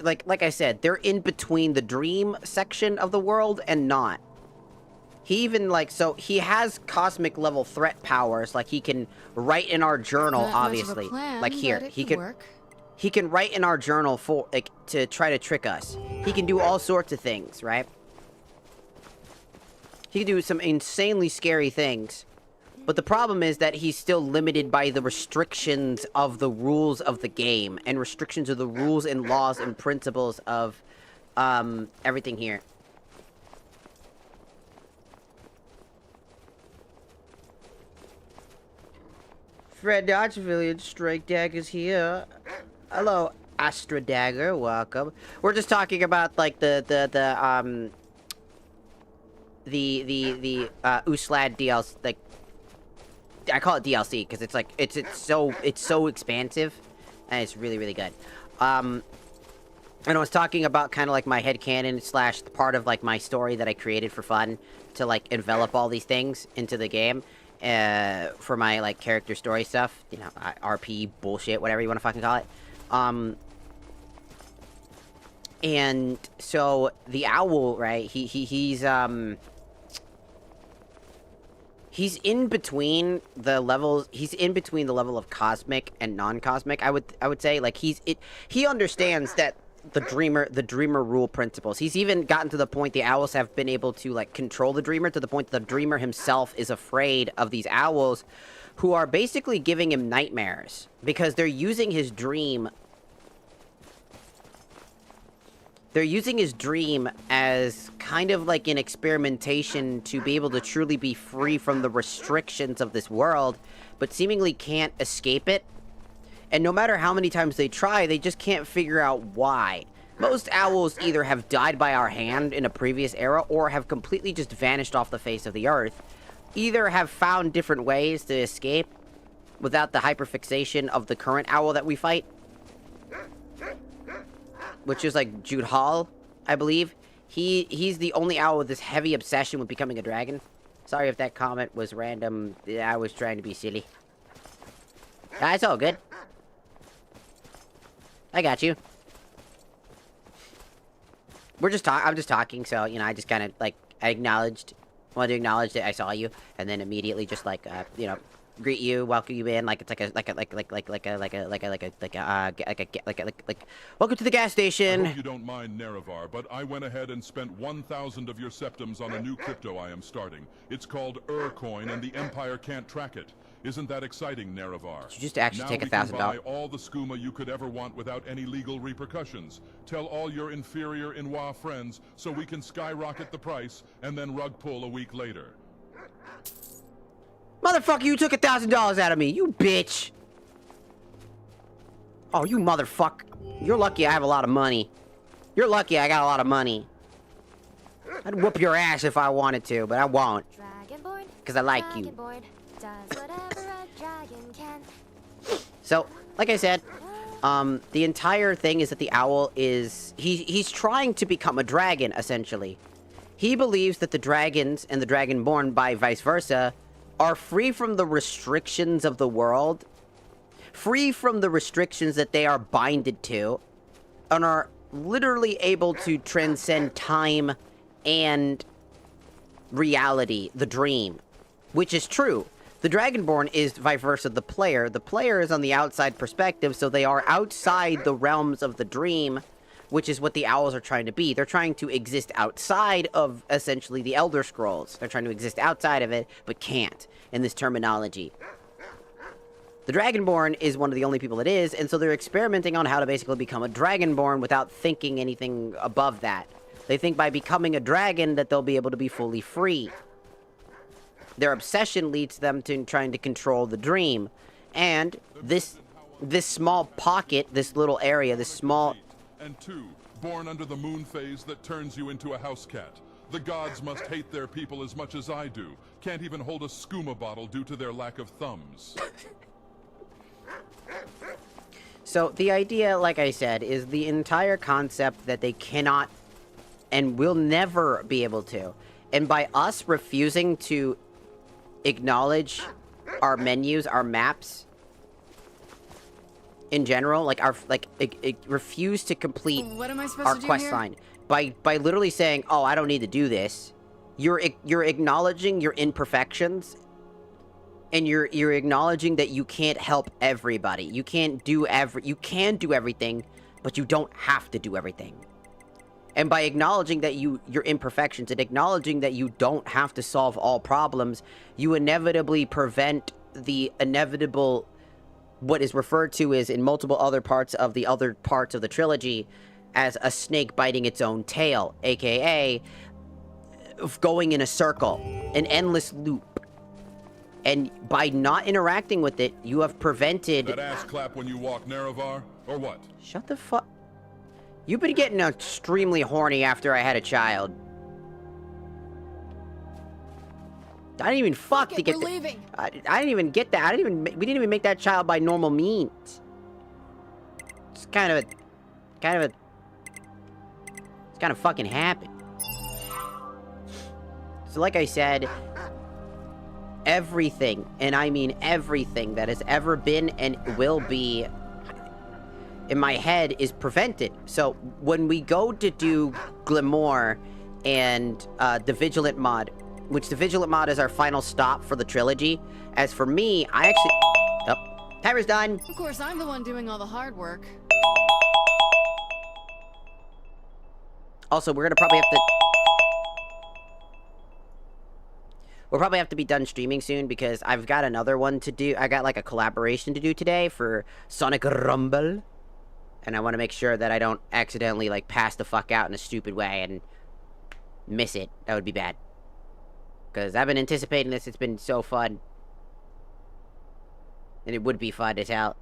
S1: Like I said, they're in between the dream section of the world and not. He even, so he has cosmic level threat powers, like he can write in our journal, obviously. Like here, he can write in our journal to try to trick us. He can do all sorts of things, right? He can do some insanely scary things. But the problem is that he's still limited by the restrictions of the rules of the game, and restrictions of the rules and laws and principles of everything here. Fred Dodge Village, Strike Dagger's here. Hello, Astra Dagger, welcome. We're just talking about, like, the Uslad DLC, like, I call it DLC because it's like it's so expansive, and it's really, really good. And I was talking about kind of like my headcanon / the part of like my story that I created for fun to like envelop all these things into the game, for my like character story stuff, you know, RP bullshit, whatever you want to fucking call it. And so the owl, right? He's in between the levels. He's in between the level of cosmic and non-cosmic. I would say, like, he understands that the dreamer rule principles. He's even gotten to the point the owls have been able to like control the dreamer, to the point that the dreamer himself is afraid of these owls, who are basically giving him nightmares because they're using his dream They're using his dream as kind of like an experimentation to be able to truly be free from the restrictions of this world, but seemingly can't escape it. And no matter how many times they try, they just can't figure out why. Most owls either have died by our hand in a previous era or have completely just vanished off the face of the earth. Either have found different ways to escape without the hyperfixation of the current owl that we fight, which is like Jude Hall, I believe. He's the only owl with this heavy obsession with becoming a dragon. Sorry if that comment was random. I was trying to be silly. It's all good. I got you. I'm just talking, so, you know, I just kind of, like, wanted to acknowledge that I saw you, and then immediately just, like, you know, greet you, welcome you in, like it's like welcome to the gas station.
S4: I hope you don't mind, NEREVAR, but I went ahead and spent 1,000 of your septims on a new crypto I am starting. It's called Coin, and the Empire can't track it. Isn't that exciting, NEREVAR?
S1: Did you just actually take $1,000?
S4: Now we can buy all the skooma you could ever want without any legal repercussions. Tell all your inferior Inwa friends so we can skyrocket the price and then rug pull a week later.
S1: Motherfucker, you took $1,000 out of me, you bitch! Oh, you motherfucker. You're lucky I have a lot of money. You're lucky I got a lot of money. I'd whoop your ass if I wanted to, but I won't. Because I like you. So, like I said, the entire thing is that the owl is... He's trying to become a dragon, essentially. He believes that the dragons and the dragonborn, by vice versa, are free from the restrictions of the world, free from the restrictions that they are binded to, and are literally able to transcend time and reality, the dream, which is true. The Dragonborn is vice versa the player. The player is on the outside perspective, so they are outside the realms of the dream, which is what the owls are trying to be. They're trying to exist outside of, essentially, the Elder Scrolls. They're trying to exist outside of it, but can't, in this terminology. The Dragonborn is one of the only people that is, and so they're experimenting on how to basically become a Dragonborn without thinking anything above that. They think by becoming a dragon that they'll be able to be fully free. Their obsession leads them to trying to control the dream. And this small pocket, this little area, this small...
S4: And 2, born under the moon phase that turns you into a house cat. The gods must hate their people as much as I do. Can't even hold a skooma bottle due to their lack of thumbs.
S1: So the idea, like I said, is the entire concept that they cannot and will never be able to. And by us refusing to acknowledge our menus, our maps, in general, like refuse to complete
S23: what am I supposed
S1: our
S23: to do
S1: quest
S23: here?
S1: line by literally saying, "Oh, I don't need to do this." You're acknowledging your imperfections, and you're acknowledging that you can't help everybody. You can do everything, but you don't have to do everything. And by acknowledging that your imperfections and acknowledging that you don't have to solve all problems, you inevitably prevent the inevitable, what is referred to as in multiple other parts of the trilogy as a snake biting its own tail, aka going in a circle, an endless loop. And by not interacting with it, you have prevented...
S4: That ass clap when you walk, NEREVAR, or what?
S1: Shut the fuck... You've been getting extremely horny after I had a child. I didn't even fuck to get that. I didn't even get that. We didn't even make that child by normal means. It's kind of fucking happened. So like I said, everything, and I mean everything that has ever been and will be in my head is prevented. So when we go to do Glamour and the Vigilant mod, which the Vigilant mod is our final stop for the trilogy, as for me, I actually... Oh, timer's done.
S23: Of course, I'm the one doing all the hard work.
S1: Also, we're gonna probably have to... We'll probably have to be done streaming soon because I've got another one to do. I got like a collaboration to do today for Sonic Rumble. And I want to make sure that I don't accidentally, like, pass the fuck out in a stupid way and miss it. That would be bad. Because I've been anticipating this. It's been so fun. And it would be fun as hell.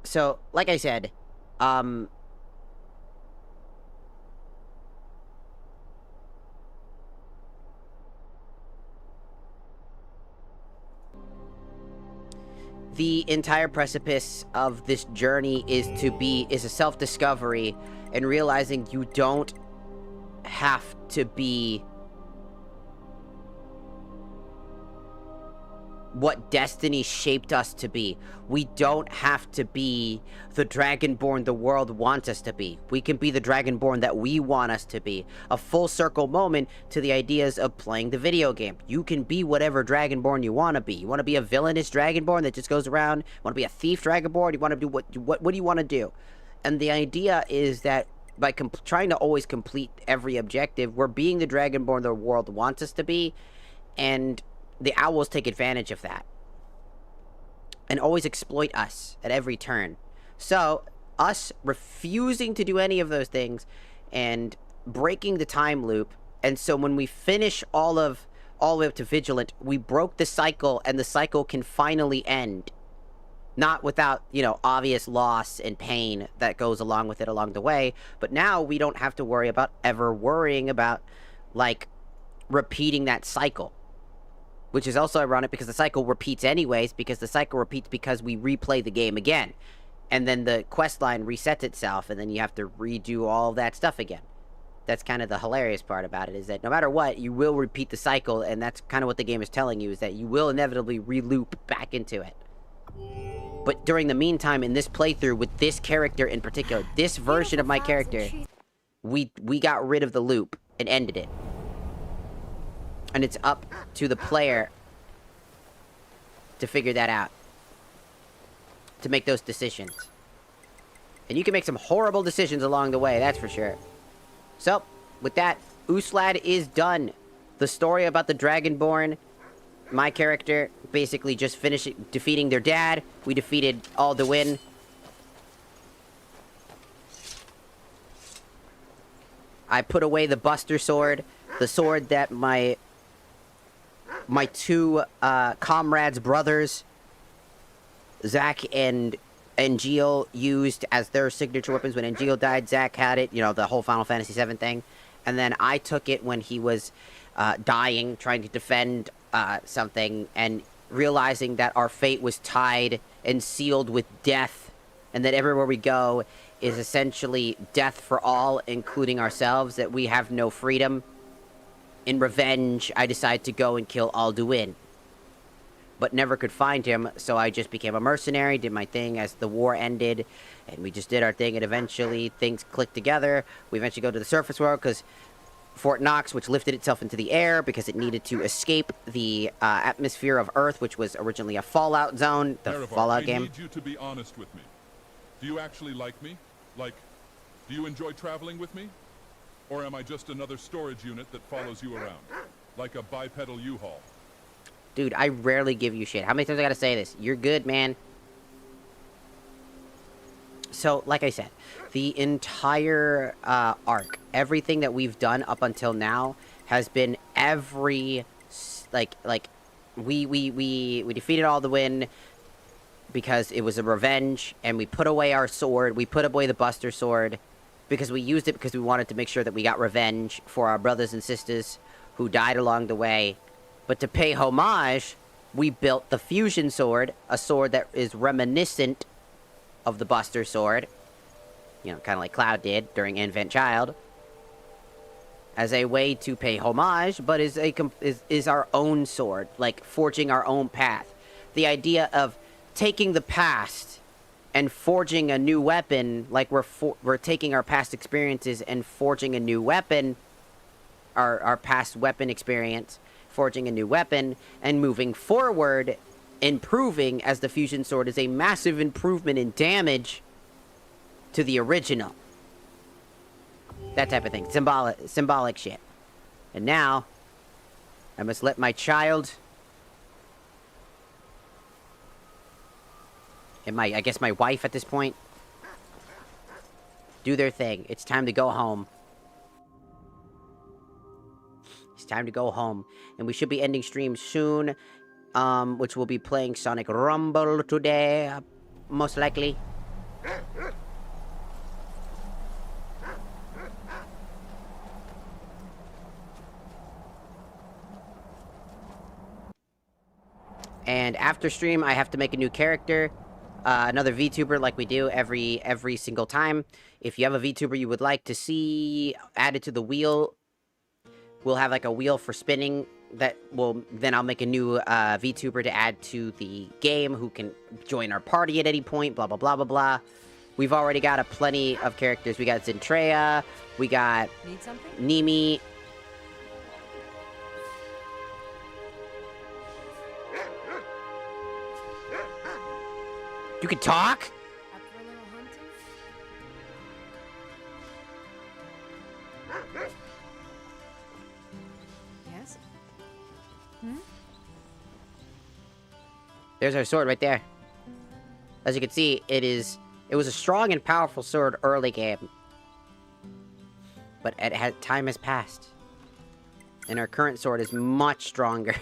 S1: So, like I said, the entire precipice of this journey is a self-discovery and realizing you don't have to be what destiny shaped us to be. We don't have to be the Dragonborn the world wants us to be. We can be the Dragonborn that we want us to be. A full circle moment to the ideas of playing the video game. You can be whatever Dragonborn you want to be. You want to be a villainous Dragonborn that just goes around? You want to be a thief Dragonborn? You want to do what do you want to do? And the idea is that by trying to always complete every objective, we're being the Dragonborn the world wants us to be, and the owls take advantage of that and always exploit us at every turn. So, us refusing to do any of those things and breaking the time loop, and so when we finish all the way up to Vigilant, we broke the cycle, and the cycle can finally end. Not without, you know, obvious loss and pain that goes along with it along the way, but now we don't have to worry about ever worrying about, like, repeating that cycle. Which is also ironic because the cycle repeats anyways, because the cycle repeats because we replay the game again. And then the quest line resets itself, and then you have to redo all that stuff again. That's kind of the hilarious part about it, is that no matter what, you will repeat the cycle, and that's kind of what the game is telling you, is that you will inevitably re-loop back into it. But during the meantime, in this playthrough, with this character in particular, this version of my character, we got rid of the loop and ended it. And it's up to the player to figure that out. To make those decisions. And you can make some horrible decisions along the way, that's for sure. So, with that, Uslad is done. The story about the Dragonborn, my character basically just finished defeating their dad. We defeated Alduin. I put away the Buster Sword. The sword that my two comrades, brothers, Zack and Angeal, used as their signature weapons. When Angeal died, Zack had it, you know, the whole Final Fantasy VII thing. And then I took it when he was dying, trying to defend something, and realizing that our fate was tied and sealed with death, and that everywhere we go is essentially death for all, including ourselves, that we have no freedom. In revenge, I decided to go and kill Alduin. But never could find him, so I just became a mercenary, did my thing as the war ended, and we just did our thing, and eventually things clicked together. We eventually go to the surface world, because Fort Knox, which lifted itself into the air, because it needed to escape the atmosphere of Earth, which was originally a Fallout zone, the
S4: NEREVAR,
S1: Fallout game.
S4: I need you to be honest with me. Do you actually like me? Like, do you enjoy traveling with me? Or am I just another storage unit that follows you around? Like a bipedal U-Haul?
S1: Dude, I rarely give you shit. How many times I gotta say this? You're good, man. So, like I said, the entire arc, everything that we've done up until now has been we defeated Alduin because it was a revenge, and we put away our sword, we put away the Buster Sword, because we used it because we wanted to make sure that we got revenge for our brothers and sisters who died along the way. But to pay homage, we built the Fusion Sword, a sword that is reminiscent of the Buster Sword. You know, kind of like Cloud did during Infant Child. As a way to pay homage, but is our own sword, like forging our own path. The idea of taking the past and forging a new weapon, like we're taking our past experiences and forging a new weapon, our past weapon experience, forging a new weapon, and moving forward, improving, as the Fusion Sword is a massive improvement in damage to the original. That type of thing. Symbolic shit. And now, I must let my child... and I guess my wife at this point... do their thing. It's time to go home. It's time to go home. And we should be ending stream soon. Which will be playing Sonic Rumble today. Most likely. And after stream, I have to make a new character. Another VTuber like we do every single time. If you have a VTuber you would like to see added to the wheel, we'll have like a wheel for spinning that will, then I'll make a new VTuber to add to the game who can join our party at any point, blah, blah, blah, blah, blah. We've already got a plenty of characters. We got Zentreya, we got Nimi. You can talk?
S9: Yes?
S1: There's our sword right there. As you can see, it was a strong and powerful sword early game. But time has passed. And our current sword is much stronger.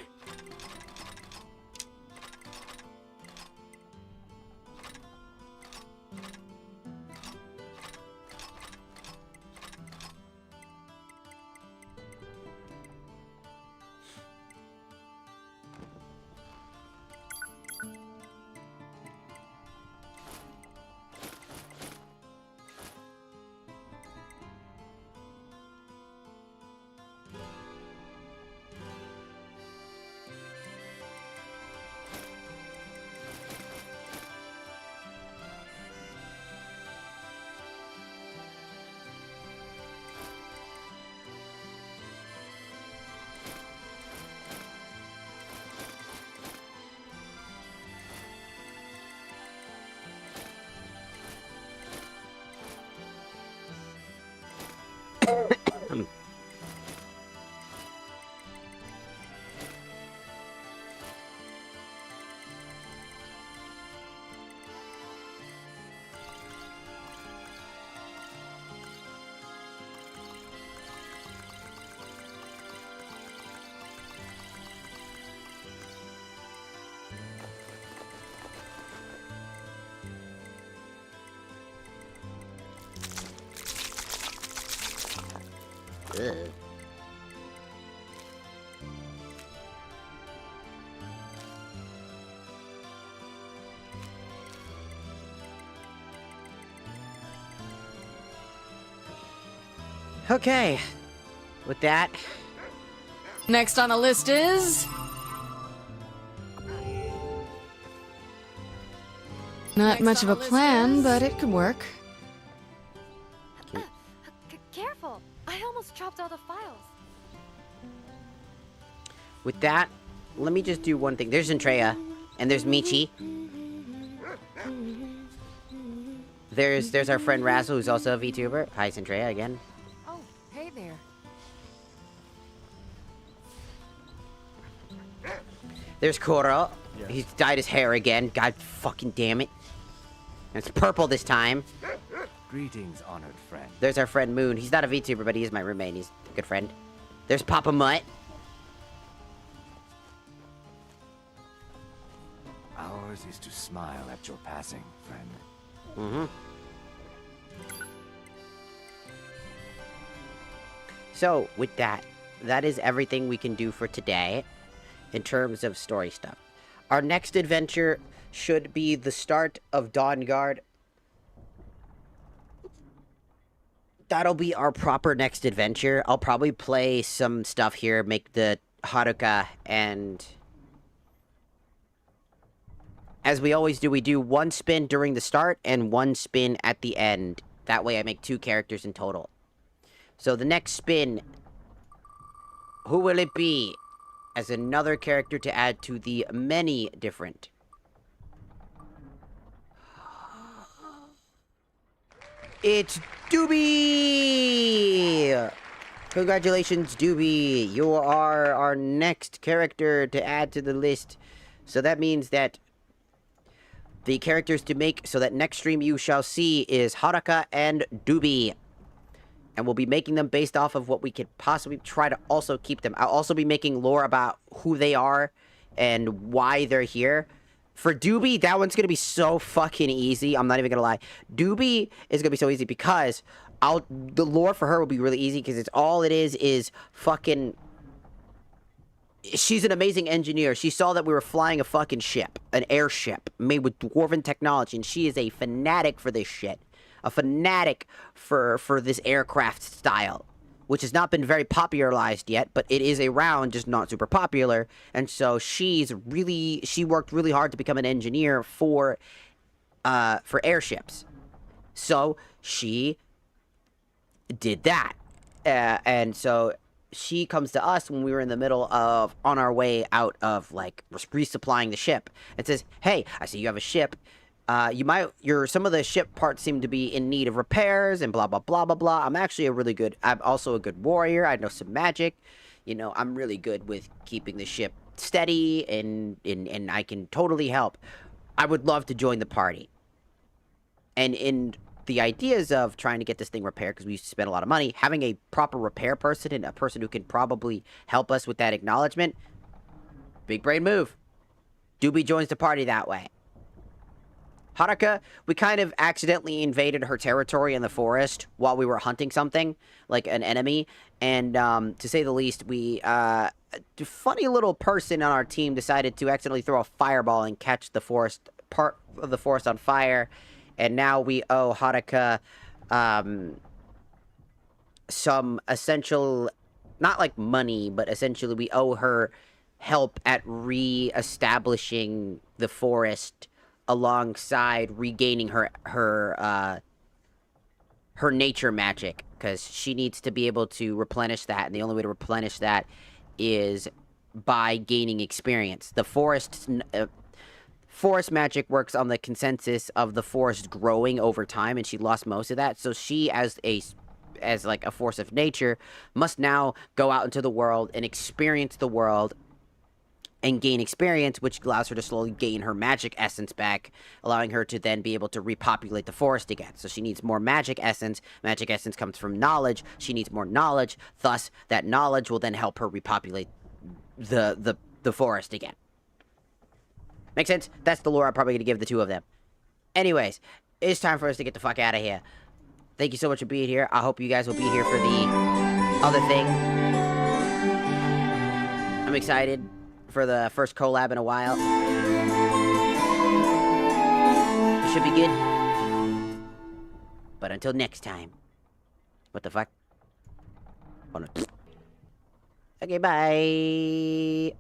S1: Ugh. Okay. With that...
S23: Next on the list is... Not much of a plan, but it could work.
S18: Careful! I almost chopped all the files.
S1: With that, let me just do one thing. There's Zentreya, and there's Michi. There's our friend Razzle, who's also a VTuber. Hi, Zentreya, again.
S9: Oh, hey there.
S1: There's Koro.
S5: Yes.
S1: He's dyed his hair again. God fucking damn it. And it's purple this time.
S3: Greetings, honored friend.
S1: There's our friend Moon. He's not a VTuber, but he is my roommate. He's a good friend. There's Papa Mutt.
S3: Ours is to smile at your passing, friend.
S1: Mm-hmm. So, with that is everything we can do for today in terms of story stuff. Our next adventure should be the start of Dawnguard. That'll be our proper next adventure. I'll probably play some stuff here, make the Haruka, and... as we always do, we do one spin during the start and one spin at the end. That way I make 2 characters in total. So the next spin, who will it be? As another character to add to the many different... It's Doobie! Congratulations, Doobie. You are our next character to add to the list. So that means that the characters to make so that next stream you shall see is Haruka and Doobie. And we'll be making them based off of what we could possibly try to also keep them. I'll also be making lore about who they are and why they're here. For Doobie, that one's going to be so fucking easy. I'm not even going to lie. Doobie is going to be so easy because the lore for her will be really easy because it's all it is fucking... She's an amazing engineer. She saw that we were flying a fucking ship, an airship made with dwarven technology, and she is a fanatic for this shit. A fanatic for this aircraft style, which has not been very popularized yet, but it is around, just not super popular. And so she worked really hard to become an engineer for airships. So she did that, and so she comes to us when we were in the middle of on our way out of like resupplying the ship and says, "Hey, I see you have a ship. Some of the ship parts seem to be in need of repairs and blah, blah, blah, blah, blah. I'm also a good warrior. I know some magic. You know, I'm really good with keeping the ship steady and I can totally help. I would love to join the party." And in the ideas of trying to get this thing repaired, because we used to spend a lot of money, having a proper repair person and a person who can probably help us with that acknowledgement, big brain move. Doobie joins the party that way. Haruka, we kind of accidentally invaded her territory in the forest while we were hunting something, like an enemy, and to say the least, a funny little person on our team decided to accidentally throw a fireball and catch part of the forest on fire, and now we owe Haruka some essential, not like money, but essentially we owe her help at re-establishing the forest alongside regaining her nature magic, because she needs to be able to replenish that, and the only way to replenish that is by gaining experience. The forest magic works on the consensus of the forest growing over time, and she lost most of that, so she as like a force of nature must now go out into the world and experience the world and gain experience, which allows her to slowly gain her magic essence back, allowing her to then be able to repopulate the forest again. So she needs more magic essence. Magic essence comes from knowledge. She needs more knowledge. Thus, that knowledge will then help her repopulate the forest again. Make sense? That's the lore I'm probably going to give the two of them. Anyways, it's time for us to get the fuck out of here. Thank you so much for being here. I hope you guys will be here for the other thing. I'm excited for the first collab in a while. It should be good. But until next time. What the fuck? Hold on. Okay, bye.